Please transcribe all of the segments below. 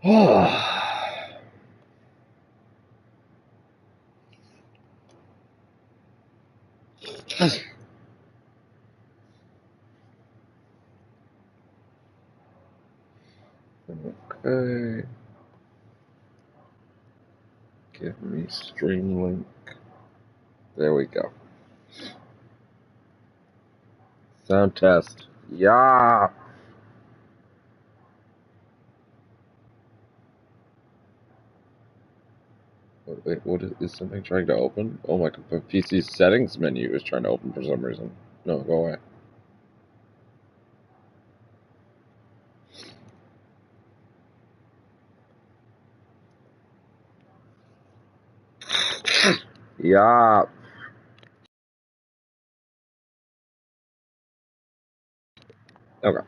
Okay. Give me stream link. There we go. Sound test. Yeah. Wait, what is something trying to open? Oh my god, the PC settings menu is trying to open for some reason. No, go away. Yeah. Okay.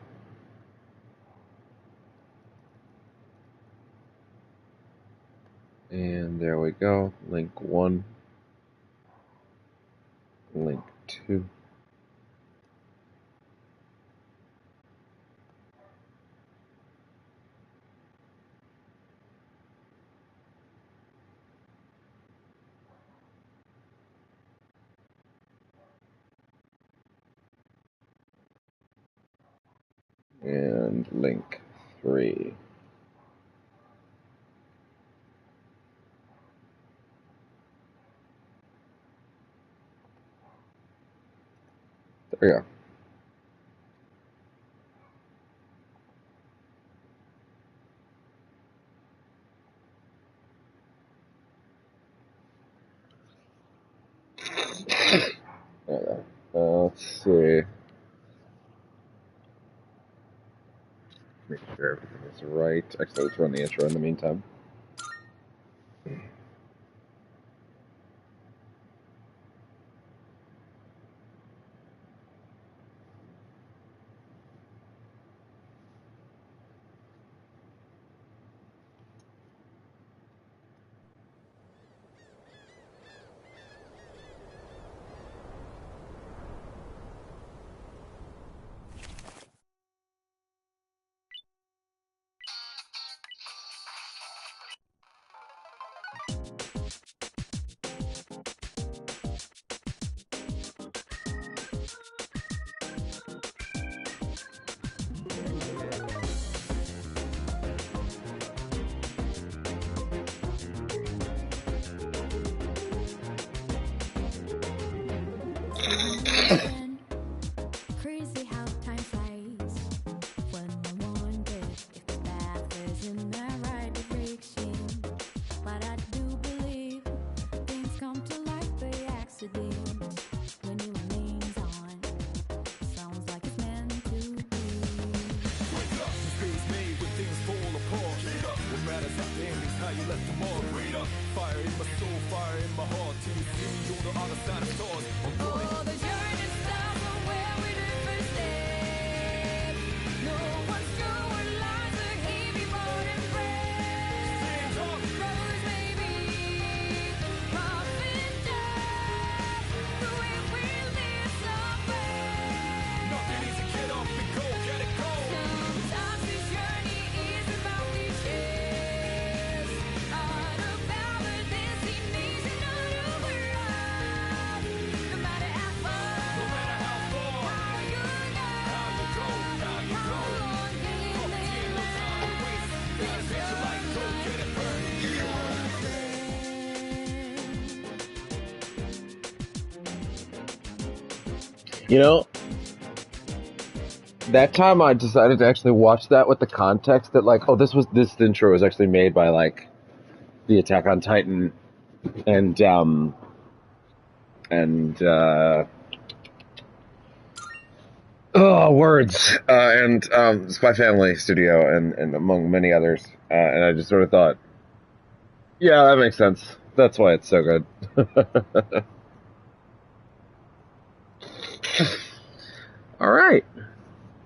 And there we go. Link 1. Link 2. And link 3. There we go. Let's see. Make sure everything is right. Actually, let's run the intro in the meantime. Crazy how time flies when I wonder if the path is in the right direction. But I do believe things come to light by accident. When you remains on, sounds like it's meant to be. Wake up, the space made when things fall apart. What matters at the end is how you left the mark. Fire in my soul, fire in my heart. Till you see me on the other side of stars. Oh, the journey starts from where we did first step. No one's sure what lies ahead before them friends. Brothers maybe, rough and tough, the way we live somewhere. Nothing easy, get up and go, get it go. Sometimes this journey is about these years. Not about the destination of the world. No matter how far, how you go, how long can you last? This journey Go get it, burn. You know, that time I decided to actually watch that with the context that, like, oh, this intro was actually made by, like, the Attack on Titan and Spy Family Studio and among many others. And I just sort of thought, yeah, that makes sense. That's why it's so good. All right.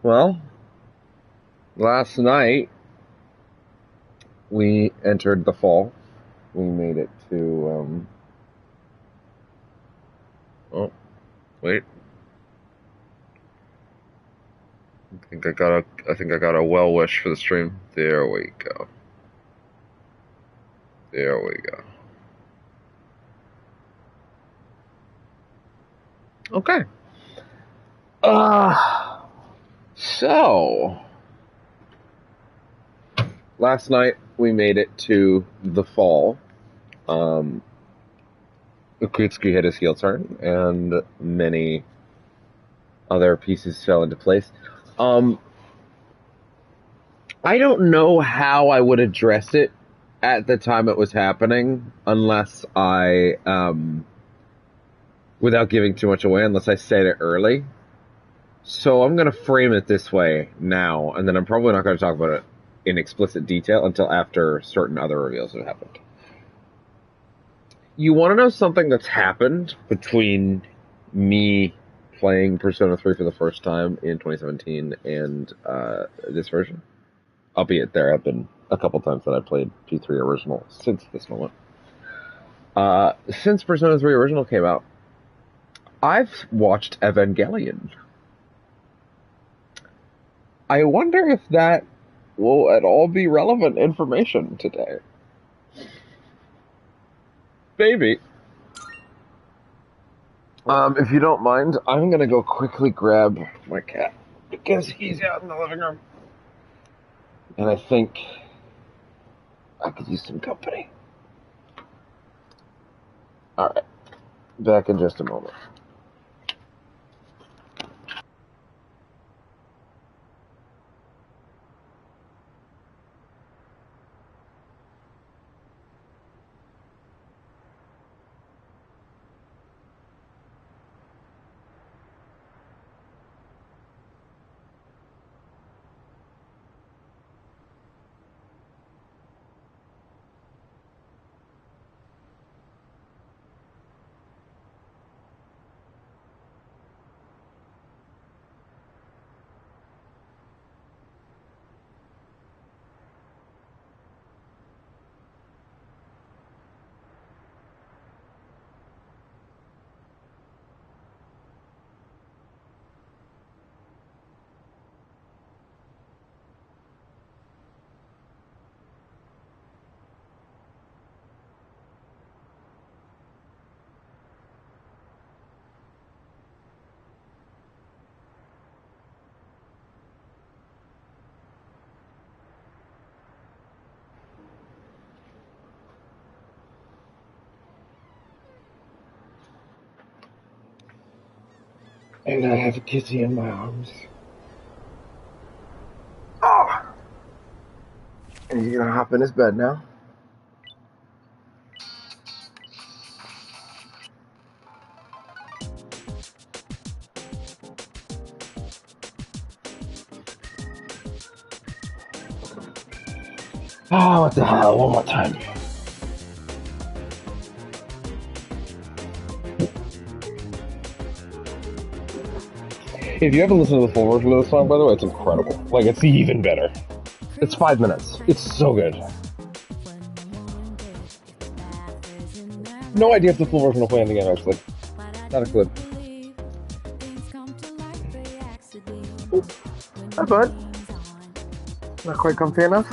Well, last night we entered the fall. We made it to oh, wait. I think I got a well wish for the stream. There we go. There we go. Okay. So last night we made it to the fall. Ukutsuki hit his heel turn, and many other pieces fell into place. I don't know how I would address it at the time it was happening, unless I, without giving too much away, unless I said it early. So I'm going to frame it this way now, and then I'm probably not going to talk about it in explicit detail until after certain other reveals have happened. You want to know something that's happened between me playing Persona 3 for the first time in 2017 and this version? Albeit there have been a couple times that I've played P3 Original since this moment. Since Persona 3 Original came out, I've watched Evangelion. I wonder if that will at all be relevant information today. Maybe. If you don't mind, I'm gonna go quickly grab my cat because he's out in the living room. And I think I could use some company. Alright. Back in just a moment. And I have a kitty in my arms. Oh! And he's gonna hop in his bed now. Oh, what the hell? One more time. If you haven't listened to the full version of this song, by the way, it's incredible. Like, it's even better. It's 5 minutes. It's so good. No idea if the full version will play in the game, actually. Not a clue. Oop. Hi, bud. Not quite comfy enough?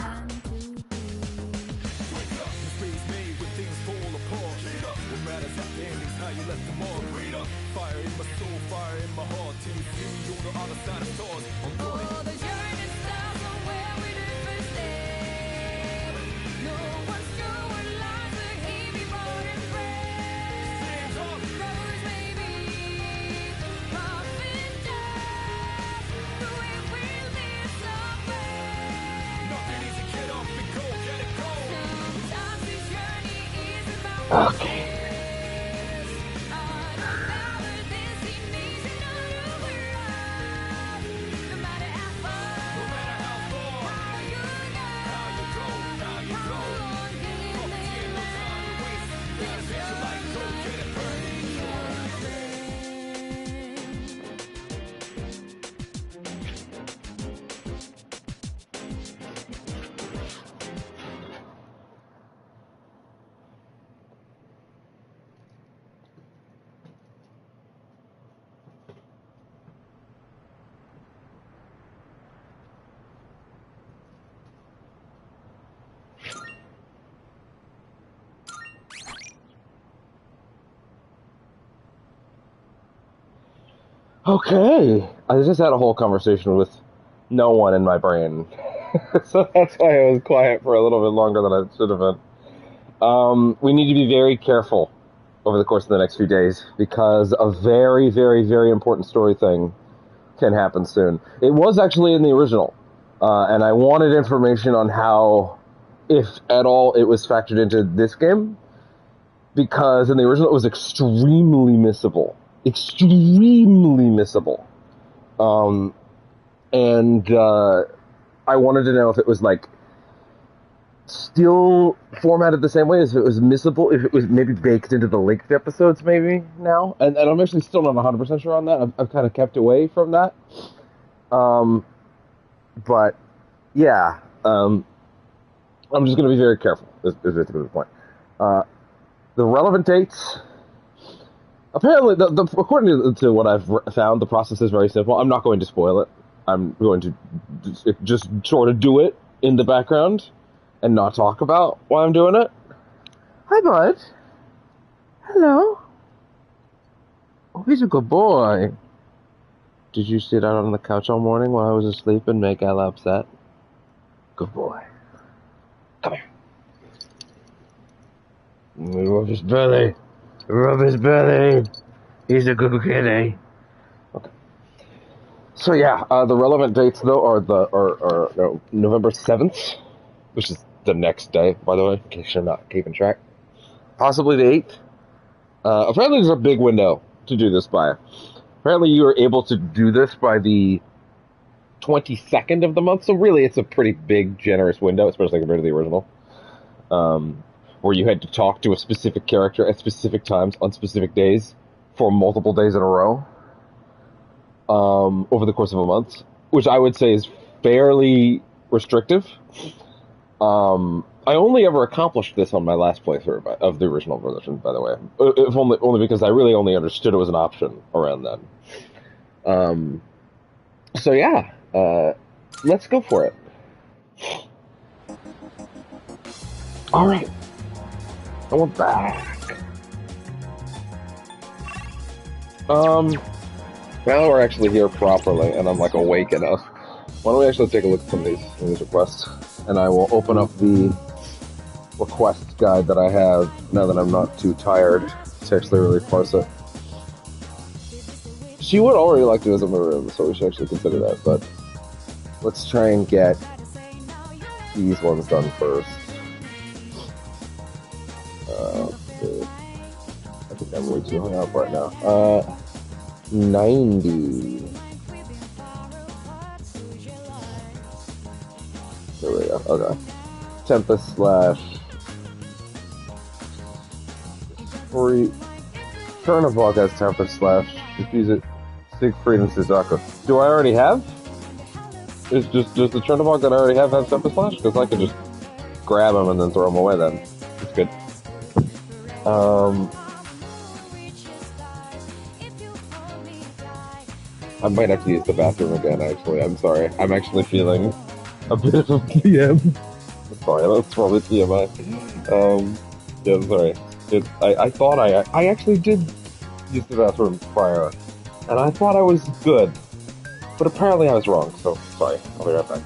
Okay. Okay. I just had a whole conversation with no one in my brain. So that's why I was quiet for a little bit longer than I should have been. We need to be very careful over the course of the next few days because a very, very, very important story thing can happen soon. It was actually in the original, and I wanted information on how, if at all, it was factored into this game, because in the original it was extremely missable. Extremely missable. And I wanted to know if it was like still formatted the same way, as if it was missable, if it was maybe baked into the linked episodes maybe now. And I'm actually still not 100% sure on that. I've kind of kept away from that. But yeah, I'm just going to be very careful, is basically the point. The relevant dates, apparently, according to what I've found, the process is very simple. I'm not going to spoil it. I'm going to just sort of do it in the background and not talk about why I'm doing it. Hi, bud. Hello. Oh, he's a good boy. Did you sit out on the couch all morning while I was asleep and make Ella upset? Good boy. Come here. Let me rub his belly. Rub his belly. He's a good kitty. Okay. So yeah, the relevant dates though are November 7th, which is the next day, by the way, in case you're not keeping track. Possibly the 8th. Apparently there's a big window to do this by. Apparently you are able to do this by the 22nd of the month, so really it's a pretty big, generous window, especially compared to the original. Where you had to talk to a specific character at specific times on specific days for multiple days in a row over the course of a month, which I would say is fairly restrictive. I only ever accomplished this on my last playthrough of the original version, by the way. If only because I really only understood it was an option around then. So yeah, let's go for it. Alright. And we're back. Now that we're actually here properly, and I'm like awake enough, why don't we actually take a look at some of these requests? And I will open up the request guide that I have now that I'm not too tired to actually really parse it. She would already like to visit my room, so we should actually consider that, but let's try and get these ones done first. I think I'm way too hung up right now. 90. There we go. Okay. Tempest slash free. Chernavog has Tempest slash. Defuse it. Siegfried and Suzaku. Do I already have? Does the Chernavog that I already have Tempest slash? Because I could just grab them and then throw them away then. It's good. I might have to use the bathroom again, actually. I'm sorry. I'm actually feeling a bit of a PM. Sorry, that's probably TMI. Yeah, sorry. I thought I actually did use the bathroom prior, and I thought I was good. But apparently I was wrong, so sorry. I'll be right back.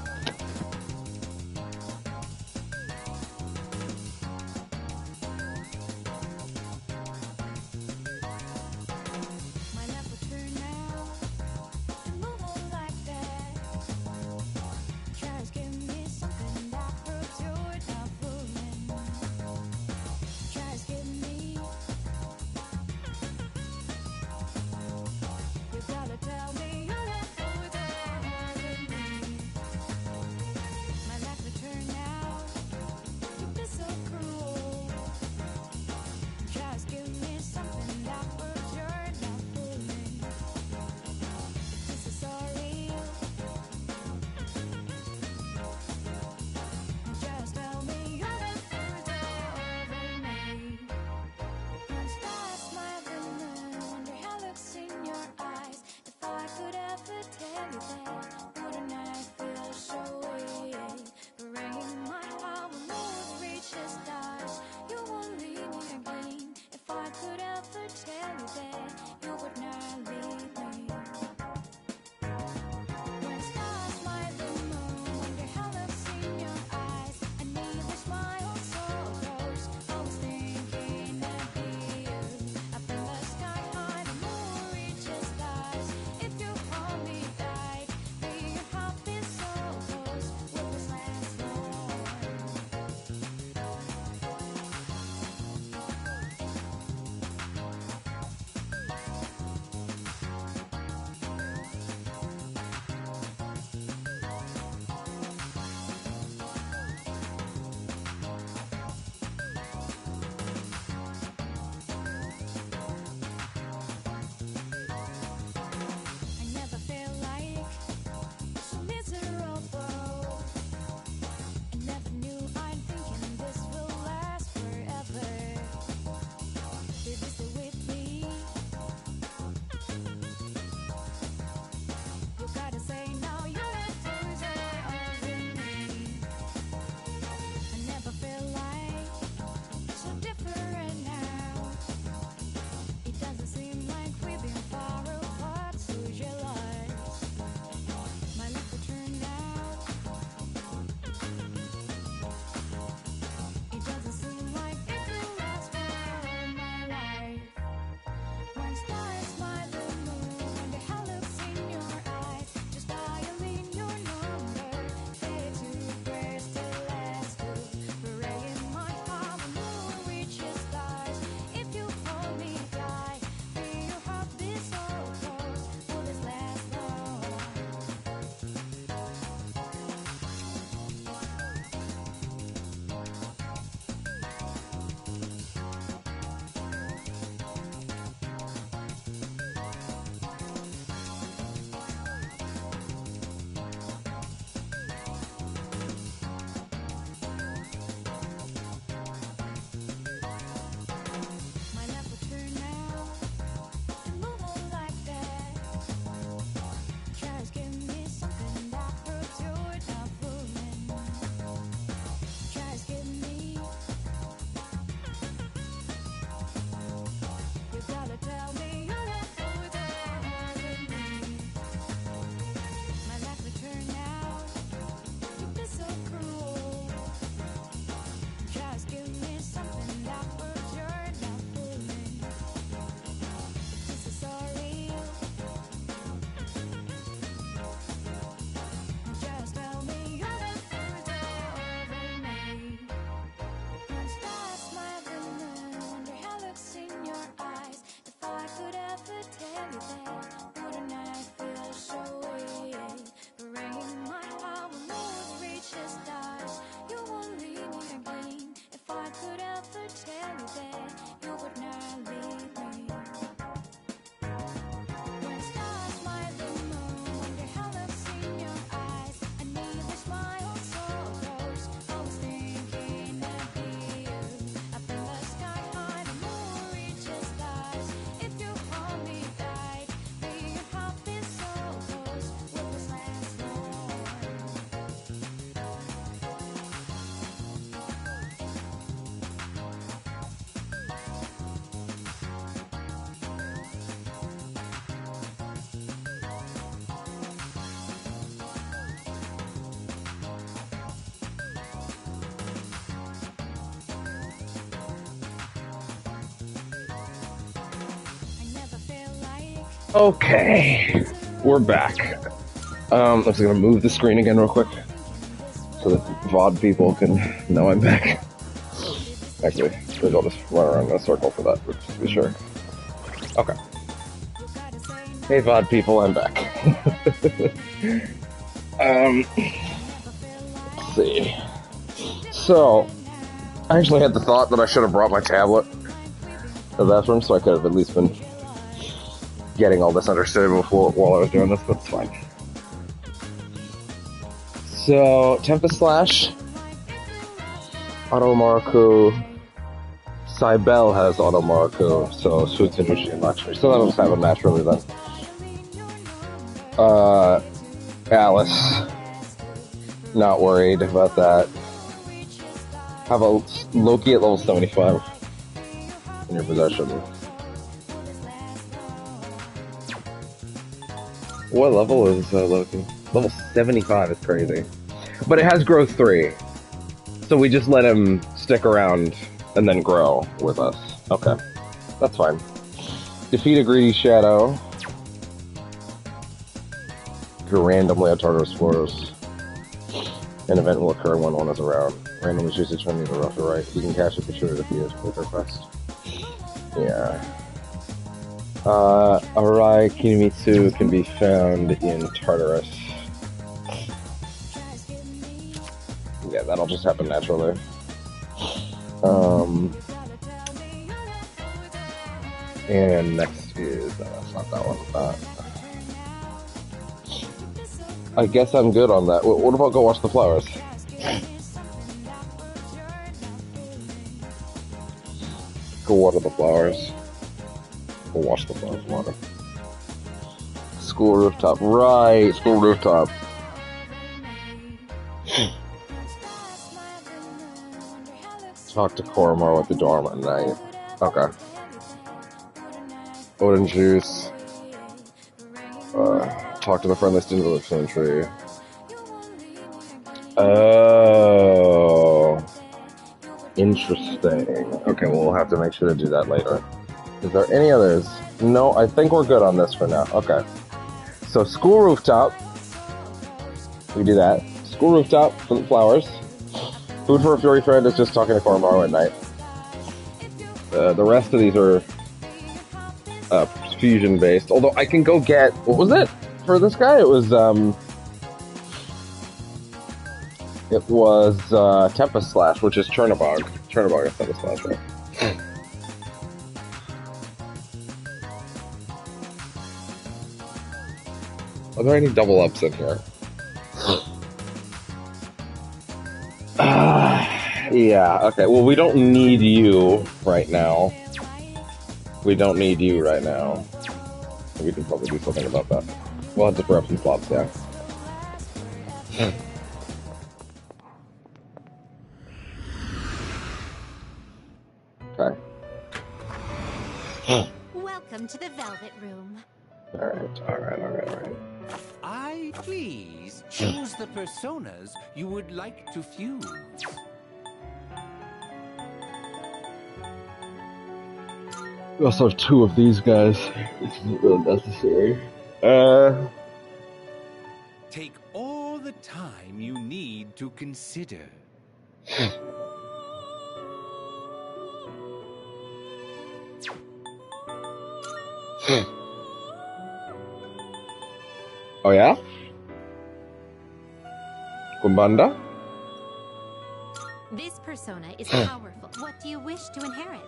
Okay, we're back. I'm just gonna move the screen again real quick so that VOD people can know I'm back. Actually, maybe I'll just run around in a circle for that, just to be sure. Okay. Hey VOD people, I'm back. Let's see. So, I actually had the thought that I should have brought my tablet to the bathroom so I could have at least been getting all this understood before while I was doing this, but it's fine. So, Tempest Slash, Auto Maruku, Cybele has Auto Maruku, so Sutsunushi and Lakshmi. So that'll just happen naturally then. Alice, not worried about that. Have a Loki at level 75 in your possession. What level is Loki? Level 75 is crazy. But it has growth 3. So we just let him stick around and then grow with us. Okay. That's fine. Defeat a greedy shadow. If you're randomly at Tartarus Forest, an event will occur when one is around. Randomly choose a turn either left or right. You can cast it for sure to defeat it with your request. Yeah. Arai Kinemitsu can be found in Tartarus. Yeah, that'll just happen naturally. And next is, that's not that one. I guess I'm good on that. What about go watch the flowers? Go water the flowers. Go watch the flowers water. School rooftop. Right, school rooftop. Talk to Koromar with the dorm at night. Okay. Odin juice. Talk to the friendly student of the century. Oh. Interesting. Okay, well, we'll have to make sure to do that later. Is there any others? No, I think we're good on this for now. Okay. So, school rooftop. We do that. School rooftop for the flowers. Food for a Fury friend is just talking to Koromar at night. The rest of these are fusion based. Although I can go get, what was it for this guy? It was Tempest Slash, which is Chernobog. Chernobog is Tempest Slash, right? Are there any double ups in here? Yeah, okay. Well, we don't need you right now. We don't need you right now. We can probably do something about that. We'll have to throw up some slots there. Okay. Welcome to the Velvet Room. Alright. Please choose the personas you would like to fuse. We also have 2 of these guys. This isn't really necessary. Take all the time you need to consider. Oh yeah? Kumbanda? This persona is powerful. What do you wish to inherit?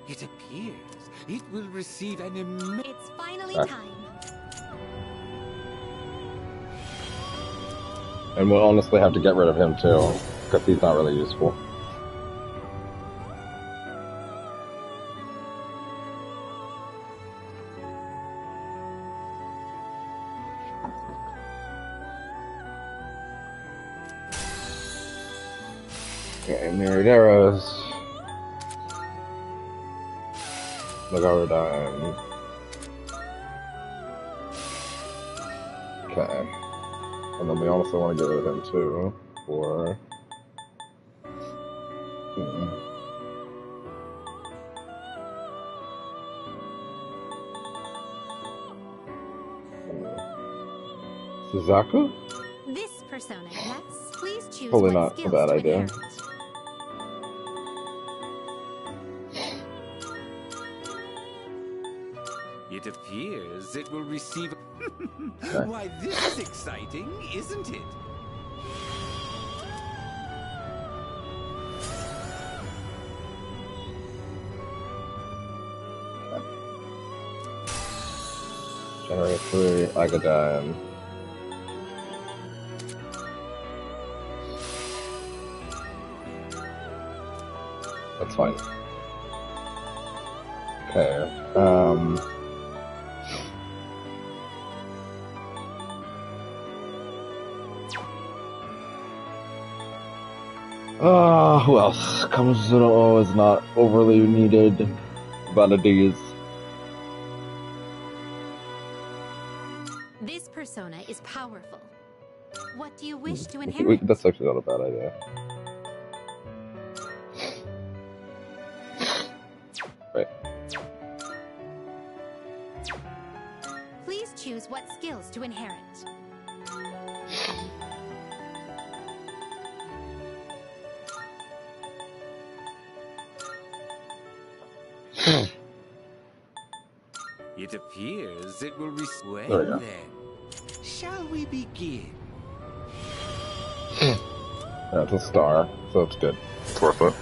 It appears it will receive an immense... It's finally time. And we'll honestly have to get rid of him too, because he's not really useful. Okay, Mirrored Arrows. Megarodon. Okay. And then we also want to get rid of him too, for Suzaku? This persona, yes? Please choose Probably what not a skills bad to idea. inherit. It appears it will receive. Okay. Why, this is exciting, isn't it? Generate 3 Agadine. That's fine. Okay. Who else? Kamuzuno is not overly needed. Valides. This persona is powerful. What do you wish to inherit? That's actually not a bad idea. Right. Please choose what skills to inherit. It appears it will receive. There we Well go. then, shall we begin? Yeah, it's a star, so it's good. It's worth it.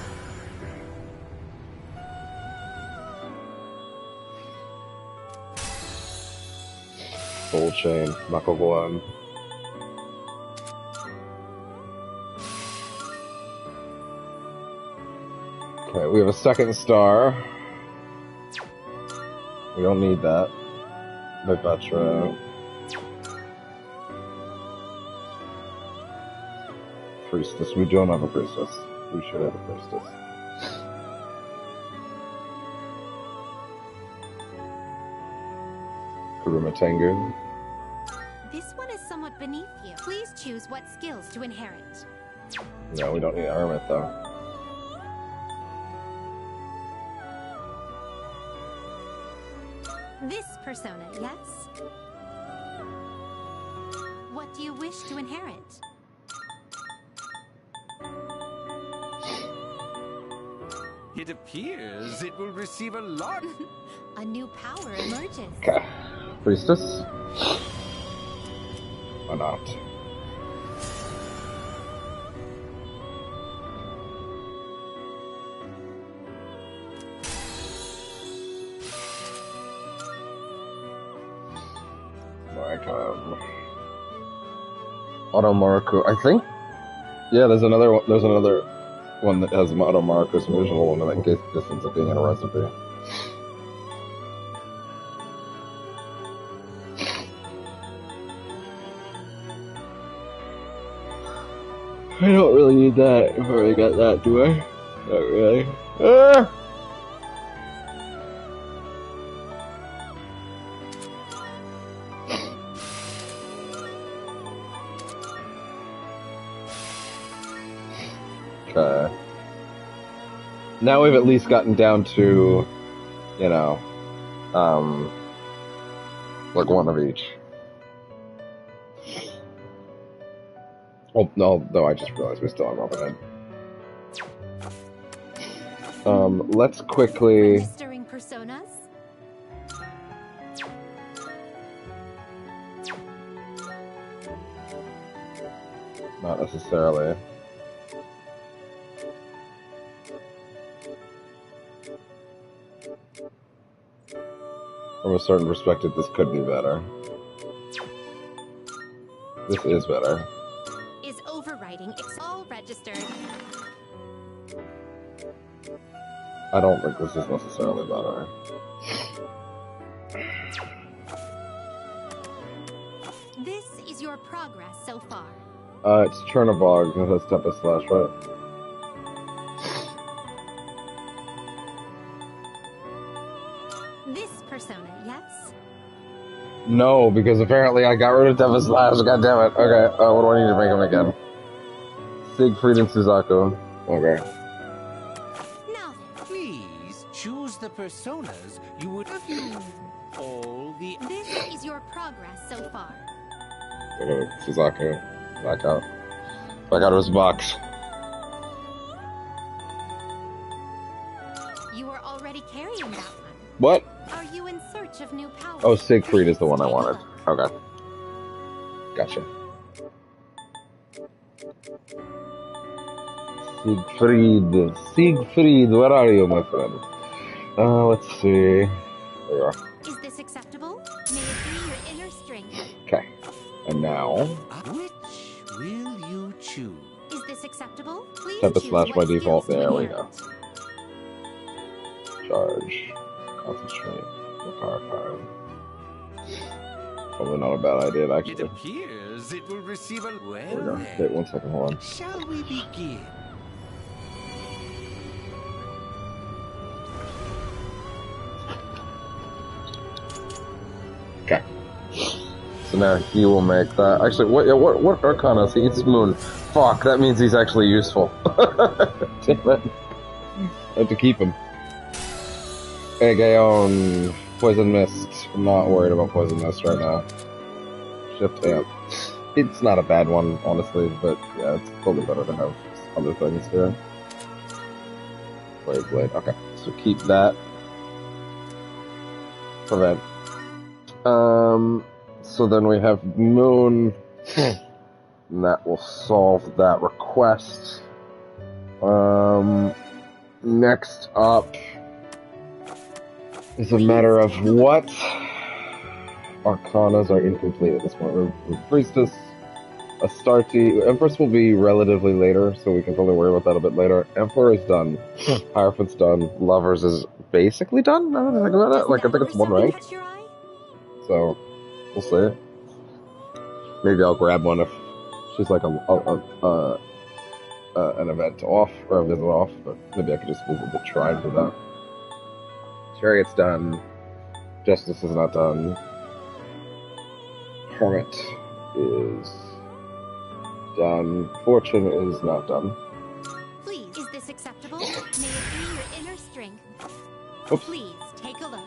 Soul Chain, McElroy. Okay, we have a second star. We don't need that. Vivatra. Priestess. We don't have a priestess. We should have a priestess. Kuruma Tengu. This one is somewhat beneath you. Please choose what skills to inherit. No, we don't need Hermit though. This persona, yes? What do you wish to inherit? It appears it will receive a lot. A new power emerges. Okay. Priestess? Why not? Like, Automaruku. I think. Yeah, there's another one. There's another one that has Automaruku's original one that gets distance of being in a recipe. I don't really need that. I've already got that, do I? Not really. Ah! Okay. Now we've at least gotten down to, you know, like one of each. Oh, no, I just realized we still have Robin Hood. Let's quickly... Registering personas? Not necessarily. From a certain perspective, this could be better. This is better. Is overriding all registered. I don't think this is necessarily better. This is your progress so far. It's Chernobog that has Tempest Slash, right? This persona, yes? No, because apparently I got rid of Tempest Slash, god damn it. Okay, what do I need to make him again? Siegfried and Suzaku. Okay. personas, you would review all the... This is your progress so far. Suzaku, back out. Back out of his box. You are already carrying that one. What? Are you in search of new powers? Oh, Siegfried is the one I Take a wanted. look. Okay. Gotcha. Siegfried, where are you, my friend? Let's see. There you are. Is this acceptable? May it be your inner strength. Okay. And now, Which will you choose? Is this acceptable? Please Tempest choose Slash what by default. skills to There we inherit. go. Charge. Concentrate. The power card. Probably not a bad idea, It actually. appears it will receive a... There we Well go. then, Wait 1 second, hold on. shall we begin? Okay. So now he will make that. Actually, what Arcana is he? It's Moon. Fuck, that means he's actually useful. Damn it. I have to keep him. Agayon, Poison Mist. I'm not worried about Poison Mist right now. Shift Amp. It's not a bad one, honestly, but yeah, it's probably better to have other things here. Blade. Okay, so keep that. Prevent. So then we have Moon, and that will solve that request. Next up is a matter of what Arcanas are incomplete at this point. We're Priestess, Astarte, Empress will be relatively later, so we can probably worry about that a bit later. Emperor is done. Hierophant's done. Lovers is basically done, now that I think about it. Like, I think it's one rank. Catch your eye? So, we'll see. Maybe I'll grab one if she's like an event off, or a visit off, but maybe I could just visit the shrine for that. Chariot's done. Justice is not done. Hermit is done. Fortune is not done. Please, is this acceptable? May it be your inner strength. Oops. Please, take a look.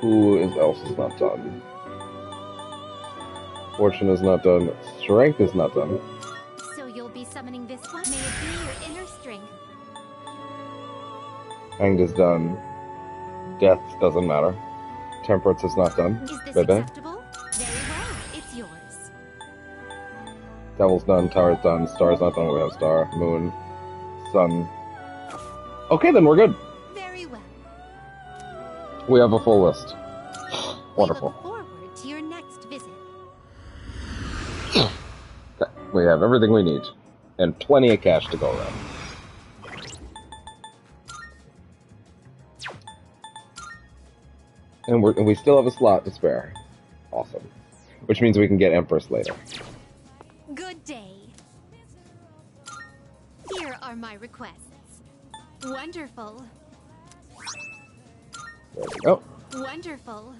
Who else is not done? Fortune is not done. Strength is not done. So you'll be summoning this one? May it be your inner strength. Hanged is done. Death doesn't matter. Temperance is not done. Is this Baby. acceptable? Very well, it's yours. Devil's done. Tower's done. Star's not done. We have Star. Moon. Sun. Okay, then we're good. Very well. We have a full list. Wonderful. We look forward to your next visit. Okay, we have everything we need. And plenty of cash to go around. And we still have a slot to spare. Awesome. Which means we can get Empress later. Good day. Here are my requests. Wonderful. There we go. Wonderful.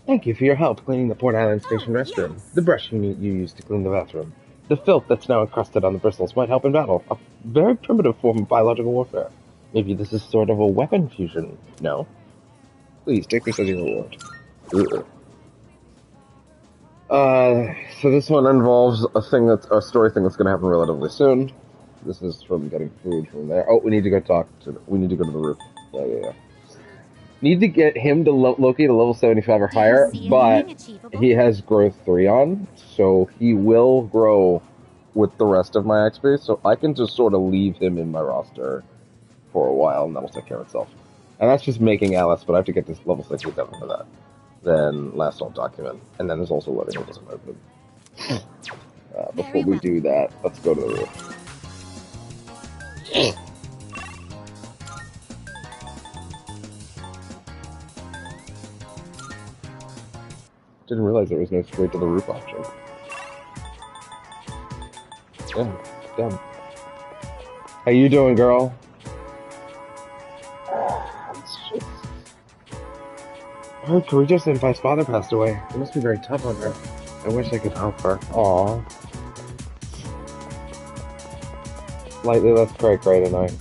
Thank you for your help cleaning the Port Island Station Oh, restroom. yes. The brush you used to clean the bathroom. The filth that's now encrusted on the bristles might help in battle. A very primitive form of biological warfare. Maybe this is sort of a weapon fusion. No? Please, take this as your reward. Ugh. So this one involves a story thing that's going to happen relatively soon. This is from getting food from there. Oh, we need to go to the roof. Yeah. Need to get him to Loki to level 75 or higher, Do you see but anything achievable? he has growth 3 on, so he will grow with the rest of my XP, so I can just sort of leave him in my roster for a while, and that'll take care of itself. And that's just making Alice, but I have to get this level 67 for that. Then last old document, and then there's also letting it doesn't open. Before Very we well. do that, let's go to the roof. Didn't realize there was no straight to the roof option. Damn. How you doing, girl? I heard Karija's senpai's father passed away. It must be very tough on her. I wish I could help her. Aww. Slightly less cray-cray tonight.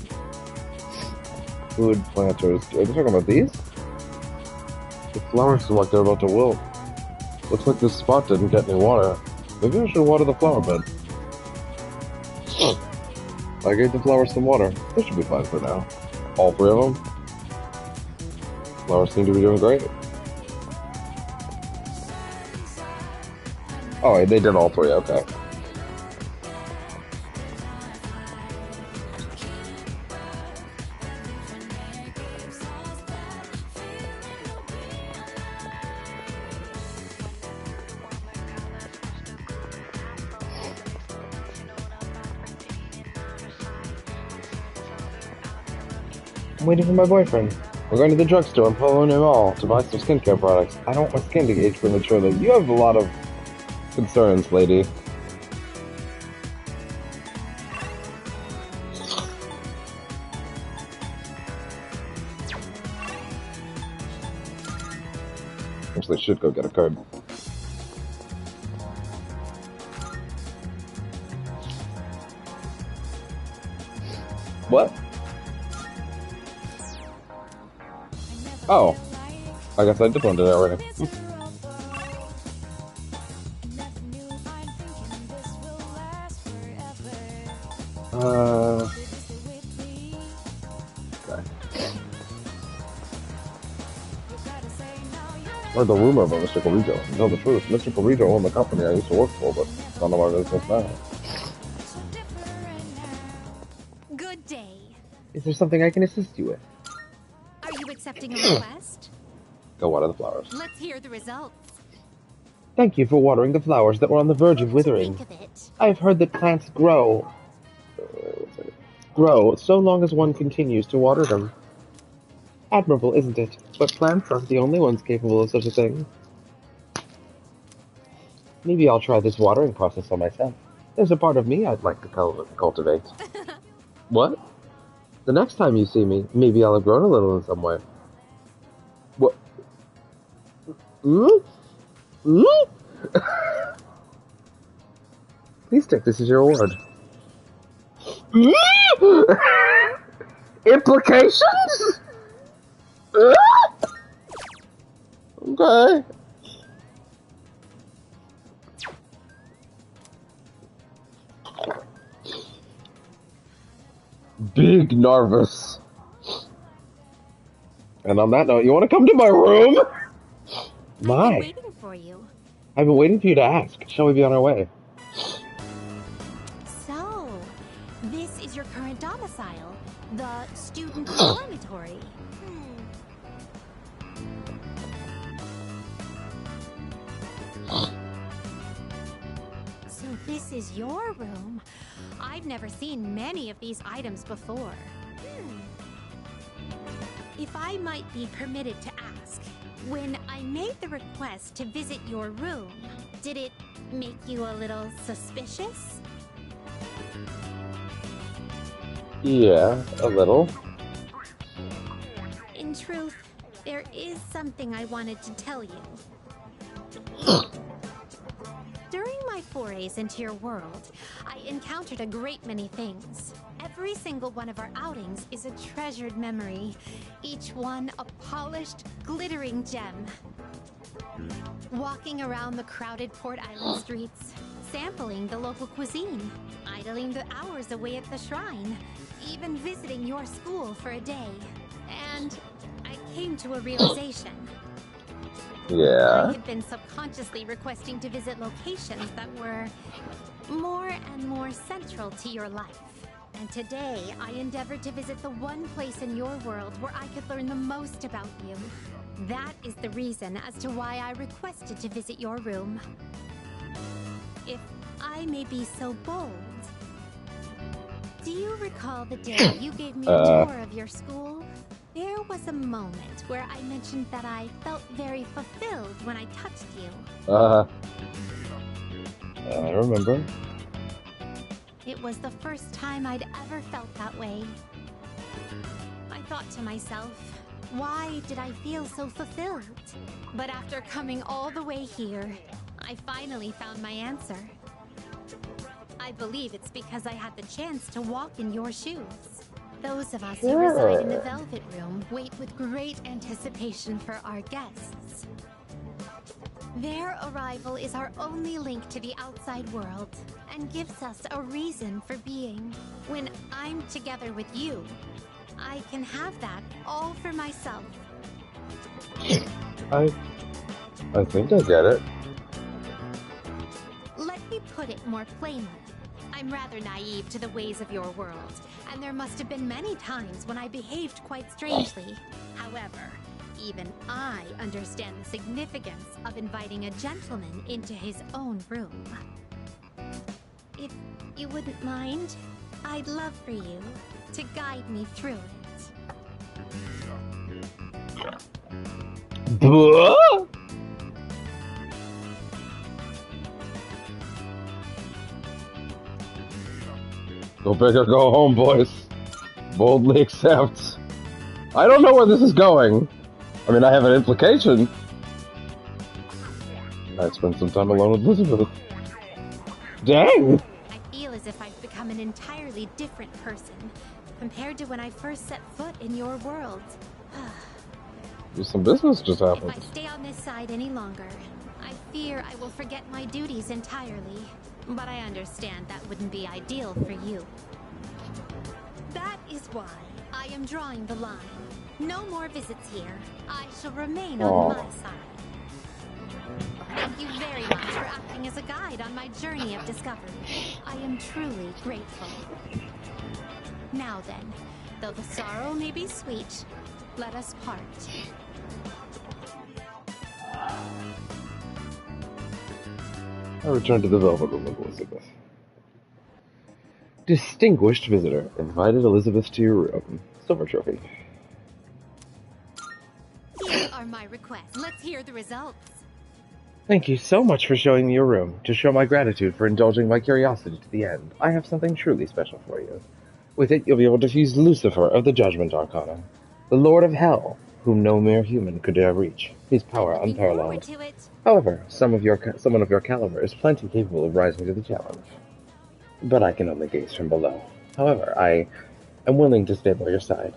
Food planters. Are you talking about these? The flowers seem like they're about to wilt. Looks like this spot didn't get any water. Maybe I should water the flower bed. I gave the flowers some water. They should be fine for now. All 3 of them? Flowers seem to be doing great. Oh, they did all 3, okay. I'm waiting for my boyfriend. We're going to the drugstore in Polonia Mall to buy some skincare products. I don't want my skin to age prematurely. You have a lot of concerns, lady. Actually, I should go get a card. What? Oh. I guess I did one today already. Okay. Heard the rumor about Mr. Corrijo. To tell the truth, Mr. Corrijo owned the company I used to work for, but it's none of our business now. Good day. Is there something I can assist you with? Are you accepting a request? Go water the flowers. Let's hear the results. Thank you for watering the flowers that were on the verge of What do you withering. think of it? I've heard that plants grow so long as one continues to water them. Admirable, isn't it? But plants aren't the only ones capable of such a thing. Maybe I'll try this watering process on myself. There's a part of me I'd like to cultivate. What? The next time you see me, maybe I'll have grown a little in some way. What? Please take this as your award. Implications? Okay. Big nervous. And on that note, you want to come to my room? I've My. been waiting for you. I've been waiting for you to ask. Shall we be on our way? So, this is your current domicile, the student dormitory. So this is your room. I've never seen many of these items before. If I might be permitted to ask, when I made the request to visit your room, did it make you a little suspicious? Yeah, a little. In truth, there is something I wanted to tell you. During my forays into your world, I encountered a great many things. Every single one of our outings is a treasured memory, each one a polished, glittering gem. Walking around the crowded Port Island streets, sampling the local cuisine, idling the hours away at the shrine, even visiting your school for a day. And I came to a realization. I Yeah. had been subconsciously requesting to visit locations that were more and more central to your life. And today, I endeavored to visit the one place in your world where I could learn the most about you. That is the reason as to why I requested to visit your room. If I may be so bold, do you recall the day you gave me a tour of your school? There was a moment where I mentioned that I felt very fulfilled when I touched you. I remember. It was the first time I'd ever felt that way. I thought to myself, why did I feel so fulfilled? But after coming all the way here, I finally found my answer. I believe it's because I had the chance to walk in your shoes. Those of us who reside in the Velvet Room wait with great anticipation for our guests. Their arrival is our only link to the outside world and gives us a reason for being. When I'm together with you, I can have that all for myself. I think I get it. Let me put it more plainly. I'm rather naive to the ways of your world, and there must have been many times when I behaved quite strangely. However, even I understand the significance of inviting a gentleman into his own room. If you wouldn't mind, I'd love for you to guide me through it. Blah? Go big or go home, boys. Boldly accept. I don't know where this is going. I mean, I have an implication. I'd spend some time alone with Elizabeth. Dang! I feel as if I've become an entirely different person compared to when I first set foot in your world. Some business just If happened. I stay on this side any longer, I fear I will forget my duties entirely. But I understand that wouldn't be ideal for you. That is why I am drawing the line. No more visits here. I shall remain on my side. Thank you very much for acting as a guide on my journey of discovery. I am truly grateful. Now then, though the sorrow may be sweet, let us part. I return to the Velvet Room with Elizabeth. Distinguished visitor, invited Elizabeth to your room. Silver trophy. Here are my requests. Let's hear the results. Thank you so much for showing me your room. To show my gratitude for indulging my curiosity to the end, I have something truly special for you. With it, you'll be able to fuse Lucifer of the Judgment Arcana, the Lord of Hell, whom no mere human could dare reach. His power Looking forward unparalleled. to it. However, someone of your caliber is plenty capable of rising to the challenge. But I can only gaze from below. However, I am willing to stay by your side.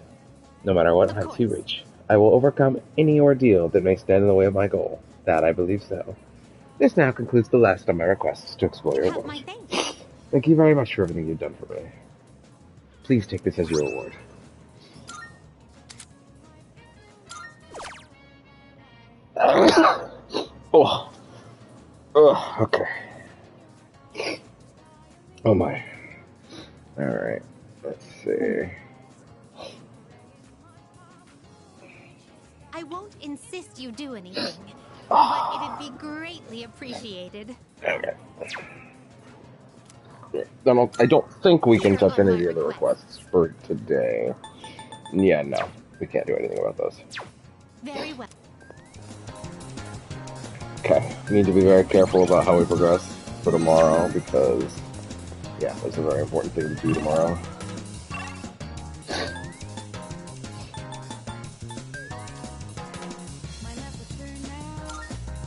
No matter what heights you reach, I will overcome any ordeal that may stand in the way of my goal. That I believe so. This now concludes the last of my requests to explore your Have world. my thanks. Thank you very much for everything you've done for me. Please take this as your reward. Oh. Oh, okay. Oh my. Alright. Let's see. I won't insist you do anything, but it'd be greatly appreciated. Okay. I don't think we can touch any of the other requests for today. Yeah, no. We can't do anything about those. Very well. Okay. We need to be very careful about how we progress for tomorrow because, yeah, that's a very important thing to do tomorrow.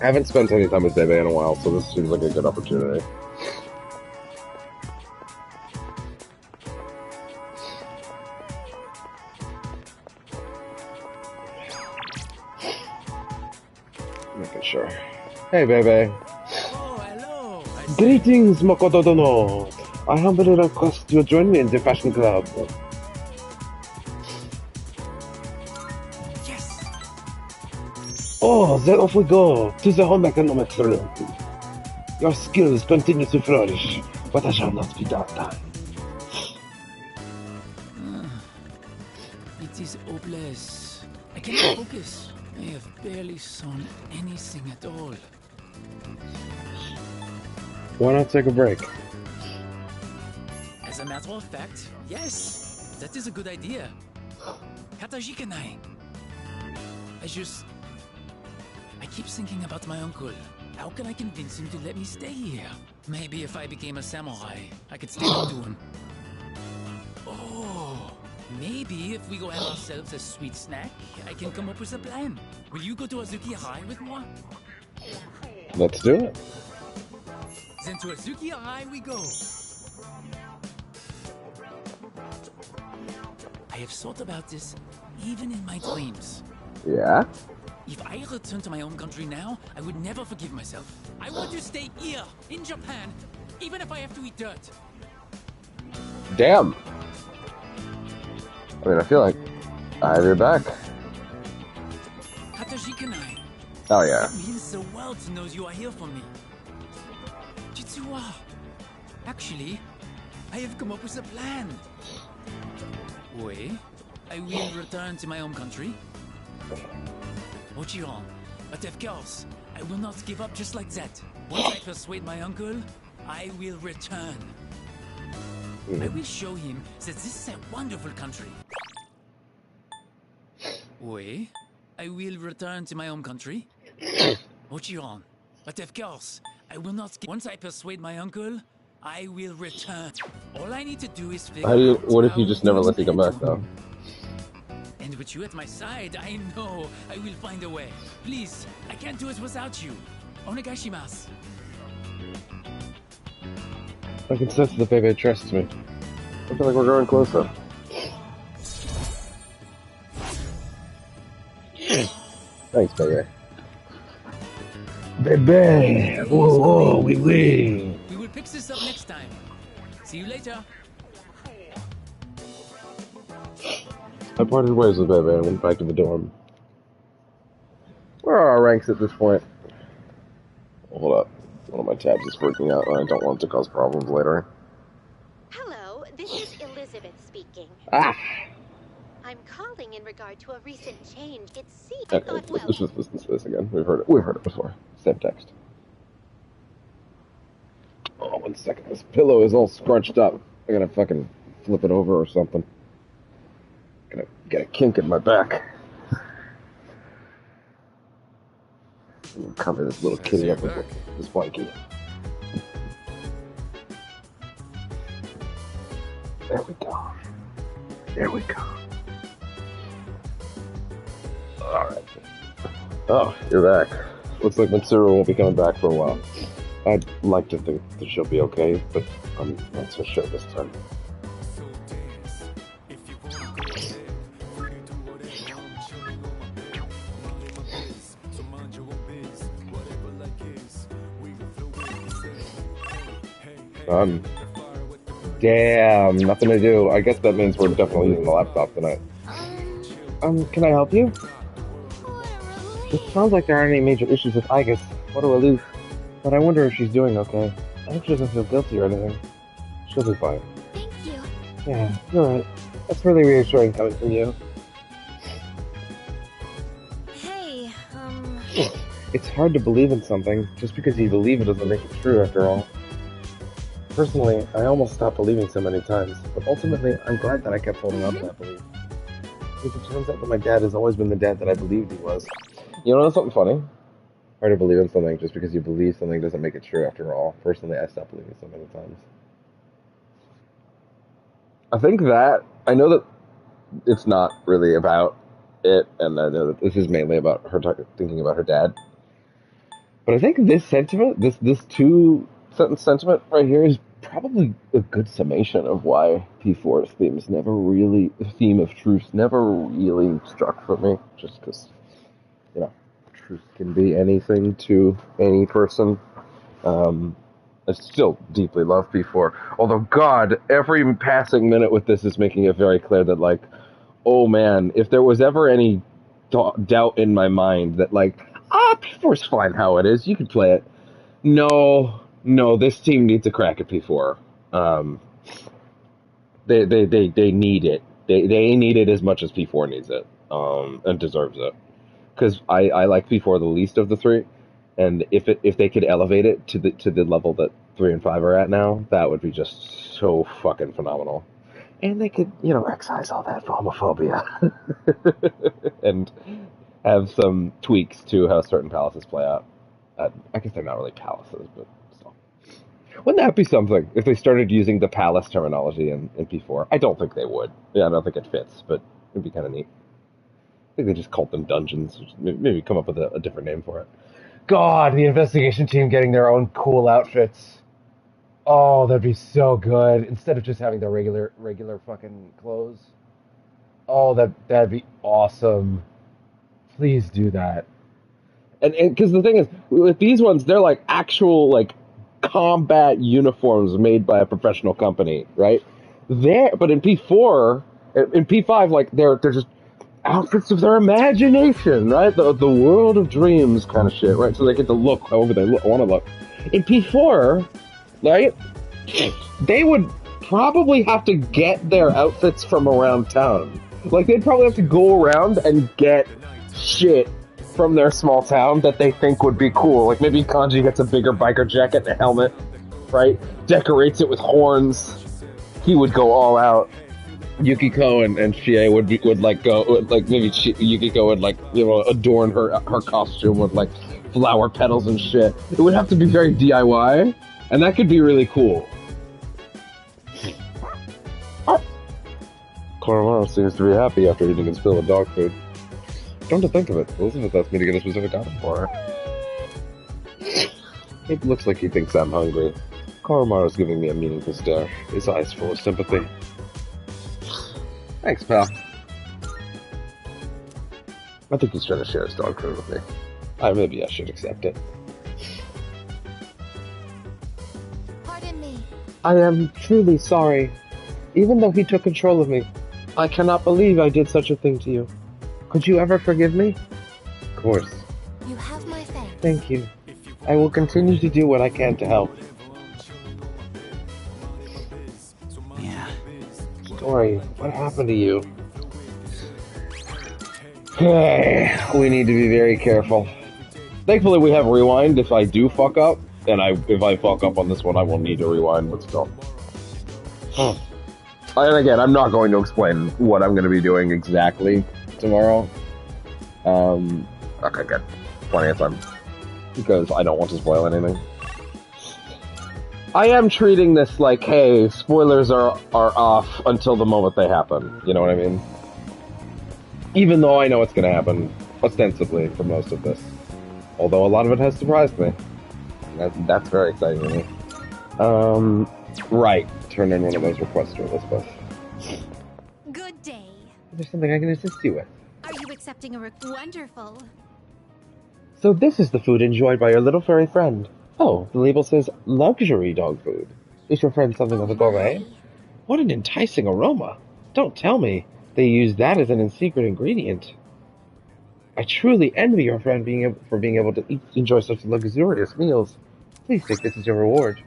I haven't spent any time with Bebe in a while, so this seems like a good opportunity. Making sure. Hey, Bebe. Oh, hello. Greetings, Makoto Dono. I humbly request you join me in the fashion club. Yes. Oh, then off we go to the home economics room. Your skills continue to flourish, but I shall not be downtime. It is hopeless. I cannot focus. I have barely sewn anything at all. Why not take a break? As a matter of fact, yes, that is a good idea. Katajikanai. I keep thinking about my uncle. How can I convince him to let me stay here? Maybe if I became a samurai, I could stand up to him. Oh, maybe if we go have ourselves a sweet snack, I can come up with a plan. Will you go to Azuki High with moi? Let's do it. Then to Azuki High we go. I have thought about this, even in my dreams. Yeah? If I return to my home country now, I would never forgive myself. I want to stay here, in Japan, even if I have to eat dirt. Damn. I mean, I feel like I have your back. Katashikanai. Oh, yeah. It means the world knows you are here for me. Jitsuwa. Actually, I have come up with a plan. Wait, I will return to my home country. Ochiron, but of course, I will not give up just like that. Once I persuade my uncle, I will return. I will show him that this is a wonderful country. Wait, I will return to my home country. Ochiron, but of course, I will not. Once I persuade my uncle, I will return. All I need to do is figure out. What if how you just to never let you come explain back, to though? him. And with you at my side, I know I will find a way. Please, I can't do it without you. Onegaishimasu. I can sense the baby trusts me. I feel like we're growing closer. Thanks, baby. Baby! Whoa, whoa, wee wee! We will pick this up next time. See you later. I parted ways with baby and went back to the dorm. Where are our ranks at this point? Hold up. One of my tabs is freaking out and I don't want it to cause problems later. Hello, this is Elizabeth speaking. Ah! I'm calling in regard to a recent change. It seems Okay, let's listen to this again. We've heard it before. Same text. Oh, 1 second. This pillow is all scrunched up. I gotta fucking flip it over or something. Gonna get a kink in my back. Cover this little kitty up with this blankie. There we go. There we go. Alright. Oh, you're back. Looks like Mitsuru won't be coming back for a while. I'd like to think that she'll be okay, but I'm not so sure this time. So dance, if you wanna go there. You can do whatever, I'm chilling on my bed. Minding my biz, so mind your own biz. Whatever like is, we can flow with it. Hey, fire with the bird. Damn, nothing to do. I guess that means we're definitely using the laptop tonight. Can I help you? It sounds like there aren't any major issues with Igus. What a relief. But I wonder if she's doing okay. I hope she doesn't feel guilty or anything. She'll be fine. Thank you. Yeah, you're right. That's really reassuring coming from you. Hey, It's hard to believe in something. Just because you believe it doesn't make it true, after all. Personally, I almost stopped believing so many times. But ultimately, I'm glad that I kept holding on to that belief. Because it turns out that my dad has always been the dad that I believed he was. You know something funny? Hard to believe in something just because you believe something doesn't make it true after all. Personally, I stopped believing so many times. I think that, I know that it's not really about it, and I know that this is mainly about her thinking about her dad. But I think this sentiment, this two-sentence sentiment right here is probably a good summation of why P4's theme of truth never really struck for me, just because, you know, truth can be anything to any person. I still deeply love P4, although God, every passing minute with this is making it very clear that, like, oh man, if there was ever any doubt in my mind that, like, P4's fine how it is, you can play it. No, this team needs a crack at P4. They need it. They need it as much as P4 needs it, and deserves it. Because I like P4 the least of the three, and if they could elevate it to the level that 3 and 5 are at now, that would be just so fucking phenomenal. And they could, you know, excise all that homophobia and have some tweaks to how certain palaces play out. I guess they're not really palaces, but still. Wouldn't that be something if they started using the palace terminology in P4? I don't think they would. Yeah, I don't think it fits, but it'd be kind of neat. I think they just called them dungeons. Maybe come up with a different name for it. God, the investigation team getting their own cool outfits. Oh, that'd be so good. Instead of just having their regular fucking clothes. Oh, that'd be awesome. Please do that. And because the thing is, with these ones, they're like actual like combat uniforms made by a professional company, right? But in P4, in P5, like they're just outfits of their imagination, right? The world of dreams kind of shit, right? So they get to look however they want to look. In P4, right? They would probably have to get their outfits from around town. Like they'd probably have to go around and get shit from their small town that they think would be cool. Like maybe Kanji gets a bigger biker jacket and a helmet, right? Decorates it with horns. He would go all out. Yukiko and Chie would like go like maybe Yukiko would like adorn her costume with like flower petals and shit. It would have to be very DIY, and that could be really cool. Coromaro seems to be happy after eating his fill of dog food. Come to think of it, Elizabeth asked me to get a specific item for her. It looks like he thinks I'm hungry. Koromaru's giving me a meaningful stare, his eyes full of sympathy. Thanks, pal. I think he's trying to share his dog food with me. Maybe I should accept it. Pardon me. I am truly sorry. Even though he took control of me, I cannot believe I did such a thing to you. Could you ever forgive me? Of course. You have my thanks. Thank you. I will continue to do what I can to help. Yeah. Story, what happened to you? Hey, we need to be very careful. Thankfully, we have rewind if I do fuck up, and if I fuck up on this one, I will need to rewind, but still. And again, I'm not going to explain what I'm going to be doing exactly tomorrow. Okay, good. Plenty of time. Because I don't want to spoil anything. I am treating this like, hey, spoilers are off until the moment they happen. You know what I mean? Even though I know it's going to happen, ostensibly, for most of this. Although a lot of it has surprised me. That's very exciting to me. Right. Turn in one of those requests to Elizabeth. Good day. There's something I can assist you with. Are you accepting a Wonderful. So this is the food enjoyed by your little furry friend. Oh, the label says luxury dog food. Is your friend something of a gourmet? What an enticing aroma. Don't tell me they use that as an secret ingredient. I truly envy your friend for being able to enjoy such luxurious meals. Please take this as your reward.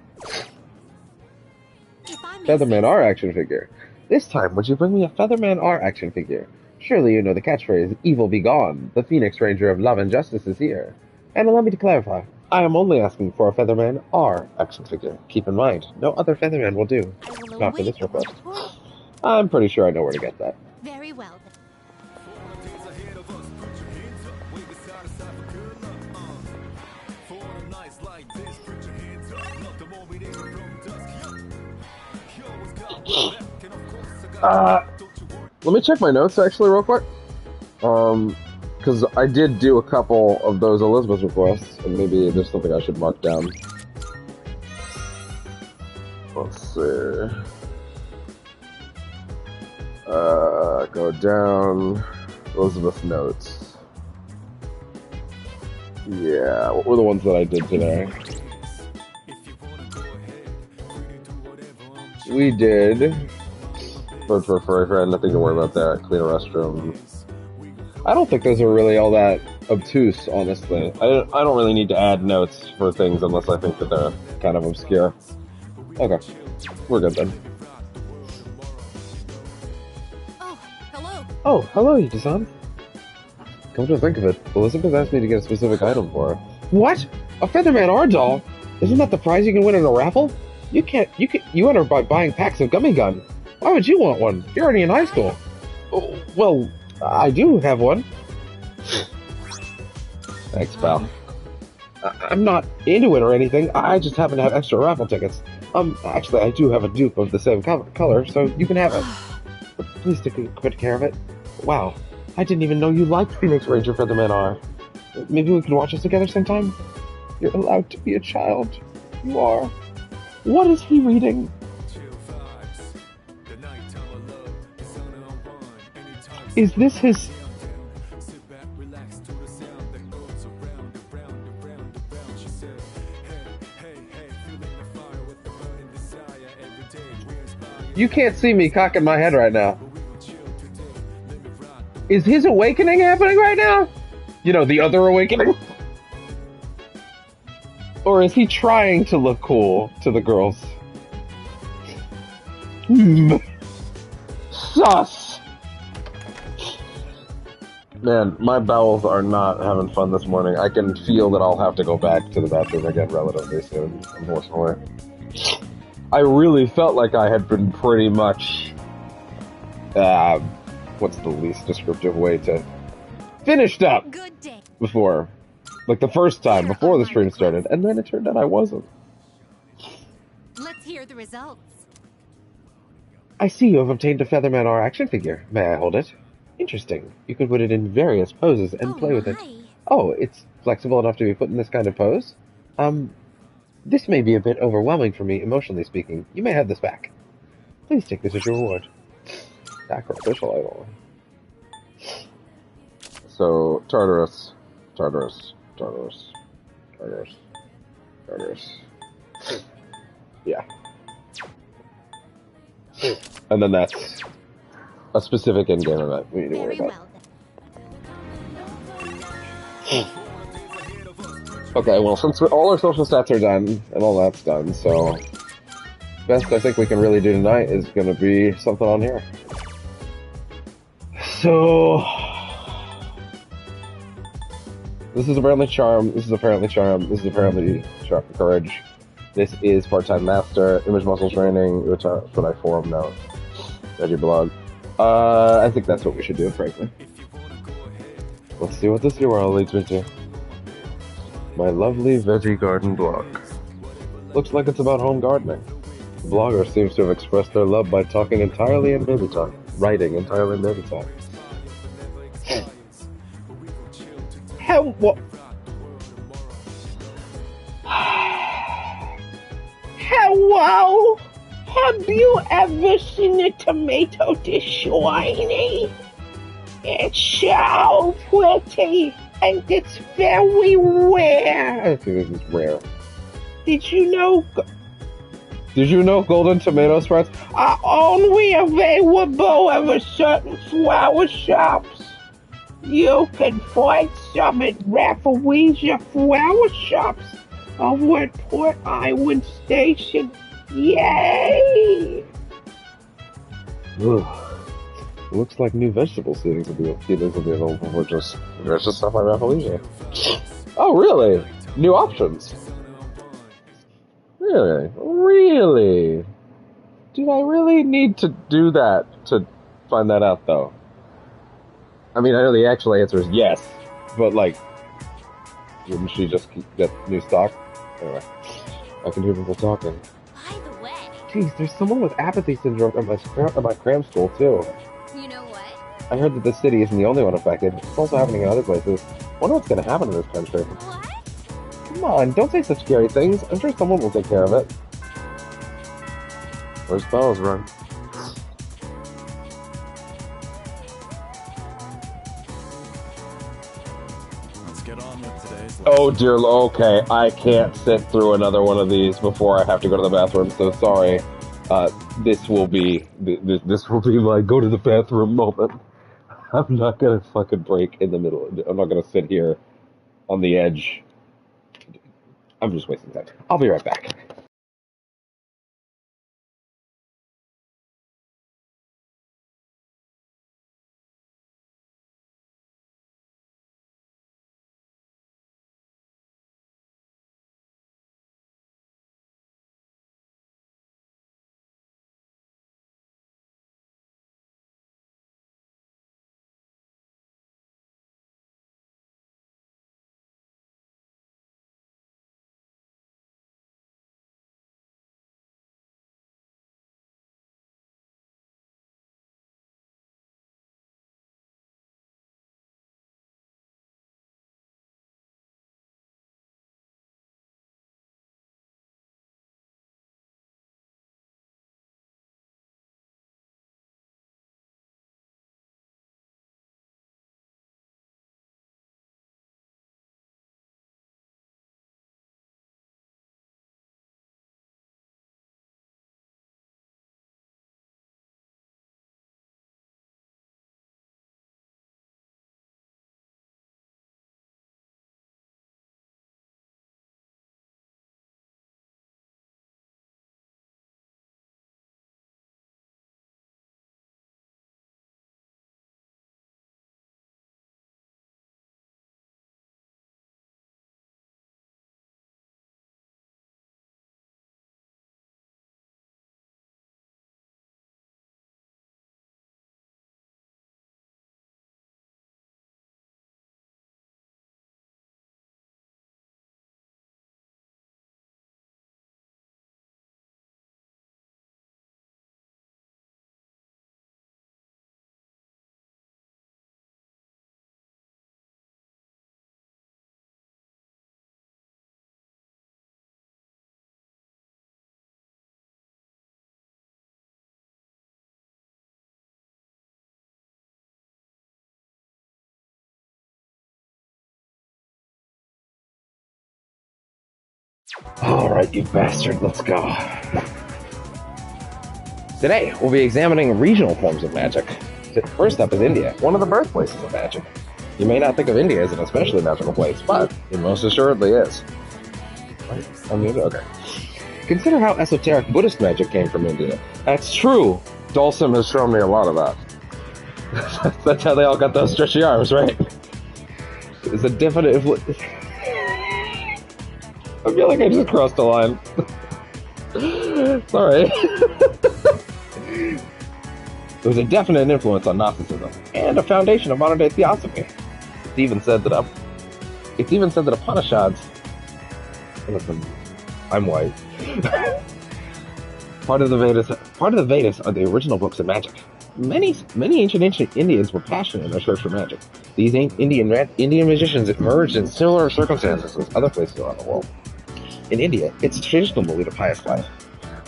Featherman R action figure. This time, would you bring me a Featherman R action figure? Surely you know the catchphrase, evil be gone. The Phoenix Ranger of love and justice is here. And allow me to clarify, I am only asking for a Featherman R action figure. Keep in mind, no other Featherman will do. Not for this request. I'm pretty sure I know where to get that. Very well. Let me check my notes actually real quick. Because I did do a couple of those Elizabeth requests, and maybe there's something I should mark down. Let's see. Go down. Elizabeth notes. Yeah, what were the ones that I did today? We did. Bird for a furry friend, nothing to worry about that. Clean a restroom. I don't think those are really all that obtuse, honestly. I don't really need to add notes for things unless I think that they're kind of obscure. Okay. We're good then. Oh, hello. Oh, hello, Yuki-san. Come to think of it, Elizabeth asked me to get a specific item for her. What? A Featherman R doll? Isn't that the prize you can win in a raffle? You enter by buying packs of Gummy Gun. Why would you want one? You're already in high school. Oh, well, I do have one. Thanks, pal. I'm not into it or anything. I just happen to have extra raffle tickets. Actually, I do have a dupe of the same color, so you can have it. But please take good care of it. Wow, I didn't even know you liked Phoenix Ranger Featherman R. Maybe we can watch this together sometime? You're allowed to be a child. You are. What is he reading? Is this his? Sit back, relax to the sound that goes around and round and round and round. She said, hey, feeling the fire with the burning desire every day. We inspire. You can't see me cocking my head right now. But we gon' chill today. Let me ride. Is his awakening happening right now? You know, the other awakening? Or is he trying to look cool to the girls? Sus! Man, my bowels are not having fun this morning. I can feel that I'll have to go back to the bathroom again relatively soon, unfortunately. I really felt like I had been pretty much... what's the least descriptive way to... finished up Good day. before. Like the first time, before the stream started, and then it turned out I wasn't. Let's hear the results. I see you have obtained a Feather Manor action figure. May I hold it? Interesting. You can put it in various poses and play with it. my. Oh, it's flexible enough to be put in this kind of pose? This may be a bit overwhelming for me, emotionally speaking. You may have this back. Please take this as your reward. Sacrificial idol. So, Tartarus. Yeah. And then that's a specific in-game event we need to worry Very about. well then. Okay, well, since all our social stats are done, and all that's done, so... best I think we can really do tonight is gonna be something on here. So... this is apparently Charm, this is apparently Charm, this is apparently Sharp Courage. This is Part-Time Master, Image Muscle Training, which when I forum now. Veggie blog. I think that's what we should do, frankly. Let's see what this URL leads me to. My lovely veggie garden blog. Looks like it's about home gardening. The blogger seems to have expressed their love by talking entirely in baby talk. Writing entirely in baby talk. What? Hello? Have you ever seen a tomato this shiny? It's so pretty, and it's very rare. I think this is rare. Did you know golden tomato sprouts are only available at certain flower shops? You can find some at Rafflesia flower shops over at Port Island Station. Yay! Ugh. Looks like new vegetable seedlings will be available for just stuff like Rafflesia. Oh, really? New options? Really? Really? Did I really need to do that to find that out, though? I mean, I know the actual answer is yes, but like, wouldn't she just get new stock? Anyway, I can hear people talking. By the way, Jeez, there's someone with apathy syndrome at my cram school, too. you know what? I heard that this city isn't the only one affected. It's also happening in other places. Wonder what's gonna happen in this country. What? Come on, don't say such scary things. I'm sure someone will take care of it. Where's Bell's run? Let's get on with today's Oh dear, okay, I can't sit through another one of these before I have to go to the bathroom, so sorry. This will be my go to the bathroom moment. I'm not gonna fucking break in the middle. I'm not gonna sit here on the edge. I'm just wasting time. I'll be right back. Alright, you bastard, let's go. Today, we'll be examining regional forms of magic. First up is India, one of the birthplaces of magic. You may not think of India as an especially magical place, but it most assuredly is. Okay. Consider how esoteric Buddhist magic came from India. That's true. Dulcim has shown me a lot of that. That's how they all got those stretchy arms, right? It's a definite influence. I feel like I just crossed the line. Sorry. It was a definite influence on Gnosticism and a foundation of modern-day theosophy. It's even said that Upanishads. Listen, I'm white. Part of the Vedas are the original books of magic. Many ancient Indians were passionate in their search for magic. These Indian magicians emerged in similar circumstances as other places around the world. In India, it's traditional to lead a pious life,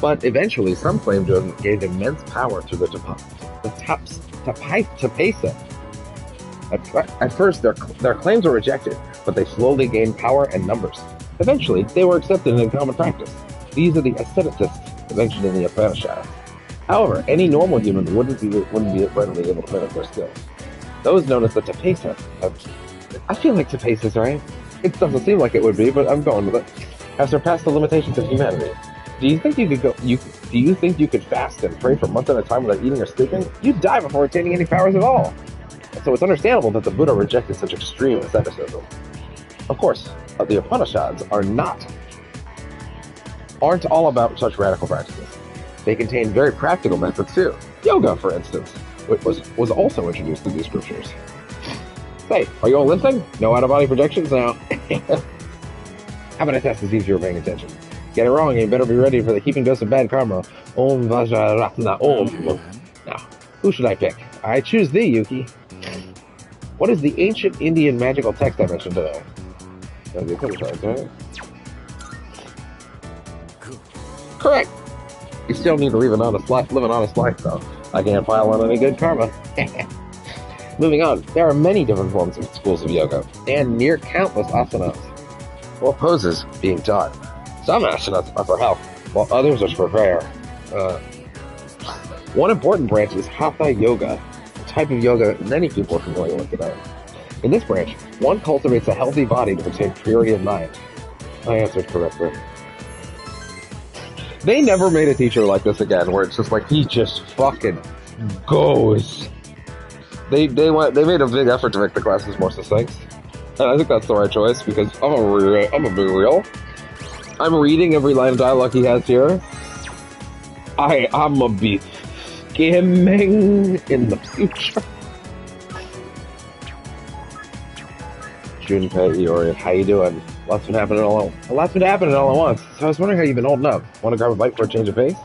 but eventually some claim to have gained immense power through the tapasa. At first, their claims were rejected, but they slowly gained power and numbers. Eventually, they were accepted in common practice. These are the asceticists mentioned in the Upanishads. However, any normal human wouldn't be readily able to mimic their skills. Those known as the tapasa I feel like tapasas, right? It doesn't seem like it would be, but I'm going with it. Have surpassed the limitations of humanity. Do you think you could fast and pray for months at a time without eating or sleeping? You'd die before attaining any powers at all. So it's understandable that the Buddha rejected such extreme asceticism. Of course, the Upanishads aren't all about such radical practices. They contain very practical methods too. Yoga, for instance, which was also introduced in these scriptures. Say, are you all listening? No out-of-body projections now? How about I test to see if you're paying attention? Get it wrong, and you better be ready for the heaping dose of bad karma. Om Vajraratna Om. Now, who should I pick? I choose thee, Yuki. What is the ancient Indian magical text I mentioned today? Right? Correct. You still need to live an honest life, though. I can't pile on any good karma. Moving on, there are many different forms of schools of yoga, and near countless asanas, or poses, being taught. Some asanas are for health, while others are for prayer. One important branch is Hatha Yoga, a type of yoga many people are familiar with today. In this branch, one cultivates a healthy body to attain purity of mind. I answered correctly. They never made a teacher like this again, where it's just like, he just fucking goes. They made a big effort to make the classes more succinct. And I think that's the right choice, because I'm a big real. I'm reading every line of dialogue he has here. I'm a be skimming in the future. Junpei, Iori, how you doing? Lots been happening all at once. So I was wondering how you've been holding up. Want to grab a bite for a change of pace?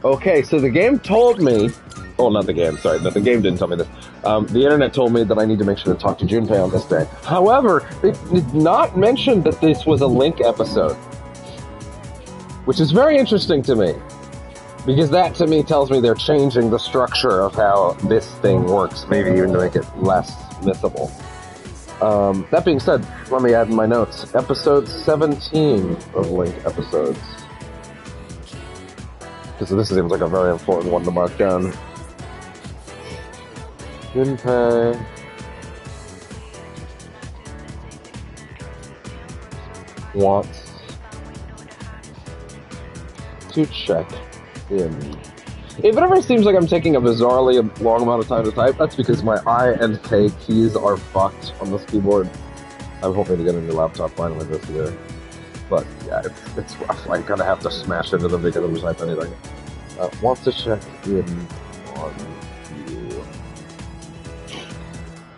Okay, so the game told me... Oh, not the game, sorry. The game didn't tell me this. The internet told me that I need to make sure to talk to Junpei on this day. However, they did not mention that this was a Link episode. Which is very interesting to me. Because that, to me, tells me they're changing the structure of how this thing works. Maybe even to make it less missable. That being said, let me add in my notes. Episode 17 of Link episodes. Because this seems like a very important one to mark down. Junpei. Wants to check in. If it ever seems like I'm taking a bizarrely long amount of time to type, that's because my I and K keys are fucked on this keyboard. I'm hoping to get a new laptop finally this year. But yeah, it's rough. I kind of have to smash into them because I'm type anything. Wants to check in on you.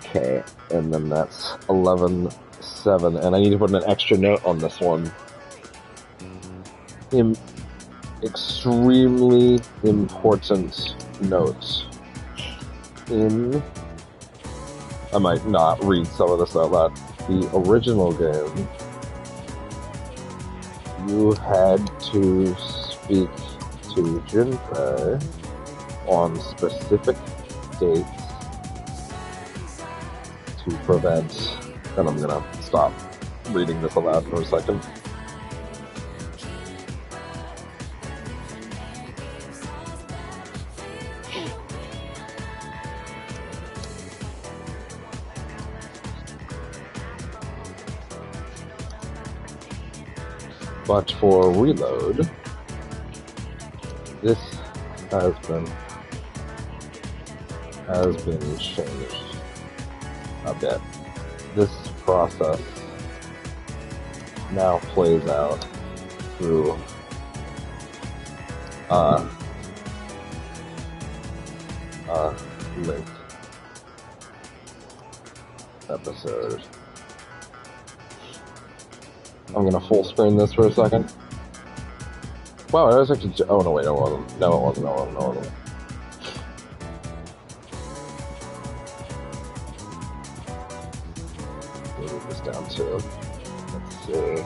Okay, and then that's 11-7, and I need to put an extra note on this one. Extremely important note. I might not read some of this out loud. The original game, you had to speak to Junpei on specific dates to prevent, and I'm gonna stop reading this aloud for a second. But for reload, this has been changed a bit. This process now plays out through linked episode. I'm gonna full screen this for a second. Wow, it was actually. Oh no, wait, no, it wasn't. No, it wasn't. No, it wasn't. Move this down too. Let's see.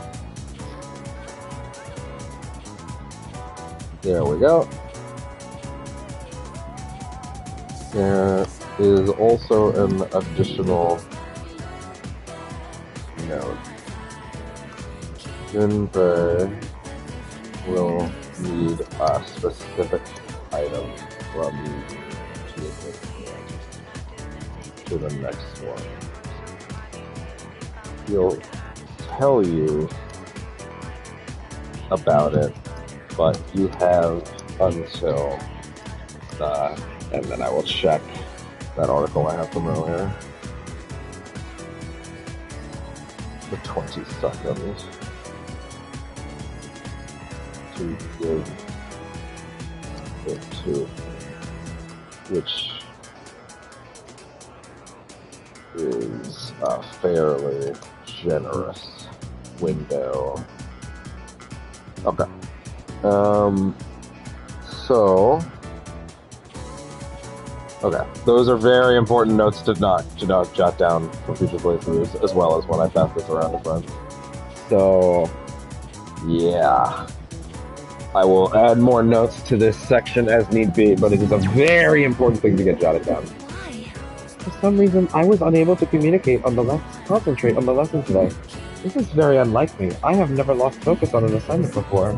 There we go. There is also an additional note. Junpei will need a specific item from to the next one. He'll tell you about it, but you have until and then I will check that article I have from earlier. The 22nd. To give it to, which is a fairly generous window. Okay. Okay. Those are very important notes to not jot down for future playthroughs, as well as when I pass this around to friends. So, yeah. I will add more notes to this section as need be, but it is a very important thing to get jotted down. Why? For some reason, I was unable to concentrate on the lesson today. This is very unlike me. I have never lost focus on an assignment before.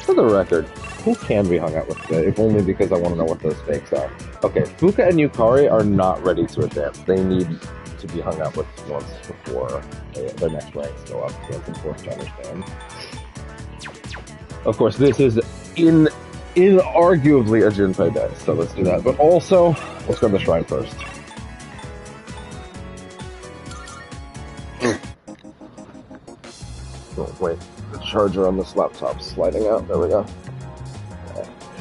For the record, who can we hung out with today, if only because I want to know what those stakes are? Okay, Fuka and Yukari are not ready to advance. They need to be hung out with once before their next ranks go up, so it's important to understand. Of course, this is inarguably a Junpei day, so let's do that. But also, let's go to the shrine first. Oh, wait, the charger on this laptop's sliding out. There we go.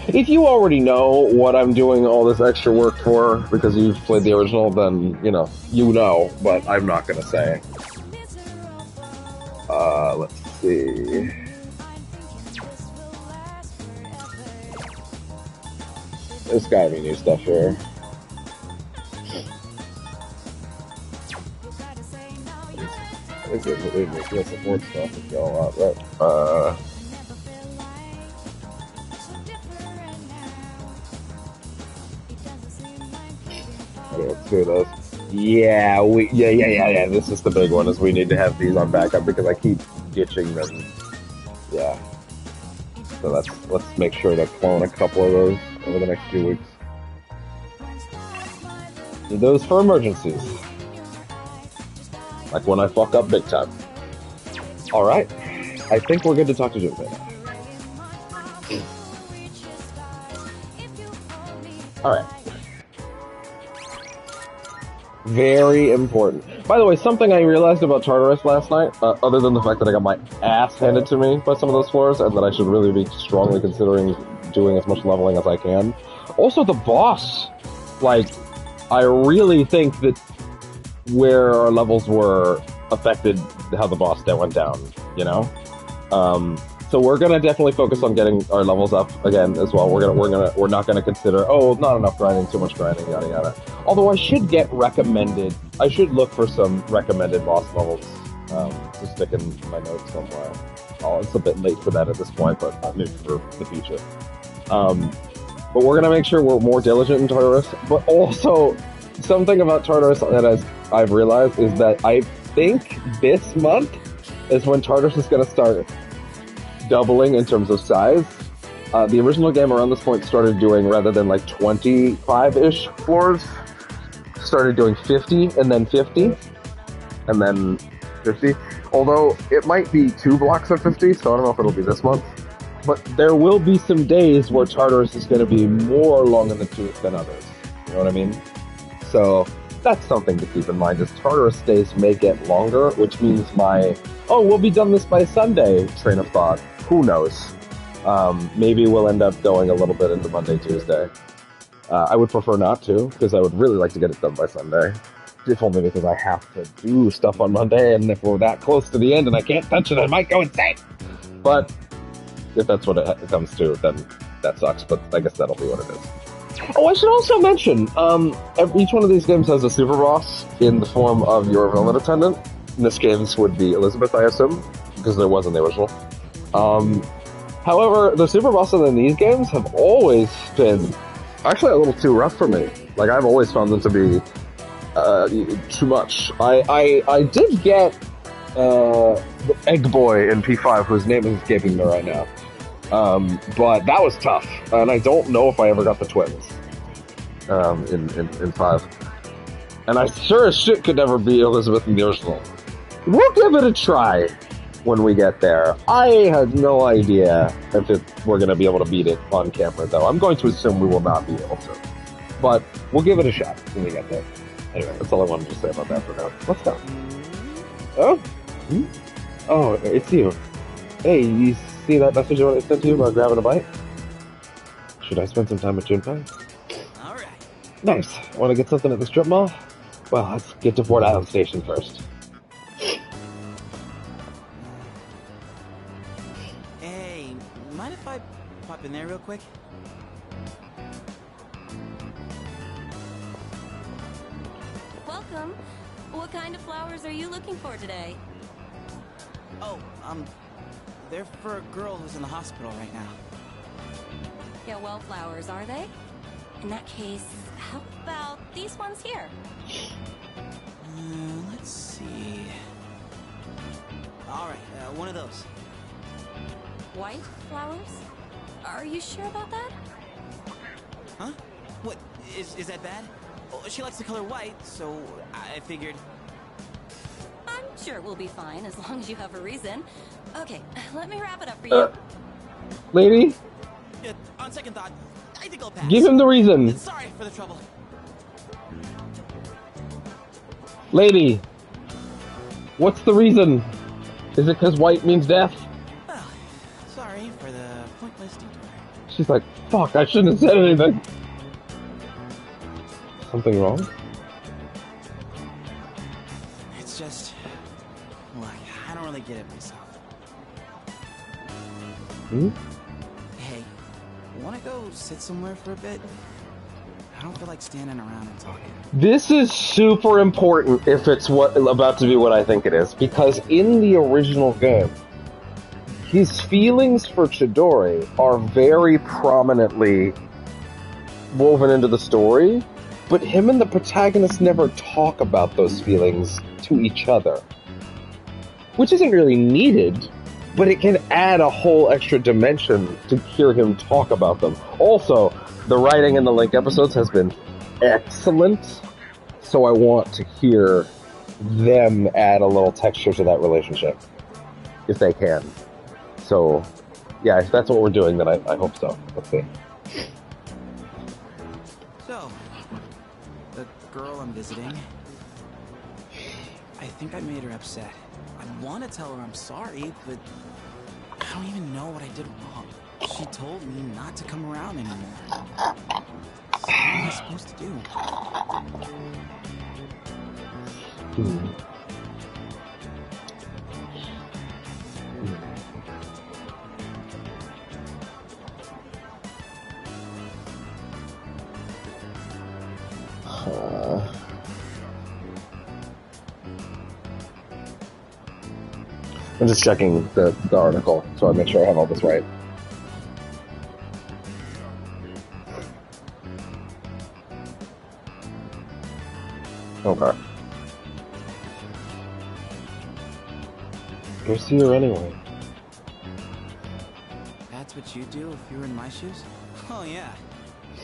If you already know what I'm doing all this extra work for, because you've played the original, then, you know, but I'm not gonna say. Let's see. There's gotta be new stuff here. I think it makes me support stuff if y'all want, right? Okay, let's do this. Yeah, this is the big one, is we need to have these on backup because I keep ditching them. Yeah. So let's make sure to clone a couple of those over the next few weeks. Do those for emergencies. Like when I fuck up big time. Alright. I think we're good to talk to Junpei now. Alright. Very important. By the way, something I realized about Tartarus last night, other than the fact that I got my ass handed to me by some of those floors, and that I should really be strongly considering doing as much leveling as I can. Also, the boss. Like, I really think that where our levels were affected how the boss went down, you know? So we're gonna definitely focus on getting our levels up again as well. We're not gonna consider, oh, not enough grinding, too much grinding, yada yada. Although I should look for some recommended boss levels to stick in my notes somewhere. Oh, it's a bit late for that at this point, but maybe for the future. But we're gonna make sure we're more diligent in Tartarus, but also something about Tartarus that I've realized is that I think this month is when Tartarus is going to start doubling in terms of size. The original game around this point started doing, rather than like 25-ish floors, started doing 50 and then 50 and then 50. Although it might be 2 blocks of 50, so I don't know if it'll be this month. But there will be some days where Tartarus is going to be more long in the tooth than others. You know what I mean? So that's something to keep in mind, is Tartarus days may get longer, which means my, oh, we'll be done this by Sunday train of thought. Who knows? Maybe we'll end up going a little bit into Monday, Tuesday. I would prefer not to, because I would really like to get it done by Sunday. If only because I have to do stuff on Monday, and if we're that close to the end and I can't touch it, I might go insane. But if that's what it comes to, then that sucks, but I guess that'll be what it is. Oh, I should also mention, each one of these games has a super boss in the form of your villain attendant. In this game's would be Elizabeth, I assume, because there was in the original. However, the super bosses in these games have always been actually a little too rough for me. Like, I've always found them to be too much. I did get the Egg Boy in P5, whose name is escaping me right now. But that was tough, and I don't know if I ever got the twins in 5. And I sure as shit could never be Elizabeth in the original. We'll give it a try when we get there. I had no idea if we're going to be able to beat it on camera, though. I'm going to assume we will not be able to. But we'll give it a shot when we get there. Anyway, that's all I wanted to say about that for now. Let's go. Oh? Hmm? Oh, it's you. Hey, you see that message I sent to you about grabbing a bite? Should I spend some time with Junpei? Alright. Nice. Want to get something at the strip mall? Well, let's get to Fort Island Station first. Hey, mind if I pop in there real quick? Welcome. What kind of flowers are you looking for today? Oh, they're for a girl who's in the hospital right now. Yeah, wildflowers, are they? In that case, how about these ones here? Let's see. Alright, one of those. White flowers? Are you sure about that? Huh? What, is that bad? Oh, she likes the color white, so I figured... I'm sure we'll be fine as long as you have a reason. Okay, let me wrap it up for you. Lady? On second thought, I think I'll pass. Give him the reason. Sorry for the trouble. Lady, what's the reason? Is it because white means death? Well, sorry for the pointless detour. She's like, fuck, I shouldn't have said anything. Something wrong? It's just... Look, I don't really get it myself. Hmm? Hey, wanna go sit somewhere for a bit? I don't feel like standing around and talking. This is super important if it's about to be what I think it is, because in the original game, his feelings for Chidori are very prominently woven into the story, but him and the protagonist never talk about those feelings to each other. Which isn't really needed, but it can add a whole extra dimension to hear him talk about them. Also, the writing in the Link episodes has been excellent, so I want to hear them add a little texture to that relationship, if they can. So, yeah, if that's what we're doing, then I hope so. Let's see. So, the girl I'm visiting, I think I made her upset. I want to tell her I'm sorry, but I don't even know what I did wrong. She told me not to come around anymore. So what am I supposed to do? I'm just checking the article, so I make sure I have all this right. Okay. Go see her anyway. That's what you'd do if you were in my shoes? Oh, yeah.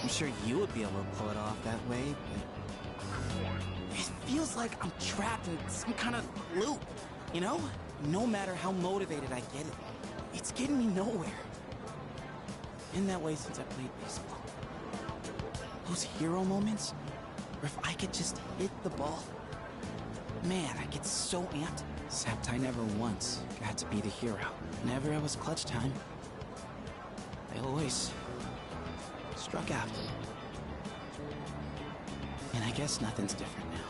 I'm sure you would be able to pull it off that way, but... It feels like I'm trapped in some kind of loop, you know? No matter how motivated I get, it's getting me nowhere. Been that way since I played baseball. Those hero moments, where if I could just hit the ball, man, I get so amped. Except I never once got to be the hero. Whenever it was clutch time, I always struck out. And I guess nothing's different now.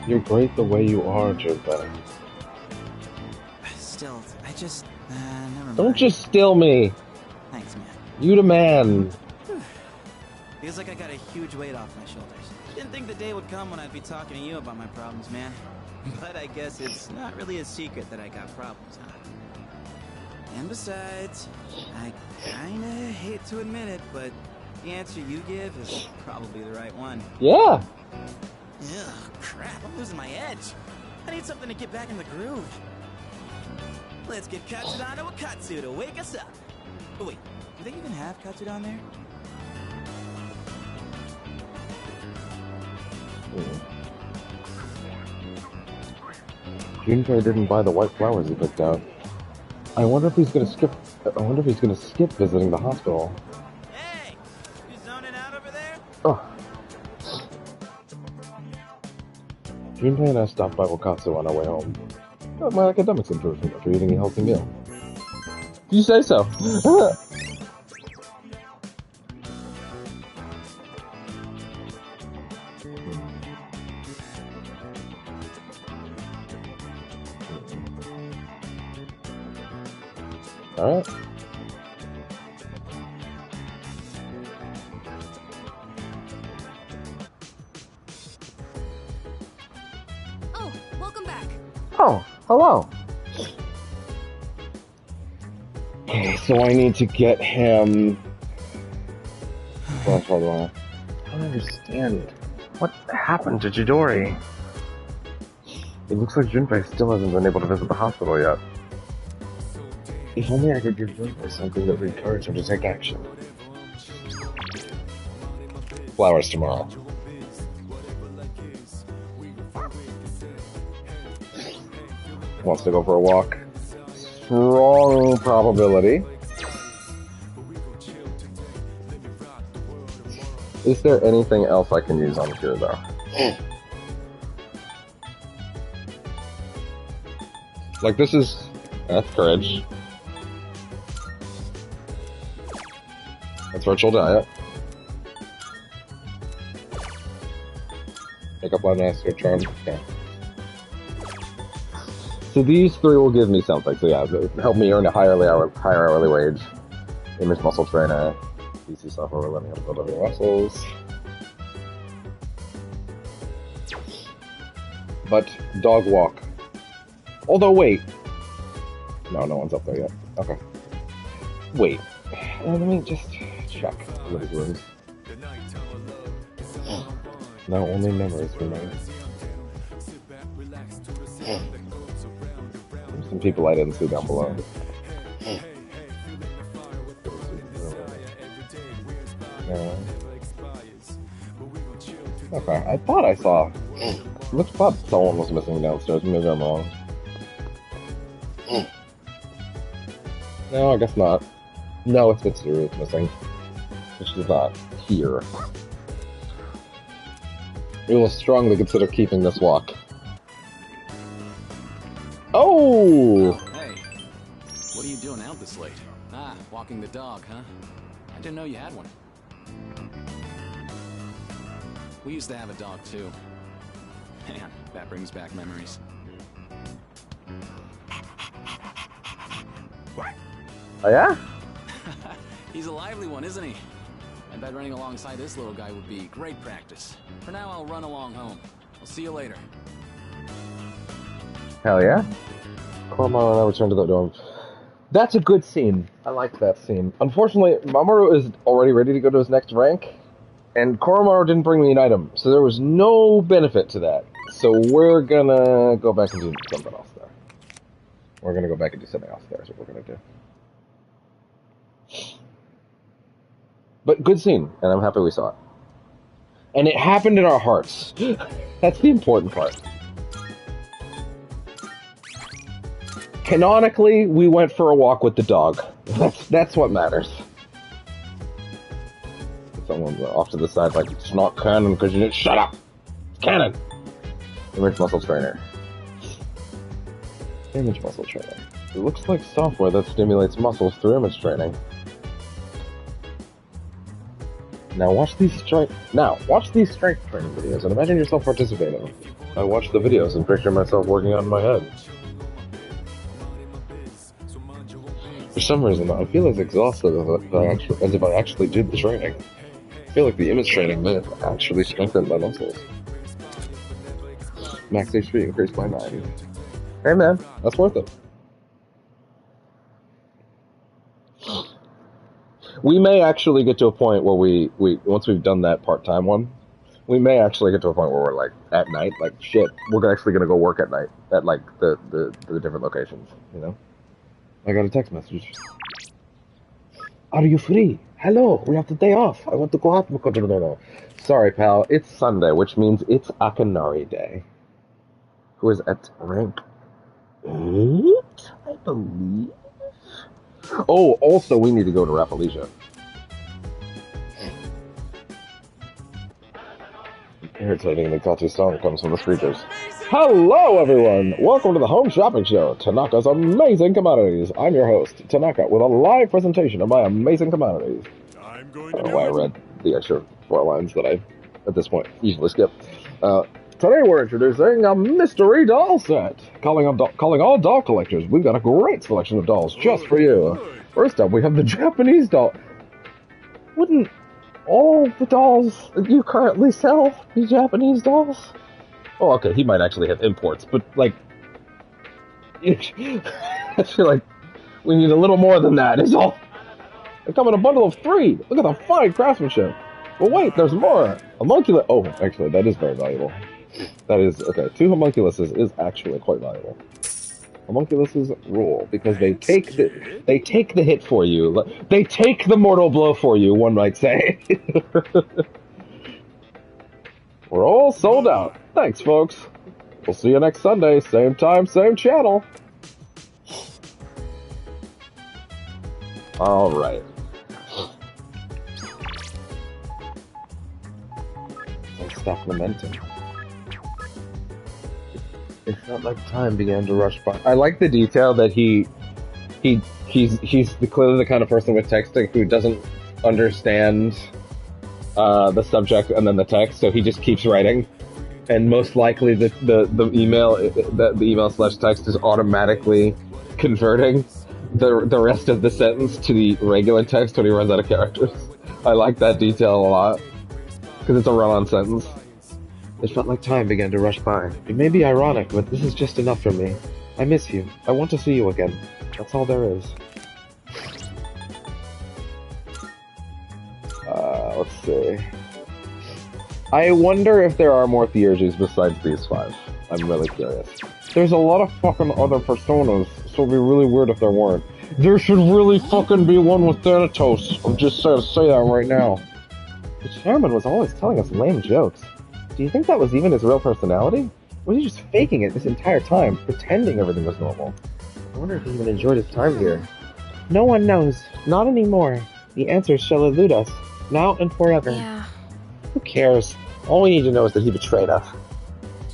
You're great the way you are, Junpei. Still, I just... never mind. Don't just steal me! Thanks, man. You the man! Feels like I got a huge weight off my shoulders. Didn't think the day would come when I'd be talking to you about my problems, man. But I guess it's not really a secret that I got problems, huh? And besides, I kinda hate to admit it, but the answer you give is probably the right one. Yeah! Ugh, crap, I'm losing my edge. I need something to get back in the groove. Let's get Katsudan to a Katsu to wake us up. Oh wait, do they even have Katsudan there? Junpei didn't buy the white flowers he picked out. I wonder if he's gonna skip visiting the hospital. Hey! You zoning out over there? Oh. Junpei and I stopped by Wakatsu on our way home. My academics improved after eating a healthy meal. You say so. Alright. Oh, welcome back. Oh, hello. Okay, so I need to get him... Hold on. I don't understand. What happened to Chidori? It looks like Junpei still hasn't been able to visit the hospital yet. If only I could give Junpei something that would encourage him to take action. Flowers tomorrow. Wants to go for a walk. Strong probability. Is there anything else I can use on here, though? Like, this is... That's courage. That's virtual diet. Make up line master charm. Okay. So these three will give me something. So yeah, help me earn a higher hourly wage. Image muscle trainer. PC software will let me build up your muscles. But dog walk. Although wait. No one's up there yet. Okay. Wait. Let me just check some of these rooms. No, only memories remain. There's some people I didn't see down below. Okay, I thought I saw. Thought someone was missing downstairs. Maybe I'm wrong. No, I guess not. No, it's Mitsuru that's missing. Which is not here. We will strongly consider keeping this walk. Oh! Hey, what are you doing out this late? Ah, walking the dog, huh? I didn't know you had one. We used to have a dog too. Man, that brings back memories. Oh yeah? He's a lively one, isn't he? I bet running alongside this little guy would be great practice. For now, I'll run along home. I'll see you later. Hell yeah. Koromon and I return to the dorm. That's a good scene. I liked that scene. Unfortunately, Mamoru is already ready to go to his next rank. And Koromaru didn't bring me an item, so there was no benefit to that. So we're gonna go back and do something else there. We're gonna go back and do something else there, is what we're gonna do. But good scene, and I'm happy we saw it. And it happened in our hearts. That's the important part. Canonically, we went for a walk with the dog. That's what matters. Someone off to the side like, it's not canon because you didn't shut up! It's canon! Image muscle trainer. Image muscle trainer. It looks like software that stimulates muscles through image training. Now watch these strength training videos and imagine yourself participating. I watch the videos and picture myself working on my head. For some reason, I feel as exhausted as if I actually did the training. I feel like the image training may have actually strengthened my muscles. Max HP increased by 9. Hey man, that's worth it. We may actually get to a point where we once we've done that part-time one, we may actually get to a point where we're like, at night, like, shit, we're actually gonna go work at night, at like, the different locations, you know? I got a text message. Are you free? Hello, we have the day off. I want to go out. No. Sorry, pal, it's Sunday, which means it's Akanari Day. Who is at rank 8, I believe? Oh, also, we need to go to Rafflesia. Irritating the Katu song comes from the speakers. Hello, everyone! Welcome to the Home Shopping Show, Tanaka's Amazing Commodities. I'm your host, Tanaka, with a live presentation of my amazing commodities. I don't know why I read the extra 4 lines that I, at this point, usually skip. Today we're introducing a mystery doll set. Calling all doll collectors, we've got a great selection of dolls just for you. First up, we have the Japanese doll. Wouldn't all the dolls that you currently sell be Japanese dolls? Oh, okay, he might actually have imports, but, like, I feel like we need a little more than that, is all. They come in a bundle of 3. Look at the fine craftsmanship. Well, wait, there's more. Homunculus. Oh, actually, that is very valuable. That is, okay, 2 homunculuses is actually quite valuable. Homunculuses rule, because they take the hit for you. They take the mortal blow for you, one might say. We're all sold out. Thanks, folks. We'll see you next Sunday, same time, same channel. Alright. Stop lamenting. It felt like time began to rush by. I like the detail that he's clearly the kind of person with texting who doesn't understand the subject and then the text, so he just keeps writing. And most likely the email slash text is automatically converting the rest of the sentence to the regular text when he runs out of characters. I like that detail a lot. Because it's a run-on sentence. It felt like time began to rush by. It may be ironic, but this is just enough for me. I miss you. I want to see you again. That's all there is. Let's see. I wonder if there are more Theurgies besides these 5. I'm really curious. There's a lot of fucking other personas, so it'd be really weird if there weren't. There should really fucking be one with Thanatos. I'm just gonna say that right now. The chairman was always telling us lame jokes. Do you think that was even his real personality? Was he just faking it this entire time, pretending everything was normal? I wonder if he even enjoyed his time here. No one knows. Not anymore. The answers shall elude us. Now and forever. Yeah. Who cares? All we need to know is that he betrayed us.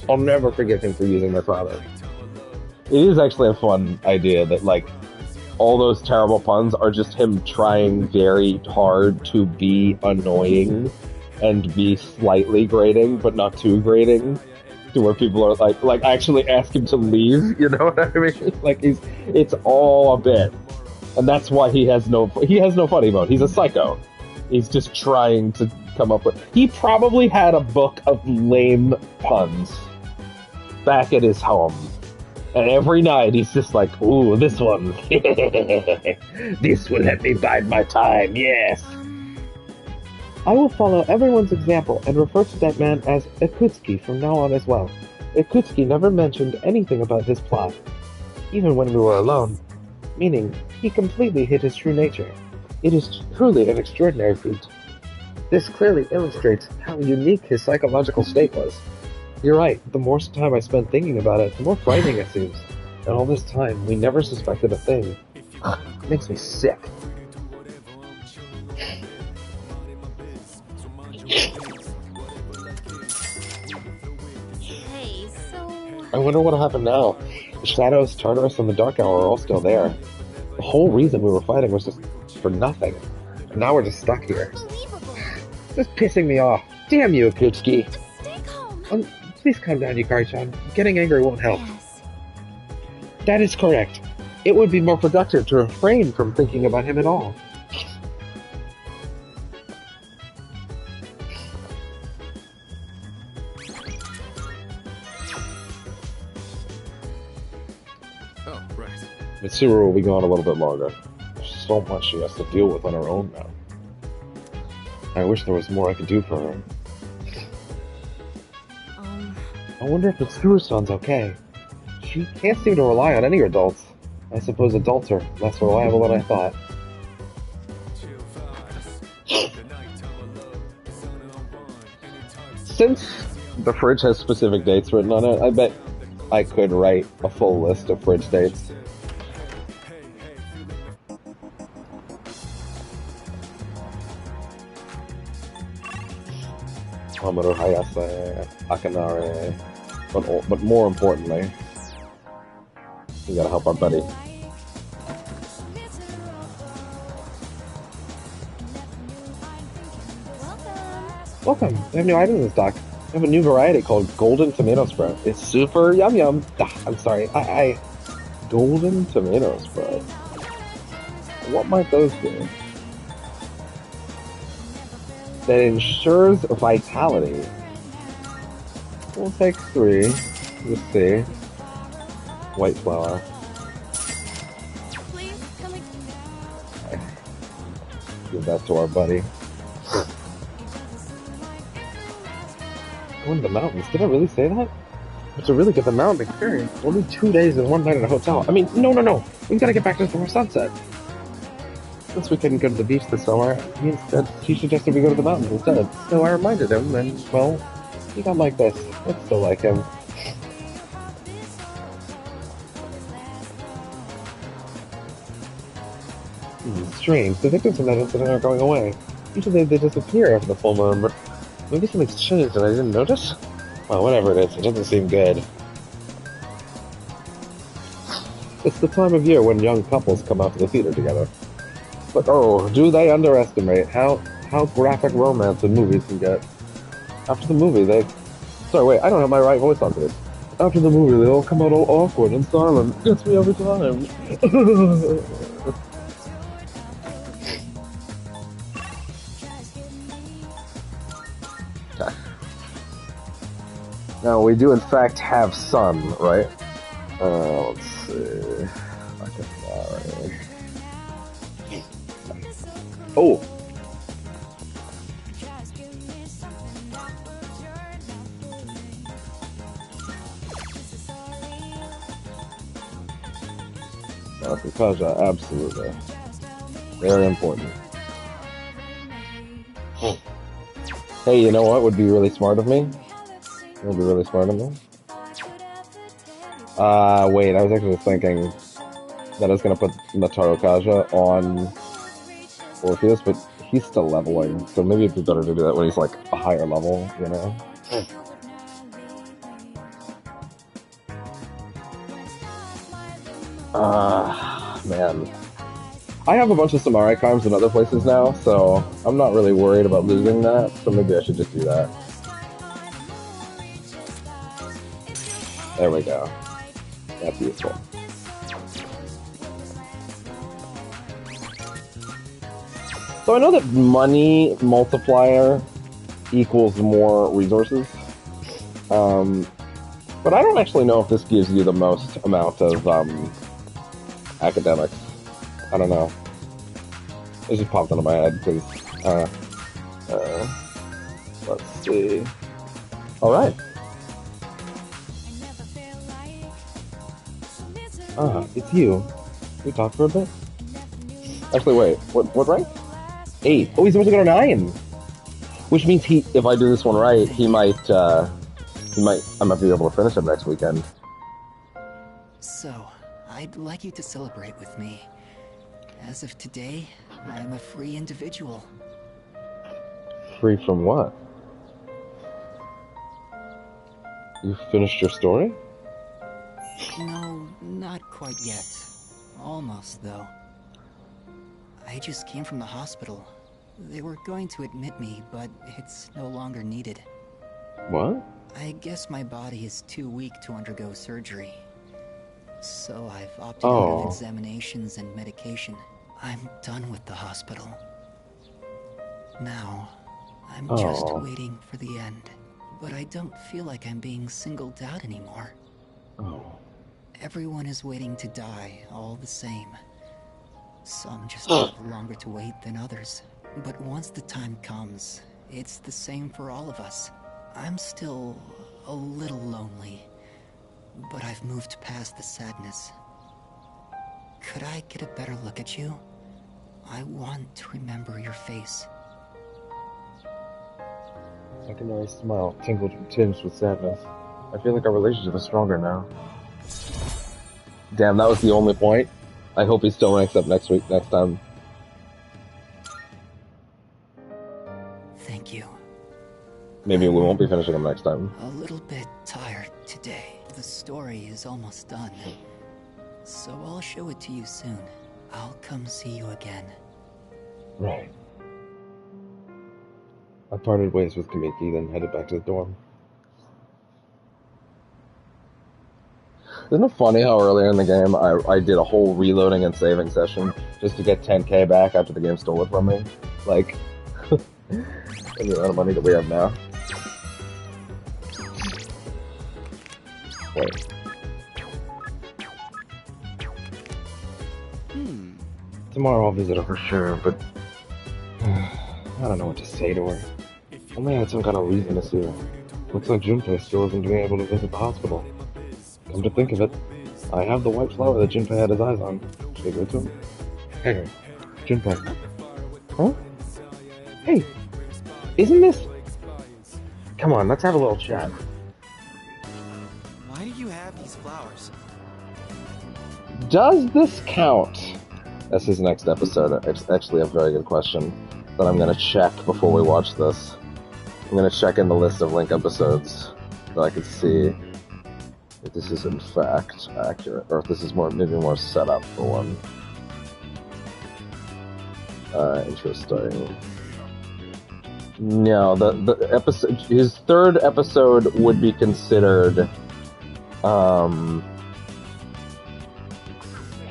I'll never forgive him for using my father. It is actually a fun idea that, like, all those terrible puns are just him trying very hard to be annoying and be slightly grating, but not too grating, to where people are like actually ask him to leave, you know what I mean? Like, it's all a bit. And that's why he has no funny bone. He's a psycho. He's just trying to come up with... He probably had a book of lame puns back at his home. And every night he's just like, ooh, this one. This will let me bide my time, yes. I will follow everyone's example and refer to that man as Ikutsuki from now on as well. Ikutsuki never mentioned anything about his plot, even when we were alone, meaning he completely hid his true nature. It is truly an extraordinary feat. This clearly illustrates how unique his psychological state was. You're right, the more time I spent thinking about it, the more frightening it seems. And all this time, we never suspected a thing. It makes me sick. Hey, so... I wonder what'll happen now. The Shadows, Tartarus, and the Dark Hour are all still there. The whole reason we were fighting was just for nothing. And now we're just stuck here. Unbelievable! This is pissing me off. Damn you, Akutsuki. Just stay calm. Please calm down, Yukari-chan. Getting angry won't help. Yes. That is correct. It would be more productive to refrain from thinking about him at all. Oh, right. Mitsuru will be gone a little bit longer. There's so much she has to deal with on her own now. I wish there was more I could do for her. I wonder if Mitsuru-san's okay. She can't seem to rely on any adults. I suppose adults are less reliable than I thought. Since the fridge has specific dates written on it, I bet I could write a full list of fridge dates. Mamoru Hayase, Akanare, but more importantly, we gotta help our buddy. Welcome! We have new items in stock. We have a new variety called Golden Tomato Spread. It's super yum yum. I'm sorry, Golden Tomato Spread. What might those be? That ensures vitality. We'll take 3. Let's see. White flour. Please, come Give that to our buddy. Going to the mountains. Did I really say that? But to really get the mountain experience, only 2 days and 1 night in a hotel. I mean, no. We've got to get back to before sunset. Since we couldn't go to the beach this summer, he suggested we go to the mountains instead. So I reminded him, and, well, he got like this. It's still like him. Strange. The victims in that incident are going away. Usually they disappear after the full moon, but maybe something's changed and I didn't notice? Well, whatever it is, it doesn't seem good. It's the time of year when young couples come out to the theater together. But oh, do they underestimate how graphic romance in movies can get? After the movie, Sorry, wait, I don't have my right voice on this. After the movie, they all come out all awkward and silent. Gets me every time. Now, we do in fact have sun, right? Let's see. Oh! Kaja, absolutely. Very important. Hey, you know what would be really smart of me? It would be really smart of me. Wait, I was actually thinking that I was gonna put Nataro Kaja on Orpheus, but he's still leveling, so maybe it'd be better to do that when he's like a higher level, you know? Man. I have a bunch of Samurai Cards in other places now, so I'm not really worried about losing that, so maybe I should just do that. There we go. That's useful. So I know that money multiplier equals more resources, but I don't actually know if this gives you the most amount of academics. I don't know. It just popped into my head because, Let's see. All right. Ah, it's you. We talked for a bit. Actually, wait. What rank? 8. Oh, he's supposed to go to 9. Which means if I do this one right, I might be able to finish him next weekend. So, I'd like you to celebrate with me. As of today, I am a free individual. Free from what? You finished your story? No, not quite yet. Almost, though. I just came from the hospital. They were going to admit me, but it's no longer needed. What? I guess my body is too weak to undergo surgery. So I've opted out of examinations and medication. I'm done with the hospital. Now, I'm just waiting for the end. But I don't feel like I'm being singled out anymore. Everyone is waiting to die, all the same. Some just have longer to wait than others. But once the time comes, it's the same for all of us. I'm still a little lonely, but I've moved past the sadness. Could I get a better look at you? I want to remember your face. Secondary smile tinged with sadness. I feel like our relationship is stronger now. Damn, that was the only point. I hope he still ranks up next time. Thank you. Maybe we won't be finishing him next time. A little bit tired today. The story is almost done. So I'll show it to you soon. I'll come see you again. Right. I parted ways with Kamiki, then headed back to the dorm. Isn't it funny how earlier in the game I did a whole reloading and saving session just to get 10k back after the game stole it from me? Like, the amount of money that we have now. Wait. Tomorrow I'll visit her for sure, but I don't know what to say to her. Only I had some kind of reason to see her. Looks like Junpei still isn't being able to visit the hospital. Come to think of it, I have the white flower that Junpei had his eyes on. Should I go to him? Hey, Junpei. Huh? Hey, isn't this... Come on, let's have a little chat. Why do you have these flowers? Does this count? That's his next episode. It's actually a very good question that I'm going to check before we watch this. I'm going to check in the list of link episodes that I can see if this is in fact accurate, or if this is maybe more set up for one. Interesting. No, the episode, his third episode would be considered,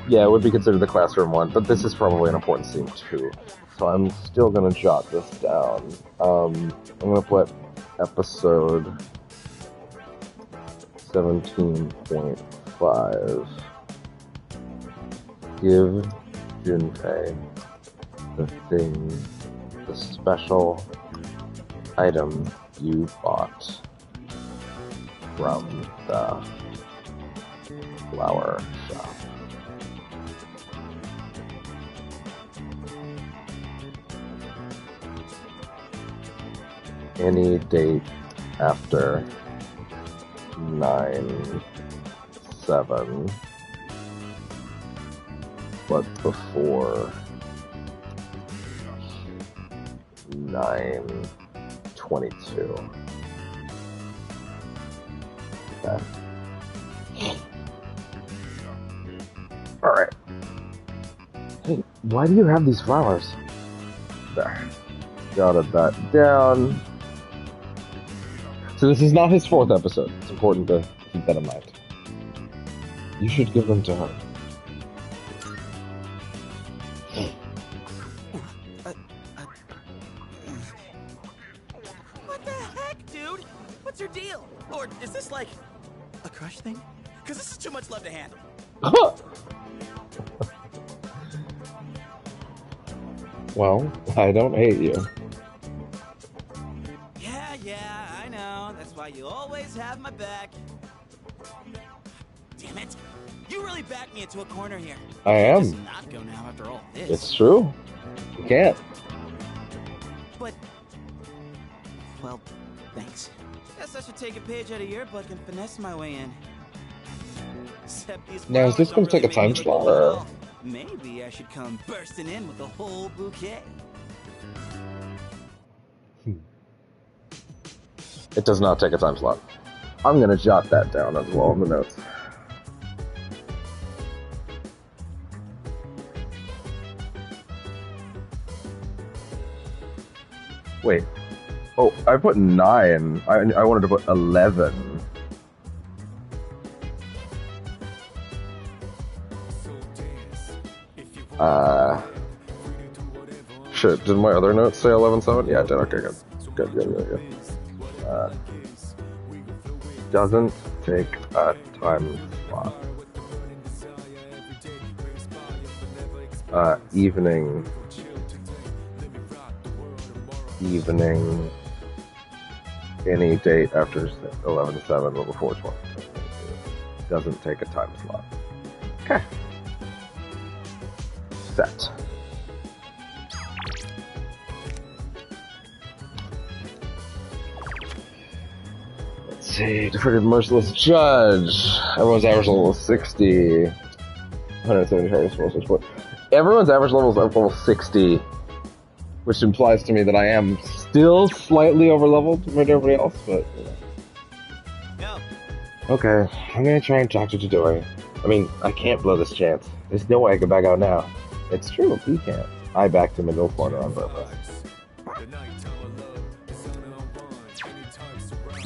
yeah, it would be considered the classroom one, but this is probably an important scene too. So I'm still gonna jot this down. I'm gonna put episode 17.5. Give Junpei the thing, the special item you bought from the flower shop. Any date after 9/7, but before 9/22. Okay. Alright. Hey, why do you have these flowers? There. Jotted that down. So this is not his fourth episode. It's important to keep that in mind. You should give them to her. What the heck, dude? What's your deal? Or is this like a crush thing? Because this is too much love to handle. Well, I don't hate you. Yeah, I know. That's why you always have my back. Damn it. You really backed me into a corner here. I You can't am. just not go now after all this. It's true. You can't. But, well, thanks. Guess I should take a page out of your book and finesse my way in. Except these Now, is this flowers gonna don't take a really time make me slot, look or- well. Maybe I should come bursting in with a whole bouquet. It does not take a time slot. I'm gonna jot that down as well in the notes. Wait. Oh, I put 9. I wanted to put 11. Shit, did my other notes say 11-7? Yeah, it did. Okay, good. Good. Doesn't take a time slot. Evening, any date after 11-7 or before 12. Doesn't take a time slot. Okay. Set. Let's see. Defeated merciless judge. Everyone's average level is 60. 170 hardest monsters. But everyone's average level is level 60, which implies to me that I am still slightly overleveled compared to everybody else. But you know. Yo, Okay, I'm gonna try and talk to Jadori. I mean, I can't blow this chance. There's no way I can back out now. It's true, he can't. I backed him into a corner on purpose.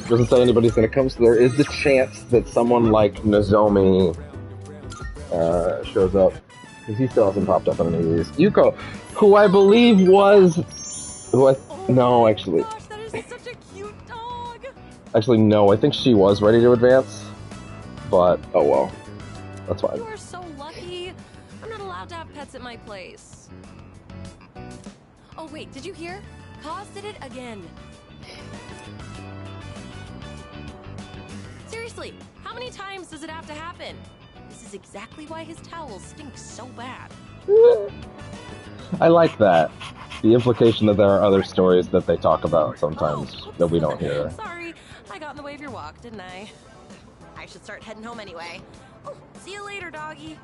Doesn't say anybody's gonna come, so there is the chance that someone like Nozomi shows up. Because he still hasn't popped up on any of these. Yuko, who I believe was... No, actually. Gosh, that is such a cute dog. Actually, no, I think she was ready to advance. But, oh well. That's fine. You are so lucky. I'm not allowed to have pets at my place. Oh wait, did you hear? Kaz did it again. Seriously, how many times does it have to happen? This is exactly why his towels stink so bad. I like that. The implication that there are other stories that they talk about sometimes that we don't hear. Sorry, I got in the way of your walk, didn't I? I should start heading home anyway. Oh, see you later, doggy.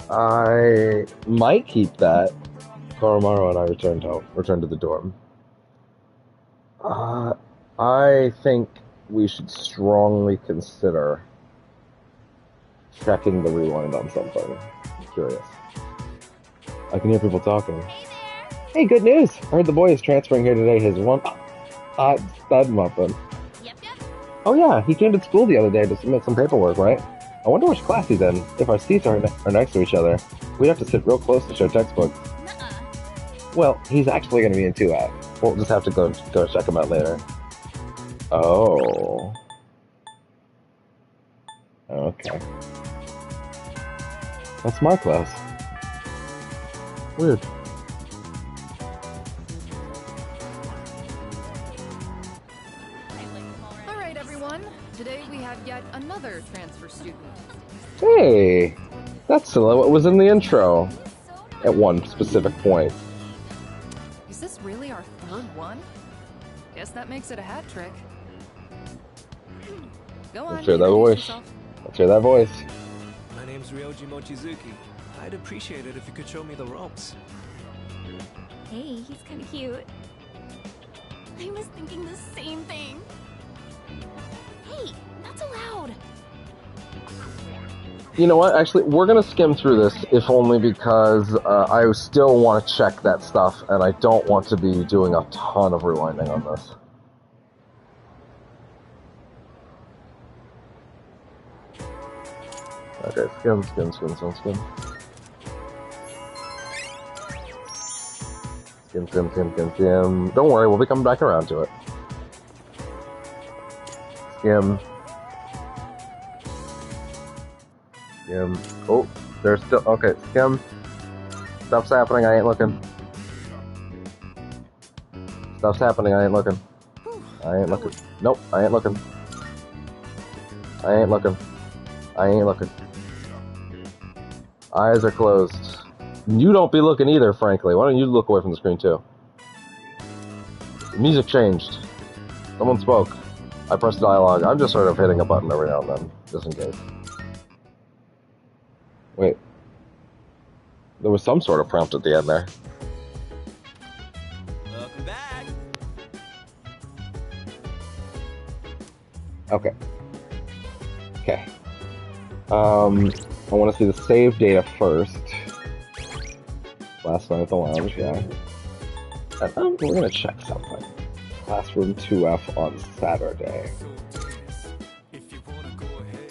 I might keep that. Koromaru and I returned to the dorm. I think we should strongly consider checking the rewind on something. I'm curious. I can hear people talking. Hey, good news! I heard the boy is transferring here today. His one hot stud muffin. Yep. Oh yeah, he came to school the other day to submit some paperwork, right? I wonder which class he's in. If our seats are next to each other, we'd have to sit real close to show textbooks. Nuh-uh. Well, he's actually going to be in 2-app. We'll just have to go check him out later. Oh. Okay. That's my class. Weird. Alright everyone, today we have yet another transfer student. Hey! That's what was in the intro. At one specific point. Is this really our third one? Guess that makes it a hat trick. Go on, Let's hear that introduce voice. yourself. Let's hear that voice. My name's Ryoji Mochizuki. I'd appreciate it if you could show me the ropes. Hey, he's kind of cute. I was thinking the same thing. Hey, not so loud. You know what? Actually, we're gonna skim through this, if only because I still want to check that stuff, and I don't want to be doing a ton of rewinding on this. Okay, skim. Skim. Don't worry, we'll be coming back around to it. Skim. Oh, there's still... Okay, skim. Stuff's happening, I ain't looking. Stuff's happening, I ain't looking. I ain't looking. Nope, I ain't looking. I ain't looking. I ain't looking. Eyes are closed. You don't be looking either, frankly. Why don't you look away from the screen, too? The music changed. Someone spoke. I pressed dialogue. I'm just sort of hitting a button every now and then, just in case. Wait. There was some sort of prompt at the end there. Welcome back. Okay. Okay. I want to see the save data first. Last night at the lounge, yeah. And, we're gonna check something. Classroom 2F on Saturday. If you wanna go ahead.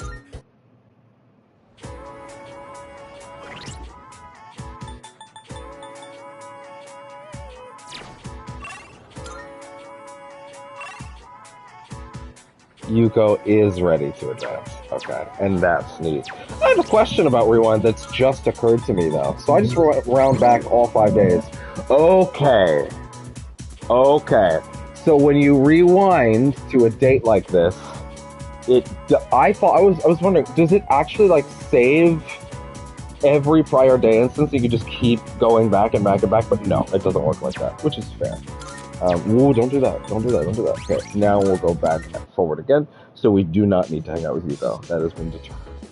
Yuko is ready to advance. Okay, and that's neat. I have a question about Rewind that's just occurred to me, though. So I just round back all 5 days. Okay. Okay. So when you rewind to a date like this, I was wondering, does it actually, like, save every prior day instance? You could just keep going back and back and back, but no, it doesn't work like that, which is fair. Ooh, don't do that. Don't do that. Don't do that. Okay, now we'll go back forward again. So we do not need to hang out with you, though. That has been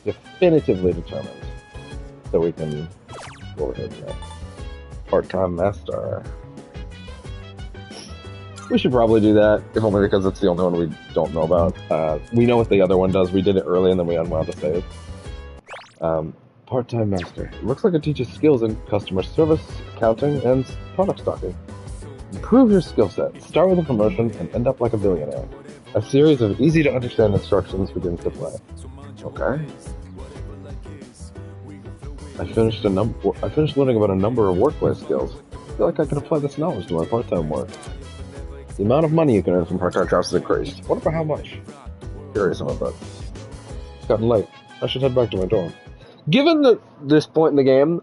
definitively determined. So we can go over here now. Part-time master. We should probably do that, if only because it's the only one we don't know about. We know what the other one does. We did it early, and then we unwound the save. Part-time master. It looks like it teaches skills in customer service, accounting, and product stocking. Improve your skill set. Start with a promotion and end up like a billionaire. A series of easy-to-understand instructions begins to play. Okay. I finished learning about a number of workplace skills. I feel like I can apply this knowledge to my part-time work. The amount of money you can earn from part-time jobs has increased. What about how much? Curious about that. It's gotten late. I should head back to my dorm. Given that this point in the game,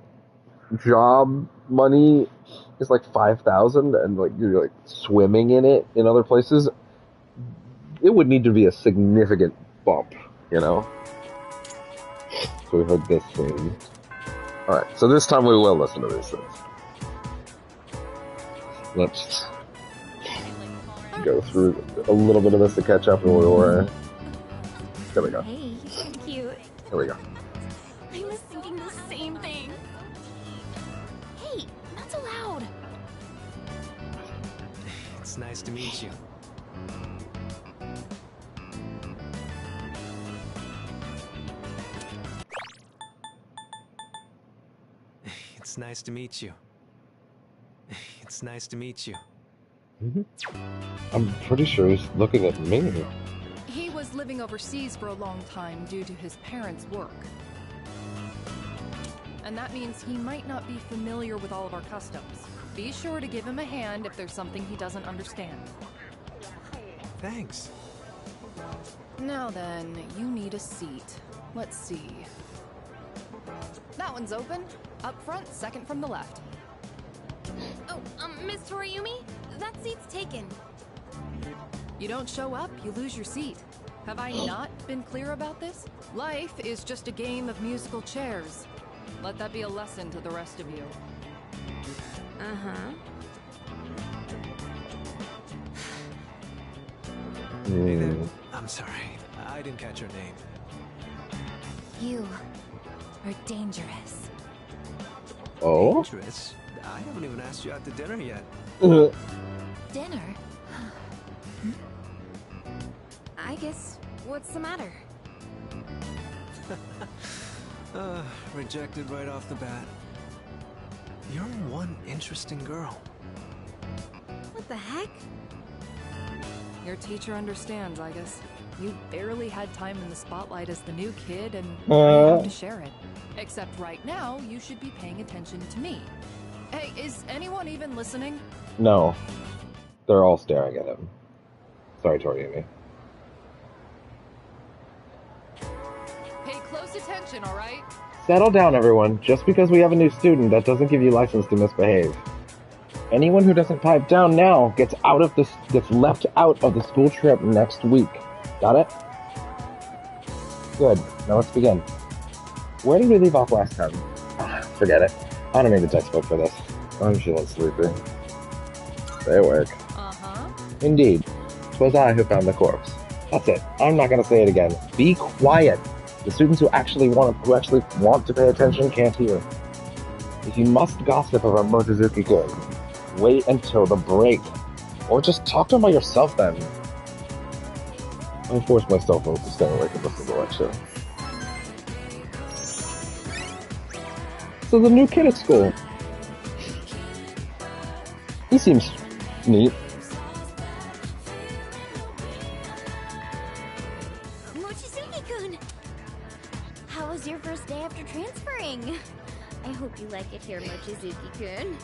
job money is like 5,000, and like you're like swimming in it in other places, it would need to be a significant bump, you know? So we heard this scene. Alright, so this time we will listen to these things. Let's go through a little bit of this to catch up where we were. There we go. Hey, you're cute. Here we go. I was thinking the same thing. Hey, not so loud. It's nice to meet you. It's nice to meet you. It's nice to meet you. I'm pretty sure he's looking at me. He was living overseas for a long time due to his parents' work. And that means he might not be familiar with all of our customs. Be sure to give him a hand if there's something he doesn't understand. Thanks. Now then, you need a seat. Let's see. That one's open. Up front, second from the left. Oh, Miss Toriumi? That seat's taken. You don't show up, you lose your seat. Have I not been clear about this? Life is just a game of musical chairs. Let that be a lesson to the rest of you. Uh-huh. Hey there. I'm sorry. I didn't catch your name. You are dangerous. Oh? Dangerous? I haven't even asked you out to dinner yet. Dinner? I guess, what's the matter? Rejected right off the bat. You're one interesting girl. What the heck? Your teacher understands, I guess. You barely had time in the spotlight as the new kid, and you have to share it. Except right now, you should be paying attention to me. Hey, is anyone even listening? No. They're all staring at him. Sorry, Toriumi. Pay close attention, all right? Settle down, everyone. Just because we have a new student, that doesn't give you license to misbehave. Anyone who doesn't pipe down now gets left out of the school trip next week. Got it? Good. Now let's begin. Where did we leave off last time? Forget it. I don't need the textbook for this. I'm feeling sleepy. Stay awake. Uh-huh. Indeed. 'Twas I who found the corpse. That's it. I'm not gonna say it again. Be quiet. The students who actually want to pay attention can't hear. If you must gossip about Mochizuki-kun, wait until the break. Or just talk to him by yourself then. I forced myself into staying awake and listen to the lecture. So the new kid at school. He seems neat. Mochizuki-kun! How was your first day after transferring? I hope you like it here, Mochizuki-kun.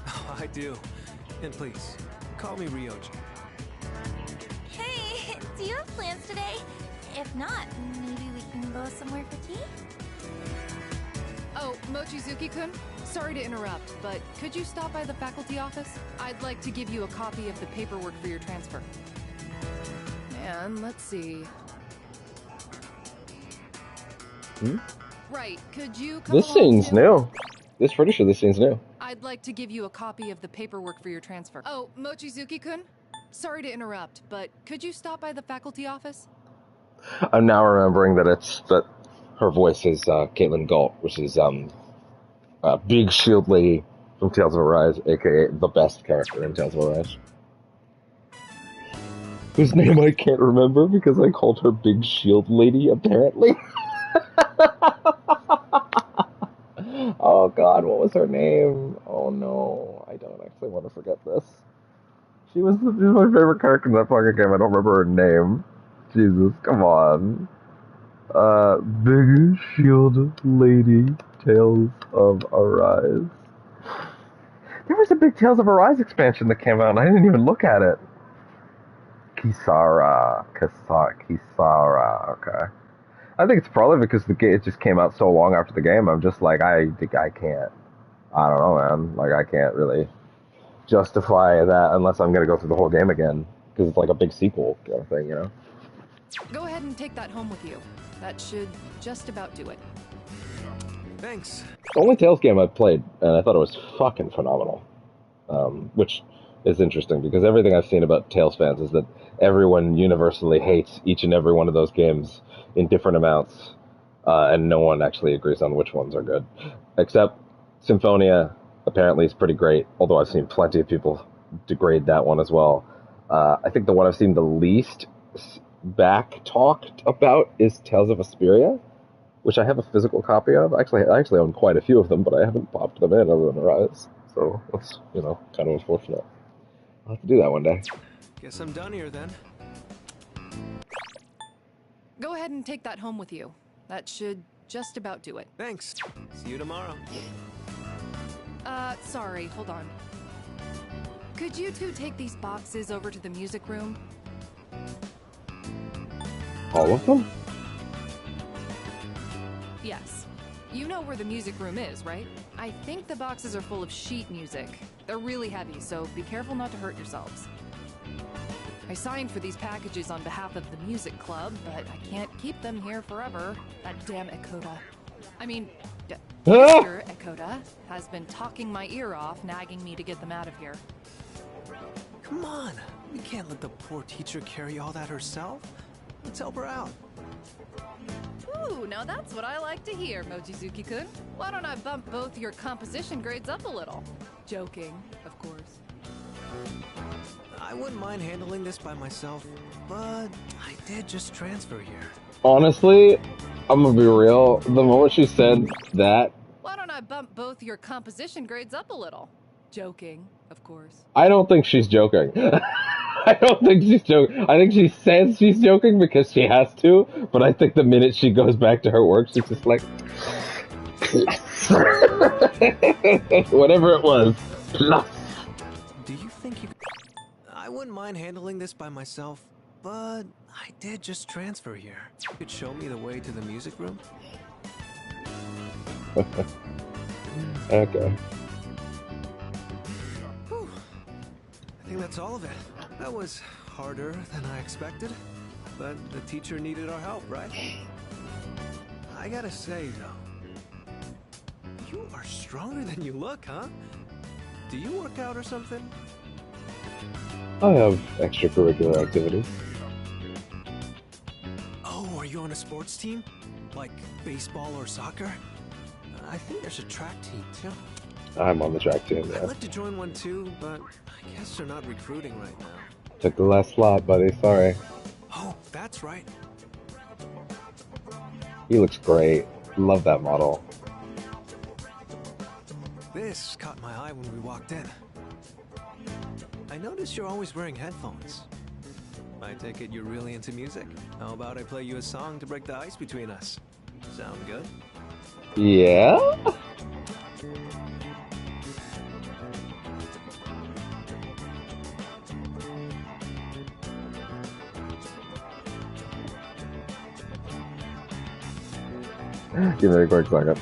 Oh, I do. And please, call me Ryoji. Hey, do you have plans today? If not, maybe we can go somewhere for tea? Oh, Mochizuki-kun? Sorry to interrupt, but could you stop by the faculty office? I'd like to give you a copy of the paperwork for your transfer. And let's see. Right, could you come This along scene's too? new. Pretty sure this scene's new. I'd like to give you a copy of the paperwork for your transfer. Oh, Mochizuki-kun? Sorry to interrupt, but could you stop by the faculty office? I'm now remembering that her voice is Caitlin Galt, which is Big Shield Lady from Tales of Arise, aka the best character in Tales of Arise. Whose name I can't remember because I called her Big Shield Lady, apparently. Oh god, what was her name? Oh no, I don't actually want to forget this. She was my favorite character in that fucking game. I don't remember her name. Jesus, come on. Big Shield Lady, Tales of Arise. There was a big Tales of Arise expansion that came out, and I didn't even look at it. Kisara. Okay. I think it's probably because it just came out so long after the game. I'm just like, I think I can't. I don't know, man. Like, I can't really justify that unless I'm gonna go through the whole game again, because it's like a big sequel kind of thing, you know? Go ahead and take that home with you. That should just about do it. Thanks. The only Tales game I've played, and I thought it was fucking phenomenal. Which is interesting, because everything I've seen about Tales fans is that everyone universally hates each and every one of those games in different amounts, and no one actually agrees on which ones are good. Except Symphonia, apparently, is pretty great, although I've seen plenty of people degrade that one as well. I think the one I've seen the least back talked about is Tales of Vesperia, which I have a physical copy of. I actually own quite a few of them, but I haven't popped them in other than Arise. So that's, kind of unfortunate. I'll have to do that one day. Guess I'm done here then. Go ahead and take that home with you. That should just about do it. Thanks. See you tomorrow. Sorry, hold on. Could you two take these boxes over to the music room? All of them? Yes. You know where the music room is, right? I think the boxes are full of sheet music. They're really heavy, so be careful not to hurt yourselves. I signed for these packages on behalf of the music club, but I can't keep them here forever. That damn Ekota. I mean, Mr. Ekota has been talking my ear off, nagging me to get them out of here. Come on. We can't let the poor teacher carry all that herself. Let's help her out. Ooh, now that's what I like to hear, Mochizuki-kun. Why don't I bump both your composition grades up a little? Joking, of course. I wouldn't mind handling this by myself, but I did just transfer here. Honestly, I'm gonna be real. The moment she said that, Why don't I bump both your composition grades up a little? Joking, of course. I don't think she's joking. I don't think she's joking. I think she says she's joking because she has to, but I think the minute she goes back to her work, she's just like... Whatever it was. Plus. Do you think you... I wouldn't mind handling this by myself, but I did just transfer here. You could show me the way to the music room? Okay. think that's all of it. That was harder than I expected, but the teacher needed our help, right? I gotta say, though, you are stronger than you look, huh? Do you work out or something? I have extracurricular activities. Oh, are you on a sports team? Like baseball or soccer? I think there's a track team, too. I'm on the track team, I'd yeah. like to join one, too, but I guess they're not recruiting right now. Took the last slot, buddy. Sorry. Oh, that's right. He looks great. Love that model. This caught my eye when we walked in. I noticed you're always wearing headphones. I take it you're really into music. How about I play you a song to break the ice between us? Sound good? Yeah? Give me a quick second.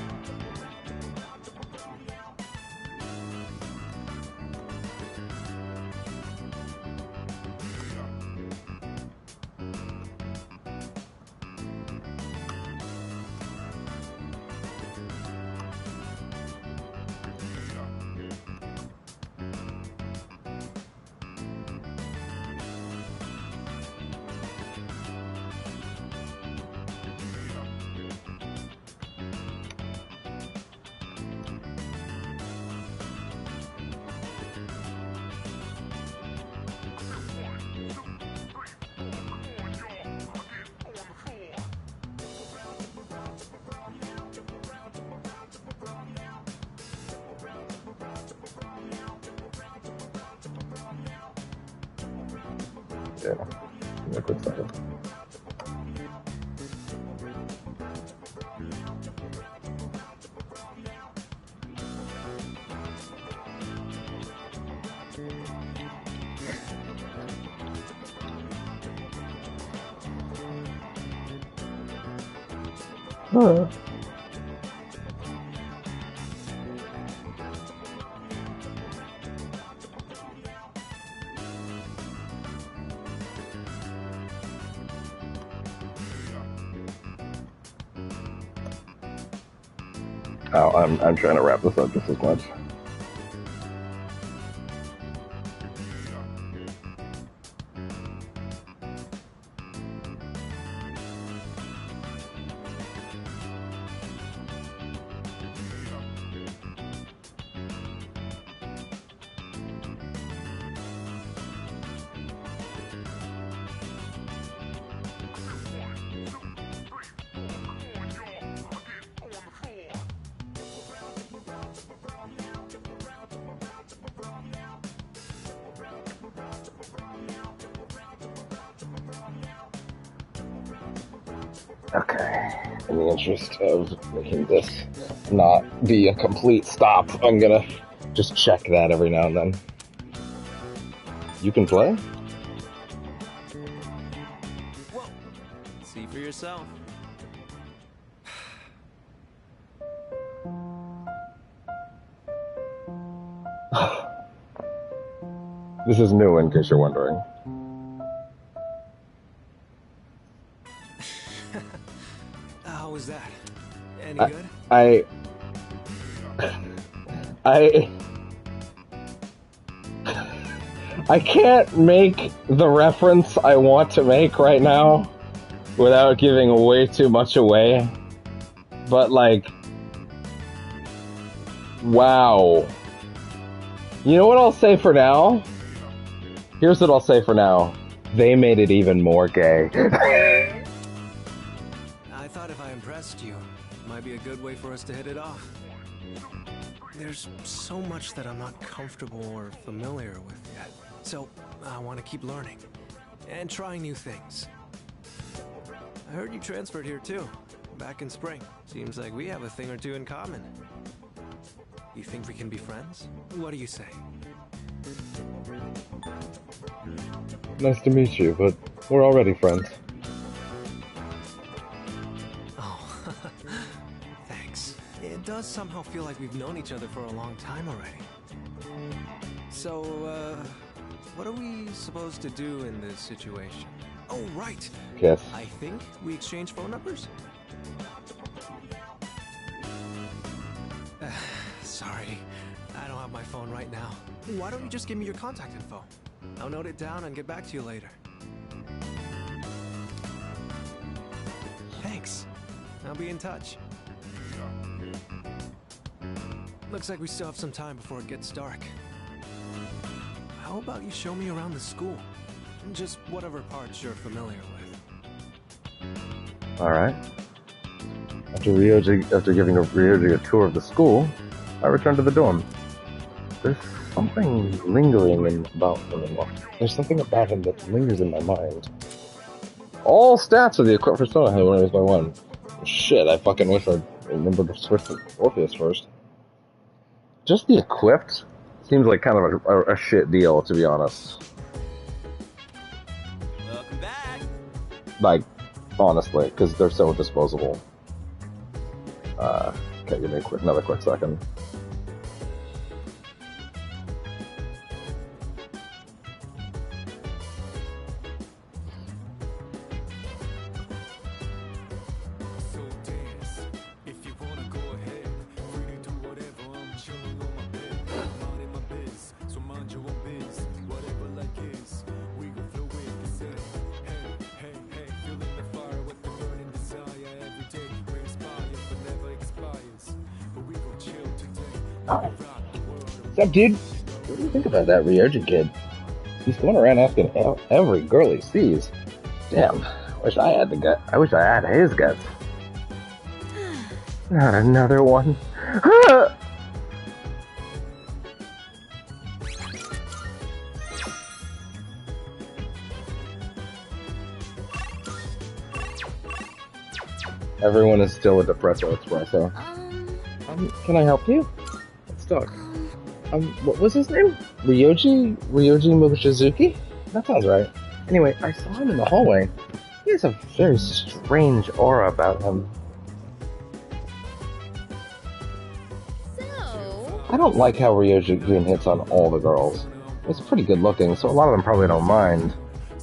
Yeah, give me a quick second. Huh. Oh, I'm trying to wrap this up just as much. Okay, in the interest of making this not be a complete stop, I'm gonna just check that every now and then. You can play? Whoa. See for yourself. This is new, in case you're wondering. How was that? Any good? I can't make the reference I want to make right now without giving way too much away. But like, wow. You know what I'll say for now? Here's what I'll say for now. They made it even more gay. I thought if I impressed you, it might be a good way for us to hit it off. There's so much that I'm not comfortable or familiar with yet. So, I want to keep learning and trying new things. I heard you transferred here too, back in spring. Seems like we have a thing or two in common. You think we can be friends? What do you say? Nice to meet you, but we're already friends. Oh, thanks. It does somehow feel like we've known each other for a long time already. So, what are we supposed to do in this situation? Oh, right. Yes. I think we exchange phone numbers? Sorry, I don't have my phone right now. Why don't you just give me your contact info? I'll note it down and get back to you later. Thanks. I'll be in touch. Looks like we still have some time before it gets dark. How about you show me around the school? Just whatever parts you're familiar with. Alright. After giving Ryoji a tour of the school, I returned to the dorm. There's something lingering about him. There's something about him that lingers in my mind. All stats of the equipped persona have been raised by 1. Shit, I fucking wish I remembered to switch to Orpheus first. Just the equipped seems like kind of a shit deal, to be honest. Welcome back. Like, honestly, because they're so disposable. Okay, give me another quick second. So dance, if you wanna go ahead. Free to do whatever, I'm chilling on my bed. I'm in my biz, so mind your own biz. Whatever like is, we gon' flow with the set. Hey, feeling the fire with the burning desire. Every day we inspire, but never expires. But we gon' chill today. Rock the world. What's up, dude? What do you think about that Ryoji kid? He's going around asking every girl he sees. Damn, I wish I had the gut. I wish I had his guts. Not another one. Everyone is still a depresso espresso. Can I help you? Let's talk. What was his name? Ryoji Mochizuki? That sounds right. Anyway, I saw him in the hallway. He has a very strange aura about him. So, I don't like how Ryoji hits on all the girls. He's pretty good looking, so a lot of them probably don't mind.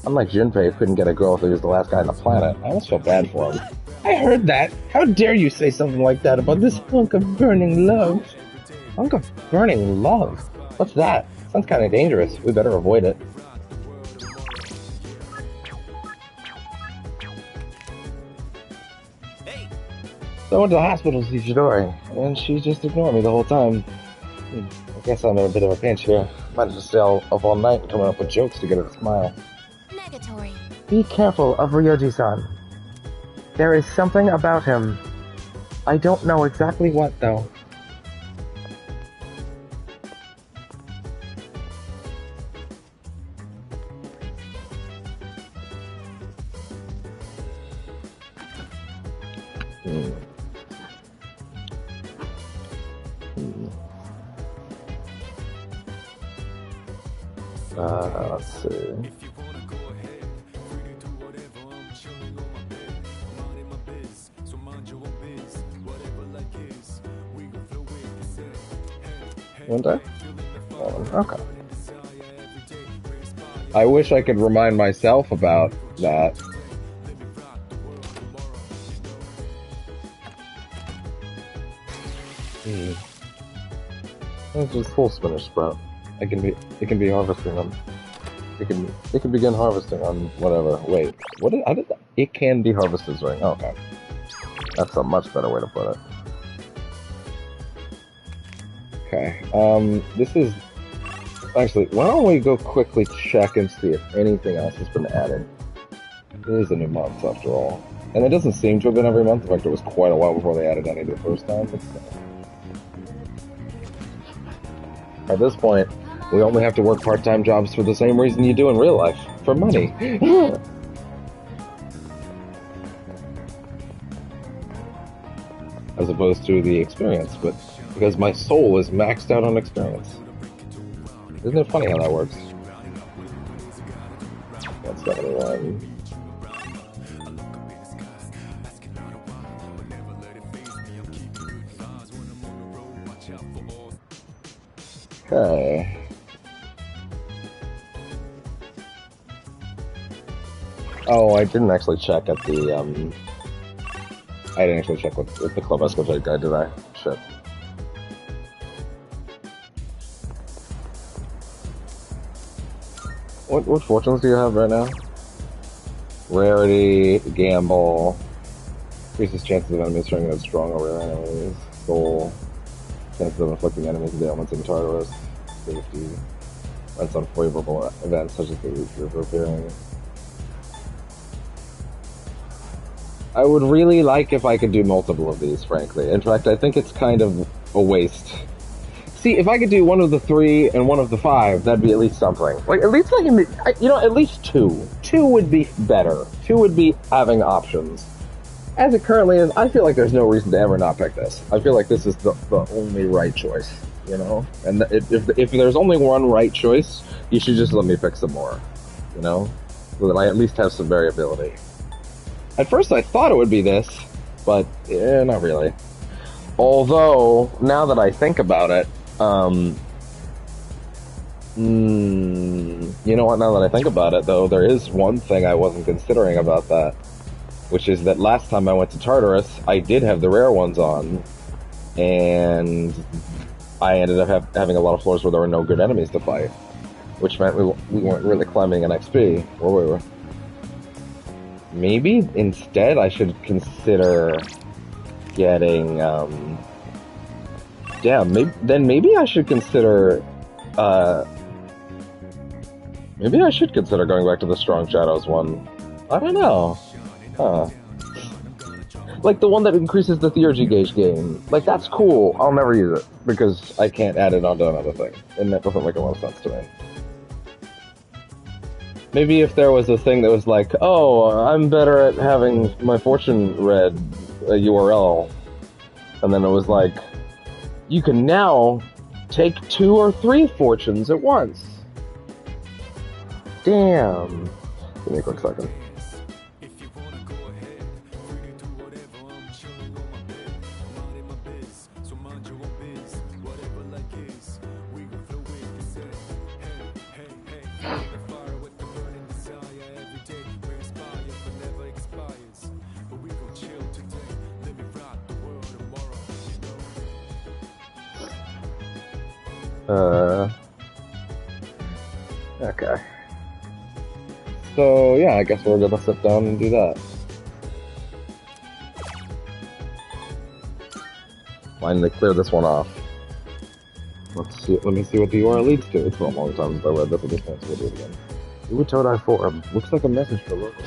Unlike Junpei, who couldn't get a girl if he was the last guy on the planet. I almost feel bad for him. I heard that! How dare you say something like that about this hunk of burning love? Hunk of burning love? What's that? Sounds kind of dangerous. We better avoid it. Hey, So I went to the hospital to see Chidori, and she just ignored me the whole time. I guess I'm in a bit of a pinch here. Might just stay up all night coming up with jokes to get her to smile. negatory. Be careful of Ryoji-san. There is something about him. I don't know exactly what, though. Let's see. If you wanna go ahead, free to do whatever, I'm chilling on my bed. I'm in my biz, so mind your own biz. Whatever like is, we gon' flow with the set. Won't I? Okay. I wish I could remind myself about that. That's just full spinach sprout. It can be harvesting them. It can begin harvesting on whatever. Wait, how did that? It can be harvested during. Oh, okay, that's a much better way to put it. Okay, this is actually. Why don't we go quickly check and see if anything else has been added? It is a new month after all, and it doesn't seem to have been every month. In fact, it was quite a while before they added any the first time. But at this point, we only have to work part-time jobs for the same reason you do in real life. For money. As opposed to the experience, but because my soul is maxed out on experience. Isn't it funny how that works? That's 71. Okay. Oh, I didn't actually check at the, I didn't actually check with the Club Escalade guy, did I? Shit. What fortunes do you have right now? Rarity, gamble, increases chances of enemies turning out strong over enemies, soul, chances of inflicting enemies with ailments in Tartarus, safety, runs on favorable events such as the river appearing. I would really like if I could do multiple of these, frankly. In fact, I think it's kind of a waste. See, if I could do one of the 3 and one of the 5, that'd be at least something. Like, at least at least 2. 2 would be better. 2 would be having options. As it currently is, I feel like there's no reason to ever not pick this. I feel like this is the only right choice, you know? And if there's only one right choice, you should just let me pick some more, you know? So that I at least have some variability. At first I thought it would be this, but not really. Although, now that I think about it, you know what, now that I think about it, though, there is one thing I wasn't considering about that, which is that last time I went to Tartarus, I did have the rare ones on, and I ended up having a lot of floors where there were no good enemies to fight, which meant we weren't really climbing an XP, where we were. Maybe instead I should consider getting, maybe I should consider, maybe I should consider going back to the Strong Shadows one. I don't know. Huh. Like the one that increases the theurgy gauge gain. Like, that's cool. I'll never use it, because I can't add it onto another thing. And that doesn't make a lot of sense to me. Maybe if there was a thing that was like, oh, I'm better at having my fortune read a URL. And then it was like, you can now take 2 or 3 fortunes at once. Damn. Give me a quick second. Okay. So, yeah, I guess we're gonna sit down and do that. Finally clear this one off. Let's see, let me see what the URL leads to. It's been a long time since I read this at this point, so we'll do it again. Ooh, Toadeye Forum. Looks like a message for local.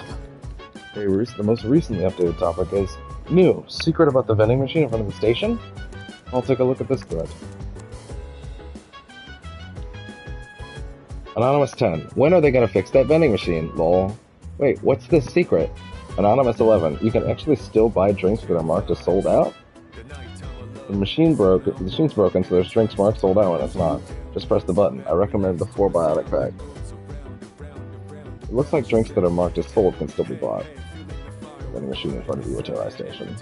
The most recently updated topic is new. Secret about the vending machine in front of the station? I'll take a look at this thread. Anonymous 10. When are they gonna fix that vending machine? Lol. Wait, what's this secret? Anonymous 11. You can actually still buy drinks that are marked as sold out? The machine's broken, so there's drinks marked sold out when it's not. Just press the button. I recommend the 4 biotic pack. It looks like drinks that are marked as sold can still be bought. Vending machine in front of you at Toadeye Station.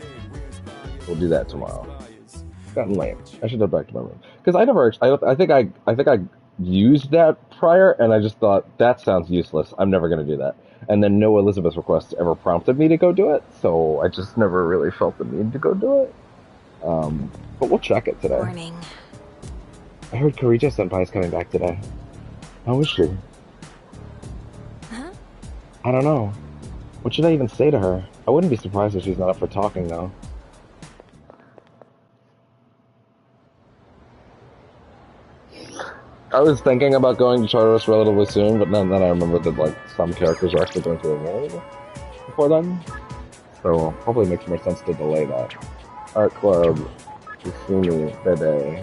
We'll do that tomorrow. It's gotten late. I should head back to my room. Because I think I used that prior, and I just thought, that sounds useless. I'm never going to do that. And then no Elizabeth requests ever prompted me to go do it, so I just never really felt the need to go do it. But we'll check it today. Morning. I heard Karija Senpai's coming back today. How is she? Huh? I don't know. What should I even say to her? I wouldn't be surprised if she's not up for talking, though. I was thinking about going to Tartarus relatively soon, but then I remembered that, like, some characters are actually going to evolve before then. So, hopefully it makes more sense to delay that. Art Club, Usumi, Bebe.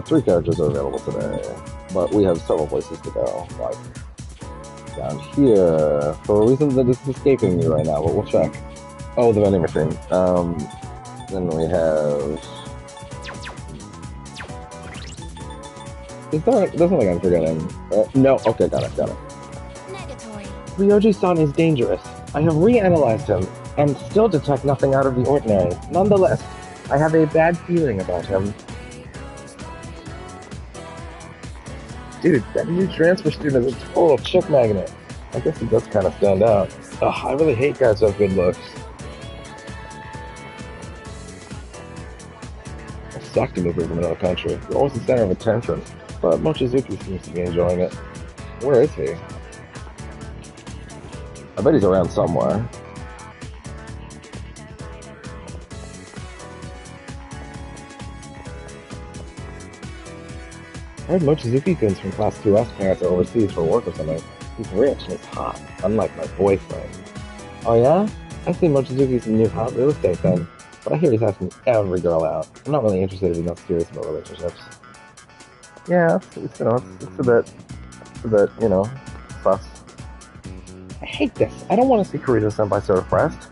3 characters are available today, but we have several places to go, like down here, for a reason that is escaping me right now, but we'll check. Oh, the vending machine. Then we have... It doesn't like I'm forgetting. No, okay, got it. Negatory. Ryoji-san is dangerous. I have reanalyzed him, and still detect nothing out of the ordinary. Nonetheless, I have a bad feeling about him. Dude, that new transfer student is a total chick magnet. I guess he does kind of stand out. Ugh, I really hate guys who have good looks. I suck to move from another country. You're always the center of attention. But Mochizuki seems to be enjoying it. Where is he? I bet he's around somewhere. I heard Mochizuki-kun's from Class 2S parents are overseas for work or something. He's rich and he's hot, unlike my boyfriend. Oh yeah? I see Mochizuki's new hot real estate thing, but I hear he's asking every girl out. I'm not really interested if he's not serious about relationships. Yeah, it's a bit, sus. I hate this. I don't want to see Kurita-senpai so depressed.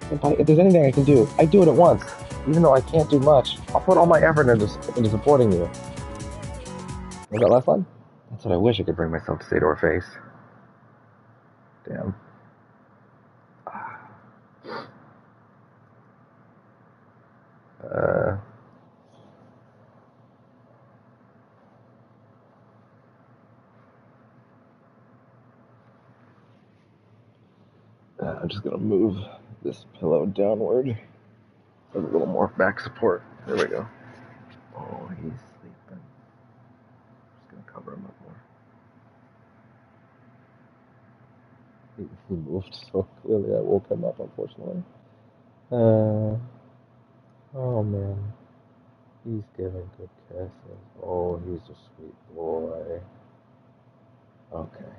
Senpai, if there's anything I can do, I do it at once. Even though I can't do much, I'll put all my effort into supporting you. Was that last line? That's what I wish I could bring myself to say to her face. Damn. I'm just gonna move this pillow downward. So a little more back support. There we go. Oh, he's sleeping. Just gonna cover him up more. He moved so clearly I woke him up, unfortunately. Oh man. He's giving good kisses. Oh, he's a sweet boy. Okay.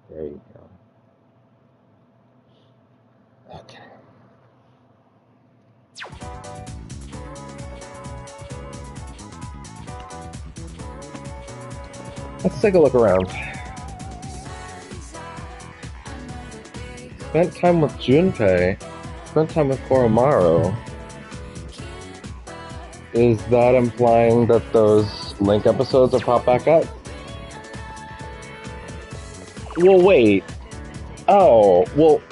There you go. Okay. Let's take a look around. Spent time with Junpei. Spent time with Koromaru. Is that implying that those Link episodes will pop back up? Well, wait. Oh, well,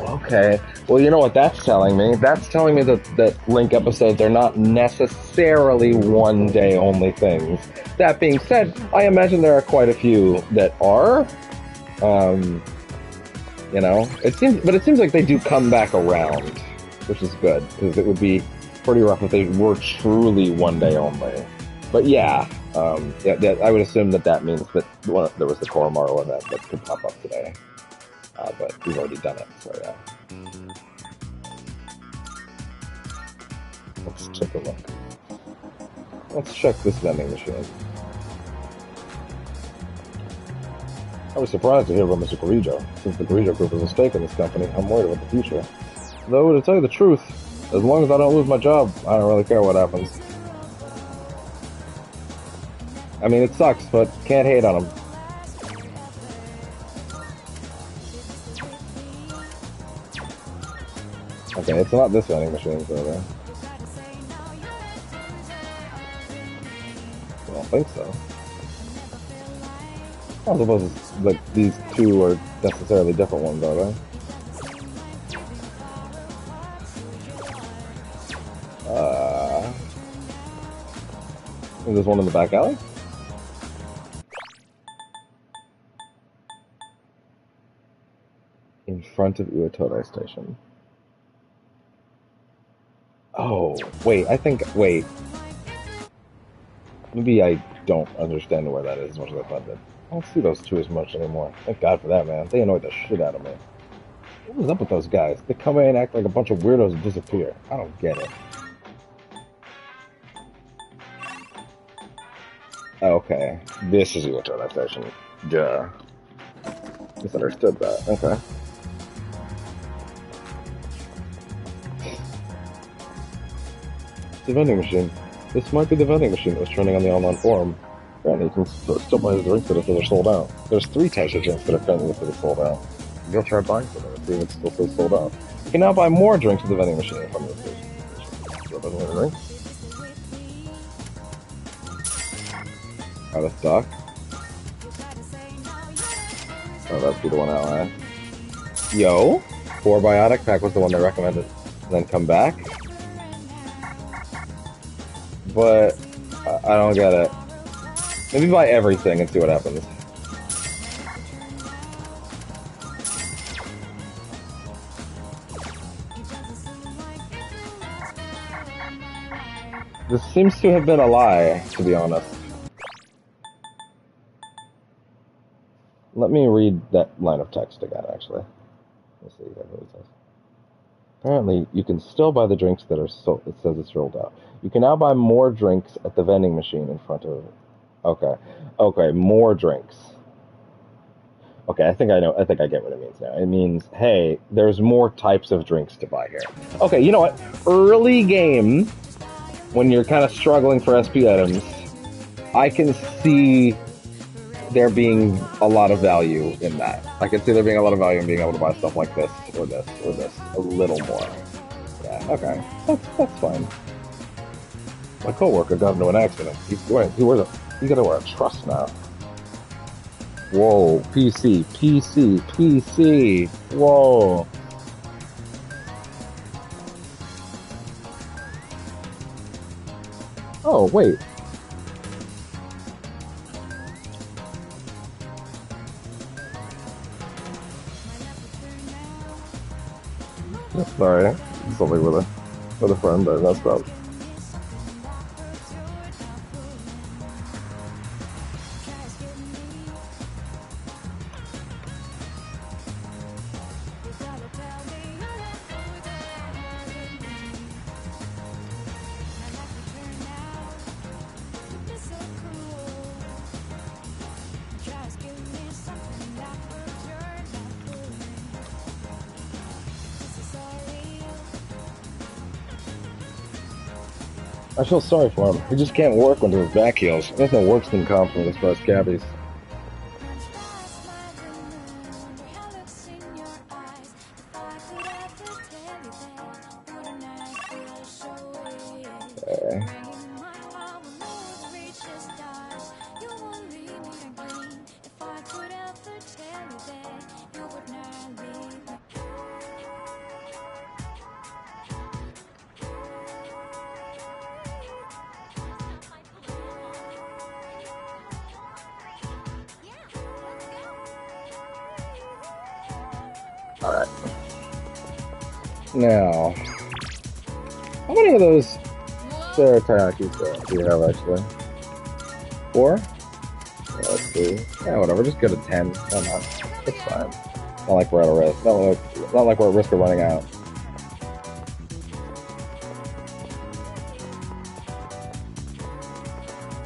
okay. Well, you know what that's telling me? That's telling me that Link episodes are not necessarily one-day-only things. That being said, I imagine there are quite a few that are. It seems like they do come back around, which is good, because it would be pretty rough if they were truly one day only. But yeah, I would assume that means that there was the Koromaru one that could pop up today. But we've already done it, so yeah. Let's take a look. Let's check this vending machine. I was surprised to hear about Mr. Korijo. Since the Korijo group is a stake in this company, I'm worried about the future. Though, to tell you the truth, as long as I don't lose my job, I don't really care what happens. I mean, it sucks, but can't hate on him. Okay, it's not this vending machine, so I don't think so. I don't suppose it's like these two are necessarily different ones, are they? There's one in the back alley? In front of Uetore Station. Oh, wait, wait. Maybe I don't understand where that is as much as I thought that. I don't see those two as much anymore. Thank God for that, man. They annoyed the shit out of me. What was up with those guys? They come in and act like a bunch of weirdos and disappear. I don't get it. Okay, this is Uetore Station. Duh. Misunderstood that. Okay. It's a vending machine. This might be the vending machine that was trending on the online forum. Apparently, you can still buy the drinks that are sold out. There's 3 types of drinks that are currently listed as sold out. You'll try buying some and see if it still says sold out. You can now buy more drinks at the vending machine in front of the station. Still doesn't have a drink. Out of stock. Oh, that'd be the one out, right? Yo! 4 Biotic Pack was the one they recommended. And then come back. But I don't get it. Maybe buy everything and see what happens. This seems to have been a lie, to be honest. Let me read that line of text again, actually. Let's see what it says. Apparently, you can still buy the drinks that are sold. It says it's rolled out. You can now buy more drinks at the vending machine in front of... Okay, more drinks. Okay, I think I know. I think I get what it means now. It means, hey, there's more types of drinks to buy here. Okay, you know what? Early game, when you're kind of struggling for SP items, I can see there being a lot of value in that. I can see there being a lot of value in being able to buy stuff like this, or this, or this, a little more. Yeah, okay. That's fine. My coworker got into an accident. He's gotta wear a truss now. Whoa, PC. Whoa. Oh, wait. Sorry, something with a friend that messed up. I feel sorry for him. He just can't work under his back heels. Nothing worse than compliment as far as cabbies. Alright. Now, how many of those Sarah Taiyakis do you have, actually? 4? Yeah, let's see. Yeah, whatever, just go to 10. Why not? It's fine. Not like we're at a risk. Not like we're at risk of running out.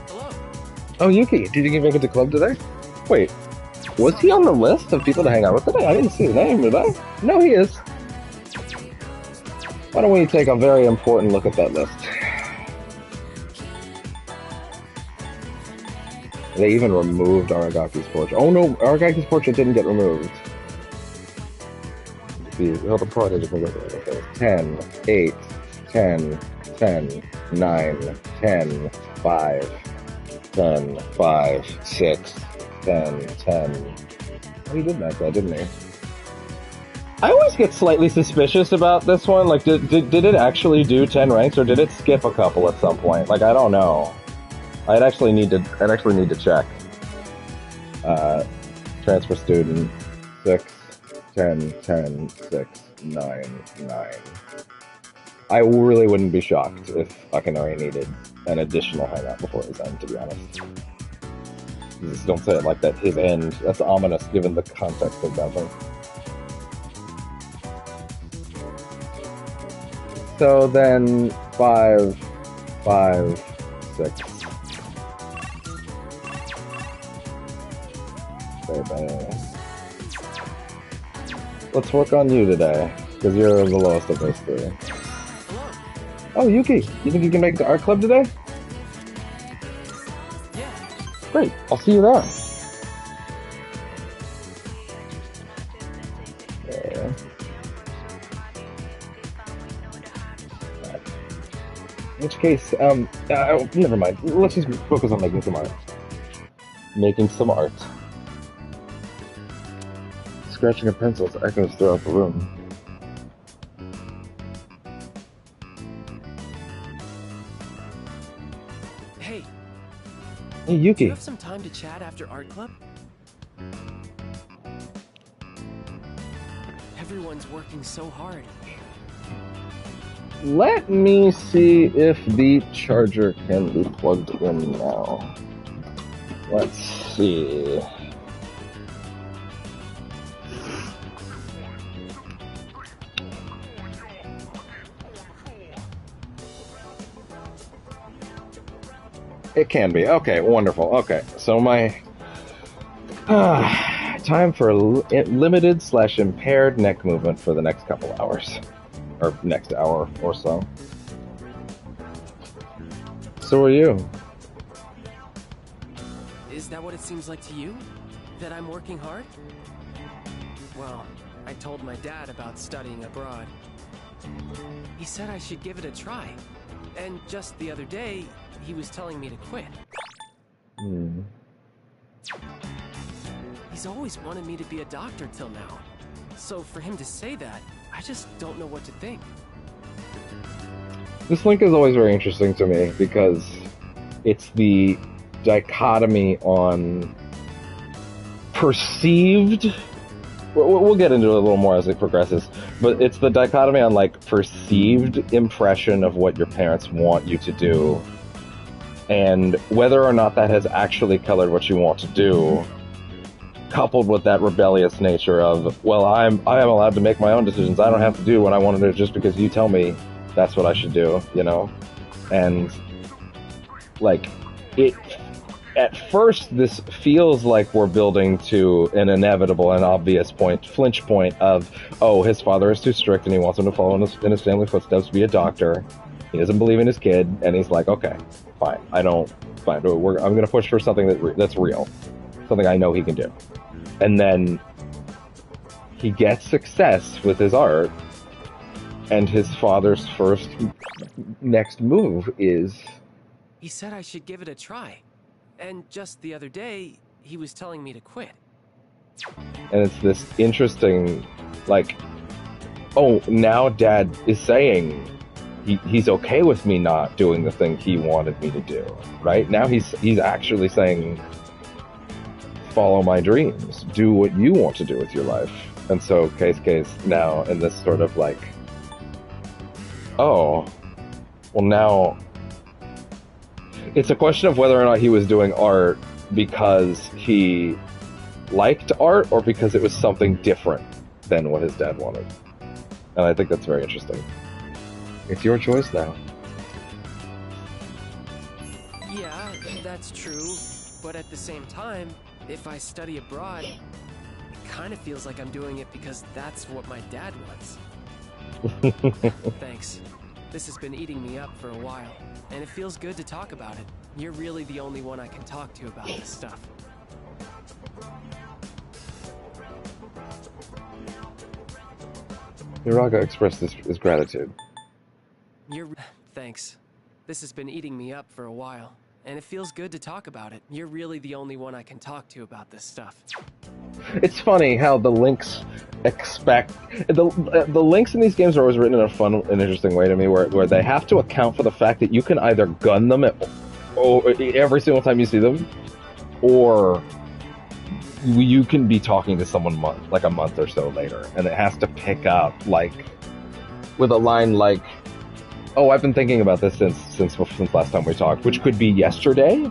Hello. Oh, Yuki, did you make it to club today? Wait, was he on the list of people to hang out with today? I didn't see his name, did I? No, he is. Why don't we take a very important look at that list? They even removed Aragaki's portrait. Oh no, Aragaki's portrait didn't get removed. Let's see, held a party to 10, 8, 10, 10, 9, 10, 5, 10, 5, 6, 10, 10. Oh, he did that guy, didn't he? I always get slightly suspicious about this one. Like, did it actually do 10 ranks, or did it skip a couple at some point? Like, I don't know. I'd actually need to check. Transfer student 6, 10, 10, 6, 9, 9. I really wouldn't be shocked if Akinori needed an additional hangout before his end, to be honest. Just don't say it like that. His end. That's ominous, given the context of that thing. So then 5, 5, 6. Okay, let's work on you today, because you're the lowest of those 3. Hello. Oh, Yuki, you think you can make the art club today? Yeah. Great, I'll see you there. In which case, never mind. Let's just focus on making some art. Making some art. Scratching a pencil echoes throughout the room. Hey. Hey, Do Yuki. you have some time to chat after art club? Everyone's working so hard. Let me see if the charger can be plugged in now. Let's see. It can be. Okay, wonderful. Okay, so my time for limited/impaired neck movement for the next couple hours, or next hour or so. So are you? Is that what it seems like to you? That I'm working hard? Well, I told my dad about studying abroad. He said I should give it a try. And just the other day, he was telling me to quit. He's always wanted me to be a doctor till now. So for him to say that, I just don't know what to think. This link is always very interesting to me because it's the dichotomy on perceived. We'll get into it a little more as it progresses, but it's the dichotomy on like perceived impression of what your parents want you to do, and whether or not that has actually colored what you want to do, coupled with that rebellious nature of, well, I am allowed to make my own decisions. I don't have to do what I want to do just because you tell me that's what I should do, you know? And like it. At first, this feels like we're building to an inevitable and obvious flinch point of, oh, his father is too strict and he wants him to follow in his family footsteps, be a doctor. He doesn't believe in his kid, and he's like, okay, fine. I'm going to push for something that's real, something I know he can do. And then he gets success with his art, and his father's next move is... He said I should give it a try. And just the other day, he was telling me to quit. And it's this interesting, like, oh, now Dad is saying he's okay with me not doing the thing he wanted me to do, right? Now he's actually saying, follow my dreams, do what you want to do with your life. And so Case now in this sort of like, oh, well now... It's a question of whether or not he was doing art because he liked art or because it was something different than what his dad wanted. And I think that's very interesting. It's your choice now. Yeah, that's true. But at the same time, if I study abroad, it kind of feels like I'm doing it because that's what my dad wants. Thanks. This has been eating me up for a while, and it feels good to talk about it. You're really the only one I can talk to about this stuff. Uraga expressed his gratitude. Thanks. This has been eating me up for a while, and it feels good to talk about it. You're really the only one I can talk to about this stuff. It's funny how the links the links in these games are always written in a fun and interesting way to me, where they have to account for the fact that you can either gun them every single time you see them, or you can be talking to someone a month or so later, and it has to pick up like with a line like, "Oh, I've been thinking about this since last time we talked," which could be yesterday,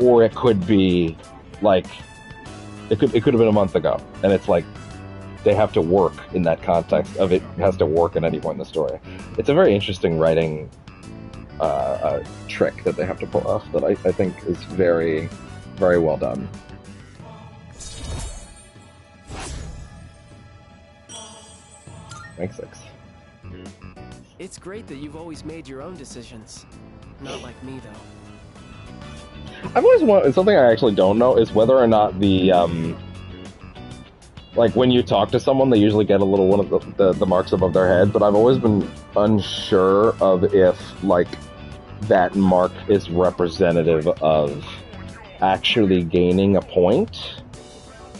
or it could be like it could have been a month ago, and it's like they have to work in that context of it has to work at any point in the story. It's a very interesting writing trick that they have to pull off that I think is very, very well done. Thanks, 6. It's great that you've always made your own decisions. Not like me, though. I've always wanted... Something I actually don't know is whether or not the, like, when you talk to someone, they usually get a little one of the marks above their head, but I've always been unsure of if, like, that mark is representative of actually gaining a point,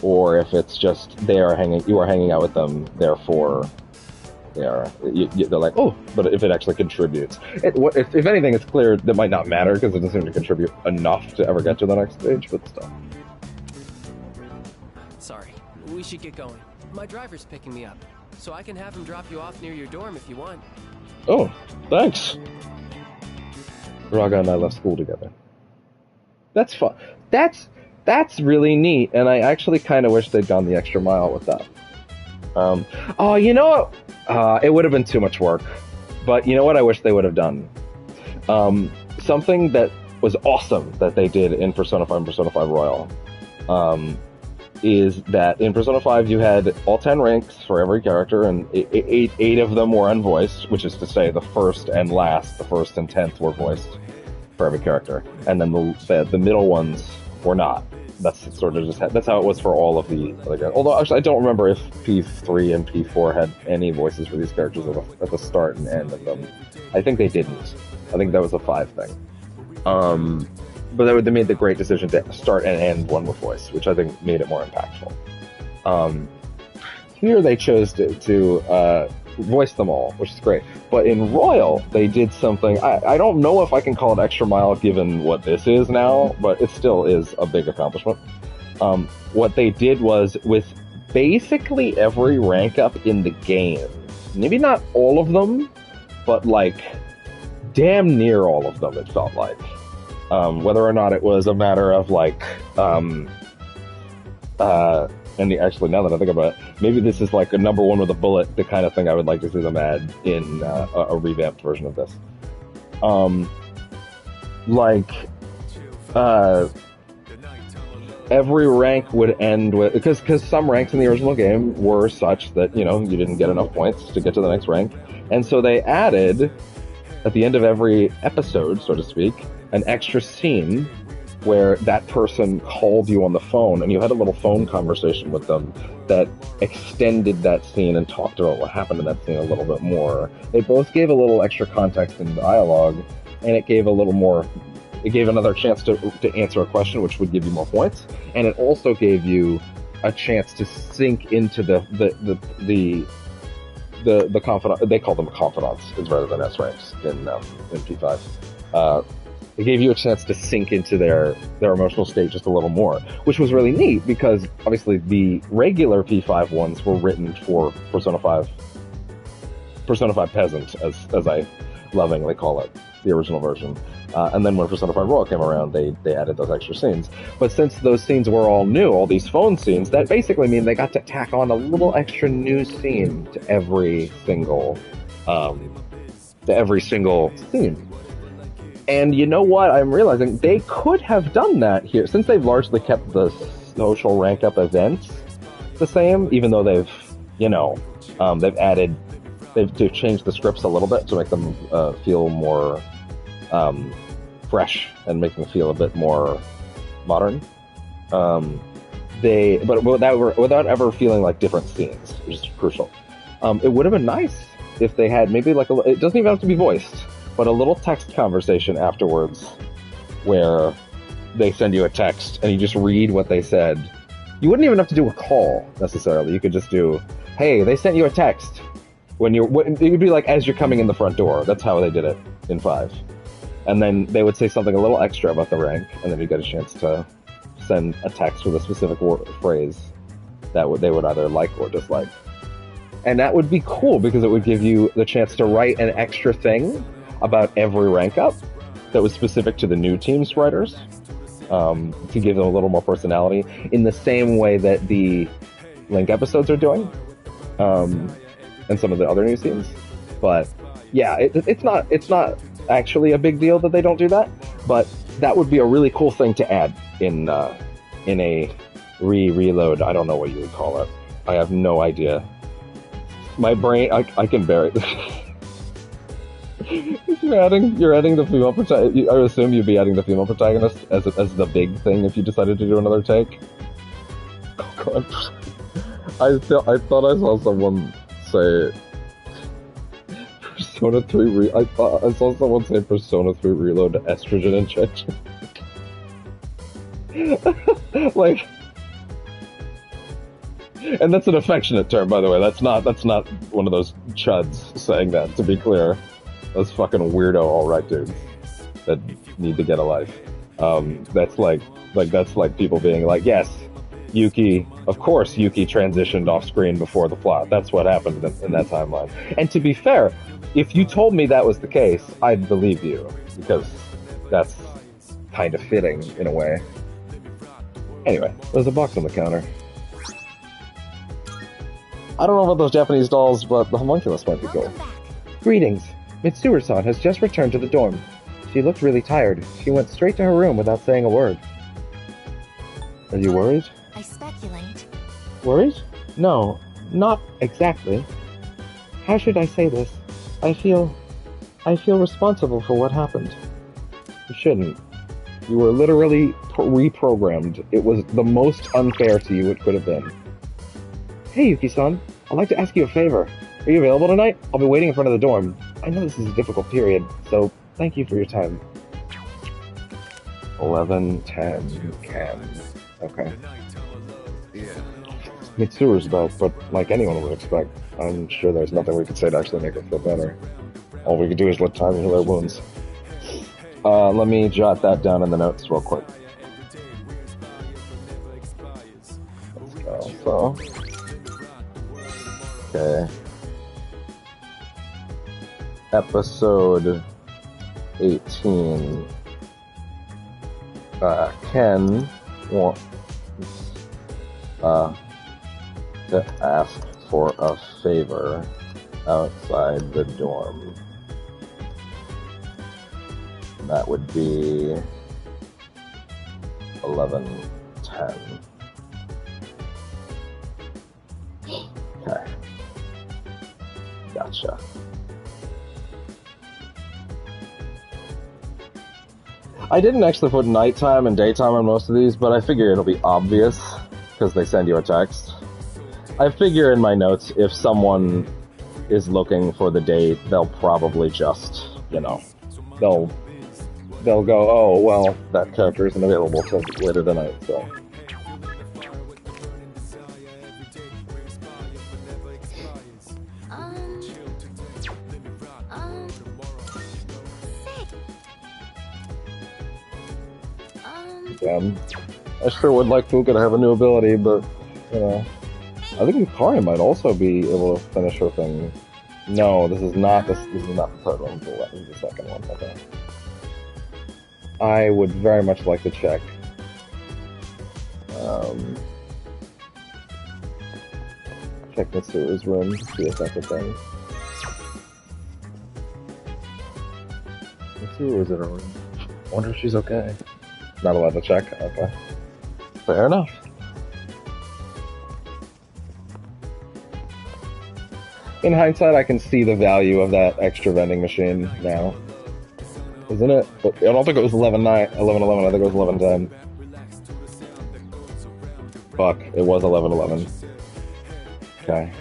or if it's just you are hanging out with them, therefore Yeah, they're like, oh, but if it actually contributes, if anything, it's clear that might not matter because it doesn't seem to contribute enough to ever get to the next stage. But still, Sorry, we should get going. My driver's picking me up, so I can have him drop you off near your dorm if you want. oh, thanks. Raga and I left school together. That's fun. That's really neat, and I actually kind of wish they'd gone the extra mile with that. Oh, you know what? It would have been too much work. But you know what I wish they would have done? Something that was awesome that they did in Persona 5 and Persona 5 Royal is that in Persona 5 you had all 10 ranks for every character, and eight of them were unvoiced, which is to say the first and 10th were voiced for every character. And then the middle ones were not. That's sort of that's how it was for all of the other guys. Although actually I don't remember if P3 and P4 had any voices for these characters at the start and end of them. I think they didn't. I think that was a 5 thing. But they made the great decision to start and end one with voice, which I think made it more impactful. Here they chose to voice them all, which is great. But in Royal, they did something, I don't know if I can call it extra mile given what this is now, but it still is a big accomplishment. What they did was, with basically every rank up in the game, maybe not all of them, but like damn near all of them, it felt like. Whether or not it was a matter of like, actually, now that I think about it, maybe this is like a number one with a bullet, the kind of thing I would like to see them add in a revamped version of this. Every rank would end with, because some ranks in the original game were such that, you didn't get enough points to get to the next rank. And so they added, at the end of every episode, so to speak, an extra scene where that person called you on the phone and you had a little phone conversation with them that extended that scene and talked about what happened in that scene a little bit more. They both gave a little extra context and dialogue, and it gave another chance to answer a question, which would give you more points, and it also gave you a chance to sink into the confidant. They call them confidants rather than S ranks in P5. It gave you a chance to sink into their emotional state just a little more, which was really neat because obviously the regular P5 ones were written for Persona 5 Peasant, as I lovingly call it, the original version. And then when Persona 5 Royal came around, they added those extra scenes. But since those scenes were all new, all these phone scenes, that basically mean they got to tack on a little extra new scene to every single scene. And you know what? I'm realizing they could have done that here, since they've largely kept the social rank up events the same, even though they've changed the scripts a little bit to make them feel more fresh and make them feel a bit more modern. But without ever feeling like different scenes, which is crucial. It would have been nice if they had maybe like it doesn't even have to be voiced, but a little text conversation afterwards where they send you a text and you just read what they said. You wouldn't even have to do a call necessarily. You could just do, hey, they sent you a text. It would be like as you're coming in the front door. That's how they did it in 5. And then they would say something a little extra about the rank, and then you get a chance to send a text with a specific phrase that they would either like or dislike. And that would be cool because it would give you the chance to write an extra thing about every rank up that was specific to the new team's writers, to give them a little more personality in the same way that the Link episodes are doing, and some of the other new scenes. But yeah, it's not actually a big deal that they don't do that, but that would be a really cool thing to add in a reload. I don't know what you would call it. I have no idea. My brain, I can bear it. You're adding the female protagonist. I assume you'd be adding the female protagonist as the big thing if you decided to do another take. Oh god! I thought I saw someone say Persona 3 I saw someone say Persona 3 Reload estrogen injection. And that's an affectionate term, by the way. That's not one of those chuds saying that, to be clear. Those fucking weirdo alt-right dudes that need to get a life. That's like people being like, yes, Yuki, of course Yuki transitioned off screen before the plot. That's what happened in that timeline. And to be fair, if you told me that was the case, I'd believe you, because that's kind of fitting in a way. Anyway, there's a box on the counter. I don't know about those Japanese dolls, but the homunculus might be cool. Greetings. Mitsuru-san has just returned to the dorm. She looked really tired. She went straight to her room without saying a word. Are you worried? I speculate. Worried? No, not exactly. How should I say this? I feel responsible for what happened. You shouldn't. You were literally reprogrammed. It was the most unfair to you it could have been. Hey, Yuki-san. I'd like to ask you a favor. Are you available tonight? I'll be waiting in front of the dorm. I know this is a difficult period, so thank you for your time. 11:10 Ken. Okay. Mitsuru's back, but like anyone would expect, I'm sure there's nothing we could say to actually make her feel better. All we could do is let time heal her wounds. Let me jot that down in the notes real quick. Let's go. Okay. Episode 18. Ken wants to ask for a favor outside the dorm. That would be 11:10. Okay. Gotcha. I didn't actually put nighttime and daytime on most of these, but I figure it'll be obvious because they send you a text. I figure in my notes, if someone is looking for the date, they'll probably just, they'll go, oh, well, that character isn't available till later tonight, so. Damn. I sure would like Fuka to have a new ability, but, I think Yukari might also be able to finish her thing. No, this is not the third one, this is the second one, okay. I would very much like to check. Check Mitsuru's room, see if that's a thing. Mitsuru is in her room. Wonder if she's okay. Not allowed to check? Okay. Fair enough. In hindsight, I can see the value of that extra vending machine now. Isn't it? But I don't think it was 11:11, I think it was 11:10. Fuck, it was 11:11. Okay.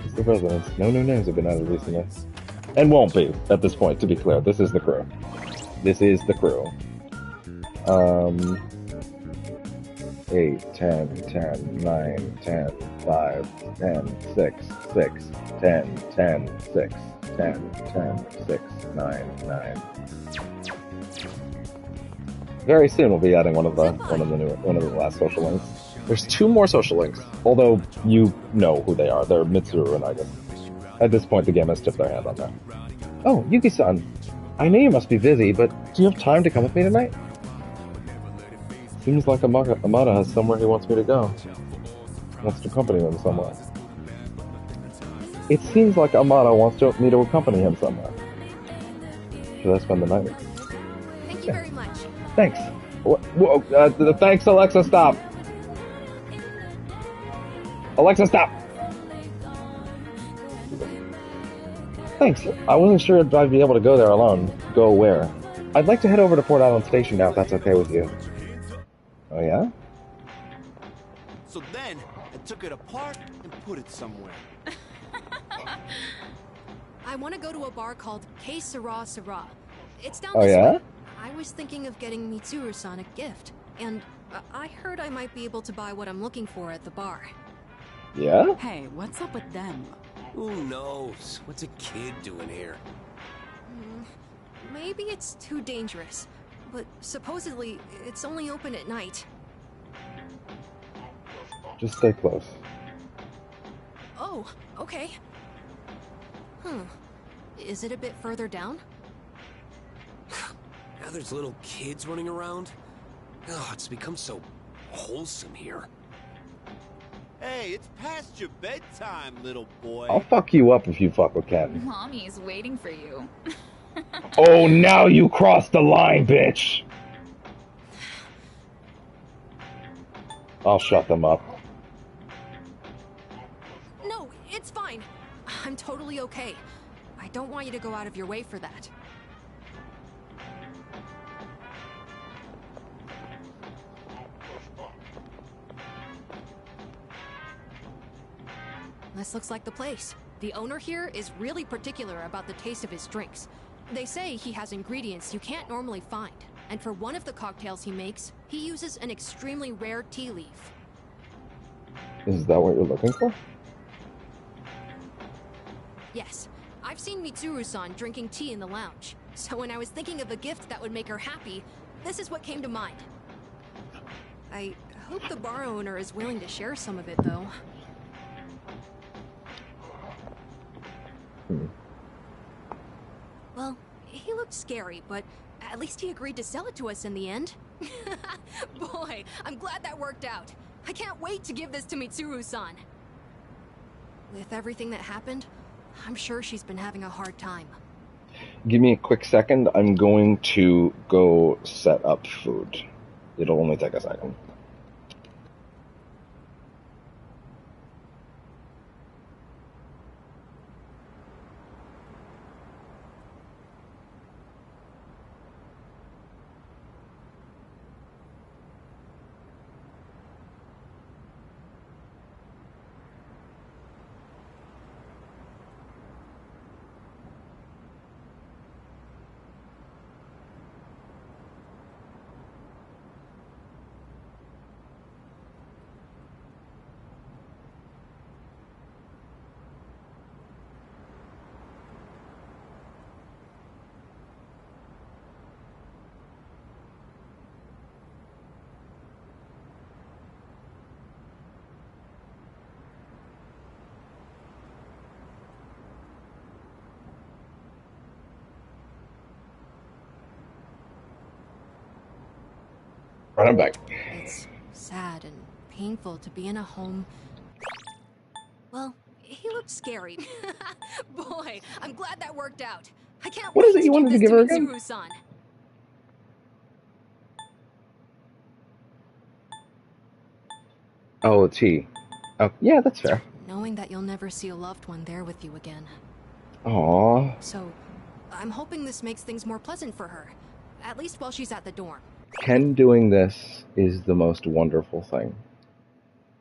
Mr. President, no new names have been added recently. And won't be, at this point, to be clear. This is the crew. This is the crew. 8, 10, 10, 9, 10, 5, 10, 6, 6, 10, 10, 6, 10, 10, 6, 9, 9. Very soon we'll be adding one of the last social links. There's 2 more social links, although you know who they are. They're Mitsuru and Iga. At this point, the game has tipped their hand on that. Oh, Yuki-san. I know you must be busy, but do you have time to come with me tonight? Seems like Amada has somewhere he wants me to go. Wants to accompany him somewhere. It seems like Amada wants me to accompany him somewhere. Should I spend the night? Thank you very much. Thanks. Whoa, thanks, Alexa, stop! Alexa, stop! Thanks. I wasn't sure if I'd be able to go there alone. Go where? I'd like to head over to Port Island Station now, if that's okay with you. Oh, yeah? So then, I took it apart and put it somewhere. I want to go to a bar called K Sera Sera. It's down Oh, this yeah? way. I was thinking of getting Mitsuru-san a gift. And I heard I might be able to buy what I'm looking for at the bar. Yeah? Hey, what's up with them? Who knows? What's a kid doing here? Maybe it's too dangerous, but supposedly it's only open at night. Just stay close. Oh, okay. Is it a bit further down? Now there's little kids running around. Oh, it's become so wholesome here. Hey, it's past your bedtime, little boy. I'll fuck you up if you fuck with Ken. Mommy's waiting for you. Oh, now you crossed the line, bitch! I'll shut them up. No, it's fine. I'm totally okay. I don't want you to go out of your way for that. This looks like the place. The owner here is really particular about the taste of his drinks. They say he has ingredients you can't normally find, and for one of the cocktails he makes, he uses an extremely rare tea leaf. Is that what you're looking for? Yes, I've seen Mitsuru-san drinking tea in the lounge, so when I was thinking of a gift that would make her happy, this is what came to mind. I hope the bar owner is willing to share some of it, though. Well, he looked scary, but at least he agreed to sell it to us in the end. Boy, I'm glad that worked out. I can't wait to give this to Mitsuru-san. With everything that happened, I'm sure she's been having a hard time. Give me a quick second. I'm going to go set up food. It'll only take a second. Right, I'm back. It's sad and painful to be in a home. Well, he looked scary. Boy, I'm glad that worked out. I can't What wait is it you wanted to give her again? Mitsuru-san. Oh, tea. Oh, yeah, that's fair. Knowing that you'll never see a loved one there with you again. Aww. So, I'm hoping this makes things more pleasant for her. At least while she's at the dorm. Ken doing this is the most wonderful thing.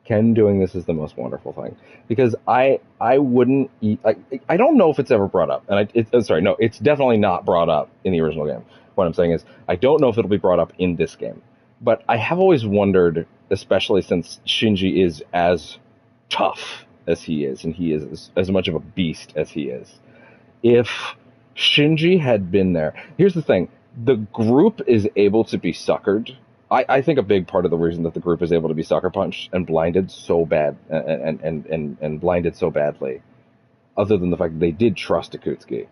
Ken doing this is the most wonderful thing. Because I wouldn't eat... I don't know if it's ever brought up. And it's definitely not brought up in the original game. What I'm saying is, I don't know if it'll be brought up in this game. But I have always wondered, especially since Shinji is as tough as he is, and he is as much of a beast as he is, if Shinji had been there... Here's the thing. The group is able to be suckered. I think a big part of the reason that the group is able to be sucker punched and blinded so bad and blinded so badly, other than the fact that they did trust Akutsuki,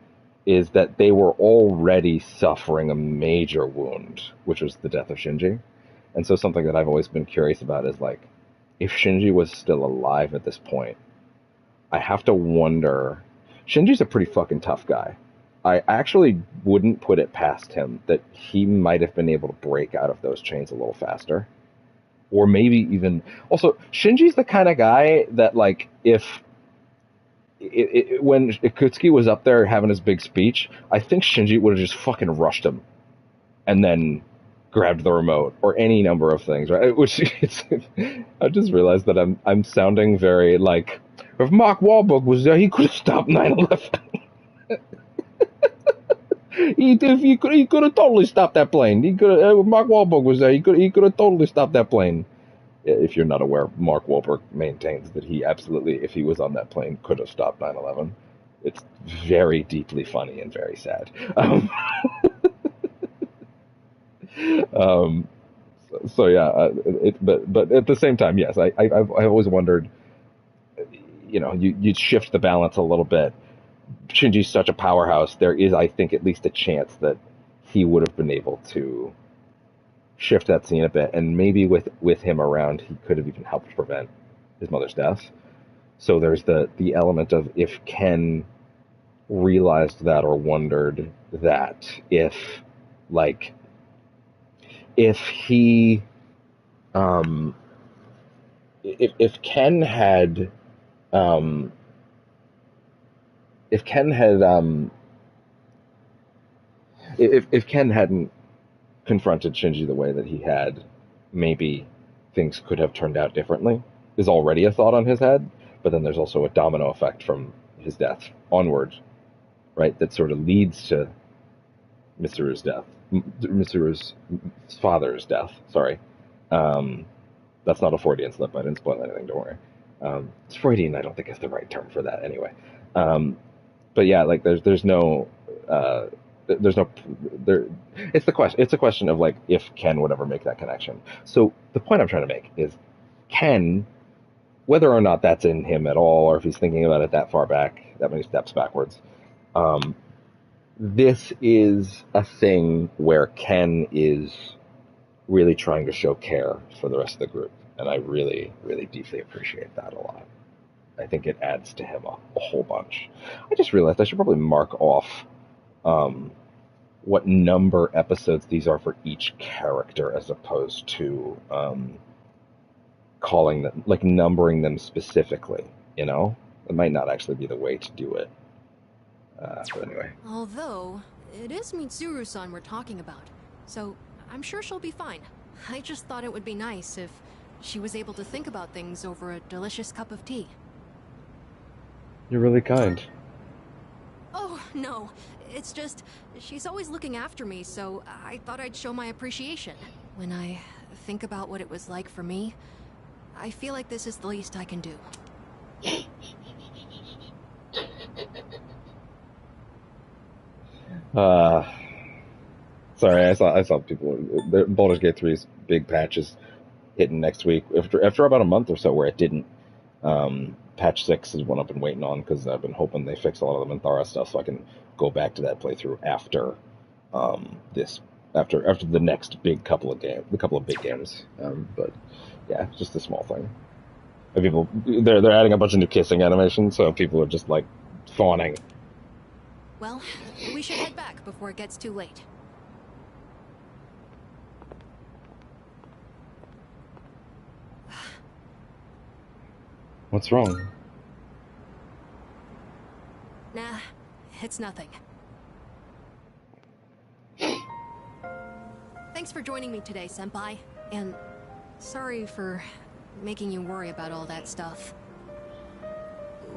is that they were already suffering a major wound, which was the death of Shinji. And so something that I've always been curious about is, like, if Shinji was still alive at this point, I have to wonder... Shinji's a pretty fucking tough guy. I actually wouldn't put it past him that he might have been able to break out of those chains a little faster. Or maybe even... Also, Shinji's the kind of guy that, like, when Ikutsuki was up there having his big speech, I think Shinji would have just fucking rushed him. And then grabbed the remote. Or any number of things, right? Which, I just realized that I'm sounding very, like... If Mark Wahlberg was there, he could have stopped 9/11. he could have totally stopped that plane. He could Mark Wahlberg was there. He could have totally stopped that plane. If you're not aware, Mark Wahlberg maintains that he absolutely, if he was on that plane, could have stopped 9/11. It's very deeply funny and very sad. So yeah, but at the same time, yes, I've always wondered, you'd shift the balance a little bit. Shinji's such a powerhouse. There is, I think, at least a chance that he would have been able to shift that scene a bit, and maybe with him around, he could have even helped prevent his mother's death. So there's the element of if Ken realized that or wondered that if he if Ken had if Ken hadn't confronted Shinji the way that he had, maybe things could have turned out differently, is already a thought on his head. But then there's also a domino effect from his death onward, right, that sort of leads to Mitsuru's death, Mitsuru's father's death, sorry. That's not a Freudian slip, I didn't spoil anything, don't worry. It's Freudian, I don't think is the right term for that anyway. But yeah, like there's no it's a question of like if Ken would ever make that connection. So the point I'm trying to make is Ken, whether or not that's in him at all, or if he's thinking about it that far back, that many steps backwards, this is a thing where Ken is really trying to show care for the rest of the group, and I really, really deeply appreciate that a lot. I think it adds to him a whole bunch. I just realized I should probably mark off what number episodes these are for each character, as opposed to calling them, like numbering them specifically, It might not actually be the way to do it. But anyway. Although, it is Mitsuru-san we're talking about, so I'm sure she'll be fine. I just thought it would be nice if she was able to think about things over a delicious cup of tea. You're really kind. Oh, no. It's just, she's always looking after me, so I thought I'd show my appreciation. When I think about what it was like for me, I feel like this is the least I can do. Sorry, I saw people. Baldur's Gate 3's big patch is hitting next week after about a month or so where it didn't. Patch 6 is one I've been waiting on because I've been hoping they fix a lot of the Minthara stuff so I can go back to that playthrough after after the next big couple of big games. But yeah, just a small thing. And people, they're adding a bunch of new kissing animations, so people are just like fawning. Well, we should head back before it gets too late. What's wrong? Nah, it's nothing. Thanks for joining me today, Senpai. And sorry for making you worry about all that stuff.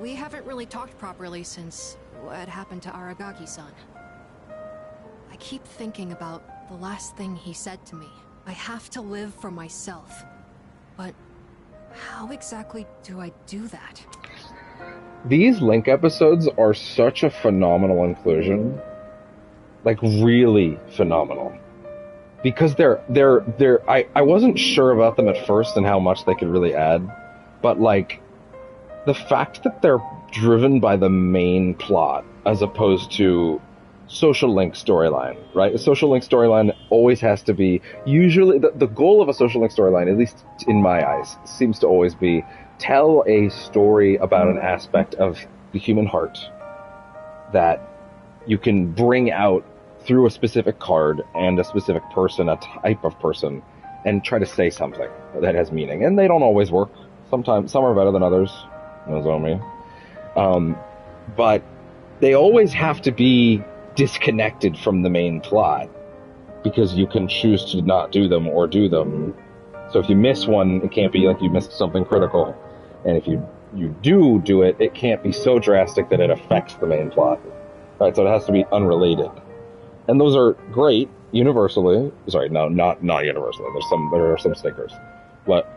We haven't really talked properly since what happened to Aragaki-san. I keep thinking about the last thing he said to me. I have to live for myself. But how exactly do I do that? These Link episodes are such a phenomenal inclusion. Like, really phenomenal. Because I wasn't sure about them at first and how much they could really add. But, like, the fact that they're driven by the main plot as opposed to social link storyline, right? A social link storyline always has to be, usually, the goal of a social link storyline, at least in my eyes, seems to always be tell a story about an aspect of the human heart that you can bring out through a specific card and a specific person, a type of person, and try to say something that has meaning. And they don't always work. Sometimes, some are better than others. Knows on me. But they always have to be disconnected from the main plot, because you can choose to not do them or do them. So if you miss one, it can't be like you missed something critical. And if you do it, it can't be so drastic that it affects the main plot. Right, so it has to be unrelated. and those are great universally. Sorry, no, not universally. There are some stinkers, but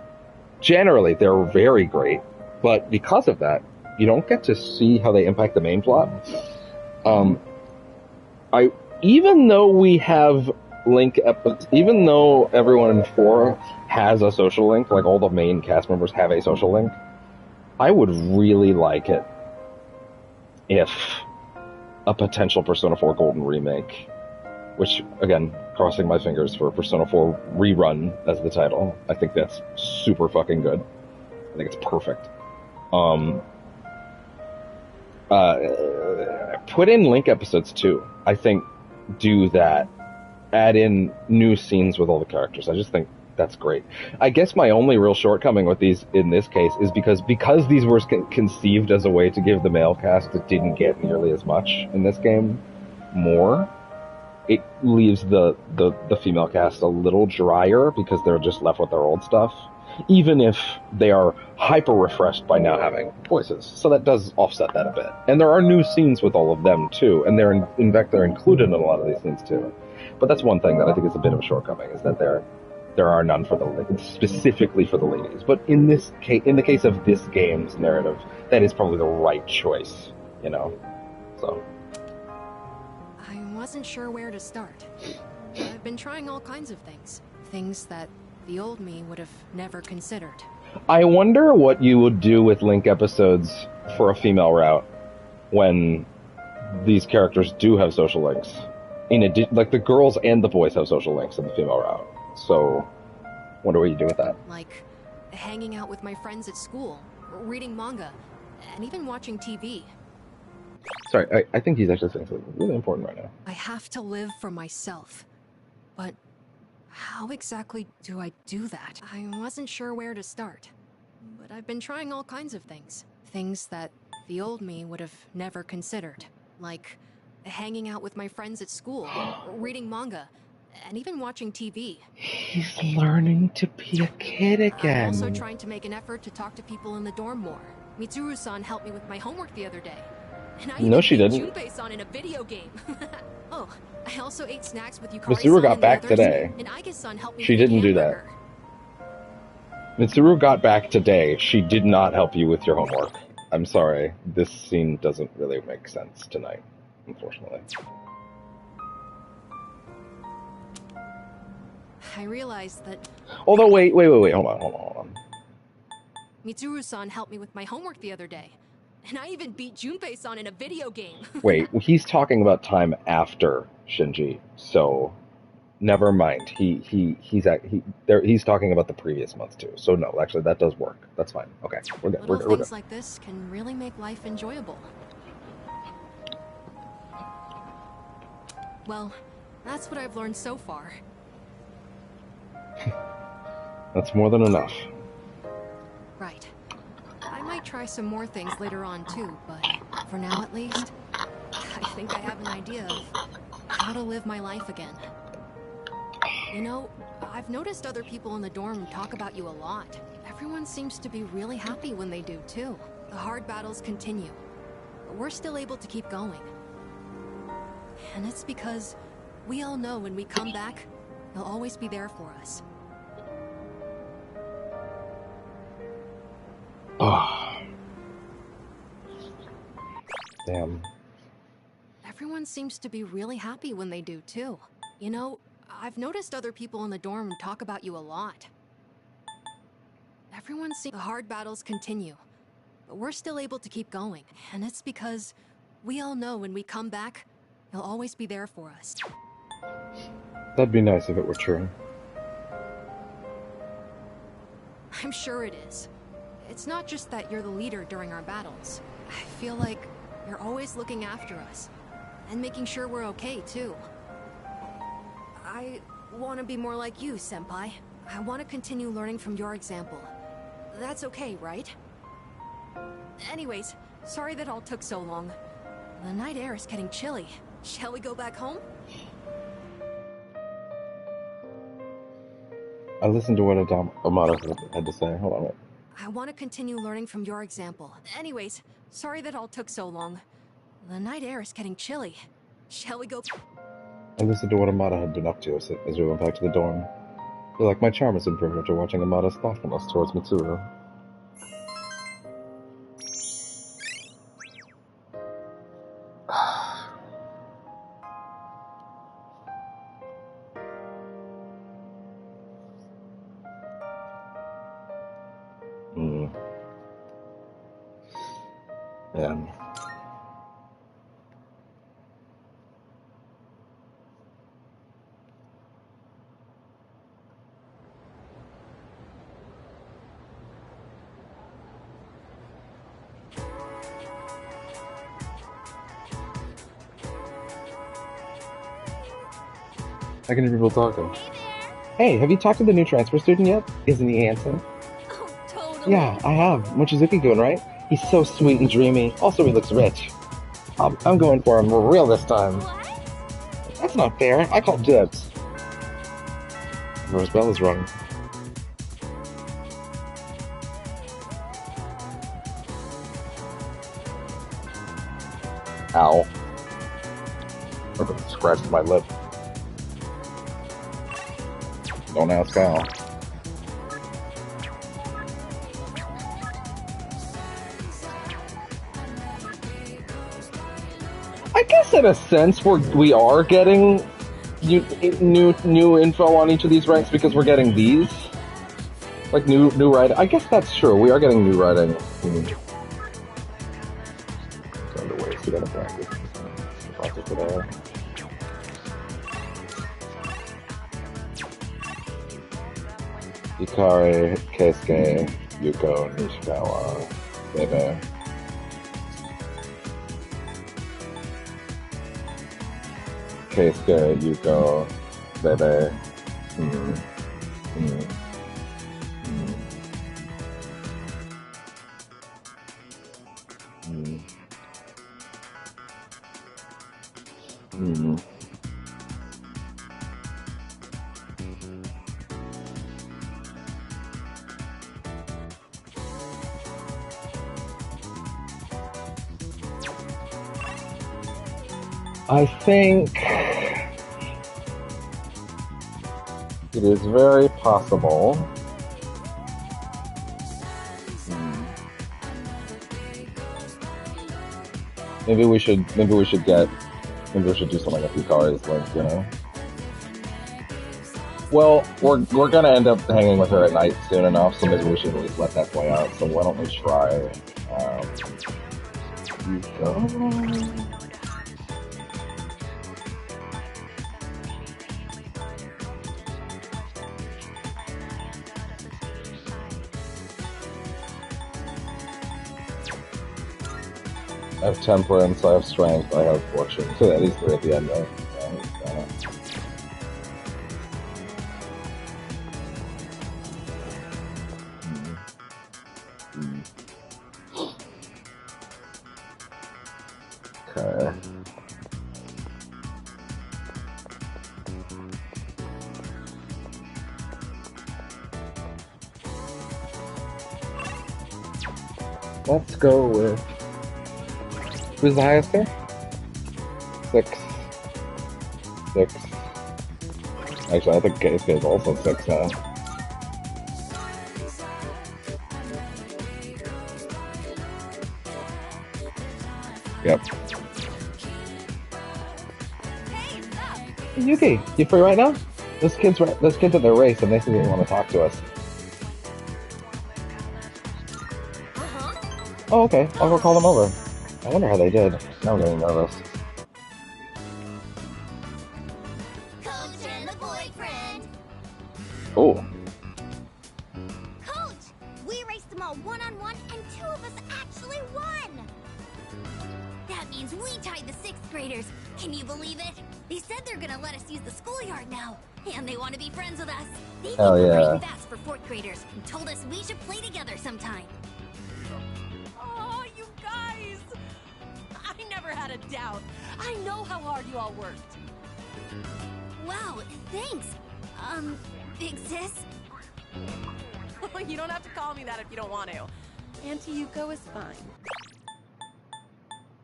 generally they're very great. But because of that, you don't get to see how they impact the main plot. Even though we have even though everyone in 4 has a social link, like all the main cast members have a social link, I would really like it if a potential Persona 4 Golden remake, which, again, crossing my fingers for Persona 4 Rerun as the title. I think that's super fucking good. I think it's perfect. Put in Link episodes too. I think do that. Add in new scenes with all the characters. I just think that's great. I guess my only real shortcoming with these in this case is because these were conceived as a way to give the male cast that didn't get nearly as much in this game more. It leaves the female cast a little drier because they're just left with their old stuff, even if they are hyper refreshed by now having voices. So that does offset that a bit. And there are new scenes with all of them too, and in fact they're included in a lot of these scenes too. But that's one thing that I think is a bit of a shortcoming, is that there are none for specifically for the ladies. But in the case of this game's narrative, that is probably the right choice, you know. So I wasn't sure where to start. I've been trying all kinds of things. Things that the old me would have never considered. I wonder what you would do with Link episodes for a female route when these characters do have social links. Like the girls and the boys have social links in the female route. So, wonder what you do with that. Like hanging out with my friends at school, reading manga, and even watching TV. Sorry, I think he's actually saying something really important right now. I have to live for myself. But how exactly do I do that? I wasn't sure where to start. But I've been trying all kinds of things. Things that the old me would have never considered. Like hanging out with my friends at school, reading manga, and even watching TV. He's learning to be a kid again. I'm also trying to make an effort to talk to people in the dorm more. Mitsuru-san helped me with my homework the other day. And I No, she didn't. Junpei-san in a video game. Oh, I also ate snacks with Yukari-san Mitsuru got and back the others, today. And Aiga-san helped me She with the didn't do that. hamburger. Mitsuru got back today. She did not help you with your homework. I'm sorry. This scene doesn't really make sense tonight, unfortunately. I realized that Although, wait. Hold on. Mitsuru-san helped me with my homework the other day. And I even beat Junpei-san in a video game. Wait, he's talking about time after Shinji, so never mind. He's talking about the previous month too. So no, actually that does work. That's fine. Okay, we're good. Little We're things good. like this can really make life enjoyable. Well, that's what I've learned so far. That's more than enough. Right. I might try some more things later on too, but for now at least, I think I have an idea of how to live my life again. You know, I've noticed other people in the dorm talk about you a lot. Everyone seems to be really happy when they do too. The hard battles continue, but we're still able to keep going. And it's because we all know when we come back, you'll always be there for us. Oh. Damn. Everyone seems to be really happy when they do too. You know, I've noticed other people in the dorm talk about you a lot. Everyone seems the hard battles continue, but we're still able to keep going. And it's because we all know when we come back, you'll always be there for us. That'd be nice if it were true. I'm sure it is. It's not just that you're the leader during our battles. I feel like you're always looking after us, and making sure we're okay too. I want to be more like you, Senpai. I want to continue learning from your example. That's okay, right? Anyways, sorry that all took so long. The night air is getting chilly. Shall we go back home? I listened to what Amada had to say. Hold on, wait. I want to continue learning from your example. Anyways, sorry that all took so long. The night air is getting chilly. Shall we go? I listened to what Amada had been up to as we went back to the dorm. I feel like my charm has improved after watching Amada's thoughtfulness towards Mitsuru. Yeah. I can hear people talking. Hey, have you talked to the new transfer student yet? Isn't he handsome? Oh, totally. Yeah, I have. Mochizuki-kun, right? He's so sweet and dreamy. Also, he looks rich. I'm going for him real this time. What? That's not fair. I called dibs. Rose bell is rung. Ow. I scratched my lip. Don't ask how. I guess in a sense we are getting new info on each of these ranks because we're getting these. Like new writing. I guess that's true. We are getting new writing. Underway, so we gotta practice. Practice today. Ikari, Keisuke, Yuko, Nishikawa, Bebe. Keisuke, Yuko, Bebe. I think it is very possible. Maybe we should do something like Hikari's link, you know? Well, we're gonna end up hanging with her at night soon enough, so maybe we should at least let that play out. So why don't we try Yuko? I have temperance, I have strength, I have fortune. So at least 3 at the end there. Okay. Let's go with... Who's the highest here? 6. Actually, I think Keisuke is also 6 now. Yep. Yuki, you free right now? Those kids at their race and they said they want to talk to us. Oh, okay. I'll go call them over. I wonder how they did. Now I'm getting nervous. Coach and the boyfriend. Oh. Coach, we raced them all one-on-one, and 2 of us actually won. That means we tied the 6th graders. Can you believe it? They said they're gonna let us use the schoolyard now, and they want to be friends with us. They think we're pretty fast for 4th graders, and told us we should play together sometime. Oh, you guys! I never had a doubt. I know how hard you all worked. Wow, thanks. Big sis? You don't have to call me that if you don't want to. Auntie Yuko is fine.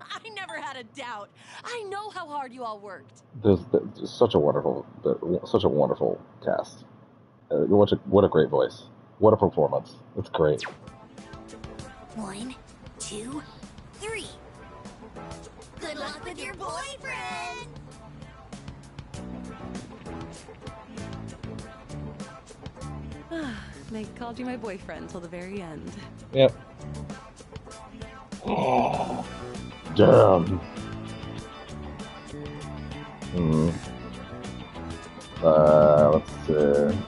I never had had a doubt. I know how hard you all worked. There's such a wonderful cast. What a great voice. What a performance. It's great. 1, 2, 3. Good luck with your boyfriend! They called you my boyfriend till the very end. Yep. Oh, damn. Let's see.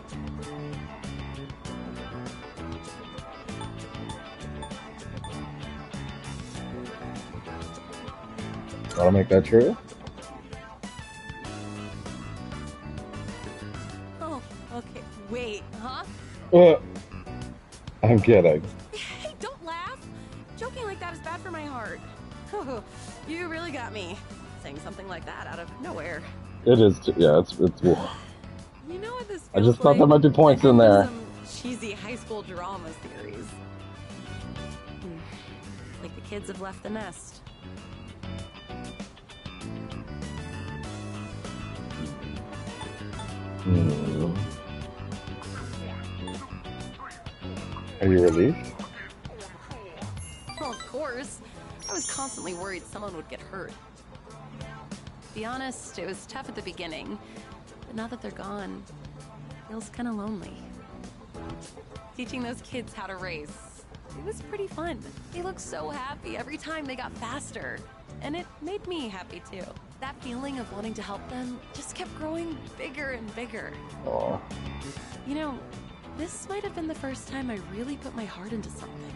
Want to make that true? Oh, okay. Wait, huh? I'm kidding. Hey, don't laugh. Joking like that is bad for my heart. You really got me. Saying something like that out of nowhere. It is, yeah, it's You know what this I feels just thought like? there might be points in there. Some cheesy high school drama series. Like the kids have left the nest. Are you relieved? Well, of course. I was constantly worried someone would get hurt. To be honest, it was tough at the beginning. But now that they're gone, it feels kind of lonely. Teaching those kids how to race, it was pretty fun. They looked so happy every time they got faster. And it made me happy too. That feeling of wanting to help them just kept growing bigger and bigger. Aww. You know, this might have been the first time I really put my heart into something.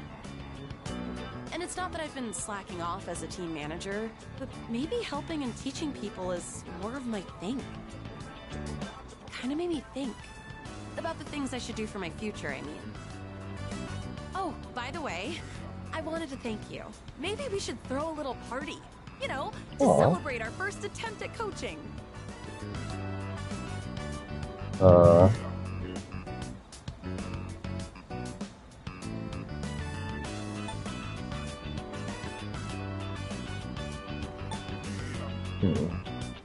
And it's not that I've been slacking off as a team manager, but maybe helping and teaching people is more of my thing. Kind of made me think about the things I should do for my future, I mean. Oh, by the way, I wanted to thank you. Maybe we should throw a little party, you know, to celebrate our first attempt at coaching.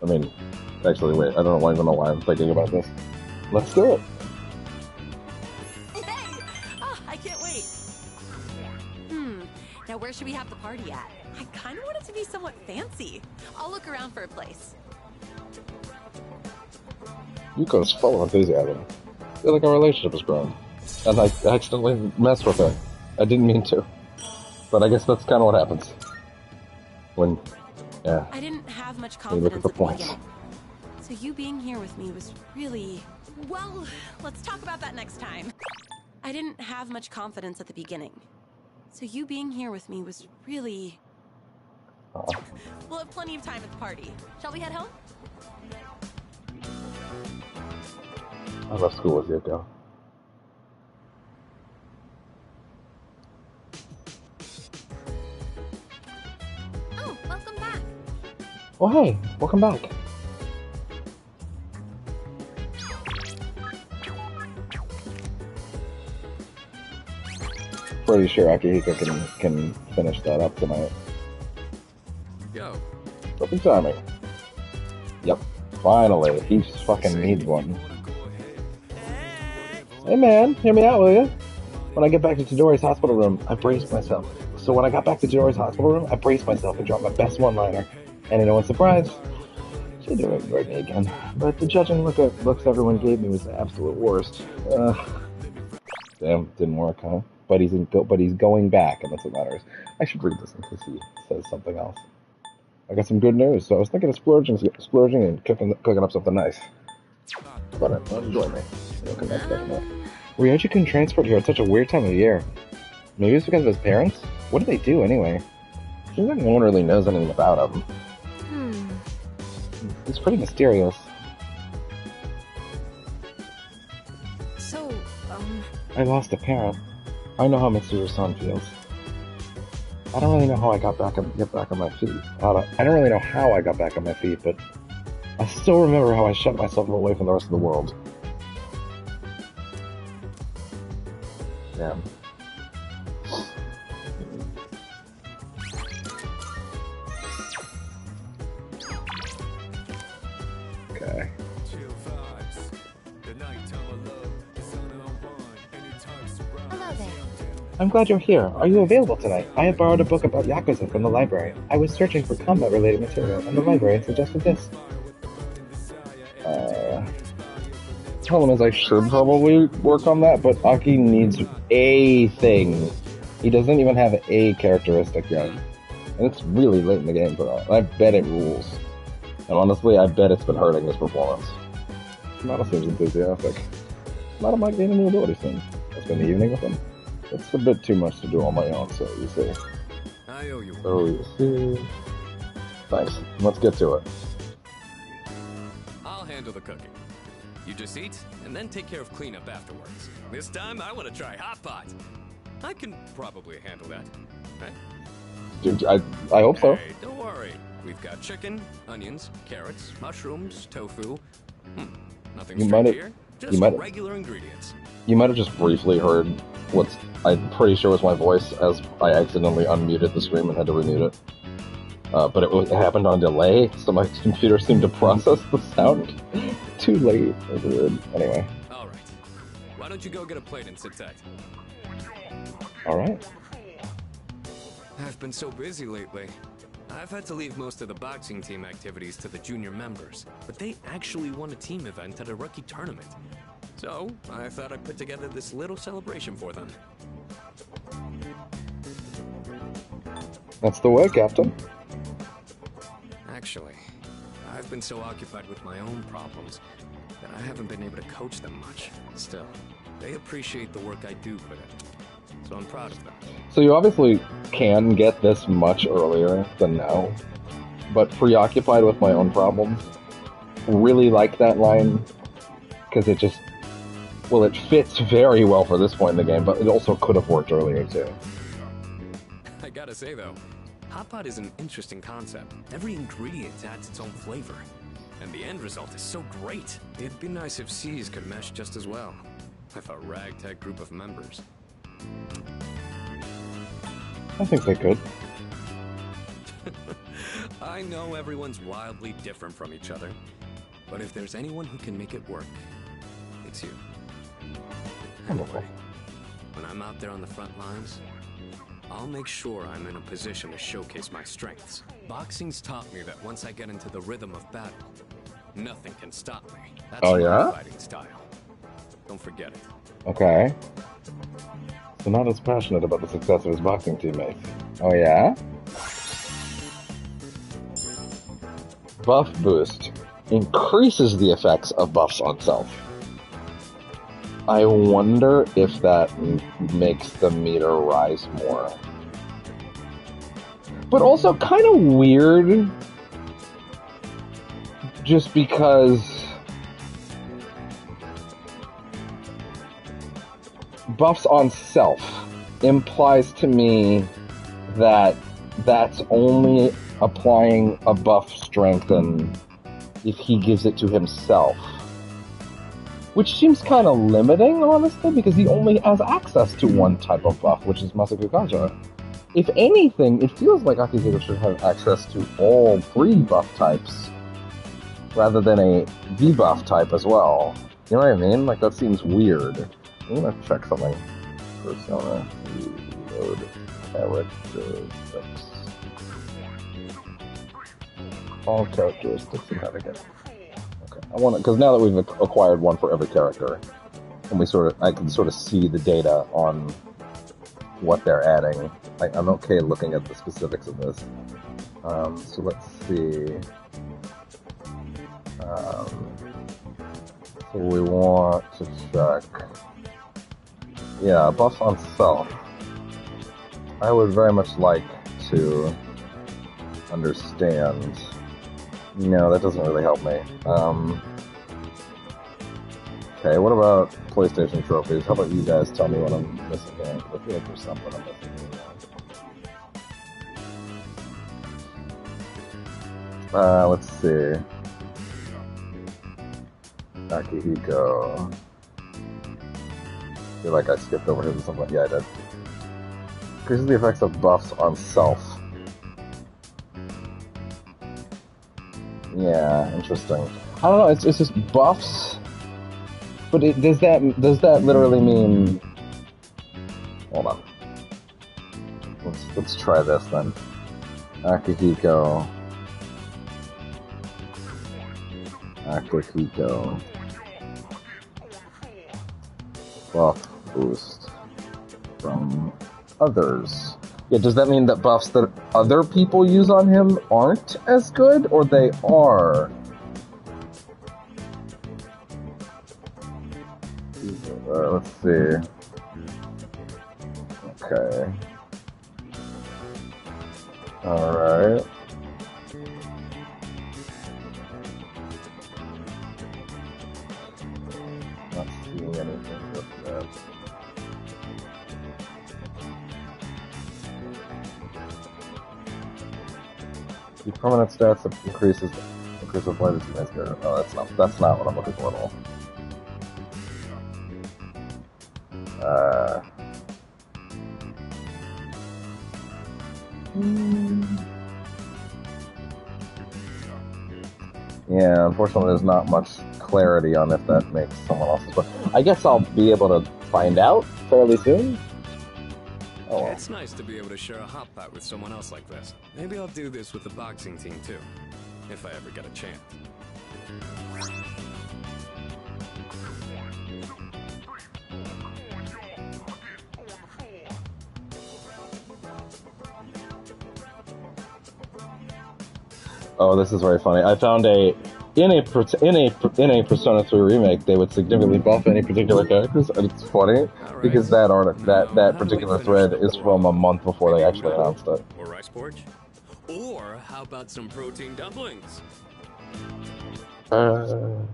I mean, actually, wait, I don't even know why I'm thinking about this. Let's do it. Hey! Oh, I can't wait. Now where should we have the party at? I kind of want it to be somewhat fancy. I'll look around for a place. Yuko's full of enthusiasm. I feel like our relationship has grown. And I accidentally messed with her. I didn't mean to. But I guess that's kind of what happens. When, yeah. I didn't have much When you look at confidence the at the points. beginning. So you being here with me was really... Well, let's talk about that next time. I didn't have much confidence at the beginning. So you being here with me was really... We'll have plenty of time at the party. Shall we head home? I love school with Yuko. Oh, welcome back. Oh, hey, welcome back. Pretty sure Akihiko can finish that up tonight. Go. Perfect timing. Yep. Finally, he fucking needs one. Hey man, hear me out, will you? When I get back to Chidori's hospital room, I braced myself. So when I got back to Chidori's hospital room, I braced myself and dropped my best one-liner. And you know what's surprise? She didn't ignore me again. But the judging looks everyone gave me was the absolute worst. Damn, didn't work, huh? But he's going back, and that's what matters. I should read this in case he says something else. I got some good news, so I was thinking of splurging and cooking up something nice. But enjoy me. Come back to that. Ryoji-kun transferred here at such a weird time of the year. Maybe it's because of his parents? What do they do anyway? Seems like no one really knows anything about him. He's pretty mysterious. So, I lost a parent. I know how Mitsuru-san feels. I don't really know how I get back on my feet. I don't really know how I got back on my feet, but I still remember how I shut myself away from the rest of the world. Damn. Hello there. I'm glad you're here. Are you available tonight? I have borrowed a book about Yakuza from the library. I was searching for combat-related material, and the librarian suggested this. Problem is, I should probably work on that, but Aki needs a thing. He doesn't even have a characteristic yet. And it's really late in the game for that. I bet it rules. And honestly, I bet it's been hurting his performance. Sonata seems enthusiastic. Sonata might gain a new ability soon. I spend the evening with him. It's a bit too much to do on my own, so you see. I owe you. So you see. Thanks. Let's get to it. I'll handle the cooking. You just eat, and then take care of cleanup afterwards. This time, I want to try hot pot. I can probably handle that, right? Dude, I hope so. Hey, don't worry. We've got chicken, onions, carrots, mushrooms, tofu. Nothing You strange might here. have- Just you might- regular ingredients. You might have just briefly heard what's, I'm pretty sure was my voice as I accidentally unmuted the stream and had to remute it. But it happened on delay, so my computer seemed to process the sound too late. It was weird. Anyway. All right. Why don't you go get a plate and sit tight? Alright. I've been so busy lately. I've had to leave most of the boxing team activities to the junior members, but they actually won a team event at a rookie tournament. So, I thought I'd put together this little celebration for them. That's the way, Captain. Actually, I've been so occupied with my own problems that I haven't been able to coach them much. Still, they appreciate the work I do put in, so I'm proud of them. So you obviously can get this much earlier than now, but preoccupied with my own problems. Really like that line, because it just, well, it fits very well for this point in the game, but it also could have worked earlier too. I gotta say though, hot pot is an interesting concept. Every ingredient adds its own flavor, and the end result is so great. It'd be nice if C's could mesh just as well, with a ragtag group of members. I think they could. I know everyone's wildly different from each other, but if there's anyone who can make it work, it's you. Wonderful. When I'm out there on the front lines, I'll make sure I'm in a position to showcase my strengths. Boxing's taught me that once I get into the rhythm of battle, nothing can stop me. That's Oh, my yeah? fighting style. Don't forget it. Okay. So not as passionate about the success of his boxing teammates. Oh yeah? Buff boost increases the effects of buffs on self. I wonder if that makes the meter rise more. But also kind of weird, just because buffs on self implies to me that that's only applying a buff strengthen if he gives it to himself. Which seems kind of limiting, honestly, because he only has access to one type of buff, which is Masaku Kaja. If anything, it feels like Akihiro should have access to all three buff types, rather than a debuff type as well. You know what I mean? Like, that seems weird. I'm gonna check something. Persona reload characteristics. All characteristics and how to get. Okay, I want to, because now that we've acquired one for every character, and I can sort of see the data on what they're adding. I'm okay looking at the specifics of this. So let's see. So we want to check. Yeah, buffs on self. I would very much like to understand. No, that doesn't really help me. Okay, what about PlayStation trophies? How about you guys tell me what I'm missing here? I feel like there's something I'm missing here. Let's see. Akihiko. I feel like I skipped over his or something. Yeah, I did. Increases the effects of buffs on self. Yeah, interesting. I don't know, it's just buffs But does that literally mean? Hold on. Let's try this then. Akihiko. Buff boost from others. Yeah, does that mean that buffs that other people use on him aren't as good, or they are? Let's see. Okay. Alright. Not seeing anything with that. The permanent stats that increases with light is nice here. Oh, that's not what I'm looking for at all. Yeah, unfortunately there's not much clarity on if that makes someone else's, but I guess I'll be able to find out fairly soon. Oh well. It's nice to be able to share a hot pot with someone else like this. Maybe I'll do this with the boxing team too, if I ever get a chance. Oh, this is very funny. I found in a Persona 3 remake, they would significantly buff any particular characters, and it's funny because that particular thread is from a month before they actually announced it. Or rice porridge? Or how about some protein dumplings? Okay.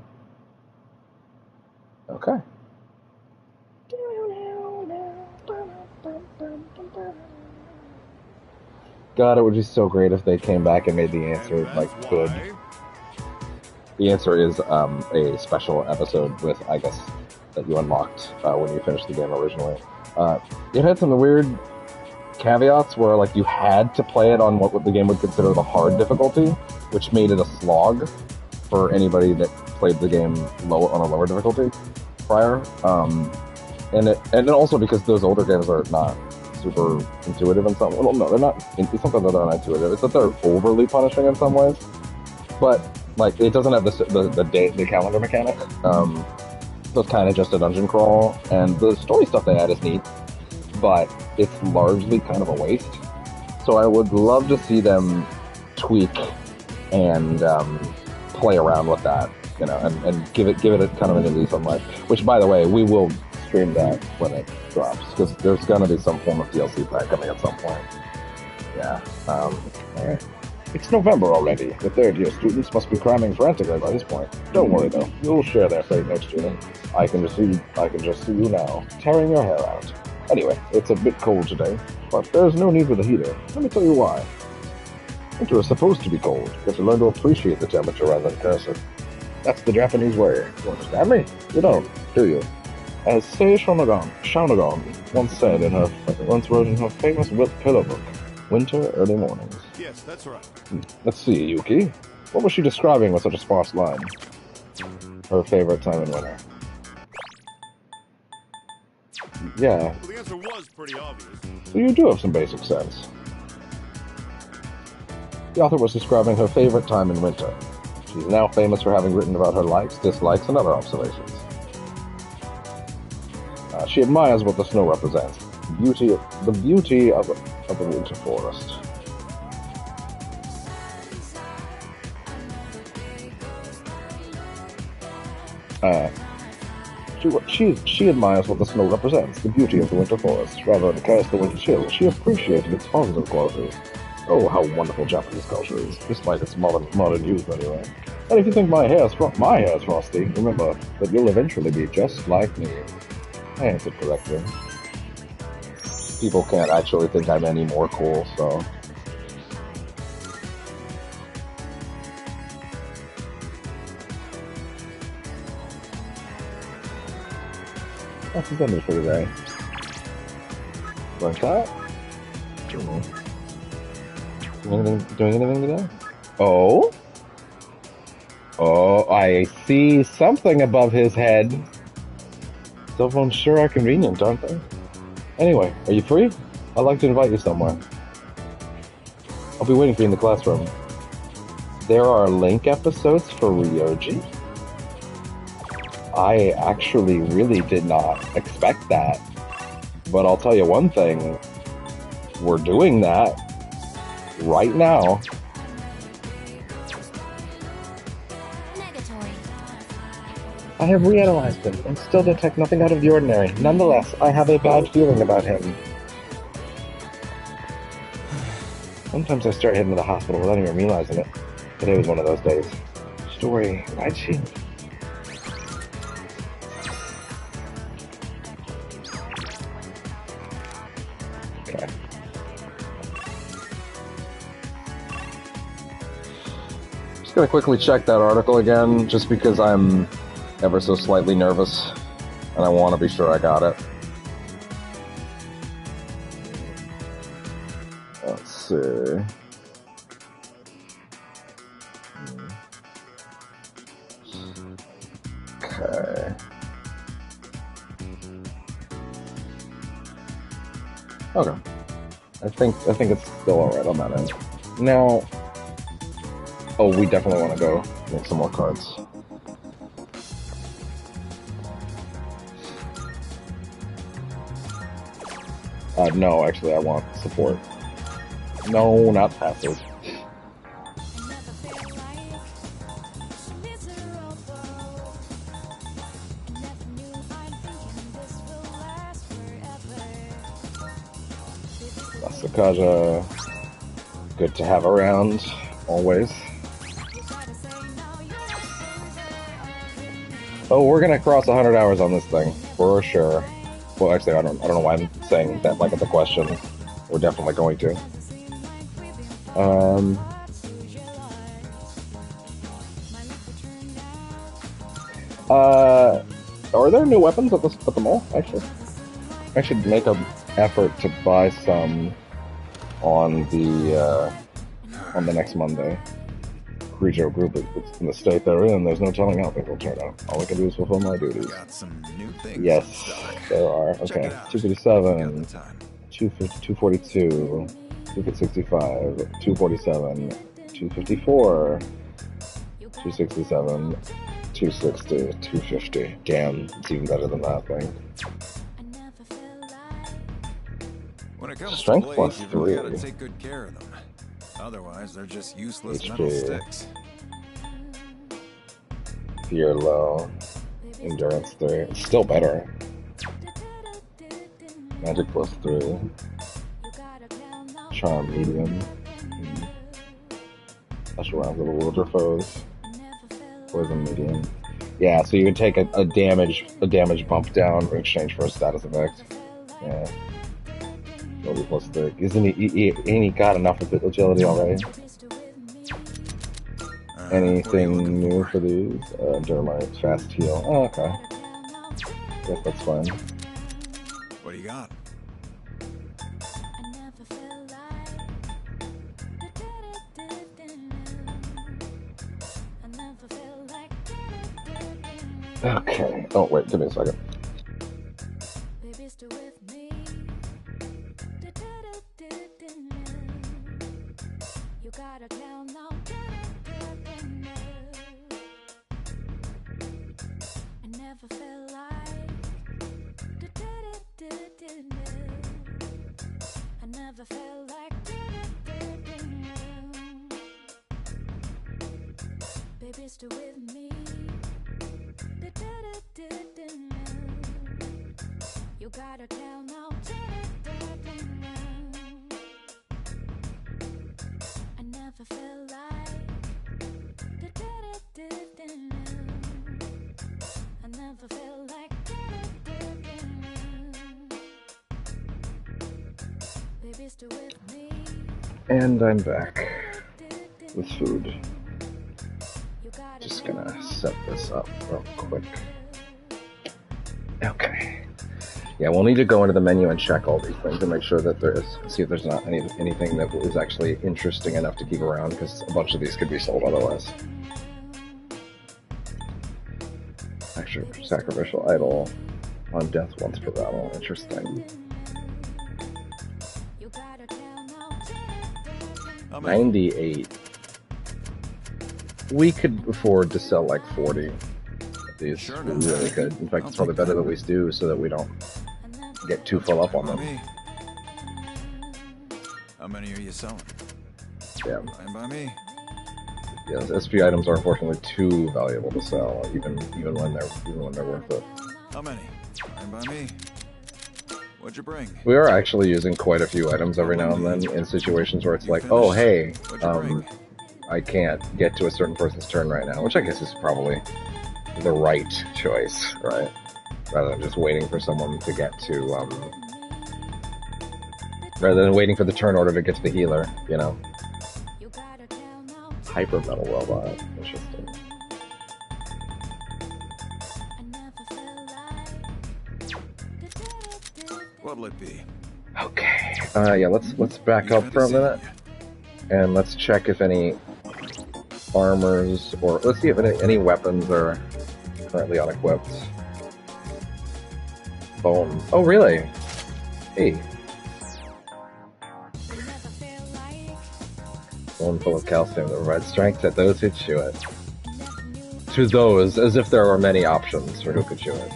God, it would be so great if they came back and made the answer, like, good. The answer is a special episode with, I guess, that you unlocked when you finished the game originally. It had some weird caveats where, like, you had to play it on what the game would consider the hard difficulty, which made it a slog for anybody that played the game on a lower difficulty prior. And then also because those older games are not super intuitive in some. Well, no, they're not. It's not that they're not intuitive. It's that they're overly punishing in some ways. But like, it doesn't have the calendar mechanic. So it's kind of just a dungeon crawl, and the story stuff they add is neat, but it's largely kind of a waste. So I would love to see them tweak and play around with that, you know, and give it a kind of a new lease on life. Which, by the way, we will stream that when it drops, because there's gonna be some form of DLC pack coming at some point. Yeah. Alright. It's November already. The third-year students must be cramming frantically by this point. Don't worry though, you'll share their fate next year. I can just see you now, tearing your hair out. Anyway, it's a bit cold today, but there's no need for the heater. Let me tell you why. Winter is supposed to be cold. You have to learn to appreciate the temperature rather than curse it. That's the Japanese way. You understand me? You don't, do you? As Sei Shonagon once wrote in her famous pillow book, Winter Early Mornings. Yes, that's right. Let's see, Yuki. What was she describing with such a sparse line? Her favorite time in winter. Yeah. Well, the answer was pretty obvious. So you do have some basic sense. The author was describing her favorite time in winter. She's now famous for having written about her likes, dislikes, and other observations. She admires what the snow represents, the beauty of the winter forest. She admires what the snow represents, the beauty of the winter forest, rather than curse the winter chill. She appreciated its positive qualities. Oh, how wonderful Japanese culture is, despite its modern youth anyway. And if you think my hair is frosty, remember that you'll eventually be just like me. I answered correctly. People can't actually think I'm any more cool, so... That's his ending for today. Like that? Doing anything today? Oh, I see something above his head. Cell phones sure are convenient, aren't they? Anyway, are you free? I'd like to invite you somewhere. I'll be waiting for you in the classroom. There are Link episodes for Ryoji? I actually really did not expect that. But I'll tell you one thing. We're doing that right now. I have reanalyzed him and still detect nothing out of the ordinary. Nonetheless, I have a bad feeling about him. Sometimes I start heading to the hospital without even realizing it. Today was one of those days. Story, why'd she? Okay. Just gonna quickly check that article again, just because I'm ever so slightly nervous, and I want to be sure I got it. Let's see. Okay. Okay. I think it's still alright on that end. Now, oh, we definitely want to go make some more cards. No, actually, I want support. No, not passive. Sakaja, good to have around, always. Oh, we're gonna cross 100 hours on this thing, for sure. Well, actually, I don't know why I'm saying that like it's a question. We're definitely going to. Are there new weapons at the mall? Actually, I should make an effort to buy some on the next Monday. Grijo group is in the state they're in. There's no telling how things will turn out. All I can do is fulfill my duties. Got some new things. Yes, there are. Okay, 257, 242, 265, 247, 254, 267, 260, 250. Damn, it's even better than that thing. When it comes Strength to plus blades, you really 3. gotta take good care of them. Otherwise, they're just useless HP. metal sticks. Fear low. Endurance 3. It's still better. Magic plus 3. Charm medium. Special rounds of the Wilder foes. Poison medium. Yeah, so you can take a damage bump down in exchange for a status effect. Yeah. Agility plus 3. Ain't he got enough of agility already? Anything new for these? Dermite, fast heal. Oh, okay. Guess that's fine. What do you got? Okay. Oh, wait, give me a second. And I'm back with food. Just gonna set this up real quick. Okay. Yeah, we'll need to go into the menu and check all these things and make sure that see if there's not anything that is actually interesting enough to keep around, because a bunch of these could be sold otherwise. Extra sacrificial idol. On death once per battle. Interesting. 98. We could afford to sell like 40 of these. Sure, We really could. In fact, it's probably better that we do so that we don't get too full up on them. How many are you selling? Yeah. Fine by me. Yes, SP items are unfortunately too valuable to sell, even when they're worth it. How many? Fine by me. What'd you bring? We are actually using quite a few items every now and then in situations where it's like, oh hey, I can't get to a certain person's turn right now, which I guess is probably the right choice, right? Rather than just waiting for someone to get to, rather than waiting for the turn order to get to the healer, you know. Hyper metal robot, interesting. What'll it be? Okay. Yeah, let's back up for a minute, and let's check if any armors, or let's see if any weapons are currently unequipped. Bone. Oh, really? Hey. Bone full of calcium that provides strength to those who chew it. To those, as if there were many options for who could chew it.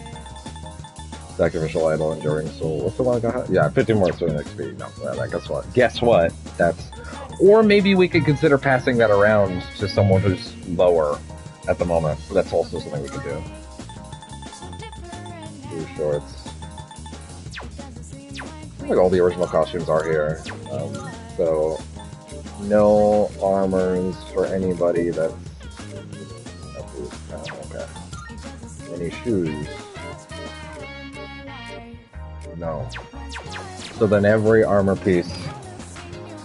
Sacrificial idol, enduring soul. What's the one I got? Yeah, 50 more to the next speed. No, well, guess what? Guess what? That's. Or maybe we could consider passing that around to someone who's lower at the moment. That's also something we could do. Blue shorts. I think all the original costumes are here. So, no armors for anybody that's. Okay. Any shoes? No. So then every armor piece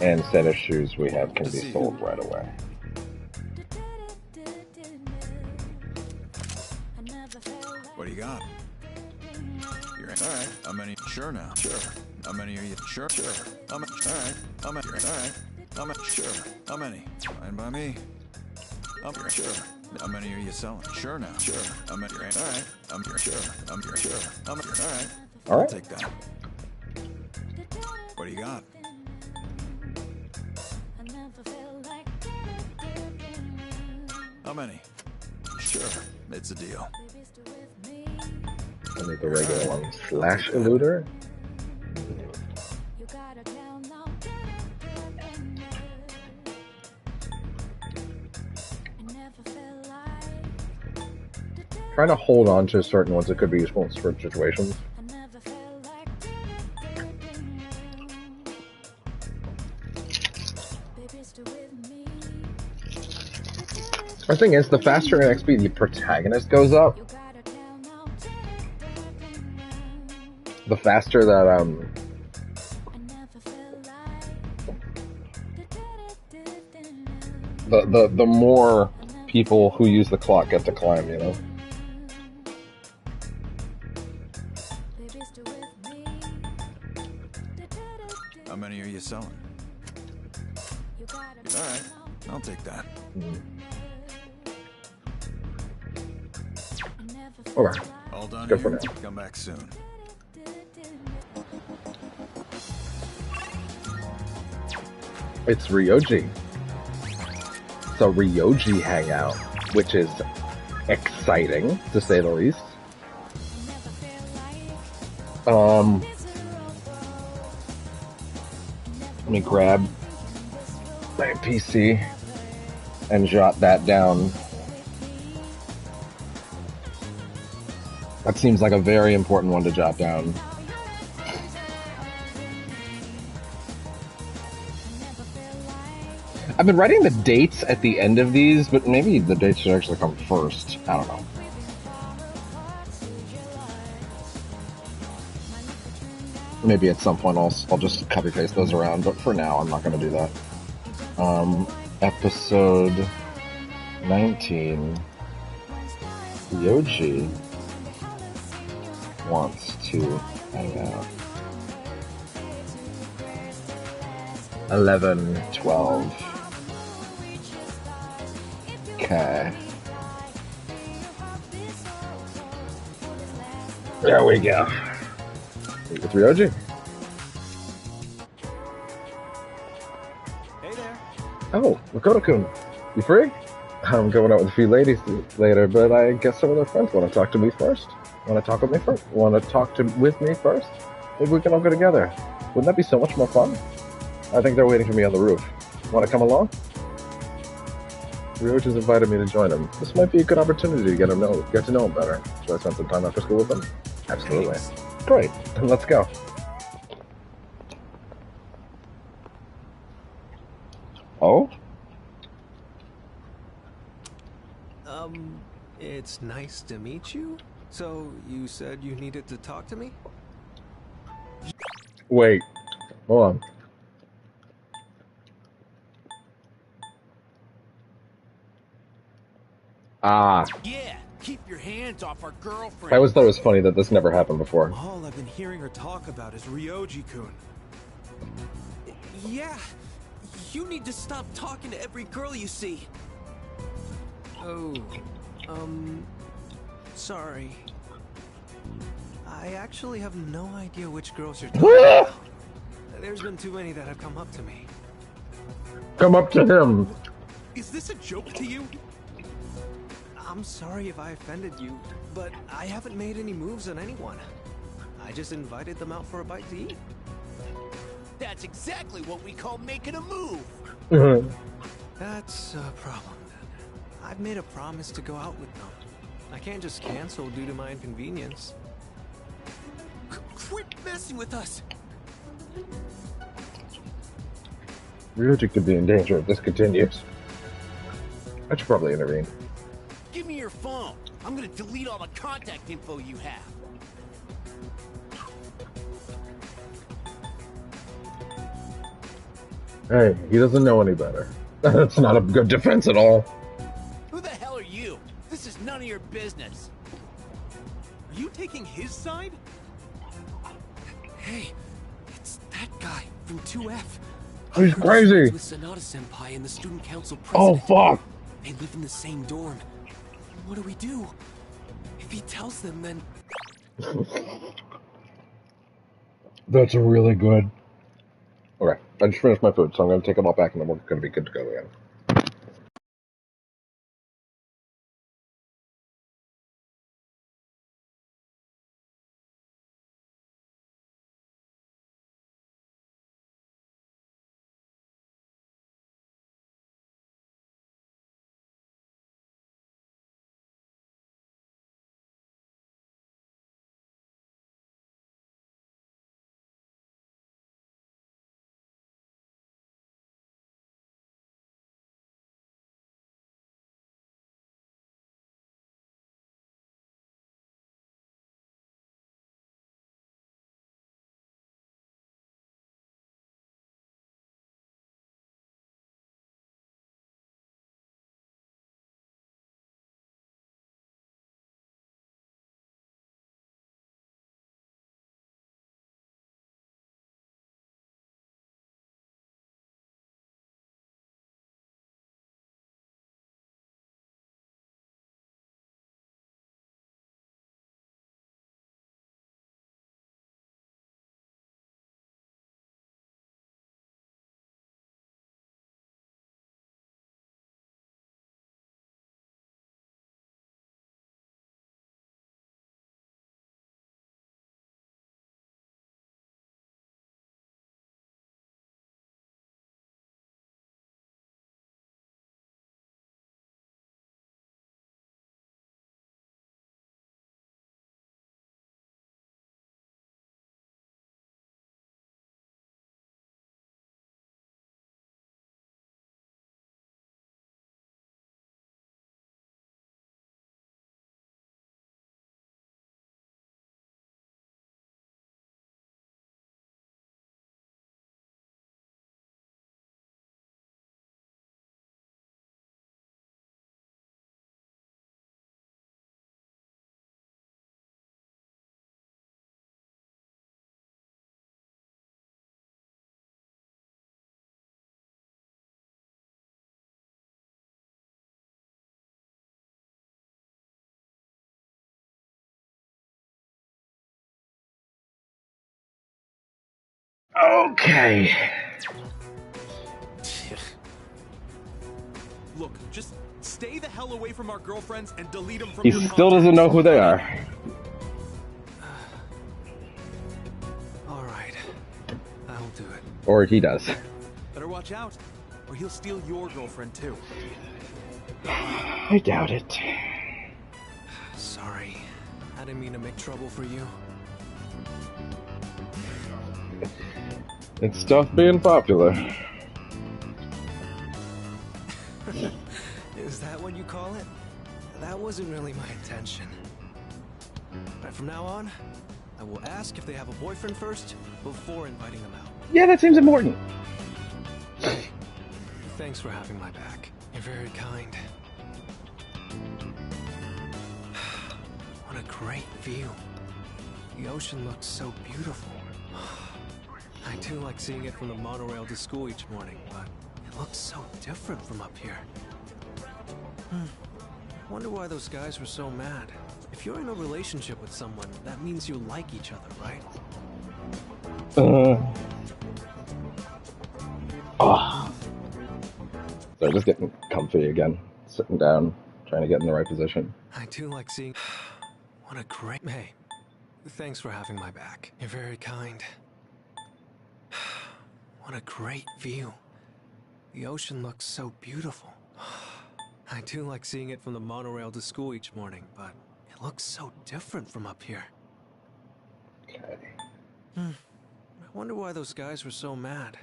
and set of shoes we have can be sold right away. What do you got? You're in. All right. How many? Sure now. Sure. How many are you? Sure. Sure. How many? All right. How many? All right. How many? Sure. How many? Fine by me. Sure. How many are you selling? Sure now. Sure. How many? All right. I'm sure. I'm sure. How many? All right. All I'll right. take that. What do you got? How many? Sure. It's a deal. I need the regular one. Slash eluder? Trying to hold on to certain ones that could be useful in certain situations. The thing is, the faster in XP the protagonist goes up, the faster that the more people who use the clock get to climb, you know. How many are you selling? All right. I'll take that. Okay. All done Good for here. now. Come back soon. It's Ryoji. It's a Ryoji hangout, which is exciting, to say the least. Let me grab my PC and jot that down. That seems like a very important one to jot down. I've been writing the dates at the end of these, but maybe the dates should actually come first. I don't know. Maybe at some point I'll just copy paste those around, but for now I'm not going to do that. Episode 19. Yoji wants to hang out. 11, 12. Okay. There we go. Meet with Ryoji. Hey there. Oh, Makoto-kun. You free? I'm going out with a few ladies later, but I guess some of their friends want to talk to me first. Want to talk with me first? Want to talk with me first? Maybe we can all go together. Wouldn't that be so much more fun? I think they're waiting for me on the roof. Want to come along? Ryoji's invited me to join him. This might be a good opportunity to get to know him better. Should I spend some time after school with him? Absolutely. Great. Then let's go. Oh? It's nice to meet you. So, you said you needed to talk to me? Wait. Hold on. Ah. Yeah, keep your hands off our girlfriend. I always thought it was funny that this never happened before. All I've been hearing her talk about is Ryoji-kun. Yeah, you need to stop talking to every girl you see. Oh, sorry. I actually have no idea which girls you're talking about. There's been too many that have come up to me. Come up to him. Is this a joke to you? I'm sorry if I offended you, but I haven't made any moves on anyone. I just invited them out for a bite to eat. That's exactly what we call making a move. That's a problem then. I've made a promise to go out with them. I can't just cancel due to my inconvenience. Quit messing with us! Ryoji could be in danger if this continues. I should probably intervene. Give me your phone. I'm gonna delete all the contact info you have. Hey, he doesn't know any better. That's not a good defense at all. Who the hell are you? This is none of your business. Are you taking his side? Hey, it's that guy from 2F. He's crazy. With Sonata Senpai and the student council Oh, president. fuck. They live in the same dorm. What do we do? If he tells them, then... That's really good. Okay, I just finished my food, so I'm going to take them all back and then we're going to be good to go again. Okay. Look, just stay the hell away from our girlfriends and delete them from He your still doesn't know who they are. All right, I'll do it. Or he does. Better watch out, or he'll steal your girlfriend too. I doubt it. Sorry, I didn't mean to make trouble for you. It's tough being popular. Is that what you call it? That wasn't really my intention. Right, from now on, I will ask if they have a boyfriend first before inviting them out. Yeah, that seems important. Hey, thanks for having my back. You're very kind. What a great view. The ocean looks so beautiful. I do like seeing it from the monorail to school each morning, but it looks so different from up here. I wonder why those guys were so mad. If you're in a relationship with someone, that means you like each other, right? Oh. So just getting comfy again. Sitting down, trying to get in the right position. I do like seeing... What a great... Hey, thanks for having my back. You're very kind. What a great view. The ocean looks so beautiful. I do like seeing it from the monorail to school each morning, but it looks so different from up here. Okay. I wonder why those guys were so mad.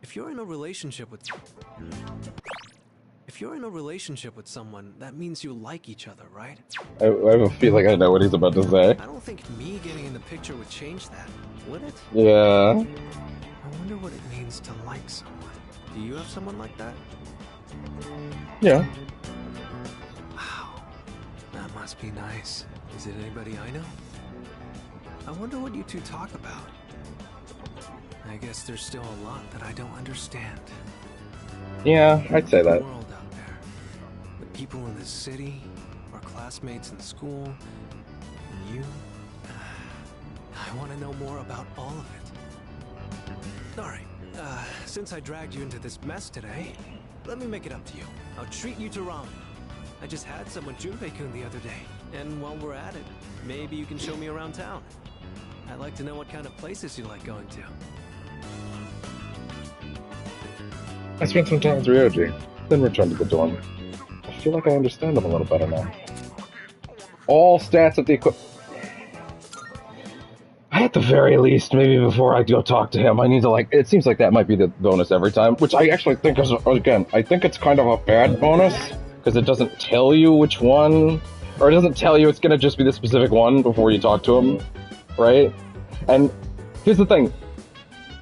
If you're in a relationship with someone, that means you like each other, right? I have a feeling I know what he's about to say. I don't think me getting in the picture would change that, would it? Yeah. I wonder what it means to like someone. Do you have someone like that? Yeah. Wow. That must be nice. Is it anybody I know? I wonder what you two talk about. I guess there's still a lot that I don't understand. Yeah, I'd say that. The world out there. The people in the city, our classmates in school, and you. I want to know more about all of it. Alright, since I dragged you into this mess today, let me make it up to you. I'll treat you to ramen. I just had some with Junpei-kun the other day, and while we're at it, maybe you can show me around town. I'd like to know what kind of places you like going to. I spent some time with Ryoji, then returned to the dorm. I feel like I understand him a little better now. All stats of the equipment. At the very least, maybe before I go talk to him, I need to, like, it seems like that might be the bonus every time, which I actually think is, again, I think it's kind of a bad bonus, because it doesn't tell you which one, or it doesn't tell you it's going to just be the specific one before you talk to him, right? And here's the thing,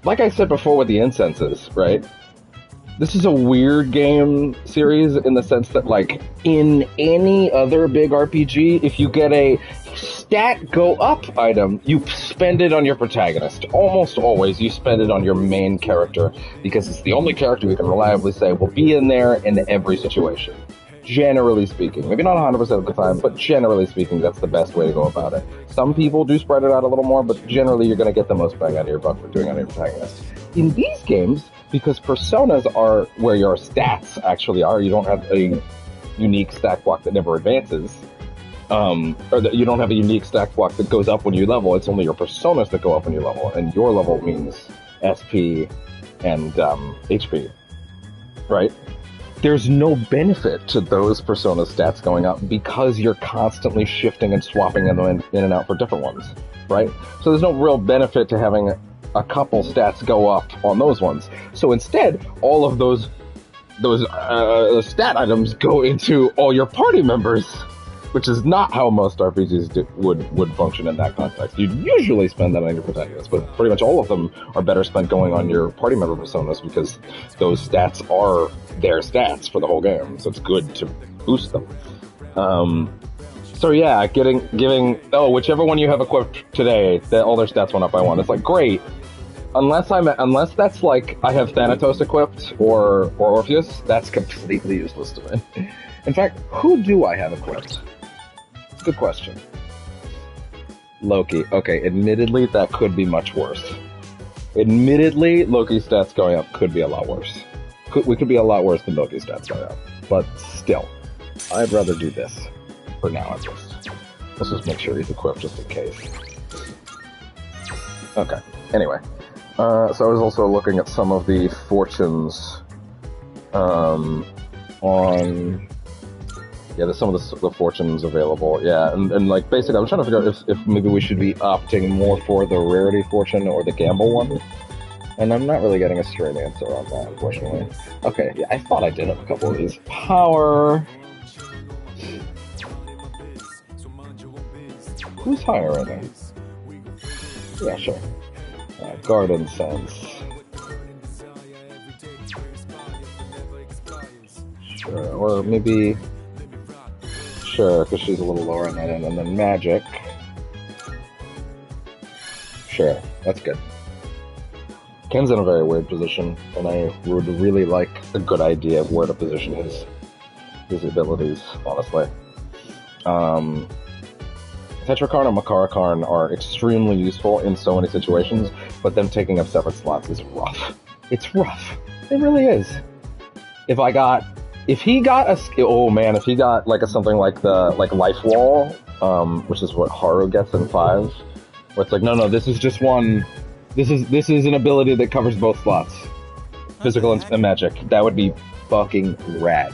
like I said before with the incenses, right? This is a weird game series in the sense that, like, in any other big RPG, if you get a stat go up item, you spend it on your protagonist. Almost always, you spend it on your main character, because it's the only character you can reliably say will be in there in every situation. Generally speaking. Maybe not 100% of the time, but generally speaking, that's the best way to go about it. Some people do spread it out a little more, but generally you're going to get the most bang out of your buck for doing it on your protagonist. In these games, because personas are where your stats actually are, you don't have a unique stat block that never advances, or that you don't have a unique stat block that goes up when you level. It's only your personas that go up when you level, and your level means SP and HP, right? There's no benefit to those persona stats going up because you're constantly shifting and swapping them in and out for different ones, right? So there's no real benefit to having a couple stats go up on those ones. So instead, all of those stat items go into all your party members, which is not how most RPGs would function in that context. You'd usually spend that on your protagonist, but pretty much all of them are better spent going on your party member personas because those stats are their stats for the whole game, so it's good to boost them. So yeah, giving whichever one you have equipped today, all their stats went up by 1. It's like, great. Unless that's like I have Thanatos equipped or Orpheus, that's completely useless to me. In fact, who do I have equipped? Good question. Loki. Okay, admittedly, that could be much worse. Admittedly, Loki's stats going up could be a lot worse. We could be a lot worse than Loki's stats going up. But still, I'd rather do this. For now, at least. Let's just make sure he's equipped just in case. Okay, anyway. So I was also looking at some of the fortunes on... Yeah, there's some of the fortunes available. Yeah, and like basically, I'm trying to figure out if maybe we should be opting more for the rarity fortune or the gamble one. And I'm not really getting a straight answer on that, unfortunately. Okay, yeah, I thought I did have a couple of these. Power. Who's higher right now? Yeah, sure. Garden sense. Sure, or maybe... Sure, because she's a little lower on that end. And then magic. Sure, that's good. Ken's in a very weird position, and I would really like a good idea of where to position his abilities, honestly. Tetrakarn and Makarakarn are extremely useful in so many situations, but them taking up separate slots is rough. It's rough. It really is. If he got like something like the life wall, which is what Haru gets in 5, where it's like, no, this is just one. This is an ability that covers both slots, physical and magic. That would be fucking rad.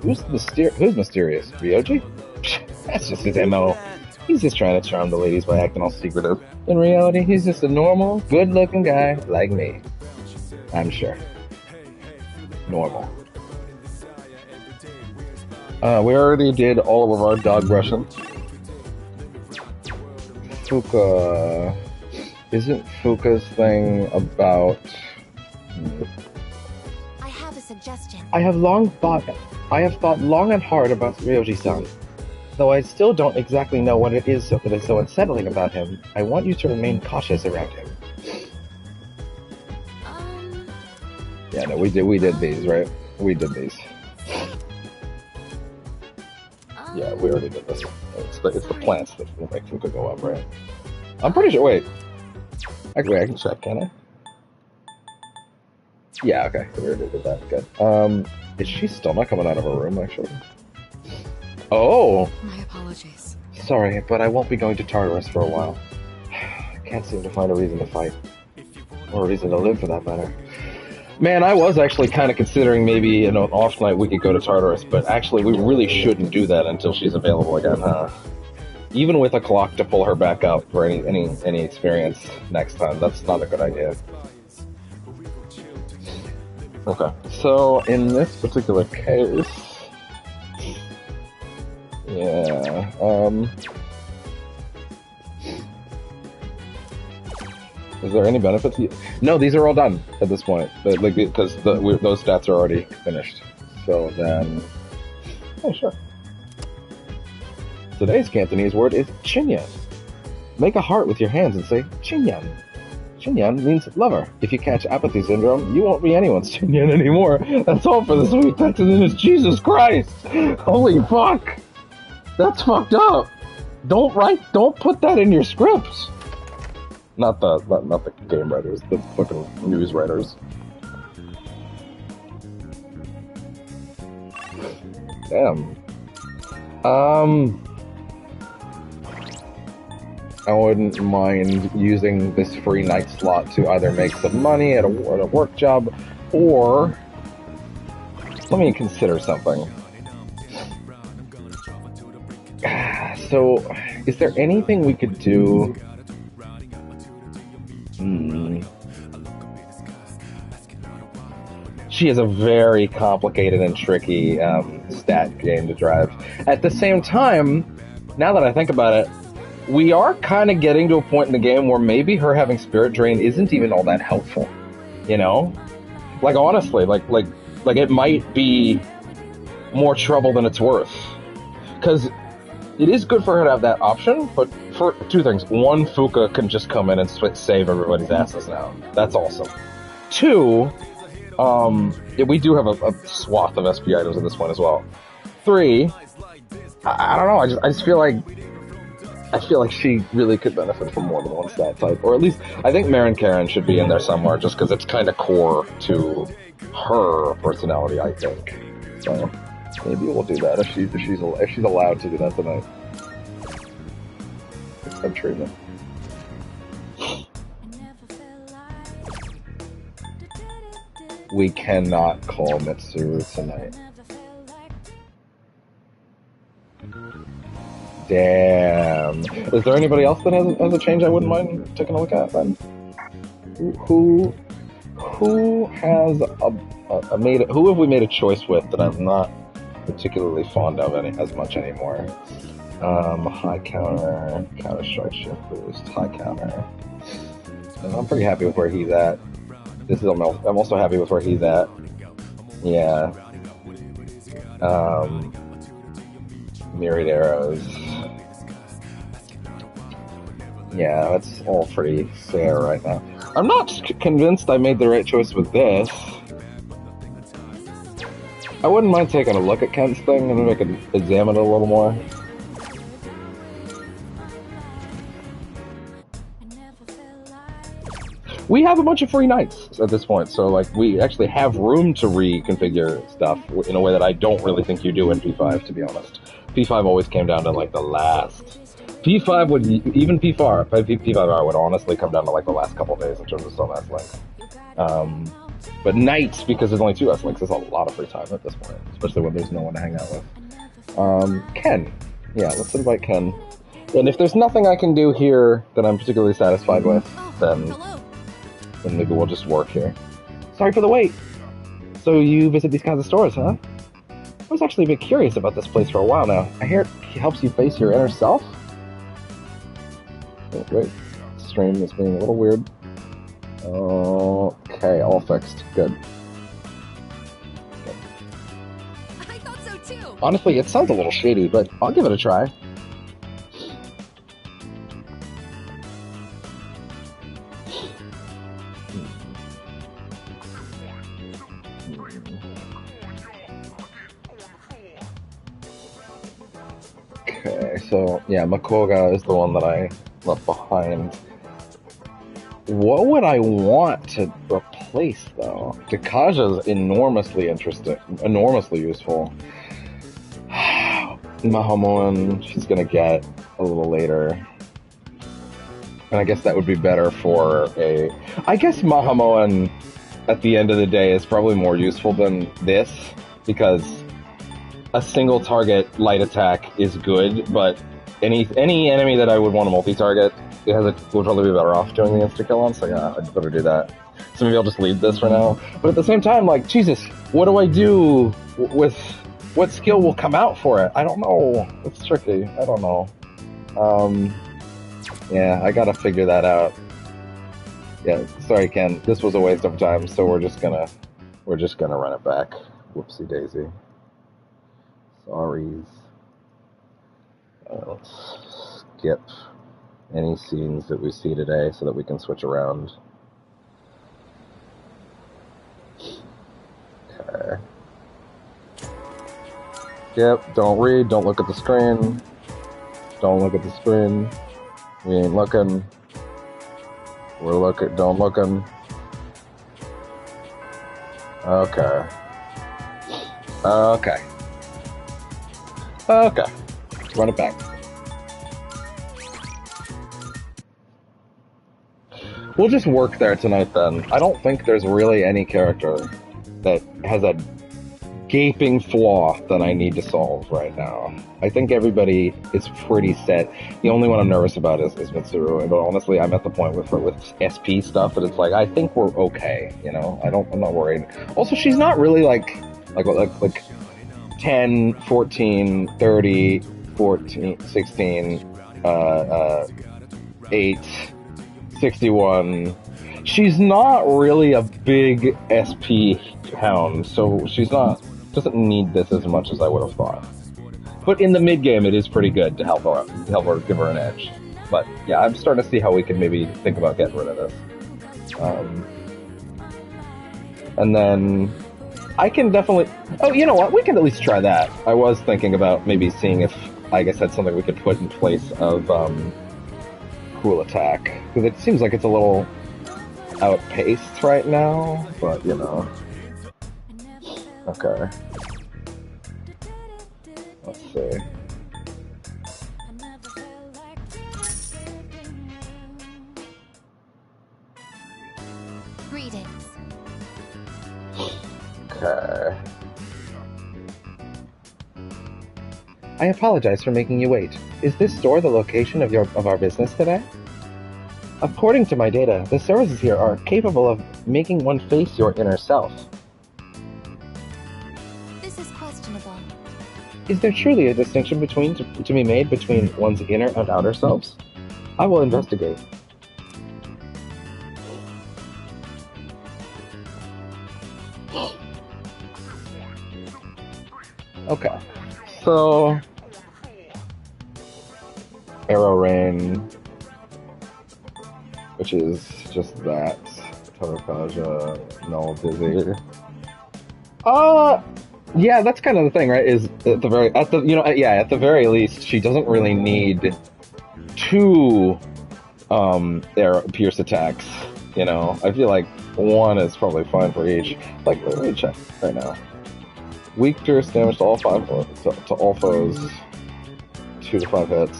Who's mysterious? Ryoji? That's just his MO. He's just trying to charm the ladies by acting all secretive. In reality, he's just a normal, good-looking guy like me. I'm sure. Normal. We already did all of our dog brushing. Fuka... Isn't Fuka's thing about... I have a suggestion. I have thought long and hard about Ryoji-san. Though I still don't exactly know what it is that is so unsettling about him, I want you to remain cautious around him. Yeah, no, we did these, right? We did these. Yeah, we already did this. It's the plants that will make Fuka go up, right? I'm pretty sure, wait. Actually, I can check, can I? Yeah, okay, we already did that, good. Is she still not coming out of her room, actually? Oh! My apologies. Sorry, but I won't be going to Tartarus for a while. I can't seem to find a reason to fight. Or a reason to live, for that matter. Man, I was actually kind of considering maybe, an off night we could go to Tartarus, but actually we really shouldn't do that until she's available again, huh? Even with a clock to pull her back up for any experience next time, that's not a good idea. Okay, so in this particular case... Yeah, is there any benefit to you? No, these are all done at this point, because those stats are already finished. So then... Oh, sure. Today's Cantonese word is chinyan. Make a heart with your hands and say chinyan. Chinyan means lover. If you catch apathy syndrome, you won't be anyone's chinyan anymore. That's all for this week. Thanks to this. Jesus Christ! Holy fuck! That's fucked up. Don't put that in your scripts. Not the game writers, the fucking news writers. Damn. I wouldn't mind using this free night slot to either make some money at a work job, or let me consider something. So, is there anything we could do? She is a very complicated and tricky stat game to drive. At the same time, now that I think about it, we are kind of getting to a point in the game where maybe her having Spirit Drain isn't even all that helpful. You know? Like, honestly, like it might be more trouble than it's worth. Because it is good for her to have that option, but for two things. One, Fuka can just come in and save everybody's asses now. That's awesome. Two, we do have a swath of SP items at this point as well. Three, I don't know, I just feel like I feel like she really could benefit from more than one stat type. Or at least, I think Marin Karen should be in there somewhere, just because it's kind of core to her personality, I think. So, maybe we'll do that if she's allowed to do that tonight. Some treatment. We cannot call Mitsuru tonight. Damn. Is there anybody else that has a change I wouldn't mind taking a look at then? Who has who have we made a choice with that I'm not particularly fond of as much anymore? High counter strike shift boost, high counter. I'm pretty happy with where he's at. I'm also happy with where he's at. Yeah. Myriad arrows. Yeah, that's all pretty fair right now. I'm not convinced I made the right choice with this. I wouldn't mind taking a look at Ken's thing and maybe I could examine it a little more. We have a bunch of free nights at this point, so like we actually have room to reconfigure stuff in a way that I don't really think you do in P5, to be honest. P5 always came down to like the last. P5 would, even P5R would honestly come down to like the last couple days in terms of some S-Links. But nights, because there's only 2 S-Links, there's a lot of free time at this point, especially when there's no one to hang out with. Ken. Yeah, let's invite Ken. And if there's nothing I can do here that I'm particularly satisfied with, then maybe we'll just work here. Sorry for the wait. So you visit these kinds of stores, huh? I was actually a bit curious about this place for a while now. I hear it helps you face your inner self? Oh, wait. Stream is being a little weird. Okay, all fixed. Good. I thought so too. Honestly, it sounds a little shady, but I'll give it a try. Okay, so yeah, Makoga is the one that I left behind. What would I want to replace though? Dekaja's enormously interesting, enormously useful. Mahamoan, she's gonna get a little later. And I guess that would be better for a... I guess Mahamoan, at the end of the day, is probably more useful than this, because a single target light attack is good, but any enemy that I would want to multi-target would probably be better off doing the insta-kill on, so yeah, I'd better do that. So maybe I'll just leave this for now. But at the same time, like, Jesus, what do I do with... What skill will come out for it? I don't know. It's tricky. I don't know. Yeah, I gotta figure that out. Yeah, sorry, Ken. This was a waste of time, so we're just gonna run it back. Whoopsie daisy. Sorries. Let's skip any scenes that we see today so that we can switch around. Okay. Yep, don't read, don't look at the screen. Don't look at the screen. We ain't looking. We're looking, don't looking. Okay. Okay. Okay. Run it back. We'll just work there tonight then. I don't think there's really any character that has a gaping flaw that I need to solve right now. I think everybody is pretty set. The only one I'm nervous about is Mitsuru. But honestly, I'm at the point with SP stuff that it's like, I think we're okay, you know? I'm not worried. Also, she's not really like 10, 14, 30, 14, 16, 8, 61. She's not really a big SP hound, so doesn't need this as much as I would have thought. But in the mid game, it is pretty good to help her give her an edge. But yeah, I'm starting to see how we can maybe think about getting rid of this. And then I can definitely... Oh, you know what? We can at least try that. I was thinking about maybe seeing if I guess that's something we could put in place of Cool Attack. Because it seems like it's a little outpaced right now, but you know. Okay. Let's see. Greetings. Okay. I apologize for making you wait. Is this store the location of our business today? According to my data, the services here are capable of making one face your inner self. This is questionable. Is there truly a distinction to be made between one's inner and outer selves? I will investigate. Okay. So Arrow Rain, which is just that. Tarakaja, Null Dizzy. Yeah, that's kind of the thing, right? Is at the very least, she doesn't really need two pierce attacks. You know, I feel like one is probably fine for each. Like, let me check right now. Weak pierce damage to all to all foes, 2 to 5 hits,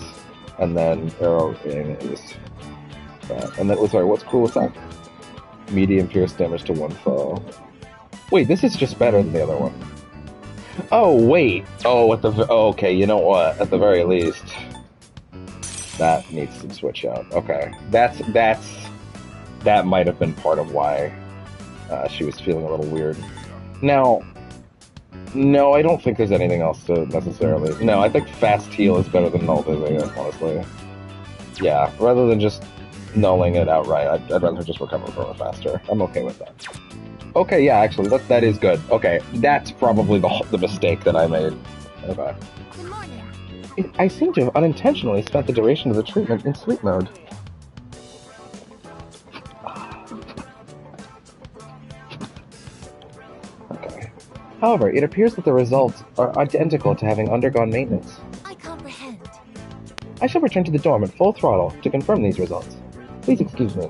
and then arrow aim is that. And then, sorry, what's cool attack? Medium pierce damage to 1 foe. Wait, this is just better than the other one. Oh wait. Oh, okay. You know what? At the very least, that needs to switch out. Okay, that might have been part of why she was feeling a little weird. Now, no, I don't think there's anything else to necessarily. No, I think fast heal is better than null dizzy, honestly. Yeah, rather than just nulling it outright, I'd rather just recover from it faster. I'm okay with that. Okay, yeah, actually, that is good. Okay, that's probably the mistake that I made. Okay. Good morning. I seem to have unintentionally spent the duration of the treatment in sleep mode. Okay. However, it appears that the results are identical to having undergone maintenance. I comprehend. I shall return to the dorm at full throttle to confirm these results. Please excuse me.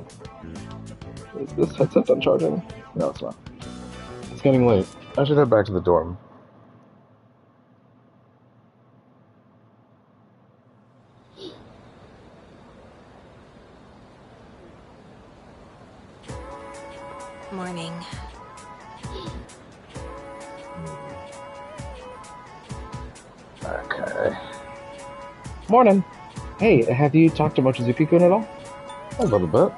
Is this headset done charging? No, it's not. It's getting late. I should head back to the dorm. Morning. Okay. Morning. Hey, have you talked to Mochizuki-kun at all? A little bit.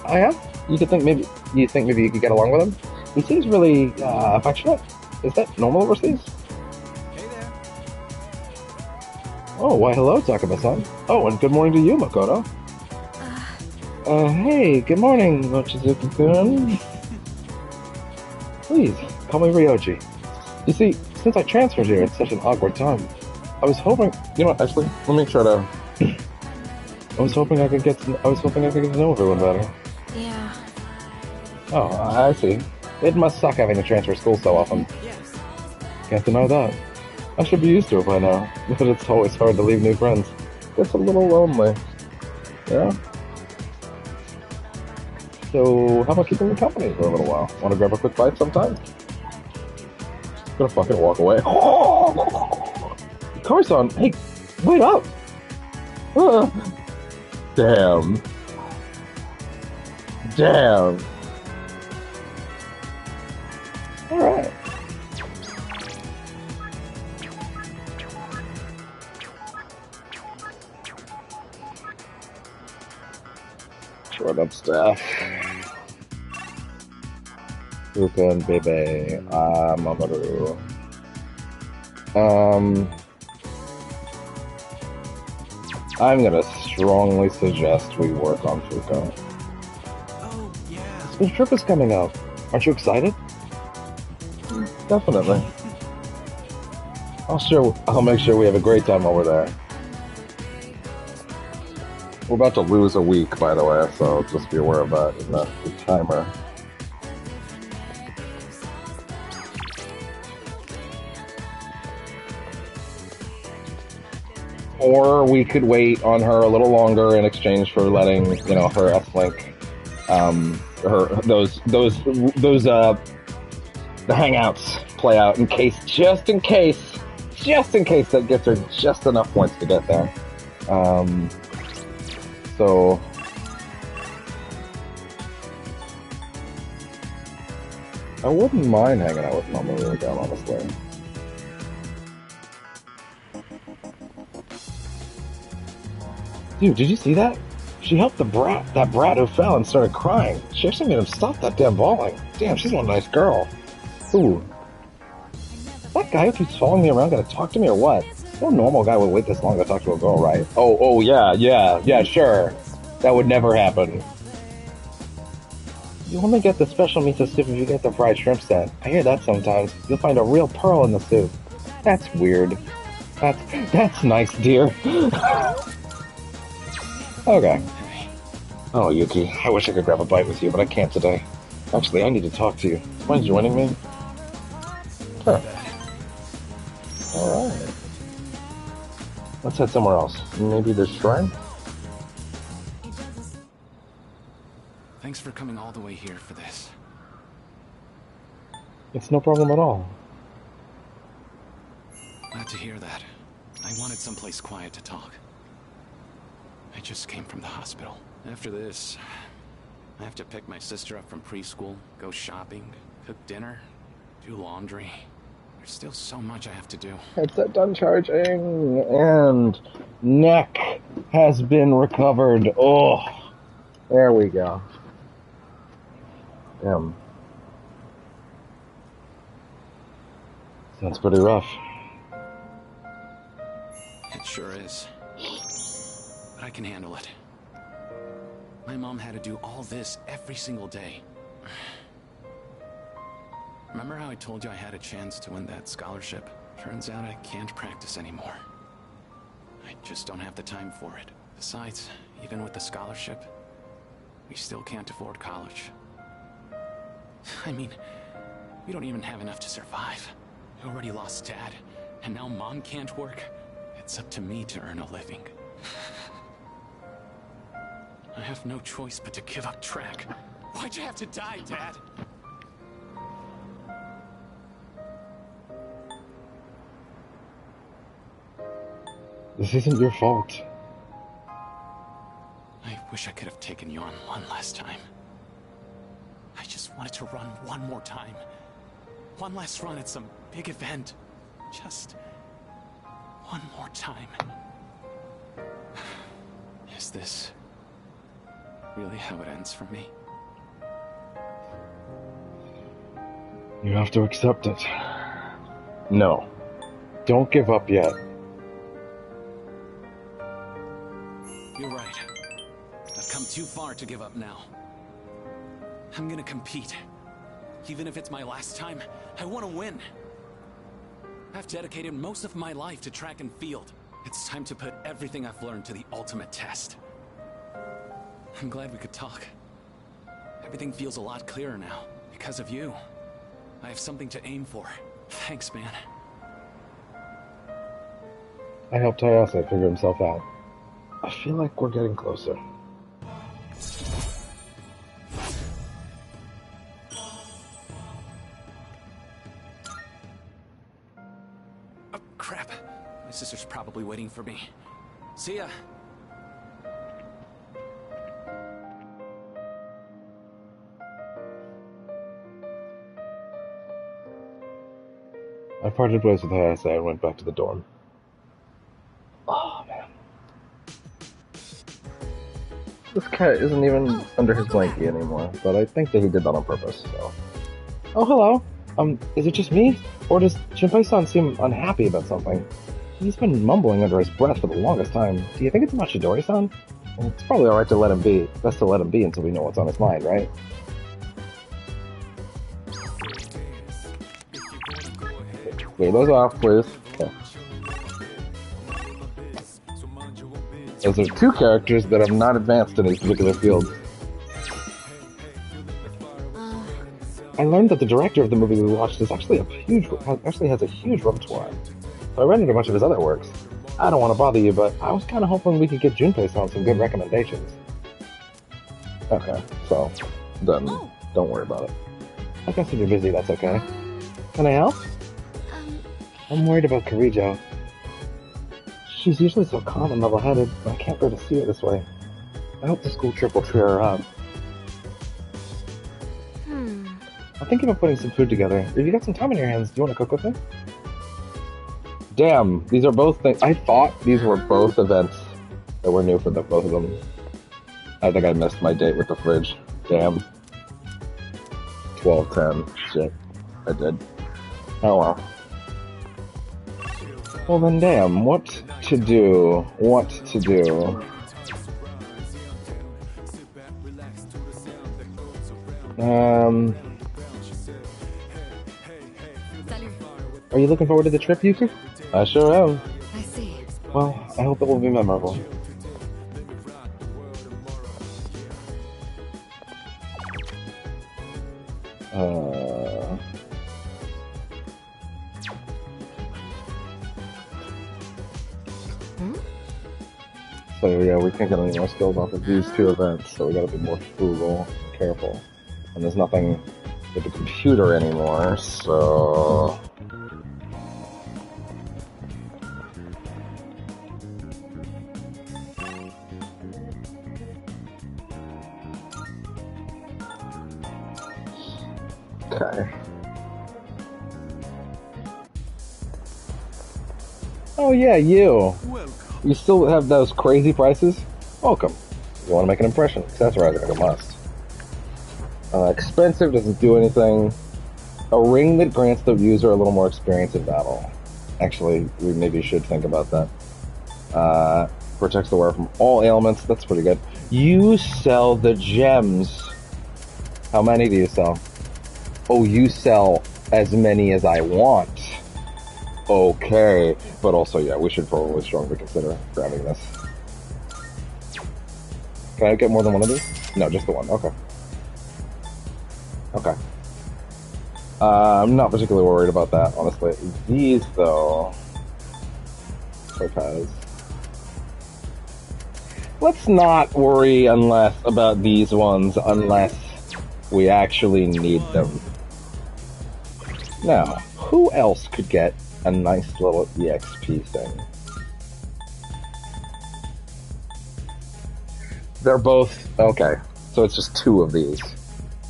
I have. You think maybe you could get along with him? He seems really affectionate. Is that normal overseas? Hey there. Oh, why hello, Takuma-san. Oh, and good morning to you, Makoto. Hey, good morning, Mochizuki-kun. Please, call me Ryoji. You see, since I transferred here at such an awkward time, I was hoping, actually, let me try to... I was hoping I could get to know everyone better. Yeah. Oh, I see. It must suck having to transfer school so often. Can't deny that. I should be used to it by now, but it's always hard to leave new friends. It's a little lonely. Yeah? So, how about keeping me company for a little while? Want to grab a quick bite sometime? Gonna fucking walk away. Kari-san, hey, wait up! Damn. Damn. Alright. Short up staff. Fuka and Bebe. Mamoru. I'm gonna strongly suggest we work on Fuka. Oh, yeah. School trip is coming up. Aren't you excited? Definitely. I'll make sure we have a great time while we're there. We're about to lose a week, by the way, so just be aware of that in the timer. Or we could wait on her a little longer in exchange for letting, her S-Link, the hangouts play out just in case that gets her just enough points to get there. So I wouldn't mind hanging out with Mama really down, honestly. Dude, did you see that? She helped that brat who fell and started crying. She actually made him stop that damn bawling. Damn, she's one nice girl. Ooh. That guy who keeps following me around gonna talk to me or what? No normal guy would wait this long to talk to a girl, right? Oh, yeah, sure. That would never happen. You only get the special miso soup if you get the fried shrimp set. I hear that sometimes. You'll find a real pearl in the soup. That's weird. That's nice, dear. Okay. Oh, Yuki, I wish I could grab a bite with you, but I can't today. Actually, I need to talk to you. Mind joining me? Huh. Alright. Let's head somewhere else. Maybe the shrine? Thanks for coming all the way here for this. It's no problem at all. Glad to hear that. I wanted someplace quiet to talk. I just came from the hospital. After this, I have to pick my sister up from preschool, go shopping, cook dinner, do laundry. There's still so much I have to do. Headset done charging, and neck has been recovered. Oh, there we go. Damn. Sounds pretty rough. It sure is. But I can handle it. My mom had to do all this every single day. Remember how I told you I had a chance to win that scholarship? Turns out I can't practice anymore. I just don't have the time for it. Besides, even with the scholarship, we still can't afford college. I mean, we don't even have enough to survive. We already lost Dad, and now Mom can't work. It's up to me to earn a living. I have no choice but to give up track. Why'd you have to die, Dad? This isn't your fault. I wish I could have taken you on one last time. I just wanted to run one more time. One last run at some big event. Just one more time. Is this really how it ends for me? You have to accept it. No. Don't give up yet. You're right. I've come too far to give up now. I'm gonna compete. Even if it's my last time, I want to win. I've dedicated most of my life to track and field. It's time to put everything I've learned to the ultimate test. I'm glad we could talk. Everything feels a lot clearer now. Because of you. I have something to aim for. Thanks, man. I helped Hayase figure himself out. I feel like we're getting closer. Oh, crap. My sister's probably waiting for me. See ya. I parted ways with Hayase and went back to the dorm. Oh, man. This cat isn't even under his blankie anymore, but I think that he did that on purpose, so... Oh, hello. Is it just me? Or does Shinpai-san seem unhappy about something? He's been mumbling under his breath for the longest time. Do you think it's about Shidori-san? Well, it's probably alright to let him be. Best to let him be until we know what's on his mind, right? Clear those off, please. Okay. Those are two characters that have not advanced in these particular fields. I learned that the director of the movie we watched is actually has a huge repertoire. So I read into a bunch of his other works. I don't want to bother you, but I was kind of hoping we could get Junpei-san some good recommendations. Okay, so then don't worry about it. I guess if you're busy, that's okay. Can I help? I'm worried about Karijo. She's usually so calm and level-headed, but I can't bear to see her this way. I hope the school trip will cheer her up. I'm thinking of putting some food together. If you got some time on your hands, do you want to cook with me? Damn, these are both things. I thought these were both events that were new for both of them. I think I missed my date with the fridge. Damn. 12:10. Shit. I did. Oh well. Well then, damn. What to do? What to do? Are you looking forward to the trip, Yuki? I sure am. I see. Well, I hope it will be memorable. So yeah, we can't get any more skills off of these two events, so we gotta be more frugal and careful. And there's nothing with the computer anymore, so... Okay. Oh yeah, you! You still have those crazy prices? Welcome. You want to make an impression, accessorize it like a must. Expensive doesn't do anything. A ring that grants the user a little more experience in battle. Actually, we maybe should think about that. Protects the wearer from all ailments. That's pretty good. You sell the gems. How many do you sell? Oh, you sell as many as I want. Okay, but also, yeah, we should probably strongly consider grabbing this. Can I get more than one of these? No, just the one. Okay. Okay. I'm not particularly worried about that, honestly. These, though... Topaz. Let's not worry about these ones unless we actually need them. Now, who else could get a nice little EXP thing? They're both... Okay, so it's just two of these.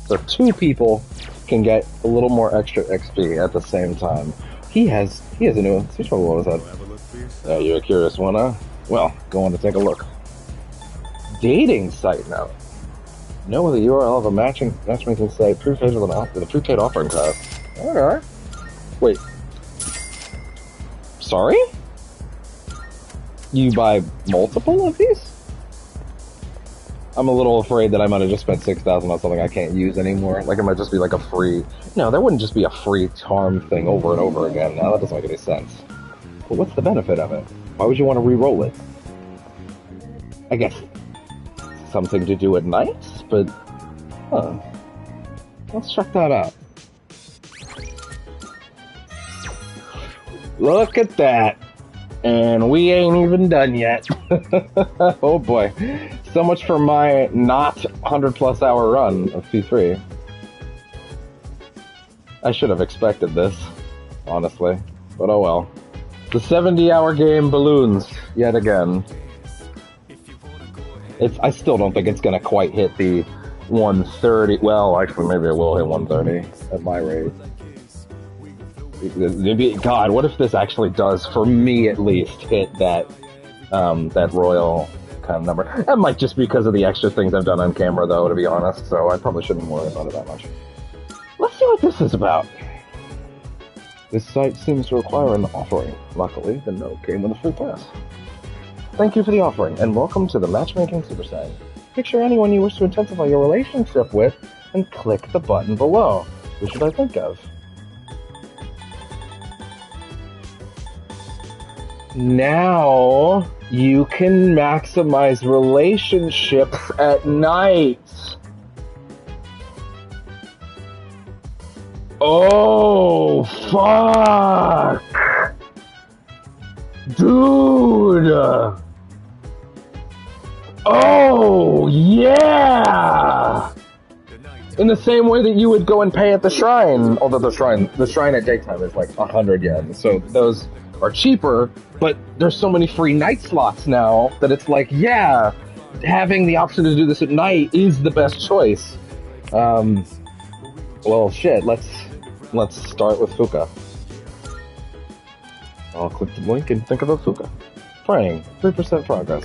So two people can get a little more extra XP at the same time. He has a new... Which one was that? You're a curious one, huh? Well, go on to take a look. Dating site now. Know the URL of a matchmaking site, prepaid with a prepaid offering cost. Alright. Wait. Sorry? You buy multiple of these? I'm a little afraid that I might have just spent $6,000 on something I can't use anymore. Like, it might just be like a free... No, there wouldn't just be a free charm thing over and over again. Now, that doesn't make any sense. But what's the benefit of it? Why would you want to re-roll it? I guess something to do at night, but... Huh. Let's check that out. Look at that. And we ain't even done yet. Oh boy. So much for my not 100+ hour run of P3. I should have expected this, honestly. But oh well. The 70-hour game balloons, yet again. I still don't think it's gonna quite hit the 130. Well, actually, maybe it will hit 130 at my rate. Maybe, God, what if this actually does, for me at least, hit that that royal kind of number? That might just be because of the extra things I've done on camera, though, to be honest, so I probably shouldn't worry about it that much. Let's see what this is about. This site seems to require an offering. Luckily, the note came with a free pass. Thank you for the offering, and welcome to the Matchmaking Super Site. Picture anyone you wish to intensify your relationship with, and click the button below. Who should I think of? Now, you can maximize relationships at night. Oh, fuck! Dude! Oh, yeah! In the same way that you would go and pay at the shrine, although the shrine at daytime is like 100 yen, so those are cheaper, but there's so many free night slots now that it's like, yeah, having the option to do this at night is the best choice. Well, shit, let's start with Fuka. I'll click the link and think about Fuka. Praying, 3% progress.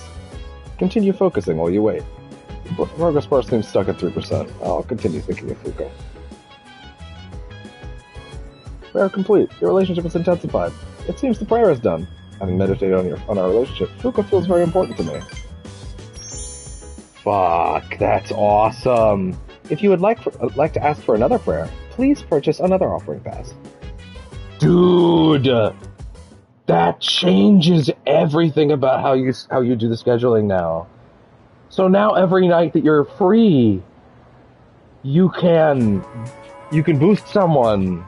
Continue focusing while you wait. Progress bar seems stuck at 3%. I'll continue thinking of Fuka. Prayer complete. Your relationship is intensified. It seems the prayer is done. Having meditated on our relationship, Fuka feels very important to me. Fuck, that's awesome. If you would like to ask for another prayer, please purchase another offering pass. Dude, that changes everything about how you do the scheduling now. So now every night that you're free, you can boost someone.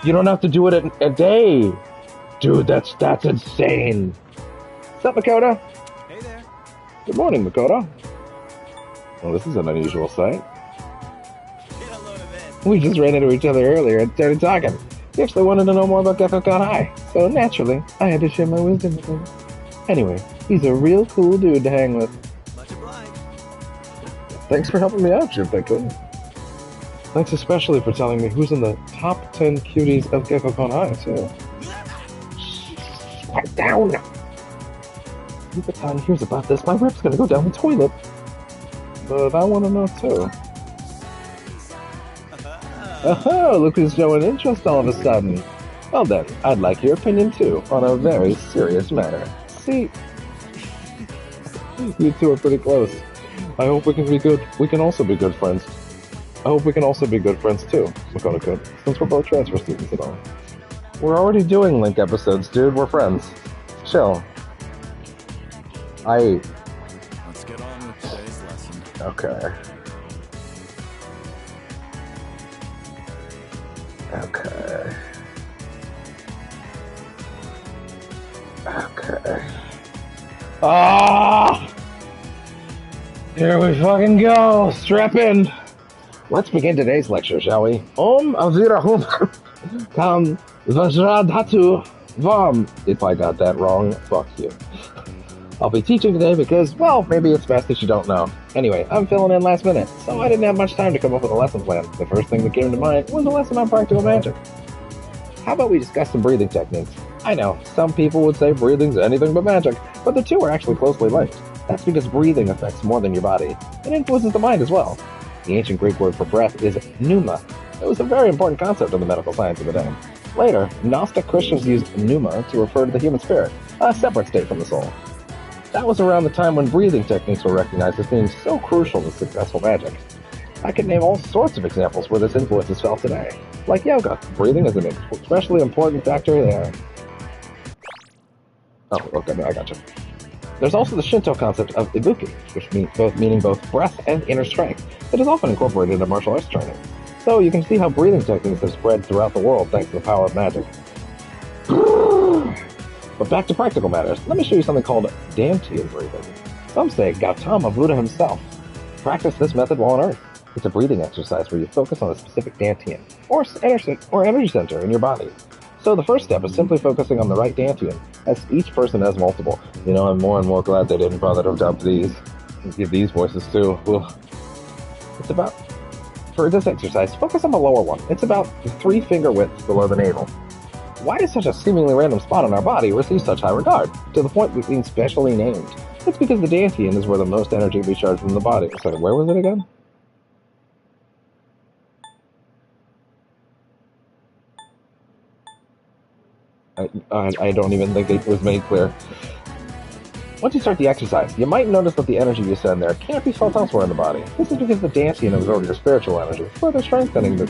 You don't have to do it a day. Dude, that's insane. What's up, Makoto? Hey there. Good morning, Makoto. Well, this is an unusual sight. We just ran into each other earlier and started talking. He actually wanted to know more about Gekkoukan High, so naturally, I had to share my wisdom with him. Anyway, he's a real cool dude to hang with. Thanks for helping me out, Jinpei-kun. Thanks especially for telling me who's in the top 10 cuties of Gekkoukan High, too. Quiet down! If the time hears about this, my rep's gonna go down the toilet. But I want to know, too. Oh, look who's showing interest all of a sudden. Well then, I'd like your opinion, too, on a very serious matter. See? You two are pretty close. I hope we can be good. We can also be good friends. I hope we can also be good friends too, Makoto-kun, since we're both transfer students and all. We're already doing Link episodes, dude. We're friends. Chill. Let's get on with today's lesson. Okay. Okay. Ah! Here we fucking go! Strap in! Let's begin today's lecture, shall we? Om Avirahum Kam Vajradhatu Vam. If I got that wrong, fuck you. I'll be teaching today because, well, maybe it's best that you don't know. Anyway, I'm filling in last minute, so I didn't have much time to come up with a lesson plan. The first thing that came to mind was a lesson on practical magic. How about we discuss some breathing techniques? I know, some people would say breathing's anything but magic, but the two are actually closely linked. That's because breathing affects more than your body. It influences the mind as well. The ancient Greek word for breath is pneuma. It was a very important concept in the medical science of the day. Later, Gnostic Christians used pneuma to refer to the human spirit, a separate state from the soul. That was around the time when breathing techniques were recognized as being so crucial to successful magic. I could name all sorts of examples where this influence is felt today. Like yoga, breathing is an especially important factor there. Oh, okay, I gotcha. There's also the Shinto concept of ibuki, which meaning both breath and inner strength, that is often incorporated into martial arts training. So you can see how breathing techniques have spread throughout the world thanks to the power of magic. But back to practical matters, let me show you something called Dantian breathing. Some say Gautama Buddha himself practiced this method while on Earth. It's a breathing exercise where you focus on a specific Dantian, or energy center in your body. So the first step is simply focusing on the right Dantian, as each person has multiple. You know, I'm more and more glad they didn't bother to dub these, and give these voices too. Ugh. It's about, for this exercise, focus on the lower one. It's about 3 finger widths below the navel. Why does such a seemingly random spot on our body receive such high regard, to the point of being specially named? It's because the Dantian is where the most energy will be charged in the body. Sorry, where was it again? I don't even think it was made clear. Once you start the exercise, you might notice that the energy you send there can't be felt elsewhere in the body. This is because the Dantian absorbs your spiritual energy, further strengthening the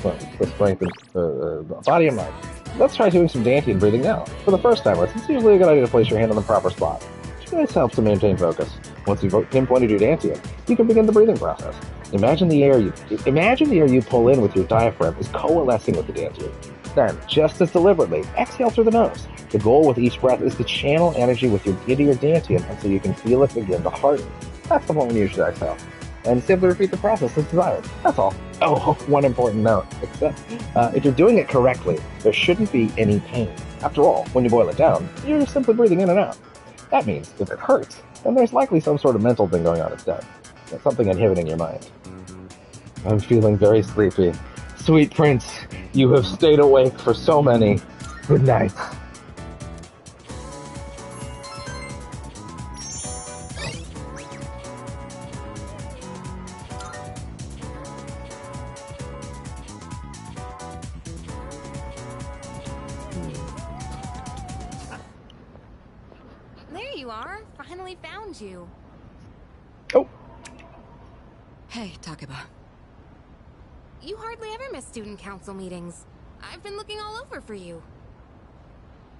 strength of body and mind. Let's try doing some Dantian breathing now. For the first timers, it's usually a good idea to place your hand on the proper spot. This helps to maintain focus. Once you've pinpointed your Dantian, you can begin the breathing process. Imagine the air you pull in with your diaphragm is coalescing with the Dantian. Then, just as deliberately, exhale through the nose. The goal with each breath is to channel energy with your giddy or dantian until you can feel it begin to harden. That's the point when you should exhale. And simply repeat the process as desired. That's all. Oh, one important note. Except, if you're doing it correctly, there shouldn't be any pain. After all, when you boil it down, you're simply breathing in and out. That means if it hurts, then there's likely some sort of mental thing going on instead. There's something inhibiting your mind. I'm feeling very sleepy. Sweet Prince, you have stayed awake for so many. Good night. There you are. Finally found you. Hey, Takeba. You hardly ever miss student council meetings. I've been looking all over for you.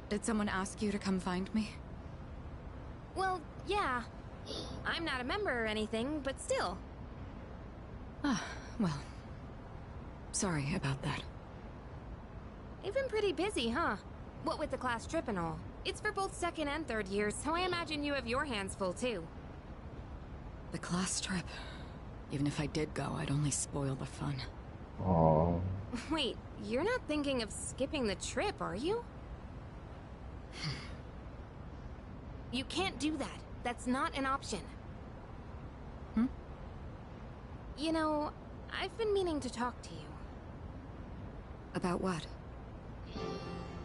Did someone ask you to come find me? Well, yeah. I'm not a member or anything, but still. Ah, well. Sorry about that. You've been pretty busy, huh? What with the class trip and all. It's for both second and third years, so I imagine you have your hands full too. The class trip. Even if I did go, I'd only spoil the fun. Aww. Wait, you're not thinking of skipping the trip, are you? You can't do that. That's not an option. You know, I've been meaning to talk to you. About what?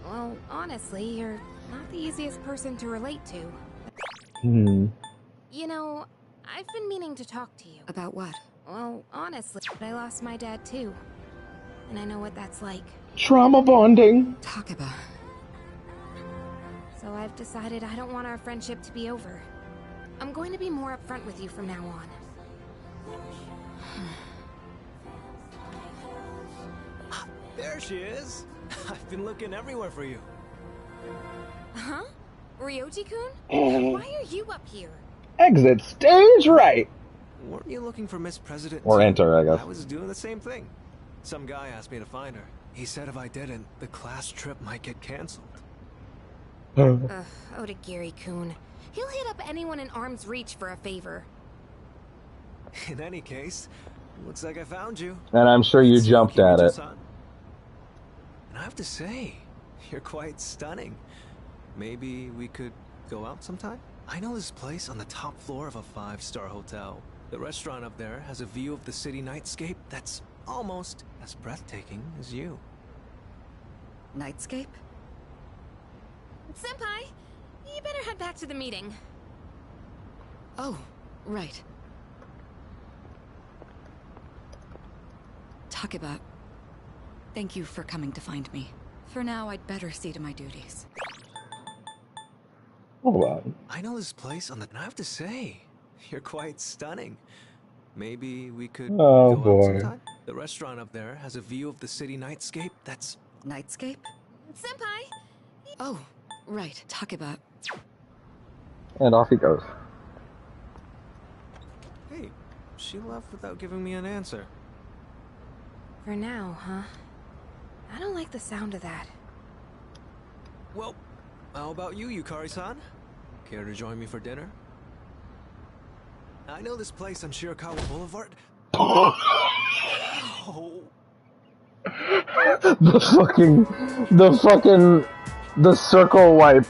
Well, honestly, you're not the easiest person to relate to. You know, I've been meaning to talk to you. About what? Well, honestly, I lost my dad too. And I know what that's like. Trauma bonding. Takeba. So I've decided I don't want our friendship to be over. I'm going to be more upfront with you from now on. There she is. I've been looking everywhere for you. Huh? Ryoji-kun? Why are you up here? Exit stage right. Weren't you looking for Miss President? Or too? enter, I guess. I was doing the same thing. Some guy asked me to find her. He said if I didn't, the class trip might get canceled. Odagiri-kun. He'll hit up anyone in arm's reach for a favor. In any case, looks like I found you. And I'm sure you jumped at it. And I have to say, you're quite stunning. Maybe we could go out sometime? I know this place on the top floor of a 5-star hotel. The restaurant up there has a view of the city nightscape that's almost as breathtaking as you. Nightscape? Senpai, you better head back to the meeting. Oh, right. Takeba, thank you for coming to find me. For now, I'd better see to my duties. Hold on. I know this place on the... And I have to say, you're quite stunning. Maybe we could Oh, go out boy. sometime? The restaurant up there has a view of the city nightscape that's... Nightscape? Senpai! Oh, right. Takeba. And off he goes. Hey, she left without giving me an answer. For now, huh? I don't like the sound of that. Well, how about you, Yukari-san? Care to join me for dinner? I know this place on Shirakawa Boulevard. Oh. The circle wipe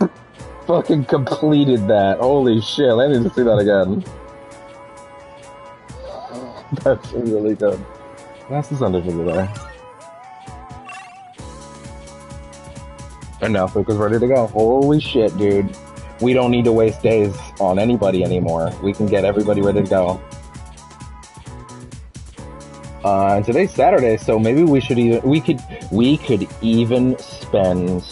fucking completed that. Holy shit, I need to see that again. That's really good. That's the Sunday for today. And now Fuka's ready to go. Holy shit, dude. We don't need to waste days on anybody anymore. We can get everybody ready to go. And today's Saturday, so maybe we should even we could even spend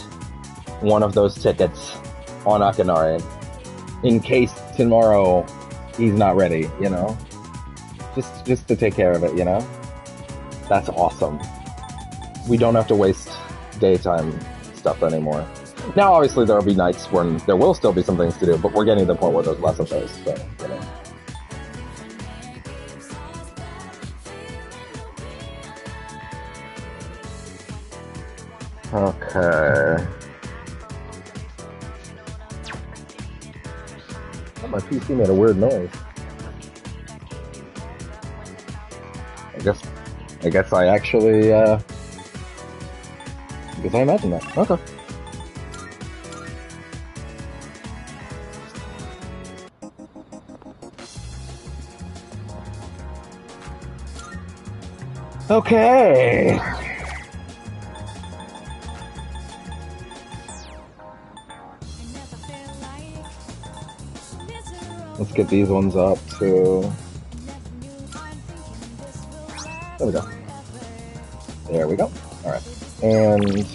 one of those tickets on Akanari in case tomorrow he's not ready, you know? Just to take care of it, you know? That's awesome. We don't have to waste daytime stuff anymore. Now, obviously, there'll be nights when there will still be some things to do, but we're getting to the point where there's less of those, so, you know. Okay. Oh, my PC made a weird noise. I guess I actually, because I imagined that. Okay. Okay. Let's get these ones up to... There we go. There we go. Alright. And...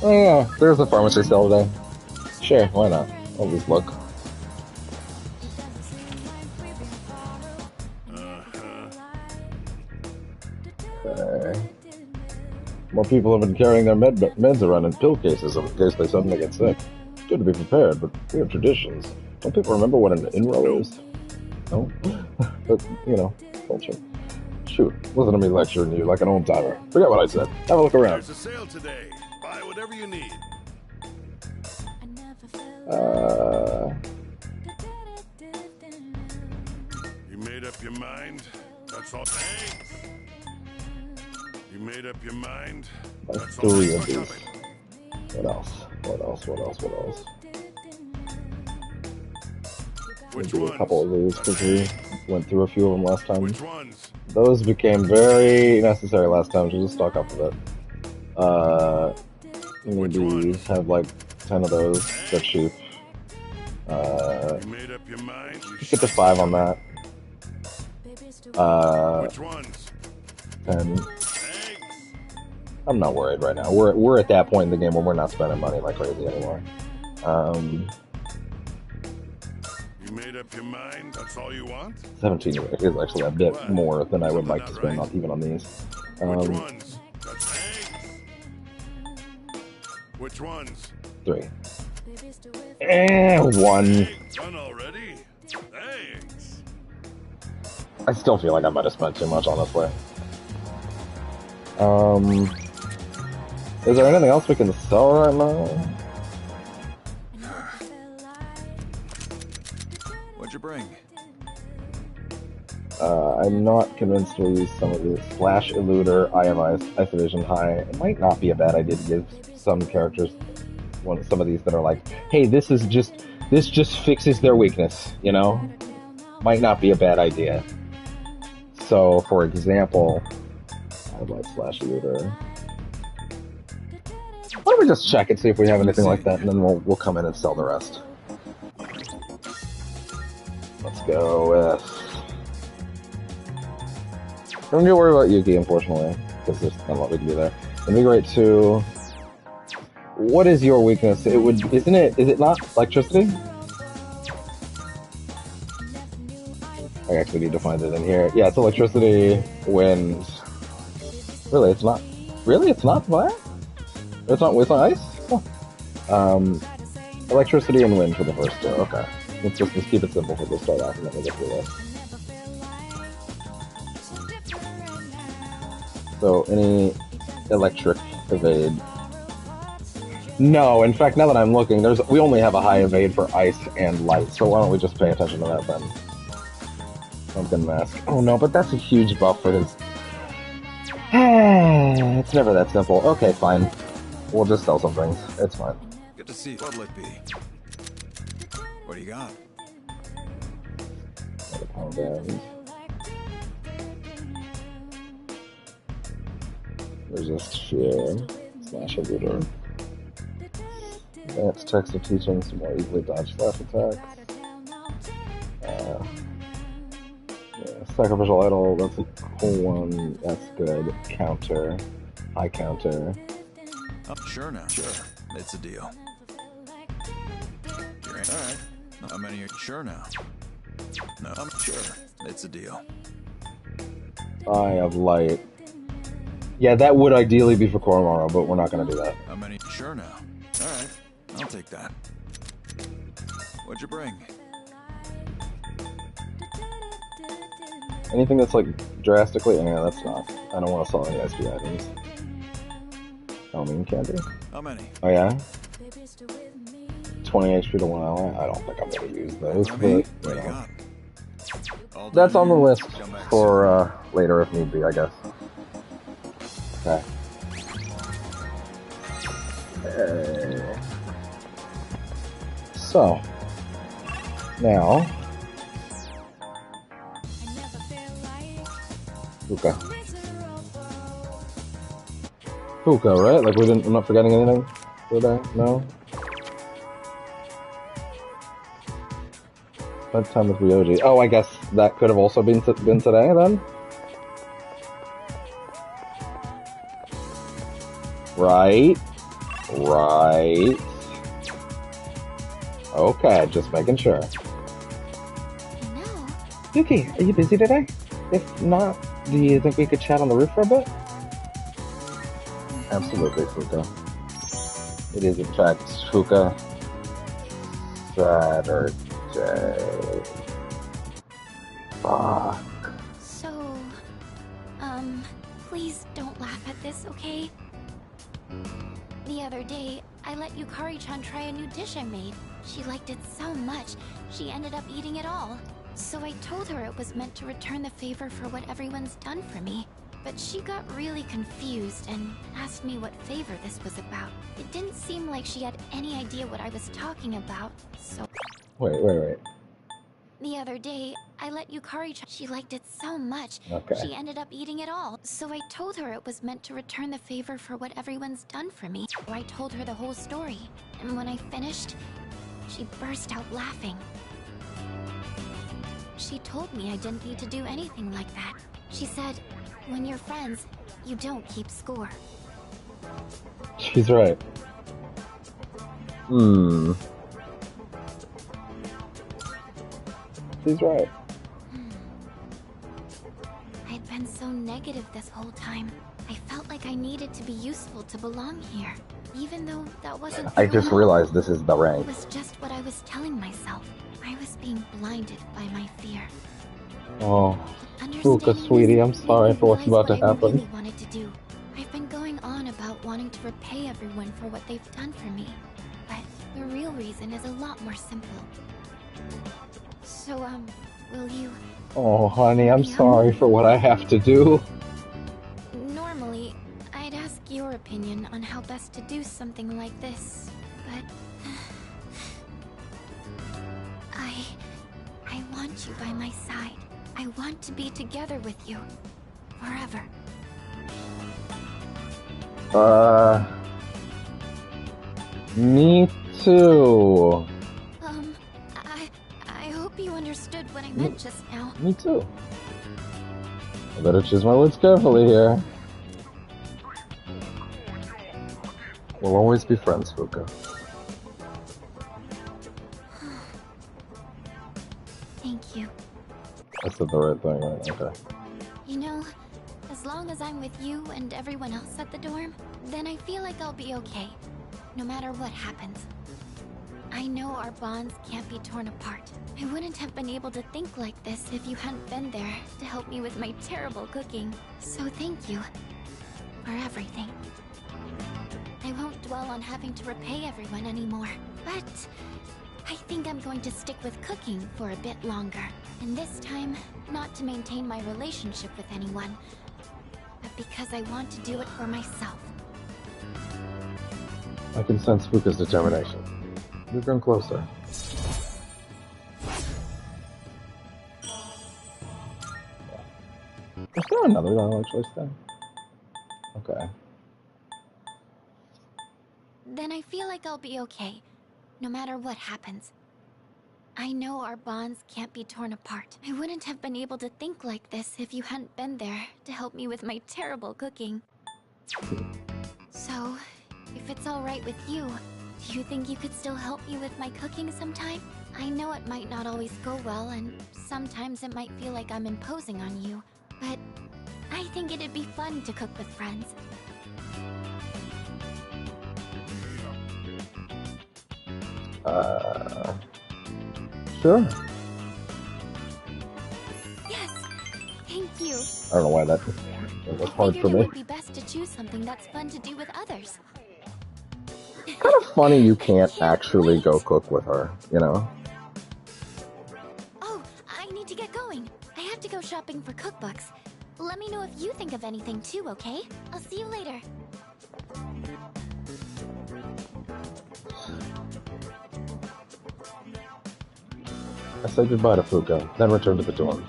oh yeah, there's a pharmacy sale today. Sure, why not? I'll just look. Okay. More people have been carrying their meds around in pill cases in case they suddenly get sick. It's good to be prepared, but we have traditions. Don't people remember what an in-row is? No? But, you know, culture. Shoot, listen to me lecturing you like an old timer. Forget what I said. Have a look around. There's a sale today. Buy whatever you need. You made up your mind? That's all. Hey! You made up your mind? That's three of these. What else? What else? What else? What else? We'll do a couple of these because we went through a few of them last time. Which ones? Those became very necessary last time, so just stock up with it. Maybe have like 10 of those. They're cheap. You made up your mind? Just get to 5 on that. Which ones? 10. I'm not worried right now. We're at that point in the game where we're not spending money like crazy anymore. You made up your mind? That's all you want? 17 is actually a bit more than I would like to spend on, even on these. Which ones? That's Which ones? 3. And 1. Done already? Thanks. I still feel like I might have spent too much, honestly. Is there anything else we can sell right now? What'd you bring? I'm not convinced we'll use some of these. Flash, Eluder, IM Ice Evasion High. It might not be a bad idea to give some characters some of these that are like, hey, this just fixes their weakness, you know? Might not be a bad idea. So, for example, I'd like Flash Eluder. Why don't we just check it, see if we have anything like that, and then we'll come in and sell the rest. Let's go with... Don't need to worry about Yuki, unfortunately, because there's not a lot we can do there. Invigorate 2. What is your weakness? Is it not electricity? I actually need to find it in here. Yeah, it's electricity, wind. Really, it's not. Really, it's not fire? It's not ice? Oh. Electricity and wind for the first 2. Okay. Let's keep it simple for the start off and then we'll get through this. So, any electric evade? No, in fact, now that I'm looking, we only have a high evade for ice and light, so why don't we just pay attention to that then? Pumpkin Mask. Oh no, but that's a huge buff for his... It's never that simple. Okay, fine. We'll just sell some things. It's fine. Good to see you. What'll it be? What do you got? Armbands. Resist Fear. Slash Eluder. Advanced Text of Teachings to more easily dodge slash attacks. Sacrificial Idol, that's a cool one. That's good. Counter. High counter. Oh, sure now. Sure. It's a deal. Alright. How many are sure now? No, I'm sure. It's a deal. Eye of Light. Yeah, that would ideally be for Koromaru, but we're not gonna do that. How many? Sure now. Alright. I'll take that. What'd you bring? Anything that's like drastically, yeah, that's not. I don't want to sell any SD items. Halloween candy. How many? Oh yeah. 20 HP to 1 ally. I don't think I'm gonna use those, but you know. That's on the list for later if need be, I guess. Okay. So now, hookah. Hookah, right? Like I'm not forgetting anything today? No? Spent time with Ryoji. Oh, I guess that could have also been today then? Right. Right. Okay, just making sure. Yuki, are you busy today? If not, do you think we could chat on the roof for a bit? Absolutely, Fuka. It is, in fact, Fuka Saturday. Fuck. So, please don't laugh at this, okay? The other day, I let Yukari-chan try a new dish I made. She liked it so much, she ended up eating it all. So I told her it was meant to return the favor for what everyone's done for me. But she got really confused and asked me what favor this was about. It didn't seem like she had any idea what I was talking about, so... Wait. The other day, I let Yukari-chan... She liked it so much, Okay. she ended up eating it all. So I told her it was meant to return the favor for what everyone's done for me. So I told her the whole story, and when I finished, she burst out laughing. She told me I didn't need to do anything like that. She said, when you're friends, you don't keep score. She's right. She's right. I'd been so negative this whole time. I felt like I needed to be useful to belong here, even though that wasn't I true just at all. realized this is the rank. It was just what I was telling myself. I was being blinded by my fear. Oh, Fuka, sweetie, I'm sorry for what's about to What I happen. really wanted to do. I've been going on about wanting to repay everyone for what they've done for me, but the real reason is a lot more simple. So, will you... Oh, honey, I'm sorry for what I have to do. Normally, I'd ask your opinion on how best to do something like this, but... I want you by my side. I want to be together with you. Forever. Me too. I hope you understood what I meant just now. Me too. I better choose my words carefully here. We'll always be friends, Fuka. Thank you. I said the right thing, right? Okay. You know, as long as I'm with you and everyone else at the dorm, then I feel like I'll be okay, no matter what happens. I know our bonds can't be torn apart. I wouldn't have been able to think like this if you hadn't been there to help me with my terrible cooking. So thank you for everything. I won't dwell on having to repay everyone anymore, but I think I'm going to stick with cooking for a bit longer. And this time, not to maintain my relationship with anyone, but because I want to do it for myself. I can sense Fuka's determination. We're getting closer. Is there another dialogue choice there? Okay. Then I feel like I'll be okay, no matter what happens. I know our bonds can't be torn apart. I wouldn't have been able to think like this if you hadn't been there to help me with my terrible cooking. So, if it's alright with you, do you think you could still help me with my cooking sometime? I know it might not always go well, and sometimes it might feel like I'm imposing on you, but I think it'd be fun to cook with friends. Sure. Yes! I don't know why that was hard for Figured it me. would be best to choose something that's fun to do with others. Kind of funny you can't actually go cook with her, you know? Oh, I need to get going. I have to go shopping for cookbooks. Let me know if you think of anything too, okay? I'll see you later. I say goodbye to Fuka, then return to the dorm.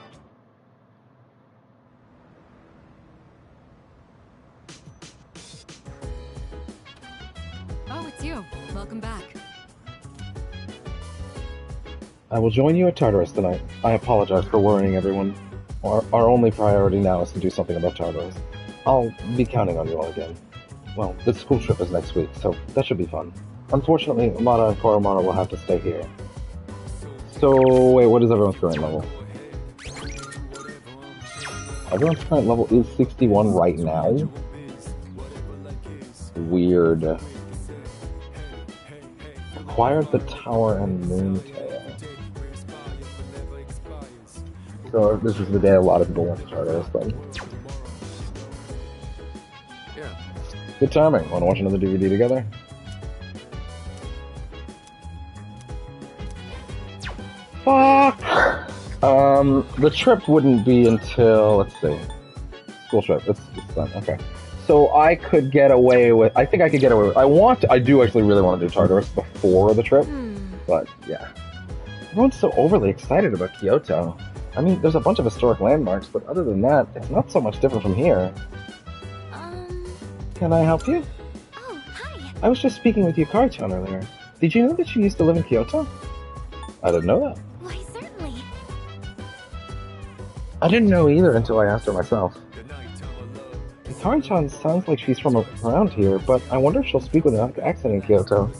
Oh, it's you. Welcome back. I will join you at Tartarus tonight. I apologize for worrying everyone. Our only priority now is to do something about Tartarus. I'll be counting on you all again. Well, the school trip is next week, so that should be fun. Unfortunately, Amada and Koromara will have to stay here. So, wait, what is everyone's current level? Everyone's current level is 61 right now? Weird. Acquired the tower and Moontail. So this is the day a lot of people went to Tartarus then. Yeah. Good timing. Want to watch another DVD together? Fuck! The trip wouldn't be until, let's see. School trip. It's done. Okay. So I could get away with, I think I could get away with, I do actually really want to do Tartarus before the trip. But, yeah. Everyone's so overly excited about Kyoto. I mean, there's a bunch of historic landmarks, but other than that, it's not so much different from here. Can I help you? Oh, hi. I was just speaking with Yukari-chan earlier. Did you know that she used to live in Kyoto? I didn't know that. Why, certainly. I didn't know either until I asked her myself. Yukari-chan sounds like she's from around here, but I wonder if she'll speak with an accent in Kyoto.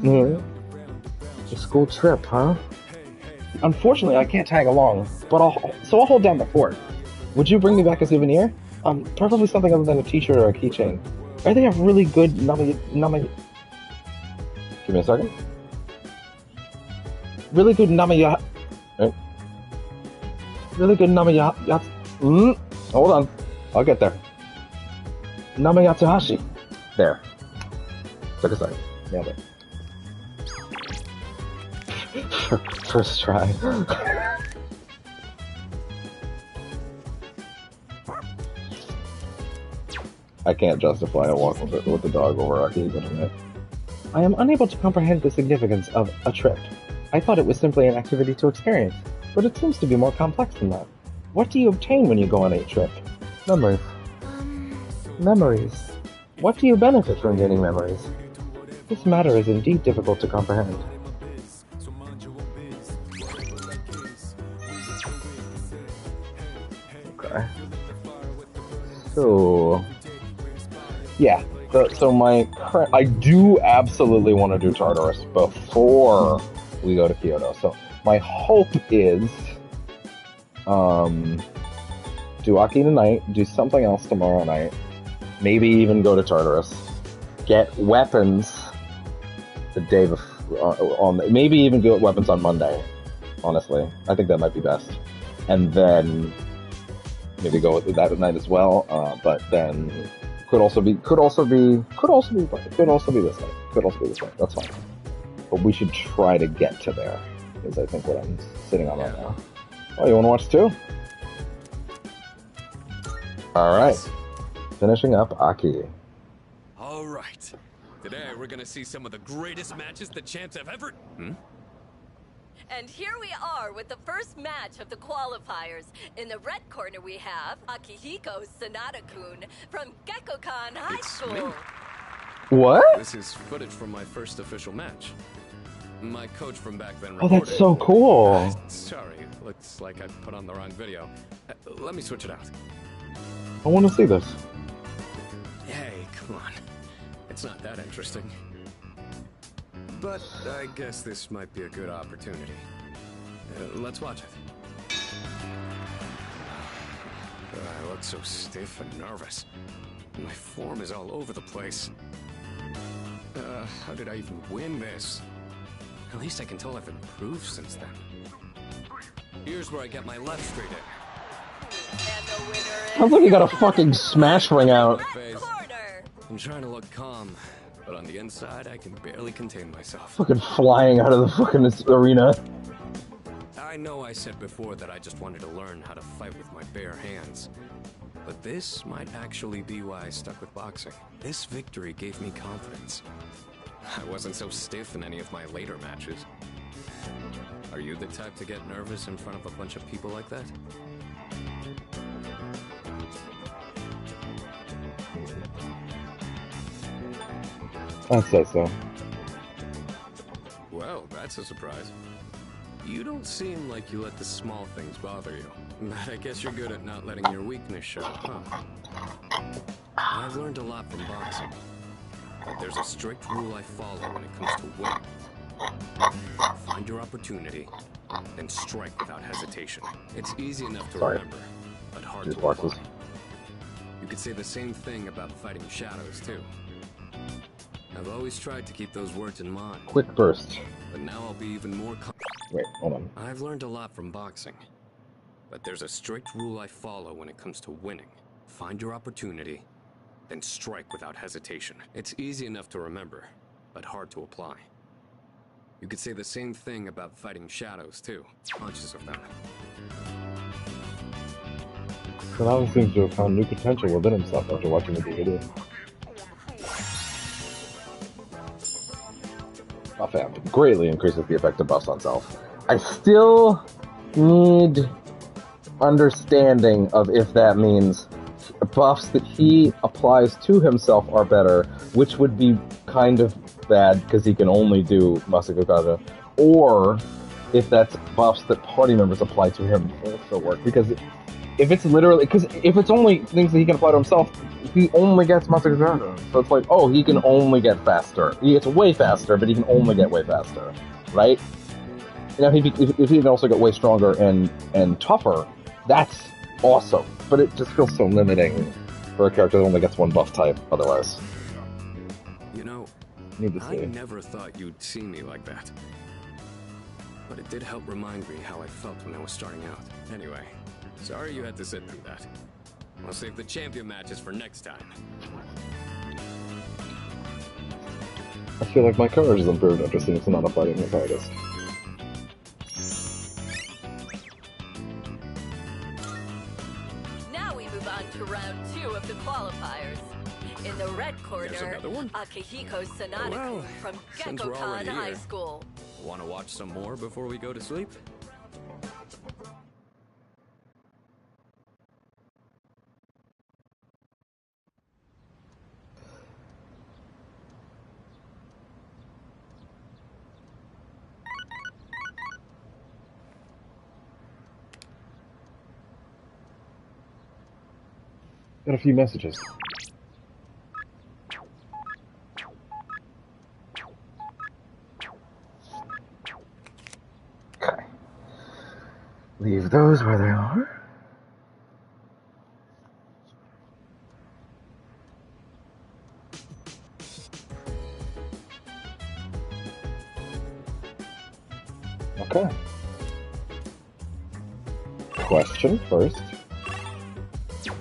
A school trip, huh? Unfortunately, I can't tag along, but I'll hold down the fort. Would you bring me back a souvenir? Preferably something other than a t-shirt or a keychain. I think I have really good Give me a second. Really good Really good hold on. I'll get there. Namayatsuhashi. There. Took a second. Nailed it. First try. I can't justify a walk with the dog over Akihiko tonight. I am unable to comprehend the significance of a trip. I thought it was simply an activity to experience, but it seems to be more complex than that. What do you obtain when you go on a trip? Memories. Memories. What do you benefit from gaining memories? This matter is indeed difficult to comprehend. Okay. So, yeah. I do absolutely want to do Tartarus before we go to Kyoto. So my hope is, do Aki tonight, do something else tomorrow night, maybe even go to Tartarus, get weapons the day before, maybe even get weapons on Monday. Honestly, I think that might be best, and then maybe go with that at night as well. But then could also be this night. Could also be this night. That's fine. But we should try to get to there, is I think what I'm sitting on right now. Oh, you want to watch too? All right. Finishing up Aki. All right. Today we're gonna see some of the greatest matches the champs have ever. And here we are with the first match of the qualifiers. In the red corner we have Akihiko Sanada-kun from Gekkokan High School. What? This is footage from my first official match. My coach from back then Oh, recorded. that's so cool. Sorry, looks like I put on the wrong video. Let me switch it out. I want to see this. Hey, come on. It's not that interesting. But I guess this might be a good opportunity. Let's watch it. I look so stiff and nervous. My form is all over the place. How did I even win this? At least I can tell I've improved since then. Here's where I get my left straight in. Sounds like you got a fucking smash ring out. I'm trying to look calm, but on the inside, I can barely contain myself. Fucking flying out of the fucking arena. I know I said before that I just wanted to learn how to fight with my bare hands. But this might actually be why I stuck with boxing. This victory gave me confidence. I wasn't so stiff in any of my later matches. Are you the type to get nervous in front of a bunch of people like that? I'd say so. Well, that's a surprise. You don't seem like you let the small things bother you. But I guess you're good at not letting your weakness show, huh? I've learned a lot from boxing. But there's a strict rule I follow when it comes to winning. Find your opportunity, then strike without hesitation. It's easy enough to remember, but hard to apply. You could say the same thing about fighting shadows, too. I've always tried to keep those words in mind. Quick burst. But now I'll be even more Wait, hold on. I've learned a lot from boxing. But there's a strict rule I follow when it comes to winning. Find your opportunity, then strike without hesitation. It's easy enough to remember, but hard to apply. You could say the same thing about fighting shadows, too. Conscious of them. Konami seems to have found new potential within himself after watching the DVD. Buff greatly increases the effect of buffs on self. I still need understanding of if that means buffs that he applies to himself are better, which would be kind of bad because he can only do Masaku Kaja, or if that's buffs that party members apply to him also work. Because if it's literally, because if it's only things that he can apply to himself, he only gets Masaku Kaja. So it's like, oh, he can only get faster. He gets way faster, but he can only get way faster, right? Now, if he can also get way stronger and tougher, that's awesome. But it just feels so limiting for a character that only gets one buff type otherwise. You know, I never thought you'd see me like that. But it did help remind me how I felt when I was starting out. Anyway, sorry you had to sit through that. I'll save the champion matches for next time. I feel like my courage has improved after seeing Sonata fighting this artist. Now we move on to round 2 of the qualifiers. In the red corner, Akihiko Sonata from Since we're Gekkokan already High here, School. Want to watch some more before we go to sleep? Got a few messages. Okay. Leave those where they are. Okay. Question first.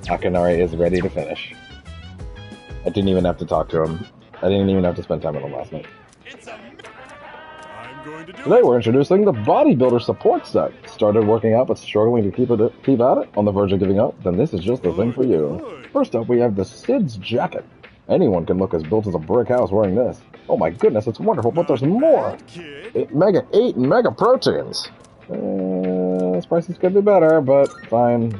Akinari is ready to finish. I didn't even have to talk to him. I didn't even have to spend time with him last night. Today we're introducing the bodybuilder support set. Started working out but struggling to keep at it, on the verge of giving up? Then this is just the thing for you. First up we have the Sid's jacket. Anyone can look as built as a brick house wearing this. Oh my goodness, it's wonderful, but there's more! Mega 8 and mega proteins! This prices could be better, but fine.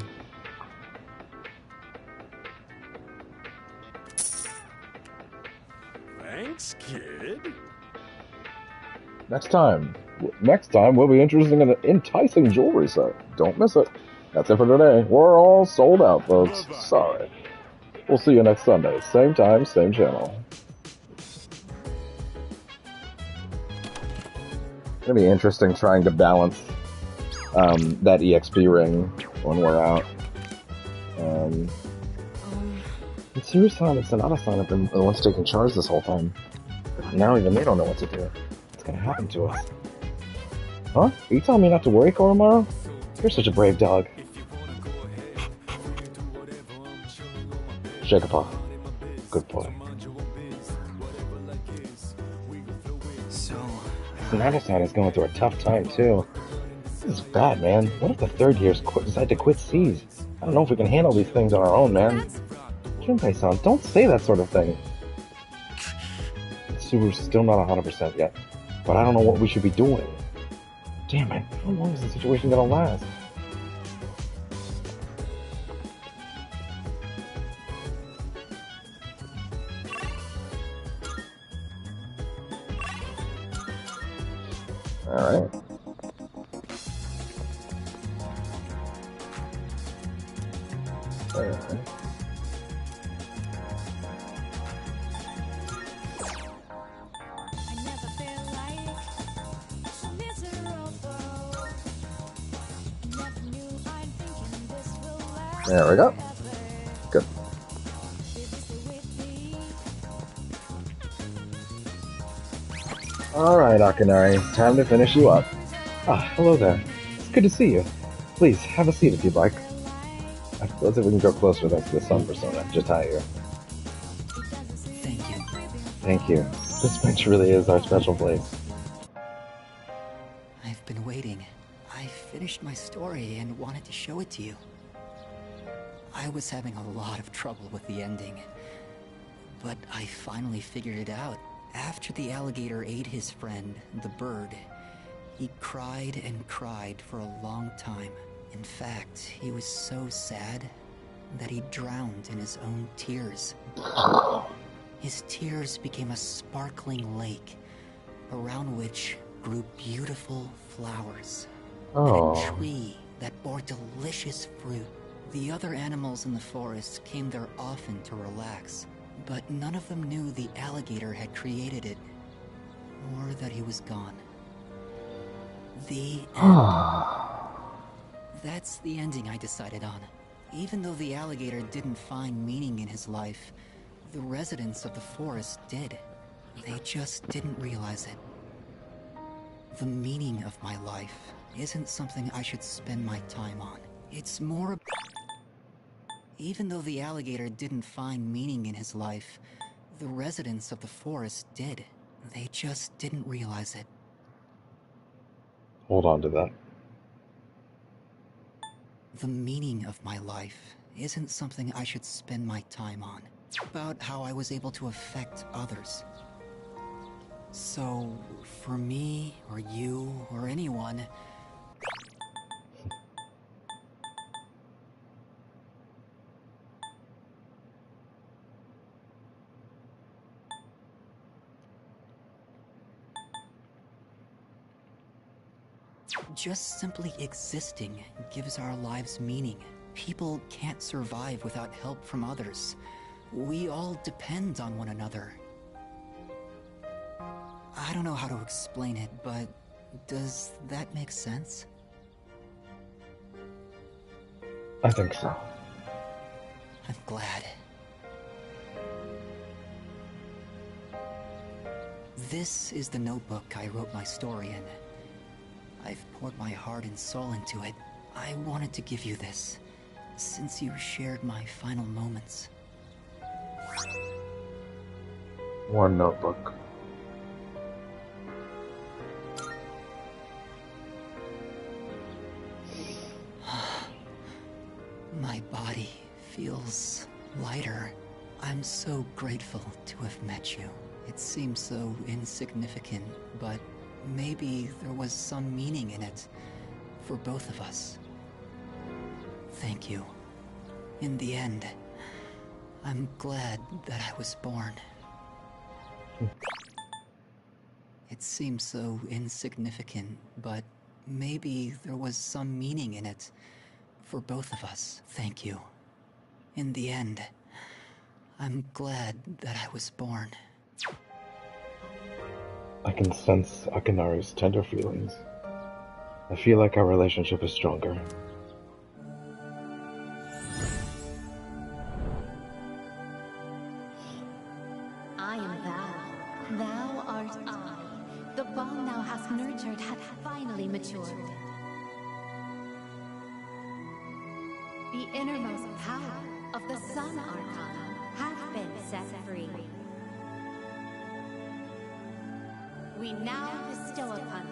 Thanks, kid. Next time we'll be introducing an enticing jewelry set. Don't miss it. That's it for today. We're all sold out, folks. Sorry. We'll see you next Sunday. Same time, same channel. It's gonna be interesting trying to balance that EXP ring when we're out. It's Tsurusan and Sonata-san have been the ones taking charge this whole time. Now even they don't know what to do. What's gonna happen to us? Huh? Are you telling me not to worry, Koromaru? You're such a brave dog. Shake a paw. Good boy. Sonata-san is going through a tough time, too. This is bad, man. What if the third years decide to quit C's? I don't know if we can handle these things on our own, man. Junpei-san, don't say that sort of thing. Subaru's still not 100% yet, but I don't know what we should be doing. Damn it, how long is the situation gonna last? Alright. Alright. There we go. Good. Alright, Akinari, time to finish you up. Ah, hello there. It's good to see you. Please, have a seat if you'd like. Let's see if we can go closer thanks to the sun persona. Just high here. Thank you. Thank you. This bench really is our special place. I've been waiting. I finished my story and wanted to show it to you. I was having a lot of trouble with the ending, but I finally figured it out. After the alligator ate his friend, the bird, he cried and cried for a long time. In fact, he was so sad that he drowned in his own tears. His tears became a sparkling lake, around which grew beautiful flowers, and a tree that bore delicious fruit. The other animals in the forest came there often to relax, but none of them knew the alligator had created it, or that he was gone. The end. That's the ending I decided on. Even though the alligator didn't find meaning in his life, the residents of the forest did. They just didn't realize it. The meaning of my life isn't something I should spend my time on. It's more... Even though the alligator didn't find meaning in his life, the residents of the forest did. They just didn't realize it. Hold on to that. The meaning of my life isn't something I should spend my time on. It's about how I was able to affect others. So, for me, or you, or anyone... Just simply existing gives our lives meaning. People can't survive without help from others. We all depend on one another. I don't know how to explain it, but does that make sense? I think so. I'm glad. This is the notebook I wrote my story in. I've poured my heart and soul into it. I wanted to give you this, since you shared my final moments. One notebook. My body feels lighter. I'm so grateful to have met you. It seems so insignificant, but maybe there was some meaning in it for both of us. Thank you. In the end, I'm glad that I was born. It seems so insignificant, but maybe there was some meaning in it for both of us. Thank you. In the end, I'm glad that I was born. I can sense Akinari's tender feelings. I feel like our relationship is stronger. I am thou. Thou art I. The bond thou hast nurtured hath finally matured. The innermost power of the Sun Archon we now bestow upon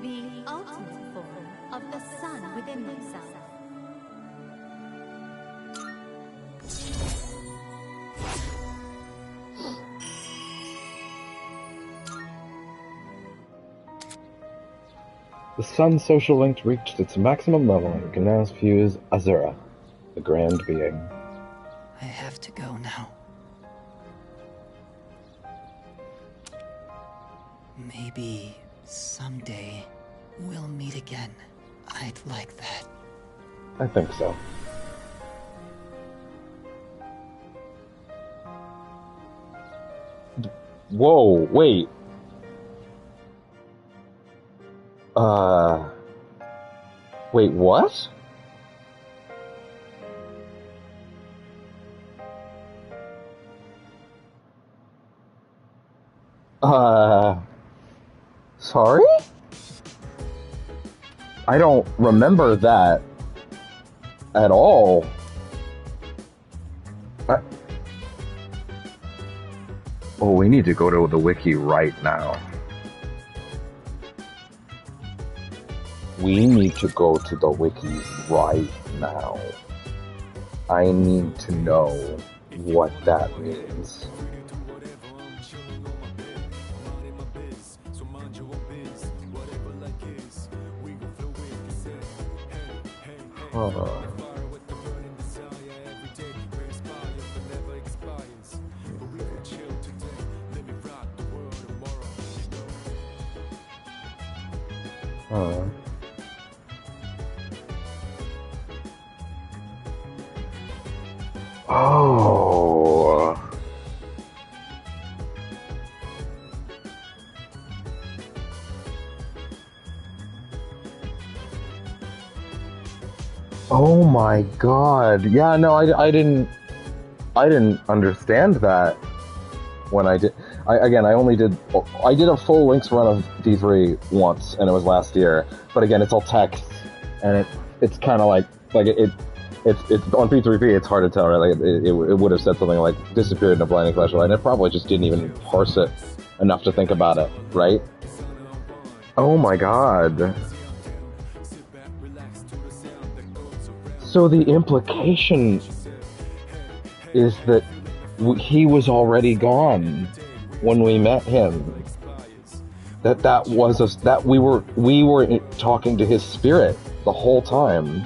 you the ultimate form of the sun within myself. The sun's social link reached its maximum level and can now fuse Azura, the grand being. I have to go now. Maybe someday we'll meet again. I'd like that. I think so. Whoa, wait. Wait, what? Sorry? I don't remember that at all. Oh, we need to go to the wiki right now. We need to go to the wiki right now. I need to know what that means. Oh. Oh my god. Yeah, no, I didn't understand that when I did. I did a full Link's run of D3 once, and it was last year. But again, it's all text, and it's kind of like it's on P3P. It's hard to tell, right? Like it would have said something like disappeared in a blinding flash of light, and it probably just didn't even parse it enough to think about it, right? Oh my god. So the implication is that he was already gone when we met him. That we were talking to his spirit the whole time.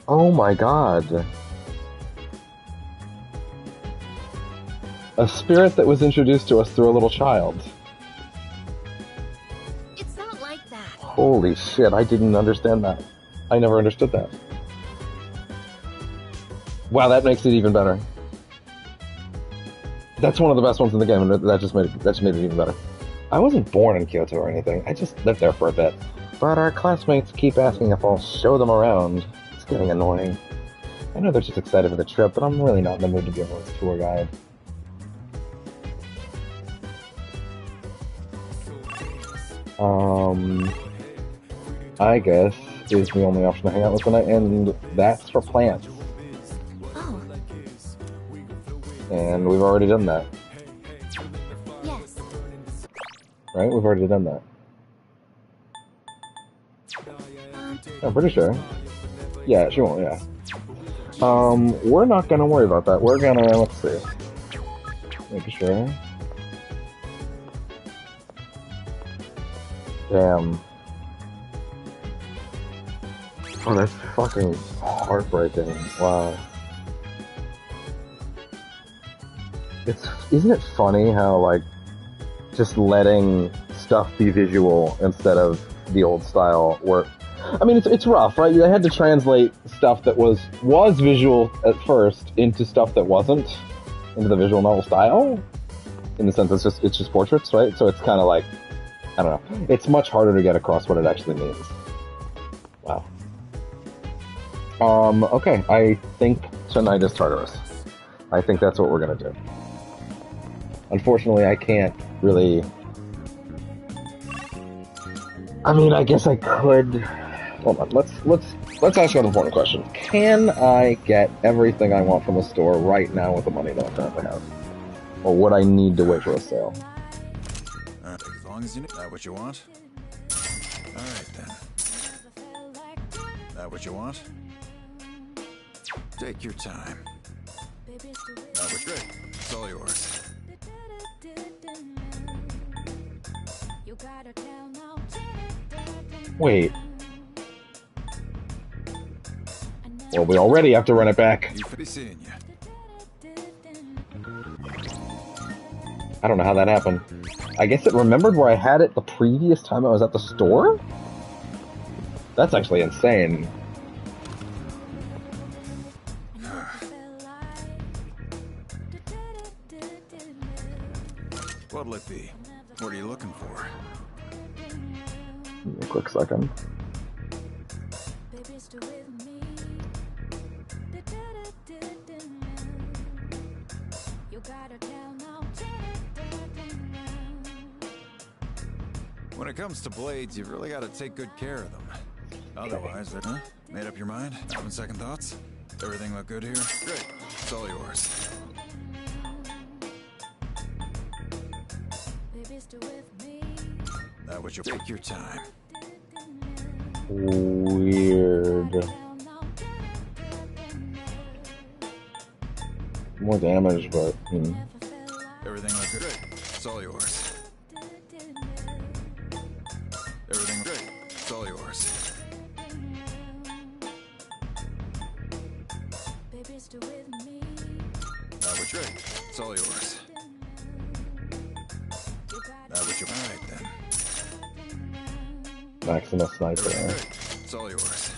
Oh my god. A spirit that was introduced to us through a little child. It's not like that. Holy shit, I didn't understand that. I never understood that. Wow, that makes it even better. That's one of the best ones in the game, and that just made it even better. I wasn't born in Kyoto or anything. I just lived there for a bit. But our classmates keep asking if I'll show them around. It's getting annoying. I know they're just excited for the trip, but I'm really not in the mood to be everyone's tour guide. I guess is the only option to hang out with tonight, and that's for plants. Oh. And we've already done that. Yes. Right? We've already done that. I'm pretty sure. Yeah, she won't, yeah. We're not gonna worry about that. We're gonna, let's see. Making sure. Damn. Oh, that's fucking heartbreaking. Wow. Isn't it funny how, like, just letting stuff be visual instead of the old style work? I mean, it's rough, right? I had to translate stuff that was visual at first into stuff that wasn't, into the visual novel style. In the sense it's just portraits, right? So it's kind of like, I don't know. It's much harder to get across what it actually means. Wow. Okay, I think tonight is Tartarus. I think that's what we're gonna do. Unfortunately, I can't really... I mean, I guess I could... Hold on, let's ask an important question. Can I get everything I want from the store right now with the money that I currently have? Or would I need to wait for a sale? As long as you know that what you want. Alright then. That what you want? Take your time. That was great. It's all yours. Wait. Well, we already have to run it back. You be seeing you. I don't know how that happened. I guess it remembered where I had it the previous time I was at the store? That's actually insane. What'll it be? What are you looking for? Give me a quick second. When it comes to blades, you've really got to take good care of them. Otherwise, huh? Made up your mind? Having second thoughts? Everything look good here? Great. It's all yours. That what you take your time. Weird. More damage, but Everything look good. It's all yours. Everything great. It's all yours. That was great. It's all yours. That was your alright then. Maximus Sniper. It's all yours.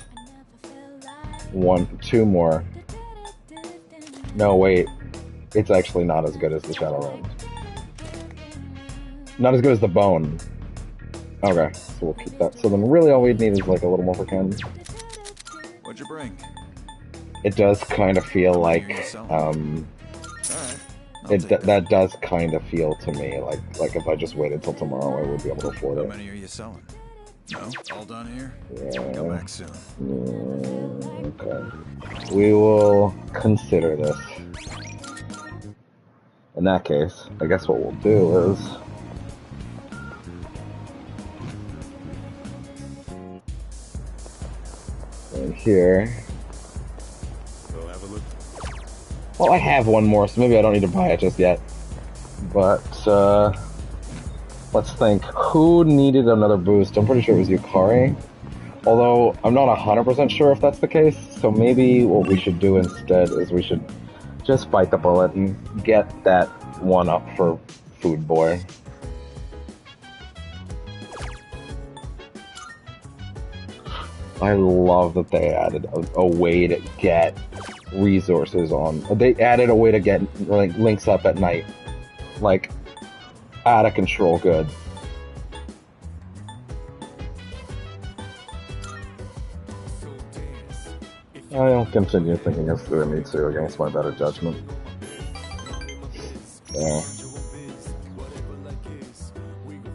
Two more. No, wait. It's actually not as good as the Shadowlands. Not as good as the Bone. Okay, so we'll keep that. So then really all we'd need is like a little more for Ken. What'd you bring? It does kind of feel like, that does kind of feel to me like if I just waited till tomorrow I would be able to afford it. How many are you selling? No? All done here? Yeah. Come back soon. Yeah, okay. We will consider this. In that case, I guess what we'll do is... in here... Well, I have one more, so maybe I don't need to buy it just yet. But, let's think. Who needed another boost? I'm pretty sure it was Yukari. Although, I'm not 100% sure if that's the case, so maybe what we should do instead is we should just bite the bullet and get that one up for Food Boy. I love that they added a way to get resources on. They added a way to get links up at night. Like, out of control good. I'll continue thinking of Suimitsu against my better judgment. Yeah.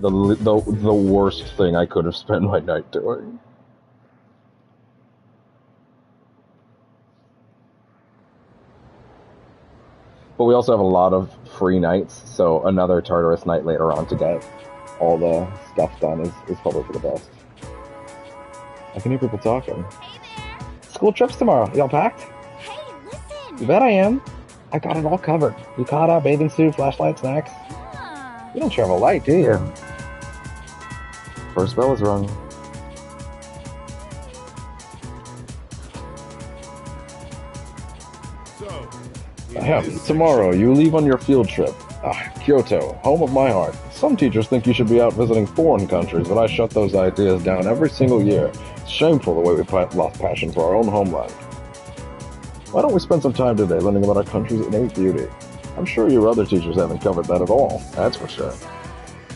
The worst thing I could have spent my night doing. But we also have a lot of free nights, so another Tartarus night later on to get all the stuff done is probably for the best. I can hear people talking. School trips tomorrow. Y'all packed? Hey, listen! You bet I am. I got it all covered. Yukata, bathing suit, flashlight, snacks. You don't travel light, do you? First bell is rung. Tomorrow, you leave on your field trip. Kyoto, home of my heart. Some teachers think you should be out visiting foreign countries, but I shut those ideas down every single year. It's shameful the way we lost passion for our own homeland. Why don't we spend some time today learning about our country's innate beauty? I'm sure your other teachers haven't covered that at all, that's for sure.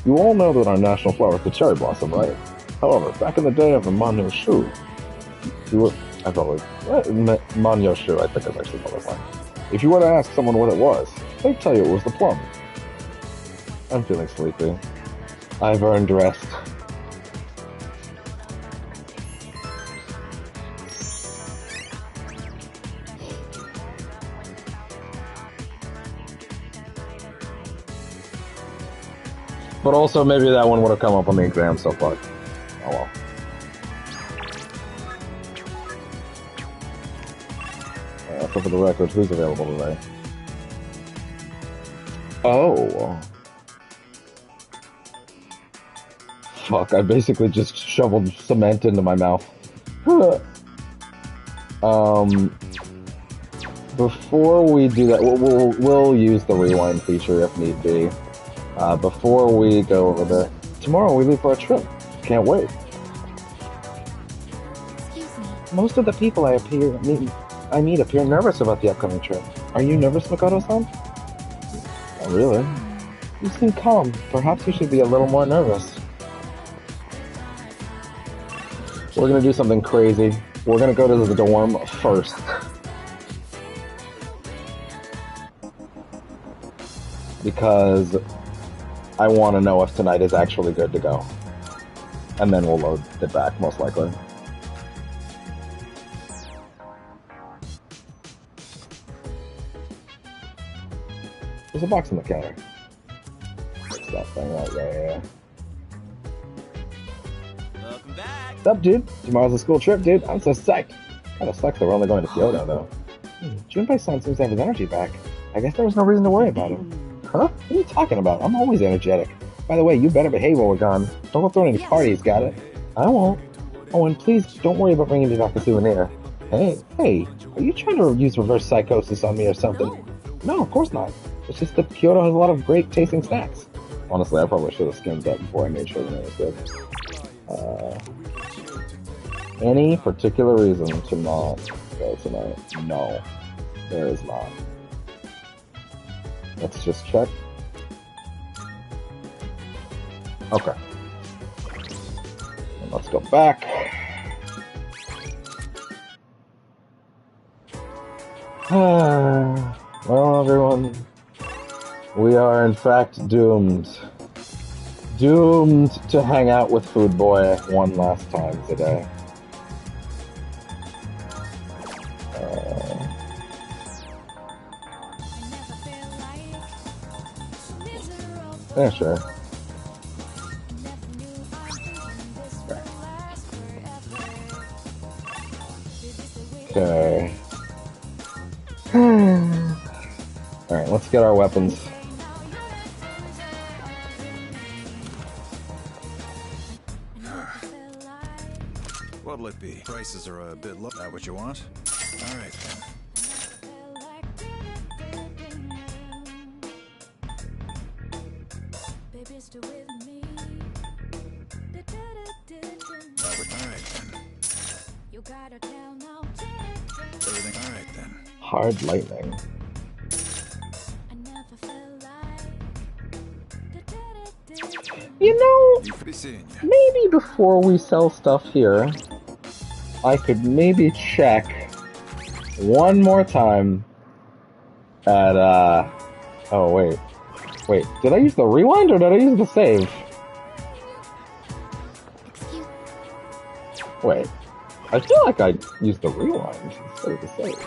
You all know that our national flower is the cherry blossom, right? However, back in the day of the Manyoshu, Manyoshu, I think is actually qualified. If you were to ask someone what it was, they'd tell you it was the plum. I'm feeling sleepy. I've earned rest. But also, maybe that one would have come up on the exam, so fuck. Oh well. So for the record, who's available today? Oh. Fuck, I basically just shoveled cement into my mouth. Before we do that, we'll use the rewind feature if need be. Before we go over there, tomorrow we leave for a trip. Can't wait. Excuse me. Most of the people I meet appear nervous about the upcoming trip. Are you nervous, Makoto-san? Not really. You seem calm. Perhaps you should be a little more nervous. We're gonna do something crazy. We're gonna go to the dorm first. Because I want to know if tonight is actually good to go. And then we'll load it back, most likely. There's a box on the counter. Fix that thing out, yeah. Welcome back. What's up, dude? Tomorrow's a school trip, dude. I'm so psyched. Kinda sucks that we're only going to Kyoto, though. Junpei-san seems to have his energy back. I guess there was no reason to worry about him. Huh? What are you talking about? I'm always energetic. By the way, you better behave while we're gone. Don't go throwing any parties, got it? I won't. Oh, and please don't worry about bringing me back a souvenir. Hey, are you trying to use reverse psychosis on me or something? No, of course not. It's just that Kyoto has a lot of great tasting snacks. Honestly, I probably should have skimmed that before I made sure the name was good. Any particular reason to not go tonight? No, there is not. Let's just check. Okay. And let's go back. Well, everyone, we are in fact doomed. Doomed to hang out with Food Boy one last time today. Yeah, sure. Okay. Alright, let's get our weapons. What'll it be? Prices are a bit low. That what you want? Alright then. Everything alright then. Hard lightning. You know, maybe before we sell stuff here, I could maybe check one more time at, oh wait, did I use the rewind or did I use the save? Wait, I feel like I used the rewind instead of the save.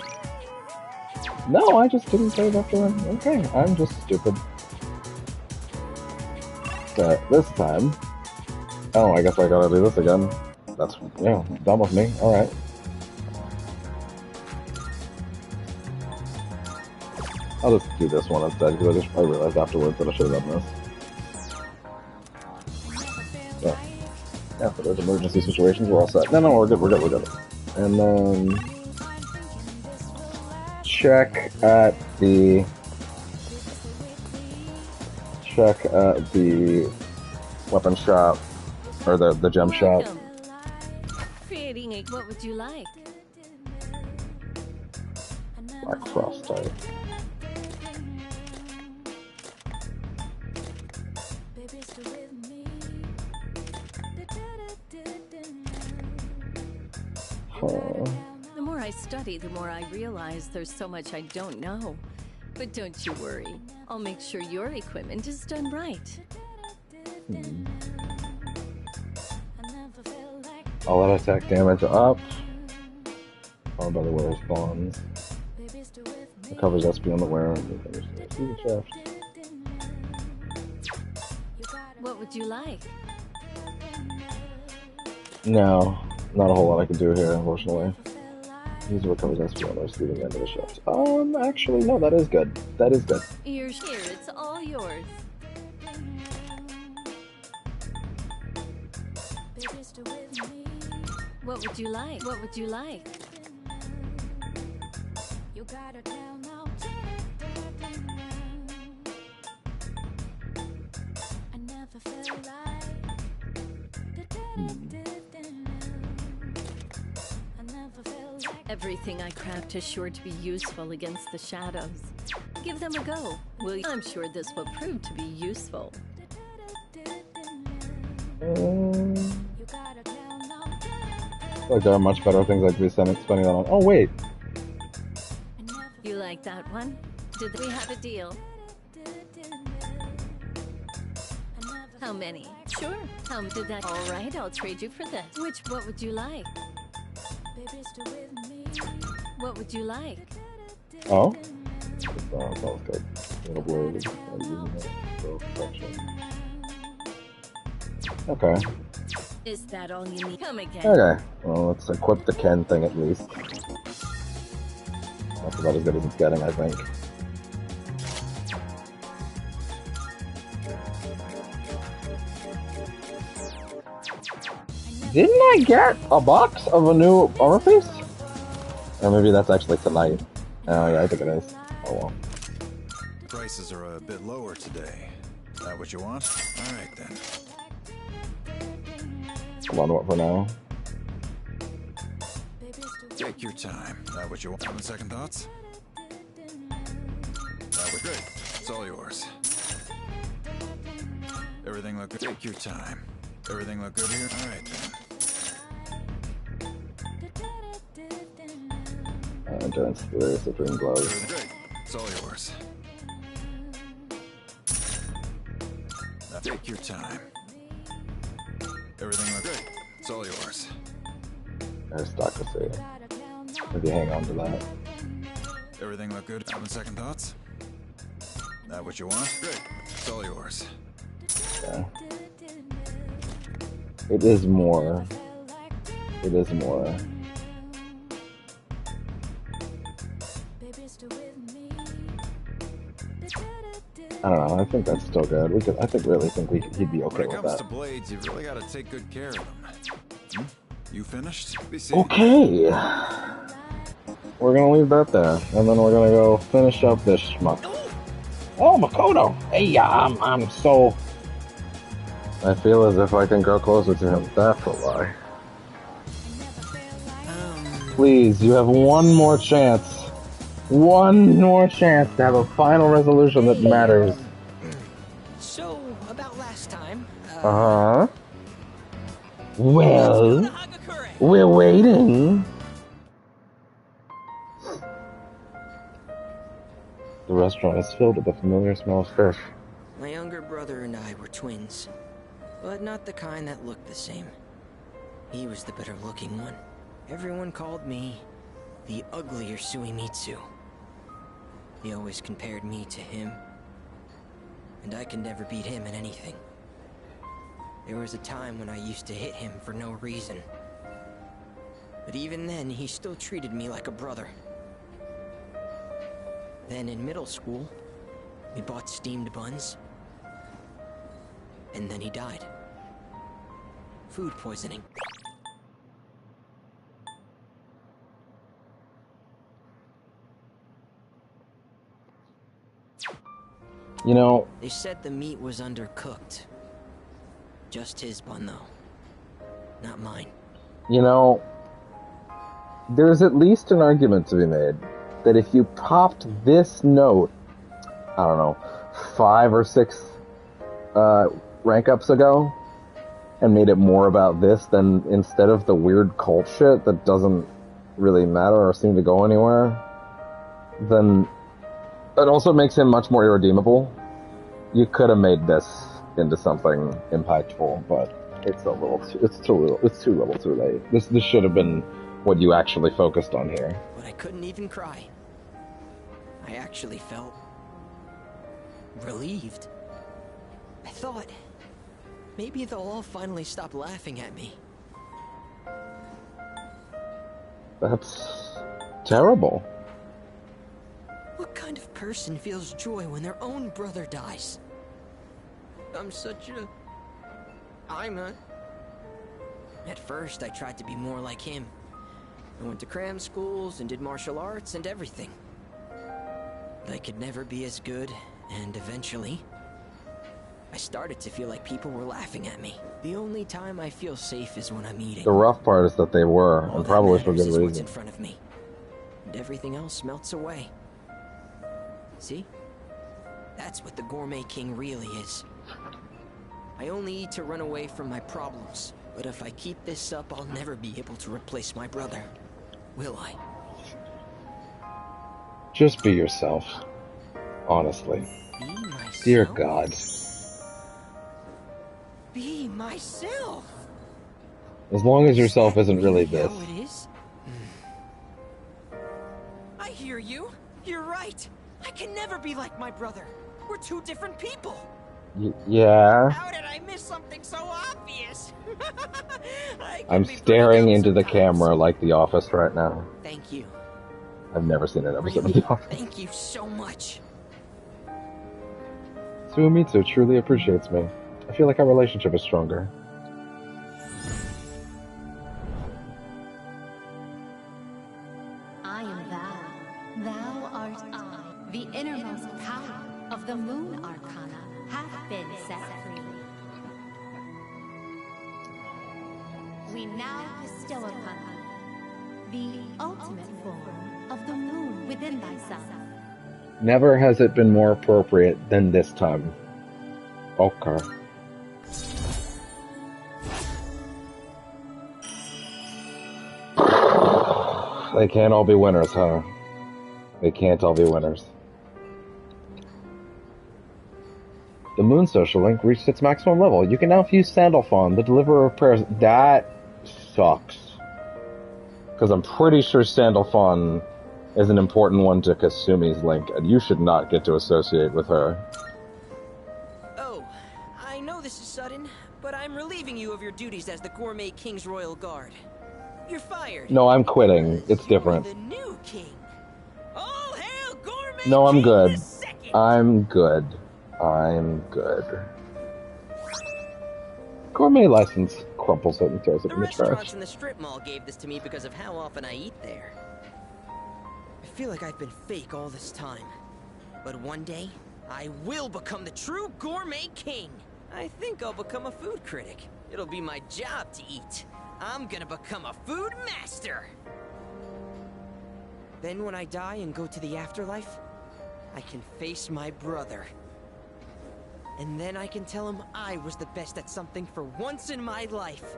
No, I just didn't save after. Okay, I'm just stupid. Okay, this time. Oh, I guess I gotta do this again. That's, yeah, dumb of me. Alright. I'll just do this one instead, because I realized afterwards that I should have done this. Yeah. Yeah, for those emergency situations, we're all set. No, we're good. And then check at the weapon shop, or the gem shop. Creating a... What would you like? Black Frost type. The more I study, the more I realize there's so much I don't know. But don't you worry. I'll make sure your equipment is done right. All out attack damage up. Followed by the wearer's bonds. Recovers SP on the wearer. See the shaft. What would you like? No, not a whole lot I can do here, unfortunately. User recovers SP on receiving the end of the shift. Actually, no, that is good. That is good. You're here. It's all yours. What would you like? What would you like? You gotta tell now. I never felt like. I never felt like. Everything I craft is sure to be useful against the shadows. Give them a go, will you? I'm sure this will prove to be useful. Like there are much better things I could be spending that on. Oh wait, You like that one? Did we have a deal? How many? Sure. How did that? All right, I'll trade you for this. What would you like? What would you like? oh, that was good. Little blade, using it for protection. Okay. Is that all you need? Come again. Okay. Well, let's equip the Ken thing at least. That's about as good as it's getting, I think. Didn't I get a box of a new armor piece? Or maybe that's actually tonight. Oh yeah, I think it is. Oh well. Prices are a bit lower today. Is that what you want? All right then. Come on, what for now? Take your time. Is that what you want? Having second thoughts? That was great. It's all yours. Everything look good? Take your time. Everything look good here? All right then. Endurance 3, Supreme Gloves. Great. It's all yours. Now take your time. Everything look great. It's all yours. Aristocracy. Maybe hang on to that. Everything look good? Having second thoughts? That what you want? Great. It's all yours. Yeah. It is more. It is more. I don't know. I think that's still good. We could. I think really think he'd be okay When it with comes that. to blades, you've really got to take good care of them. You finished? Be seeing. Okay. We're gonna leave that there, and then we're gonna go finish up this schmuck. Oh, Makoto! Hey, I'm so. I feel as if I can grow closer to him. That's a lie. Please, you have one more chance. One more chance to have a final resolution that matters. So, about last time. Uh-huh. Well, we're waiting. The restaurant is filled with the familiar smell of fish. My younger brother and I were twins, but not the kind that looked the same. He was the better looking one. Everyone called me the uglier Suimitsu. He always compared me to him, and I could never beat him in anything. There was a time when I used to hit him for no reason. But even then, he still treated me like a brother. Then in middle school, we bought steamed buns. And then he died. Food poisoning. You know, They said the meat was undercooked. Just his bun, though. Not mine. you know, there's at least an argument to be made that if you popped this note, I don't know, 5 or 6 rank ups ago, and made it more about this, then instead of the weird cult shit that doesn't really matter or seem to go anywhere, then it also makes him much more irredeemable. You could have made this into something impactful, but it's a little too, it's too little too late. This should have been what you actually focused on here. But I couldn't even cry. I actually felt relieved. I thought maybe they'll all finally stop laughing at me. That's terrible. What kind of person feels joy when their own brother dies? I'm a... At first, I tried to be more like him. I went to cram schools and did martial arts and everything. But I could never be as good, and eventually, I started to feel like people were laughing at me. The only time I feel safe is when I'm eating. The rough part is that they were, and probably for good What's in reason. front of me, and everything else melts away. See? That's what the Gourmet King really is. I only eat to run away from my problems, but if I keep this up, I'll never be able to replace my brother. Will I? Just be yourself. Honestly. Be myself? Dear God. Be myself! As long as yourself isn't really this. How it is? I hear you. You're right. I can never be like my brother. We're two different people. Yeah. How did I miss something so obvious? I'm staring into the camera like The Office right now. Thank you. I've never seen an episode of The Office. Thank you so much. Suimitsu truly appreciates me. I feel like our relationship is stronger. I am thou. Thou art I. The innermost power of the moon arcana hath been set free. We now bestow upon thee the ultimate form of the moon within thyself. Never has it been more appropriate than this time. Okay. They can't all be winners, huh? They can't all be winners. The Moon Social Link reached its maximum level. You can now fuse Sandalphon, the deliverer of prayers. That sucks. Because I'm pretty sure Sandalphon is an important one to Kasumi's link, and you should not get to associate with her. Oh, I know this is sudden, but I'm relieving you of your duties as the Gourmet King's Royal Guard. You're fired. No, I'm quitting. It's different. The new king. All hail Gourmet No, I'm King good. the Second. I'm good. I'm good. Gourmet license crumples it and throws it The in the restaurants trash. in the strip mall gave this to me because of how often I eat there. I feel like I've been fake all this time. But one day, I will become the true Gourmet King. I think I'll become a food critic. It'll be my job to eat. I'm gonna become a food master. Then when I die and go to the afterlife, I can face my brother. And then I can tell him I was the best at something for once in my life.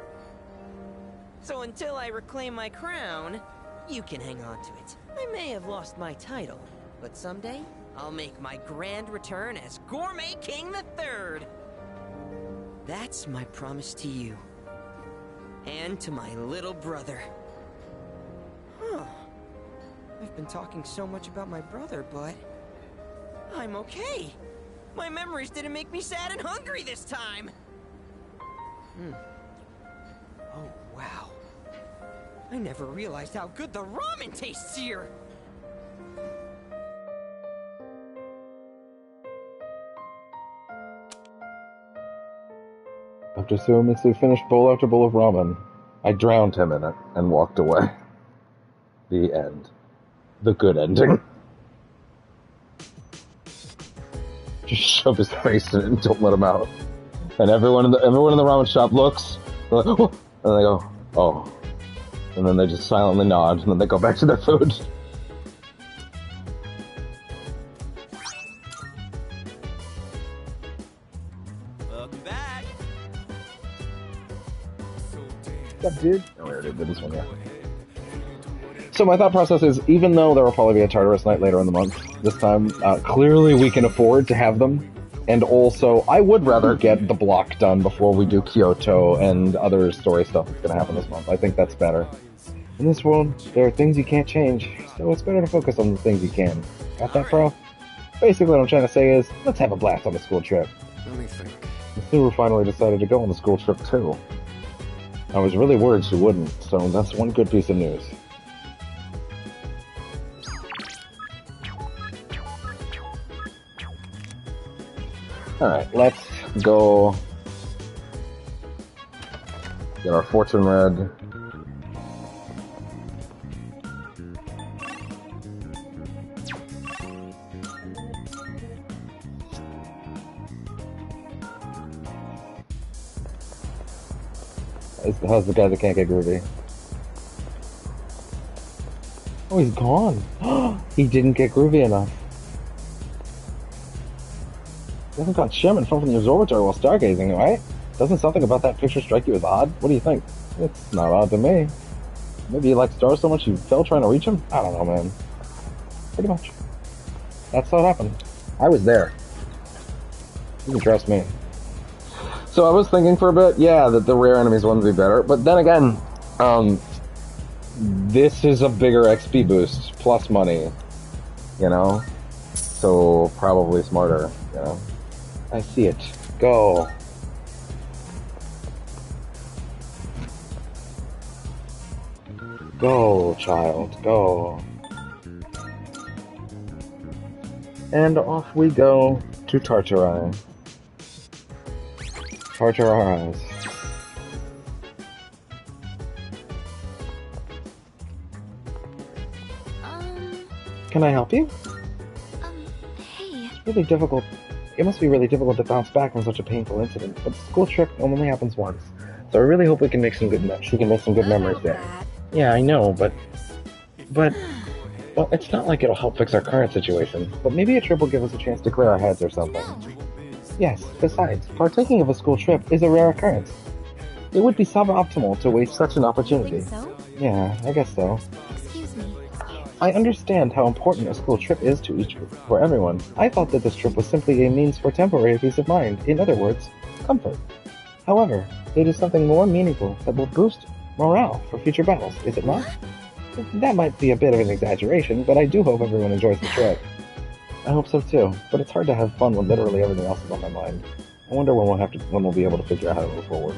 So until I reclaim my crown, you can hang on to it. I may have lost my title, but someday I'll make my grand return as Gourmet King III. That's my promise to you. And to my little brother. Huh. I've been talking so much about my brother, but I'm okay. My memories didn't make me sad and hungry this time. Oh, wow. I never realized how good the ramen tastes here. After Suimitsu finished bowl after bowl of ramen, I drowned him in it and walked away. The end. The good ending. Just shove his face in it and don't let him out. And everyone in the ramen shop looks, they're like, oh, and they go, oh. And then they just silently nod, and then they go back to their food. Welcome back. What's up, dude? Oh, we already did this one, yeah. So my thought process is, even though there will probably be a Tartarus night later in the month, this time, clearly we can afford to have them. And also, I would rather get the block done before we do Kyoto and other story stuff that's going to happen this month. I think that's better. In this world, there are things you can't change, so it's better to focus on the things you can. Got that, bro? Basically what I'm trying to say is, let's have a blast on the school trip. Let me think. Suru finally decided to go on the school trip too. I was really worried she wouldn't, so that's one good piece of news. Alright, let's go get our fortune read. How's the guy that can't get groovy? Oh, he's gone. He didn't get groovy enough. You haven't got Sherman from the observatory while stargazing, right? Doesn't something about that picture strike you as odd? What do you think? It's not odd to me. Maybe you like stars so much you fell trying to reach them? I don't know, man. Pretty much. That's how it happened. I was there. You can trust me. So I was thinking for a bit, yeah, that the rare enemies ones would be better, but then again, this is a bigger XP boost, plus money, you know? So probably smarter, you know? I see it. Go. Go, child, go. And off we go to Tartarai. Tartarais. Can I help you? Hey. It's really difficult. It must be really difficult to bounce back from such a painful incident, but the school trip only happens once. So I really hope we can make some good memories there. Yeah, I know, but well, it's not like it'll help fix our current situation, but maybe a trip will give us a chance to clear our heads or something. Yes, besides, partaking of a school trip is a rare occurrence. It would be suboptimal to waste such an opportunity. So? Yeah, I guess so. Excuse me. I understand how important a school trip is for everyone. I thought that this trip was simply a means for temporary peace of mind. In other words, comfort. However, it is something more meaningful that will boost morale for future battles, is it not? That might be a bit of an exaggeration, but I do hope everyone enjoys the trip. I hope so too, but it's hard to have fun when literally everything else is on my mind. I wonder when we'll be able to figure out how to move forward.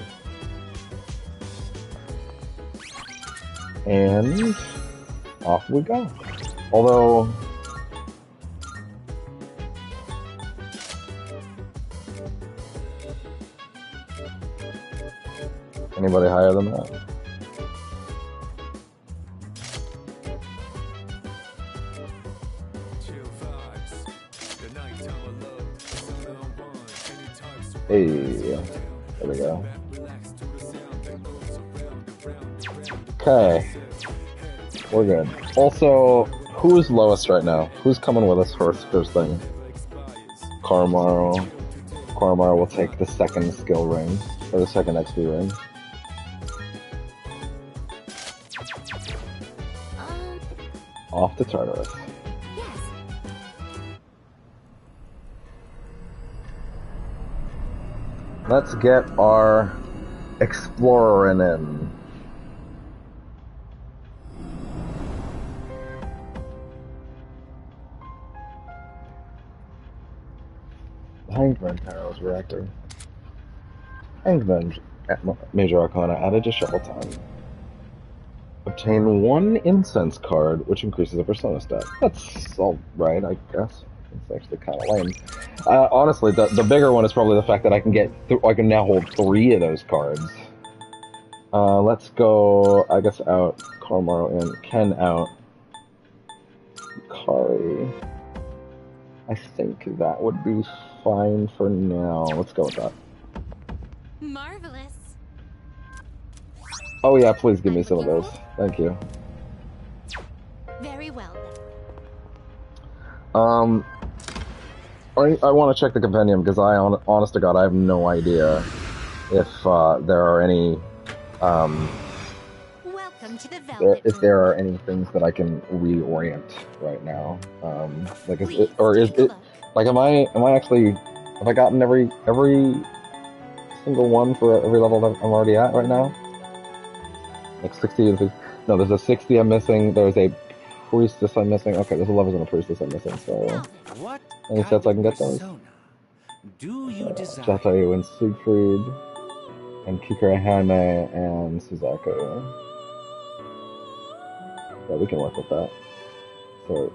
And off we go. Although anybody higher than that? Hey, there we go. Okay, we're good. Also, who's lowest right now? Who's coming with us first thing? Karmaro. Karmaro will take the second skill ring, or the second XP ring. Off to Tartarus. Let's get our explorer in. Hangman Arrows Reactor. Hangman Major Arcana added to Shuffle Time. Obtain 1 incense card, which increases a persona stat. That's alright, I guess. It's actually kind of lame. Honestly, the bigger one is probably the fact that I can now hold 3 of those cards. Let's go, I guess, out. Karmaro in. Ken out. Kari. I think that would be fine for now. Let's go with that. Marvelous. Oh yeah, please give me some of those. Thank you. Very well I want to check the compendium because honest to God, I have no idea if there are any Welcome to the if there are any things that I can reorient right now. Like is it like am I actually have I gotten every single one for every level that I'm already at right now? Like 60 and 60. No, there's a 60 I'm missing. There's a priestess I'm missing. Okay, there's a lovers and a priestess I'm missing. So any sets I can get those? do you desire? Jatayu and Siegfried, and Kikura Hime and Suzaku. Yeah, we can work with that. So,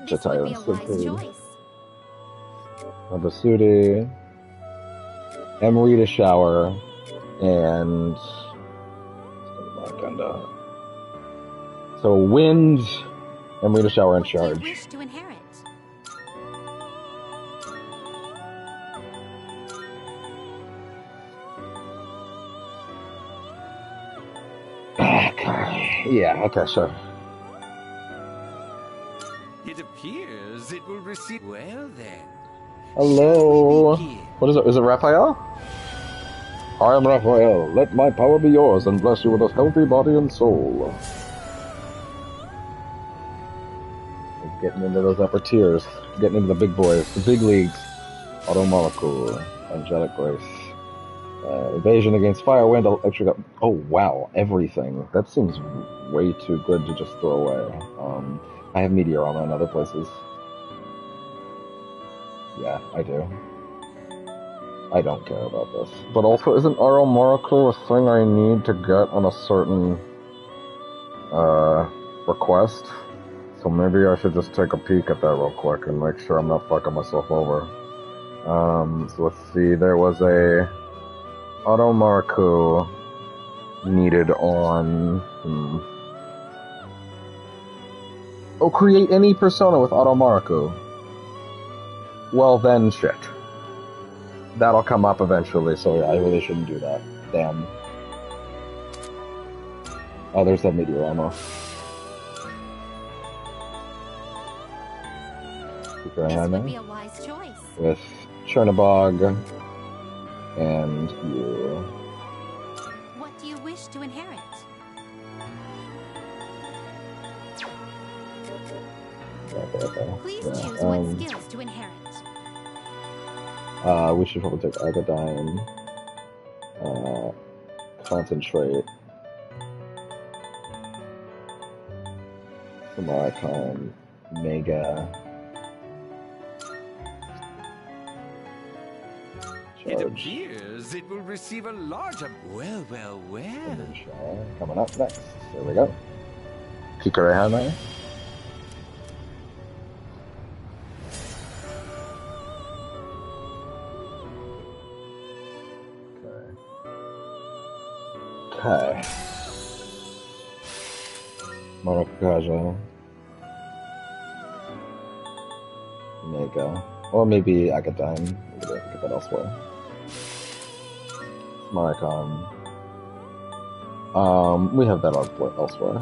This would Jatayu be and a wise Siegfried. choice. Nabasudi, Emerita Shower, and so Wind, Emerita Shower in What do you charge. wish to inherit? Yeah, okay, sure. It appears it will receive. Well then. Hello. What is it? Is it Raphael? I am Raphael. Let my power be yours and bless you with a healthy body and soul. Getting into those upper tiers. Getting into the big boys. The big leagues. Automolecule. Angelic Grace. Evasion against fire, wind, electric. Oh wow, everything. That seems way too good to just throw away. I have meteor armor in other places. Yeah, I do. I don't care about this. But also, isn't Automolecule a thing I need to get on a certain request? So maybe I should just take a peek at that real quick and make sure I'm not fucking myself over. So let's see, there was a Automolecule needed on... Oh, create any persona with Automolecule. Well then, shit. That'll come up eventually, so yeah, I really shouldn't do that. Damn. Oh, there's that meteor ammo. This would be a wise choice. With Chernobog and you. What do you wish to inherit? Please choose what skills to inherit. We should probably take Argadine. Concentrate. Samaricon. Mega. It appears it will receive a larger. Well. Coming up next. There we go. Kikurehame. Okay. Marakaja. Mega. Or maybe Agadine. We could get that elsewhere. Maricon. We have that elsewhere.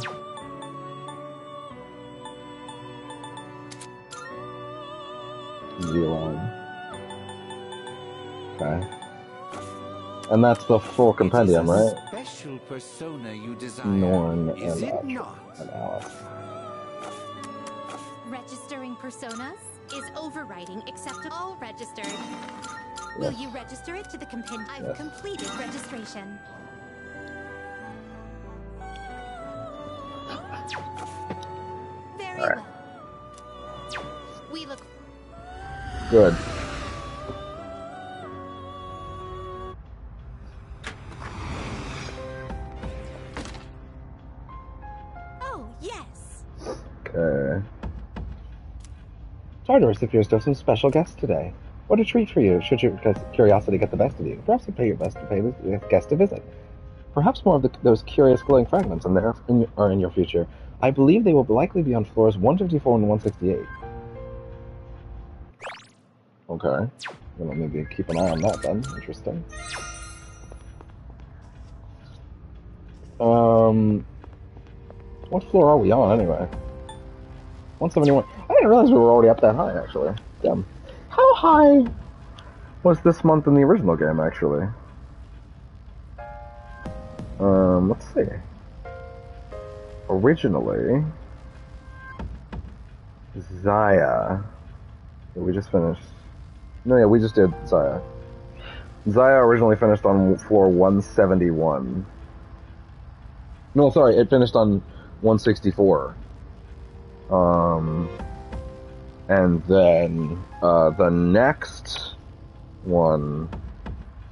Zealand. Okay. And that's the full compendium, right? Special persona you desire. Norn Is and it not? Alice. Registering personas is overriding acceptable. All registered. Will you register it to the compendium? I've completed registration. Very well. We look. Good. Oh, yes. Okay. Tartarus appears to have some special guests today. What a treat for you, should your curiosity get the best of you. Perhaps you pay your best to pay this guest a visit. Perhaps more of those curious glowing fragments are in your future. I believe they will likely be on floors 154 and 168. Okay. Well, maybe keep an eye on that then. Interesting. What floor are we on anyway? 171. I didn't realize we were already up that high, actually. Damn. How high was this month in the original game, actually? Let's see. Originally, Zaya. Yeah, we just finished. No, yeah, we just did Zaya. Zaya originally finished on floor 171. No, sorry, it finished on 164. And then the next one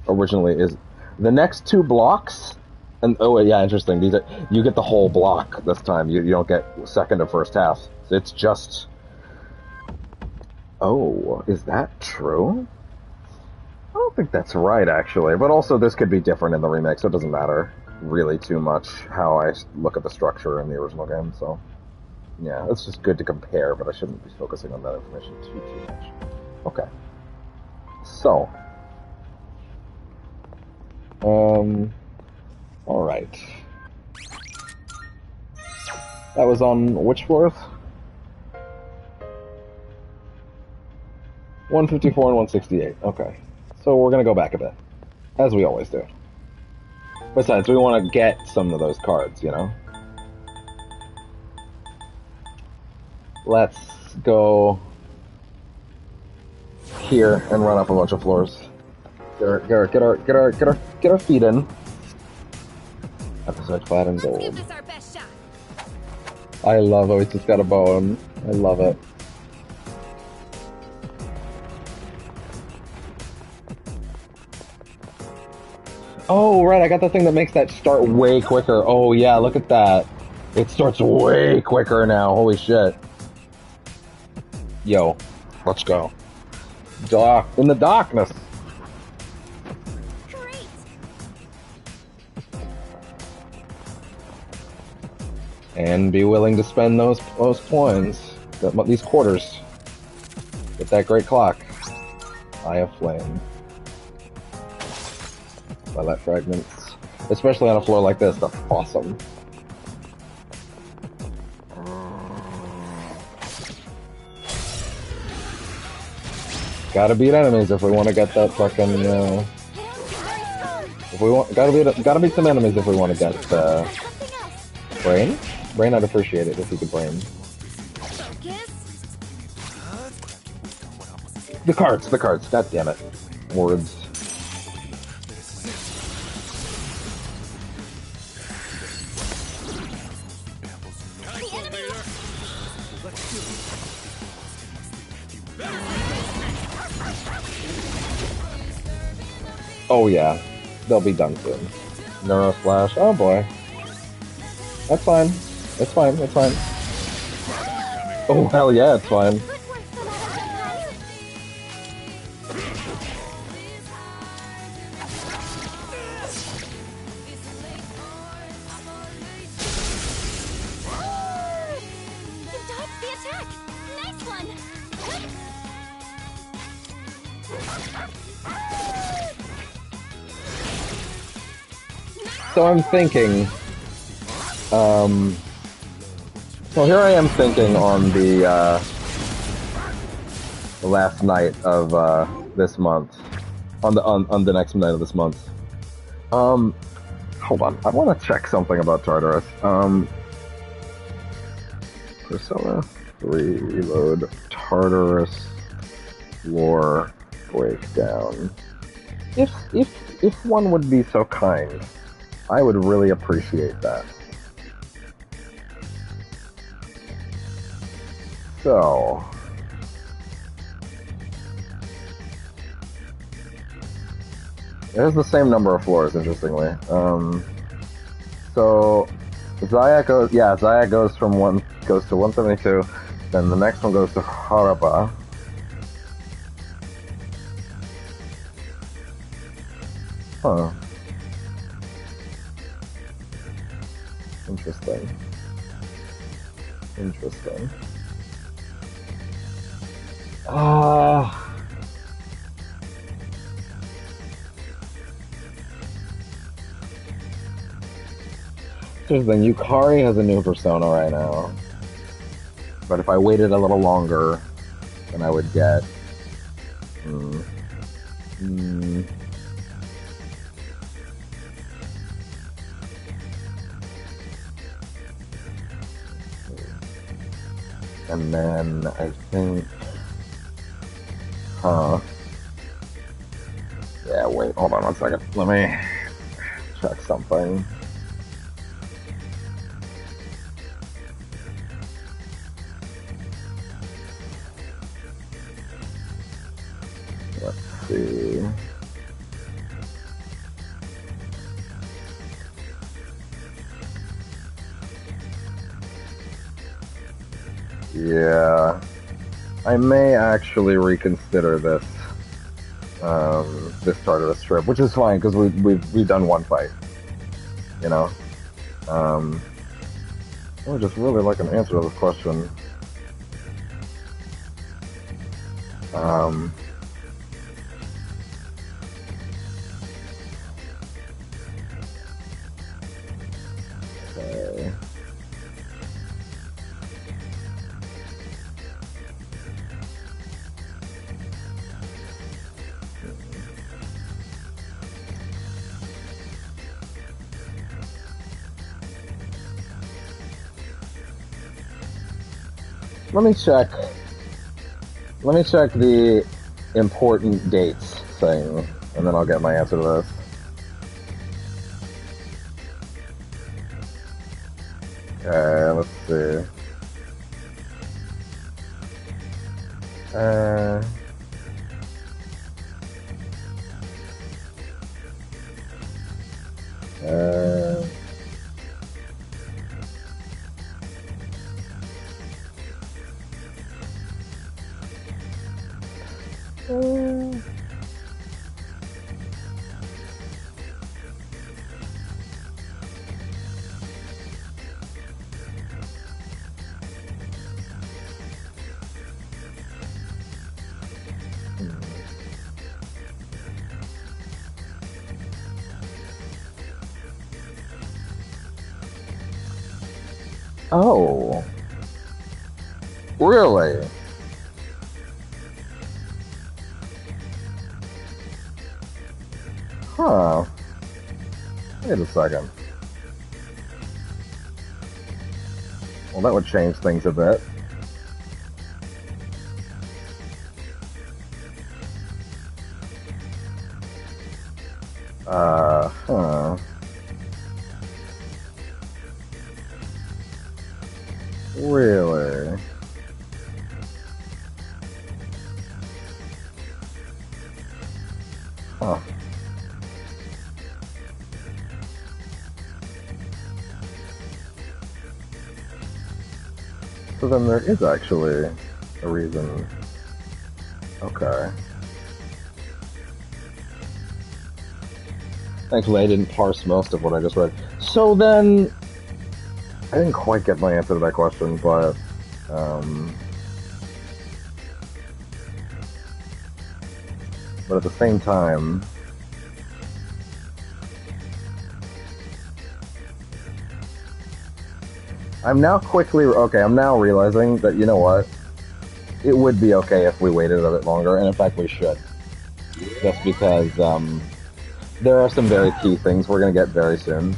originally is the next 2 blocks. And oh yeah, interesting. These are, you get the whole block this time. You don't get second or first half. It's just. Oh, is that true? I don't think that's right, actually. But also, this could be different in the remake, so it doesn't matter really too much how I look at the structure in the original game. So, yeah, it's just good to compare, but I shouldn't be focusing on that information too much. Okay. So, all right. That was on which floors? 154 and 168. Okay. So we're gonna go back a bit, as we always do. Besides, we want to get some of those cards, you know? Let's go here and run up a bunch of floors. Get our feet in. Episode clad in gold. I love it. It's just got a bone. I love it. Oh, right, I got the thing that makes that start way quicker. Oh, yeah, look at that. It starts way quicker now. Holy shit. Yo, let's go. In the darkness. Great. And be willing to spend those coins, these quarters. Get that great clock. Eye of Flame. Twilight fragments. Especially on a floor like this, that's awesome. Gotta beat enemies if we want to get that fucking, if we want, gotta beat some enemies if we want to get, Brain? Brain, I'd appreciate it if you could brain. The cards, god damn it. Words. Oh yeah, they'll be done soon. Neuro Slash, oh boy. That's fine. It's fine, it's fine. Oh hell yeah, it's fine. You dodged the attack! Nice one! So I'm thinking, well here I am thinking on the last night of this month, on the next night of this month. Hold on, I want to check something about Tartarus. Persona 3 Reload Tartarus lore breakdown. If one would be so kind, I would really appreciate that. So, it has the same number of floors, interestingly. So Zaya goes from goes to 172, then the next one goes to Haraba. Huh. Interesting. Interesting. Yukari has a new persona right now. But if I waited a little longer, then I would get... And then I think... Yeah, wait, hold on one second. Let me check something. Let's see. Yeah, I may actually reconsider this. This start of the strip, which is fine because we've done one fight. You know. I would just really like an answer to this question. Okay. Let me check the important dates thing, and then I'll get my answer to this. Okay, let's see. Oh. Really? Huh. Wait a second. Well, that would change things a bit. Huh. Really? Huh. So then there is actually a reason. Okay. Thankfully, I didn't parse most of what I just read. So then, I didn't quite get my answer to that question, but at the same time, I'm now realizing that, you know what, it would be okay if we waited a bit longer, and in fact we should. Just because, there are some very key things we're going to get very soon,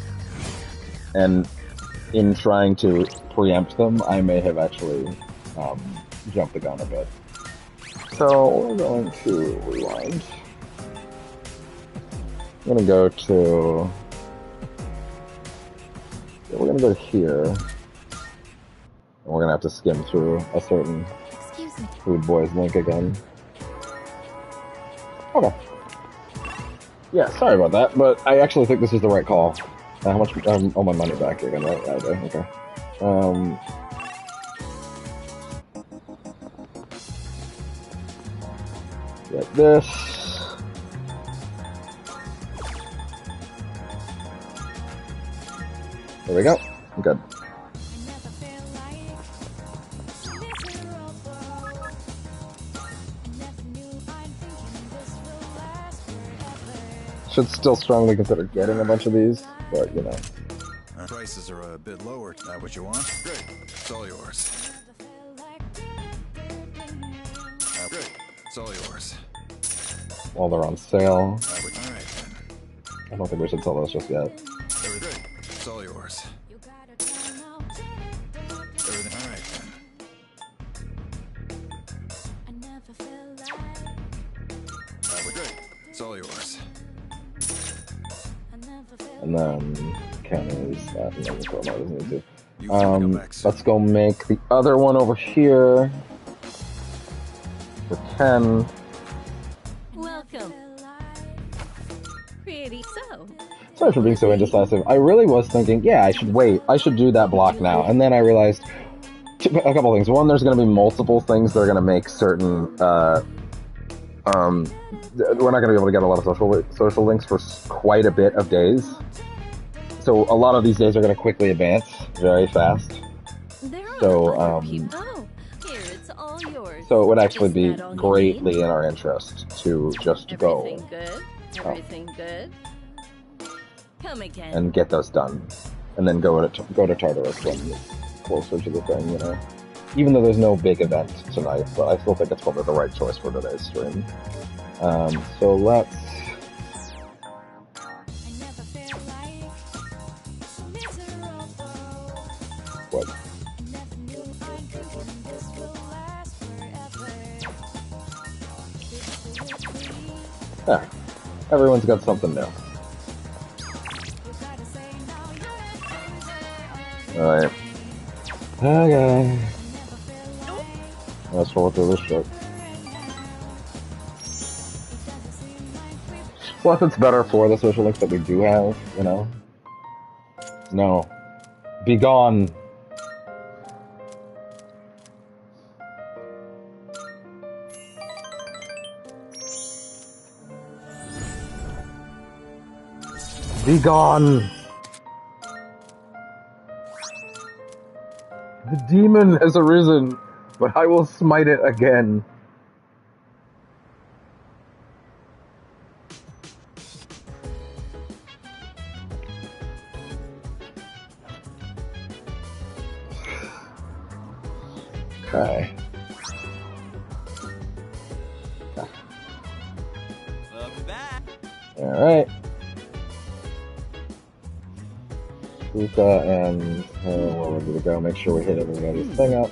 and in trying to preempt them, I may have actually jumped the gun a bit. So we're going to rewind. I'm going to go to... we're going to go here. And we're going to have to skim through a certain Food Boys link again. Okay. Yeah, sorry about that, but I actually think this is the right call. How much? All my money back again, right? Yeah, okay. Get this. There we go. I'm good. Should still strongly consider getting a bunch of these, but you know. Prices are a bit lower. That what you want? Great. It's all yours. Great. It's all yours. While they're on sale. All right, then. I don't think we should sell those just yet. Everything. It's all yours. Everything. All right, then. Great. It's all yours. And then counties that, and then we'll doesn't need to. Let's go make the other one over here for 10. Pretty so. Sorry for being so indecisive. I really was thinking, yeah, I should wait. I should do that block now. And then I realized a couple things. One, there's going to be multiple things that are going to make certain, we're not going to be able to get a lot of social links for quite a bit of days. So a lot of these days are going to quickly advance very fast. So, Oh, here it's all yours. so it would actually be Isn't that all you greatly need? in our interest to just Everything go good? Everything good? Come again. and get those done, and then go to Tartarus when it's closer to the thing, you know. Even though there's no big event tonight, but I still think it's probably the right choice for today's stream. So let's. What? Yeah, everyone's got something new. Alright. Okay. Let's roll through this shit. Plus, it's better for the social links that we do have, you know? No. Be gone. Be gone. The demon has arisen, but I will smite it again. Okay. Alright. Luca and we're ready to go. Make sure we hit everybody's thing up.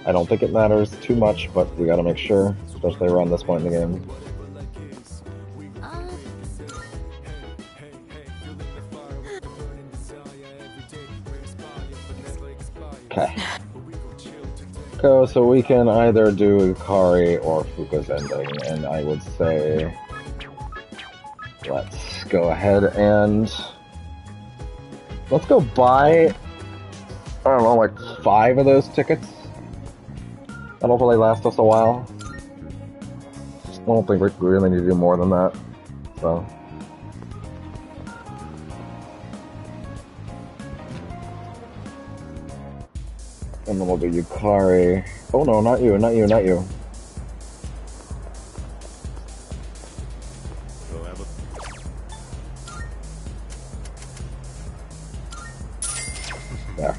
I don't think it matters too much, but we gotta make sure, especially around this point in the game. Okay. So we can either do Ikari or Fuka's ending, and I would say let's go ahead and let's go buy, I don't know, like 5 of those tickets. That'll probably last us a while. I don't think we really need to do more than that, so. And then we'll do Yukari. Oh no, not you, not you, not you. There.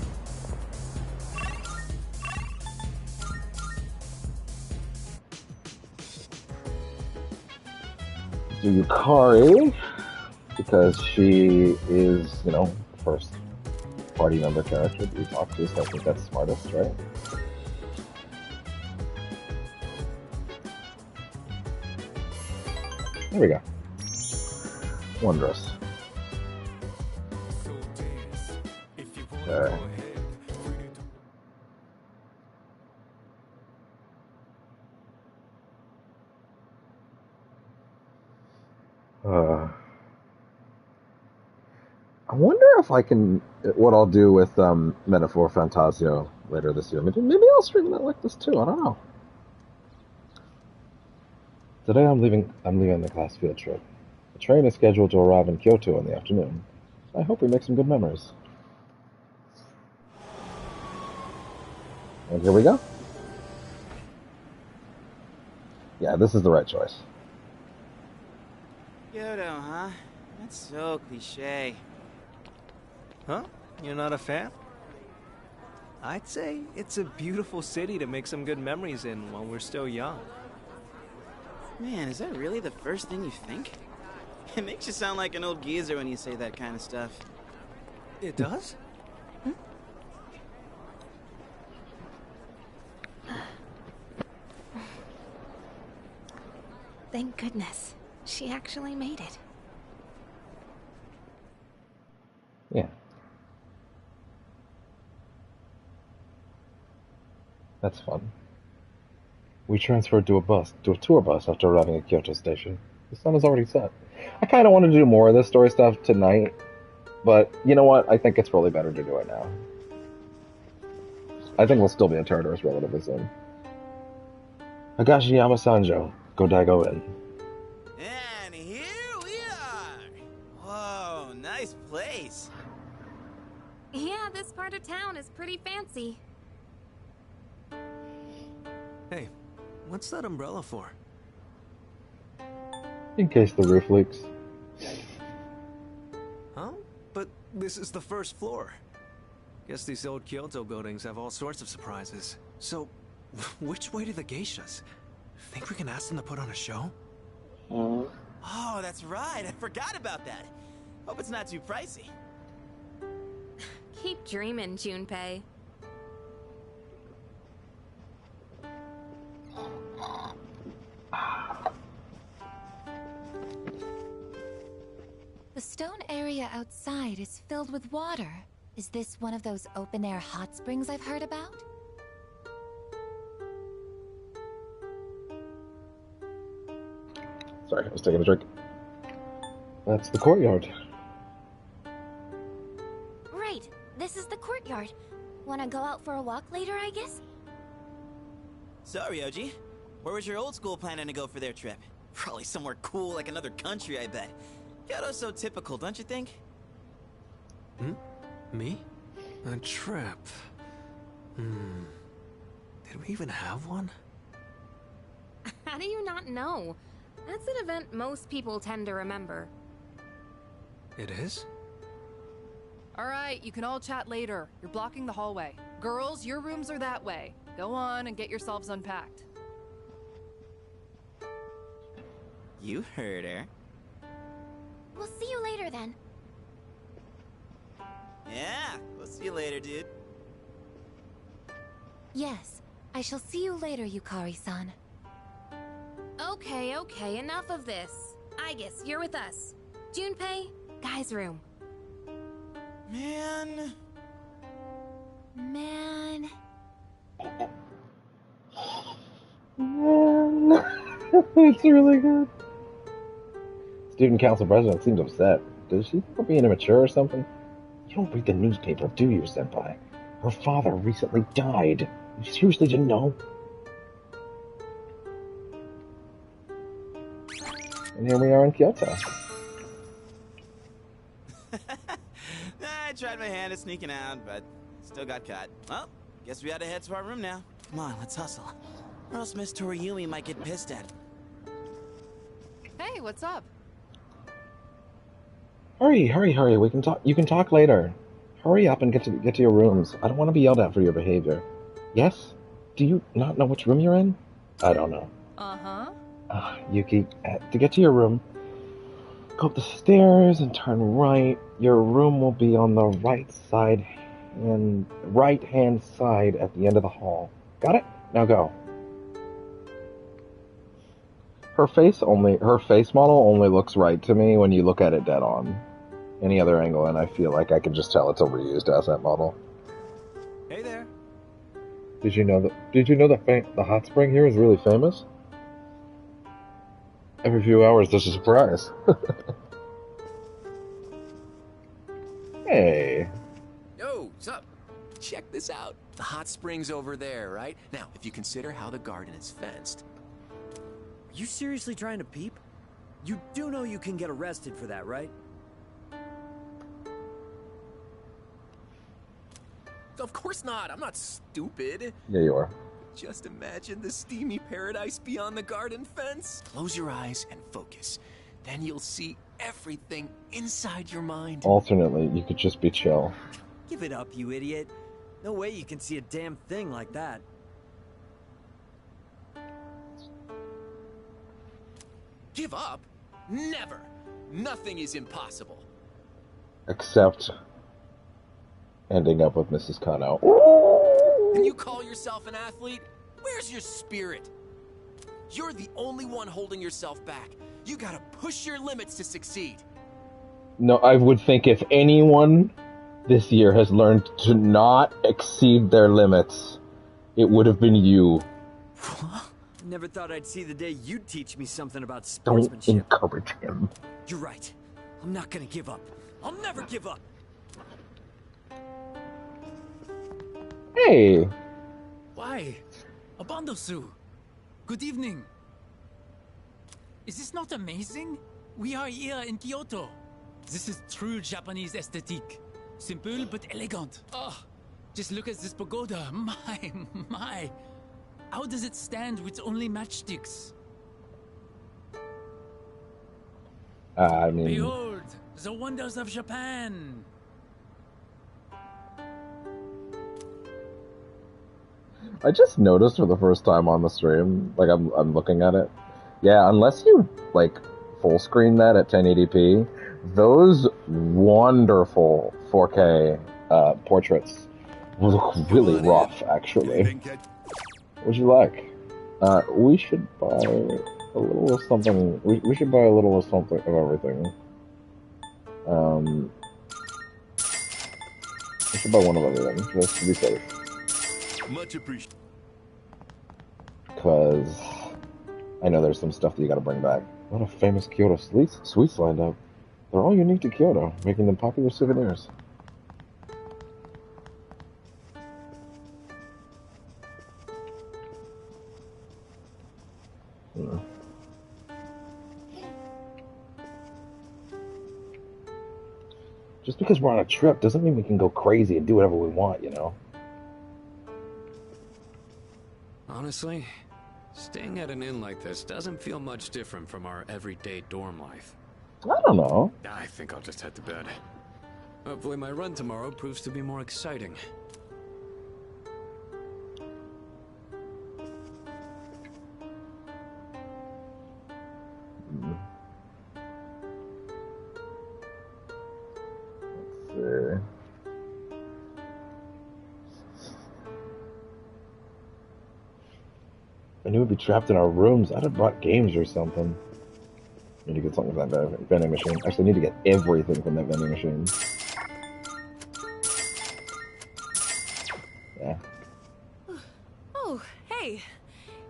Do Yukari, because she is, you know, first party member character that we talk to, so I think that's smartest, right? There we go. Wondrous. Okay. I wonder if I can, what I'll do with Metaphor Fantasio later this year. Maybe I'll stream that like this too, I don't know. Today I'm leaving on the class field trip. The train is scheduled to arrive in Kyoto in the afternoon. I hope we make some good memories. And here we go. Yeah, this is the right choice. Kyoto, huh? That's so cliche. Huh? You're not a fan? I'd say it's a beautiful city to make some good memories in while we're still young. Man, is that really the first thing you think? It makes you sound like an old geezer when you say that kind of stuff. It does? Thank goodness. She actually made it. Yeah. That's fun. We transferred to a tour bus after arriving at Kyoto Station. The sun is already set. I kind of want to do more of this story stuff tonight, but you know what? I think it's really better to do it now. I think we'll still be in Tartarus relatively soon. Higashiyama Sanjo, Godaigo in. And here we are! Whoa, nice place. Yeah, this part of town is pretty fancy. Hey, what's that umbrella for? In case the roof leaks. Huh? But this is the first floor. Guess these old Kyoto buildings have all sorts of surprises. So, which way to the geishas? Think we can ask them to put on a show? Oh, that's right. I forgot about that. Hope it's not too pricey. Keep dreaming, Junpei. The stone area outside is filled with water. Is this one of those open-air hot springs I've heard about? Sorry, I was taking a drink. That's the courtyard. Right, this is the courtyard. Wanna go out for a walk later, I guess? So, Ryoji, where was your old school planning to go for their trip? Probably somewhere cool like another country, I bet. Kyoto's so typical, don't you think? Me? A trip? Did we even have one? How do you not know? That's an event most people tend to remember. It is? Alright, you can all chat later. You're blocking the hallway. Girls, your rooms are that way. Go on and get yourselves unpacked. You heard her. We'll see you later then. Yeah, we'll see you later, dude. Yes, I shall see you later, Yukari-san. Okay, enough of this. I guess you're with us. Junpei, guy's room. Man. Man. It's really good. Student council president seems upset. Does she think we're being immature or something? You don't read the newspaper, do you, senpai? Her father recently died. You seriously didn't know? And here we are in Kyoto. I tried my hand at sneaking out, but still got caught. Well, guess we gotta head to our room now. Come on, let's hustle. Or else Miss Toriumi might get pissed at it. Hey, what's up? Hurry. We can talk. You can talk later. Hurry up and get to your rooms. I don't want to be yelled at for your behavior. Yes? Do you not know which room you're in? I don't know. Uh-huh. Yuki, to get to your room, go up the stairs and turn right. Your room will be on the right-hand side at the end of the hall. Got it? Now go. Her face model only looks right to me when you look at it dead on. Any other angle, and I feel like I can just tell it's a reused asset model. Hey there. Did you know the hot spring here is really famous? Every few hours there's a surprise. Hey. Yo, what's up? Check this out. The hot spring's over there, right? Now, if you consider how the garden is fenced. Are you seriously trying to peep? You do know you can get arrested for that, right? Of course not. I'm not stupid. Yeah, you are. Just imagine the steamy paradise beyond the garden fence. Close your eyes and focus. Then you'll see everything inside your mind. Alternately, you could just be chill. Give it up, you idiot. No way you can see a damn thing like that. Give up? Never. Nothing is impossible. Except ending up with Mrs. Kano. And you call yourself an athlete? Where's your spirit? You're the only one holding yourself back. You gotta push your limits to succeed. No, I would think if anyone this year has learned to not exceed their limits, it would have been you. Never thought I'd see the day you'd teach me something about Don't sportsmanship. encourage him. You're right. I'm not gonna give up. I'll never give up. Hey! Why? Abandosu. Good evening. Is this not amazing? We are here in Kyoto. This is true Japanese aesthetic. Simple but elegant. Oh, just look at this pagoda. My. How does it stand with only matchsticks? I mean... Behold, the wonders of Japan. I just noticed for the first time on the stream, like I'm looking at it. Yeah, unless you like full screen that at 1080p, those wonderful 4K portraits look really rough, actually. What'd you like? We should buy a little of something. We should buy a little of something of everything. We should buy one of everything, just to be safe. Much appreciated. Because I know there's some stuff that you gotta bring back. A lot of famous Kyoto sweets lined up. They're all unique to Kyoto, making them popular souvenirs. Just because we're on a trip doesn't mean we can go crazy and do whatever we want, you know? Honestly, staying at an inn like this doesn't feel much different from our everyday dorm life. I don't know. I think I'll just head to bed. Hopefully my run tomorrow proves to be more exciting. Let's see. I knew we'd be trapped in our rooms. I'd have brought games or something. Need to get something from that vending machine. Actually, I need to get everything from that vending machine. Yeah. Oh, hey.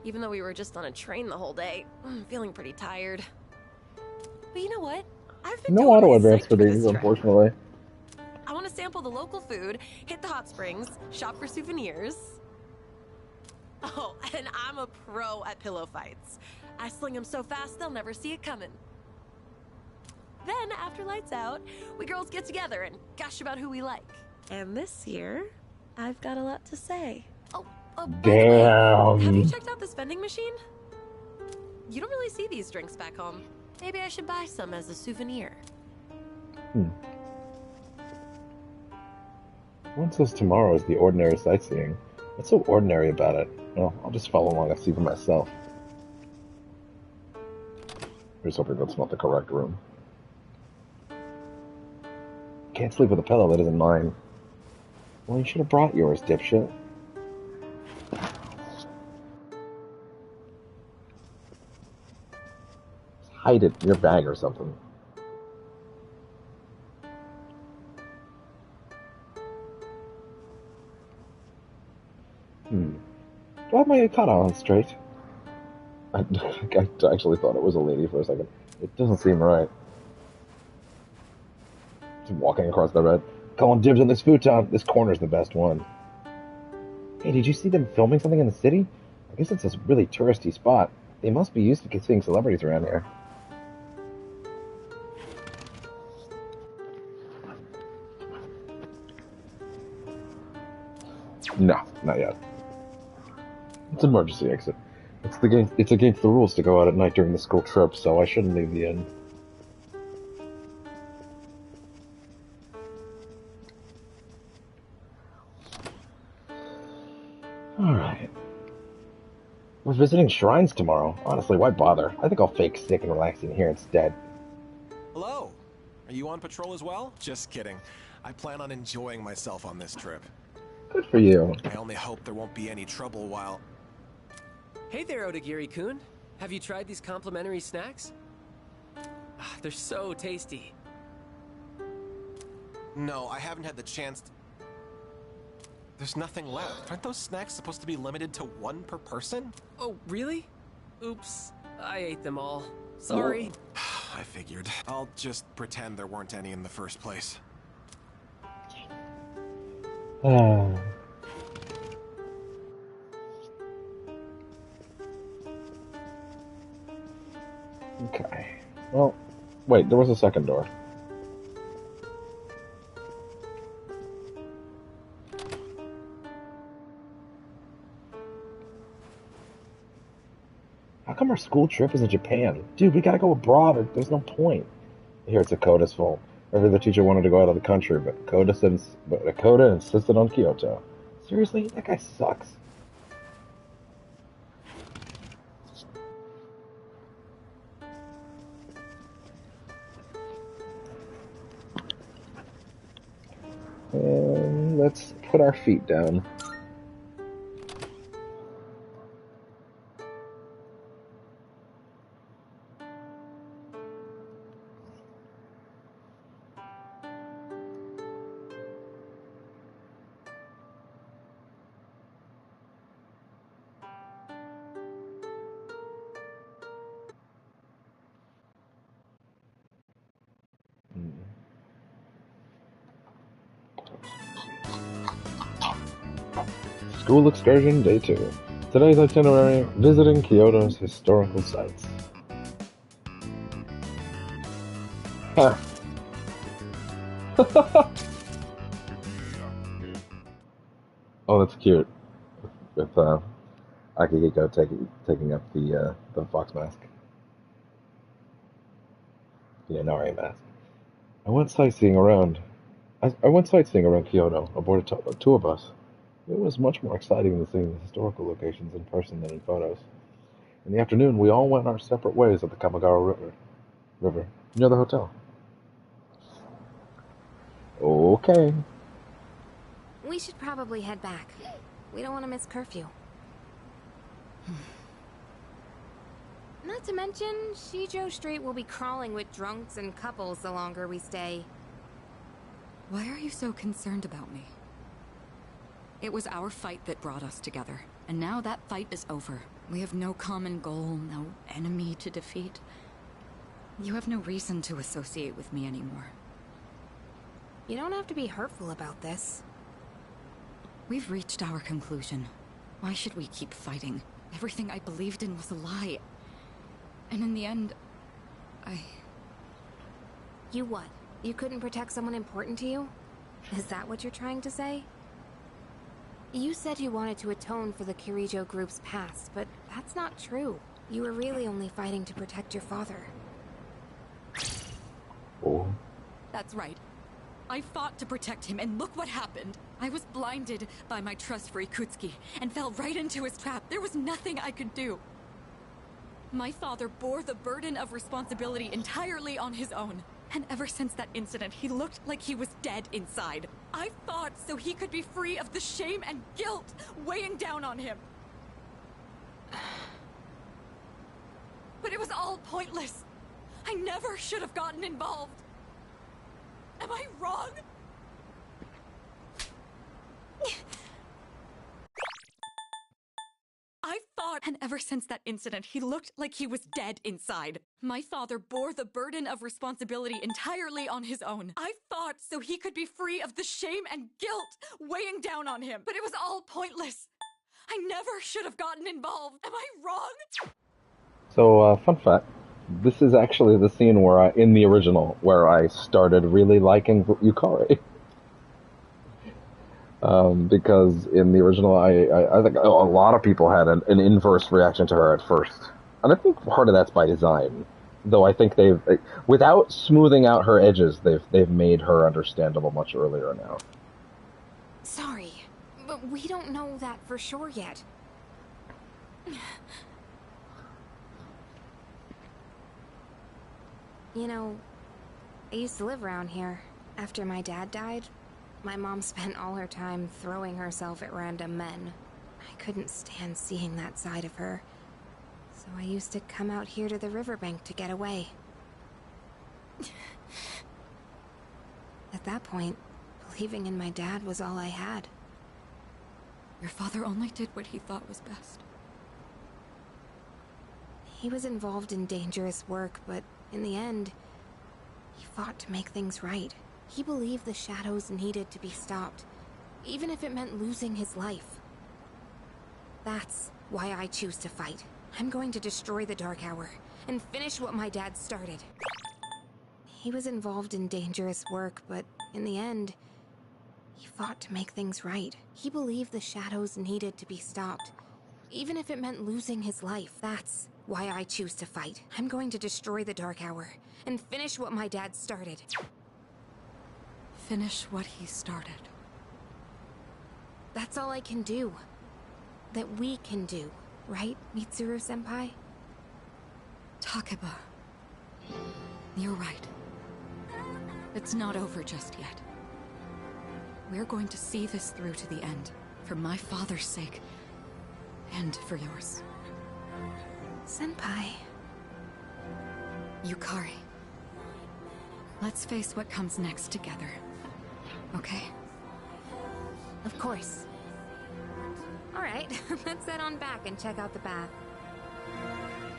Even though we were just on a train the whole day, I'm feeling pretty tired. But you know what? I've been No auto totally advance psyched for this these, trip. unfortunately. I want to sample the local food, hit the hot springs, shop for souvenirs. Oh, and I'm a pro at pillow fights. I sling them so fast they'll never see it coming. Then, after lights out, we girls get together and gush about who we like. And this year, I've got a lot to say. Oh, by the way, have you checked out this vending machine? You don't really see these drinks back home. Maybe I should buy some as a souvenir. One says tomorrow is the ordinary sightseeing. What's so ordinary about it? Well, I'll just follow along and see for myself. Here's hoping that's not the correct room. Can't sleep with a pillow that isn't mine. Well, you should have brought yours, dipshit. Hide it in your bag or something. Do I have my yukata on straight? I actually thought it was a lady for a second. It doesn't seem right. Just walking across the bed. Calling dibs on this futon. This corner's the best one. Hey, did you see them filming something in the city? I guess it's a really touristy spot. They must be used to seeing celebrities around here. No, not yet. It's an emergency exit. It's against the rules to go out at night during the school trip, so I shouldn't leave the inn. Alright. We're visiting shrines tomorrow. Honestly, why bother? I think I'll fake sick and relax in here instead. Hello. Are you on patrol as well? Just kidding. I plan on enjoying myself on this trip. Good for you. I only hope there won't be any trouble while... Hey there, Odagiri-kun. Have you tried these complimentary snacks? They're so tasty. No, I haven't had the chance to... There's nothing left. Aren't those snacks supposed to be limited to one per person? Oh, really? Oops, I ate them all. Sorry. I figured. I'll just pretend there weren't any in the first place. Okay. Well, wait, there was a second door. How come our school trip is in Japan? Dude, we gotta go abroad. There's no point. Here, it's Akoda's fault. Every other teacher wanted to go out of the country, but Akoda insisted on Kyoto. Seriously? That guy sucks. And let's put our feet down. School excursion day 2. Today's itinerary, visiting Kyoto's historical sites. Huh. Oh, that's cute. With Akihiko taking up the fox mask. The Inari mask. I went sightseeing around Kyoto aboard a tour bus. It was much more exciting than seeing the historical locations in person than in photos. In the afternoon, we all went our separate ways at the Kamagawa River, near the hotel. Okay. We should probably head back. We don't want to miss curfew. Not to mention, Shijo Street will be crawling with drunks and couples the longer we stay. Why are you so concerned about me? It was our fight that brought us together, and now that fight is over. We have no common goal, no enemy to defeat. You have no reason to associate with me anymore. You don't have to be hurtful about this. We've reached our conclusion. Why should we keep fighting? Everything I believed in was a lie. And in the end, You what? You couldn't protect someone important to you? Is that what you're trying to say? You said you wanted to atone for the Kirijo group's past, but that's not true. You were really only fighting to protect your father. Oh. That's right. I fought to protect him, and look what happened. I was blinded by my trust for Ikutsuki, and fell right into his trap. There was nothing I could do. My father bore the burden of responsibility entirely on his own. And ever since that incident, he looked like he was dead inside. I fought so he could be free of the shame and guilt weighing down on him. But it was all pointless. I never should have gotten involved. Am I wrong? I fought, and ever since that incident, he looked like he was dead inside. My father bore the burden of responsibility entirely on his own. I fought so he could be free of the shame and guilt weighing down on him. But it was all pointless. I never should have gotten involved. Am I wrong? So, fun fact. This is actually the scene where in the original, where I started really liking Yukari. Because in the original, I think a lot of people had an inverse reaction to her at first. And I think part of that's by design. Though I think without smoothing out her edges, they've made her understandable much earlier now. Sorry, but we don't know that for sure yet. You know, I used to live around here. After my dad died, my mom spent all her time throwing herself at random men. I couldn't stand seeing that side of her, so I used to come out here to the riverbank to get away. At that point, believing in my dad was all I had. Your father only did what he thought was best. He was involved in dangerous work, but in the end, he fought to make things right. He believed the shadows needed to be stopped, even if it meant losing his life. That's why I choose to fight. I'm going to destroy the Dark Hour and finish what my dad started. He was involved in dangerous work, but in the end, he fought to make things right. He believed the shadows needed to be stopped, even if it meant losing his life. That's why I choose to fight. I'm going to destroy the Dark Hour and finish what my dad started. Finish what he started. That's all I can do. That we can do, right, Mitsuru-senpai? Takeba. You're right. It's not over just yet. We're going to see this through to the end, for my father's sake, and for yours. Senpai. Yukari. Let's face what comes next together. Okay? Of course. Alright, let's head on back and check out the bath.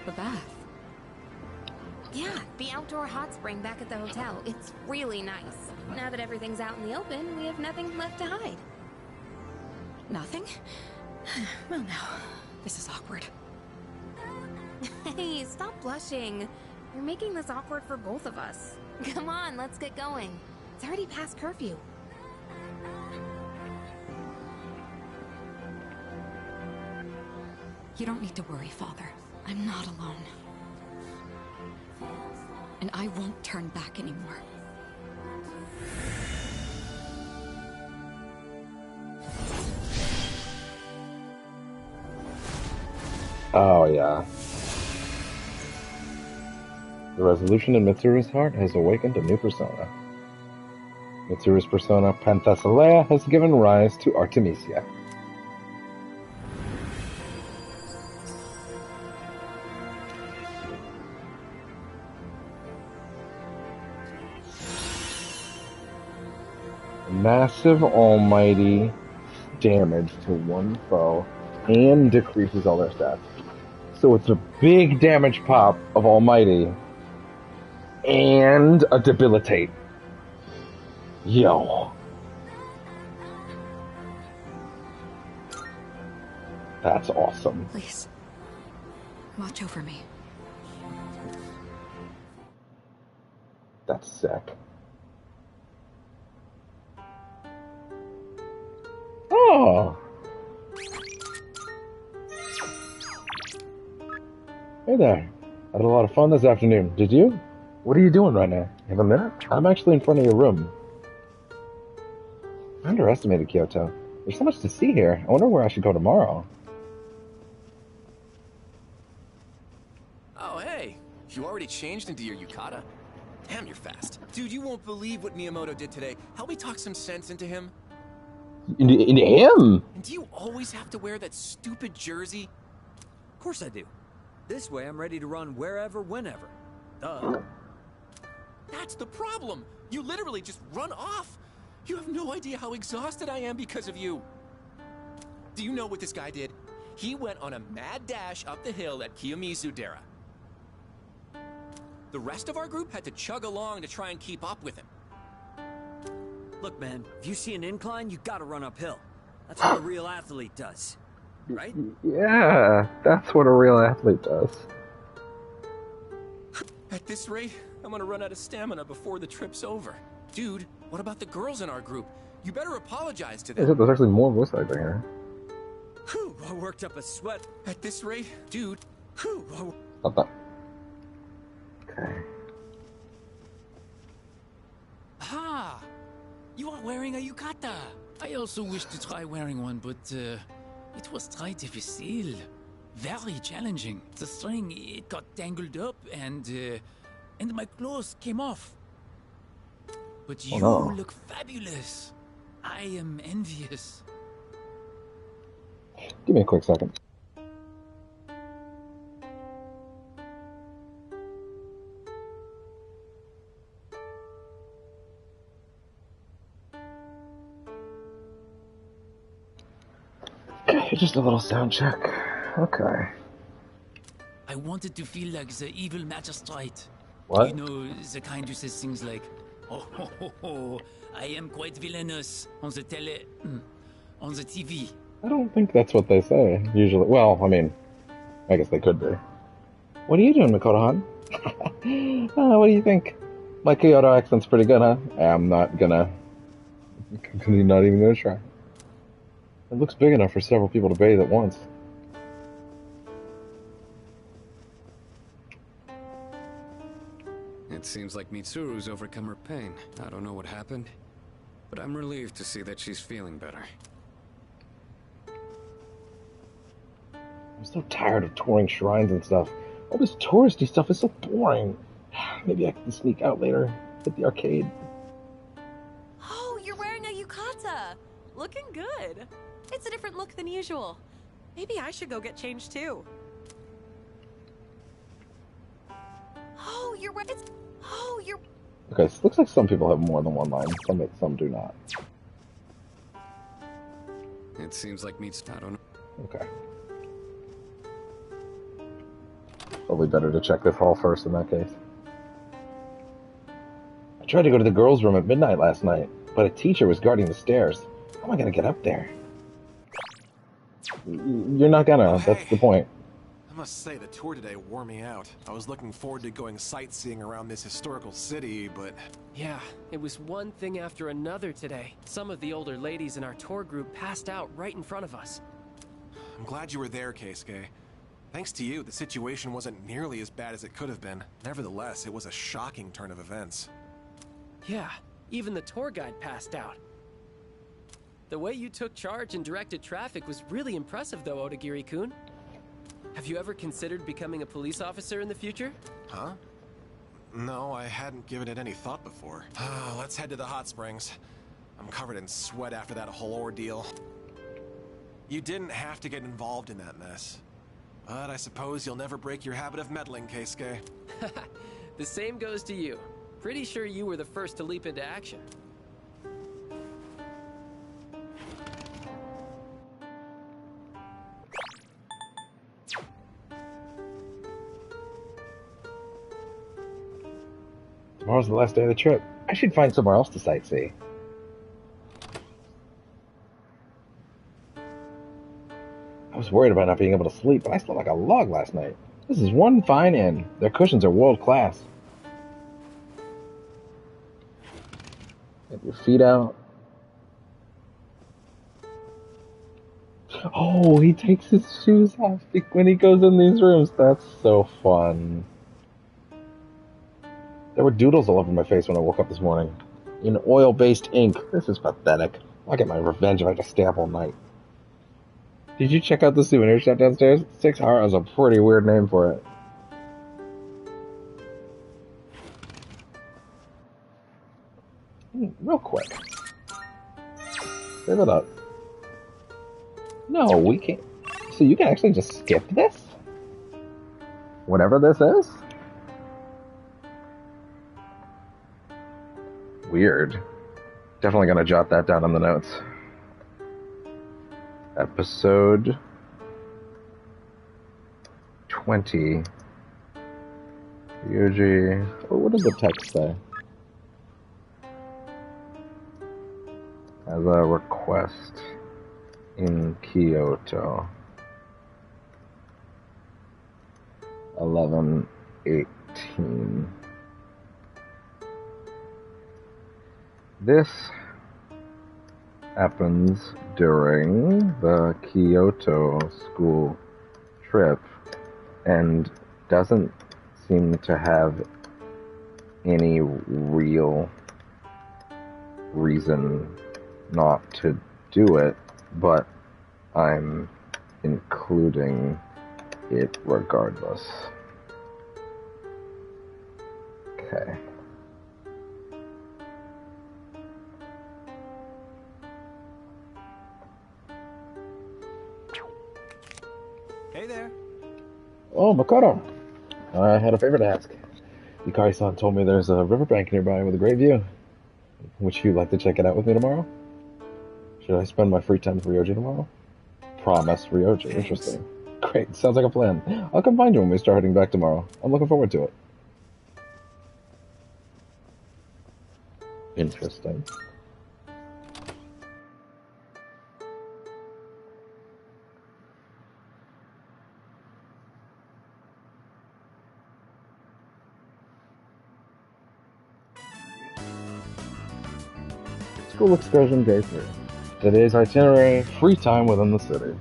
The bath? Yeah, the outdoor hot spring back at the hotel. It's really nice. Now that everything's out in the open, we have nothing left to hide. Nothing? Well, now, this is awkward. Hey, stop blushing. You're making this awkward for both of us. Come on, let's get going. It's already past curfew. You don't need to worry, Father. I'm not alone. And I won't turn back anymore. Oh, yeah. The resolution in Mitsuru's heart has awakened a new persona. Mitsuru's persona, Penthesilea, has given rise to Artemisia. Massive almighty damage to one foe and decreases all their stats. So it's a big damage pop of almighty and a debilitate. Yo. That's awesome. Please. Watch over me. That's sick. Oh. Hey there. I had a lot of fun this afternoon. Did you? What are you doing right now? You have a minute? I'm actually in front of your room. I underestimated Kyoto. There's so much to see here. I wonder where I should go tomorrow. Oh, hey. You already changed into your yukata? Damn, you're fast. Dude, you won't believe what Miyamoto did today. Help me talk some sense into him. Into him? And do you always have to wear that stupid jersey? Of course I do. This way I'm ready to run wherever, whenever. Duh. That's the problem. You literally just run off. You have no idea how exhausted I am because of you. Do you know what this guy did? He went on a mad dash up the hill at Kiyomizu-dera. The rest of our group had to chug along to try and keep up with him. Look, man, if you see an incline, you gotta run uphill. That's what a real athlete does. Right? Yeah, that's what a real athlete does. At this rate, I'm gonna run out of stamina before the trip's over. Dude, what about the girls in our group? You better apologize to them. There's actually more voice acting here. Whew, I worked up a sweat. At this rate, dude. Whew. Stop that. Okay. Ah! You are wearing a yukata! I also wish to try wearing one, but it was très difficile. Very challenging. The string, it got tangled up and my clothes came off. But you look fabulous. I am envious. Give me a quick second. Okay, just a little sound check. Okay. I wanted to feel like the evil magistrate. What? You know, the kind who says things like, "Oh, ho, ho, ho, I am quite villainous" on the on the TV. I don't think that's what they say, usually. Well, I mean, I guess they could be. What are you doing, Makoto-han? What do you think? My Kyoto accent's pretty good, huh? I'm not even gonna try. It looks big enough for several people to bathe at once. It seems like Mitsuru's overcome her pain. I don't know what happened, but I'm relieved to see that she's feeling better. I'm so tired of touring shrines and stuff. All this touristy stuff is so boring. Maybe I can sneak out later at the arcade. Oh, you're wearing a yukata. Looking good. It's a different look than usual. Maybe I should go get changed too. Oh, you're wearing. Oh, you're. Okay, so it looks like some people have more than one line. Some do not. It seems like I don't know. Okay. Probably better to check this hall first in that case. I tried to go to the girls' room at midnight last night, but a teacher was guarding the stairs. How am I gonna get up there? You're not gonna, that's the point. I must say, the tour today wore me out. I was looking forward to going sightseeing around this historical city, but... Yeah, it was one thing after another today. Some of the older ladies in our tour group passed out right in front of us. I'm glad you were there, Keisuke. Thanks to you, the situation wasn't nearly as bad as it could have been. Nevertheless, it was a shocking turn of events. Yeah, even the tour guide passed out. The way you took charge and directed traffic was really impressive, though, Odagiri-kun. Have you ever considered becoming a police officer in the future? Huh? No, I hadn't given it any thought before. Let's head to the hot springs. I'm covered in sweat after that whole ordeal. You didn't have to get involved in that mess. But I suppose you'll never break your habit of meddling, Keisuke. The same goes to you. Pretty sure you were the first to leap into action. Tomorrow's the last day of the trip. I should find somewhere else to sightsee. I was worried about not being able to sleep, but I slept like a log last night. This is one fine inn. Their cushions are world class. Get your feet out. Oh, he takes his shoes off when he goes in these rooms. That's so fun. There were doodles all over my face when I woke up this morning. In oil-based ink. This is pathetic. I'll get my revenge if I have to stay up all night. Did you check out the souvenir shop downstairs? 6 Hour is a pretty weird name for it. Real quick. Save it up. No, we can't. So you can actually just skip this? Whatever this is? Weird. Definitely gonna jot that down in the notes. Episode 20. Yuji. Oh, what did the text say? As a request in Kyoto. 11/18. This happens during the Kyoto school trip and doesn't seem to have any real reason not to do it, but I'm including it regardless. Okay. Hey there. Oh, Makoto. I had a favor to ask. Yukari-san told me there's a riverbank nearby with a great view. Would you like to check it out with me tomorrow? Should I spend my free time with Ryoji tomorrow? Promise, Ryoji. Thanks. Interesting. Great, sounds like a plan. I'll come find you when we start heading back tomorrow. I'm looking forward to it. Interesting. School excursion day 3. Today's itinerary, free time within the city.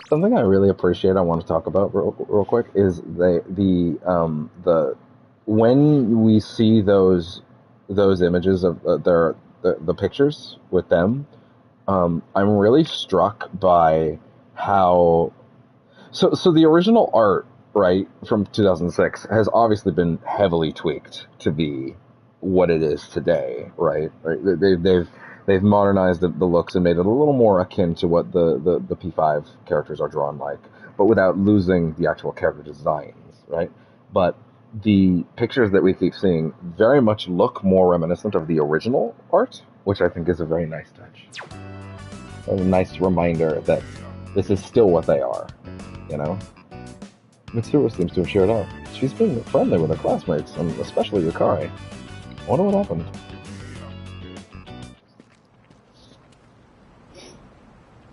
Something I really appreciate, I want to talk about real quick, is the when we see those images of the pictures with them, I'm really struck by how so the original art, right, from 2006 has obviously been heavily tweaked to be what it is today, right? They've modernized the looks and made it a little more akin to what the P5 characters are drawn like, but without losing the actual character designs, right? But the pictures that we keep seeing very much look more reminiscent of the original art, which I think is a very nice touch. A nice reminder that this is still what they are, you know? Mitsuru seems to have cheered up. She's been friendly with her classmates, and especially Yukari. I wonder what happened.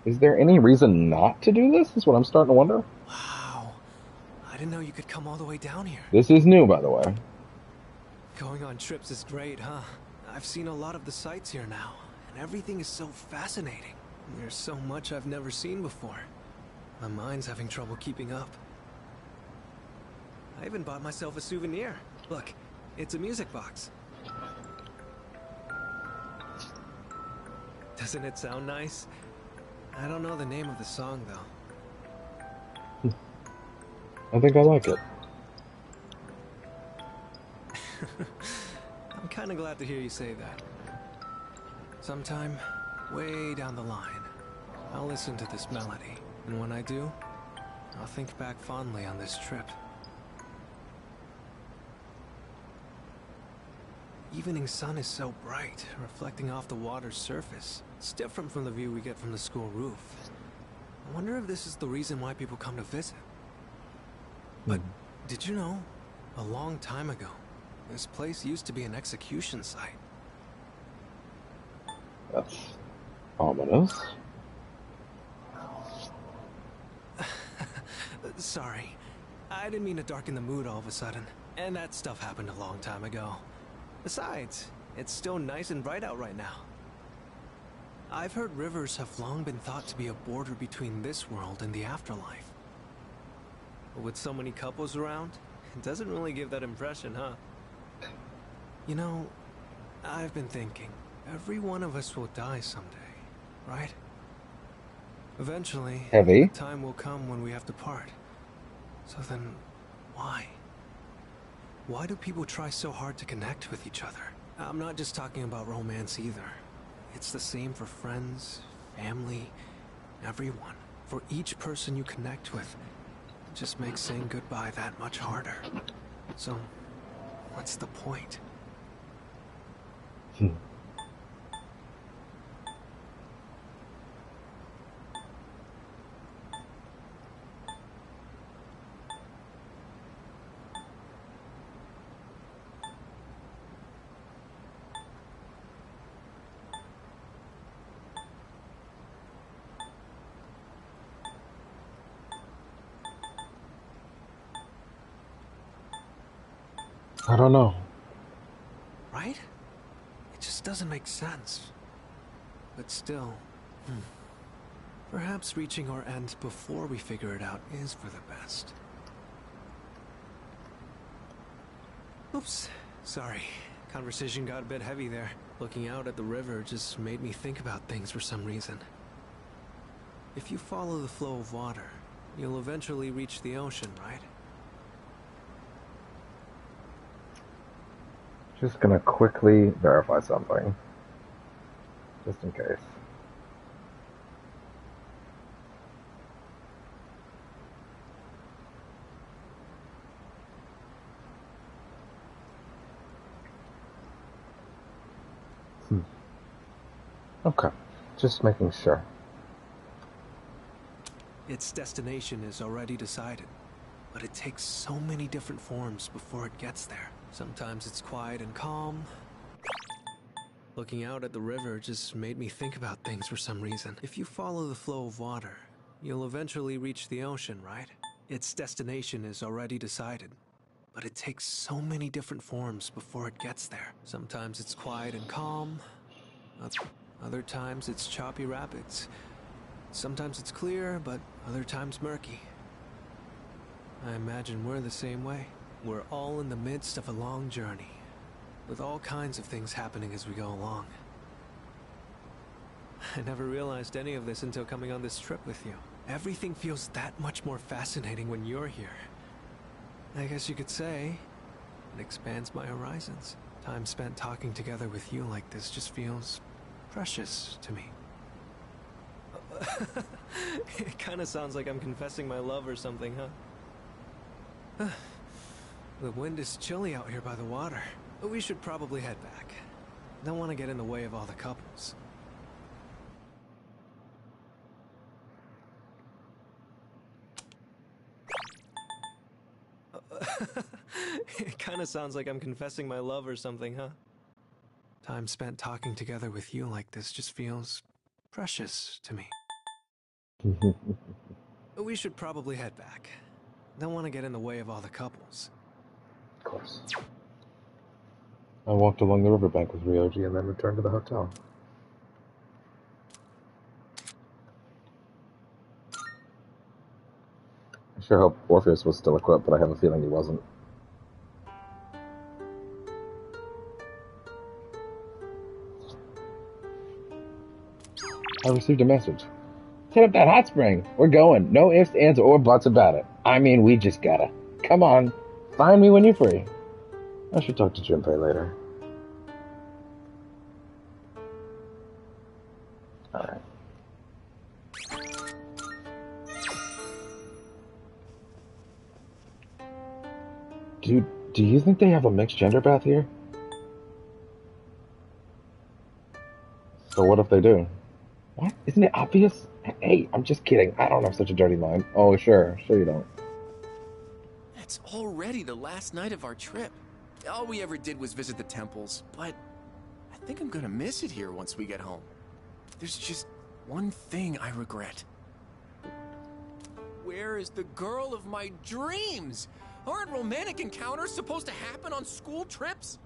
Is there any reason not to do this? Is what I'm starting to wonder. Wow. I didn't know you could come all the way down here. This is new, by the way. Going on trips is great, huh? I've seen a lot of the sights here now, and everything is so fascinating. There's so much I've never seen before. My mind's having trouble keeping up. I even bought myself a souvenir. Look, it's a music box. Doesn't it sound nice? I don't know the name of the song, though. I think I like it. I'm kind of glad to hear you say that. Sometime, way down the line, I'll listen to this melody. And when I do, I'll think back fondly on this trip. Evening sun is so bright, reflecting off the water's surface. It's different from the view we get from the school roof. I wonder if this is the reason why people come to visit. But did you know, a long time ago, this place used to be an execution site? That's ominous. Sorry. I didn't mean to darken the mood all of a sudden. And that stuff happened a long time ago. Besides, it's still nice and bright out right now. I've heard rivers have long been thought to be a border between this world and the afterlife. But with so many couples around, it doesn't really give that impression, huh? You know, I've been thinking, every one of us will die someday, right? Eventually, Heavy. the time will come when we have to part. So then, why? Why do people try so hard to connect with each other? I'm not just talking about romance either. It's the same for friends, family, everyone. For each person you connect with, it just makes saying goodbye that much harder. So, what's the point? I don't know. Right? It just doesn't make sense. But still, perhaps reaching our end before we figure it out is for the best. Oops, sorry. Conversation got a bit heavy there. Looking out at the river just made me think about things for some reason. If you follow the flow of water, you'll eventually reach the ocean, right? Just gonna quickly verify something. Just in case. Okay, just making sure. Its destination is already decided, but it takes so many different forms before it gets there. Sometimes it's quiet and calm. Looking out at the river just made me think about things for some reason. If you follow the flow of water, you'll eventually reach the ocean, right? Its destination is already decided, but it takes so many different forms before it gets there. Sometimes it's quiet and calm. Other times it's choppy rapids. Sometimes it's clear, but other times murky. I imagine we're the same way. We're all in the midst of a long journey, with all kinds of things happening as we go along. I never realized any of this until coming on this trip with you. Everything feels that much more fascinating when you're here. I guess you could say it expands my horizons. Time spent talking together with you like this just feels precious to me. It kind of sounds like I'm confessing my love or something, huh? The wind is chilly out here by the water, but we should probably head back. Don't want to get in the way of all the couples. It kind of sounds like I'm confessing my love or something, huh? Time spent talking together with you like this just feels precious to me. We should probably head back. Don't want to get in the way of all the couples. Of course. I walked along the riverbank with Ryoji and then returned to the hotel. I sure hope Orpheus was still equipped, but I have a feeling he wasn't. I received a message. Hit up that hot spring. We're going. No ifs, ands, or buts about it. I mean, we just gotta. Come on. Find me when you're free. I should talk to Junpei later. Alright. Dude, do you think they have a mixed gender bath here? So what if they do? What? Isn't it obvious? Hey, I'm just kidding. I don't have such a dirty mind. Oh, sure. Sure you don't. It's already the last night of our trip. All we ever did was visit the temples, but I think I'm gonna miss it here once we get home. There's just one thing I regret. Where is the girl of my dreams? Aren't romantic encounters supposed to happen on school trips?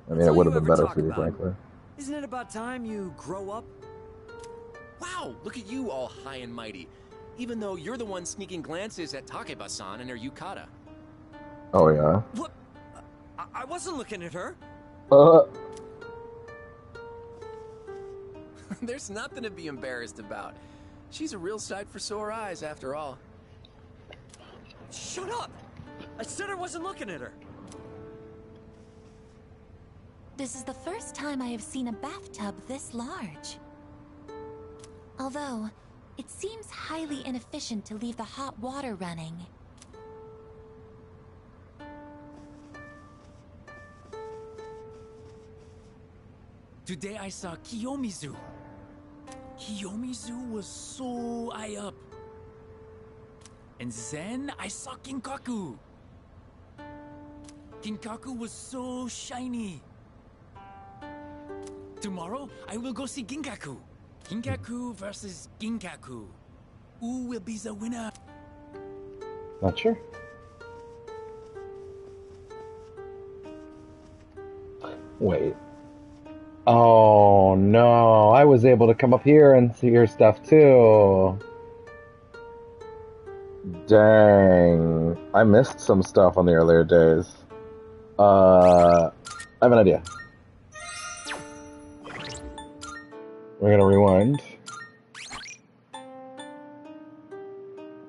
I mean, it would have been better for you, frankly. Isn't it about time you grow up? Wow, look at you all high and mighty. Even though you're the one sneaking glances at Takeba-san and her yukata. Oh, yeah? What? I wasn't looking at her. There's nothing to be embarrassed about. She's a real sight for sore eyes, after all. Shut up! I said I wasn't looking at her. This is the first time I have seen a bathtub this large. Although, it seems highly inefficient to leave the hot water running. Today I saw Kiyomizu. Kiyomizu was so high up. And then I saw Kinkaku. Kinkaku was so shiny. Tomorrow, I will go see Ginkaku. Ginkaku versus Ginkaku. Who will be the winner? Not sure. Wait. Oh no, I was able to come up here and see your stuff too. Dang. I missed some stuff on the earlier days. I have an idea. We're gonna rewind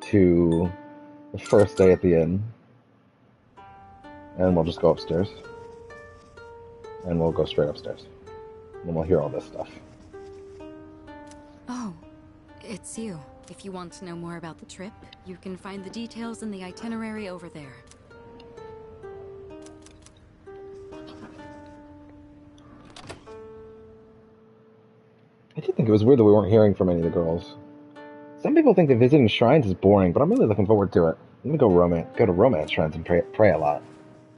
to the first day at the inn, and we'll just go upstairs, and we'll go straight upstairs, and we'll hear all this stuff. Oh, it's you. If you want to know more about the trip, you can find the details in the itinerary over there. I did think it was weird that we weren't hearing from any of the girls. Some people think that visiting shrines is boring, but I'm really looking forward to it. I'm gonna go to romance shrines and pray a lot.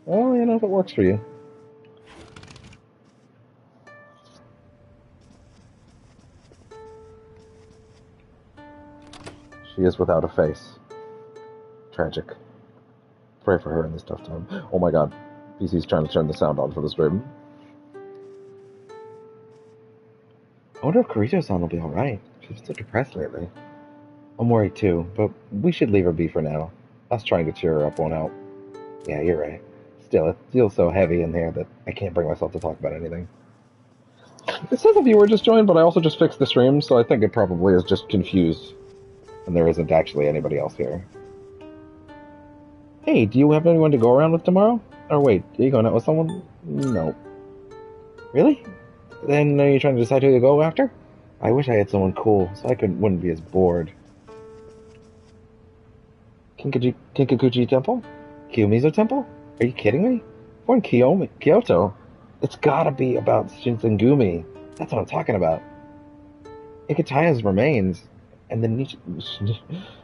Well, you know, if it works for you. She is without a face. Tragic. Pray for her in this tough time. Oh my god. PC's trying to turn the sound on for the stream. I wonder if Kirito-san will be alright. She's so depressed lately. I'm worried too, but we should leave her be for now. Us trying to cheer her up won't help. Yeah, you're right. Still, it feels so heavy in there that I can't bring myself to talk about anything. It says a viewer just joined, but I also just fixed the stream, so I think it probably is just confused. And there isn't actually anybody else here. Hey, do you have anyone to go around with tomorrow? Or wait, are you going out with someone? No. Really? Then are you trying to decide who to go after? I wish I had someone cool, so I wouldn't be as bored. Kinkakuji Temple? Kiyomizu Temple? Are you kidding me? We're in Kyoto. It's gotta be about Shinsengumi. That's what I'm talking about. Ikataya's remains. And the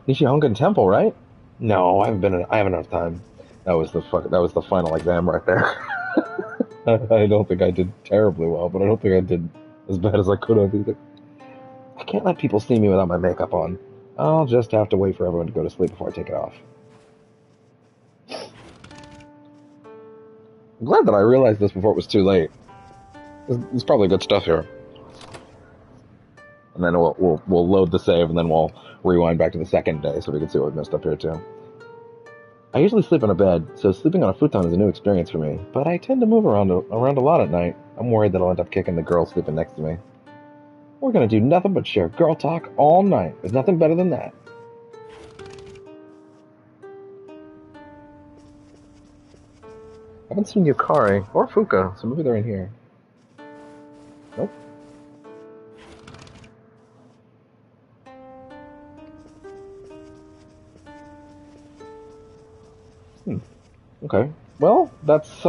Nishihongan Temple, right? No, I haven't enough time. That was the final exam right there. I don't think I did terribly well, but I don't think I did as bad as I could have either. I can't let people see me without my makeup on. I'll just have to wait for everyone to go to sleep before I take it off. I'm glad that I realized this before it was too late. There's probably good stuff here. And then we'll load the save, and then we'll rewind back to the second day so we can see what we missed up here too. I usually sleep in a bed, so sleeping on a futon is a new experience for me, but I tend to move around a lot at night. I'm worried that I'll end up kicking the girl sleeping next to me. We're gonna do nothing but share girl talk all night. There's nothing better than that. I haven't seen Yukari or Fuka, so maybe they're in here. Nope. Okay. Well, that's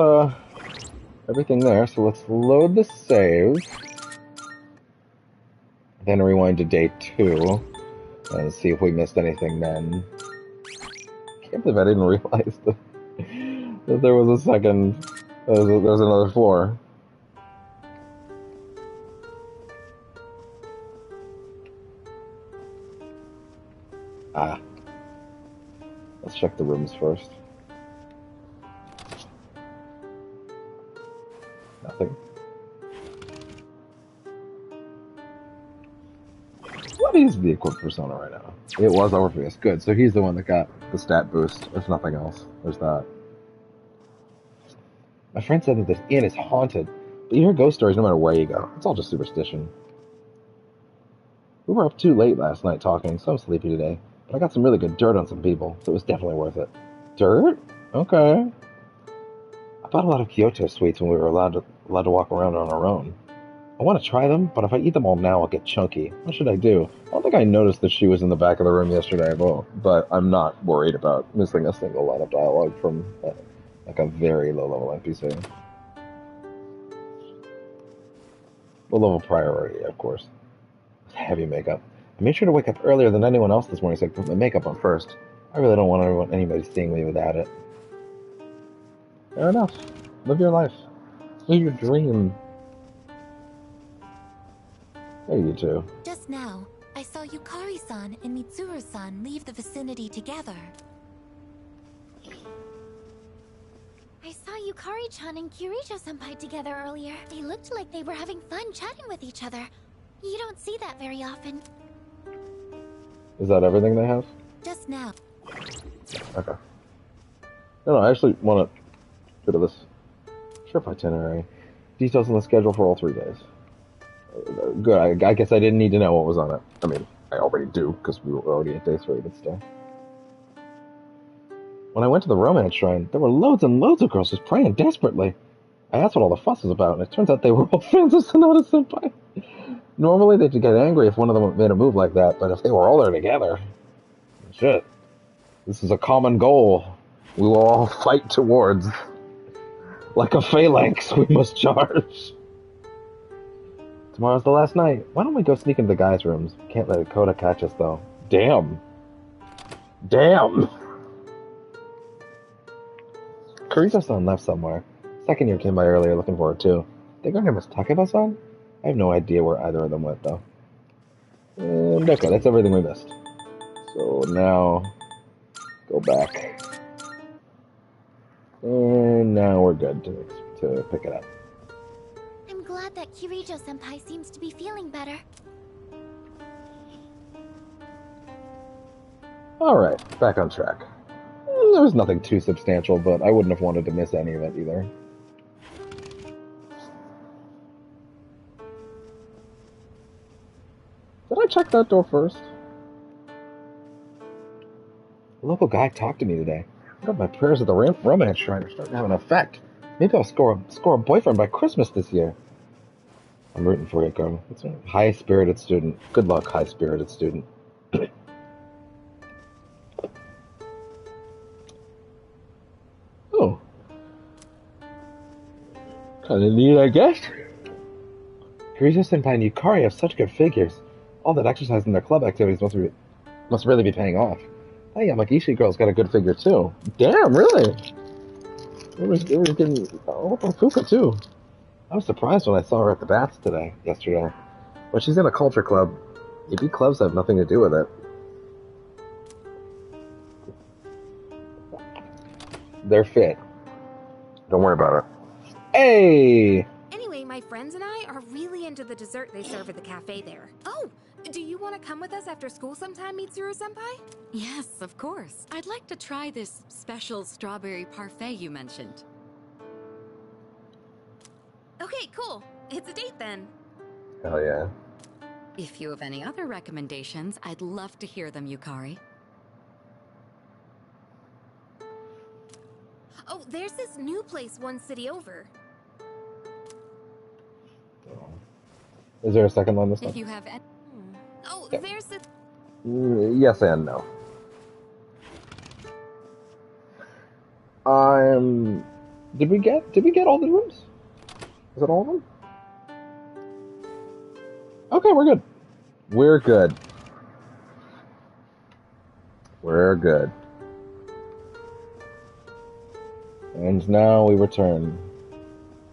everything there, so let's load the save. Then rewind to day 2 and see if we missed anything then. Can't believe I didn't realize that there was a second. There was another floor. Ah. Let's check the rooms first. Nothing. What is the equipped persona right now? It was Orpheus. Good, so he's the one that got the stat boost, if nothing else. There's that. My friend said that this inn is haunted, but you hear ghost stories no matter where you go. It's all just superstition. We were up too late last night talking, so I'm sleepy today. But I got some really good dirt on some people, so it was definitely worth it. Dirt? Okay. I bought a lot of Kyoto sweets when we were allowed to walk around on our own. I want to try them, but if I eat them all now, I'll get chunky. What should I do? I don't think I noticed that she was in the back of the room yesterday, but I'm not worried about missing a single line of dialogue from like a very low-level NPC. Low-level priority, of course. Heavy makeup. I made sure to wake up earlier than anyone else this morning so I could put my makeup on first. I really don't want anybody seeing me without it. Fair enough. Live your life. Live your dream. Hey, you two. Just now, I saw Yukari-san and Mitsuru-san leave the vicinity together. I saw Yukari-chan and Kirito-senpai together earlier. They looked like they were having fun chatting with each other. You don't see that very often. Is that everything they have? Just now. Okay. No, I actually want to go to this trip itinerary. Details on the schedule for all 3 days. Good, I guess I didn't need to know what was on it. I mean, I already do, because we were already at day 3, but still. When I went to the romance shrine, there were loads and loads of girls just praying desperately. I asked what all the fuss was about, and it turns out they were all fans of Sonata-senpai. Normally they'd get angry if one of them made a move like that, but if they were all there together... Shit. This is a common goal we will all fight towards. Like a phalanx, we must charge. To Tomorrow's the last night. Why don't we go sneak into the guys' rooms? Can't let Coda catch us, though. Damn. Damn! Kirijo-san left somewhere. Second year came by earlier looking for her, too. Think her name was Takeba-san? I have no idea where either of them went, though. And okay, that's everything we missed. So now, go back. And now we're good to pick it up. I'm glad that Kirijo-senpai seems to be feeling better. Alright, back on track. There was nothing too substantial, but I wouldn't have wanted to miss any of it either. Did I check that door first? A local guy talked to me today. I got my prayers at the romance shrine are starting to have an effect. Maybe I'll score a boyfriend by Christmas this year. I'm rooting for you, girl. It's a high-spirited student. Good luck, high-spirited student. Oh. Kinda neat, I guess. Kirijo-senpai and Yukari have such good figures. All that exercise in their club activities must really be paying off. Hey, Yamagishi girl's got a good figure too. Damn, really? It was getting Fuka too. I was surprised when I saw her at the baths yesterday. But she's in a culture club. Maybe clubs have nothing to do with it. They're fit. Don't worry about it. Hey! Anyway, my friends and I are really into the dessert they serve at the cafe there. Oh! Do you want to come with us after school sometime, Mitsuru-senpai? Yes, of course. I'd like to try this special strawberry parfait you mentioned. Okay, cool. It's a date then. Hell yeah. If you have any other recommendations, I'd love to hear them, Yukari. Oh, there's this new place one city over. Is there a second one this time? If you have Oh, Yeah. there's this... Yes and no. Did we get all the rooms? Is it all of them? Okay, we're good. We're good. We're good. And now we return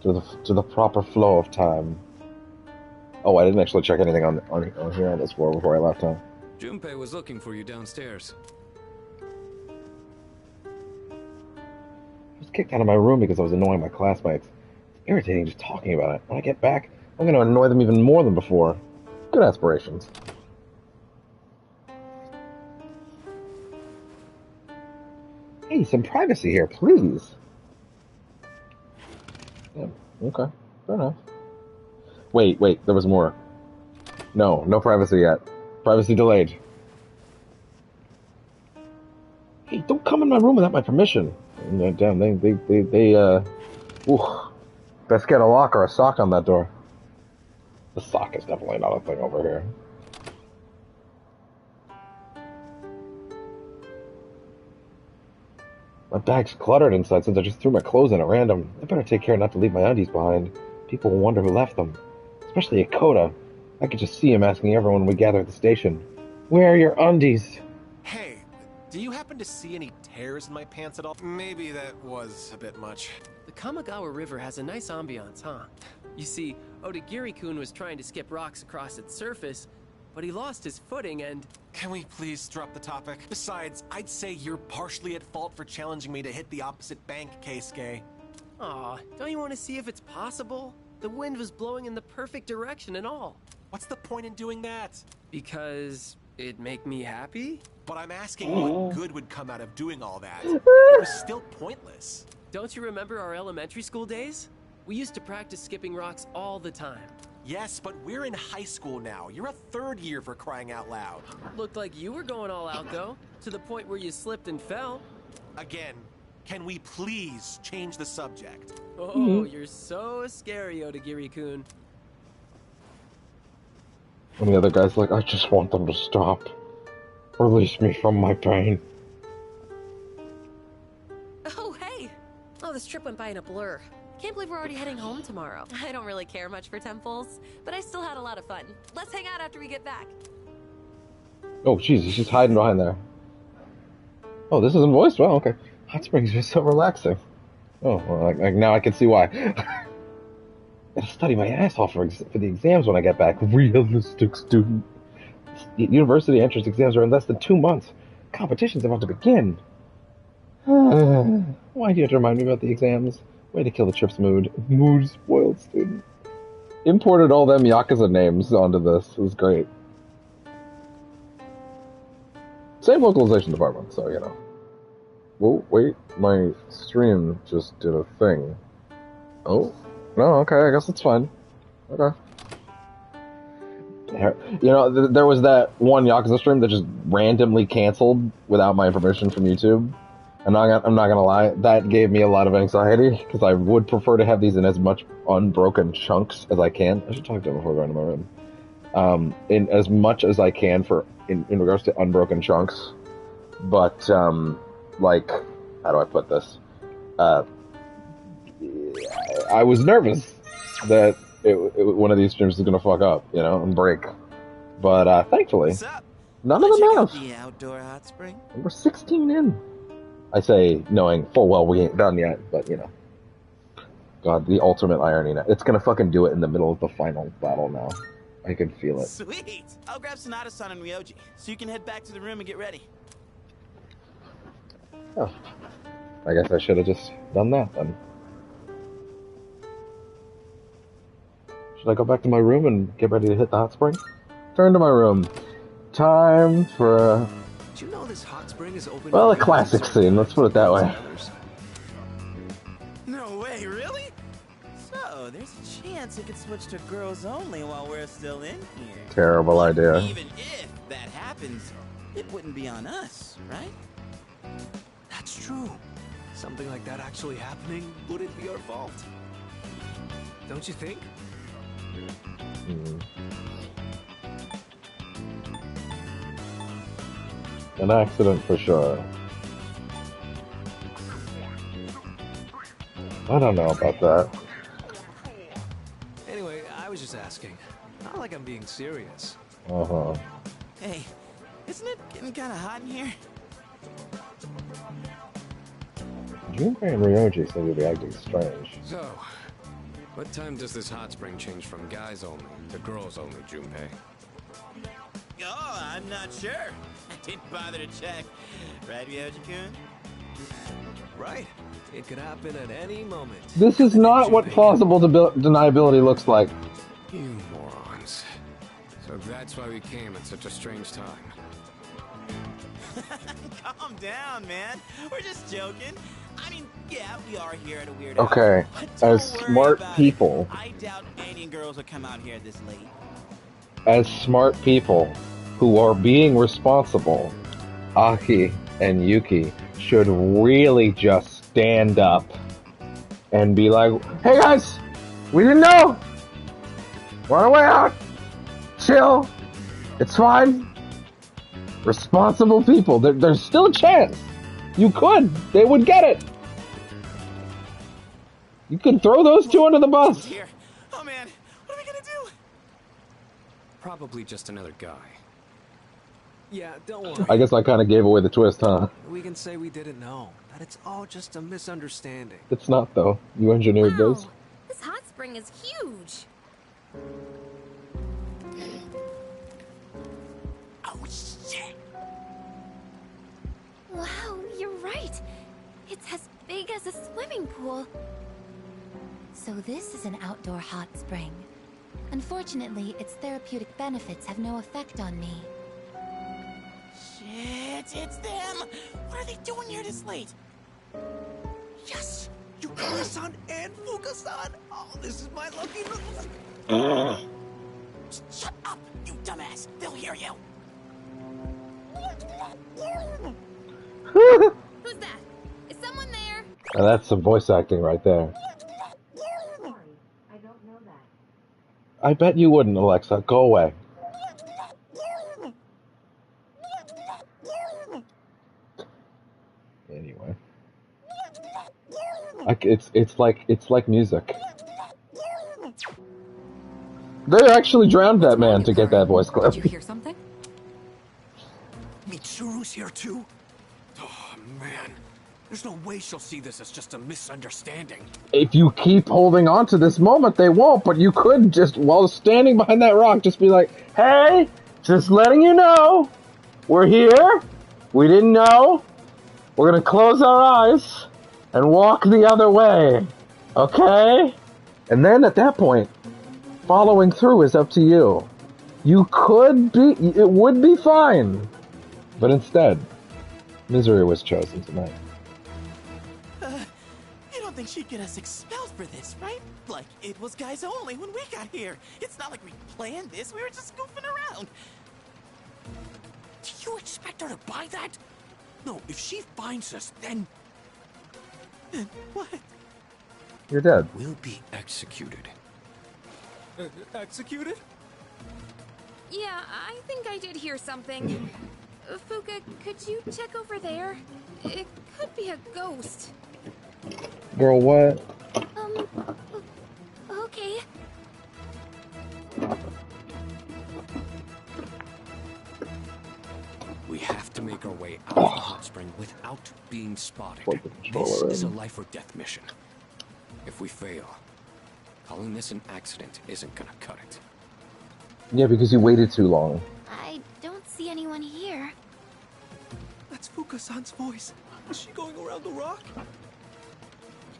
to the proper flow of time. Oh, I didn't actually check anything on here on this floor before I left, huh? Junpei was looking for you downstairs. I was kicked out of my room because I was annoying my classmates. It's irritating just talking about it. When I get back, I'm going to annoy them even more than before. Good aspirations. Hey, some privacy here, please. Yeah, okay. Fair enough. Wait, there was more. No privacy yet. Privacy delayed. Hey, don't come in my room without my permission. Damn, best get a lock or a sock on that door. The sock is definitely not a thing over here. My bag's cluttered inside since I just threw my clothes in at random. I better take care not to leave my undies behind. People will wonder who left them. Especially Akota. I could just see him asking everyone when we gather at the station. Where are your undies? Hey, do you happen to see any tears in my pants at all? Maybe that was a bit much. The Kamigawa River has a nice ambiance, huh? You see, Odagiri-kun was trying to skip rocks across its surface, but he lost his footing and... Can we please drop the topic? Besides, I'd say you're partially at fault for challenging me to hit the opposite bank, Keisuke. Aw, don't you want to see if it's possible? The wind was blowing in the perfect direction and all. What's the point in doing that? Because it'd make me happy? But I'm asking what good would come out of doing all that. It was still pointless. Don't you remember our elementary school days? We used to practice skipping rocks all the time. Yes, but we're in high school now. You're a third year, for crying out loud. Looked like you were going all out, though. To the point where you slipped and fell. Again, can we please change the subject? Oh, you're so scary, Odagiri-kun. And the other guy's like, I just want them to stop. Release me from my pain. Oh, hey! Oh, this trip went by in a blur. Can't believe we're already heading home tomorrow. I don't really care much for temples, but I still had a lot of fun. Let's hang out after we get back. Oh, jeez, he's just hiding behind there. Oh, this isn't voiced? Well, okay. Hot springs are so relaxing. Oh, well, like now I can see why. Gotta study my ass off for the exams when I get back. Realistic student. University entrance exams are in less than 2 months. Competition's about to begin. Why do you have to remind me about the exams? Way to kill the trip's mood. Mood spoiled student. Imported all them Yakuza names onto this. It was great. Same localization department, so you know. Oh, wait, my stream just did a thing. Oh, no, okay, I guess it's fine. Okay. You know, there was that one Yakuza stream that just randomly canceled without my permission from YouTube. I'm not gonna lie, that gave me a lot of anxiety, because I would prefer to have these in as much unbroken chunks as I can. I should talk to him before going to my room. In as much as I can in regards to unbroken chunks. But, like, how do I put this? I was nervous that one of these streams was gonna fuck up, you know, and break. But, thankfully, none of them have. The outdoor hot spring? We're 16 in. I say, knowing full well we ain't done yet, but, you know. God, the ultimate irony now. It's gonna fucking do it in the middle of the final battle now. I can feel it. Sweet! I'll grab Sonata-san and Ryoji, so you can head back to the room and get ready. Oh. I guess I should have just done that then. Should I go back to my room and get ready to hit the hot spring? Turn to my room. Time for Did you know this hot spring is open? well, a classic scene, let's put it that way. No way, really? So, there's a chance it could switch to girls only while we're still in here. Terrible idea. Even if that happens, it wouldn't be on us, right? That's true. Something like that actually happening wouldn't be our fault. Don't you think? An accident for sure. I don't know about that. Anyway, I was just asking. Not like I'm being serious. Uh-huh. Hey, isn't it getting kind of hot in here? Junpei and Ryoji seem to be acting strange. So, what time does this hot spring change from guys only to girls only, Junpei? Oh, I'm not sure. I didn't bother to check. Right, Ryoji-kun? Right. It could happen at any moment. This is not what plausible deniability looks like. You morons. So that's why we came at such a strange time. Calm down, man. We're just joking. I mean, yeah, we are here at a weird Okay, hour. as smart people, I doubt any girls will come out here this late. as smart people who are being responsible, Aki and Yuki should really just stand up and be like, hey guys, we didn't know! We're on our way out! Chill! It's fine! Responsible people, there's still a chance! You could! They would get it! You could throw those two under the bus! Here. Oh man, what are we gonna do? Probably just another guy. Yeah, don't worry. I guess I kind of gave away the twist, huh? We can say we didn't know. That it's all just a misunderstanding. It's not, though. You engineered this. This hot spring is huge. Oh shit! Wow, you're right. It's as big as a swimming pool. So this is an outdoor hot spring. Unfortunately, its therapeutic benefits have no effect on me. Shit, it's them! What are they doing here this late? Yes! Yukari-san and Fuka-san! Oh, this is my lucky move! Shut up, you dumbass! They'll hear you! Who's that? Is someone there? Now that's some voice acting right there. I don't know that. I bet you wouldn't, Alexa. Go away. Anyway. Like it's like music. They actually drowned that man to get that voice clip. Did you hear something? Mitsuru's here too? Oh, man. There's no way she'll see this as just a misunderstanding. If you keep holding on to this moment, they won't, but you could just, while standing behind that rock, just be like, hey, just letting you know, we're here, we didn't know, we're gonna close our eyes and walk the other way, okay? And then at that point, following through is up to you. You could be, it would be fine, but instead, misery was chosen tonight. You don't think she'd get us expelled for this, right? Like, it was guys only when we got here. It's not like we planned this, we were just goofing around. Do you expect her to buy that? No, if she finds us, then... Then what? You're dead. We'll be executed. Executed? Yeah, I think I did hear something. Fuka, could you check over there? It could be a ghost. Girl, what? Okay. We have to make our way out of the hot spring without being spotted. This is a life or death mission. If we fail, calling this an accident isn't gonna cut it. Yeah, because you waited too long. I don't see anyone here. That's Fuka-san's voice. Is she going around the rock?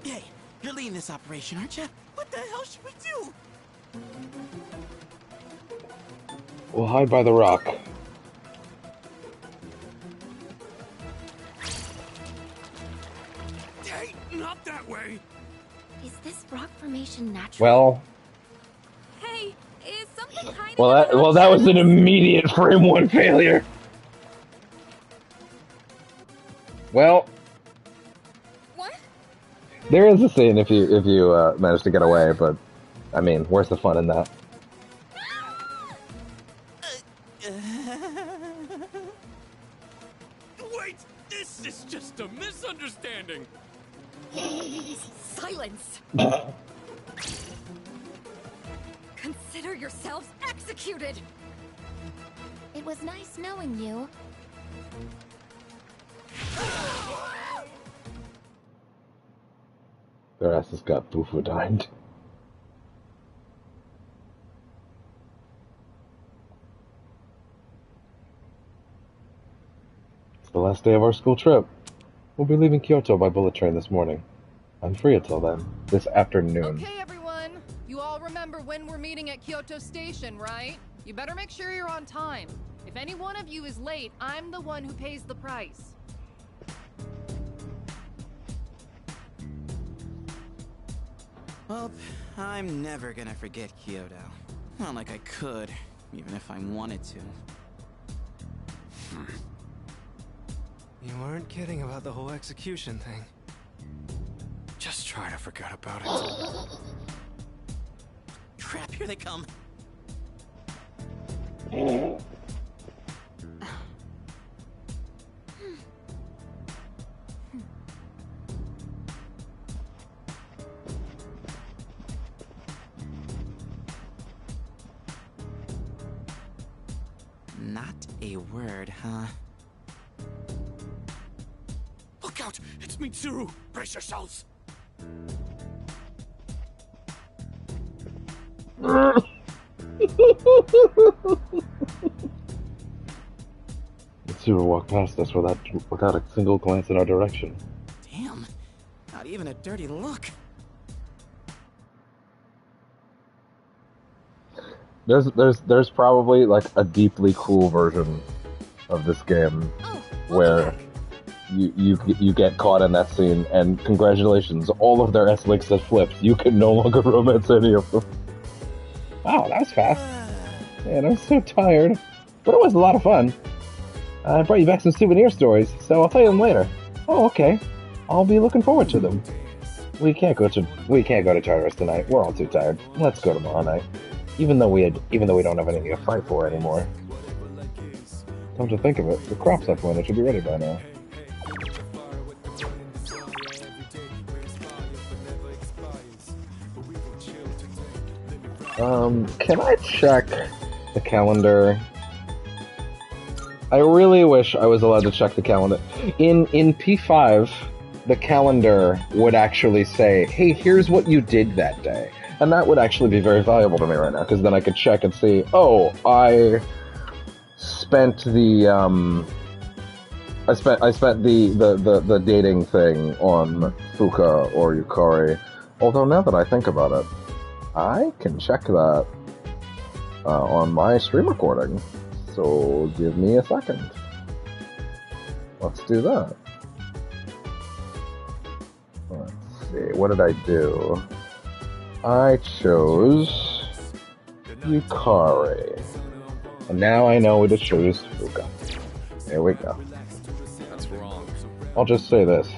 Hey, you're leading this operation, aren't you? What the hell should we do? We'll hide by the rock. Hey, not that way! Is this rock formation natural? Well, Hey, is something hiding? well, that was an immediate frame 1 failure. Well, what? There is a scene if you manage to get away, but I mean, where's the fun in that? Wait, this is just a misunderstanding. Silence! Consider yourselves executed! It was nice knowing you. Their asses got boof-dined. It's the last day of our school trip. We'll be leaving Kyoto by bullet train this morning. I'm free until then. This afternoon. Okay, everyone. You all remember when we're meeting at Kyoto Station, right? You better make sure you're on time. If any one of you is late, I'm the one who pays the price. Well, I'm never gonna forget Kyoto. Not like I could, even if I wanted to. You weren't kidding about the whole execution thing. Just try to forget about it. Crap, here they come. Not a word, huh? Look out! It's Mitsuru! Brace yourselves! Mitsuru walked past us without a single glance in our direction. Damn, not even a dirty look. There's probably like a deeply cool version of this game where you get caught in that scene, and congratulations, all of their S-links have flipped. You can no longer romance any of them. Wow, that was fast. Man, I'm so tired, but it was a lot of fun. I brought you back some souvenir stories, so I'll tell you them later. Oh, okay. I'll be looking forward to them. We can't go to Charters tonight. We're all too tired. Let's go tomorrow night. Even though we don't have anything to fight for anymore. Come to think of it, the crop's up when it should be ready by now. Can I check the calendar? I really wish I was allowed to check the calendar. In P5, the calendar would actually say, hey, here's what you did that day. And that would actually be very valuable to me right now, because then I could check and see, oh, I spent the dating thing on Fuka or Yukari. Although now that I think about it, I can check that on my stream recording. So give me a second. Let's do that. Let's see, what did I do? I chose Yukari. And now I know to choose Fuka. There we go. That's wrong. I'll just say this.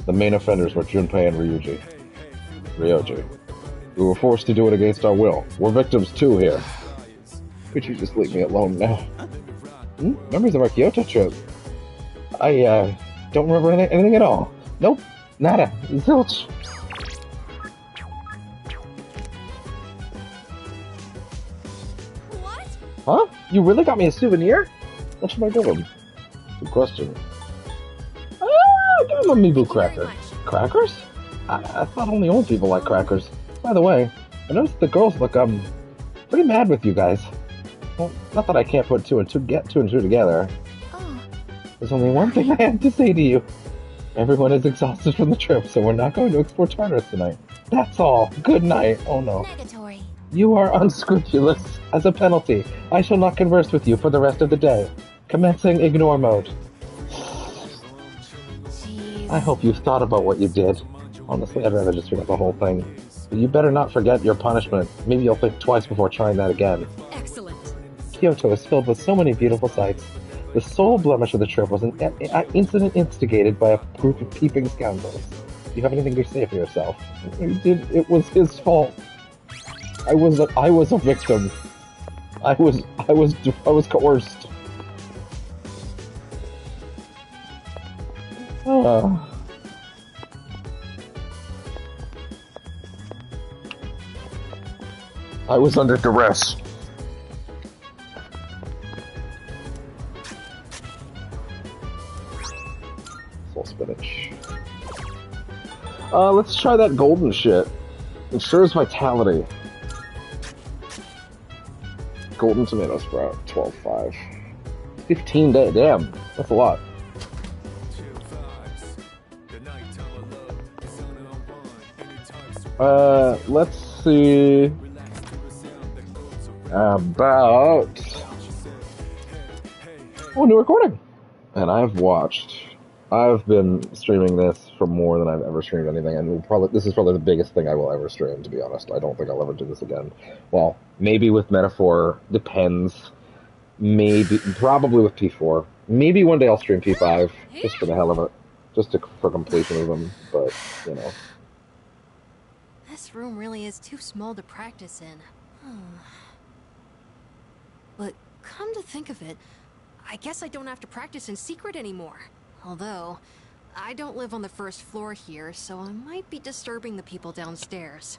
The main offenders were Junpei and Ryoji. We were forced to do it against our will. We're victims too here. Could you just leave me alone now? Memories of our Kyoto trip. I don't remember anything at all. Nope. Nada. Zilch. What? Huh? You really got me a souvenir? What should I give him? Good question. Give him a Mibu cracker. Crackers? I thought only old people like crackers. By the way, I noticed the girls look, pretty mad with you guys. Well, not that I can't put two and two together. There's only one thing I have to say to you. Everyone is exhausted from the trip, so we're not going to explore Tartarus tonight. That's all. Good night. Oh no. Negatory. You are unscrupulous. As a penalty, I shall not converse with you for the rest of the day. Commencing ignore mode. I hope you've thought about what you did. Honestly, I'd rather just forget the whole thing. But you better not forget your punishment. Maybe you'll think twice before trying that again. Excellent. Kyoto is filled with so many beautiful sights. The sole blemish of the trip was an incident instigated by a group of peeping scoundrels. Do you have anything to say for yourself? It was his fault. I was a victim. I was coerced. I was under duress. Full spinach. Let's try that golden shit. Ensures vitality. Golden tomato sprout, 12.5. 15 day, damn, that's a lot. Let's see about new recording. And I've been streaming this for more than I've ever streamed anything, and this is probably the biggest thing I will ever stream, to be honest. I don't think I'll ever do this again. Well, maybe with Metaphor, depends. Probably with P4. Maybe one day I'll stream P5, just for the hell of it. Just for completion of them, but, you know. This room really is too small to practice in. But come to think of it, I guess I don't have to practice in secret anymore. Although, I don't live on the first floor here, so I might be disturbing the people downstairs.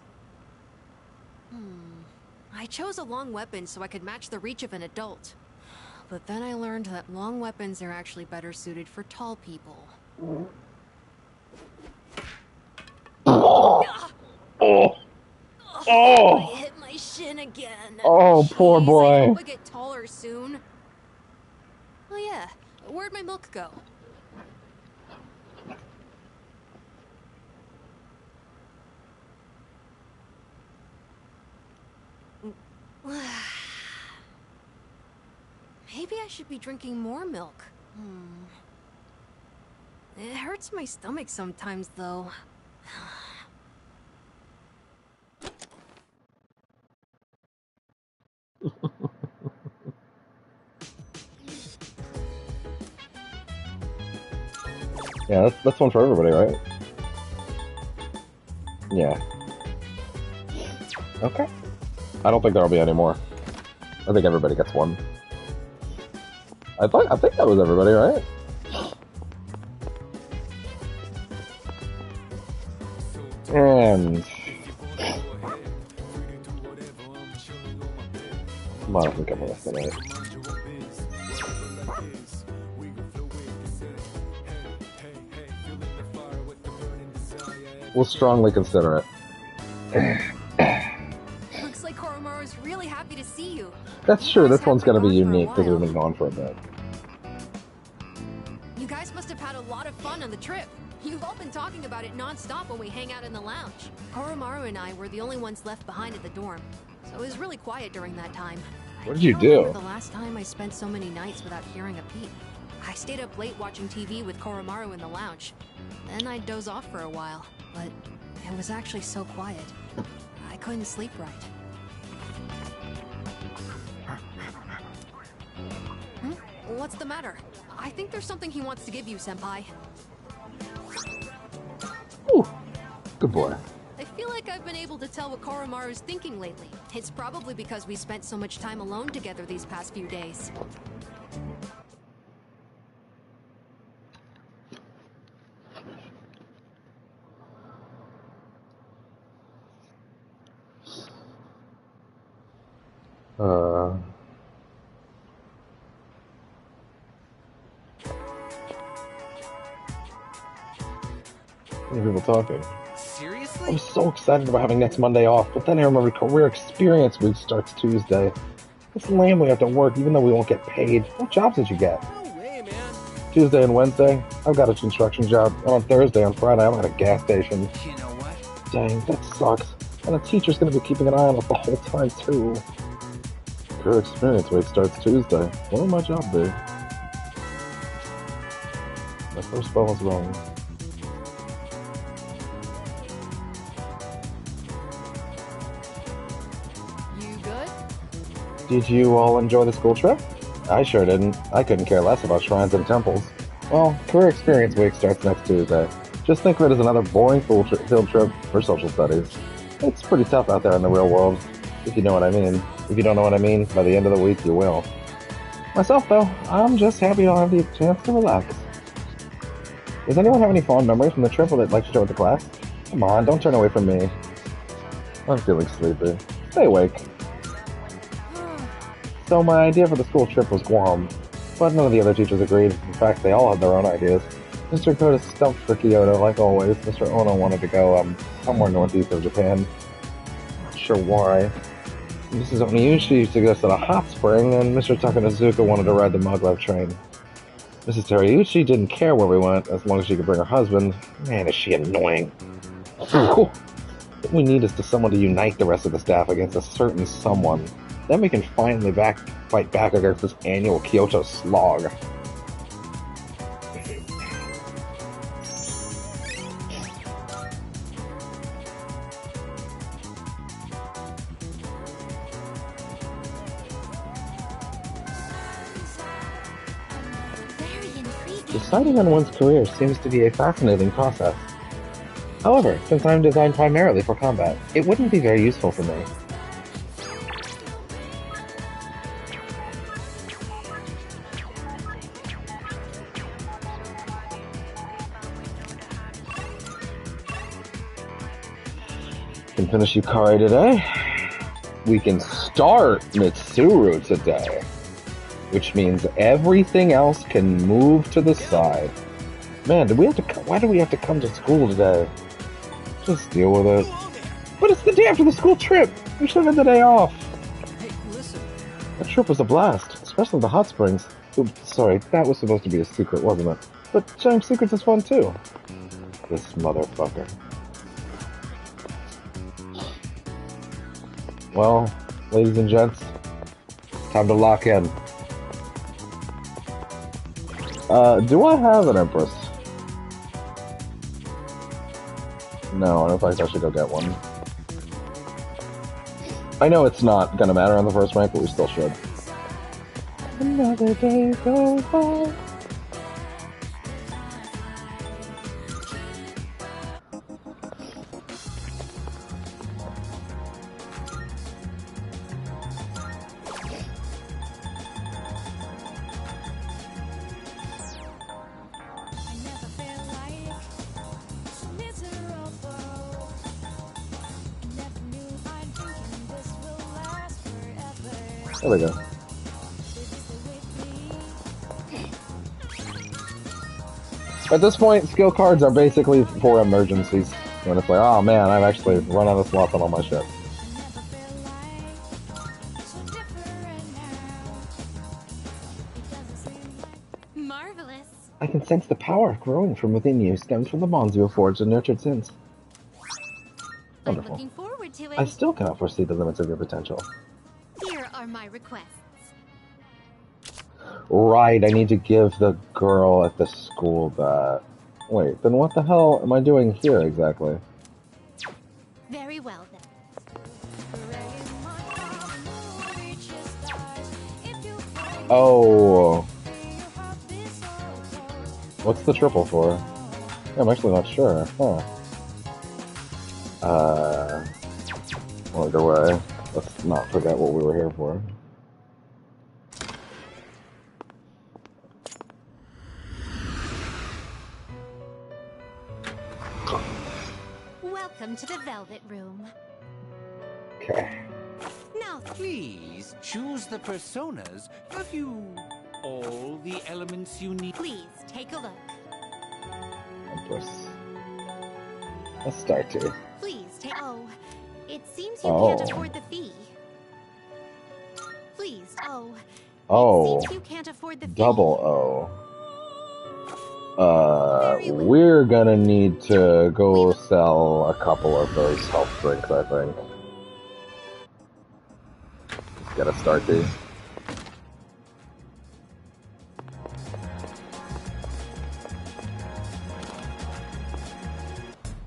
I chose a long weapon so I could match the reach of an adult. But then I learned that long weapons are actually better suited for tall people. I hit my shin again. Oh, poor Jeez, boy. I hope I get taller soon. Oh yeah, where'd my milk go? Maybe I should be drinking more milk. It hurts my stomach sometimes, though. Yeah, that's one for everybody, right? Yeah. Okay. I don't think there'll be any more. I think everybody gets one. I think that was everybody, right? And Mom can come with us tonight. We'll strongly consider it. Looks like Koromaru's really happy to see you. That's true. This one's gonna be unique because we've been gone for a bit. You guys must have had a lot of fun on the trip. You've all been talking about it non-stop when we hang out in the lounge. Koromaru and I were the only ones left behind at the dorm, so it was really quiet during that time. What did you I can't remember do? the last time I spent so many nights without hearing a peep. I stayed up late watching TV with Koromaru in the lounge. Then I'd doze off for a while, but it was actually so quiet. I couldn't sleep right. What's the matter? I think there's something he wants to give you, Senpai. Ooh, good boy. I feel like I've been able to tell what Koromaru's thinking lately. It's probably because we spent so much time alone together these past few days. What are people talking? Seriously? I'm so excited about having next Monday off, but then I remember Career Experience Week starts Tuesday. It's lame we have to work even though we won't get paid. What jobs did you get? No way, man. Tuesday and Wednesday, I've got a construction job, and on Thursday and Friday, I'm at a gas station. You know what? Dang, that sucks. And the teacher's gonna be keeping an eye on us the whole time, too. Career Experience Week starts Tuesday. What will my job be? My first spell was wrong. You good? Did you all enjoy the school trip? I sure didn't. I couldn't care less about shrines and temples. Well, Career Experience Week starts next Tuesday. Just think of it as another boring field trip for social studies. It's pretty tough out there in the real world, if you know what I mean. If you don't know what I mean, by the end of the week you will. Myself, though, I'm just happy I'll have the chance to relax. Does anyone have any fond memories from the trip or they'd like to share with the class? Come on, don't turn away from me. I'm feeling sleepy. Stay awake. So my idea for the school trip was Guam, but none of the other teachers agreed. In fact, they all had their own ideas. Mr. Koda stumped for Kyoto, like always. Mr. Ono wanted to go, somewhere northeast of Japan. Not sure why. Mrs. Oniyushi suggested a hot spring, and Mr. Takanazuka wanted to ride the maglev train. Mrs. Teriyuchi didn't care where we went, as long as she could bring her husband. Man, is she annoying. What we need is someone to unite the rest of the staff against a certain someone. Then we can finally fight back against this annual Kyoto slog. Deciding on one's career seems to be a fascinating process. However, since I'm designed primarily for combat, it wouldn't be very useful for me. Can finish Yukari today. We can start Mitsuru today. Which means everything else can move to the side. Man, why do we have to come to school today? Just deal with it. But it's the day after the school trip! We should have had the day off. Hey, listen. That trip was a blast, especially the hot springs. Oops, sorry, that was supposed to be a secret, wasn't it? But sharing secrets is fun too. This motherfucker. Well, ladies and gents, time to lock in. Do I have an Empress? No, I don't think I should go get one. I know it's not gonna matter on the first rank, but we still should. Another day goes by. There we go. At this point, skill cards are basically for emergencies. When it's like, oh man, I've actually run out of slots on all my shit. Marvelous. I can sense the power growing from within you stems from the bonds you have forged and nurtured since. Wonderful. I'm looking forward to it. I still cannot foresee the limits of your potential. Here are my requests. Right, I need to give the girl at the school that. Wait, then what the hell am I doing here exactly? Very well then. Oh. What's the triple for? I'm actually not sure. Huh. Either way, let's not forget what we were here for. Welcome to the Velvet Room. Okay. Now, please choose the personas. Have you all the elements you need? Please take a look. Empress. Let's start here. Please take. Oh, it seems you Oh. can't afford the fee. Please. Oh. Oh. It seems you can't afford the fee. Double O. We're gonna need to go sell a couple of those health drinks, I think. Let's get a start, dude.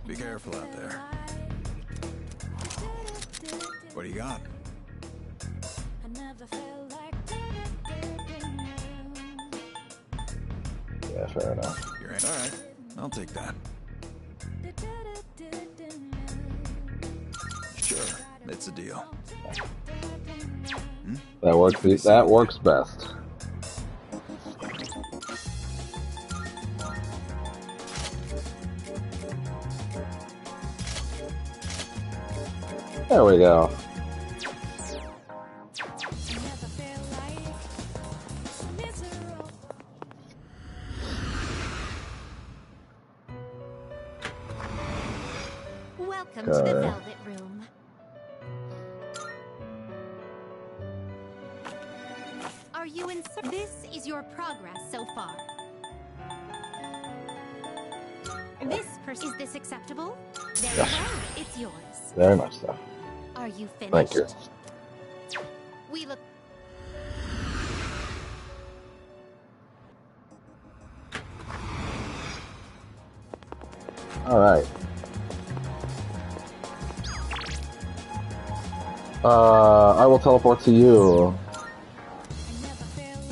Be careful out there. What do you got? Yeah, fair enough. You're in. All right, I'll take that. Sure, it's a deal. That works. That works best. There we go. Welcome to the Velvet Room. Are you in? This is your progress so far. This person. Is this acceptable? Very Yes. well. It's yours. Very much so. Are you finished? Thank you. We look. All right. I will teleport to you.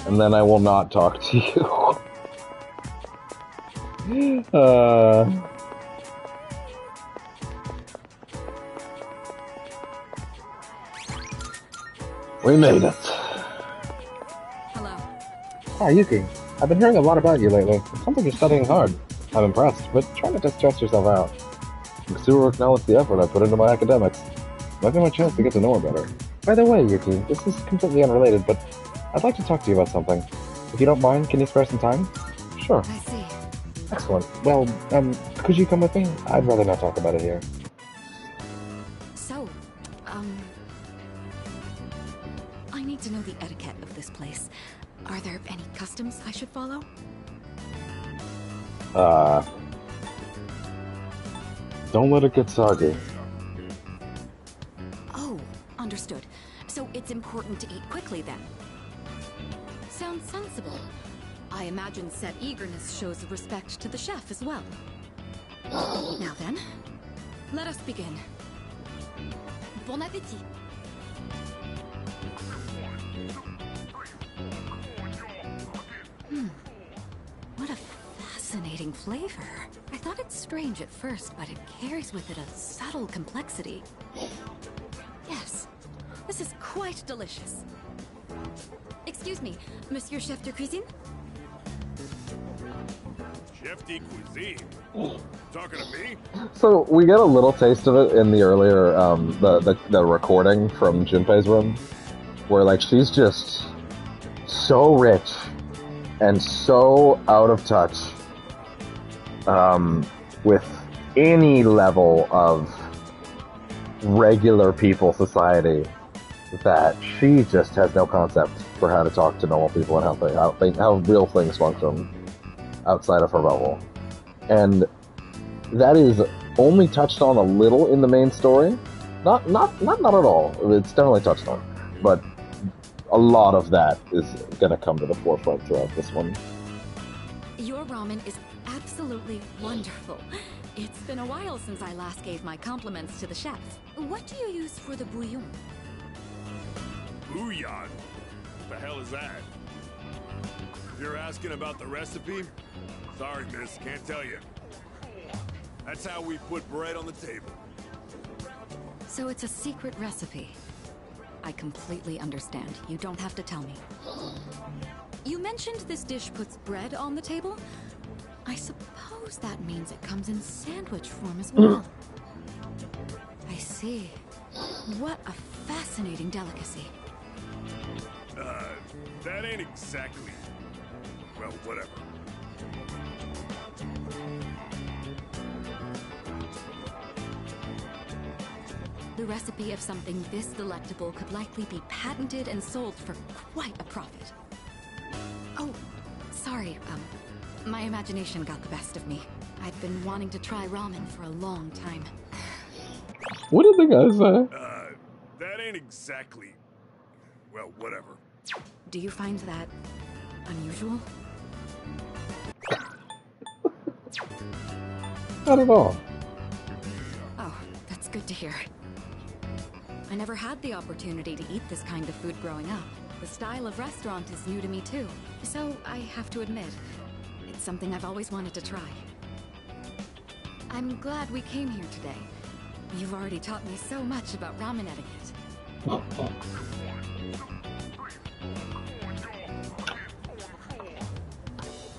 And then I will not talk to you. We made it. Hello. Hi, Yuki. I've been hearing a lot about you lately. It sounds like you're studying hard. I'm impressed, but try not to stress yourself out. Mitsuru acknowledged the effort I put into my academics. Might be my chance to get to know her better. By the way, Yuki, this is completely unrelated, but I'd like to talk to you about something. If you don't mind, can you spare some time? Sure. I see. Excellent. Well, could you come with me? I'd rather not talk about it here. So, I need to know the etiquette of this place. Are there any customs I should follow? Don't let it get soggy. Oh, understood. So it's important to eat quickly then. Sounds sensible. I imagine said eagerness shows respect to the chef as well. Now then, let us begin. Bon appétit. What a fascinating flavor. I thought it strange at first, but it carries with it a subtle complexity. Yes, this is quite delicious. Excuse me, Monsieur Chef de Cuisine? Chef de cuisine. Talking to me? So we get a little taste of it in the earlier the recording from Junpei's room. where like she's just so rich and so out of touch with any level of regular people society that she just has no concept for how to talk to normal people and how real things function outside of her bubble. And that is only touched on a little in the main story. Not at all. It's definitely touched on, but a lot of that is gonna come to the forefront throughout this one. Your ramen is absolutely wonderful. It's been a while since I last gave my compliments to the chef. What do you use for the bouillon? Bouillon? What the hell is that? If you're asking about the recipe, sorry, miss, can't tell you. That's how we put bread on the table. So it's a secret recipe. I completely understand. You don't have to tell me. You mentioned this dish puts bread on the table? I suppose that means it comes in sandwich form as well. I see. What a fascinating delicacy. That ain't exactly... well, whatever. The recipe of something this delectable could likely be patented and sold for quite a profit. Oh, sorry, my imagination got the best of me. I've been wanting to try ramen for a long time. What did the guy say? That ain't exactly... well, whatever. Do you find that unusual? Not at all. Oh, that's good to hear. I never had the opportunity to eat this kind of food growing up. The style of restaurant is new to me too. So I have to admit, it's something I've always wanted to try. I'm glad we came here today. You've already taught me so much about ramen etiquette.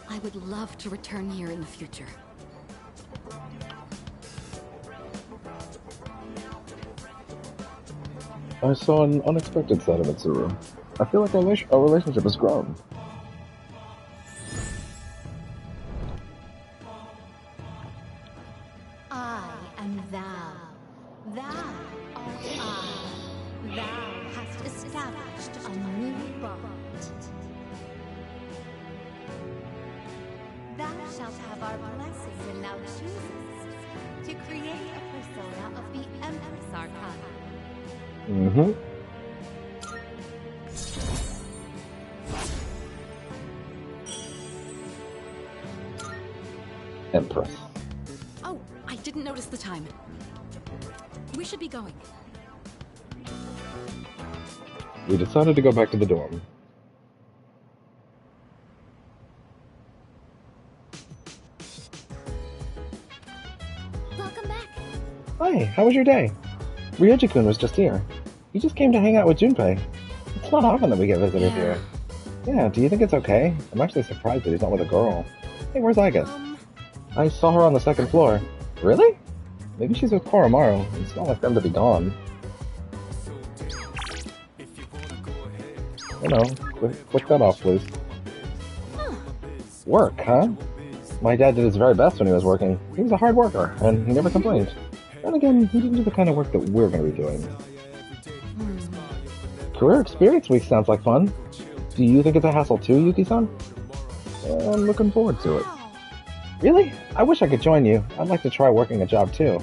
I would love to return here in the future. I saw an unexpected side of Mitsuru. I feel like our relationship has grown. I am thou. Thou art I. Thou hast established a new bond. Thou shalt have our blessing when thou choosest to create a persona of the Empress Arcana. Mm-hmm. Empress. Oh, I didn't notice the time. We should be going. We decided to go back to the dorm. Welcome back. Hi, how was your day? Ryoji-kun was just here. He just came to hang out with Junpei. It's not often that we get visitors here. Yeah, do you think it's okay? I'm actually surprised that he's not with a girl. Hey, where's Aigis? I saw her on the second floor. Really? Maybe she's with Koromaru. It's not like them to be gone. You know, click that off, please. Work, huh? My dad did his very best when he was working. He was a hard worker, and he never complained. And again, he didn't do the kind of work that we're going to be doing. Career Experience Week sounds like fun. Do you think it's a hassle too, Yuki-san? I'm looking forward to it. Really? I wish I could join you. I'd like to try working a job too.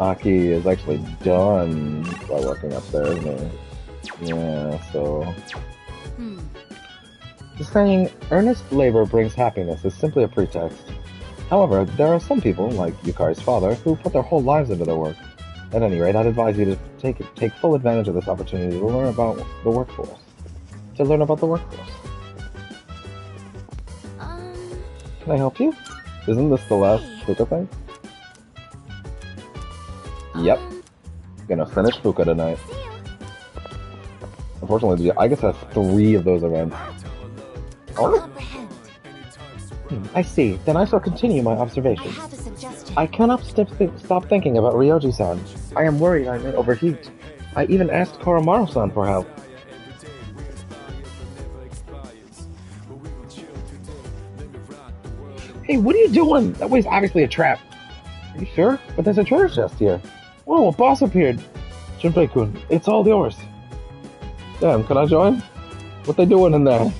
Aki is actually done by working up there, isn't he? Yeah, so... The saying, earnest labor brings happiness is simply a pretext. However, there are some people, like Yukari's father, who put their whole lives into their work. At any rate, I'd advise you to take full advantage of this opportunity to learn about the workforce. Can I help you? Isn't this the last Fuka thing? Yep. Gonna finish Fuka tonight. Unfortunately, I guess that's 3 of those events. Oh? I see. Then I shall continue my observations. I cannot stop thinking about Ryoji-san. I am worried I may overheat. I even asked Koromaru-san for help. Hey, what are you doing? That way's obviously a trap. Are you sure? But there's a treasure chest here. Whoa, a boss appeared. Junpei-kun, it's all yours. Damn, can I join? What they doing in there?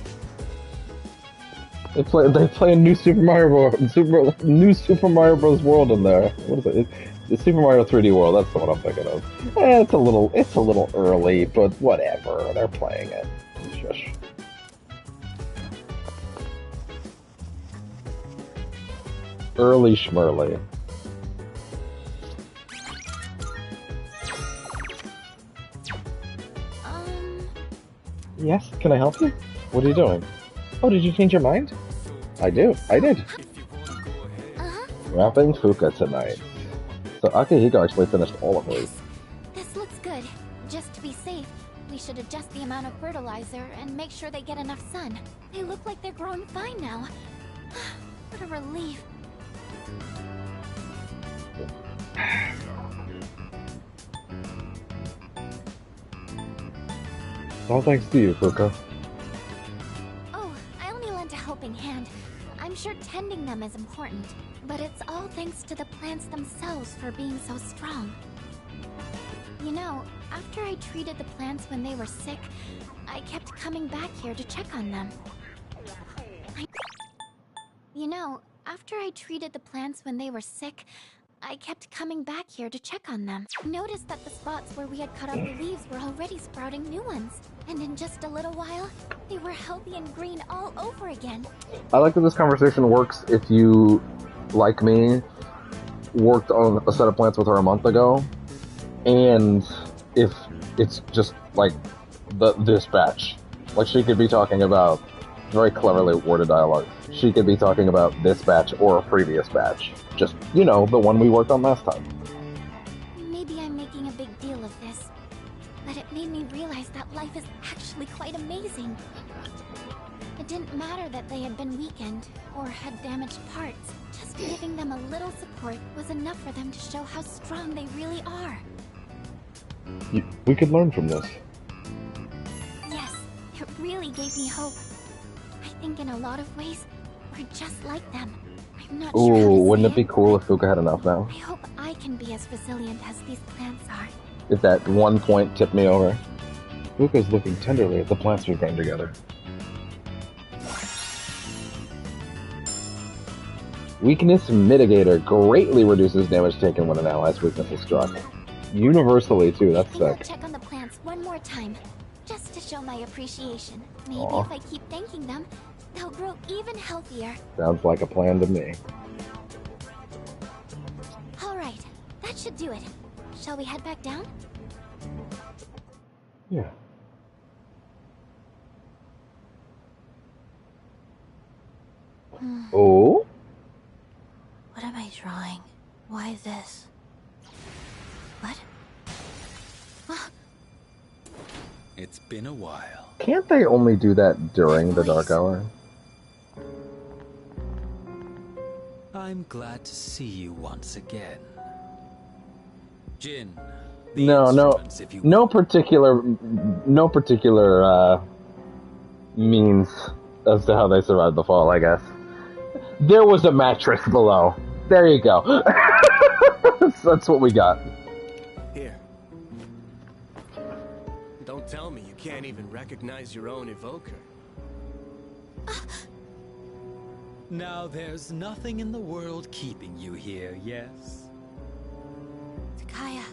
They play a new Super Mario Bros. World in there. What is it? The Super Mario 3D World. That's the one I'm thinking of. It's a little early, but whatever. They're playing it. Shush. Early schmerly. Yes, can I help you? What are you doing? Oh, did you change your mind? I did. Wrapping Fuka tonight. So Akihiko actually finished all of hers. This looks good. Just to be safe, we should adjust the amount of fertilizer and make sure they get enough sun. They look like they're growing fine now. What a relief. All thanks to you, Fuka. Oh, I only lent a helping hand. I'm sure tending them is important, but it's all thanks to the plants themselves for being so strong. You know, after I treated the plants when they were sick, I kept coming back here to check on them. I kept coming back here to check on them. Noticed that the spots where we had cut out the leaves were already sprouting new ones. And in just a little while, they were healthy and green all over again. I like that this conversation works if you, like me, worked on a set of plants with her a month ago, and if it's just like this batch. Like, she could be talking about very cleverly worded dialogue. She could be talking about this batch or a previous batch. Just, the one we worked on last time. Maybe I'm making a big deal of this, but it made me realize that life is actually quite amazing. It didn't matter that they had been weakened or had damaged parts. Just giving them a little support was enough for them to show how strong they really are. We could learn from this. Yes, it really gave me hope. I think in a lot of ways, we're just like them. I'm not sure how to Wouldn't say it be cool if Fuka had enough now? I hope I can be as resilient as these plants are. If that one point tipped me over. Fuka's looking tenderly at the plants we've grown together. Weakness Mitigator greatly reduces damage taken when an ally's weakness is struck. Universally, too, that's I'll sick. check on the plants one more time, just to show my appreciation. Maybe Aw. if I keep thanking them, they'll grow even healthier. Sounds like a plan to me. All right, that should do it. Shall we head back down? Yeah. Oh? What am I drawing? Why this? What? It's been a while. Can't they only do that during the dark hour? I'm glad to see you once again. Jin. No particular means as to how they survived the fall, I guess. There was a mattress below. There you go. That's what we got. Here. Don't tell me you can't even recognize your own evoker. Now there's nothing in the world keeping you here, yes? Takaya.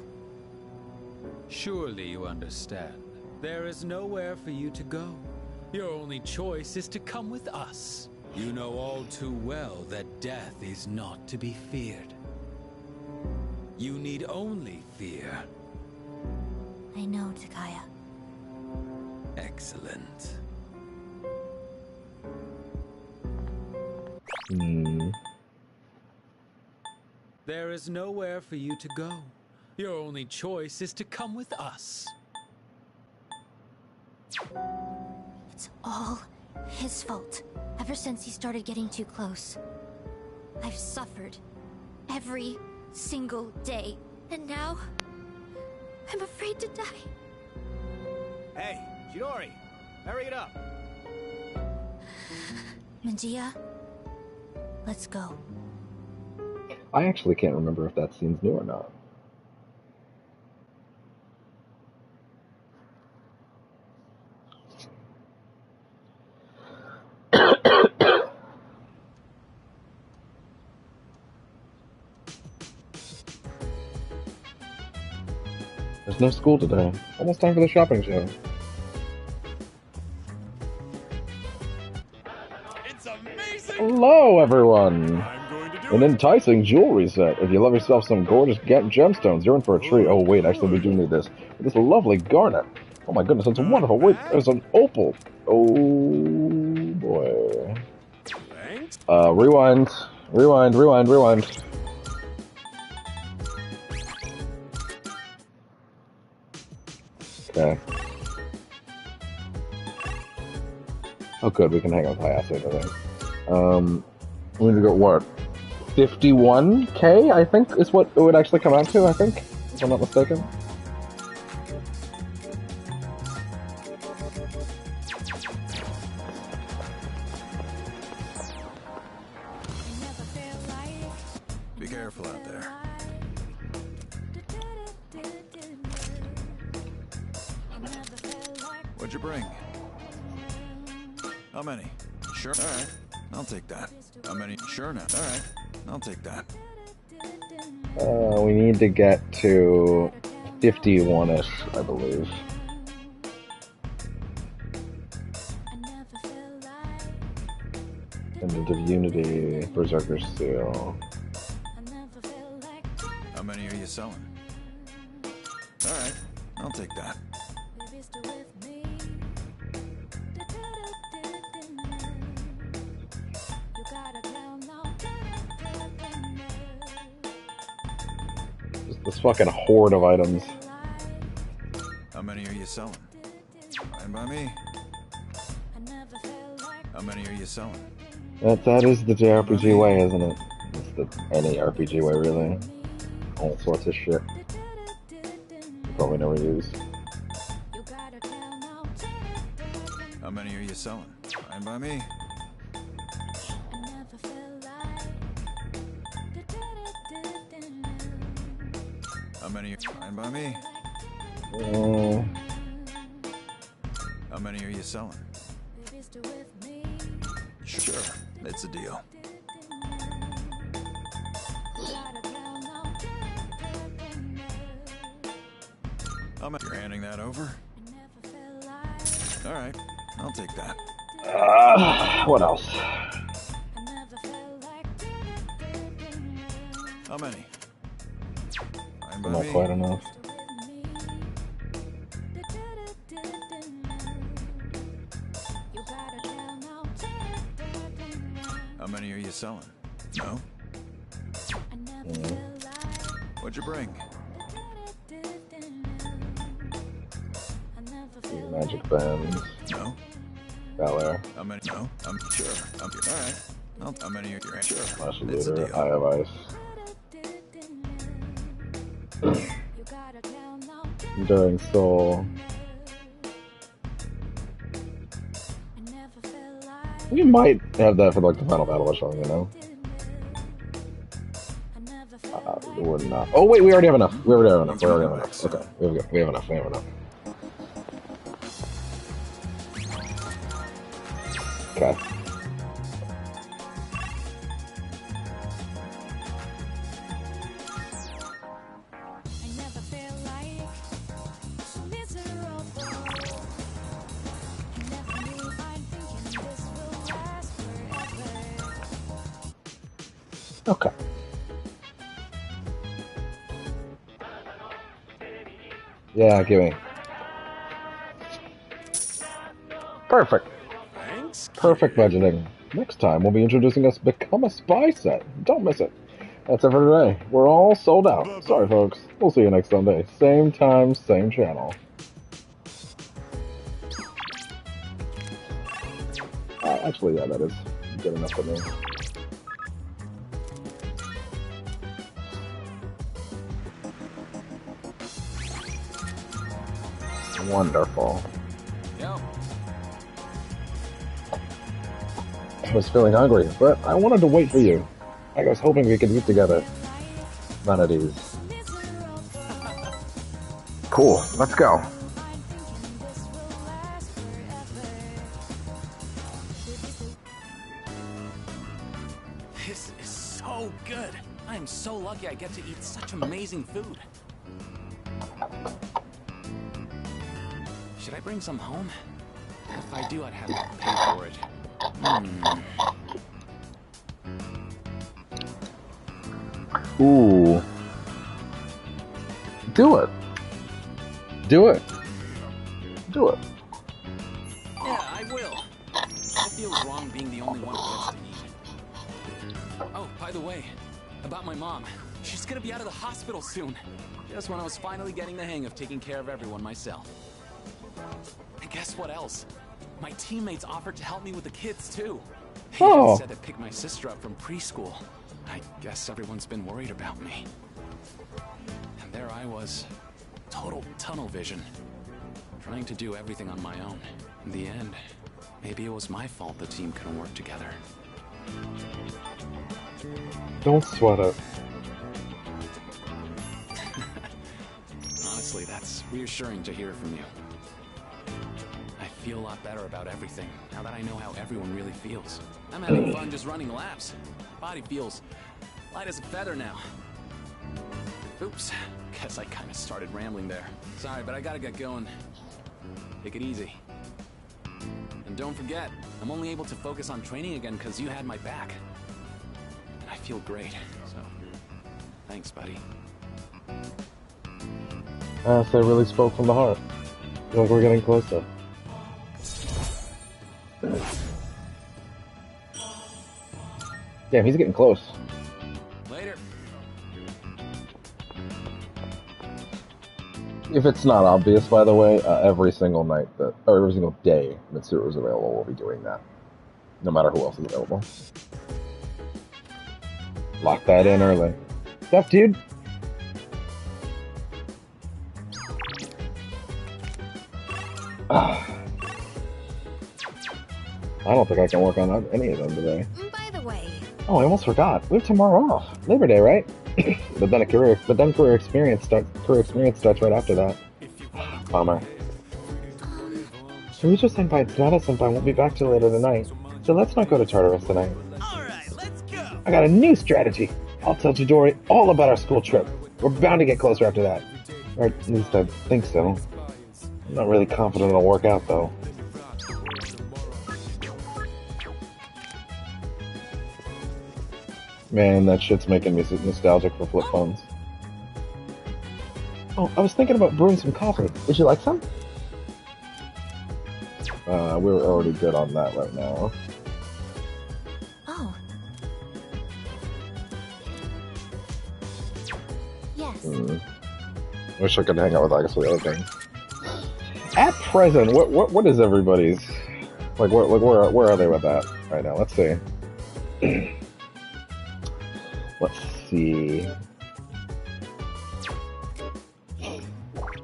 Surely you understand. There is nowhere for you to go. Your only choice is to come with us. You know all too well that death is not to be feared. You need only fear. I know, Takaya. Excellent. There is nowhere for you to go. Your only choice is to come with us. It's all his fault. Ever since he started getting too close. I've suffered every single day. And now, I'm afraid to die. Hey, Chidori, hurry it up. Mangia, let's go. I actually can't remember if that scene's new or not. There's no school today. Almost time for the shopping show. It's amazing! Hello, everyone! An enticing jewelry set. If you love yourself some gorgeous gemstones, you're in for a treat. Oh, wait, actually, we do need this. This lovely garnet. Oh, my goodness, it's wonderful. Wait, there's an opal. Oh, boy. Rewind. Rewind, rewind, rewind. Okay. Oh, good, we can hang on with Hayase, I think. We need to go, what? 51k, I think, is what it would actually come out to, I think, if I'm not mistaken. Be careful out there. What'd you bring? How many? Sure. All right. I'll take that. How many? Sure now. All right. I'll take that. We need to get to 51-ish, I believe. End of Unity, Berserker's Seal. How many are you selling? All right. I'll take that. This fucking horde of items. How many are you selling? Fine by me. How many are you selling? That is the JRPG way, isn't it? It's the any RPG way, really. All sorts of shit. You probably never use. How many are you selling? Fine by me. How many are fine by me? How many are you selling? Sure, it's a deal. You're handing that over? All right, I'll take that. What else? How many? Fine by Not me. quite enough. How many are you selling? No? What'd you bring? Magic bands. No. Valor. How many? No. I'm sure. All right. How many are you? Sure. Flash It's a Leader. deal. Eye of Ice. Enduring Soul. We might have that for like the final battle or something, you know? We're not. Oh wait, we already have enough. We already have enough. Okay, we have enough. We have enough. Okay. Okay. Yeah, give me. Perfect. Perfect budgeting. Next time, we'll be introducing us Become a Spy set. Don't miss it. That's it for today. We're all sold out. Sorry, folks. We'll see you next Sunday. Same time, same channel. Actually, yeah, that is good enough for me. Wonderful. Yo. I was feeling hungry, but I wanted to wait for you. I was hoping we could eat together. None of these. Cool, let's go. This is so good. I am so lucky I get to eat such amazing food. Should I bring some home? If I do, I'd have to pay for it. Ooh. Do it. Do it. Do it. Yeah, I will. It feels wrong being the only one who gets to eat. Oh, by the way, about my mom. She's gonna be out of the hospital soon. Just when I was finally getting the hang of taking care of everyone myself. And guess what else? My teammates offered to help me with the kids, too. They even said to pick my sister up from preschool. I guess everyone's been worried about me. And there I was, total tunnel vision. Trying to do everything on my own. In the end, maybe it was my fault the team couldn't work together. Don't sweat it. Honestly, that's reassuring to hear from you. I feel a lot better about everything, now that I know how everyone really feels. I'm having fun just running laps. Body feels light as a feather now. Oops, guess I kind of started rambling there. Sorry, but I gotta get going. Take it easy. And don't forget, I'm only able to focus on training again because you had my back. And I feel great, so thanks, buddy. So I really spoke from the heart. I feel like we're getting closer. Damn, he's getting close. Later. If it's not obvious, by the way, every single night that, or every single day Mitsuru is available, we'll be doing that. No matter who else is available. Lock that in early. What's up, dude? I don't think I can work on any of them today. By the way. Oh, I almost forgot. We have tomorrow off. Labor Day, right? but then career experience starts right after that. Bummer. Shiruja Senpai and Sonata Senpai won't be back till later tonight, so let's not go to Tartarus tonight. Alright, let's go! I got a new strategy. I'll tell Chidori all about our school trip. We're bound to get closer after that. Or at least I think so. I'm not really confident it'll work out, though. Man, that shit's making me nostalgic for flip phones. Oh, I was thinking about brewing some coffee. Would you like some? We're already good on that right now. Oh. Yes. Wish I could hang out with August for the other thing. At present, what is everybody's like? Where are they with that right now? Let's see. Let's see.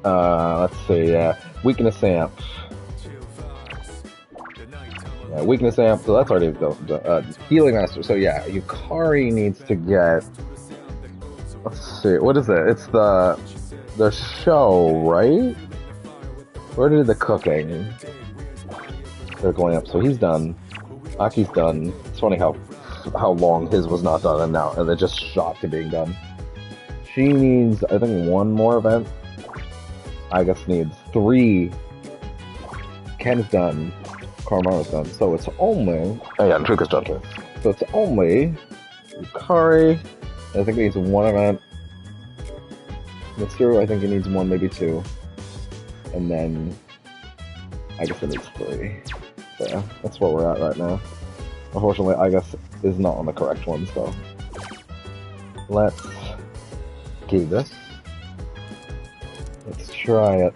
Let's see. Weakness amp. Yeah, weakness amp. So that's already done. Healing master. So yeah, Yukari needs to get. Let's see. What is it? It's the show, right? Where did the cooking? They're going up. So he's done. Aki's done. It's funny how long his was not done and it just shot to being done. She needs, I think, one more event. I guess needs 3. Ken's done. Karma's done. So it's only... Oh yeah, and Truka's done too. So it's only Yukari. I think he needs 1 event. Mitsuru, I think he needs 1, maybe 2. And then... I guess it needs 3. So yeah, that's where we're at right now. Unfortunately, I guess is not on the correct one, so let's do this. Let's try it.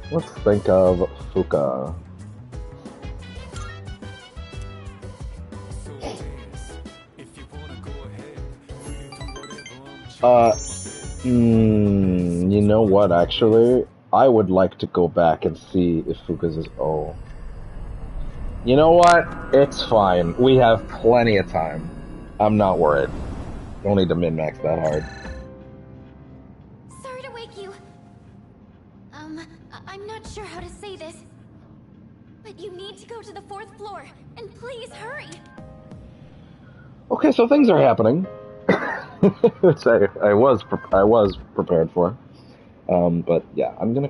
Let's think of Fuka. You know what, actually? I would like to go back and see if Fuka's is... Oh. You know what? It's fine. We have plenty of time. I'm not worried. Don't need to min-max that hard. Sorry to wake you. I'm not sure how to say this. But you need to go to the 4th floor. And please, hurry! Okay, so things are happening. Which I was prepared for. But yeah, I'm gonna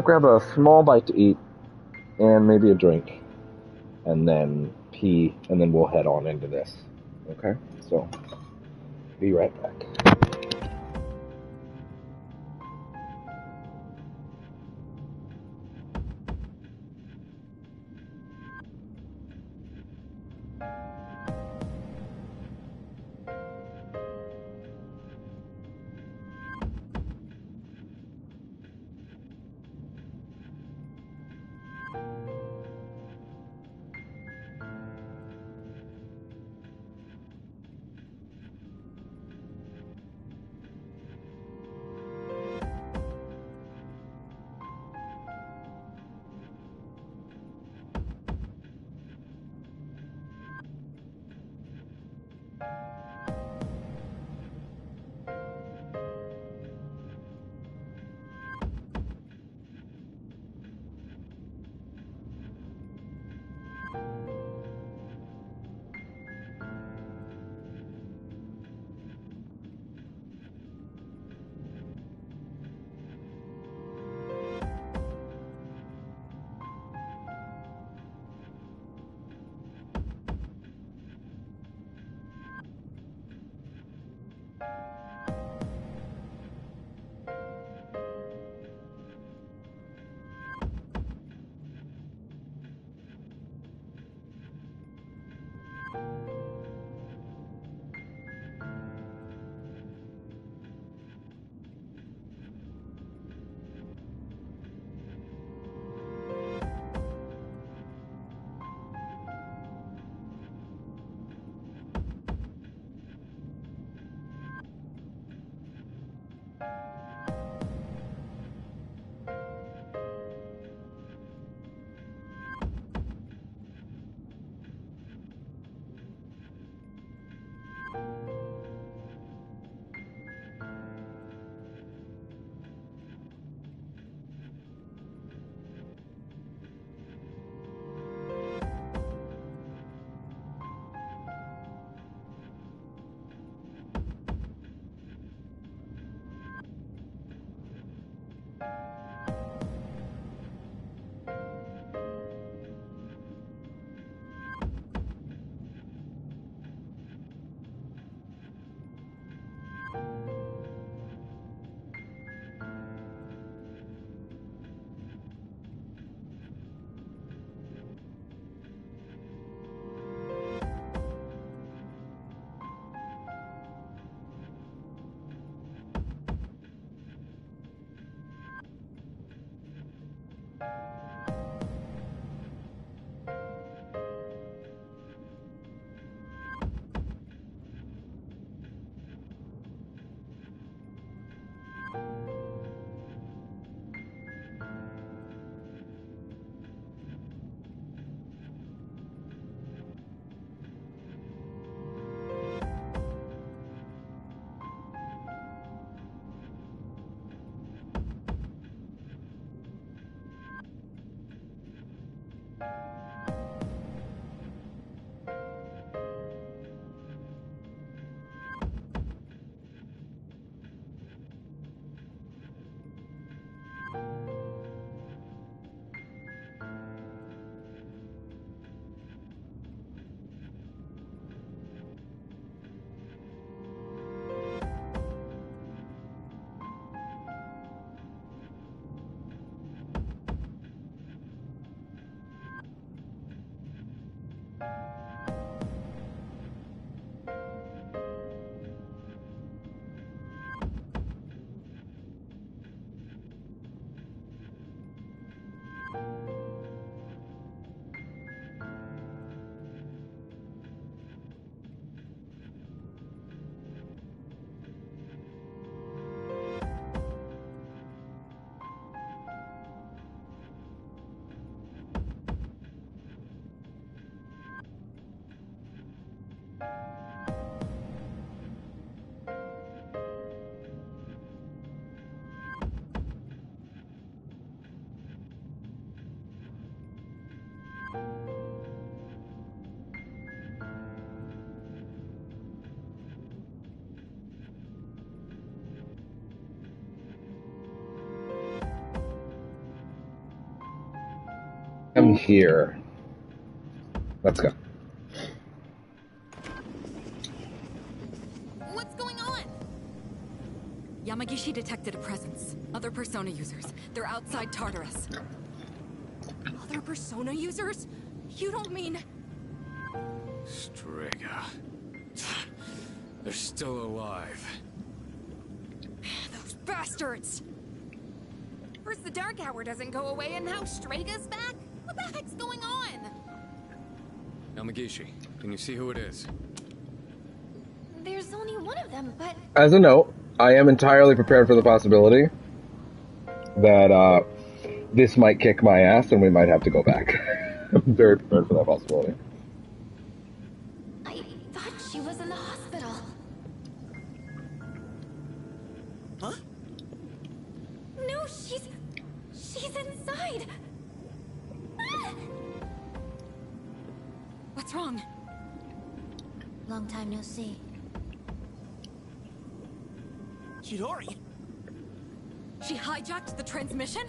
grab a small bite to eat, and maybe a drink, and then pee, and then we'll head on into this. Okay? So, be right back. I'm here. Let's go. What's going on? Yamagishi detected a presence. Other Persona users. They're outside Tartarus. Other Persona users? You don't mean... Strega. They're still alive. Those bastards! First the Dark Hour doesn't go away, and now Strega's back? What the heck's going on? Yamagishi, can you see who it is? There's only one of them, but... As a note, I am entirely prepared for the possibility that this might kick my ass and we might have to go back. I'm very prepared for that possibility. I thought she was in the hospital. Huh? No, she's inside. What's wrong? Long time no see. Chidori? She hijacked the transmission?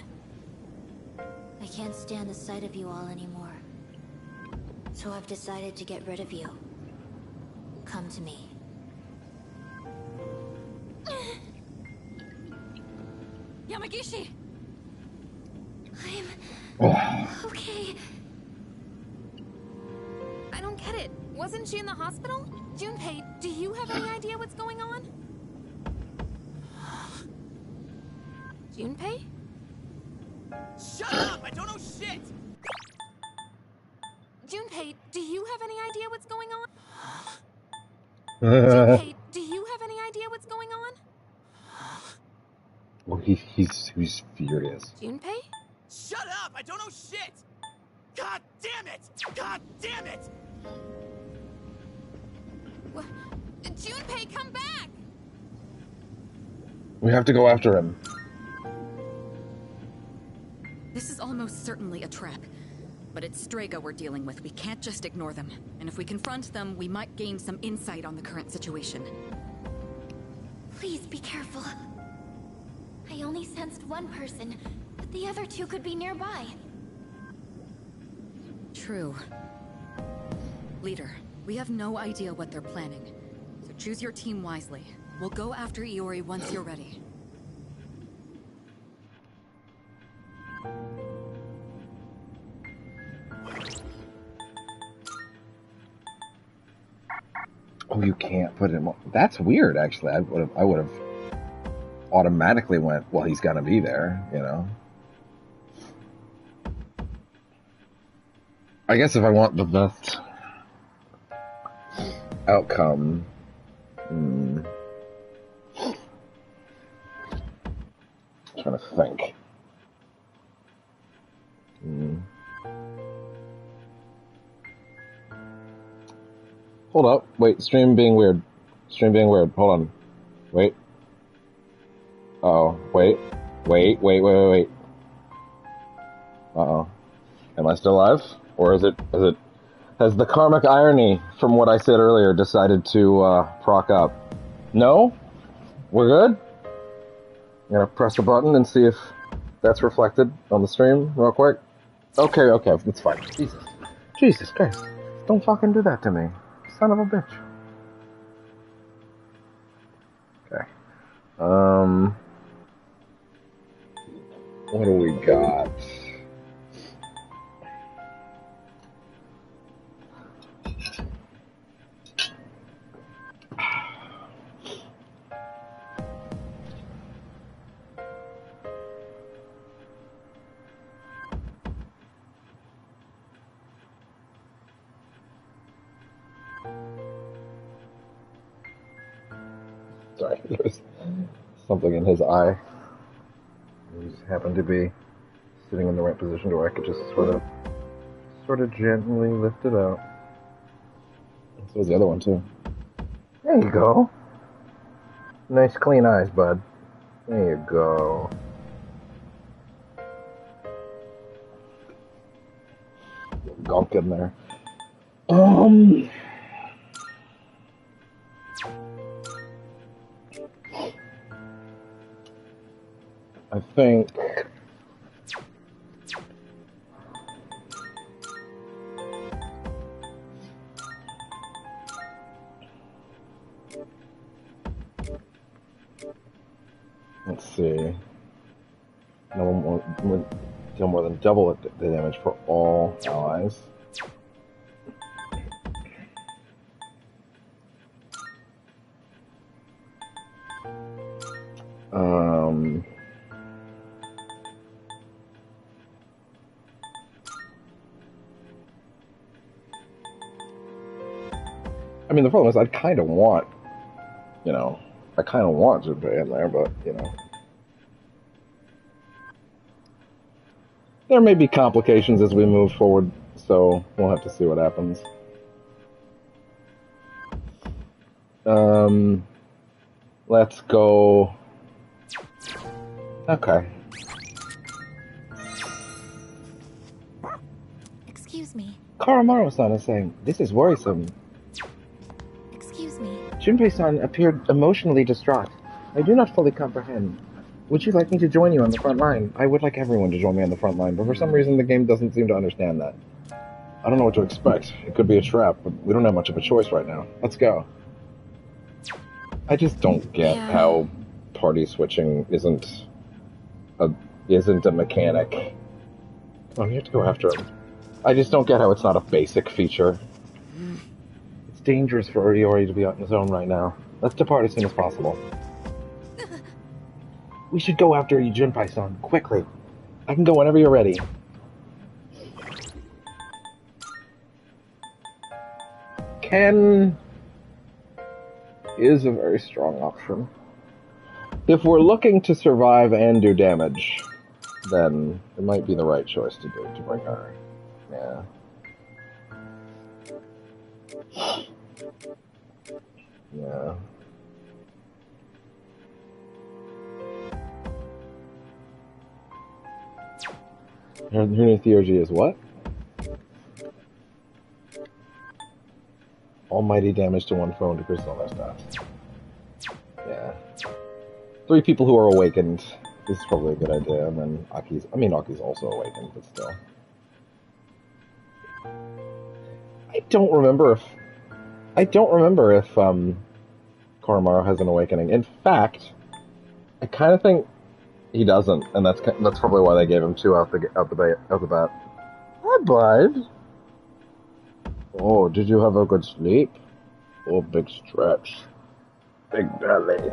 I can't stand the sight of you all anymore. So I've decided to get rid of you. Come to me. Yamagishi! I'm... okay. I don't get it. Wasn't she in the hospital? Junpei, do you have any idea what's going on? Junpei? Shut up! I don't know shit! Junpei, do you have any idea what's going on? Well, Junpei, do you have any idea what's going on? he's furious. Junpei? Shut up! I don't know shit! God damn it! God damn it! Junpei, come back! We have to go after him. This is almost certainly a trap. But it's Strega we're dealing with. We can't just ignore them. And if we confront them, we might gain some insight on the current situation. Please be careful. I only sensed one person, but the other two could be nearby. True. Leader, we have no idea what they're planning. So choose your team wisely. We'll go after Iori once you're ready. Oh, you can't put him on. That's weird, actually. I would have automatically went, well, he's gonna be there, you know. I guess if I want the best outcome, trying to think. Hold up. Wait, stream being weird. Stream being weird. Hold on. Wait. Uh-oh. Wait. Uh-oh. Am I still alive? Or has the karmic irony from what I said earlier decided to, proc up? No? We're good? I'm gonna press the button and see if that's reflected on the stream real quick. Okay, that's fine. Jesus Christ. Don't fucking do that to me. Son of a bitch. Okay. What do we got? Sorry, there was something in his eye. He just happened to be sitting in the right position to where I could just sort of gently lift it out. So was the other one too. There you go. Nice clean eyes, bud. There you go. Gunk in there. I think see. No one will deal more than double the damage for all allies. I mean, the problem is I kind of want, I kind of want Junpei in there, but, there may be complications as we move forward, so we'll have to see what happens. Let's go... Okay. Excuse me. Karamaru-san is saying, this is worrisome. Excuse me. Junpei-san appeared emotionally distraught. I do not fully comprehend. Would you like me to join you on the front line? I would like everyone to join me on the front line, but for some reason the game doesn't seem to understand that. I don't know what to expect. It could be a trap, but we don't have much of a choice right now. Let's go. I just don't get how party switching isn't a mechanic. Oh, you have to go after him. I just don't get how it's not a basic feature. It's dangerous for Iori to be on his own right now. Let's depart as soon as possible. We should go after Junpei-san, quickly. I can go whenever you're ready. Ken is a very strong option. If we're looking to survive and do damage, then it might be the right choice to do, to bring her. Yeah. Yeah. Her new theology is what? Almighty damage to one foe and decrease all their stats. Yeah. 3 people who are awakened. This is probably a good idea, and then Aki's also awakened, but still. I don't remember if Koromaru has an awakening. In fact, I kind of think he doesn't, and that's probably why they gave him 2 out the bat. Hi, bud. Oh, did you have a good sleep? Oh, big stretch. Big belly.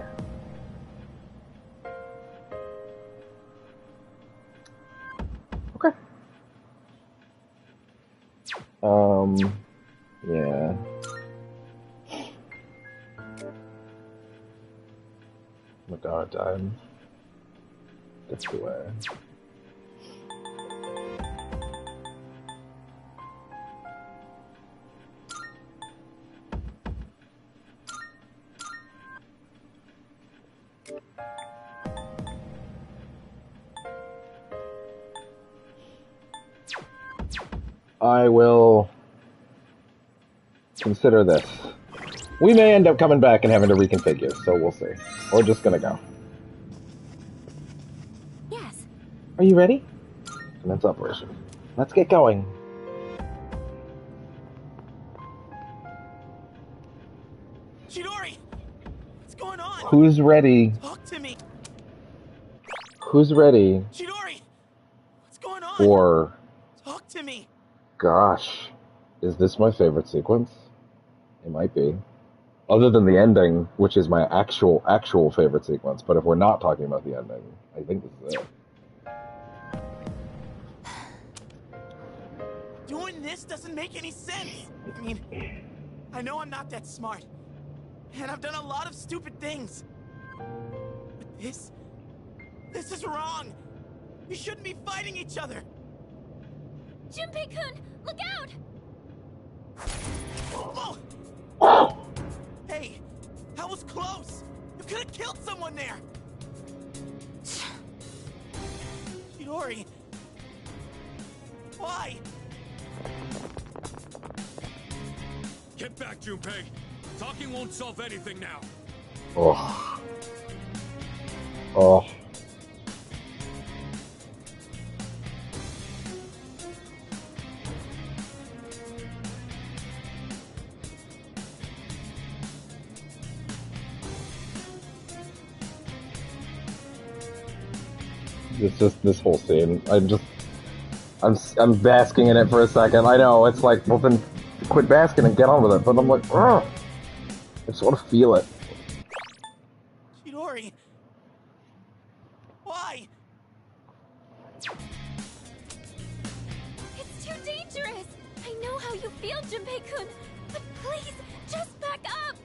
Okay. Yeah. Madara died. Gets away. I will consider this. We may end up coming back and having to reconfigure, so we'll see. We're just gonna go. Yes. Are you ready? Commence operation. Let's get going. Chidori! What's going on? Who's ready? Talk to me! Who's ready? Chidori! What's going on? For... Talk to me! Gosh. Is this my favorite sequence? It might be. Other than the ending, which is my actual favorite sequence, but if we're not talking about the ending, I think this is it. Doing this doesn't make any sense! I mean, I know I'm not that smart, and I've done a lot of stupid things. But this is wrong! We shouldn't be fighting each other! Junpei-kun, look out! Oh. Hey, that was close! You could have killed someone there! Chidori! Why? Get back, Junpei! Talking won't solve anything now! Oh. Oh. It's just this whole scene. I'm basking in it for a second. I know, it's like, well then, quit basking and get on with it. But I'm like, ugh. I sort of feel it. Chidori! Why? It's too dangerous! I know how you feel, Junpei-kun, but please, just back up!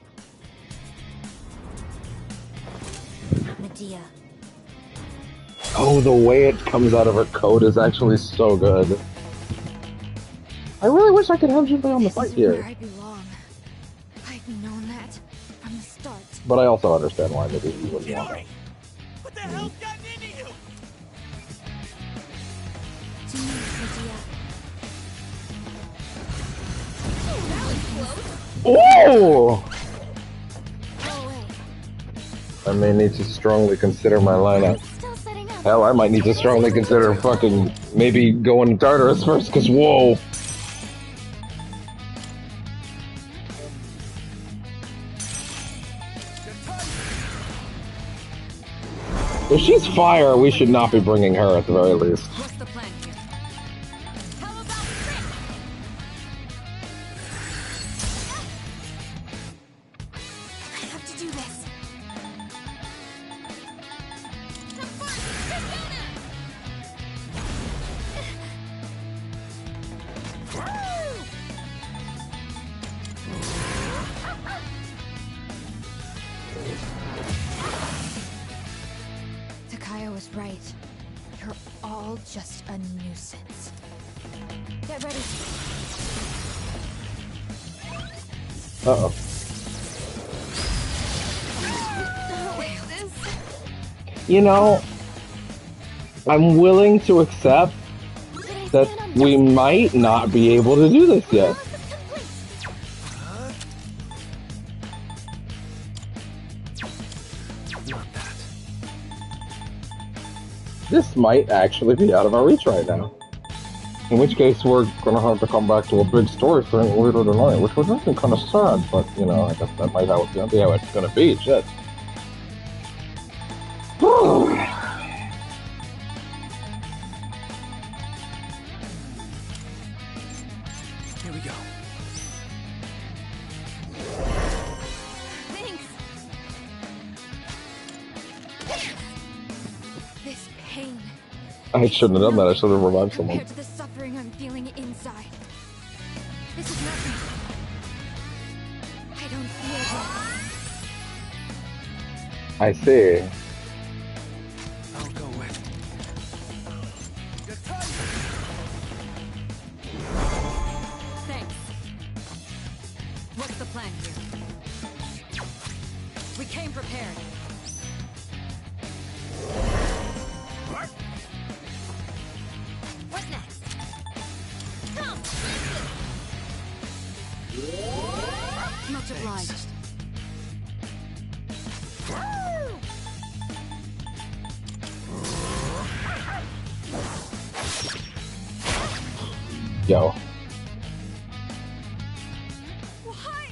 Medea. Oh, the way it comes out of her coat is actually so good. I really wish I could have Junpei on the fight Where here. I belong. I've known that from the start. But I also understand why maybe he wouldn't want to. What the hell's gotten into you? To me, Medea. Oh! Go away. I may need to strongly consider my lineup. Hell, I might need to strongly consider fucking maybe going Tartarus first, cause whoa! If she's fire, we should not be bringing her at the very least. What's the plan here? I have to do this. Takaya was right. You're all just a nuisance. Get ready. Uh-oh. You know, I'm willing to accept that we might not be able to do this yet. This might actually be out of our reach right now. In which case, we're gonna have to come back to a big story thing later tonight, which was actually kind of sad, but, you know, I guess that might be how it's gonna be, shit. Here we go. Thanks. This pain, I shouldn't have done that, I should have revived someone. compared to the suffering I'm feeling inside. This is nothing. I don't feel dead. I see. I'll go with. Thanks. What's the plan here? We came prepared. What next? Come! Much obliged. Yo. Why?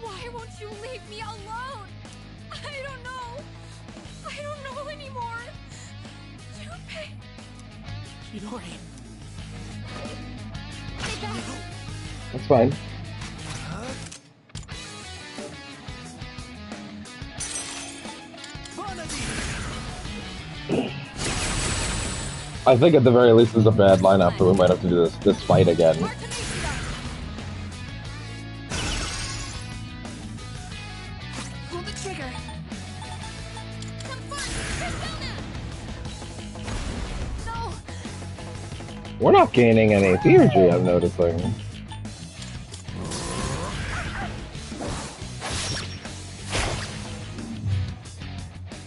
Why won't you leave me alone? I don't know. I don't know anymore. Junpei. Chidori. That's fine. I think at the very least it's a bad lineup, but we might have to do this fight again. Pull the trigger. No. We're not gaining any theurgy, I'm noticing.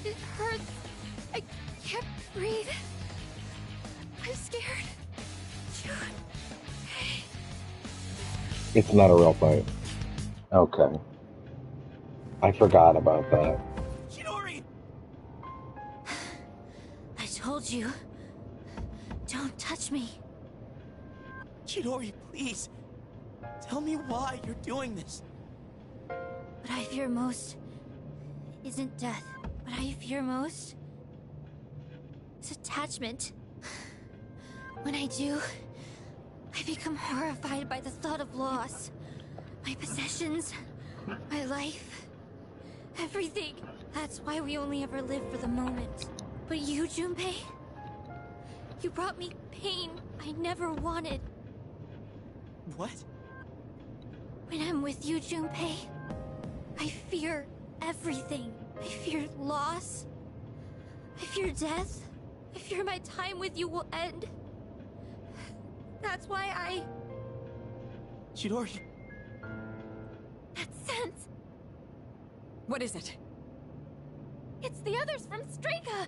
It hurts. I can't breathe. I'm scared. Junpei. It's not a real fight. Okay. I forgot about that. Chidori! I told you. Don't touch me. Chidori, please. Tell me why you're doing this. What I fear most isn't death. What I fear most detachment. When I do, I become horrified by the thought of loss. My possessions, my life, everything. That's why we only ever live for the moment. But you, Junpei, you brought me pain I never wanted. What? When I'm with you, Junpei, I fear everything. I fear loss. I fear death. I fear my time with you will end. That's why I... Chidori. That scent! What is it? It's the others from Strika!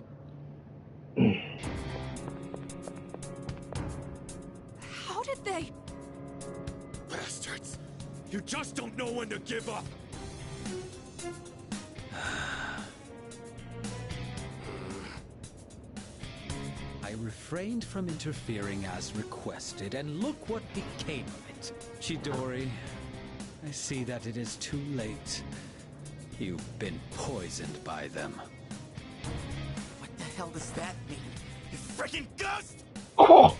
How did they... Bastards! You just don't know when to give up! I refrained from interfering as requested, and look what became of it. Chidori, I see that it is too late. You've been poisoned by them. What the hell does that mean? You freaking ghost! Oh.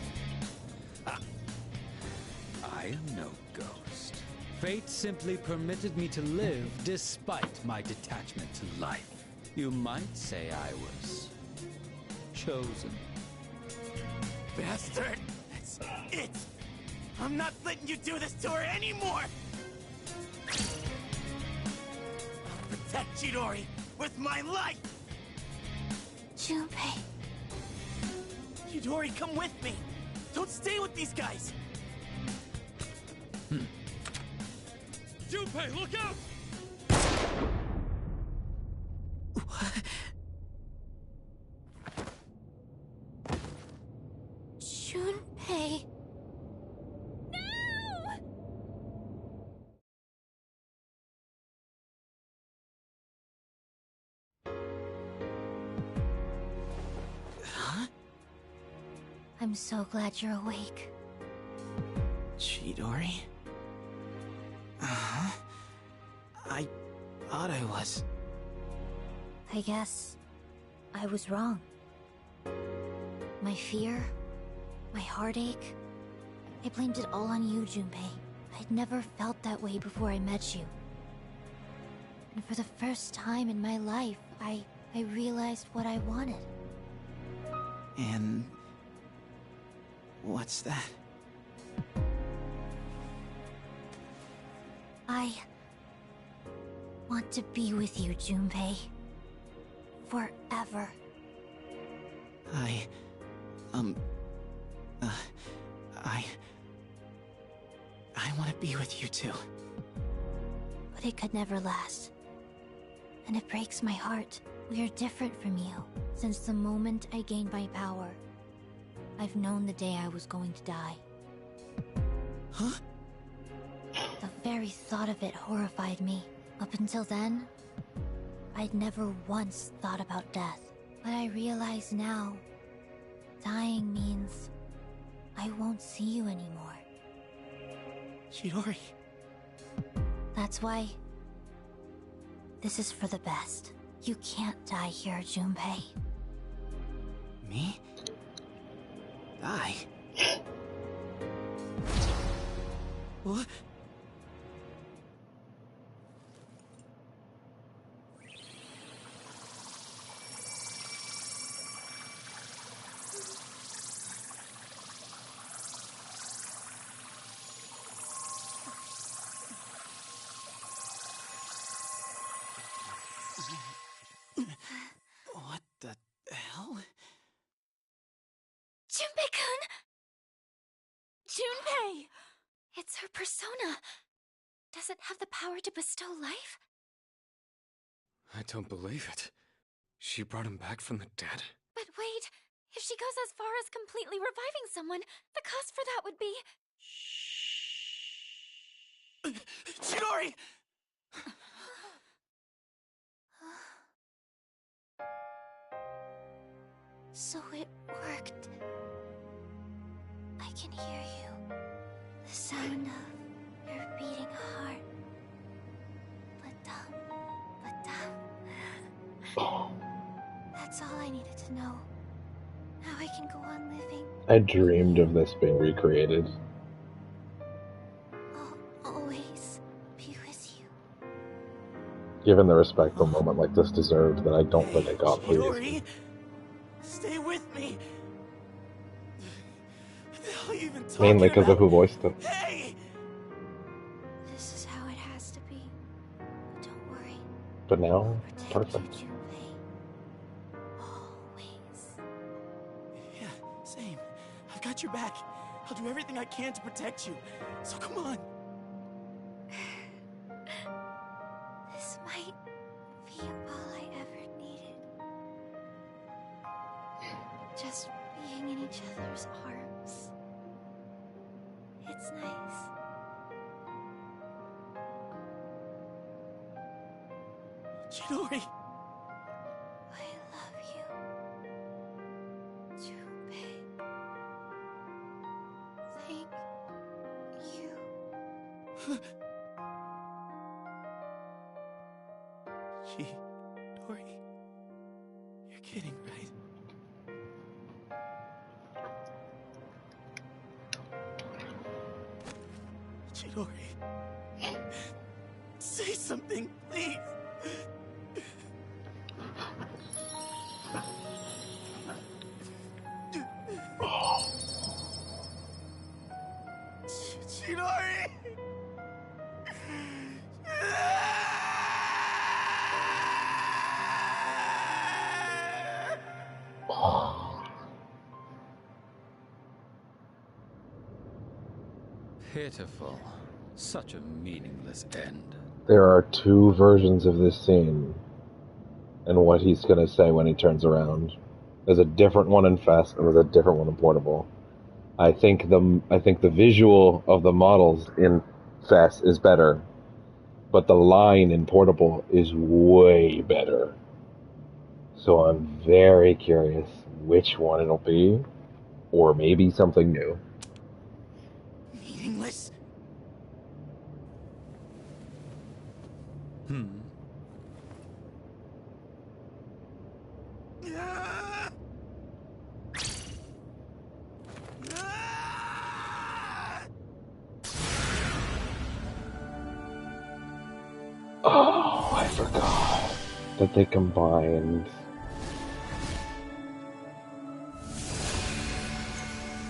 I am no ghost. Fate simply permitted me to live despite my detachment to life. You might say I was chosen. Bastard! That's it! I'm not letting you do this to her anymore! I'll protect Chidori with my life! Junpei. Chidori, come with me! Don't stay with these guys! Junpei, look out! Junpei. Huh? I'm so glad you're awake. Chidori? Uh-huh. I thought I was. I guess I was wrong. My fear, my heartache, I blamed it all on you, Junpei. I'd never felt that way before I met you. And for the first time in my life, I realized what I wanted. And... what's that? I want to be with you, Junpei. Forever. I want to be with you too. But it could never last. And it breaks my heart. We are different from you. Since the moment I gained my power, I've known the day I was going to die. Huh? The very thought of it horrified me. Up until then, I'd never once thought about death. But I realize now, dying means I won't see you anymore. Chidori. That's why this is for the best. You can't die here, Junpei. Me? Die? What? What the hell? Junpei-kun! Junpei! It's her persona. Does it have the power to bestow life? I don't believe it. She brought him back from the dead? But wait, if she goes as far as completely reviving someone, the cost for that would be... Chidori! So it worked. I can hear you. The sound of your beating heart. That's all I needed to know. Now I can go on living. I dreamed of this being recreated. I'll always be with you. Given the respect a moment like this deserved, that I don't think I got previously. Chidori, stay with me. They'll even talk Mainly because of who voiced it. Hey! This is how it has to be. But don't worry. But now, perfect. Yeah, same. I've got your back. I'll do everything I can to protect you. So come on. This might be all I ever needed. Just being in each other's arms. It's nice. Chidori. I love you. Junpei. Thank you. Chidori. You're kidding, right? Chidori. Say something, please. Chidori. Pitiful. Such a meaningless end. There are two versions of this scene, and what he's gonna say when he turns around. There's a different one in Fest, and there's a different one in Portable. I think the visual of the models in Fest is better, but the line in Portable is way better. So I'm very curious which one it'll be, or maybe something new. Meaningless. Oh, I forgot that they combined.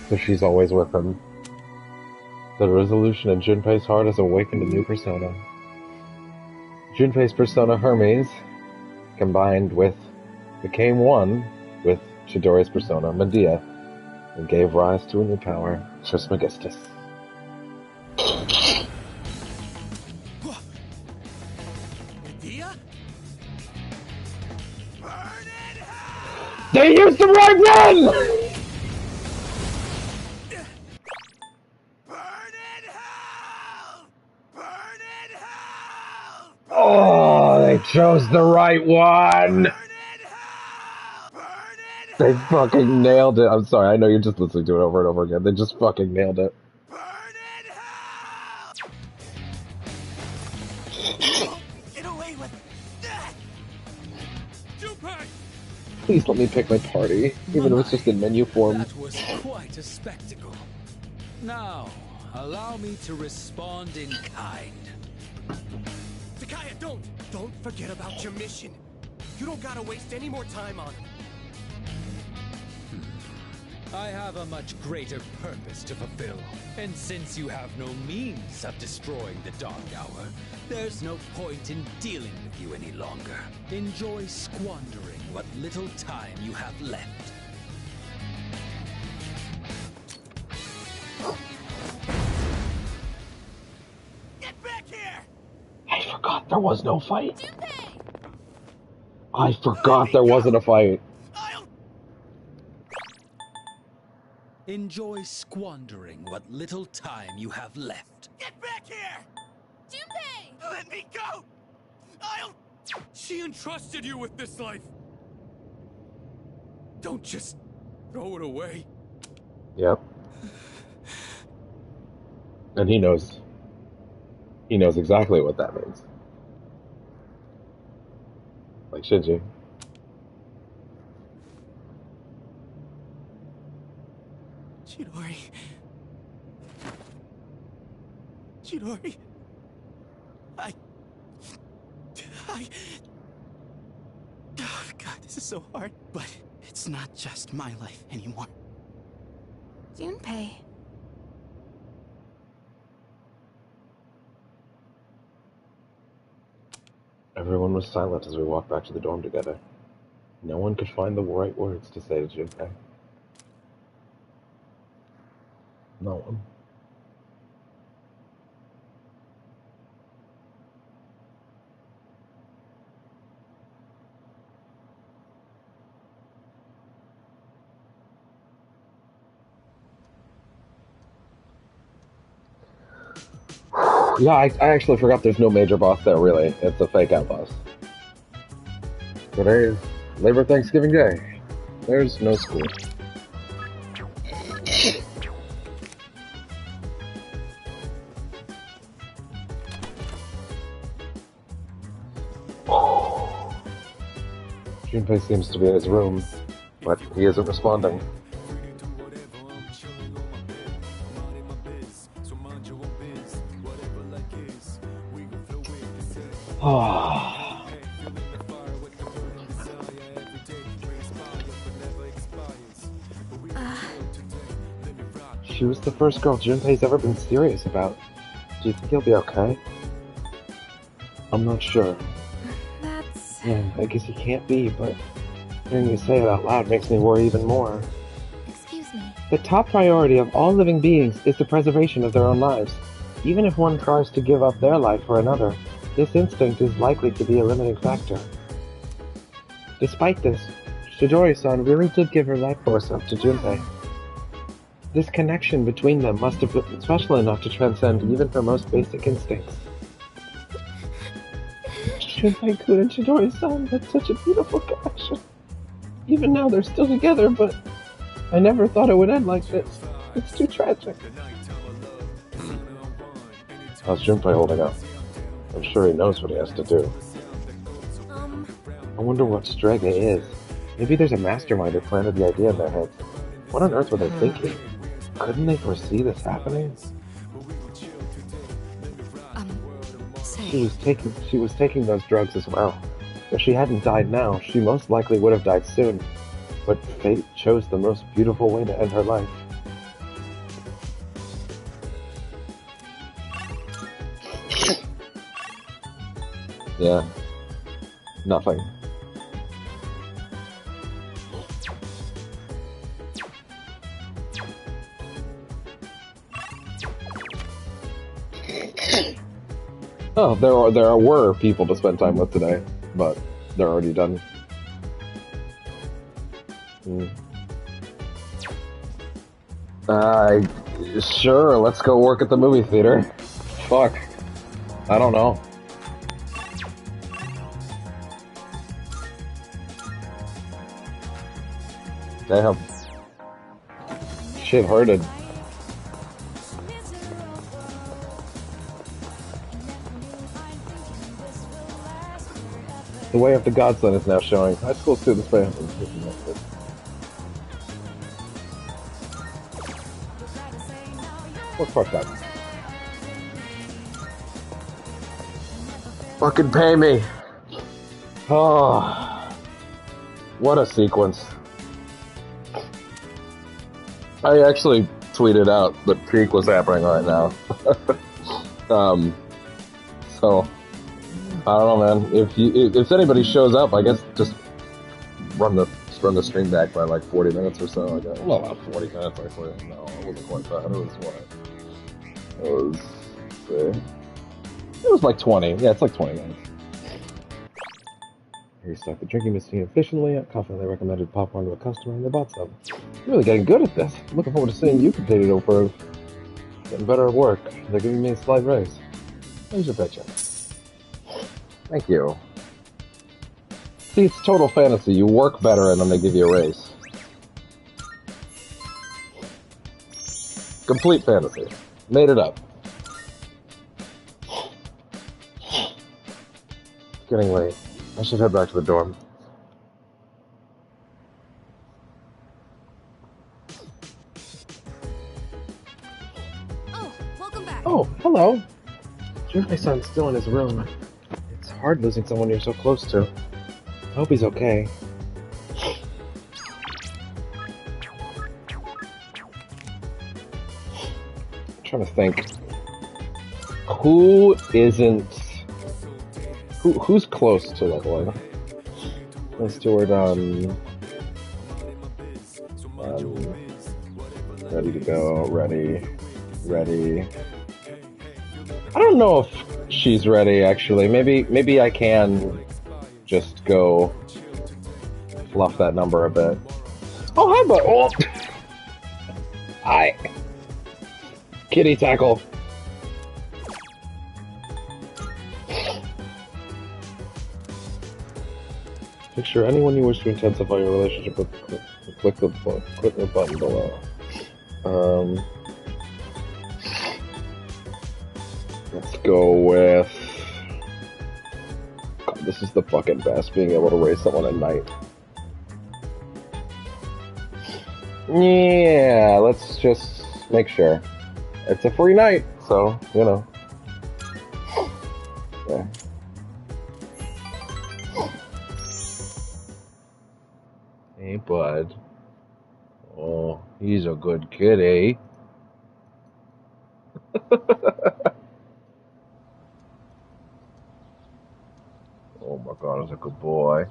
So she's always with him. The resolution in Junpei's heart has awakened a new persona. Junpei's persona Hermes became one with Chidori's persona Medea, and gave rise to a new power, Trismegistus. Medea? They used the right one! Oh, they chose the right one! They fucking nailed it. I'm sorry, I know you're just listening to it over and over again. They just fucking nailed it. Get away with that! Junpei! Please let me pick my party, even if it's just in menu form. That was quite a spectacle. Now, allow me to respond in kind. Takaya, don't forget about your mission. You don't gotta waste any more time on it. I have a much greater purpose to fulfill. And since you have no means of destroying the Dark Hour, there's no point in dealing with you any longer. Enjoy squandering what little time you have left. Get back here! I forgot there was no fight. I forgot there wasn't a fight. Enjoy squandering what little time you have left. Get back here! Junpei! Let me go! She entrusted you with this life! Don't just throw it away. Yep. And he knows exactly what that means. Like Shinji. Chidori. Oh, God, this is so hard. But it's not just my life anymore. Junpei. Everyone was silent as we walked back to the dorm together. No one could find the right words to say to Junpei. No one. Yeah, I actually forgot there's no major boss there, really. It's a fake-out boss. Today is Labor Thanksgiving Day. There's no school. Junpei seems to be in his room, but he isn't responding. She was the first girl Junpei's ever been serious about. Do you think he'll be okay? I'm not sure. Yeah, I guess he can't be, but hearing you say it out loud makes me worry even more. Excuse me. The top priority of all living beings is the preservation of their own lives. Even if one tries to give up their life for another, this instinct is likely to be a limiting factor. Despite this, Chidori-san really did give her life force up to Junpei. This connection between them must have been special enough to transcend even her most basic instincts. Junpei-kun and Chidori-san had such a beautiful connection. Even now they're still together, but I never thought it would end like this. It's too tragic. How's Junpei holding up? I'm sure he knows what he has to do. I wonder what Strega is. Maybe there's a mastermind who planted the idea in their heads. What on earth were they thinking? Couldn't they foresee this happening? She was taking those drugs as well. If she hadn't died now, she most likely would have died soon. But fate chose the most beautiful way to end her life. Yeah. Nothing. Oh, there were people to spend time with today, but they're already done. Sure, let's go work at the movie theater. Fuck. I don't know. Damn. Shit hurted. The Way of the Godson is now showing. High school students play. What fuck up? Fucking pay me! Oh, what a sequence. I actually tweeted out that peak was happening right now. So I don't know, man. If anybody shows up, I guess just run the stream back by like 40 minutes or so. Well, not 40 minutes actually. No, it wasn't quite that. It was what? It was like 20. Yeah, it's like 20 minutes. He restocked the drinking machine efficiently. I confidently recommended popcorn to a customer, and they bought some. You're really getting good at this. I'm looking forward to seeing you continue to improve. Getting better at work. They're giving me a slight raise. Here's your paycheck. Thank you. See, it's total fantasy. You work better and then they give you a raise. Complete fantasy. Made it up. It's getting late. I should head back to the dorm. Oh, welcome back. Oh, hello. Junpei-san's still in his room. It's hard losing someone you're so close to. I hope he's okay. I'm trying to think. Who isn't... Who's close to leveling? Let's do it, ready to go, ready. I don't know if she's ready, actually. Maybe I can just go fluff that number a bit. Oh, hi, bud. Oh. Hi. Kitty tackle. Picture anyone you wish to intensify your relationship with. Click the button below. Let's go with... God, this is the fucking best, being able to raise someone at night. Yeah, let's just make sure. It's a free night, so, you know. Yeah. Hey, bud. Oh, he's a good kitty. Oh my god, he's a good boy.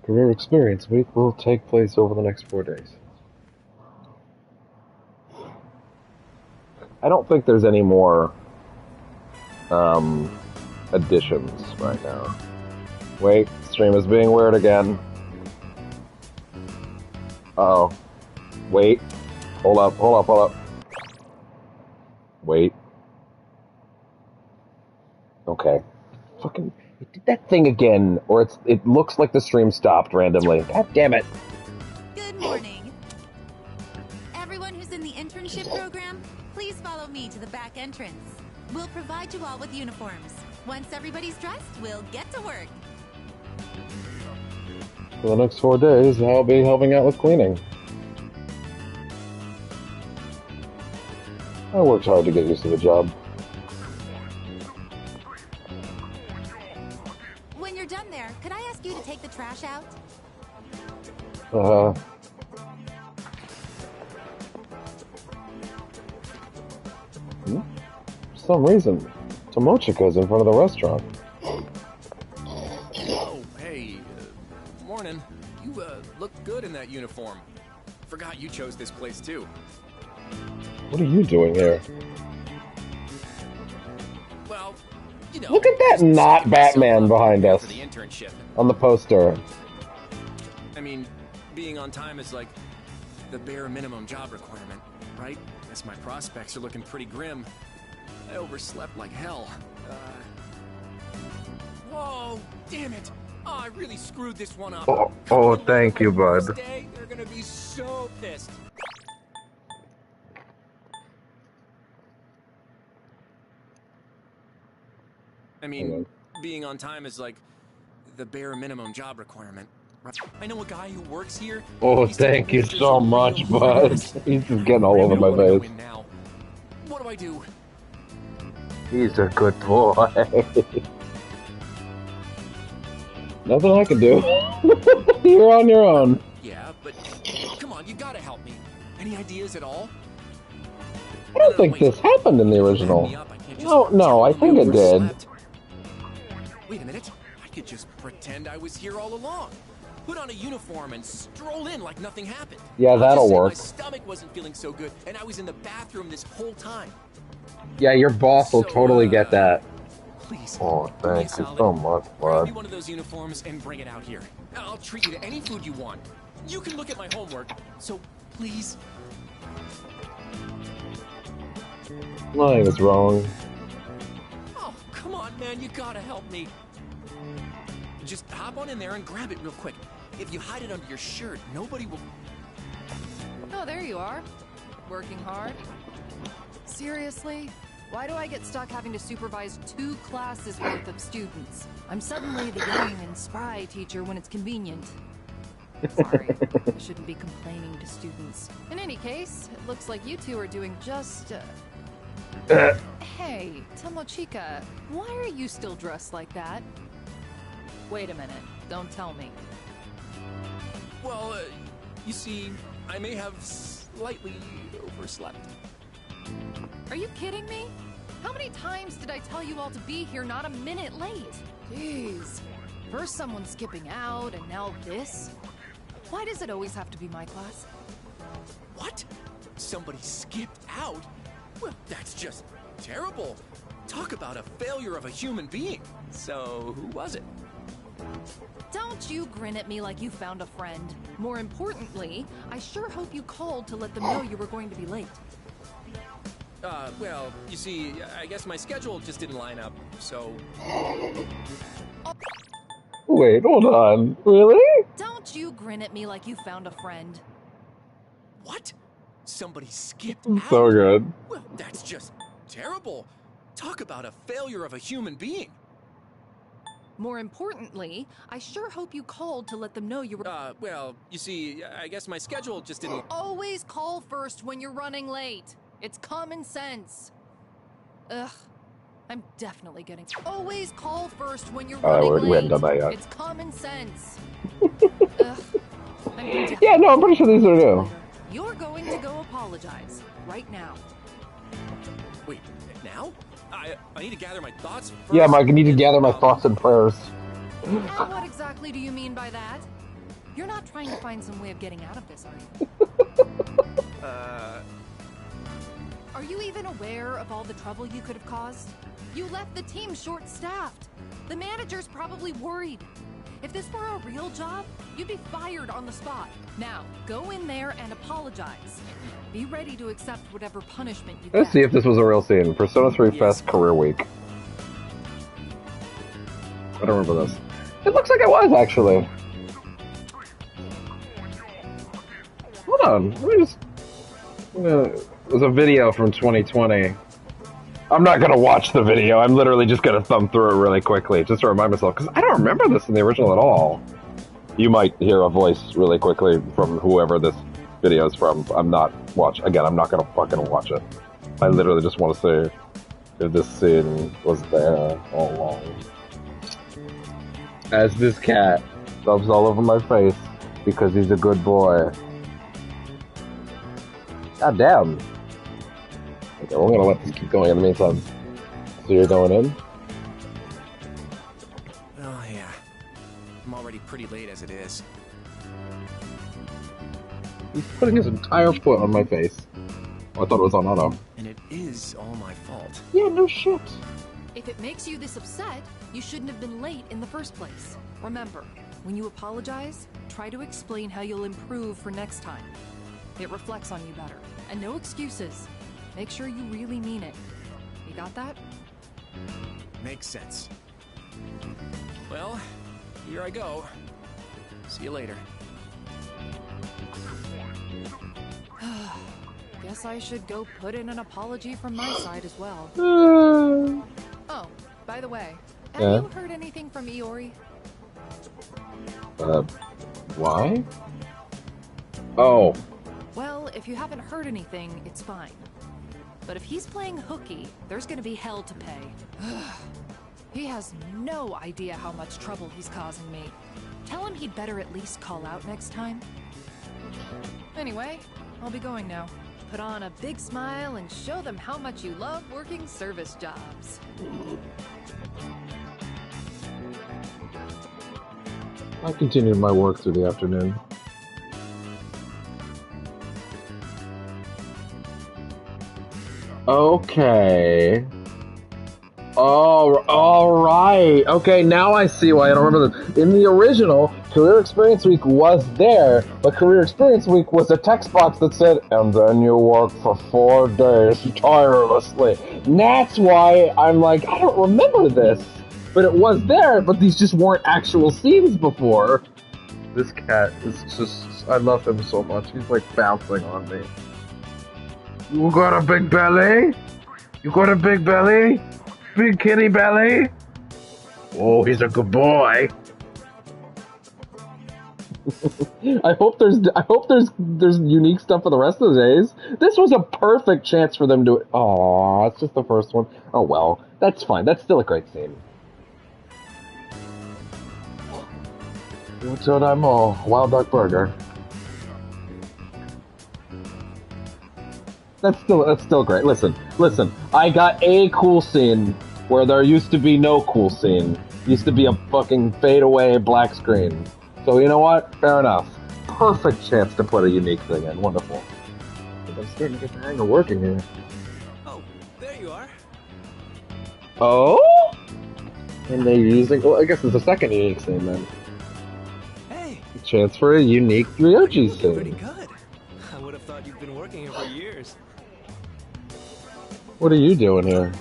Career Experience Week will take place over the next 4 days. I don't think there's any more additions right now. Wait, stream is being weird again. Uh-oh. Wait. Hold up. Wait. Okay. Fucking... It did that thing again, or it looks like the stream stopped randomly. God damn it. Good morning. Everyone who's in the internship program, please follow me to the back entrance. We'll provide you all with uniforms. Once everybody's dressed, we'll get to work. For the next 4 days, I'll be helping out with cleaning. I worked hard to get used to the job. When you're done there, could I ask you to take the trash out? For some reason, Tomochika's in front of the restaurant. Oh, hey. Morning. You, look good in that uniform. Forgot you chose this place, too. What are you doing here? Well, you know... Look at that not Batman behind us. For the internship. On the poster. I mean, being on time is like the bare minimum job requirement, right? Guess my prospects are looking pretty grim. I overslept like hell. Whoa, damn it! Oh, I really screwed this one up. Oh, thank you, bud. They're gonna be so pissed. I mean, being on time is like the bare minimum job requirement. I know a guy who works here. Oh, thank you so much, bud. He's just getting all over my face. What do I do? He's a good boy. Nothing I can do. You're on your own. Yeah, but come on, you gotta help me. Any ideas at all? I don't think this happened in the original. No, I think it did. Wait a minute. I could just pretend I was here all along. Put on a uniform and stroll in like nothing happened. Yeah, that'll work. My stomach wasn't feeling so good, and I was in the bathroom this whole time. Yeah, your boss will totally get that. Please. Oh, thank you so much, Grab me bud. one of those uniforms and bring it out here. I'll treat you to any food you want. You can look at my homework, so please. Nothing is wrong. Oh, come on, man, you gotta help me. Just hop on in there and grab it real quick. If you hide it under your shirt, nobody will... Oh, there you are. Working hard. Seriously? Why do I get stuck having to supervise 2 classes worth of students? I'm suddenly the young and spry teacher when it's convenient. Sorry, I shouldn't be complaining to students. In any case, it looks like you two are doing just... Hey, Tomochika, why are you still dressed like that? Wait a minute, don't tell me. Well, you see, I may have slightly overslept. Are you kidding me? How many times did I tell you all to be here not a minute late? Jeez. First someone skipping out, and now this? Why does it always have to be my class? What? Somebody skipped out? Well, that's just terrible. Talk about a failure of a human being. So, who was it? Don't you grin at me like you found a friend. More importantly, I sure hope you called to let them know you were going to be late. Well, you see, I guess my schedule just didn't line up, so... Wait, hold on. Really? Don't you grin at me like you found a friend. What? Somebody skipped So out? good. Well, that's just terrible. Talk about a failure of a human being. More importantly, I sure hope you called to let them know you were... Well, you see, I guess my schedule just didn't... Always call first when you're running late. It's common sense. Ugh. I'm definitely getting... Always call first when you're running late. We hadn't done that yet. It's common sense. Ugh. Yeah, no, I'm pretty sure these are new. You're going to go apologize. Right now. Wait, now? I need to gather my thoughts first. Yeah, Mike, I need to gather my thoughts and prayers. And what exactly do you mean by that? You're not trying to find some way of getting out of this, are you? Are you even aware of all the trouble you could have caused? You left the team short-staffed. The manager's probably worried. If this were a real job, you'd be fired on the spot. Now, go in there and apologize. Be ready to accept whatever punishment you get. Let's see if this was a real scene. Persona 3 Fest Career Week. I don't remember this. It looks like it was, actually. Hold on. Let me just... There's a video from 2020. I'm not gonna watch the video. I'm literally just gonna thumb through it really quickly, just to remind myself, because I don't remember this in the original at all. You might hear a voice really quickly from whoever this video is from. I'm not gonna fucking watch it. I literally just want to see if this scene was there all along. As this cat rubs all over my face because he's a good boy. God damn. Okay, we're gonna let this keep going in the meantime. So you're going in? Oh, yeah. I'm already pretty late as it is. He's putting his entire foot on my face. Oh, I thought it was on auto. And it is all my fault. Yeah, no shit. If it makes you this upset, you shouldn't have been late in the first place. Remember, when you apologize, try to explain how you'll improve for next time. It reflects on you better. And no excuses. Make sure you really mean it. You got that? Makes sense. Well, here I go. See you later. Guess I should go put in an apology from my side as well. Oh, by the way, have you heard anything from Iori? Why? Oh. Well, if you haven't heard anything, it's fine. But if he's playing hooky, there's gonna be hell to pay. He has no idea how much trouble he's causing me. Tell him he'd better at least call out next time. Anyway, I'll be going now. Put on a big smile and show them how much you love working service jobs. I continued my work through the afternoon. Okay. Oh, all right. Okay, now I see why I don't remember this. In the original, Career Experience Week was there, but Career Experience Week was a text box that said, and then you work for 4 days tirelessly. And that's why I'm like, I don't remember this. But it was there, but these just weren't actual scenes before. This cat is just, I love him so much. He's like bouncing on me. You got a big belly? You got a big belly? Big kitty belly? Oh, he's a good boy. I hope there's unique stuff for the rest of the days. This was a perfect chance for them to. Aw, it's just the first one. Oh well, that's fine. That's still a great scene. What's what I'm all Wild Duck Burger. That's still great. Listen. I got a cool scene where there used to be no cool scene. Used to be a fucking fade away black screen. So you know what? Fair enough. Perfect chance to put a unique thing in. Wonderful. I'm starting to get the hang of working here. Oh, there you are. Oh? And they're using... Well, I guess it's a second unique scene then. Hey! Chance for a unique Ryoji scene. Pretty good. I would have thought you've been working here for years. What are you doing here?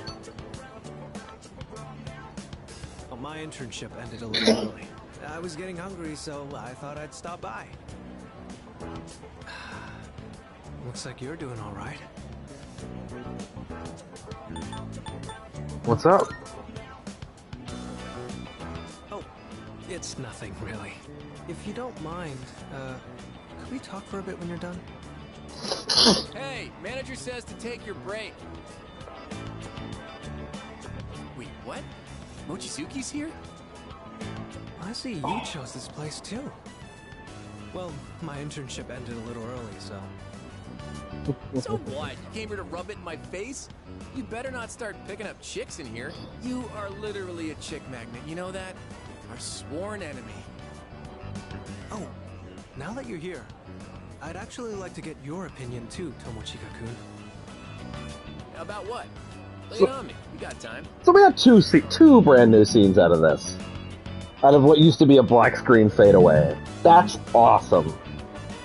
Well, my internship ended a little early. I was getting hungry, so I thought I'd stop by. Looks like you're doing all right. What's up? Oh, it's nothing, really. If you don't mind, could we talk for a bit when you're done? Hey, manager says to take your break. Wait, what? Mochizuki's here? I see you chose this place too. Well, my internship ended a little early, so... So what? You came here to rub it in my face? You better not start picking up chicks in here. You are literally a chick magnet, you know that? Our sworn enemy. Oh, now that you're here, I'd actually like to get your opinion too, Tomochika-kun. About what? Lay it on me. We got time. So we have two brand new scenes out of this. Out of what used to be a black screen fadeaway. That's awesome.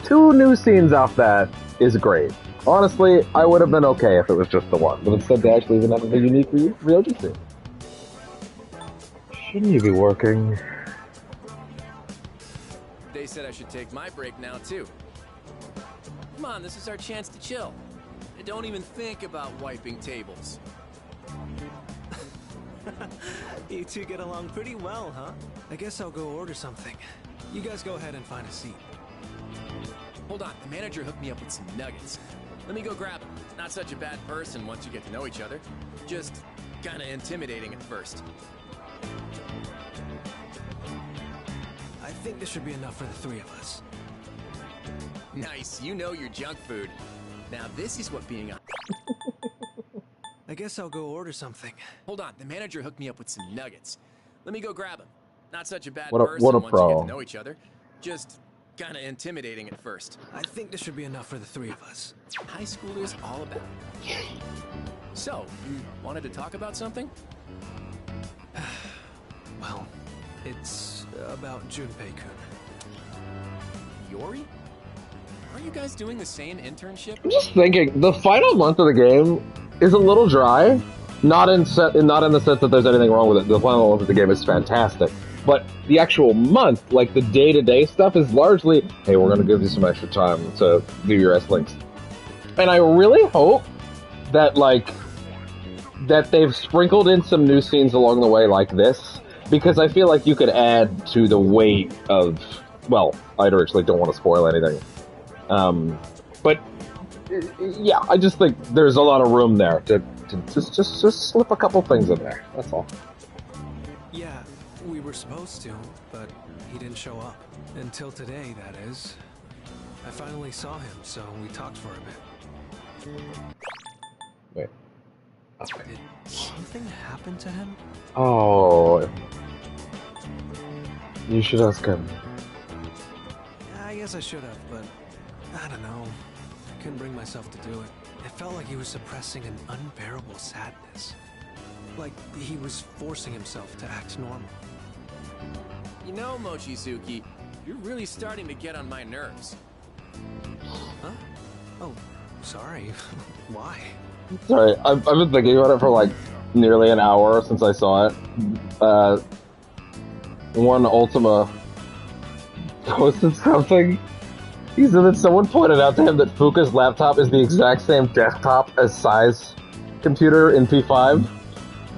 2 new scenes off that is great. Honestly, I would have been okay if it was just the one, but instead they actually even have a unique Ryoji scene. Shouldn't you be working? They said I should take my break now, too. Come on, this is our chance to chill. And don't even think about wiping tables. You two get along pretty well, huh? I guess I'll go order something. You guys go ahead and find a seat. Hold on, the manager hooked me up with some nuggets. Let me go grab him. Not such a bad person once you get to know each other. Just kinda intimidating at first. I think this should be enough for the 3 of us. Nice, you know your junk food. Now this is what being a... I guess I'll go order something. Hold on, the manager hooked me up with some nuggets. Let me go grab him. Not such a bad What a person once pro. you get to know each other. Just kinda intimidating at first. I think this should be enough for the 3 of us. High schoolers all about. So, you wanted to talk about something? Well, it's about Junpei-kun. Yori? Aren't you guys doing the same internship? I'm just thinking, the final month of the game is a little dry. Not in the sense that there's anything wrong with it. The final month of the game is fantastic. But the actual month, like the day-to-day stuff, is largely, hey, we're going to give you some extra time to do your S-Links. And I really hope that, that they've sprinkled in some new scenes along the way like this, because I feel like you could add to the weight of, well, I actually don't want to spoil anything. But, yeah, I just think there's a lot of room there to just slip a couple things in there. That's all. Yeah, we were supposed to, but he didn't show up. Until today, that is. I finally saw him, so we talked for a bit. Wait. Did something happen to him? Oh. You should ask him. I guess I should have, but I don't know. I couldn't bring myself to do it. It felt like he was suppressing an unbearable sadness. Like he was forcing himself to act normal. You know, Mochizuki, you're really starting to get on my nerves. Huh? Oh, sorry. Why? Sorry, I've been thinking about it for like nearly an hour since I saw it. One Ultima posted something. He said that someone pointed out to him that Fuka's laptop is the exact same desktop as Sai's computer in P5,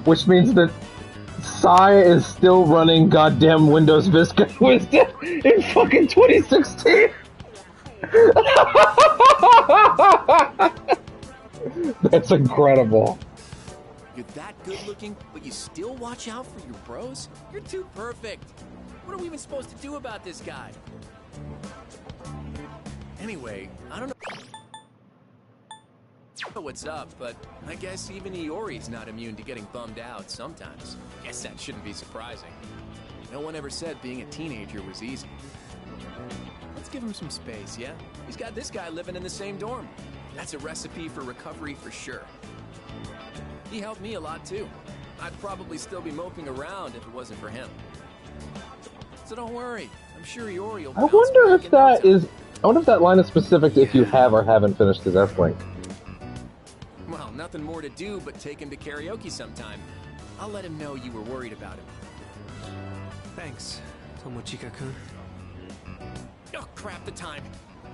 which means that Sai is still running goddamn Windows Vista in fucking 2016. That's incredible. You're that good looking, but you still watch out for your bros? You're too perfect. What are we even supposed to do about this guy? Anyway, I don't know what's up, but I guess even Iori's not immune to getting bummed out sometimes. Guess that shouldn't be surprising. No one ever said being a teenager was easy. Let's give him some space, yeah? He's got this guy living in the same dorm. That's a recipe for recovery for sure. He helped me a lot too. I'd probably still be moping around if it wasn't for him. So don't worry. I'm sure Iori will. I wonder if that is. I wonder if that line is specific to if you have or haven't finished his S-Link. Well, nothing more to do but take him to karaoke sometime. I'll let him know you were worried about him. Thanks, Tomochika-kun. Oh, crap, the time.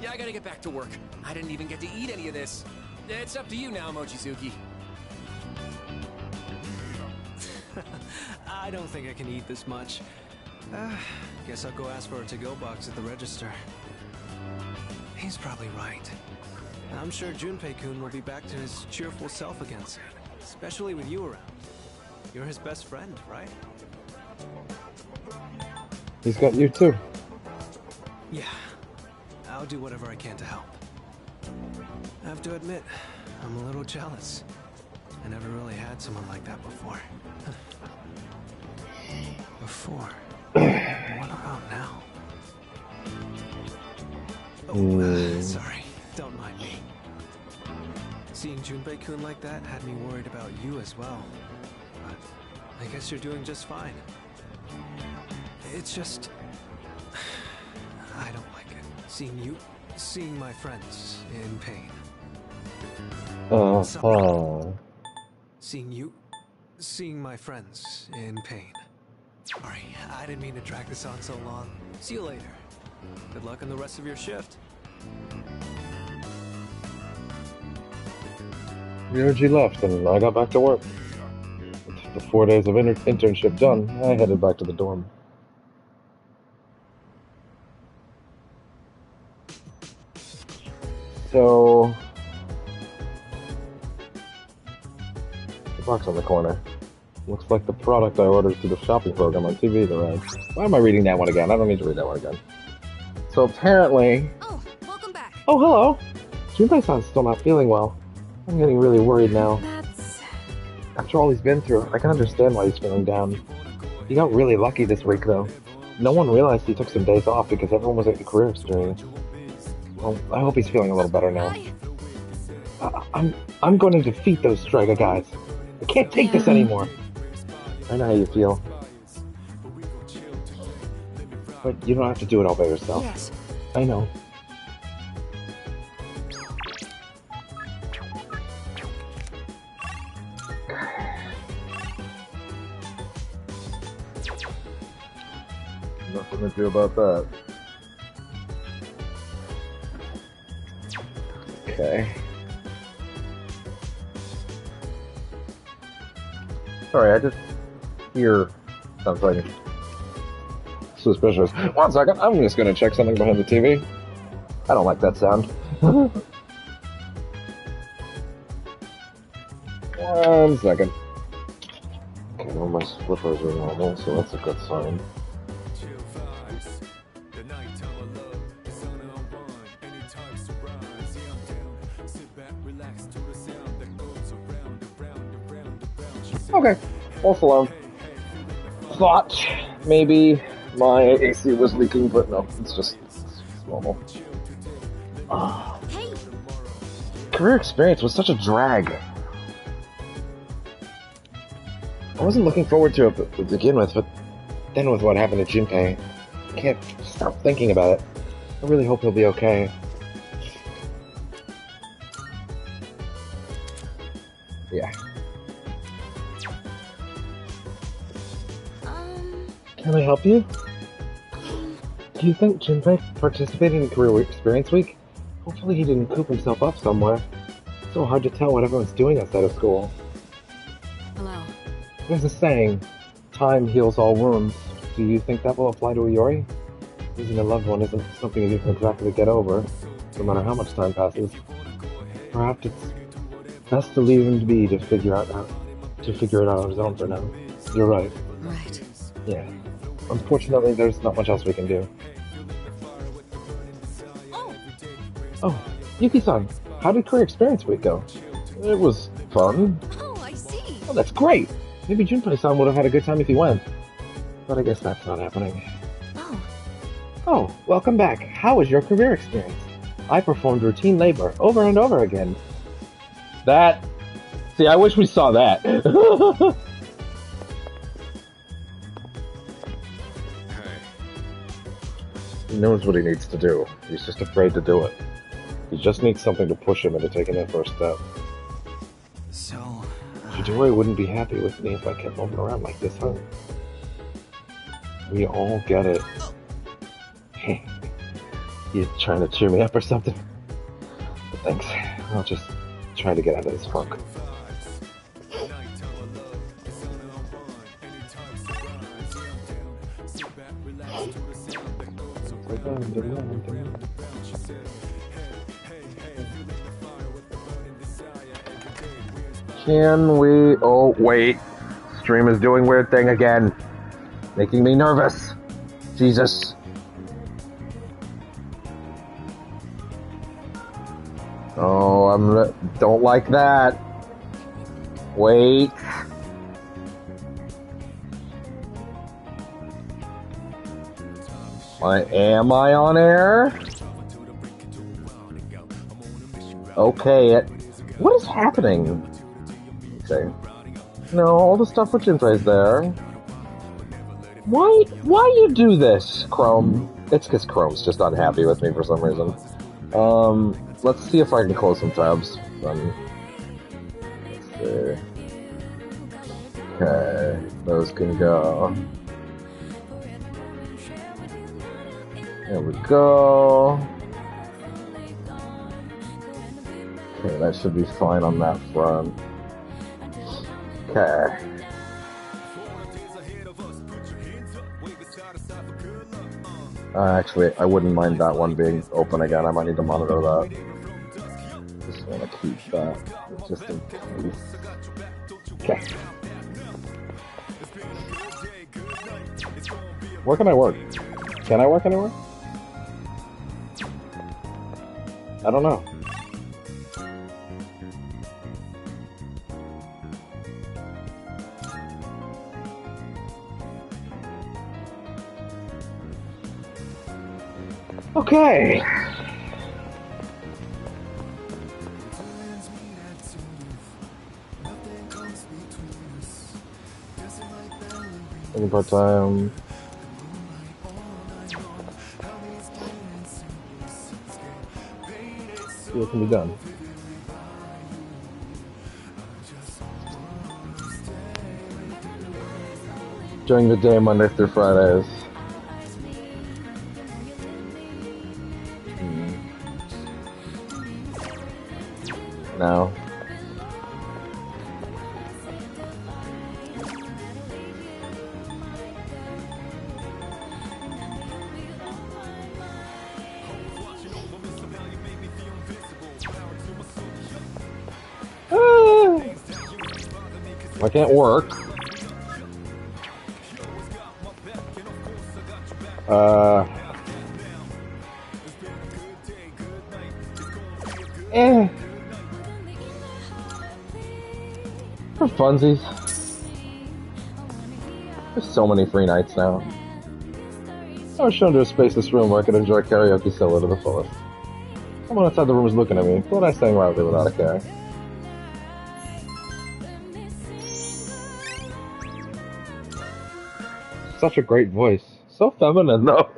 Yeah, I gotta get back to work. I didn't even get to eat any of this. It's up to you now, Mochizuki. I don't think I can eat this much. Guess I'll go ask for a to-go box at the register. He's probably right. I'm sure Junpei-kun will be back to his cheerful self again soon. Especially with you around. You're his best friend, right? He's got you too. Yeah. I'll do whatever I can to help. I have to admit, I'm a little jealous. I never really had someone like that before. What about now? Oh, sorry. Don't mind me. Seeing Junpei-kun like that had me worried about you as well. But I guess you're doing just fine. It's just... I don't like it. Seeing my friends in pain. Seeing my friends in pain. Sorry, I didn't mean to drag this on so long. See you later. Good luck on the rest of your shift. Ryuji left, and I got back to work. With the 4 days of internship done, I headed back to the dorm. So... the box on the corner. Looks like the product I ordered through the shopping program on TV to rent. Why am I reading that one again? I don't need to read that one again. So apparently... Oh, welcome back. Oh, hello! Junpei-san's still not feeling well. I'm getting really worried now. After all he's been through, I can understand why he's feeling down. He got really lucky this week, though. No one realized he took some days off because everyone was at the career exchange. Well, I hope he's feeling a little better now. I'm going to defeat those Striga guys. I can't take this anymore. I know how you feel. But you don't have to do it all by yourself. Yes. I know. Nothing to do about that. Okay. Sorry, I just hear something suspicious. 1 second, I'm just gonna check something behind the TV. I don't like that sound. 1 second. Okay, well, my slippers are normal, so that's a good sign. Okay, false alarm. Thought maybe my AC was leaking, but no, it's normal. Hey. Career experience was such a drag. I wasn't looking forward to it to begin with, but then with what happened to Junpei, I can't stop thinking about it. I really hope he'll be okay. Yeah. Can I help you? Do you think Junpei participated in Career Experience Week? Hopefully he didn't coop himself up somewhere. It's so hard to tell what everyone's doing outside of school. Hello. There's a saying, time heals all wounds. Do you think that will apply to Iori? Losing a loved one isn't something you can exactly get over, no matter how much time passes. Perhaps it's best to leave him to be to figure it out on his own for now. You're right. Right. Yeah. Unfortunately, there's not much else we can do. Oh, Yuki-san, how did Career Experience Week go? It was fun. Oh, I see. Oh, that's great. Maybe Junpei-san would have had a good time if he went. But I guess that's not happening. Oh, welcome back. How was your career experience? I performed routine labor over and over again. That... See, I wish we saw that. He knows what he needs to do. He's just afraid to do it. He just needs something to push him into taking that first step. So... Chidori wouldn't be happy with me if I kept moving around like this, huh? We all get it. You trying to cheer me up or something? But thanks. I'll just try to get out of this funk. Can we... Oh, wait. Stream is doing weird thing again. Making me nervous. Jesus. Oh, don't like that. Wait. Am I on air? Okay. What is happening? Okay. No, all the stuff with Junpei's there. Why you do this, Chrome? It's because Chrome's just unhappy with me for some reason. Let's see if I can close some tabs. Let's see. Okay, those can go. There we go. Okay, that should be fine on that front. Okay. Actually, I wouldn't mind that one being open again. I might need to monitor that. Just want to keep that, just in case. Okay. Where can I work? Can I work anywhere? I don't know. Okay. Working part-time. See what can be done. During the day, Monday through Fridays. No. I can't work. For funsies. There's so many free nights now. I was shown to a spacious room where I could enjoy karaoke solo to the fullest. Someone outside the room was looking at me, but I sang loudly without a care. Such a great voice. So feminine, though.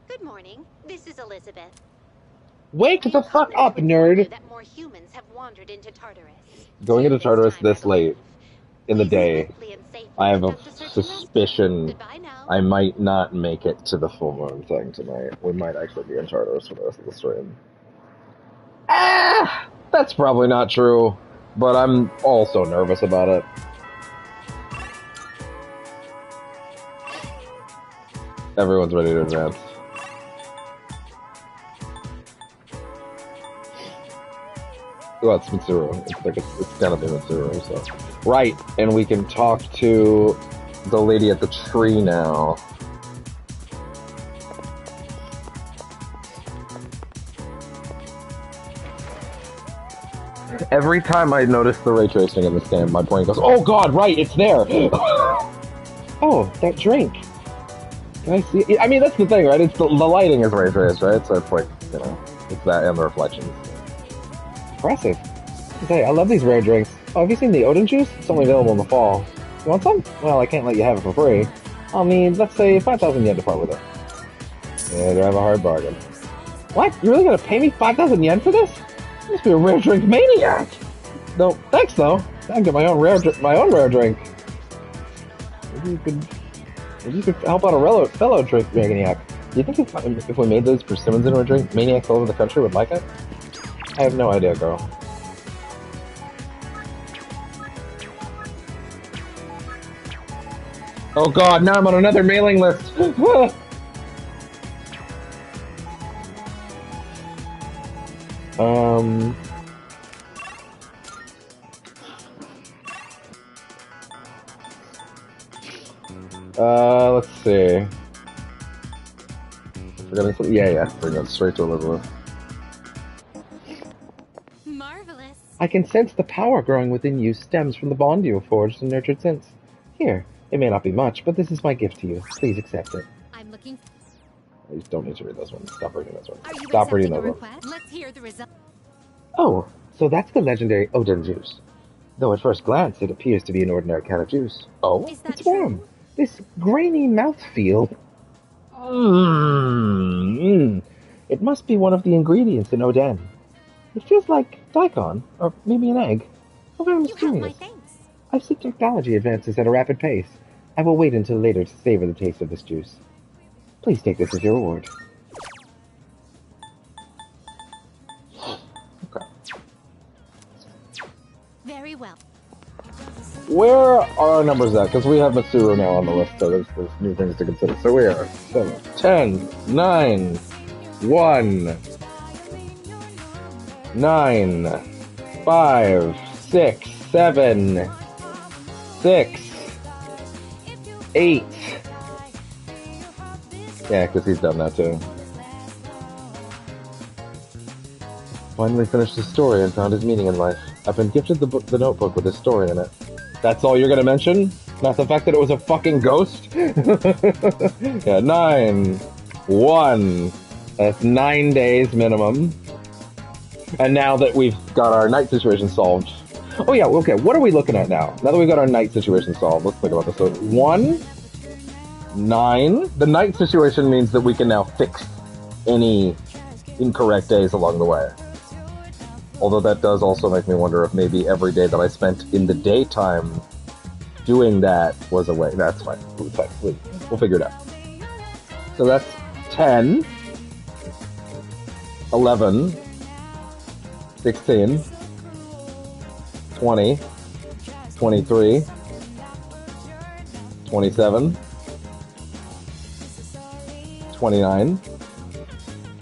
Good morning. This is Elizabeth. Wake the fuck up, nerd! That more humans have wandered into Tartarus. Going into Tartarus this late in the day. I have a suspicion I might not make it to the full moon thing tonight. We might actually be in Charters for the rest of the stream. Ah! That's probably not true, but I'm also nervous about it. Everyone's ready to advance. Well, it's Mitsuru. It's gotta be Mitsuru, so. Right, and we can talk to the lady at the tree now. Every time I notice the ray tracing in this game, my brain goes, "Oh God, right, it's there." Oh, that drink. Can I see it? I mean, that's the thing, right? It's the lighting is ray traced, right? So it's like, you know, it's that and the reflections. Impressive. Hey, I love these rare drinks. Oh, have you seen the Odin juice? It's only available in the fall. You want some? Well, I can't let you have it for free. I'll need, let's say, 5,000 yen to part with it. Yeah, do I have a hard bargain? What? You're really gonna pay me 5,000 yen for this? You must be a rare drink maniac. No, thanks though. I can get my own rare drink. Maybe you could help out a fellow drink maniac. Do you think if we made those persimmons into a drink, maniacs all over the country would like it? I have no idea, girl. Oh God, now I'm on another mailing list. Let's see. Forgetting something? Yeah, bring that straight to Elizabeth. Marvelous. I can sense the power growing within you stems from the bond you have forged and nurtured since. Here, it may not be much, but this is my gift to you. Please accept it. I'm looking. You don't need to read those ones. Stop reading those ones. Are you Stop reading accepting those a ones. request? Let's hear the result. Oh, so that's the legendary Odin juice. Though at first glance it appears to be an ordinary can of juice. Oh, it's warm. This grainy mouthfeel. It must be one of the ingredients in Odin. It feels like daikon, or maybe an egg. How very mysterious. I seek technology advances at a rapid pace. I will wait until later to savor the taste of this juice. Please take this as your reward. Okay. Very well. Where are our numbers at? Because we have Mitsuru now on the list, so there's new things to consider. So we are 7, 10, 9, 1, 9, 5, 6, 7, 6, 8. Yeah, because he's done that too. Finally finished his story and found his meaning in life. I've been gifted the notebook with his story in it. That's all you're gonna mention? Not the fact that it was a fucking ghost? Yeah, 9, 1. That's 9 days minimum. And now that we've got our night situation solved. Oh yeah, okay, what are we looking at now? Now that we've got our night situation solved, let's think about this. So 1, 9. The night situation means that we can now fix any incorrect days along the way. Although that does also make me wonder if maybe every day that I spent in the daytime doing that was a way. That's fine. We'll figure it out. So that's 10, 11, 16, 20, 23, 27, 29,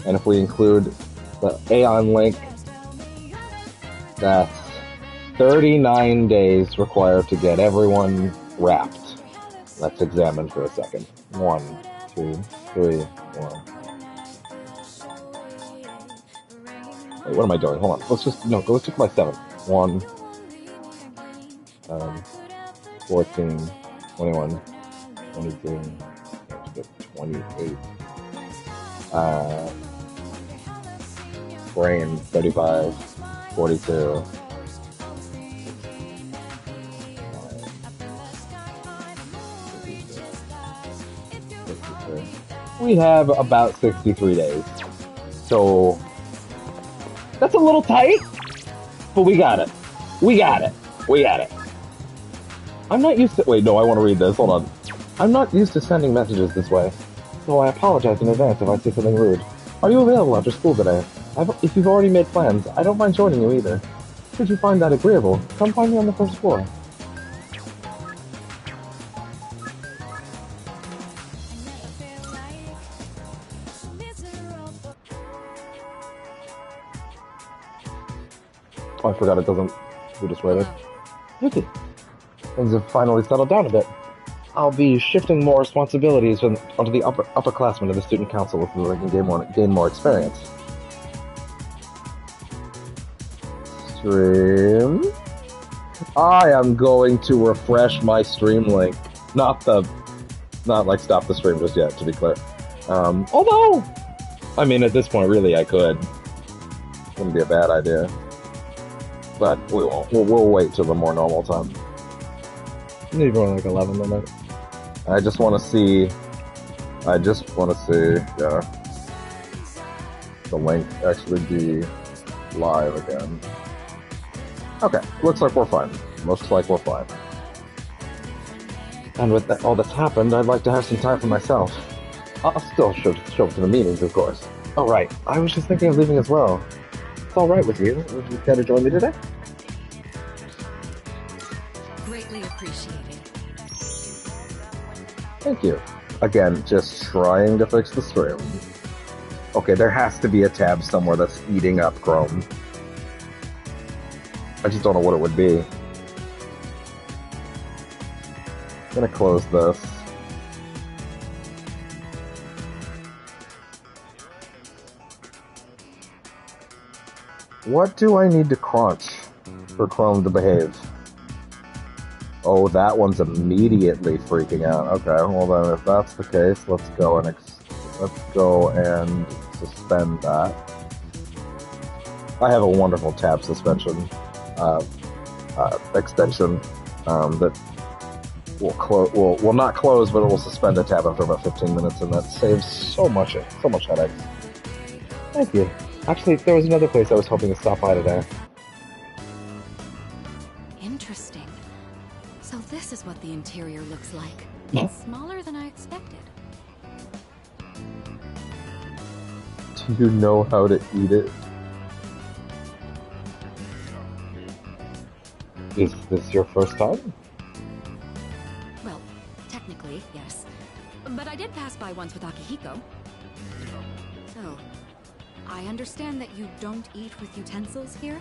and if we include the Aeon link, that's 39 days required to get everyone wrapped. Let's examine for a second. 1, 2, 3, 1. Wait, what am I doing? Hold on. Let's just look by 7. 1, 14, 21, 22, 28. Brain 35, 42. We have about 63 days. So that's a little tight, but we got it. We got it. I'm not used to- wait, no, I want to read this, hold on. I'm not used to sending messages this way, so I apologize in advance if I say something rude. Are you available after school today? If you've already made plans, I don't mind joining you either. Should you find that agreeable, come find me on the first floor. Oh, I forgot it doesn't... We just waited. Okay. Things have finally settled down a bit. I'll be shifting more responsibilities onto the upperclassmen of the student council so that I can gain more experience. Stream. I am going to refresh my stream link. Not like stop the stream just yet, to be clear. Although, I mean, at this point, really, I could. Wouldn't be a bad idea. But we won't. We'll wait till the more normal time. Maybe more like 11 minutes. I just want to see, yeah, the link actually be live again. Okay, looks like we're fine. And with all that's happened, I'd like to have some time for myself. I'll still show up to the meetings, of course. Oh right, I was just thinking of leaving as well. It's alright with you. Would you care to join me today? Greatly appreciated. Thank you. Again, just trying to fix the stream. Okay, there has to be a tab somewhere that's eating up Chrome. I just don't know what it would be. I'm gonna close this. What do I need to crunch for Chrome to behave? Oh, that one's immediately freaking out. Okay, well then, if that's the case, let's go and suspend that. I have a wonderful tab suspension extension that will not close, but it will suspend a tab after about 15 minutes, and that saves so much headaches. Thank you. Actually, there was another place I was hoping to stop by today. Interesting. So this is what the interior looks like. It's smaller than I expected. Do you know how to eat it? Is this your first time? Well, technically, yes. But I did pass by once with Akihiko. So, I understand that you don't eat with utensils here?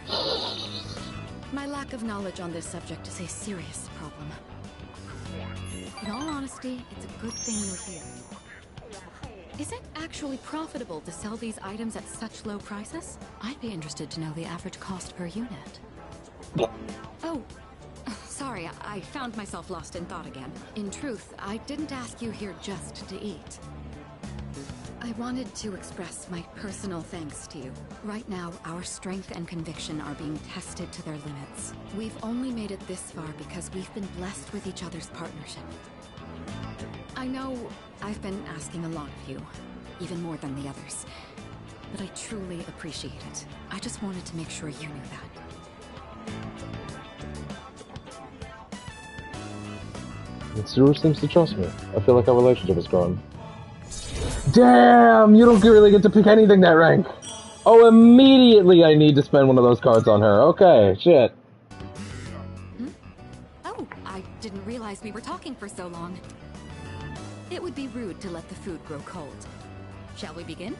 My lack of knowledge on this subject is a serious problem. In all honesty, it's a good thing you're here. Is it actually profitable to sell these items at such low prices? I'd be interested to know the average cost per unit. Oh, sorry, I found myself lost in thought again. In truth, I didn't ask you here just to eat. I wanted to express my personal thanks to you. Right now, our strength and conviction are being tested to their limits. We've only made it this far because we've been blessed with each other's partnership. I know I've been asking a lot of you, even more than the others, but I truly appreciate it. I just wanted to make sure you knew that. Mitsuru seems to trust me. I feel like our relationship has grown. Damn! You don't really get to pick anything that rank! Oh, immediately I need to spend one of those cards on her. Okay, shit. Oh, I didn't realize we were talking for so long. It would be rude to let the food grow cold. Shall we begin?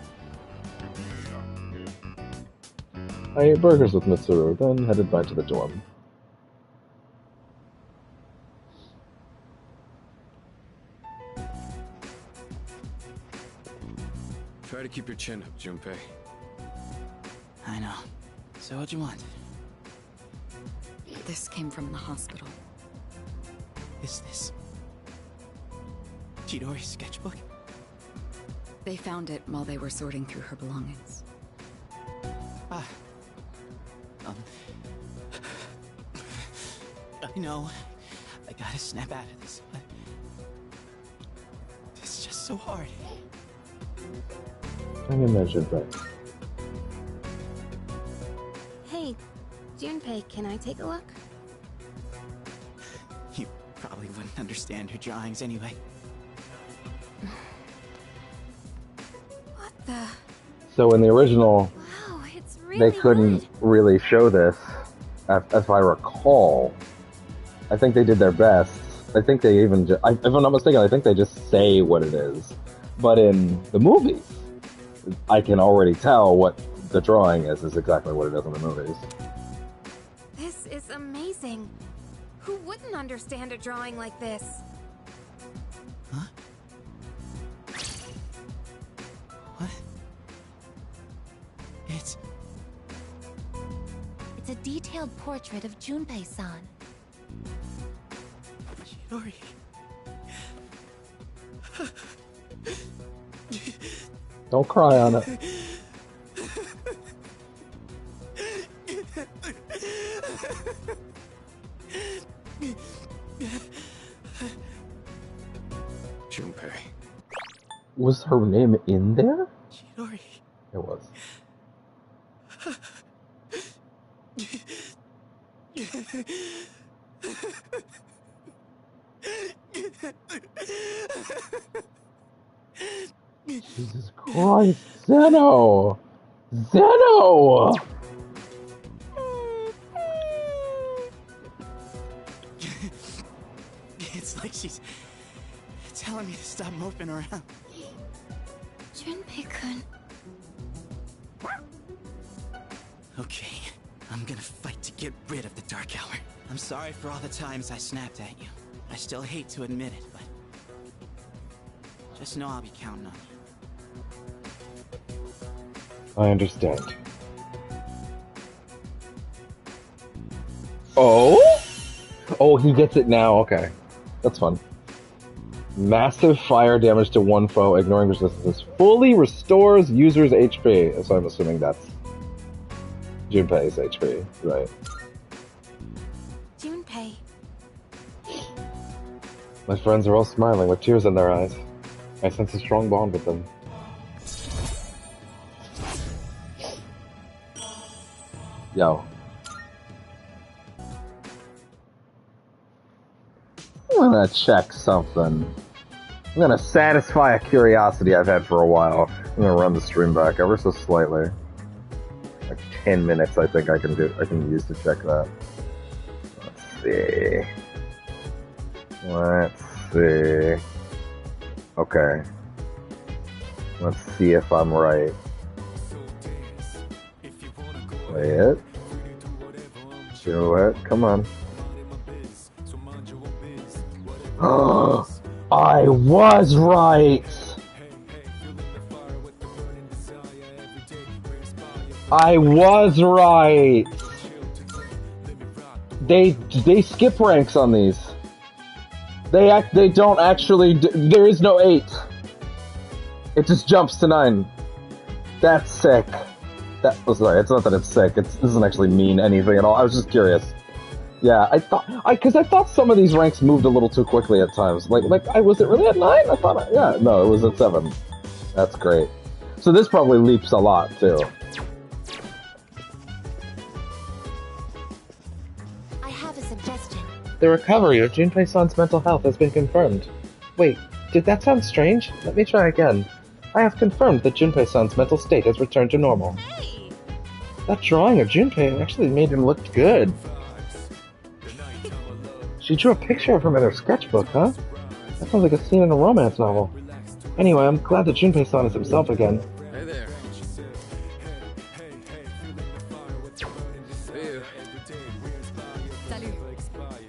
I ate burgers with Mitsuru, then headed back to the dorm. Try to keep your chin up, Junpei. I know. So what'd you want? This came from the hospital. Is this Chidori's sketchbook? They found it while they were sorting through her belongings. I know. I gotta snap out of this, but it's just so hard. I imagine that. Hey, Junpei, can I take a look? You probably wouldn't understand her drawings anyway. What the? So in the original, Wow, it's they couldn't really show this, if I recall. I think they did their best. I think they even, if I'm not mistaken, I think they just say what it is. But in the movies, I can already tell what the drawing is exactly what it is in the movies. This is amazing. Who wouldn't understand a drawing like this? Huh? What? It's a detailed portrait of Junpei-san. Chidori. Don't cry on it. Junpei. Was her name in there? Chidori. It was. Jesus Christ, Zeno! Zeno! It's like she's telling me to stop moping around. Junpei-kun. Okay, I'm gonna fight to get rid of the Dark Hour. I'm sorry for all the times I snapped at you. I still hate to admit it, but just know I'll be counting on you. I understand. Oh? Oh, he gets it now. Okay. That's fun. Massive fire damage to one foe, ignoring resistance. Fully restores user's HP. So I'm assuming that's Junpei's HP, right? Junpei. My friends are all smiling with tears in their eyes. I sense a strong bond with them. Yo. I'm gonna check something. I'm gonna satisfy a curiosity I've had for a while. I'm gonna run the stream back ever so slightly. Like 10 minutes I think I can use to check that. Let's see. Let's see. Okay. Let's see if I'm right. Play it. Do it. Come on. I was right! I was right! They skip ranks on these. They don't actually there is no 8. It just jumps to 9. That's sick. Sorry, it's not that it's sick. It doesn't actually mean anything at all. I was just curious. Yeah, I thought some of these ranks moved a little too quickly at times. Was it really at 9? I thought, yeah, no, it was at 7. That's great. So this probably leaps a lot too. I have a suggestion. The recovery of Junpei-san's mental health has been confirmed. Wait, did that sound strange? Let me try again. I have confirmed that Junpei-san's mental state has returned to normal. Hey! That drawing of Junpei actually made him look good. She drew a picture of him in her sketchbook, huh? That sounds like a scene in a romance novel. Anyway, I'm glad that Junpei-san is himself again. Hey there.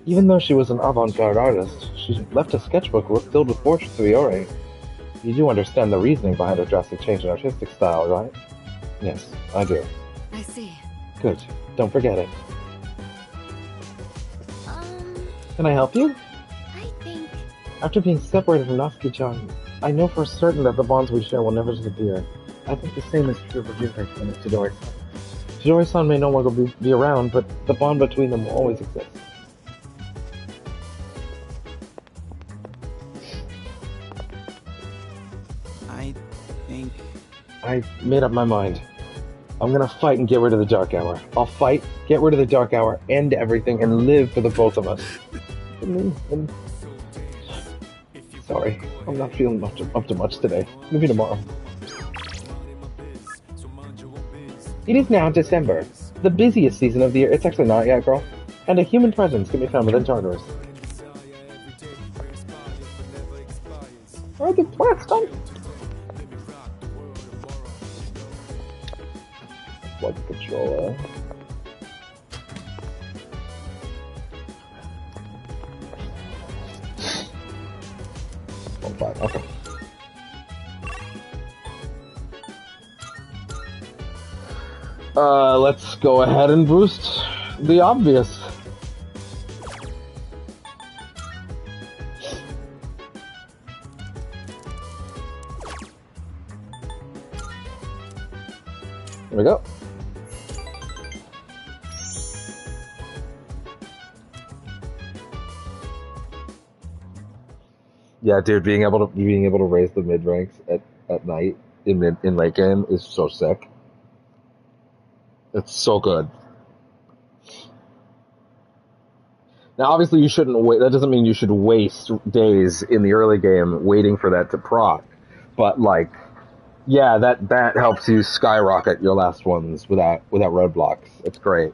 Even though she was an avant-garde artist, she left a sketchbook filled with portraits of Iori. You do understand the reasoning behind her drastic change in artistic style, right? Yes, I do. I see. Good. Don't forget it. Can I help you? I think... After being separated from Natsuki-chan, I know for certain that the bonds we share will never disappear. I think the same is true for Junpei-san and Chidori-san. Chidori-san may no longer be around, but the bond between them will always exist. I think... I made up my mind. I'm gonna fight and get rid of the Dark Hour. I'll fight, get rid of the Dark Hour, end everything, and live for the both of us. Sorry, I'm not feeling up to much today. Maybe tomorrow. It is now December, the busiest season of the year. It's actually not yet, girl. And a human presence can be found within Tartarus. Are the plants done? Plug the controller. Okay. Let's go ahead and boost the obvious. There we go. Yeah, dude, being able to raise the mid ranks at night in late game is so sick. It's so good. Now, obviously, you shouldn't wait. That doesn't mean you should waste days in the early game waiting for that to proc. But like, yeah, that helps you skyrocket your last ones without roadblocks. It's great.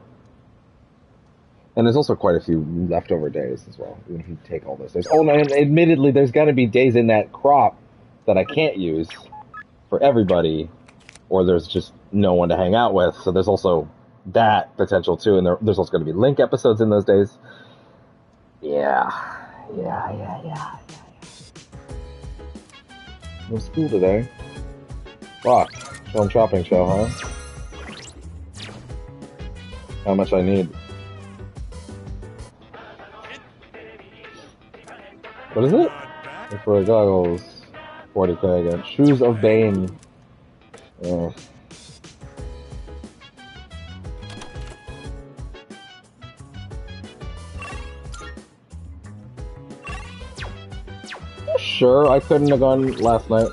And there's also quite a few leftover days as well, even if you take all those days. Oh, and admittedly, there's got to be days in that crop that I can't use for everybody, or there's just no one to hang out with. So there's also that potential too, and there's also going to be link episodes in those days. Yeah. No school today. Fuck. Film shopping show, huh? How much I need? What is it? For goggles, 40k again. Shoes of Bane. Yeah. Sure, I couldn't have gone last night.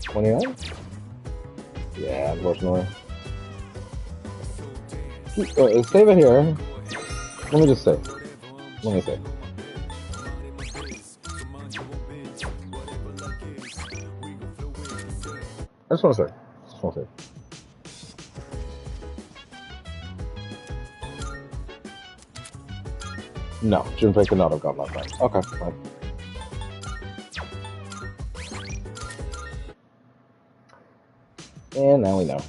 $29? Yeah, unfortunately. Save it here. Let me just save. Let me save. I just want to save. No, Junpei could not have gone last night. Okay, fine. And now we know.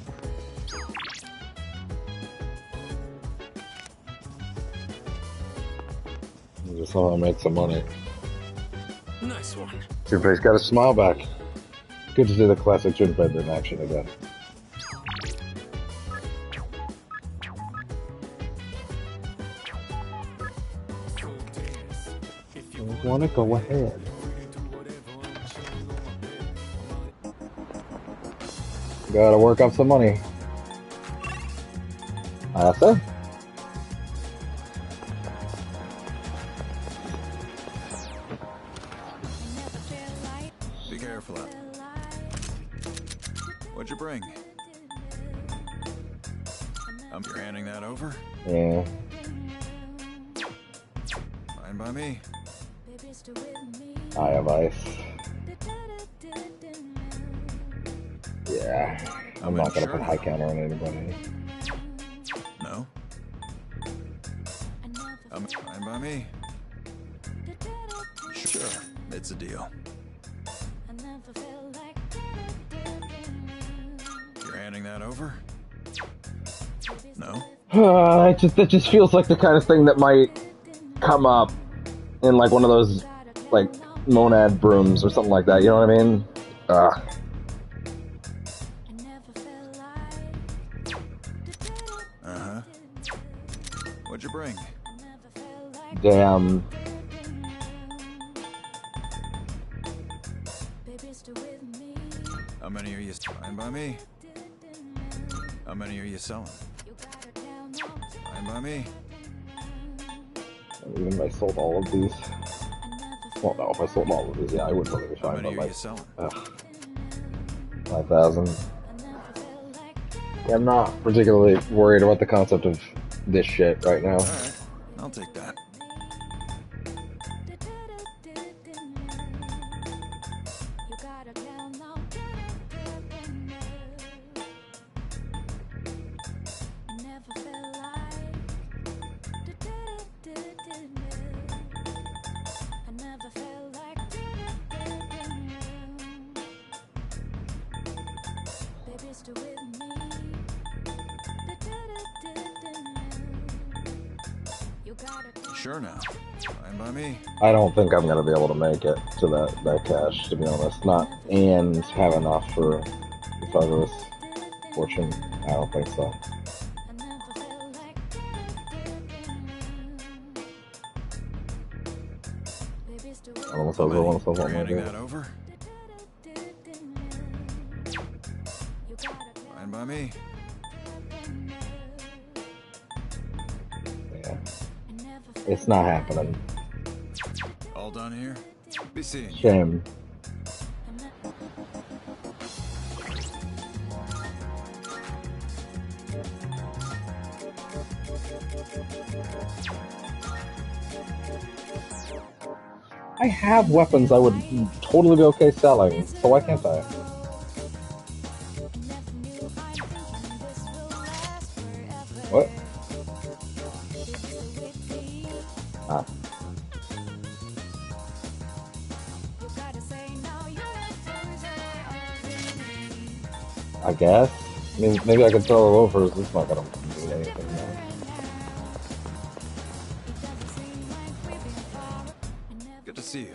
Just how I make some money. Nice one. Junpei's got a smile back. Good to see the classic Junpei in action again. I want to go ahead. Gotta work up some money. I say. Be careful out. What'd you bring? You're handing that over? Yeah. Fine by me. I have ice. Yeah. I'm not gonna put high counter on anybody. No? Fine by me. Sure, it's a deal. You're handing that over? No? That just feels like the kind of thing that might come up in like one of those like monad brooms or something like that, you know what I mean? Uh-huh. What'd you bring? Damn. How many are you fine by me? How many are you selling? Fine by me. Even if I sold all of these. Well, no, if I sold all of these, yeah, I would probably be fine. How many but are like, you selling? 5,000. I'm not particularly worried about the concept of this shit right now. Alright, I'll take that. Sure now. Fine by me. I don't think I'm gonna be able to make it to that cache, to be honest. Not and have enough for the fabulous fortune. I don't think so. You're handing that over? Fine by me. Yeah. It's not happening. All done here? Be seeing you. Shame. I have weapons I would totally be okay selling, so why can't I? What? Ah. I guess. I mean, maybe I could sell it over. It's not gonna do anything now. Good to see you.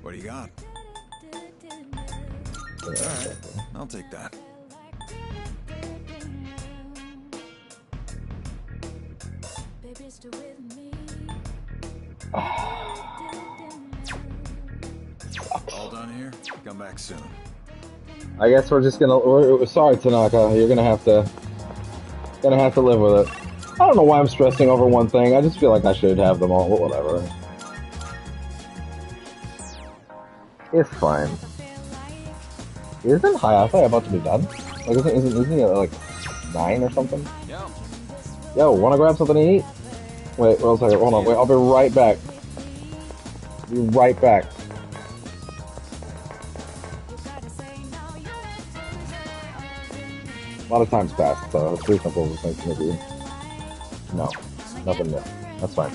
What do you got? Alright, I'll take that. All done here? Come back soon. I guess we're just gonna. Sorry, Tanaka. You're gonna have to live with it. I don't know why I'm stressing over one thing. I just feel like I should have them all. But whatever. It's fine. Isn't Hayate about to be done? Like, isn't he at like 9 or something? Yo, wanna grab something to eat? Wait, one second. Hold on. Wait, I'll be right back. Be right back. A lot of time's passed, so it's reasonable to think maybe. No, nothing new. That's fine.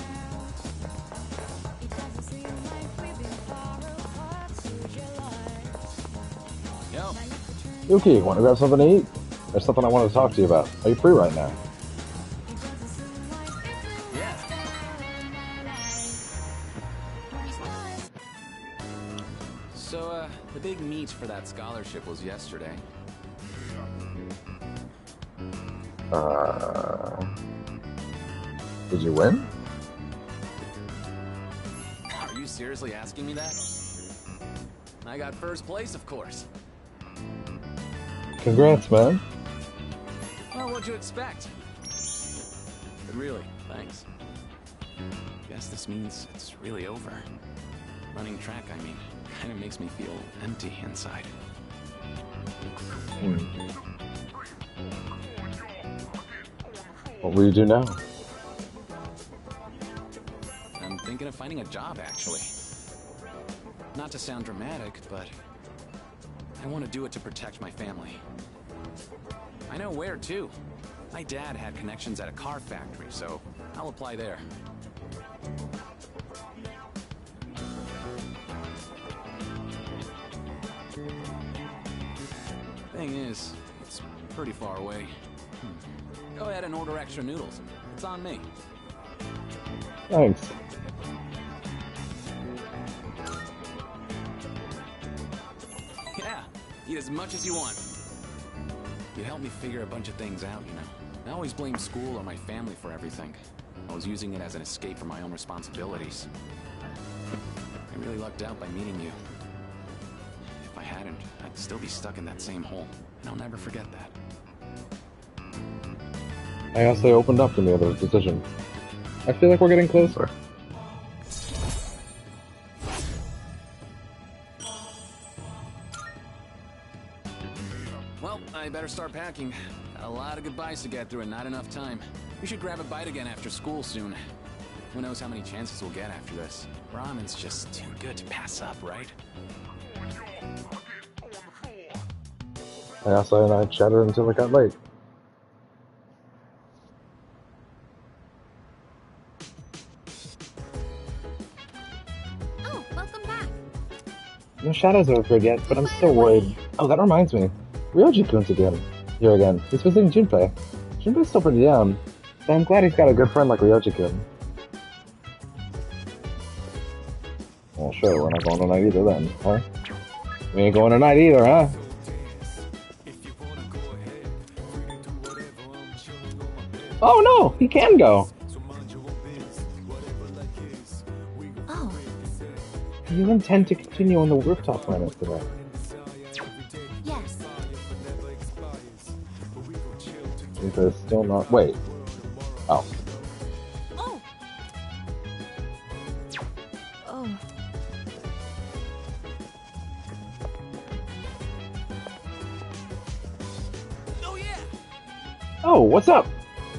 Yuki, want to grab something to eat? There's something I wanted to talk to you about. Are you free right now? So, the big meet for that scholarship was yesterday. Did you win? Are you seriously asking me that? I got first place, of course. Congrats, man. Well, what'd you expect? But really, thanks. Guess this means it's really over. Running track, I mean, kind of makes me feel empty inside. What will you do now? I'm thinking of finding a job, actually. Not to sound dramatic, but I want to do it to protect my family. I know where, too. My dad had connections at a car factory, so I'll apply there. Thing is, it's pretty far away. Go ahead and order extra noodles. It's on me. Thanks. Yeah, eat as much as you want. You helped me figure a bunch of things out, you know. I always blame school or my family for everything. I was using it as an escape from my own responsibilities. I really lucked out by meeting you. If I hadn't, I'd still be stuck in that same hole, and I'll never forget that. I guess they opened up to me with this decision. I feel like we're getting closer. Well, I better start packing. Got a lot of goodbyes to get through and not enough time. We should grab a bite again after school soon. Who knows how many chances we'll get after this. Ramen's just too good to pass up, right? Asa and I chatted until it got late. Oh, welcome back. No shadows have appeared yet, but I'm still worried. Oh, that reminds me. Ryoji-kun's here again. He's visiting Junpei. Junpei's still pretty down, but I'm glad he's got a good friend like Ryoji-kun. Well, sure, we're not going tonight either then, huh? We ain't going tonight either, huh? Oh no, he can go! Oh. You intend to continue on the rooftop planet today? Yes. Because still not. Wait. Oh. Oh. Oh. Oh, what's up?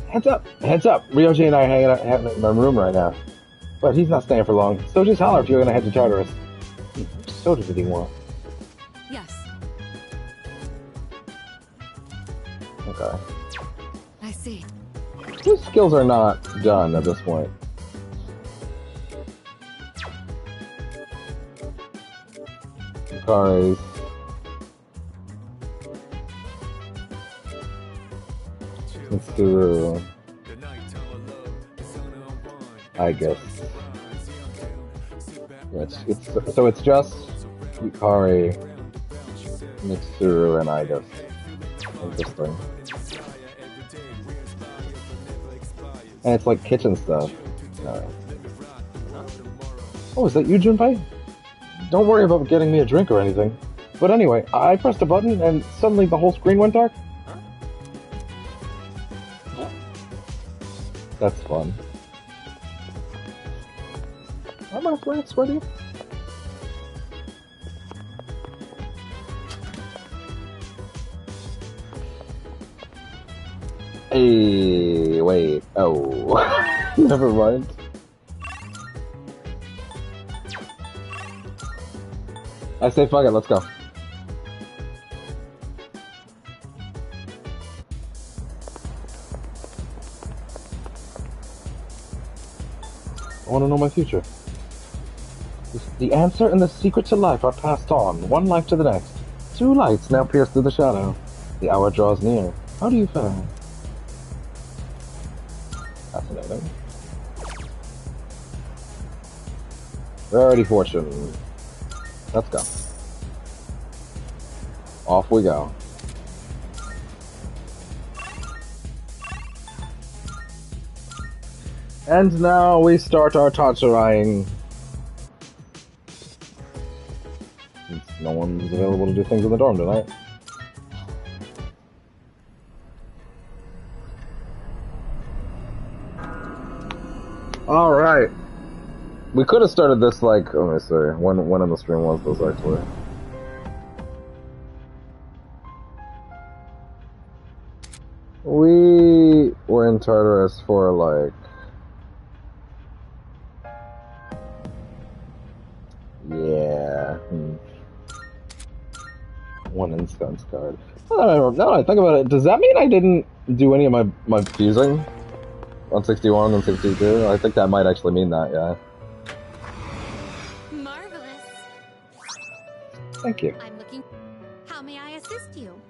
Heads up! Heads up! Ryoji and I are hanging out in my room right now. But he's not staying for long, so just holler if you're gonna head to Tartarus. Which soda did he want? Yes. Okay. I see. His skills are not done at this point. Kari's. Mitsuru. I guess. Yeah, it's just Yukari, Mitsuru, and I guess. Interesting. And it's like kitchen stuff. Alright. Oh, is that you, Junpei? Don't worry about getting me a drink or anything. But anyway, I pressed a button and suddenly the whole screen went dark. That's fun. I'm not rats ready. Hey, wait. Oh, never mind. I say fuck it, let's go. I want to know my future. The answer and the secret to life are passed on, one life to the next. Two lights now pierce through the shadow. The hour draws near. How do you fare? Fascinating. Rarity fortune. Let's go. Off we go. And now we start our torturing. Since no one's available to do things in the dorm tonight. Alright. We could have started this like, let me see, when in the stream was this actually? We were in Tartarus for like... Yeah. One instance card. Now that I think about it, does that mean I didn't do any of my fusing? On 61 and 62? I think that might actually mean that, yeah. Marvelous. Thank you. I'm looking. How may I assist you?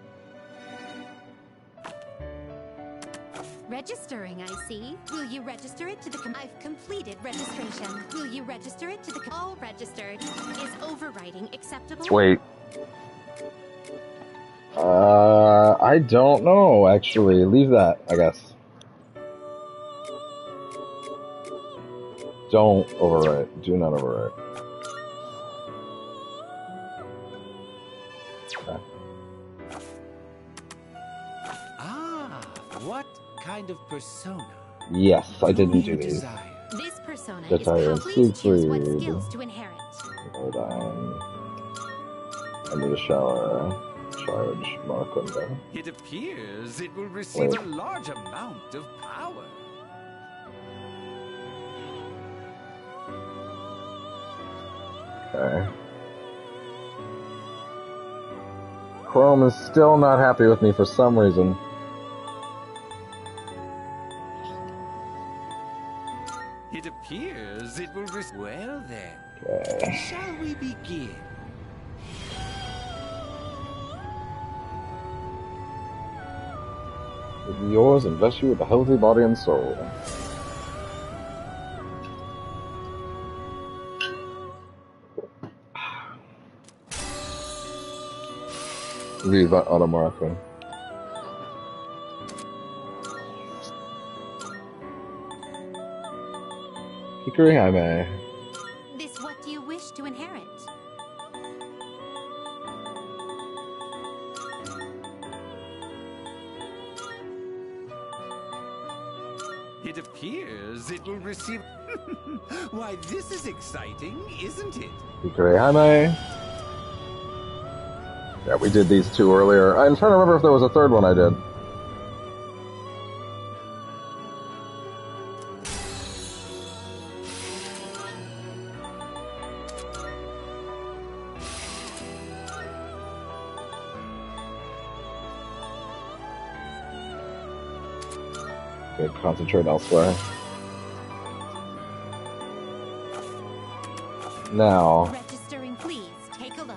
Registering, I see. Will you register it to the I've completed registration. Will you register it to the all registered? Is overwriting acceptable? Wait. I don't know, actually. Leave that, I guess. Don't overwrite. Do not overwrite. Okay. Ah, what kind of persona? Yes, I didn't do these. This persona That's is how you're complete. Choose what Siegfried. skills to inherit. Hold on. I need a shower. Charge. charge Markunda. It appears it will receive a large amount of power. Okay. Chrome is still not happy with me for some reason. It appears it will receive... Well then, Okay. shall we begin? With yours and bless you with a healthy body and soul. Use that automatically. Hikari Jaime. This what do you wish to inherit? It appears it will receive... Why, this is exciting, isn't it? Hikari Jaime. Yeah, we did these two earlier. I'm trying to remember if there was a third one I did. Okay, concentrate elsewhere. Now. Registering, please. Take a look.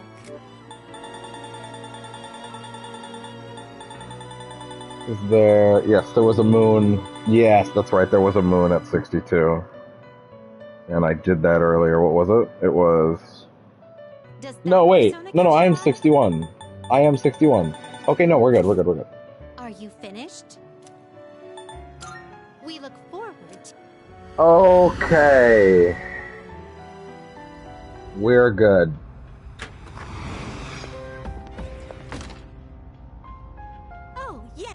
Is there... Yes, there was a moon. Yes, that's right, there was a moon at 62. And I did that earlier. What was it? It was... No, wait. No, I am 61. I am 61. Okay, no, we're good. Are you finished? We look forward. Okay. We're good. Oh, yeah.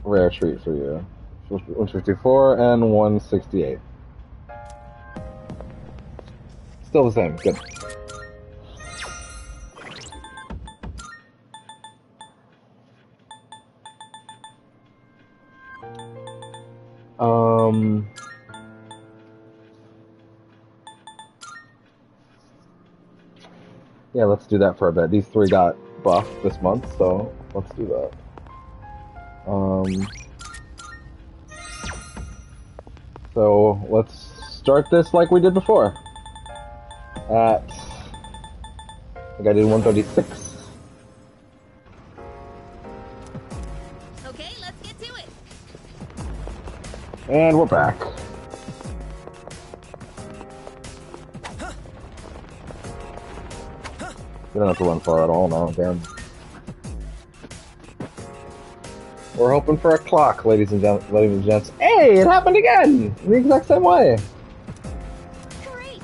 Rare treat for you. 154 and 168. Still the same. Good. Yeah, let's do that for a bit. These three got buffed this month, so let's do that. So let's start this like we did before. I think I did 136. Okay, let's get to it. And we're back. We don't have to run far at all now, again. We're hoping for a clock, ladies and gents. Hey, it happened again! The exact same way. Great.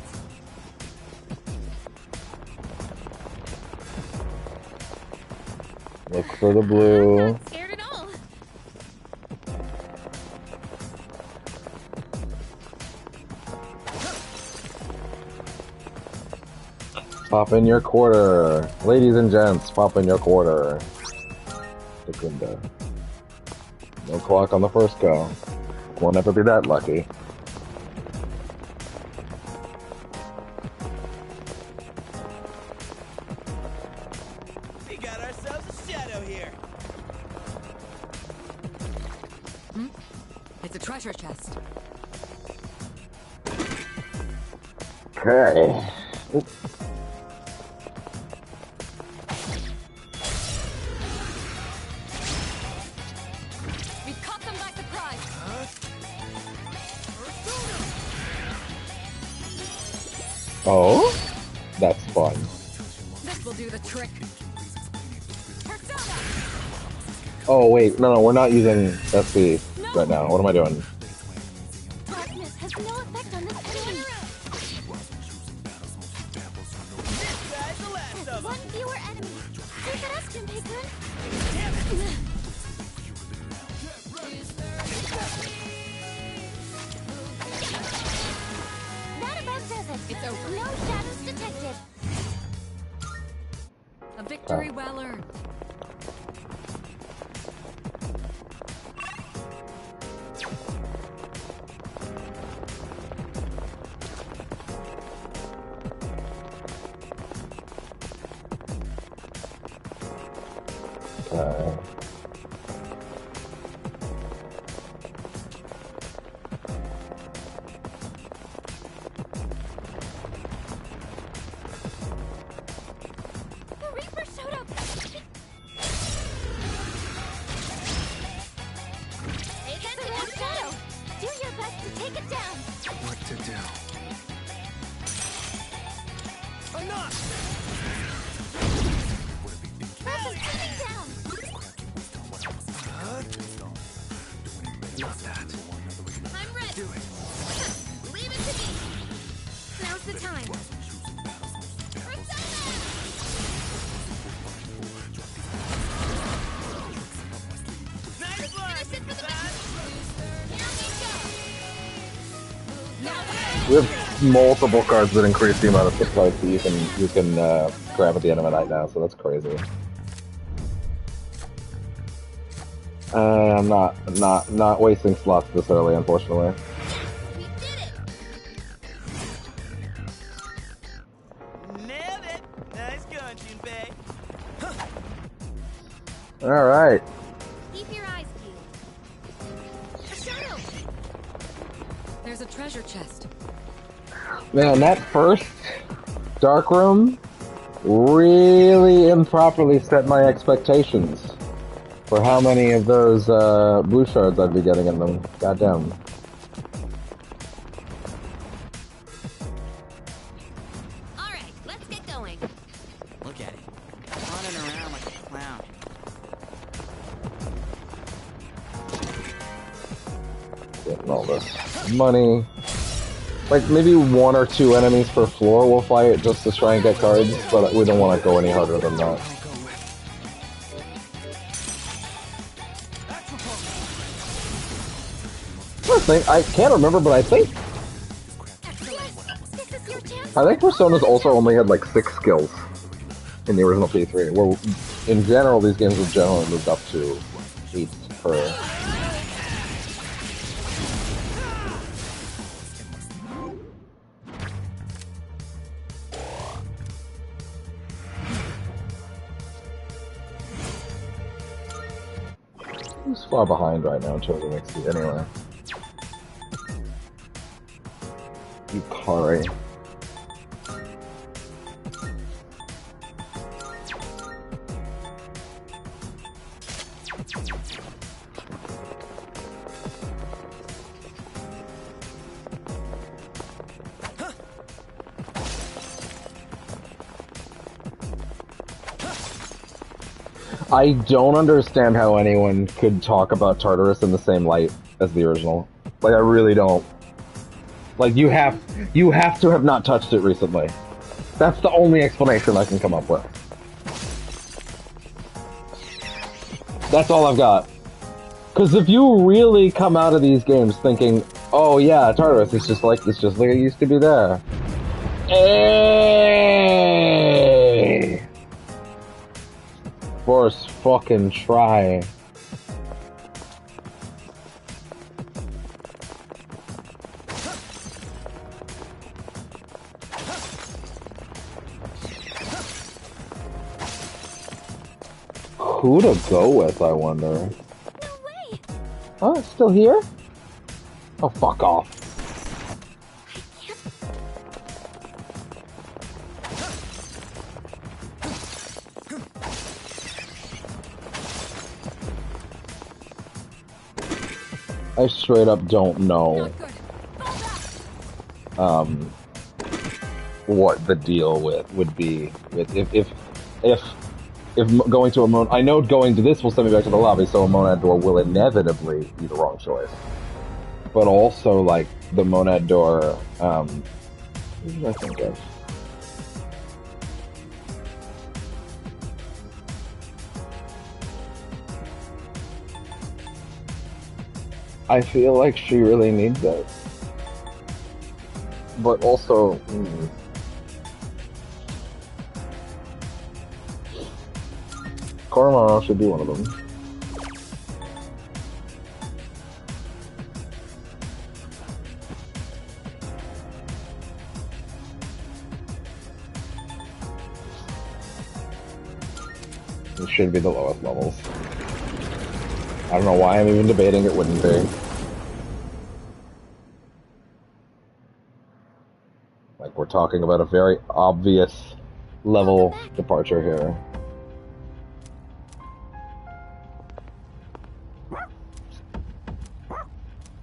Look for the blue. Not scared at all. Pop in your quarter. Ladies and gents, pop in your quarter. Secunda. No clock on the first go. Won't ever be that lucky. We got ourselves a shadow here. It's a treasure chest. Okay. Oops. We caught them by surprise. Oh? That's fun. This will do the trick. Oh, wait. No, we're not using SP right now. What am I doing? Darkness has no effect on this enemy. One fewer enemy. Take at us, Jim Pigman. That about does it. It's over. No shadows detected. A victory Very well earned. Okay. The Reaper showed up! Hey, that's a shadow! Do your best to take it down! What to do? Enough! Precious, take it down! Not that. I'm ready. Do it. Leave it to me. Now's the time. We have multiple cards that increase the amount of supplies that you can grab at the end of a night now, so that's crazy. I'm not wasting slots this early, unfortunately. Nailed it! Nice going, Junpei. All right. Keep your eyes peeled. A shadow. There's a treasure chest. Man, that first dark room really improperly set my expectations for how many of those blue shards I'd be getting in them. Goddamn. Alright, let's get going. Look at it. Running around like a clown. Getting all this money. Like, maybe 1 or 2 enemies per floor we'll fight just to try and get cards, but we don't want to go any harder than that. I can't remember, but I think Persona's also only had like 6 skills in the original P3, where in general these games have generally moved up to 8 per. Who's far behind right now in terms of XP anyway? Yukari. I don't understand how anyone could talk about Tartarus in the same light as the original. Like, I really don't. Like, you have to have not touched it recently. That's the only explanation I can come up with. That's all I've got. Because if you really come out of these games thinking, oh yeah, Tartarus is just like it used to be there. Hey! First fucking try. Who to go with, I wonder? No way! Oh, it's still here? Oh, fuck off. I straight up don't know what the deal would be with if going to a Monad. I know going to this will send me back to the lobby, so a Monad door will inevitably be the wrong choice. But also, like, the Monad door, what did I think of? I feel like she really needs it. But also, Koromaro should be one of them. It should be the lowest levels. I don't know why I'm even debating it wouldn't be. Like, we're talking about a very obvious level departure here.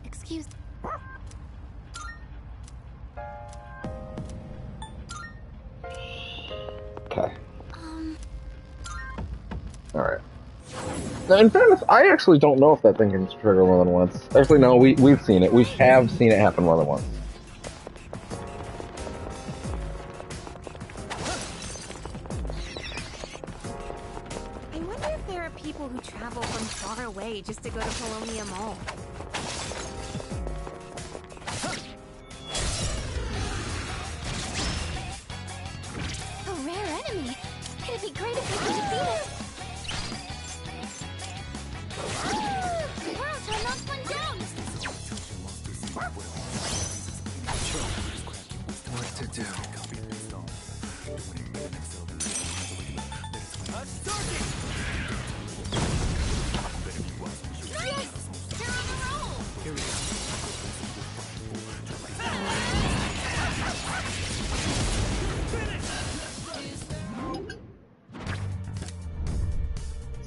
Excuse. Okay. Alright. Now, in fairness, I actually don't know if that thing can trigger more than once. Actually, no, we've seen it. We have seen it happen more than once. I wonder if there are people who travel from far away just to go to Polonia Mall. A rare enemy. It'd be great if we could defeat it. Wow, knocked one down. What to do?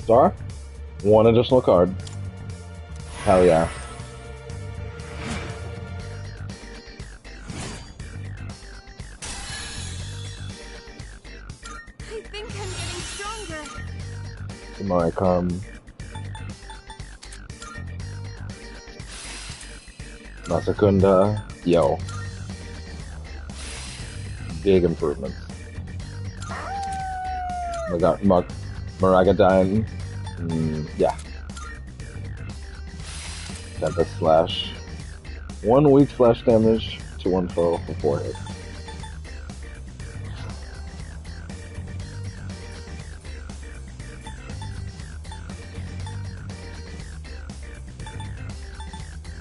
Star? One additional card. Hell yeah. I think I'm getting stronger. My come. Masakunda. Yo. Big improvements. We got Maragadine. Yeah. Tempest Slash. 1 weak slash damage to one foe for 4 hits.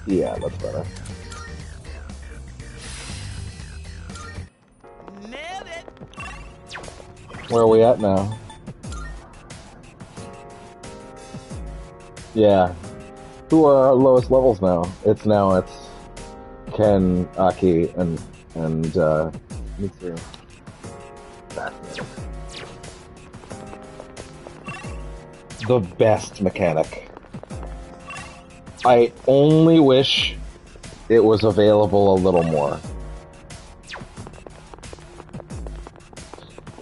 Yeah, that's better. Nailed it. Where are we at now? Yeah. Who are our lowest levels now? It's Ken, Aki, and Mitsu. Fascinating. The best mechanic. I only wish it was available a little more.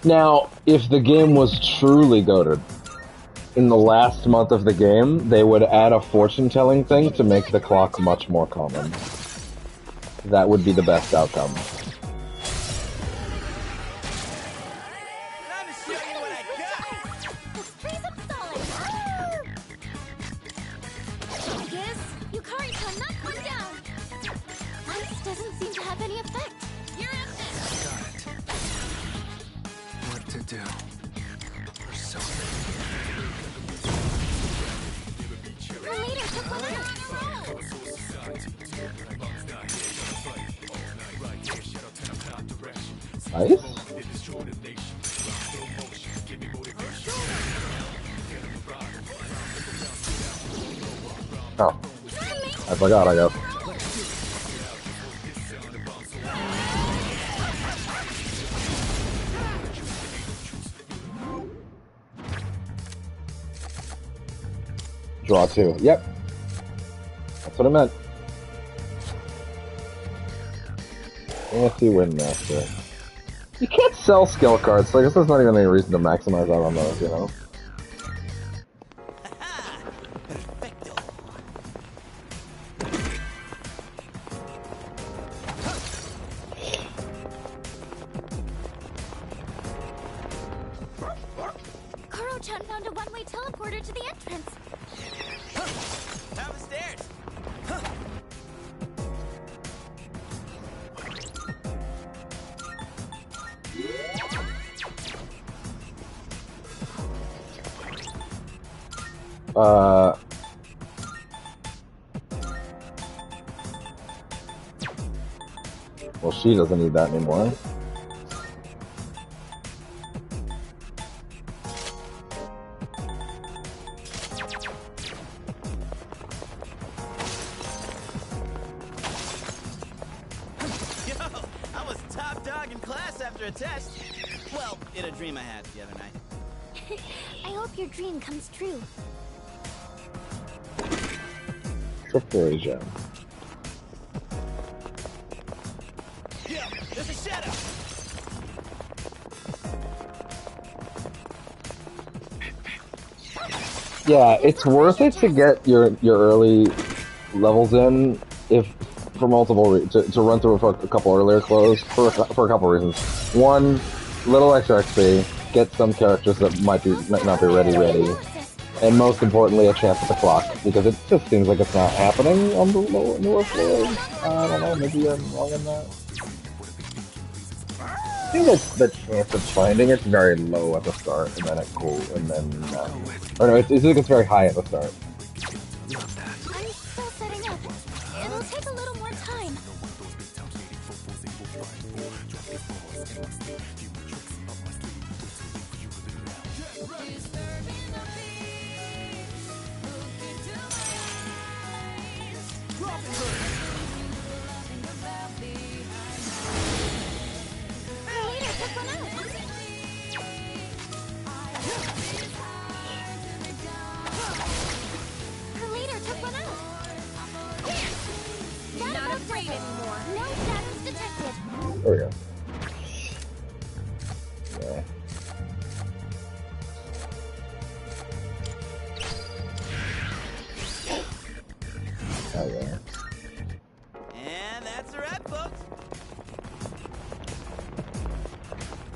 Now, if the game was truly goated, in the last month of the game, they would add a fortune-telling thing to make the clock much more common. That would be the best outcome. Yes, Yukari-chan knocked one down. Ice doesn't seem to have any effect. You're up next. Got it. What to do? Persona. The leader took one out in a row. Ice? Oh. I forgot, I guess. Draw 2. Yep. That's what I meant. Fancy Windmaster. You can't sell skill cards, so I guess there's not even any reason to maximize out on those, you know? Koro-chan found a one-way teleporter to the entrance. Down the stairs. Well, she doesn't need that anymore. Yo, I was top dog in class after a test. Well, in a dream I had the other night. I hope your dream comes true. Trickery gem. Yo, there's a shadow. Yeah, it's worth it to get your early levels in if for multiple to run through for a couple earlier clothes for a couple reasons. One, little extra XP, get some characters that might not be ready, and most importantly, a chance at the clock because it just seems like it's not happening on the newer floors. I don't know, maybe I'm wrong on that. I think the chance of finding it's very low at the start, and then or no, it's very high at the start. I'm still setting up. It'll take a little more time. Her leader took one out. Not afraid anymore. No shadows detected. There we go. Yeah. Oh yeah. And that's a wrap, folks.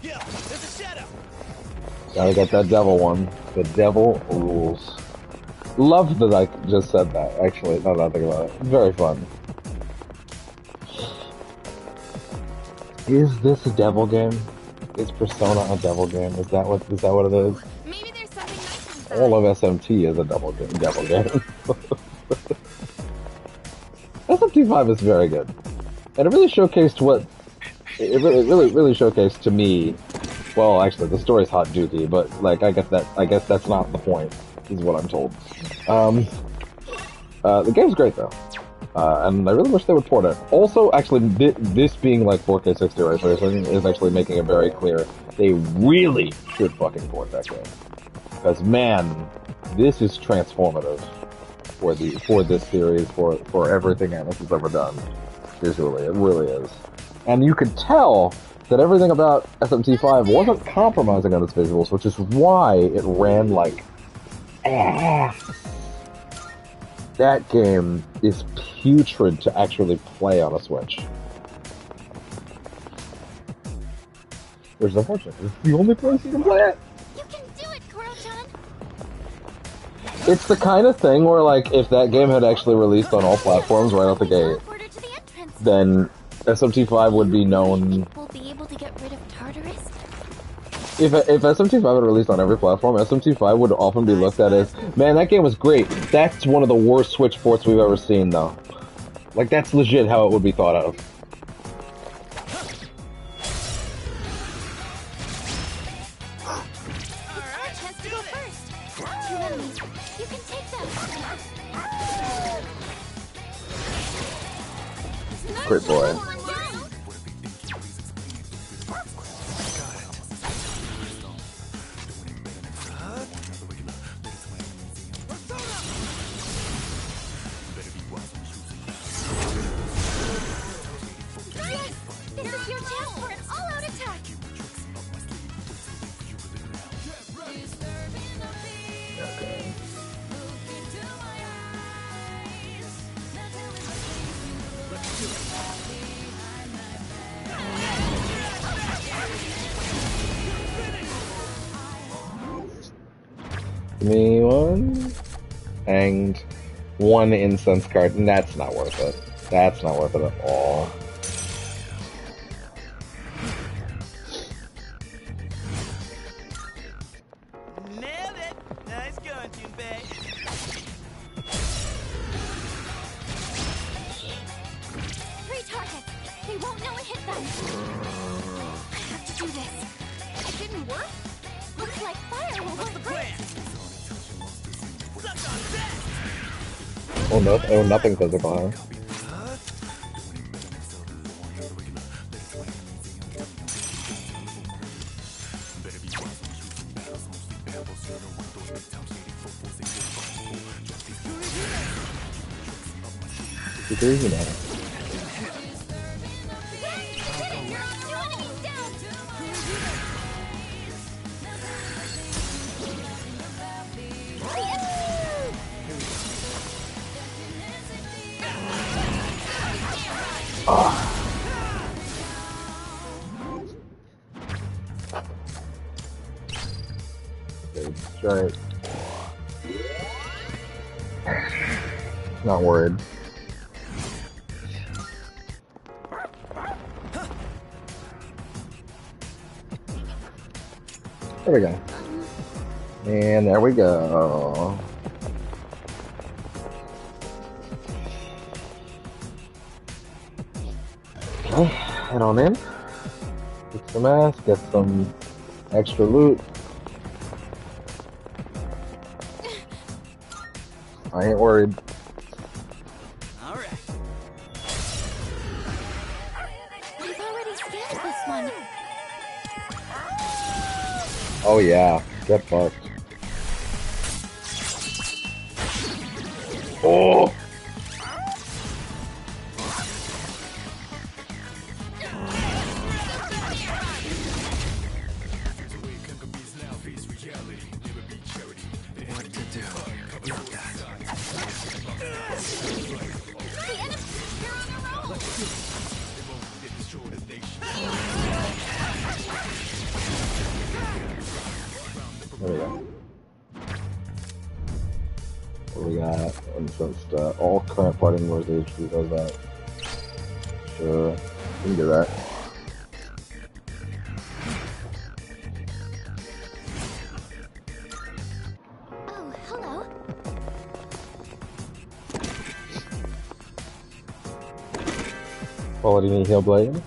Yo, there's a shadow. Gotta get that devil one. The devil rules. Love that I just said that, actually, now that I think about it. Very fun. Is this a devil game? Is Persona a devil game? Is that what it is? Maybe there's something nice inside. All of SMT is a devil game. SMT5 is very good. And it really showcased it really showcased to me. Well, actually, the story's hot dookie, but like I guess that's not the point, is what I'm told. The game's great though, and I really wish they would port it. Also, actually, this being like 4K 60 ray tracing is actually making it very clear they really should fucking port that game, because man, this is transformative for this series, for everything Atlas has ever done visually. It really is, and you could tell that everything about SMT5 wasn't compromising on its visuals, which is why it ran like ass. That game is putrid to actually play on a Switch. Which is unfortunate. It's the only place you can play it. You can do it, Koro-chan. It's the kind of thing where, like, if that game had actually released on all platforms right out the gate, then SMT5 would be known. We'll be able to get rid of Tartarus. If SMT5 had released on every platform, SMT5 would often be looked at as, man, that game was great. That's one of the worst Switch ports we've ever seen, though. Like, that's legit how it would be thought of. Great boy. This is your chance for an all-out attack. Okay. Give me one. And one incense card. And that's not worth it. That's not worth it at all. Nailed it. Nice going, Junpei. hit them. I have to do this. It didn't work? Looks like fire will work great. Oh no! Oh, nothing physical. Huh? It's easy now. Okay, straight. Not worried. There we go. And there we go. Okay, head on in. Get some ass, get some extra loot. I ain't worried. Alright. I've already scanned this one. Oh yeah, get fucked. Oh! What to do? Not that. There we go. What do we got? Unfocused, all current party members HP does that. Sure, we can do that. Oh, hello. Quality need heal blade.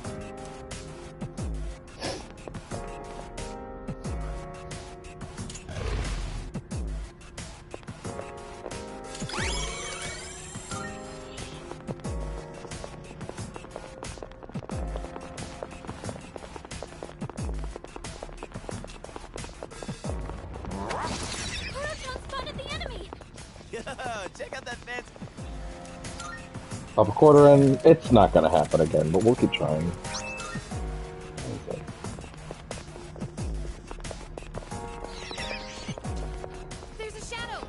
Check out that fancy. Pop a quarter in. It's not gonna happen again, but we'll keep trying. Okay. There's a shadow.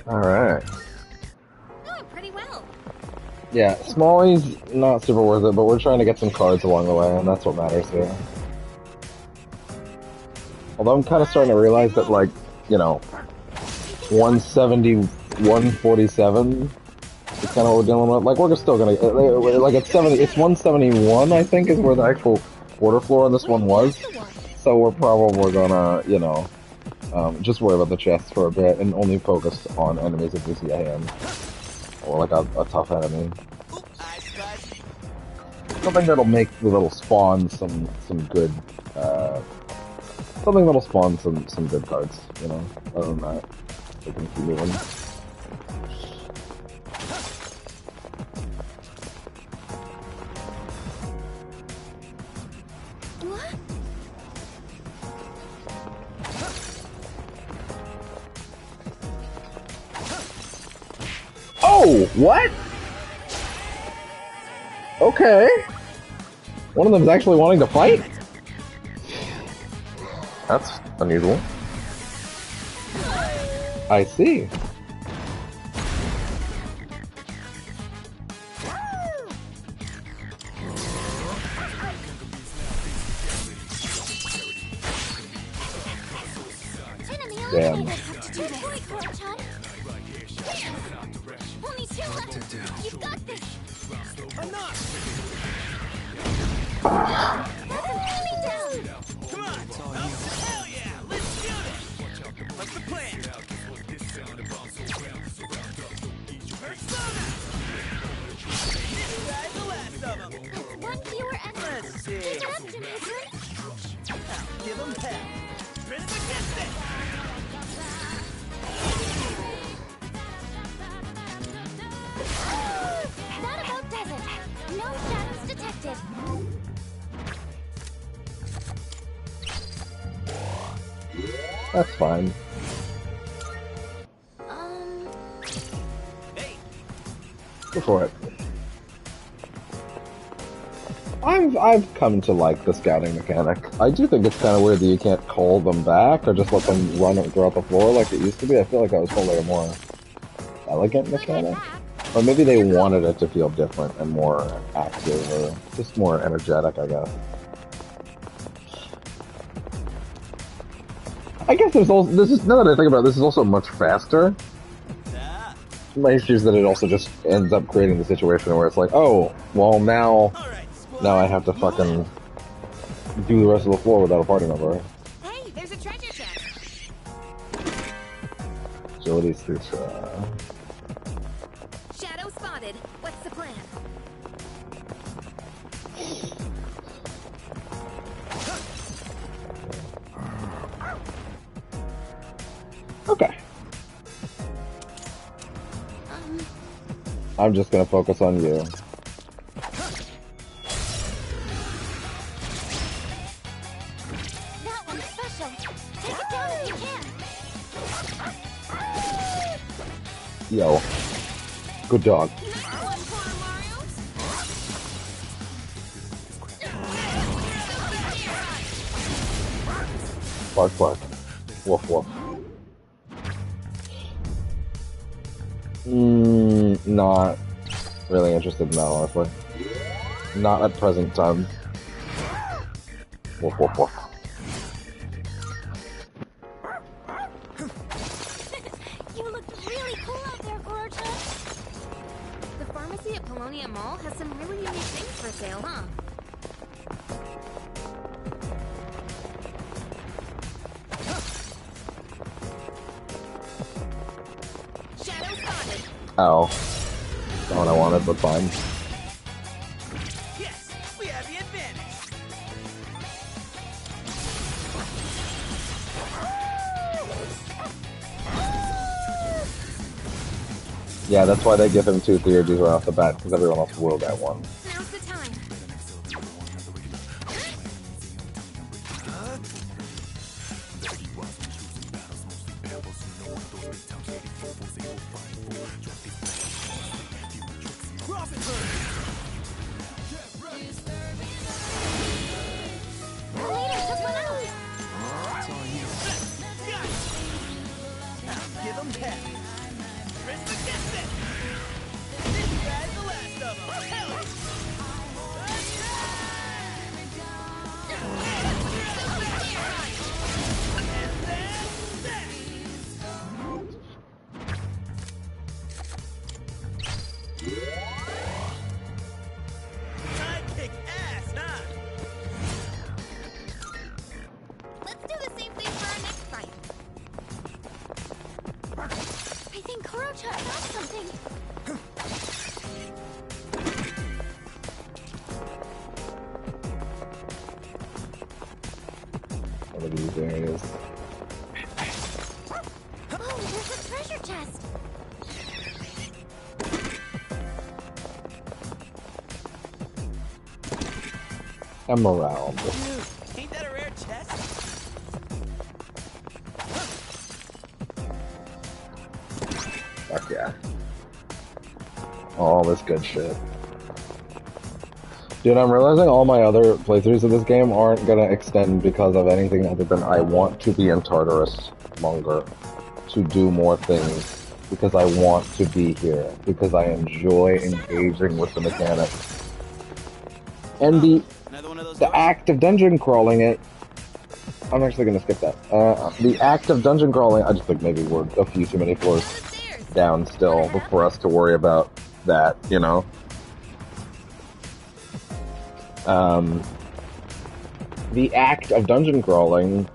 Alright. Doing pretty well. Yeah, Smalley's not super worth it, but we're trying to get some cards along the way, and that's what matters here. Although I'm kind of starting to realize that, like, you know, 170, 147 is kind of what we're dealing with. Like, we're still gonna, like, it's 171, I think, is where the actual order floor on this one was. So we're probably gonna, you know, just worry about the chests for a bit and only focus on enemies if we see a hand. Or like a tough enemy. Something that'll spawn some good something that'll spawn some good cards, you know. Other than that, we can keep moving. Oh, what? Okay. One of them's actually wanting to fight? That's unusual. I see. Damn. You've got this. Come on. Hell yeah. Let's do this. What's the plan? The last of them. One fewer enemy. Let's see. Keep it up, Jimmy. Give them hell. Ready to get it. That about does it. No shadows detected. That's fine. Go for it. I've come to like the scouting mechanic. I do think it's kind of weird that you can't call them back or just let them run throughout the floor like it used to be. I feel like that was probably a more elegant mechanic. Or maybe they wanted it to feel different and more active or just more energetic, I guess. I guess there's also, now that I think about it, this is also much faster. My issue is that it also just ends up creating the situation where it's like, oh, well now I have to fucking do the rest of the floor without a party member. Hey, there's a treasure chest. Agility's through Shadow spotted. What's the plan? Okay. I'm just gonna focus on you. That one's special. Take it down if you can. Yo. Good dog. Bark, bark. Woof, woof. Not really interested in that, honestly. Not at present time. Woof, woof, woof. You look really cool out there, Gorcha. The pharmacy at Polonia Mall has some really unique things for sale, huh? Shadow spotted. Ow. Not what I wanted, but fine. Yes, we have the advantage. Yeah, that's why they give him 2 theurgies right off the bat, because everyone else will get one. Now's the time. Give them hell. Ready to get it. This guy's the last of them. Hell. I kick ass, huh? Let's do the same thing for our next fight. I think Gorcha found something. What are you doing? Emerald. Dude, ain't that a rare chest? Fuck yeah. All this good shit. Dude, I'm realizing all my other playthroughs of this game aren't gonna extend because of anything other than I want to be in Tartarus longer, to do more things, because I want to be here, because I enjoy engaging with the mechanics. And the act of dungeon crawling it, I'm actually gonna skip that. The act of dungeon crawling, I just think maybe we're a few too many floors down still for us to worry about that, you know? The act of dungeon crawling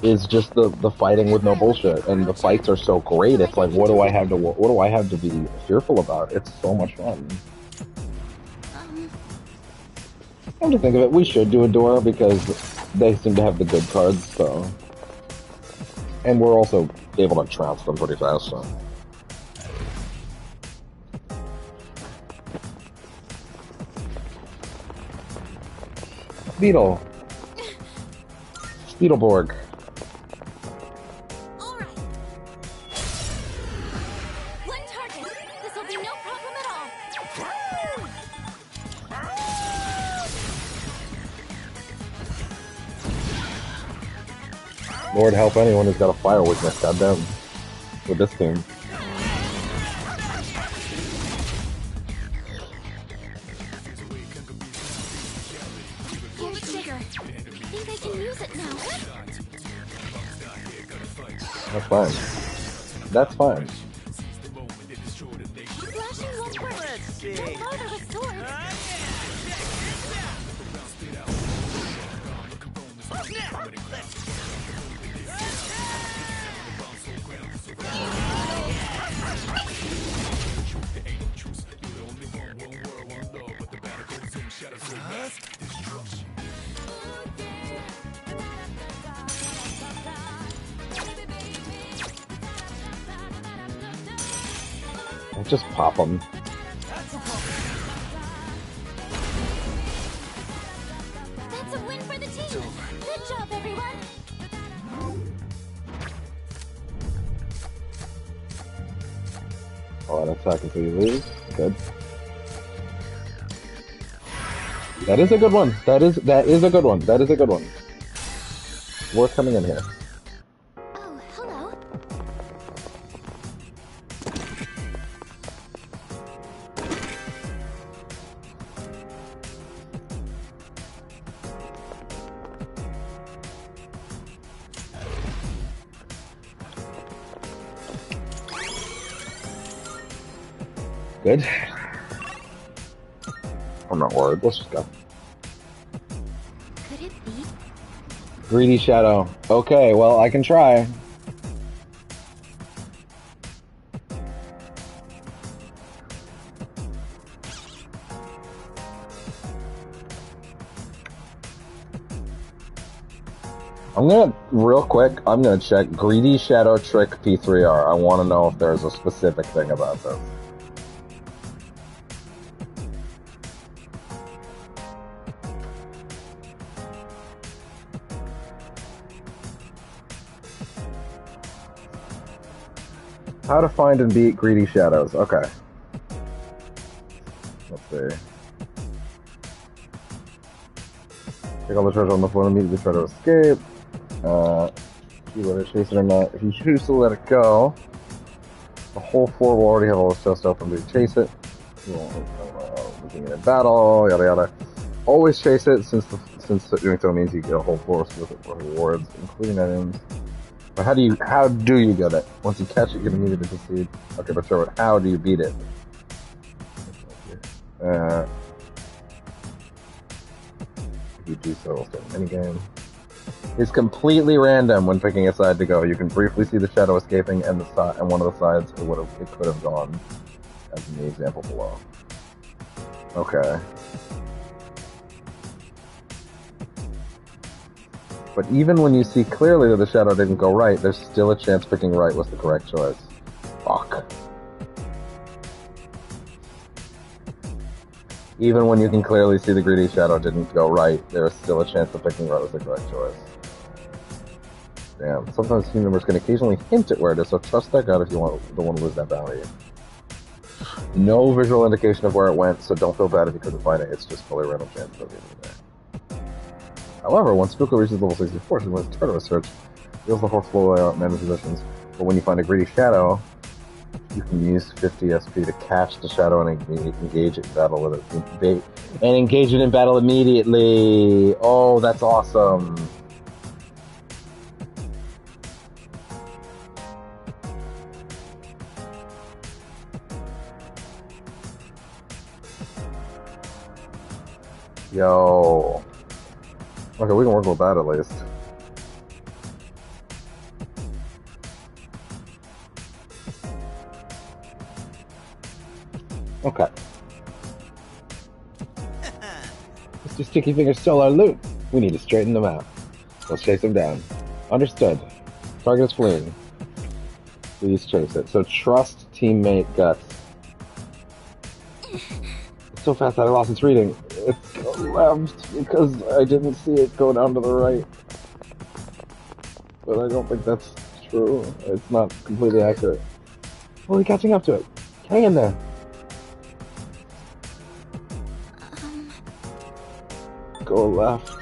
is just the fighting with no bullshit, and the fights are so great. It's like, what do I have to be fearful about? It's so much fun. Come to think of it, we should do a door because they seem to have the good cards, so, and we're also able to trounce them pretty fast. So. Beetle. Beetleborg. One target. This will be no problem at all. Lord help anyone who's got a fire weakness, goddamn. With this team. Here's sugar. I think I can use it now. That's fine. That's fine. Flashing won't work. Don't bother with swords. I'll just pop them. That's a win for the team. Good job, everyone. Oh, an attack until you lose. Good. That is a good one. That is a good one. That is a good one. Worth coming in here. Oh, hello. Good. I'm not worried. Let's just go. Could it be? Greedy Shadow. Okay, well, I can try. Real quick, I'm gonna check Greedy Shadow Trick P3R. I want to know if there's a specific thing about this. How to find and beat Greedy Shadows. Okay. Let's see. Take all the treasure on the floor and immediately try to escape. See whether to chase it or not. If you choose to let it go, the whole floor will already have all the chest open to chase it. You won't looking at a battle, yada yada. Always chase it, since doing so means you get a whole floor with rewards, including items. But how do you get it? Once you catch it, you can immediately proceed. Okay, but show it. How do you beat it? If you do so, we'll start a minigame. It's completely random when picking a side to go. You can briefly see the shadow escaping and one of the sides it could have gone, as in the example below. Okay. But even when you see clearly that the shadow didn't go right, there's still a chance picking right was the correct choice. Fuck. Even when you can clearly see the greedy shadow didn't go right, there is still a chance of picking right was the correct choice. Damn, sometimes team members can occasionally hint at where it is, so trust their gut if you don't want to lose that bounty. No visual indication of where it went, so don't feel bad if you couldn't find it. It's just fully random chance at the end of the day. However, once Fuka reaches level 64, she must turn a search, deals the whole floor layout and enemy positions. But when you find a greedy shadow, you can use 50 SP to catch the shadow and engage it in battle with it. And engage it in battle immediately! Oh, that's awesome! Yo. Okay, we can work with that at least. Okay. Mr. Sticky Fingers stole our loot. We need to straighten them out. Let's chase them down. Understood. Target is fleeing. Please chase it. So trust teammate guts. It's so fast that I lost its reading. It's left because I didn't see it go down to the right. But I don't think that's true. It's not completely accurate. Fully catching up to it. Hang in there. Go left.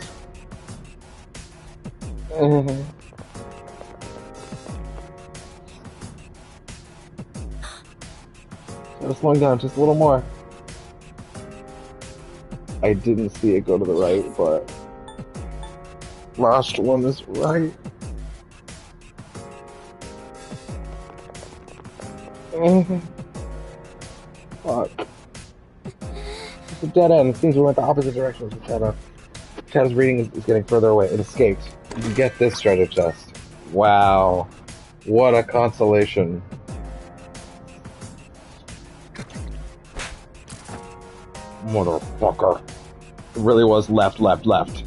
Just slowing down just a little more. I didn't see it go to the right, but last one is right. Fuck. It's a dead end. It seems we went the opposite direction as Shadow. Shadow's reading is getting further away. It escaped. You can get this treasure chest. Wow. What a consolation. Motherfucker. It really was left, left, left.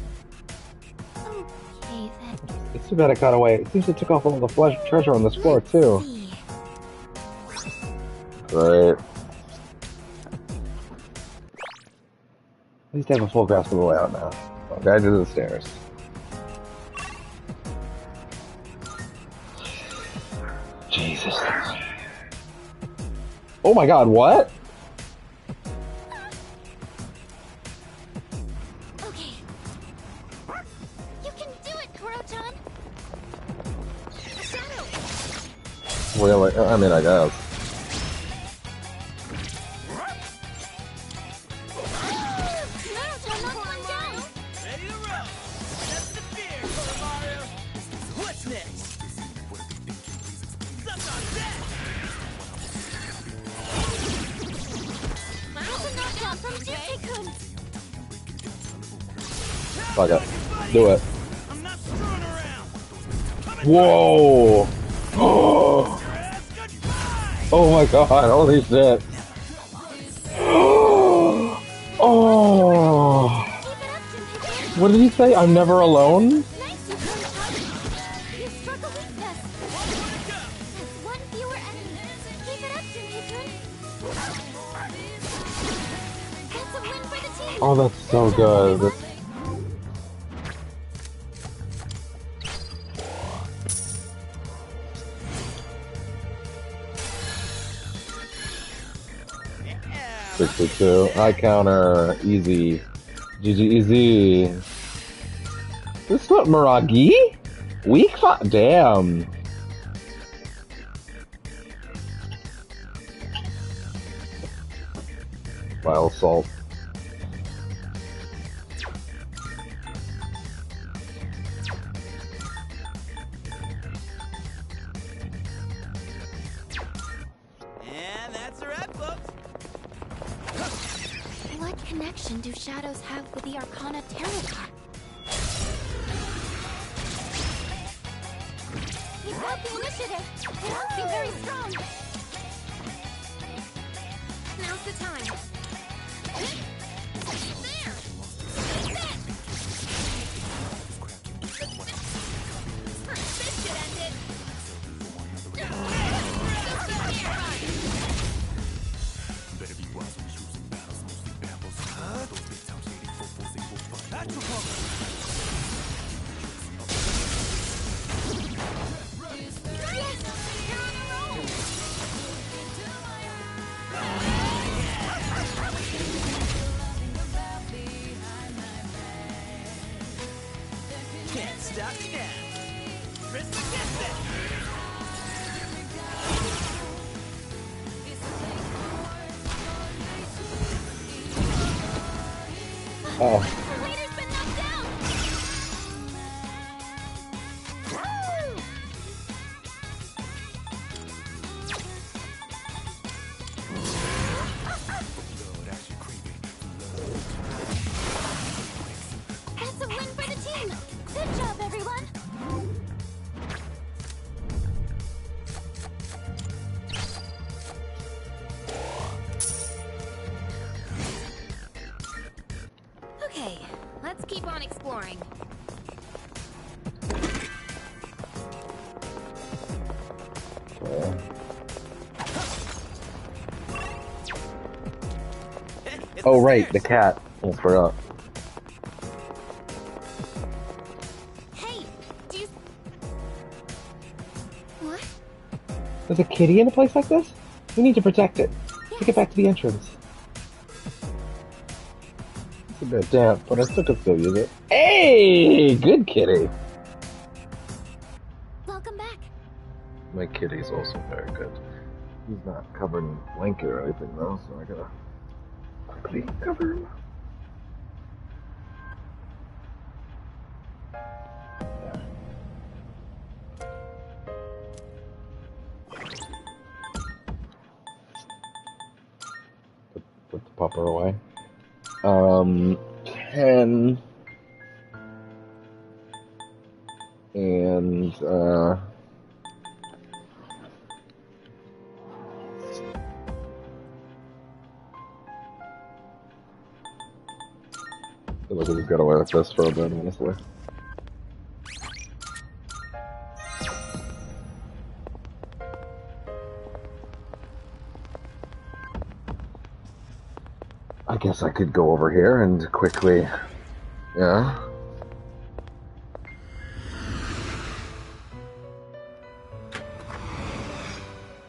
Okay, then. It's too bad it got away. It seems it took off all the treasure on this floor, too. Great. At least I have a full grasp of the layout now. I'll guide you to the stairs. Jesus. Oh my god, what? Okay. You can do it, Kuro-chan! A shadow! Really? I mean, I guess. Fuck it. Do it. Whoa! Oh! Oh my god, holy shit. Oh! What did he say? I'm never alone? Oh, that's so good. I counter. Easy. GG easy. This is what Miragi? Weak fight? Damn. Vile Salt. And that's a wrap, folks. What connection do shadows have with the Arcana tarot card? You've got the initiative! They don't seem very strong! Now's the time. There! This should end it. Oh. That's a win for the team! Good job, everyone! Okay, let's keep on exploring. Oh, right, the cat. I forgot. Hey, do you... What? There's a kitty in a place like this? We need to protect it. Take it back to the entrance. It's a bit damp, but I still can still use it. Hey! Good kitty! Welcome back. My kitty's also very good. He's not covered in blanket or anything though, so I gotta quickly cover him. Put the pupper away. 10 and I feel like we just got away with this for a bit, honestly. I guess I could go over here and quickly, yeah.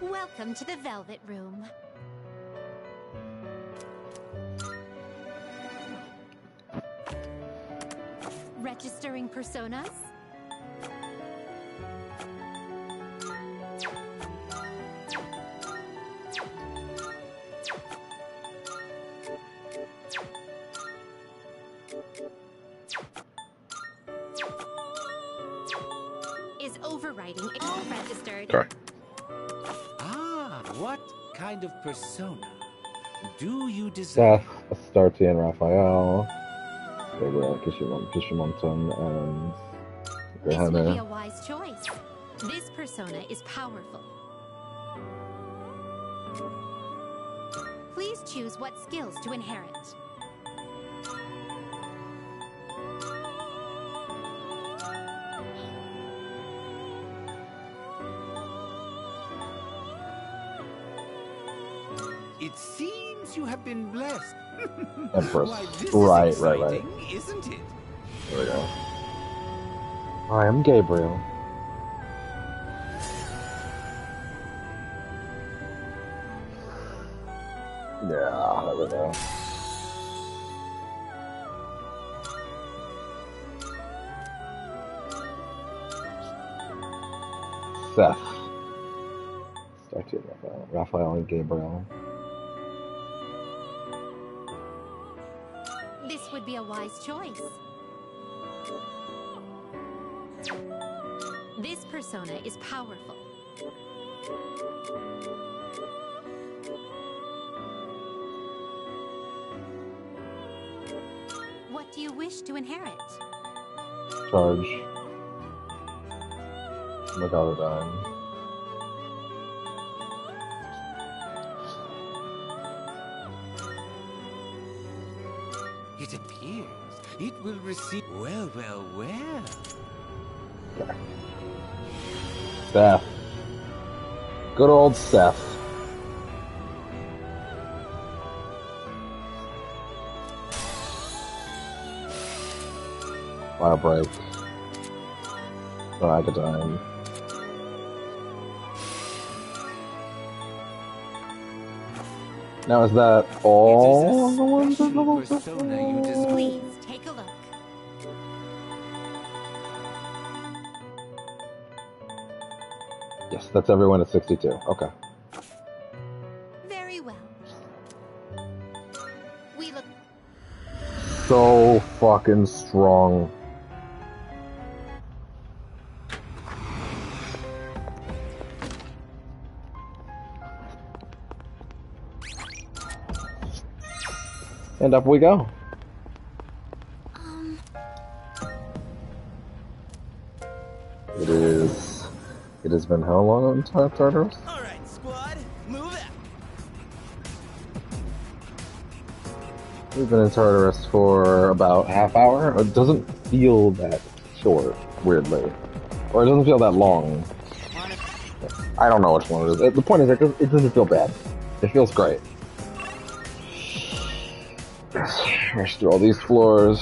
Welcome to the Velvet Room. Registering personas? Is overriding all registered. Sorry. Ah, what kind of persona do you desire? Seth, Astarte, and Raphael. Gabriel, Kishimonton, and This would be a Johanna. wise choice. This persona is powerful. Please choose what skills to inherit. It seems you have been blessed. Empress. Why, this Right. is exciting, isn't it? There we go. Hi, I'm Gabriel. Yeah, there we go. Seth. Astarte and Raphael. Raphael and Gabriel. This would be a wise choice. This persona is powerful. What do you wish to inherit? Charge. Megalodon. It appears it will receive... Well, well, well. Seth. Good old Seth. Fire break. Dragadine. Now is that all the ones that Please take a look. Yes, that's everyone at 62. Okay. Very well. We look. so fucking strong. And up we go. It has been how long on Tartarus? Alright, squad, move out. We've been in Tartarus for about half hour. It doesn't feel that short, weirdly. Or it doesn't feel that long. I don't know which one it is. The point is, it doesn't feel bad. It feels great. Rush through all these floors.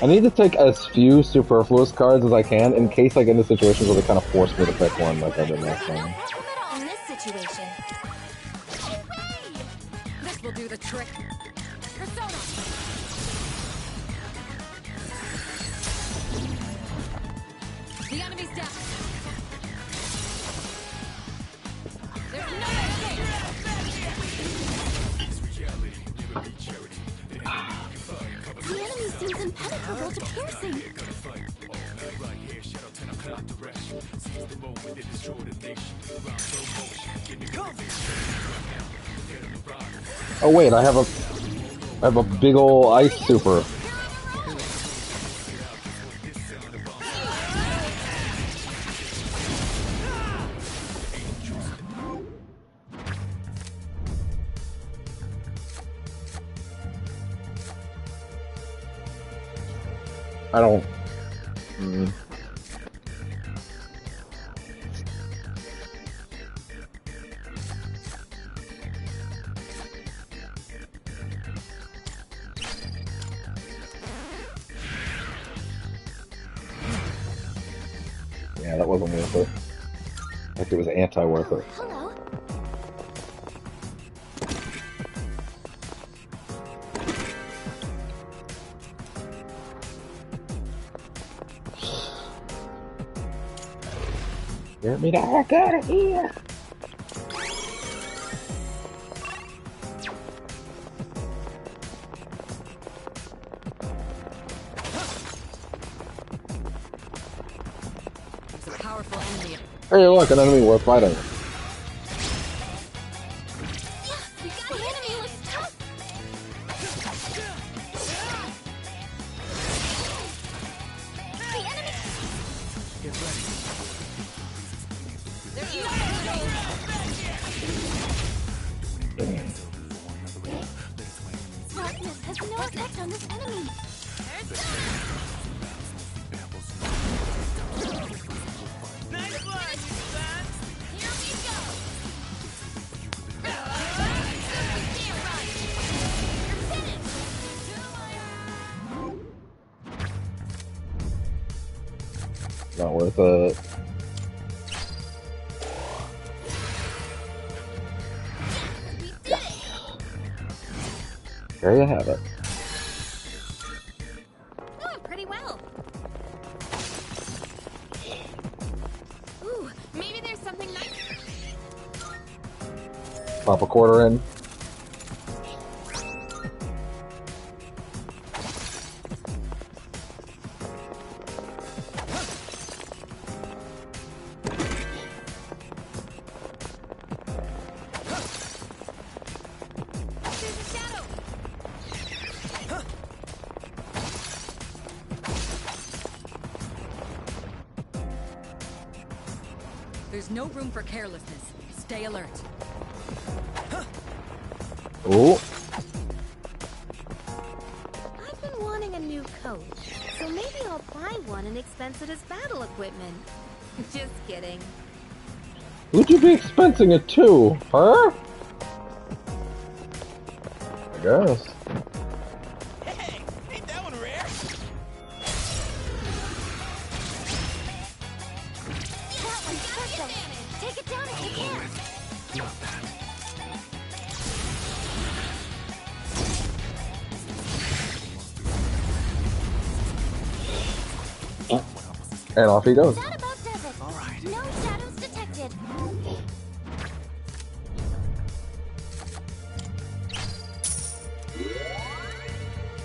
I need to take as few superfluous cards as I can in case I get into situations where they kind of force me to pick one like I did last time. In this situation. This will do the trick. Persona. The enemy's down. There's no escape. The enemy seems impenetrable to piercing. Oh wait, I have a big ol' ice super. I don't. Yeah, that wasn't worth it. Like it was anti-worth it. Hello. Get me the heck out of here! It's a powerful enemy. Hey, look, an enemy worth fighting. The enemy looks tough. The enemy. Get ready. There's Darkness has no effect on this enemy. Nice work, son. Here we go. Not worth it. There you have it. Oh, pretty well. Ooh, maybe there's something nice. Pop a quarter in. There's no room for carelessness. Stay alert. Oh. I've been wanting a new coat, so maybe I'll buy one and expense it as battle equipment. Just kidding. Who'd you be expensing it to? Her? I guess. Hey, ain't that one rare? That one's special. Take it down if you can. And off he goes. That about does it. All right. No shadows detected.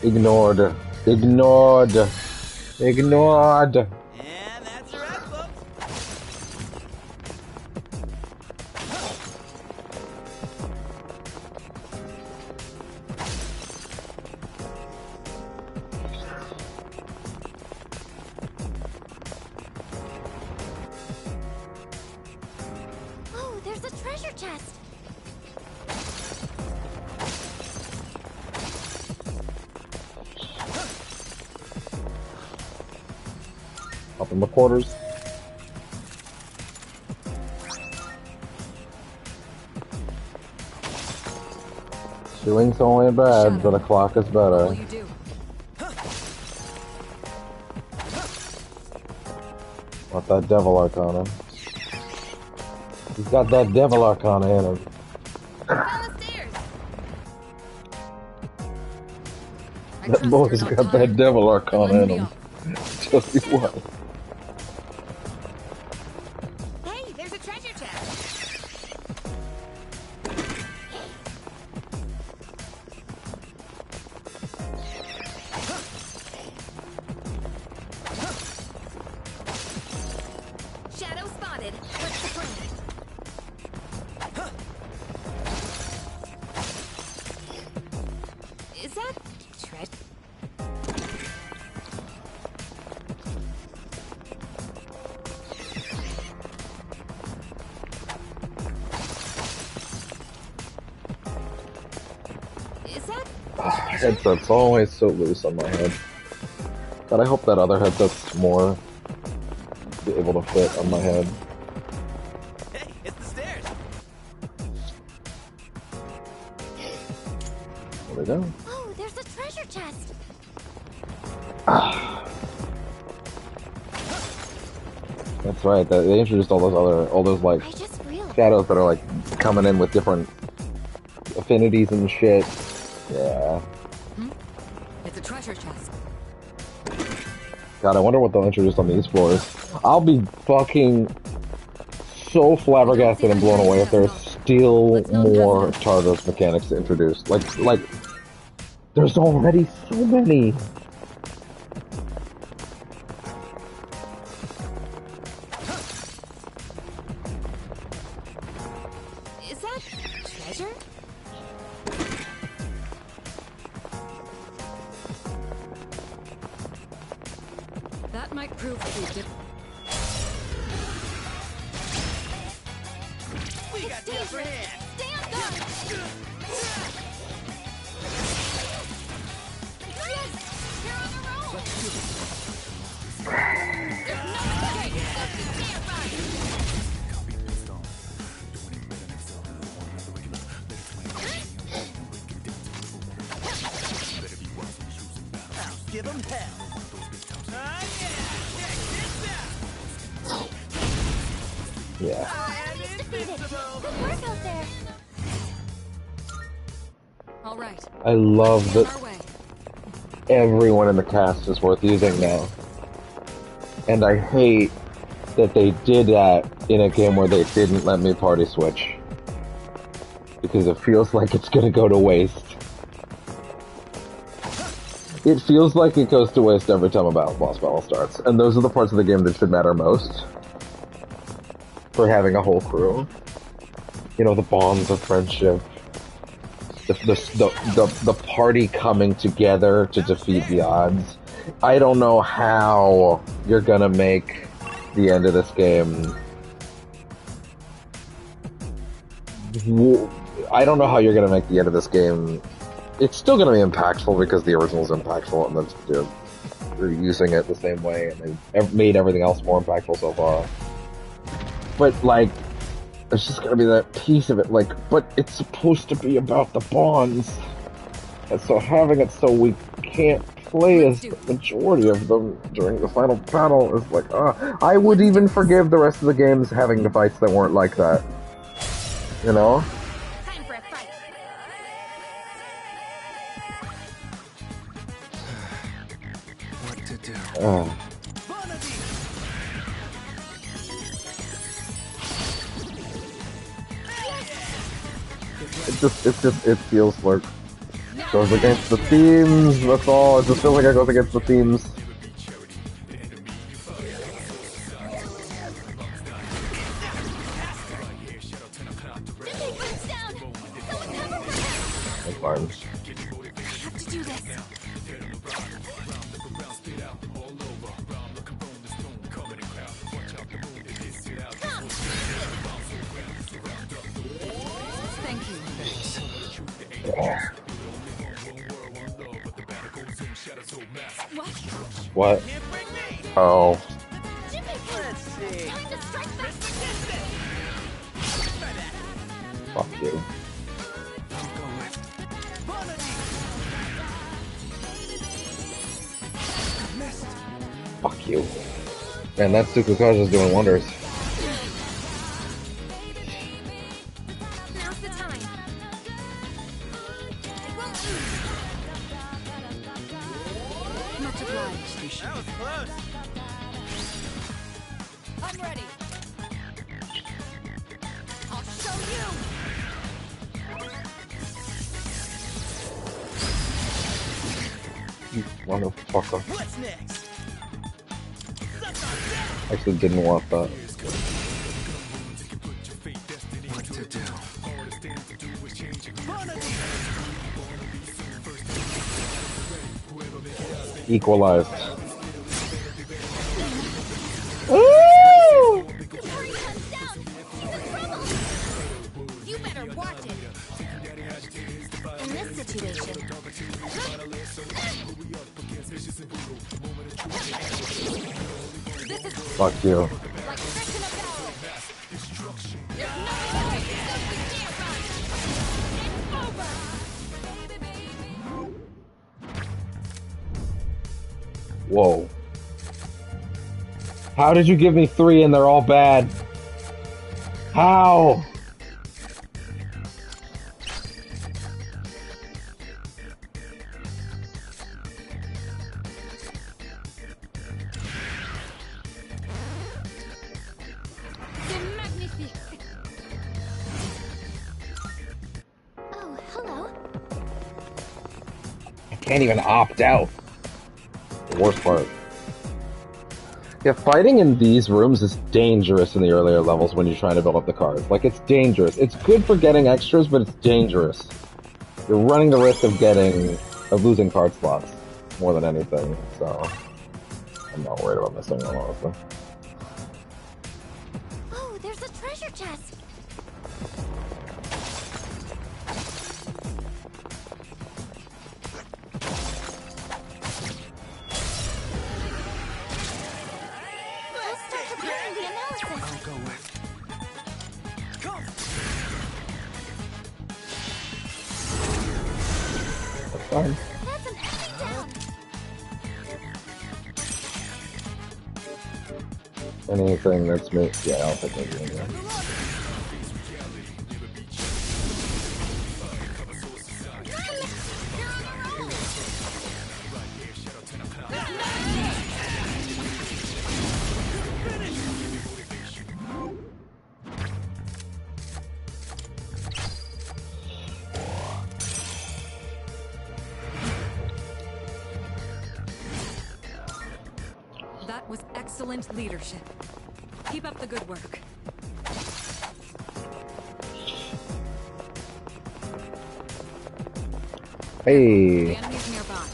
Ignored. Ignored. Ignored. And that's a wrap, folks. Oh, there's a treasure chest. Up in the quarters. Chewing's only bad, but a clock is better. Want that devil arcana. He's got that devil arcana in him. That boy's got that devil arcana in him. Tell you what. Hey, there's a treasure chest. Shadow spotted. What's the plan? Is that treasure? Is that Headset's always so loose on my head. God, I hope that other headset's more able to fit on my head. Hey, it's the stairs. There we go. Oh, there's a treasure chest. That's right. They introduced all those like shadows that are like coming in with different affinities and shit. Yeah. It's a treasure chest. God, I wonder what they'll introduce on these floors. I'll be fucking so flabbergasted and blown away if there's still more Tartarus mechanics to introduce. Like, there's already so many. Is that treasure? That might prove to be different. We got the upper hand. Stay on guard. Yes, you're on a roll. There's no escape. Don't you dare run. Give him hell. Yeah. Good work out there. All right. I love that everyone in the cast is worth using now. And I hate that they did that in a game where they didn't let me party switch. Because it feels like it's gonna go to waste. It feels like it goes to waste every time a boss battle starts. And those are the parts of the game that should matter most. For having a whole crew. You know, the bonds of friendship. The party coming together to defeat the odds. I don't know how you're gonna make the end of this game. I don't know how you're gonna make the end of this game. It's still gonna be impactful because the original's impactful, and they're reusing it the same way, and they've made everything else more impactful so far. But like, it's just gonna be that piece of it. Like, but it's supposed to be about the bonds, and so having it so we can't play as the majority of them during the final battle is like, I would even forgive the rest of the games having the fights that weren't like that. You know? Time for a fight. What to do? It feels like goes against the themes. That's all. It just feels like it goes against the themes. That's fine. I have to do this. Thank you. What? Oh. Let's see. Fuck you. Fuck you. Man, that Tsukukaja's doing wonders. Now's the time. Much obliged. That was close. I'm ready. I'll show you. You motherfucker. What's next? Actually didn't want that. What to do? Equalized. You better watch it. In this situation. Fuck you. Whoa. How did you give me 3 and they're all bad? How? Oh, hello. I can't even opt out. The worst part. Yeah, fighting in these rooms is dangerous in the earlier levels when you're trying to build up the cards. Like, it's dangerous. It's good for getting extras, but it's dangerous. You're running the risk of losing card slots more than anything, so I'm not worried about missing them, honestly. Oh, there's a treasure chest. Let's start preparing the analysis. I'll go with. That's fine. That's an epic down. Anything that's me. Yeah, I'll take anything. Yeah. That was excellent leadership. Keep up the good work. Hey. The enemy's nearby.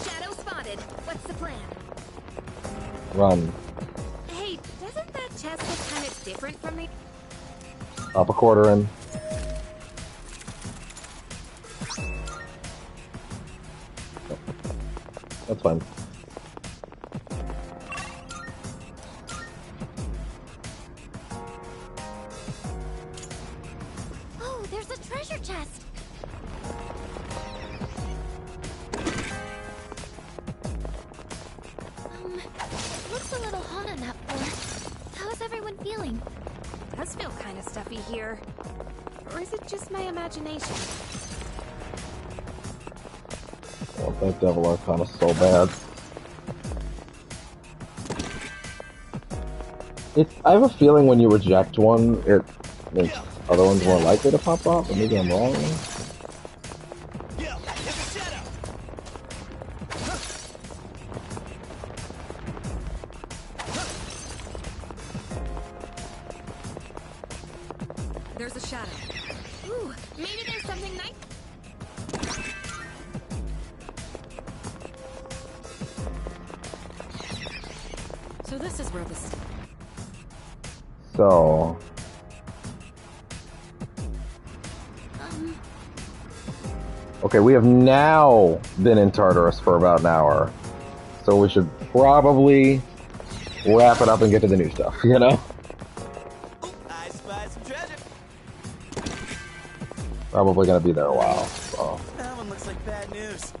Shadow spotted. What's the plan? Run. Hey, doesn't that chest look kind of different from the... Up a quarter in. That's fine. Oh, there's a treasure chest. What's a little hot on that floor? How's everyone feeling? It does feel kind of stuffy here. Or is it just my imagination? I want that Devil Arcana so bad. I have a feeling when you reject one, it makes other ones more likely to pop up, but maybe I'm wrong. There's a shadow. Ooh, maybe there's something nice. So this is where this... So... Okay, we have now been in Tartarus for about an hour. So we should probably wrap it up and get to the new stuff, you know? I spy some treasure. Probably gonna be there a while, so... That one looks like bad news.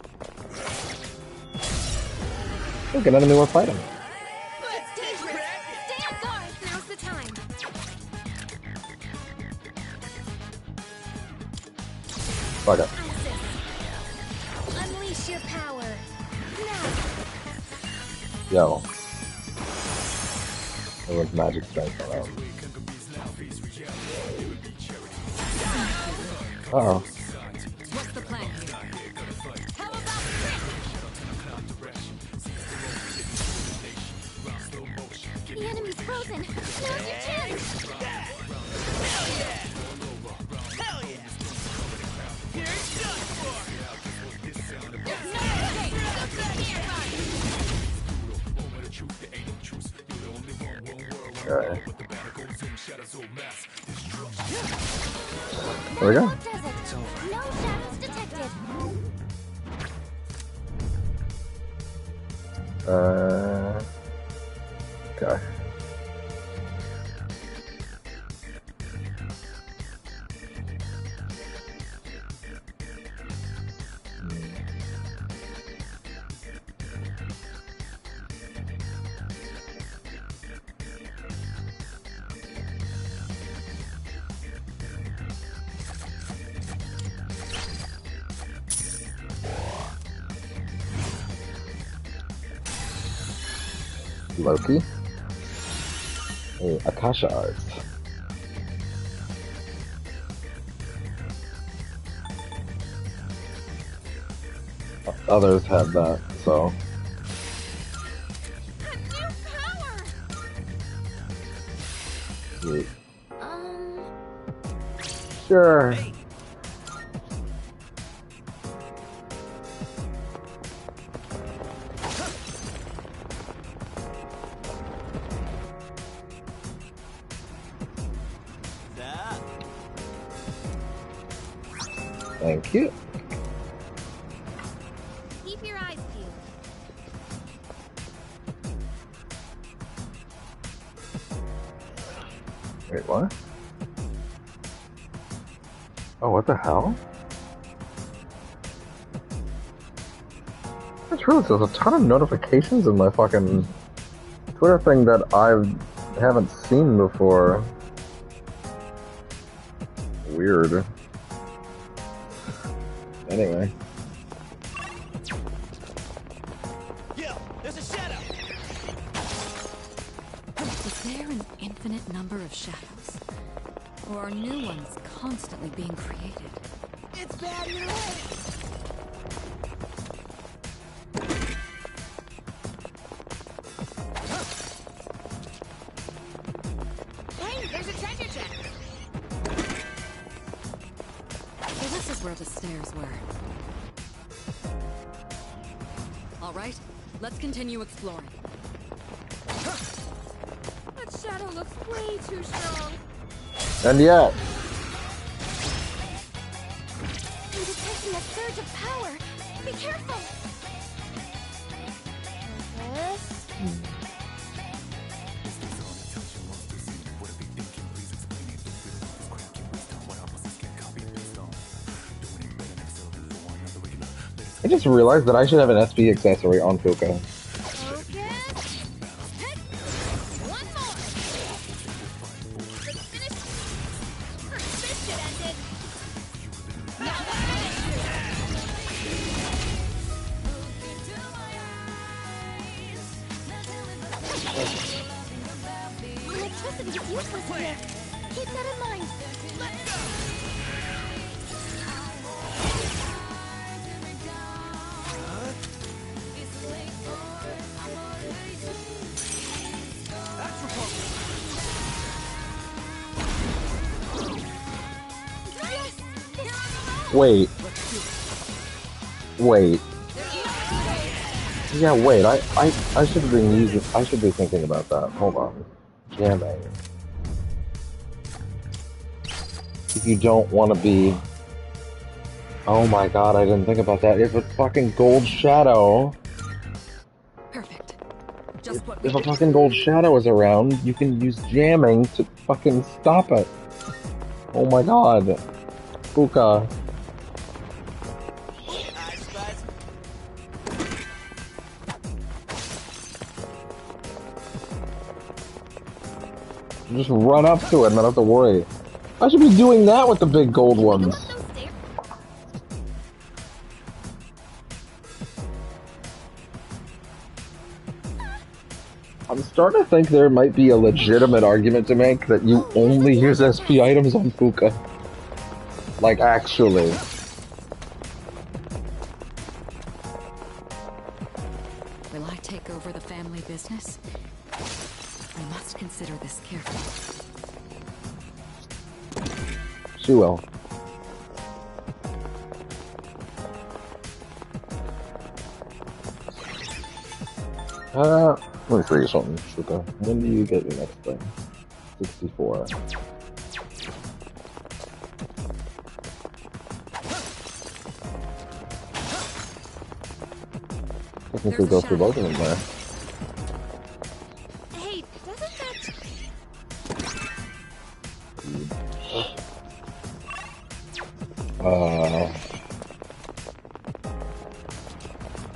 Look, an enemy we're fighting. It's dangerous. Stay on guard. Now's the time. Fuck it. Unleash your power. Yo. Everyone's magic strength around. Uh-oh. What's the plan here? How about the enemy's frozen. Now's your chance. Hell yeah! Hell yeah! Here's done for! There's no escape. Go to the nearby. Okay. There we go. It's over. No shadows detected. Okay. Loki. Hey, Akasha art. Others have that, so. Sweet. Sure. Thank you. Keep your eyes peeled. Wait, what? Oh, what the hell? That's true. There's a ton of notifications in my fucking Twitter thing that I haven't seen before. Weird. Anyway. Yo, there's a shadow. Is there an infinite number of shadows? Or are new ones constantly being created? It's bad news. Hey, there's a treasure chest. So this is where the stairs were. All right, let's continue exploring. That shadow looks way too strong. And yet. I'm detecting a surge of power. Be careful. This. I just realized that I should have an SP accessory on Fuka. Let Electricity's useless here. Keep that in mind. Let's go! Wait. Wait. Yeah, wait, I should be using, I should be thinking about that. Hold on. Jamming. If you don't want to be... Oh my god, I didn't think about that. If a fucking gold shadow... Perfect. Just what If a fucking gold shadow is around, you can use jamming to fucking stop it. Oh my god. Fuka. Just run up to it and not have to worry. I should be doing that with the big gold ones. I'm starting to think there might be a legitimate argument to make that you only use SP items on Fuka. Like, actually. Will I take over the family business? I must consider this carefully. She will. Let me figure something, Shuka. When do you get your next thing? 64. Technically go through both of them there. Hey, doesn't that...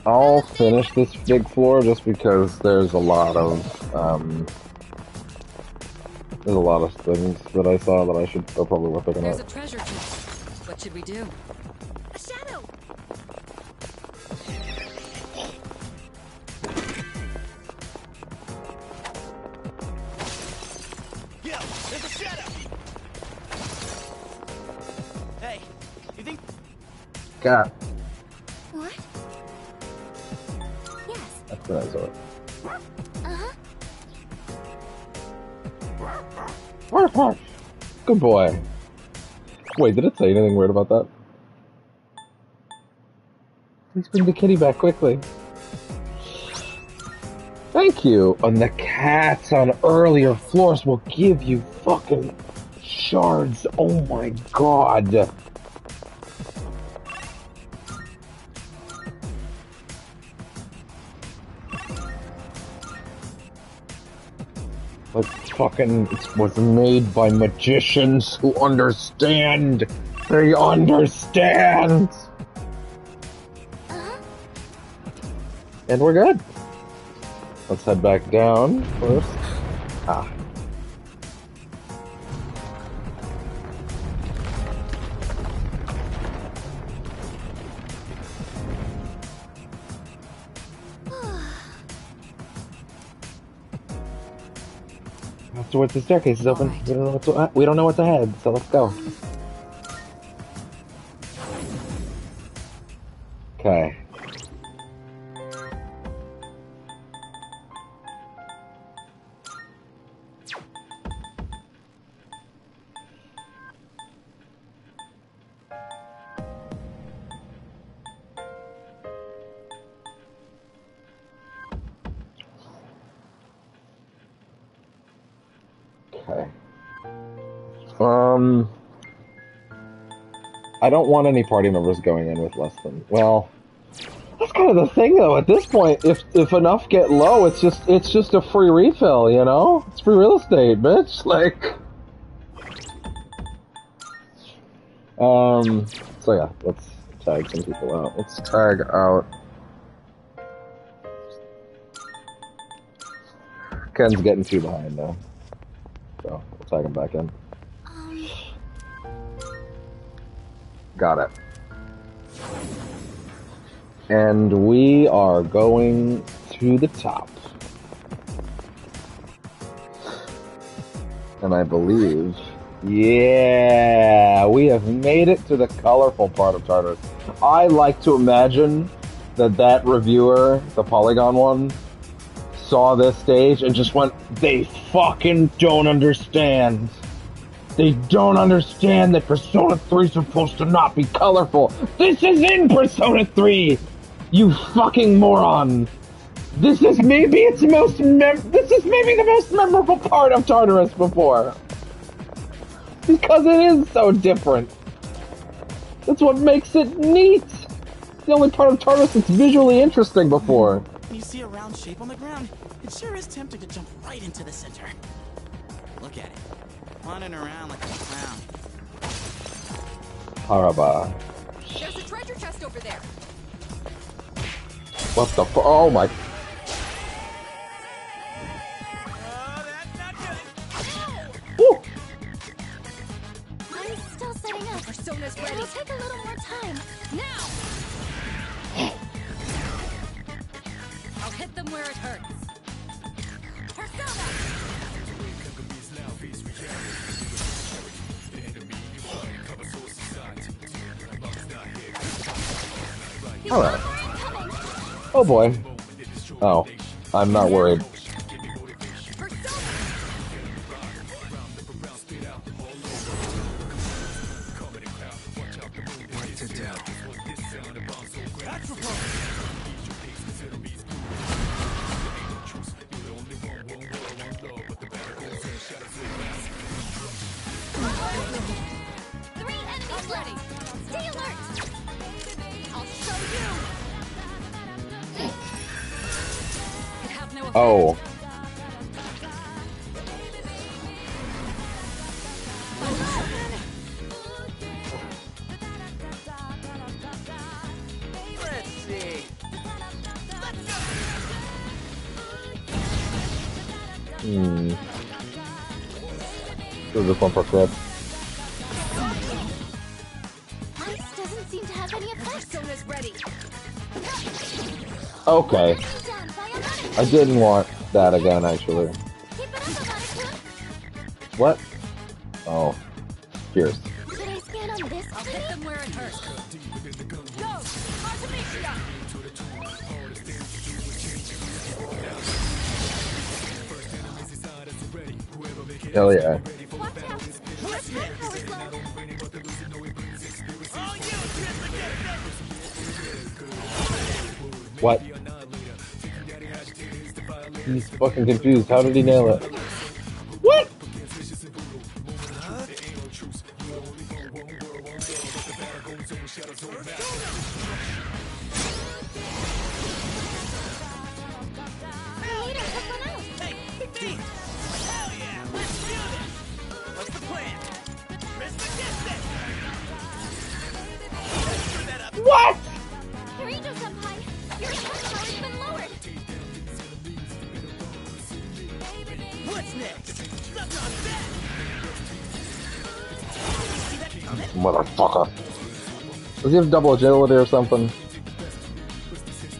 I'll finish this big floor just because there's a lot of things that I saw that I should probably worth picking There's up. a treasure chest. What should we do? A shadow! Yo, there's a shadow! Hey, you think... Cat. What? Yes. That's what I saw. Good boy. Wait, did it say anything weird about that? Please bring the kitty back quickly. Thank you. And the cats on earlier floors will give you fucking shards. Oh my god. Like, fucking, it was made by magicians who understand. They understand. And we're good. Let's head back down first. Ah. After what the staircase is open, we don't know what's ahead, so let's go. Okay. Okay. I don't want any party members going in with less than, well, that's kind of the thing though, at this point, if enough get low, it's just a free refill, you know? It's free real estate, bitch, like. So yeah, let's tag some people out. Let's tag out. Ken's getting too behind now. So, we'll tag him back in. Got it. And we are going to the top. And I believe... Yeah! We have made it to the colorful part of Tartarus. I like to imagine that reviewer, the Polygon one, saw this stage and just went, they fucking don't understand. They don't understand that Persona 3 is supposed to not be colorful. This is in Persona 3! You fucking moron! This is maybe the most memorable part of Tartarus before. Because it is so different. That's what makes it neat. The only part of Tartarus that's visually interesting before. When you see a round shape on the ground, it sure is tempting to jump right into the center. Look at it. Wandering around like a clown. Haraba. There's a treasure chest over there. What the fu- Oh my... Woo! I'm still setting up. Persona's ready. It'll take a little more time. Now! I'll hit them where it hurts. Persona! Hello. Oh boy. Oh, I'm not worried. Oh. Let's see. Do this one for Crib. Ice doesn't seem to have any effect. Persona's ready. Okay. I didn't want that again, actually. What? Oh. Fierce. Should I scan on this? I'll hit them where it hurts. Go! Artemisia! Hell yeah. What? He's fucking confused. How did he nail it? What? What? Kirito-senpai, your attack power's been lowered. What's next? Motherfucker. Does he have double agility or something?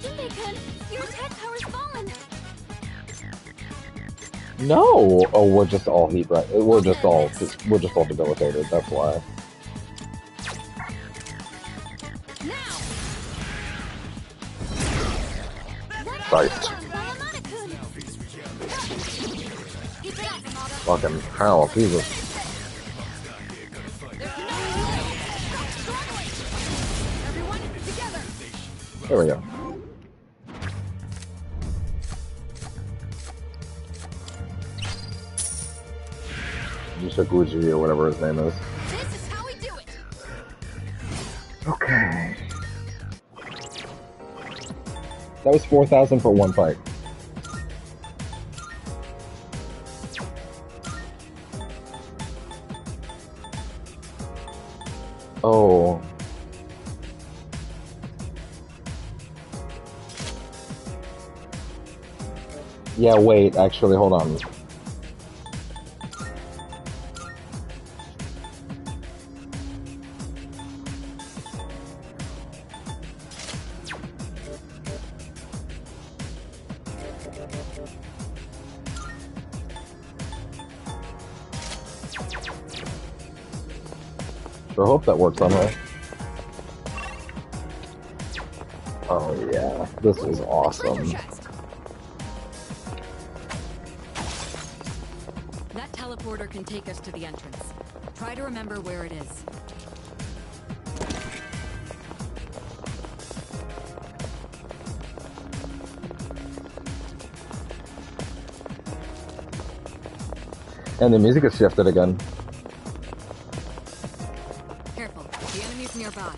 Junpei-kun, your attack power's fallen. No. Oh, we're just all heat right. We're just all debilitated. That's why. Psyched. Fucking hell, Jesus. There we go. Yusaguchi or whatever his name is. This is how we do it. Okay. That was 4,000 for one fight. Oh. Yeah, wait, actually, hold on. Sure hope that works on her. Oh yeah, this is awesome. That teleporter can take us to the entrance. Try to remember where it is. And the music has shifted again. Careful, the enemy's nearby.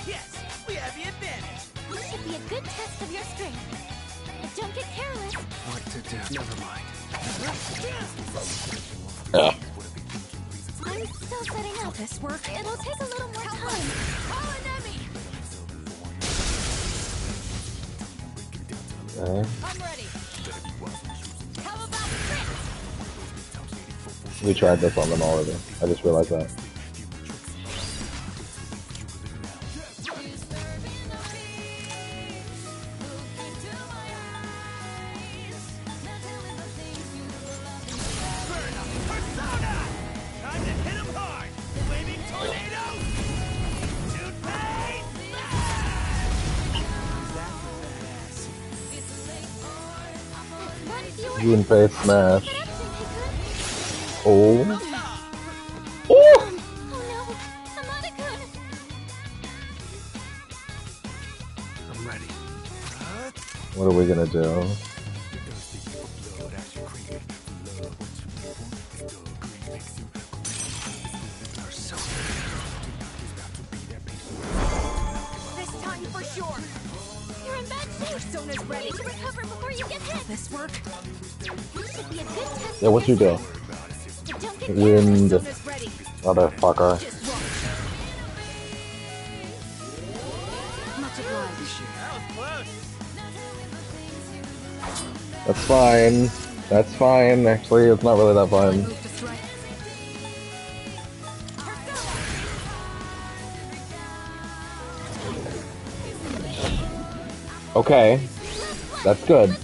Yes, we have the advantage. This should be a good test of your strength. But don't get careless. What to do? Never mind. I'm still setting up. This work? It'll take a little more time. Call an enemy. Okay. I'm ready. How about tricks? We tried this on them already. I just realized that. June face smash. Oh. Oh! I'm ready. What are we gonna do? This time for sure. You're in bad shape. Persona's ready to recover before you get hit. This work? This should be a good test. Yeah, what you do? But don't get Wind. Persona's ready. Motherfucker. Much obliged. That's fine. That's fine. Actually, it's not really that fine. Okay. That's good. Let's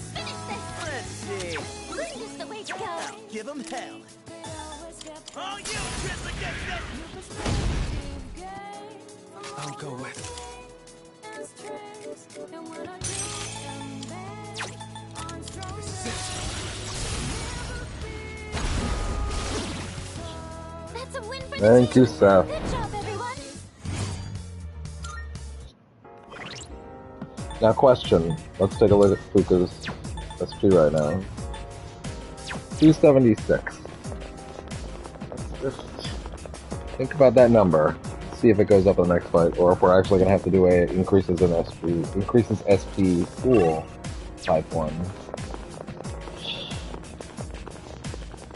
see. This is the way to go. Give him hell. Oh, you kids against it! I'll go with. That's a win for the Thank team. you, Seth. Good job, everyone. Now, question. Let's take a look at Fuka's SP right now. 276. Let's just think about that number. See if it goes up in the next fight, or if we're actually gonna have to do a increases SP pool type one.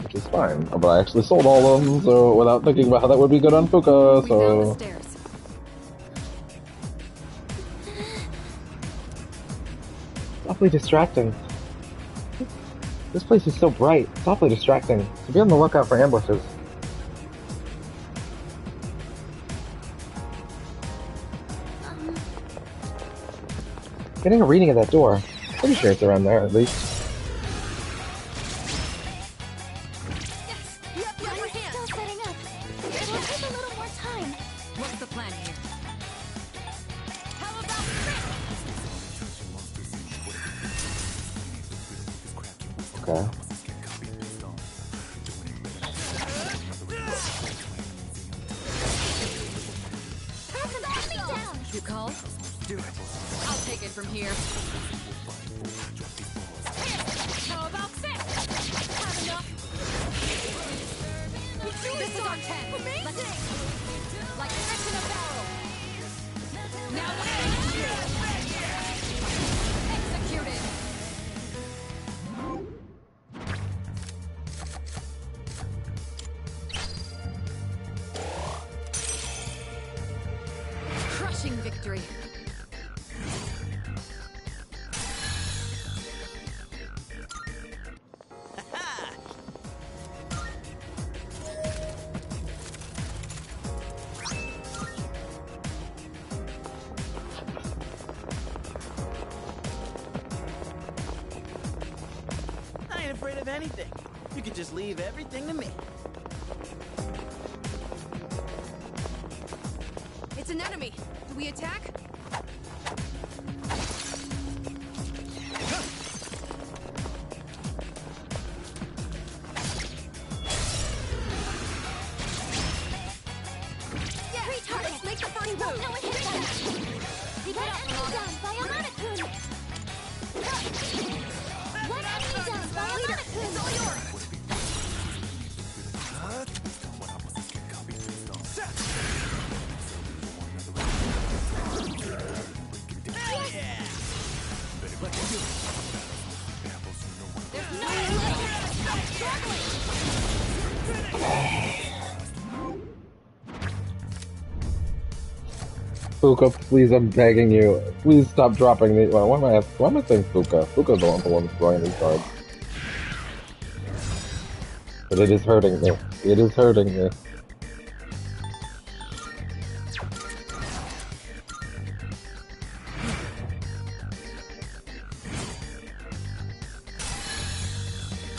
Which is fine. But I actually sold all of them, so without thinking about how that would be good on Fuka, so. It's awfully distracting. This place is so bright. It's awfully distracting. So be on the lookout for ambushes. Getting a reading of that door. Pretty sure it's around there, at least. Yep, we're still setting up. It'll take a little more time. What's the plan here? How about Okay. You call? Do it. I'll take it from here. How about six? Have enough? This is our 10. Amazing! Like fish in a barrel. Now executed. Crushing victory. afraid of anything. You could just leave everything to me. It's an enemy. Do we attack? Let's make the first move. No one hit them. One enemy down by Alana-kun. One enemy down by Alana-kun. It's all yours. There's no way. Stop struggling. Fuka, please, I'm begging you. Please stop dropping the. Well, why am I saying Fuka? Fuka's the one throwing these cards. But it is hurting me. It is hurting me.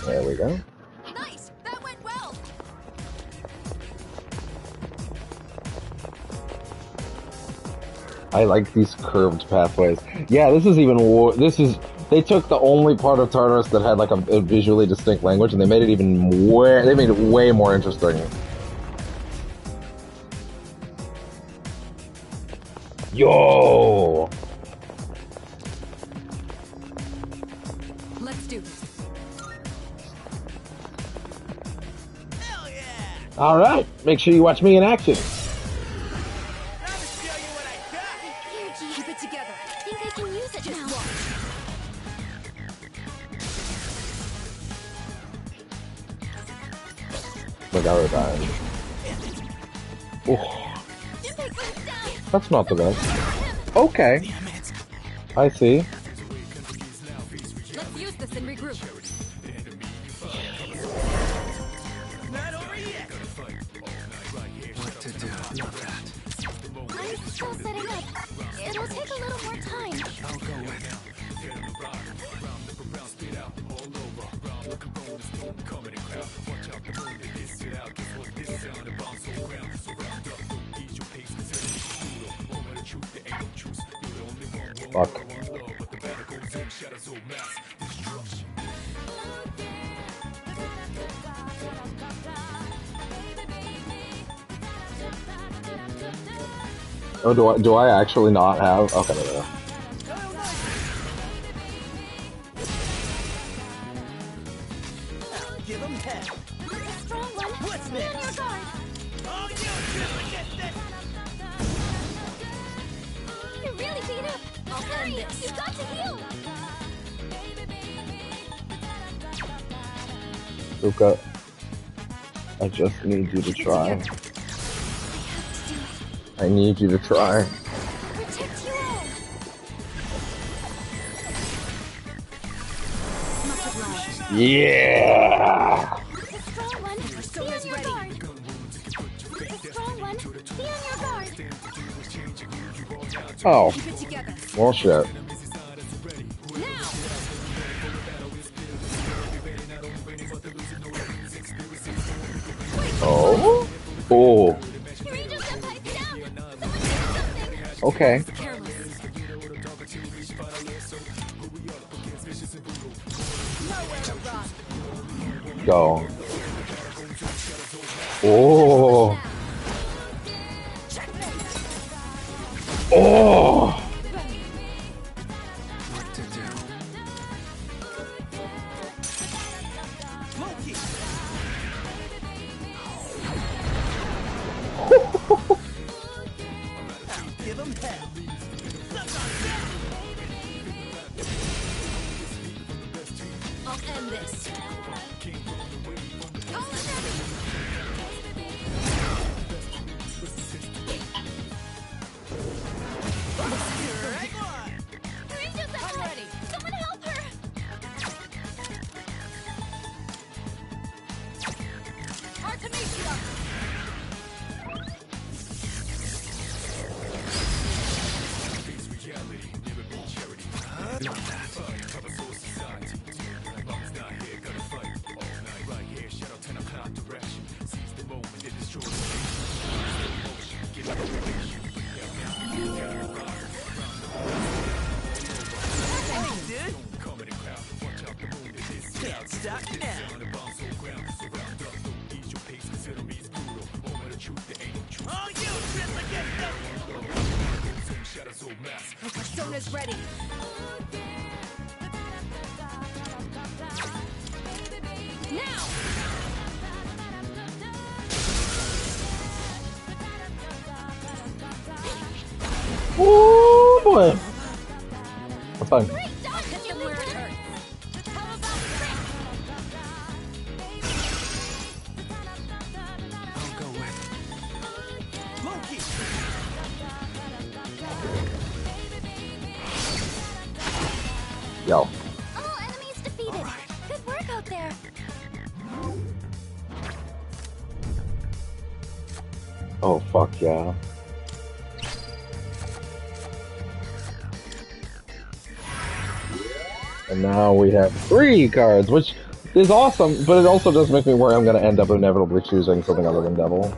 There we go. Nice. That went well. I like these curved pathways. Yeah, this is even they took the only part of Tartarus that had like a visually distinct language and they made it even way more interesting. Yo! Let's do this. Alright, make sure you watch me in action. Keep it together. I think I can use it now. Look how we're dying. Oh. That's not the best. Okay. I see. Let's use this and regroup. What to do? Not that. I'm still setting up. It'll take a little more time. I'll go with it. Fuck. Oh, do I actually not have? Okay, no. Give him hell. A strong one. What's Be on next? your guard. Oh, you couldn't get this. You're really beat up. Hurry! You've got to heal. Luca, I just need you to try. I need you to try. Protect you all. Yeah! The strong one. Be on your guard. The strong one. Be on your guard. Oh. Keep it together. Well, shit. Oh? Oh. Okay. Go. Oh. Oh. Give him hell. I'll end this. I'm ready. Someone help her. Artemisia! Not that. Oh, you trip against My persona's ready. Now! Oh boy. That's fine. Hit them where it hurts. I'll go with Loki. Yo. All enemies defeated. Good work out there. Oh fuck yeah. And now we have 3 cards, which is awesome, but it also does make me worry I'm going to end up inevitably choosing something other than Devil.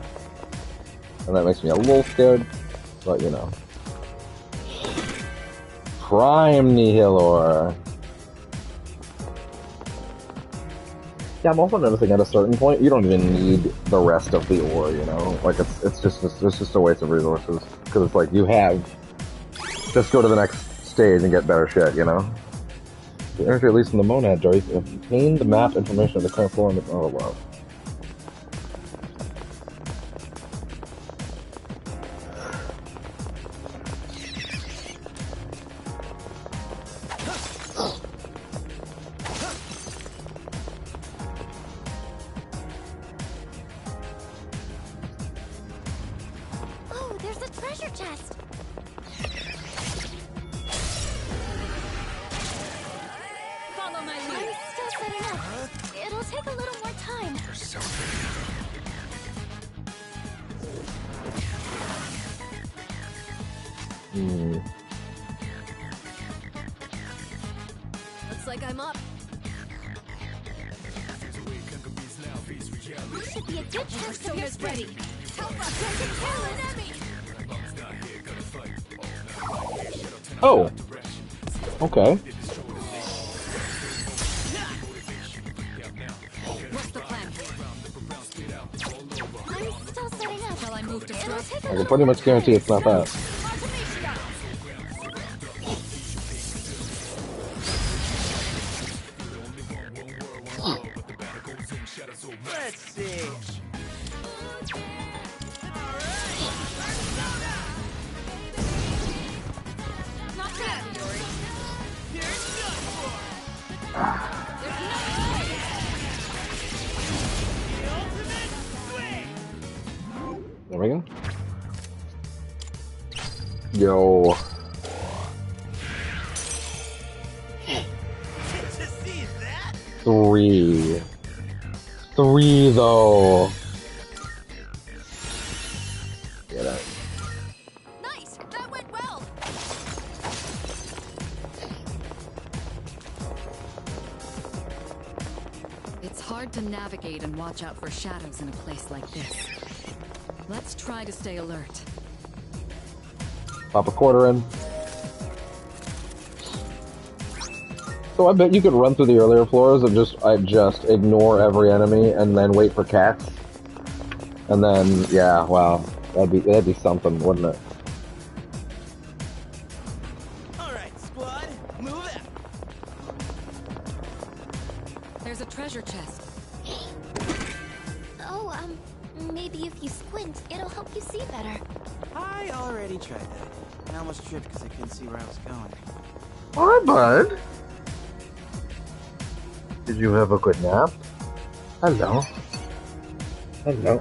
And that makes me a little scared, but you know. Prime Nihilor. Yeah, I'm also noticing at a certain point, you don't even need the rest of the ore, you know? Like, it's just a waste of resources. Because it's like, you have... Just go to the next stage and get better shit, you know? The energy released from the monad jar, you can obtain the map information of the current floor and the... Oh, wow. Oh, there's a treasure chest. Follow my I'm lead. still setting up. It'll take a little more time. You're so Looks like I'm up. This should be a good chance to Persona's get ready. Help us! Kill an enemy! Oh! Okay. What's the plan? I'm still setting up. Shall I move to It'll strike? take I can pretty much guarantee it's not that. Let's see. Not bad, Yori. Here's done for. There's no The ultimate swing. There we go. Yo. Did you see that? 3. 3 though. Get out. Nice! That went well! It's hard to navigate and watch out for shadows in a place like this. Let's try to stay alert. Pop a quarter in. So I bet you could run through the earlier floors and just ignore every enemy and then wait for cats. And then yeah, wow. That'd be something, wouldn't it? Alright, squad, move out. There's a treasure chest. Oh, maybe if you squint, it'll help you see better. I already tried that. I almost tripped because I couldn't see where I was going. Hi, bud. Did you have a good nap? Hello. Hello.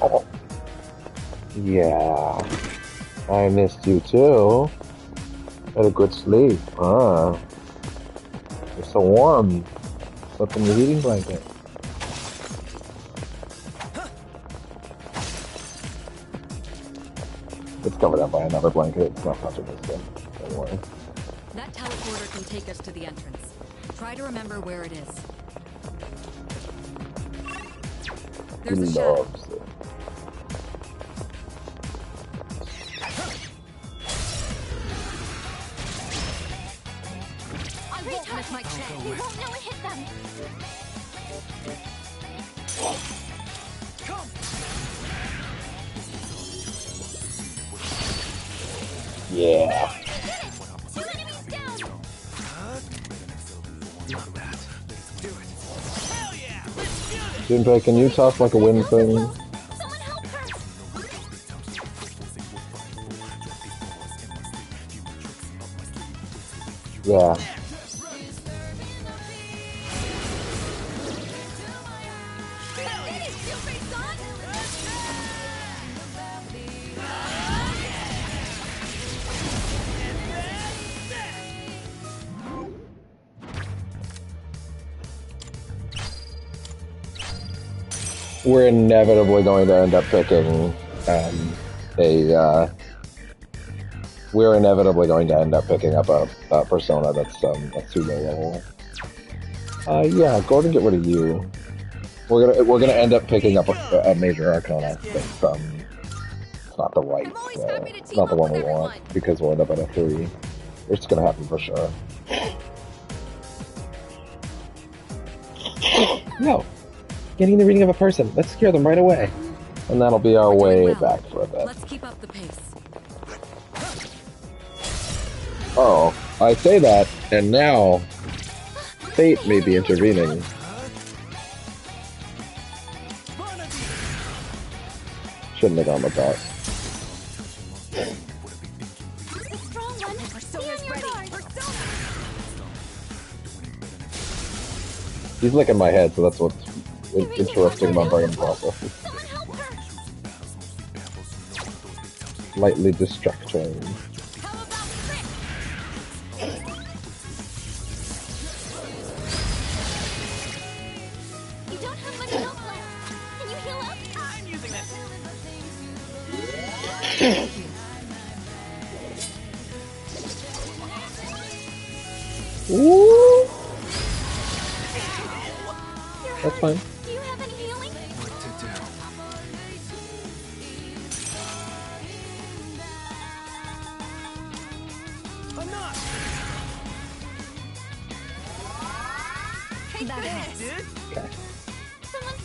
Oh. Yeah. I missed you too. Had a good sleep. You're so warm. Slept in your heating blanket. It's covered up by another blanket. It's not touching this thing. Don't worry. That teleporter can take us to the entrance. Try to remember where it is. There's a shadow. Loves it. I won't miss my chance. You won't know it hit them. Come! Yeah. Two enemies down. Not that. Do it. Hell yeah! Let's do this! Junpei, can you toss like a wind thing? Someone help her. Yeah. We're inevitably going to end up picking we're inevitably going to end up picking up a persona that's a pseudo level. Yeah, go ahead and get rid of you. We're gonna end up picking up a major arcana that's it's not the right not the one we want because we'll end up at a 3. It's gonna happen for sure. No. Getting the reading of a person. Let's secure them right away. And that'll be our way back for a bit. Let's keep up the pace. Oh, I say that, and now fate may be intervening. Shouldn't have gone with that. The strong one. Persona's ready. He's licking my head, so that's what's interesting about brain processes. Lightly distracting. You don't have much health left. Can you heal up? I'm using this. Ooh. That's fine. Do you have any healing? What to do?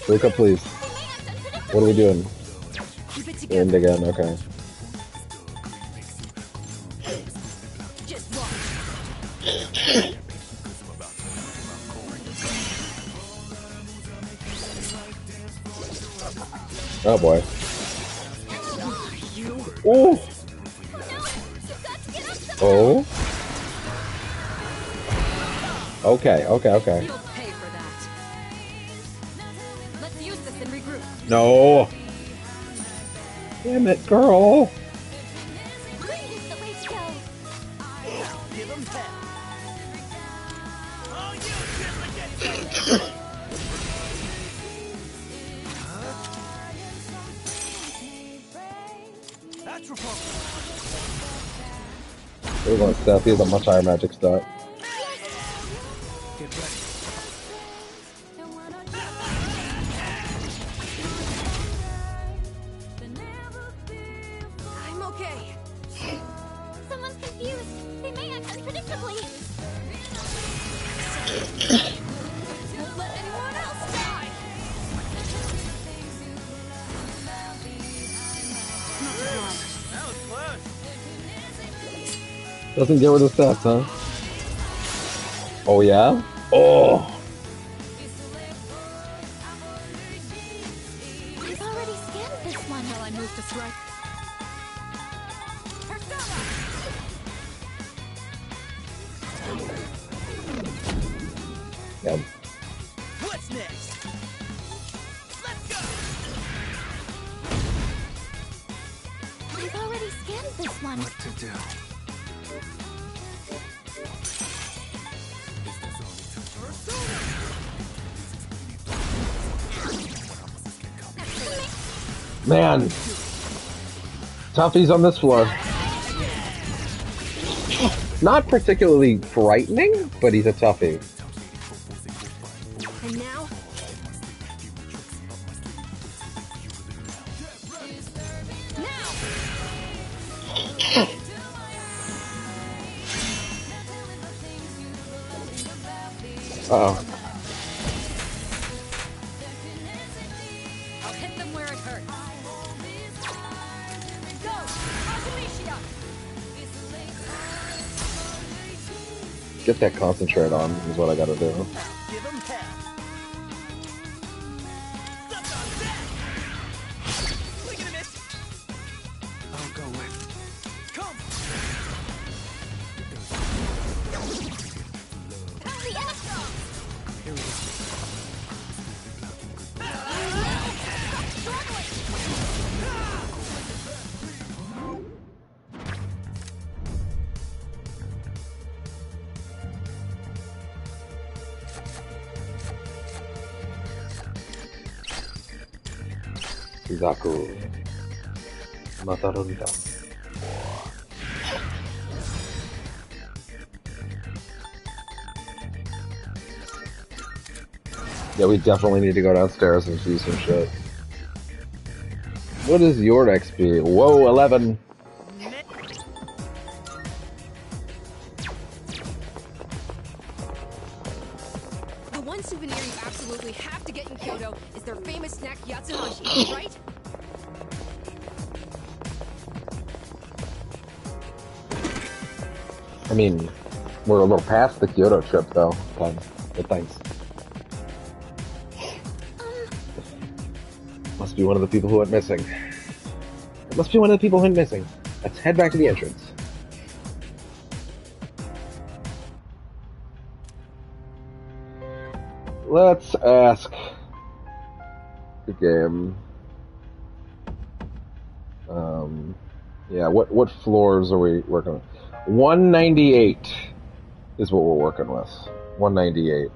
Wake up, please. What are we doing? End again, okay. Oh boy. Ooh. Oh. Okay. You'll pay for that. Let's use this and regroup. No. Damn it, girl. Greed is the way to go. Give him hell. Oh, you That's repulsive. We're going stealth. He has a much higher magic stat. Get ready. I'm okay. Someone's confused. They may act unpredictably. Don't let anyone else die. That was close. Doesn't get rid of stats, huh? Oh yeah? Oh! I've already scanned this one. Shall I move to strike? Yeah. What's next? Let's go. I've already scanned this one. What to do? Man! Toughies on this floor. Not particularly frightening, but he's a toughie. And now? Uh-oh. I'll hit them where it hurts. Go! Artemisia! Get that concentrate on is what I gotta do. Give him hell. Look at him, I'll go with. Come. Zaku. Matarunda. Yeah, we definitely need to go downstairs and see some shit. What is your XP? Whoa, 11. The one souvenir you absolutely have to get in Kyoto is their famous snack Yatsuhashi, right? I mean, we're a little past the Kyoto trip, though. But thanks. Must be one of the people who went missing. It must be one of the people who went missing. Let's head back to the entrance. Let's ask the game. Yeah, what floors are we working with? 198 is what we're working with. 198.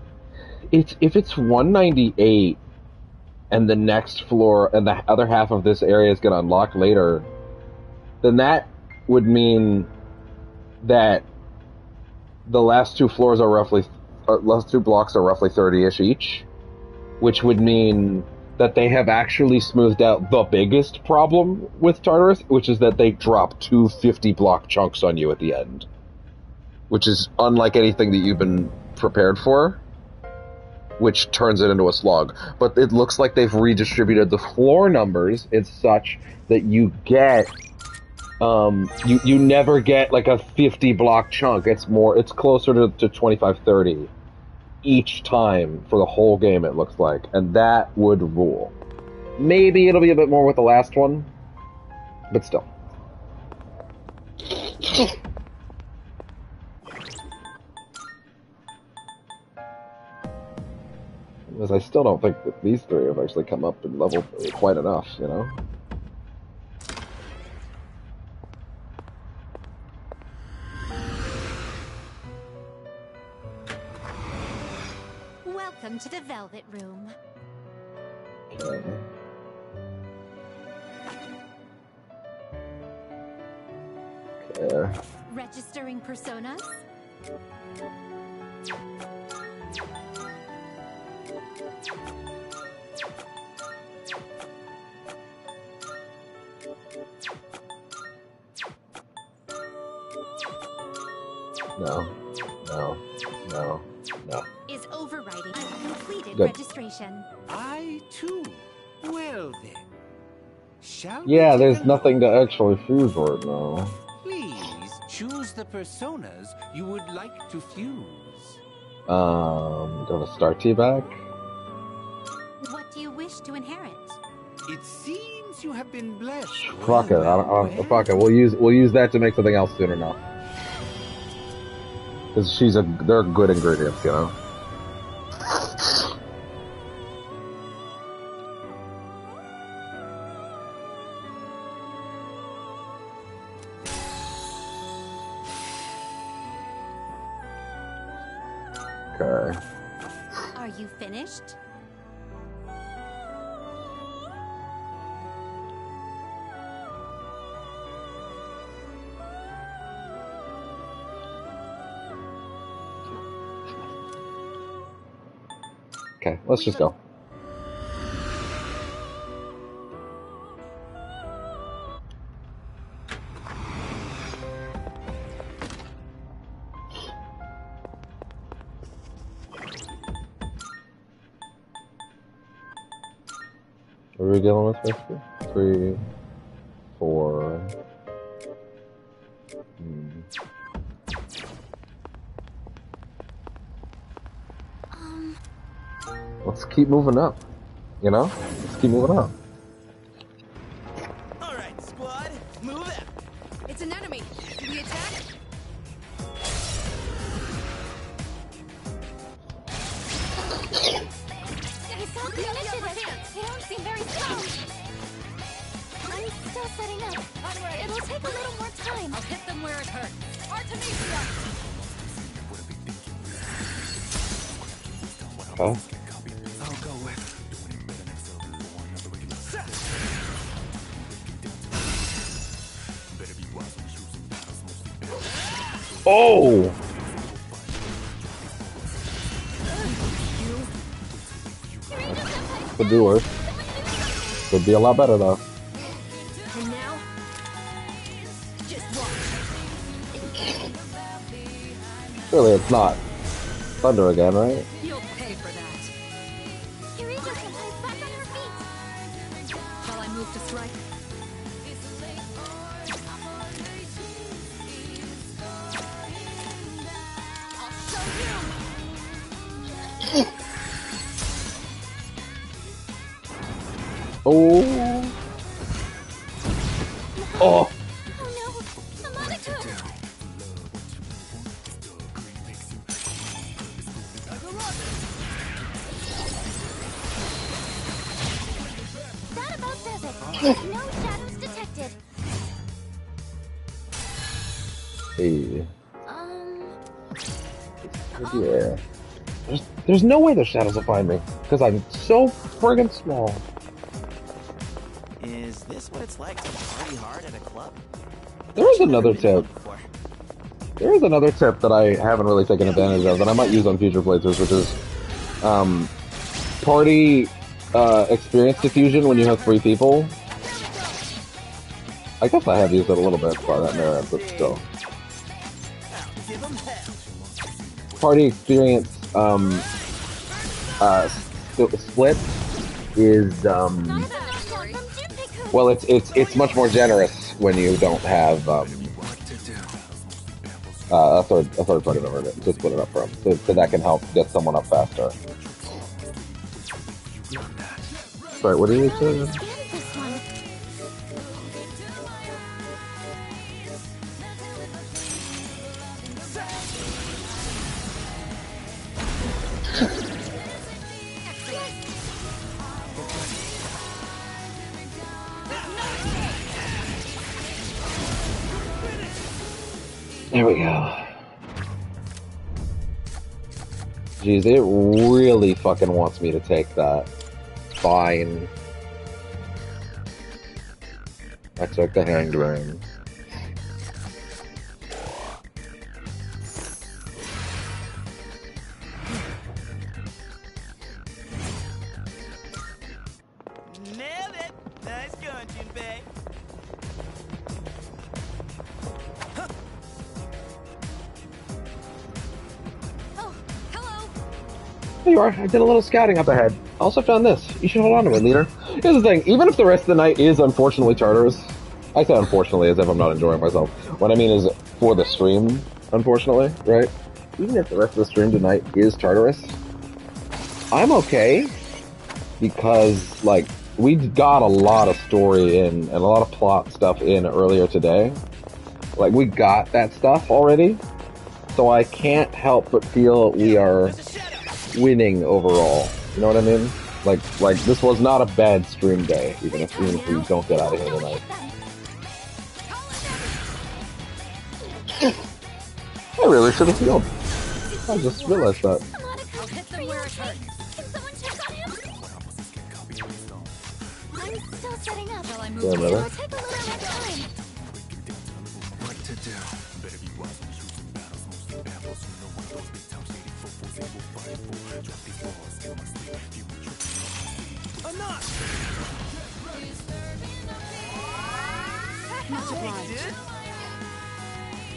If it's 198 and the next floor and the other half of this area is going to unlock later, then that would mean that the last two floors are last two blocks are roughly 30-ish each, which would mean that they have actually smoothed out the biggest problem with Tartarus, which is that they drop two 50-block chunks on you at the end, which is unlike anything that you've been prepared for, which turns it into a slog. But it looks like they've redistributed the floor numbers in such that you get you never get like a 50-block chunk. It's closer to 25, 30 each time for the whole game, it looks like, and that would rule. Maybe it'll be a bit more with the last one, but still. Because I still don't think that these three have actually come up and leveled quite enough, you know? Welcome to the Velvet Room. Okay. Okay. Registering personas? No. Is overriding completed Good. registration. I too. Well then. Shall Yeah, we there's take a nothing to actually fuse right now. Please choose the personas you would like to fuse. Go to Star T-Back. What do you wish to inherit? It seems you have been blessed. Fuck it. Fuck it. We'll use that to make something else soon enough. Because they're good ingredients, you know. Okay. Are you finished? Okay, let's just go. What are we dealing with, basically? 3, 4. Let's keep moving up. You know? Let's keep moving up. Alright, squad, move out. It's an enemy. Do we attack? I saw the initiative. They don't seem very strong. I'm still setting up. It'll take a little more time. I'll hit them where it hurts. Artemisia! Huh? I'll go with. Oh! Could be worse. Could be a lot better though. And now, just watch. Surely it's not Thunder again, right? You'll pay for that. Eureka-senpai's back on her feet. Shall I move to strike? Oh! Oh! That about does it. No shadows detected. Hey. Yeah. There's no way the shadows will find me because I'm so friggin' small. Is this what it's like to party hard at a club? There is another tip. There is another tip that I haven't really taken advantage of that I might use on future playthroughs, which is party experience diffusion when you have 3 people. I guess I have used it a little bit by that merit, but still. Party experience split is well, it's much more generous when you don't have a third party member to split it up from, so that can help get someone up faster. Sorry, what did you say? There we go. Jeez, it really fucking wants me to take that. Fine. I took the hanged ring. Nailed it! Nice going, Junpei. There you are. I did a little scouting up ahead. I also found this. You should hold on to it, leader. Here's the thing. Even if the rest of the night is unfortunately Tartarus, I say unfortunately as if I'm not enjoying myself. What I mean is for the stream, unfortunately, right? Even if the rest of the stream tonight is Tartarus, I'm okay. Because, like, we got a lot of story in and a lot of plot stuff in earlier today. Like, we got that stuff already. So I can't help but feel we are winning overall. You know what I mean? Like this was not a bad stream day, even if we don't get out of here tonight. I really should have healed. I just realized that. I'll hit them where it hurts. Can someone check on him? I'm still setting up. Shall I move? Yeah, It'll brother. take a little more time. What to do? Not a big dude.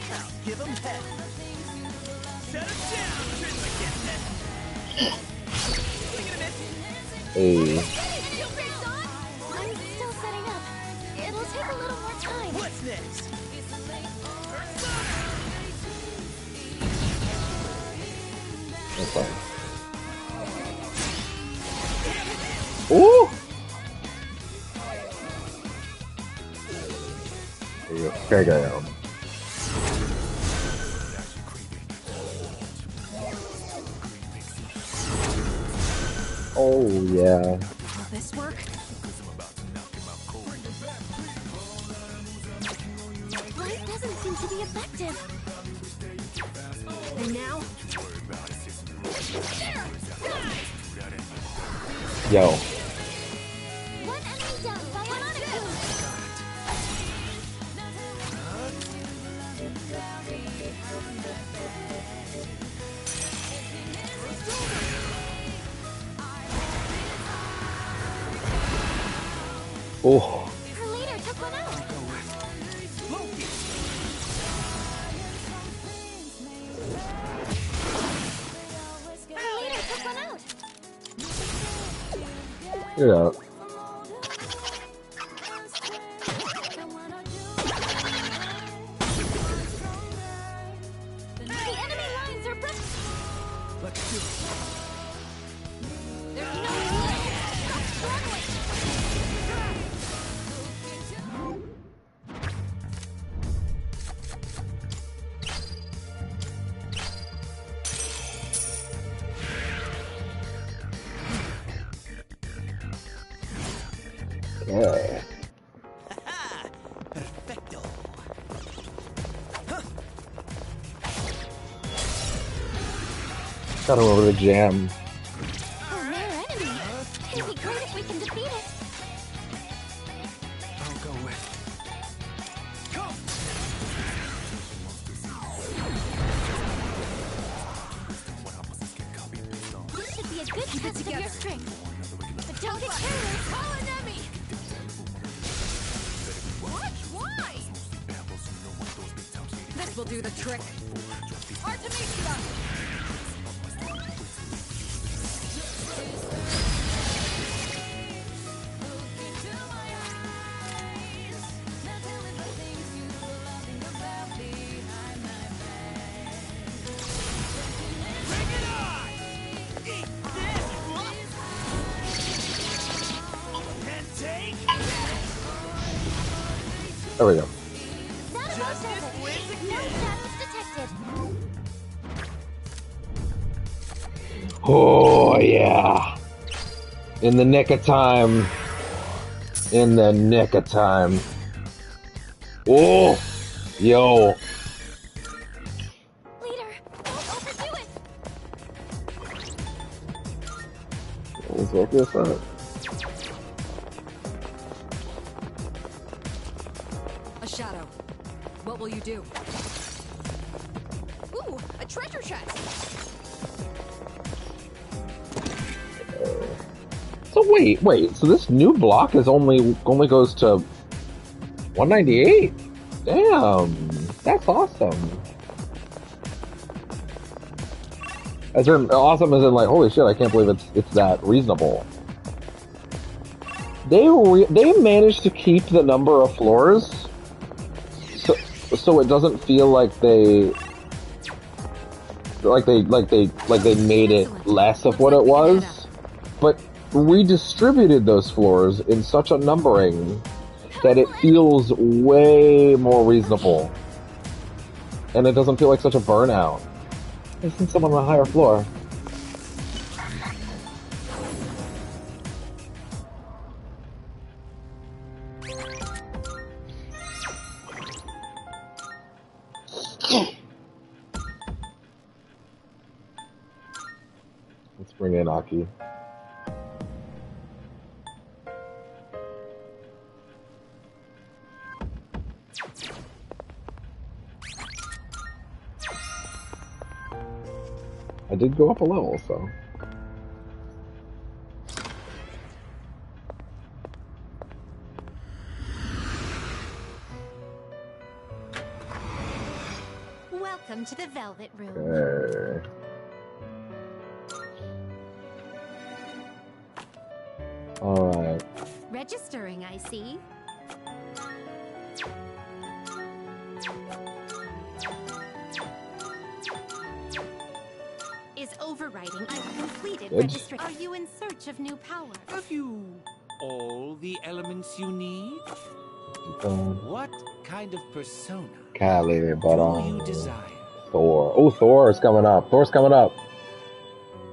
Now, give him head. Shut him down, Tristan. Hey. take a little more time. What's next? That's fine. Ooh! There you go. Okay, go. Oh, yeah. Will this work? Light doesn't seem to be effective. And now? Yo. One enemy down. Bionic Oh. Her leader took one out. Her leader took one out. Yeah. The enemy lines are broken. Let's do it. There's no way. Stop struggling. Yeah. Perfecto. Got him over the jam. A rare enemy. It'd be great if we can defeat it. I'll go with. This should be a good test of your strength. But don't get careless. Call an enemy! What? Why? This will do the trick. Artemisia! There we go. Oh, yeah. In the nick of time. In the nick of time. Oh, yo. Leader, don't overdo it. Let's work this out. A shadow. What will you do? Ooh, a treasure chest! So wait. So this new block is only goes to 198. Damn, that's awesome. As in awesome as in like, holy shit, I can't believe it's that reasonable. They managed to keep the number of floors, so it doesn't feel like they made it less of what it was, but redistributed those floors in such a numbering that it feels way more reasonable, and it doesn't feel like such a burnout. I've seen someone on a higher floor. Let's bring in Aki. I did go up a level, so. Welcome to the Velvet Room. Okay. Alright. Registering, I see. is overriding. I've completed Good. registration. Are you in search of new power? Have you all the elements you need? What kind of persona Callie, but do you desire? Thor. Oh, Thor is coming up. Thor's coming up.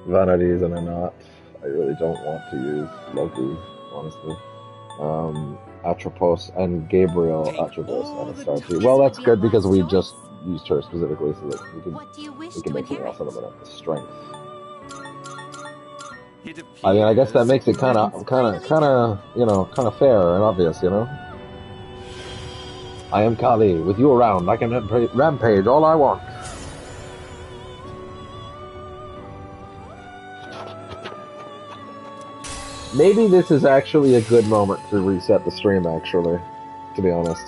Vanities and a knot. I really don't want to use Loki, honestly. Atropos and Gabriel Atropos and Astarte. Well, that's good because we just used her specifically so that we can make something else out of it. Strength. I mean, I guess that makes it kind of, you know, kind of fair and obvious, you know. I am Kali. With you around, I can rampage all I want. Maybe this is actually a good moment to reset the stream, actually, to be honest.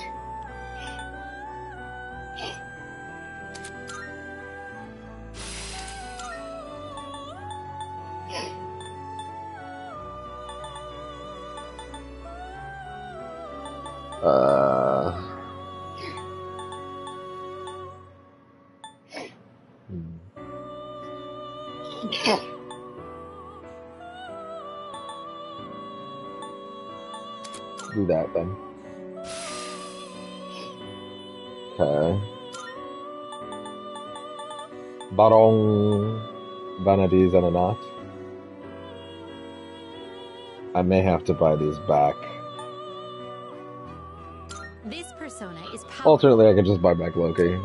Do that then. Okay. Barong Vanities and a knot. I may have to buy these back. This persona is powerful. Alternately, I could just buy back Loki.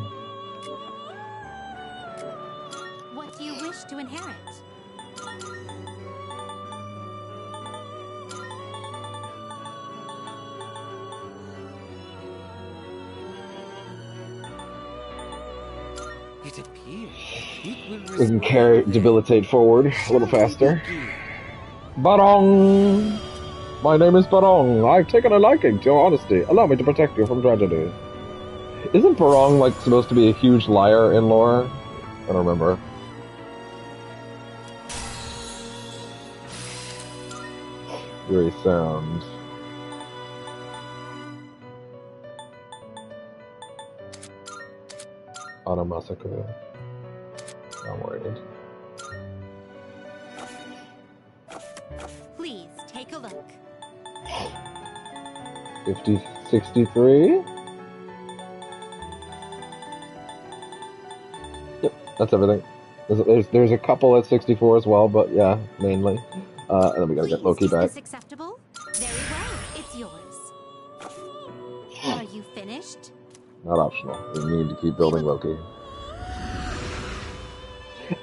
What do you wish to inherit? It appears it will We can carry debilitate forward a little faster. Barong! My name is Barong. I've taken a liking to your honesty. Allow me to protect you from tragedy. Isn't Barong, like, supposed to be a huge liar in lore? I don't remember. Very sound. Auto massacre. I'm worried. Please take a look. 63? Yep, that's everything. There's a couple at 64 as well, but yeah, mainly. And then we gotta get Loki back. Is acceptable? Very well, it's yours. Are you finished? Not optional. We need to keep building Loki.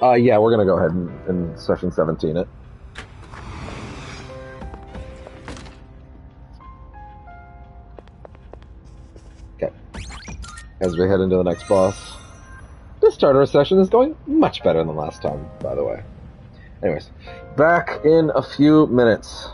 Yeah, we're gonna go ahead and session 17 it. Okay. As we head into the next boss. This starter session is going much better than last time, by the way. Anyways, back in a few minutes.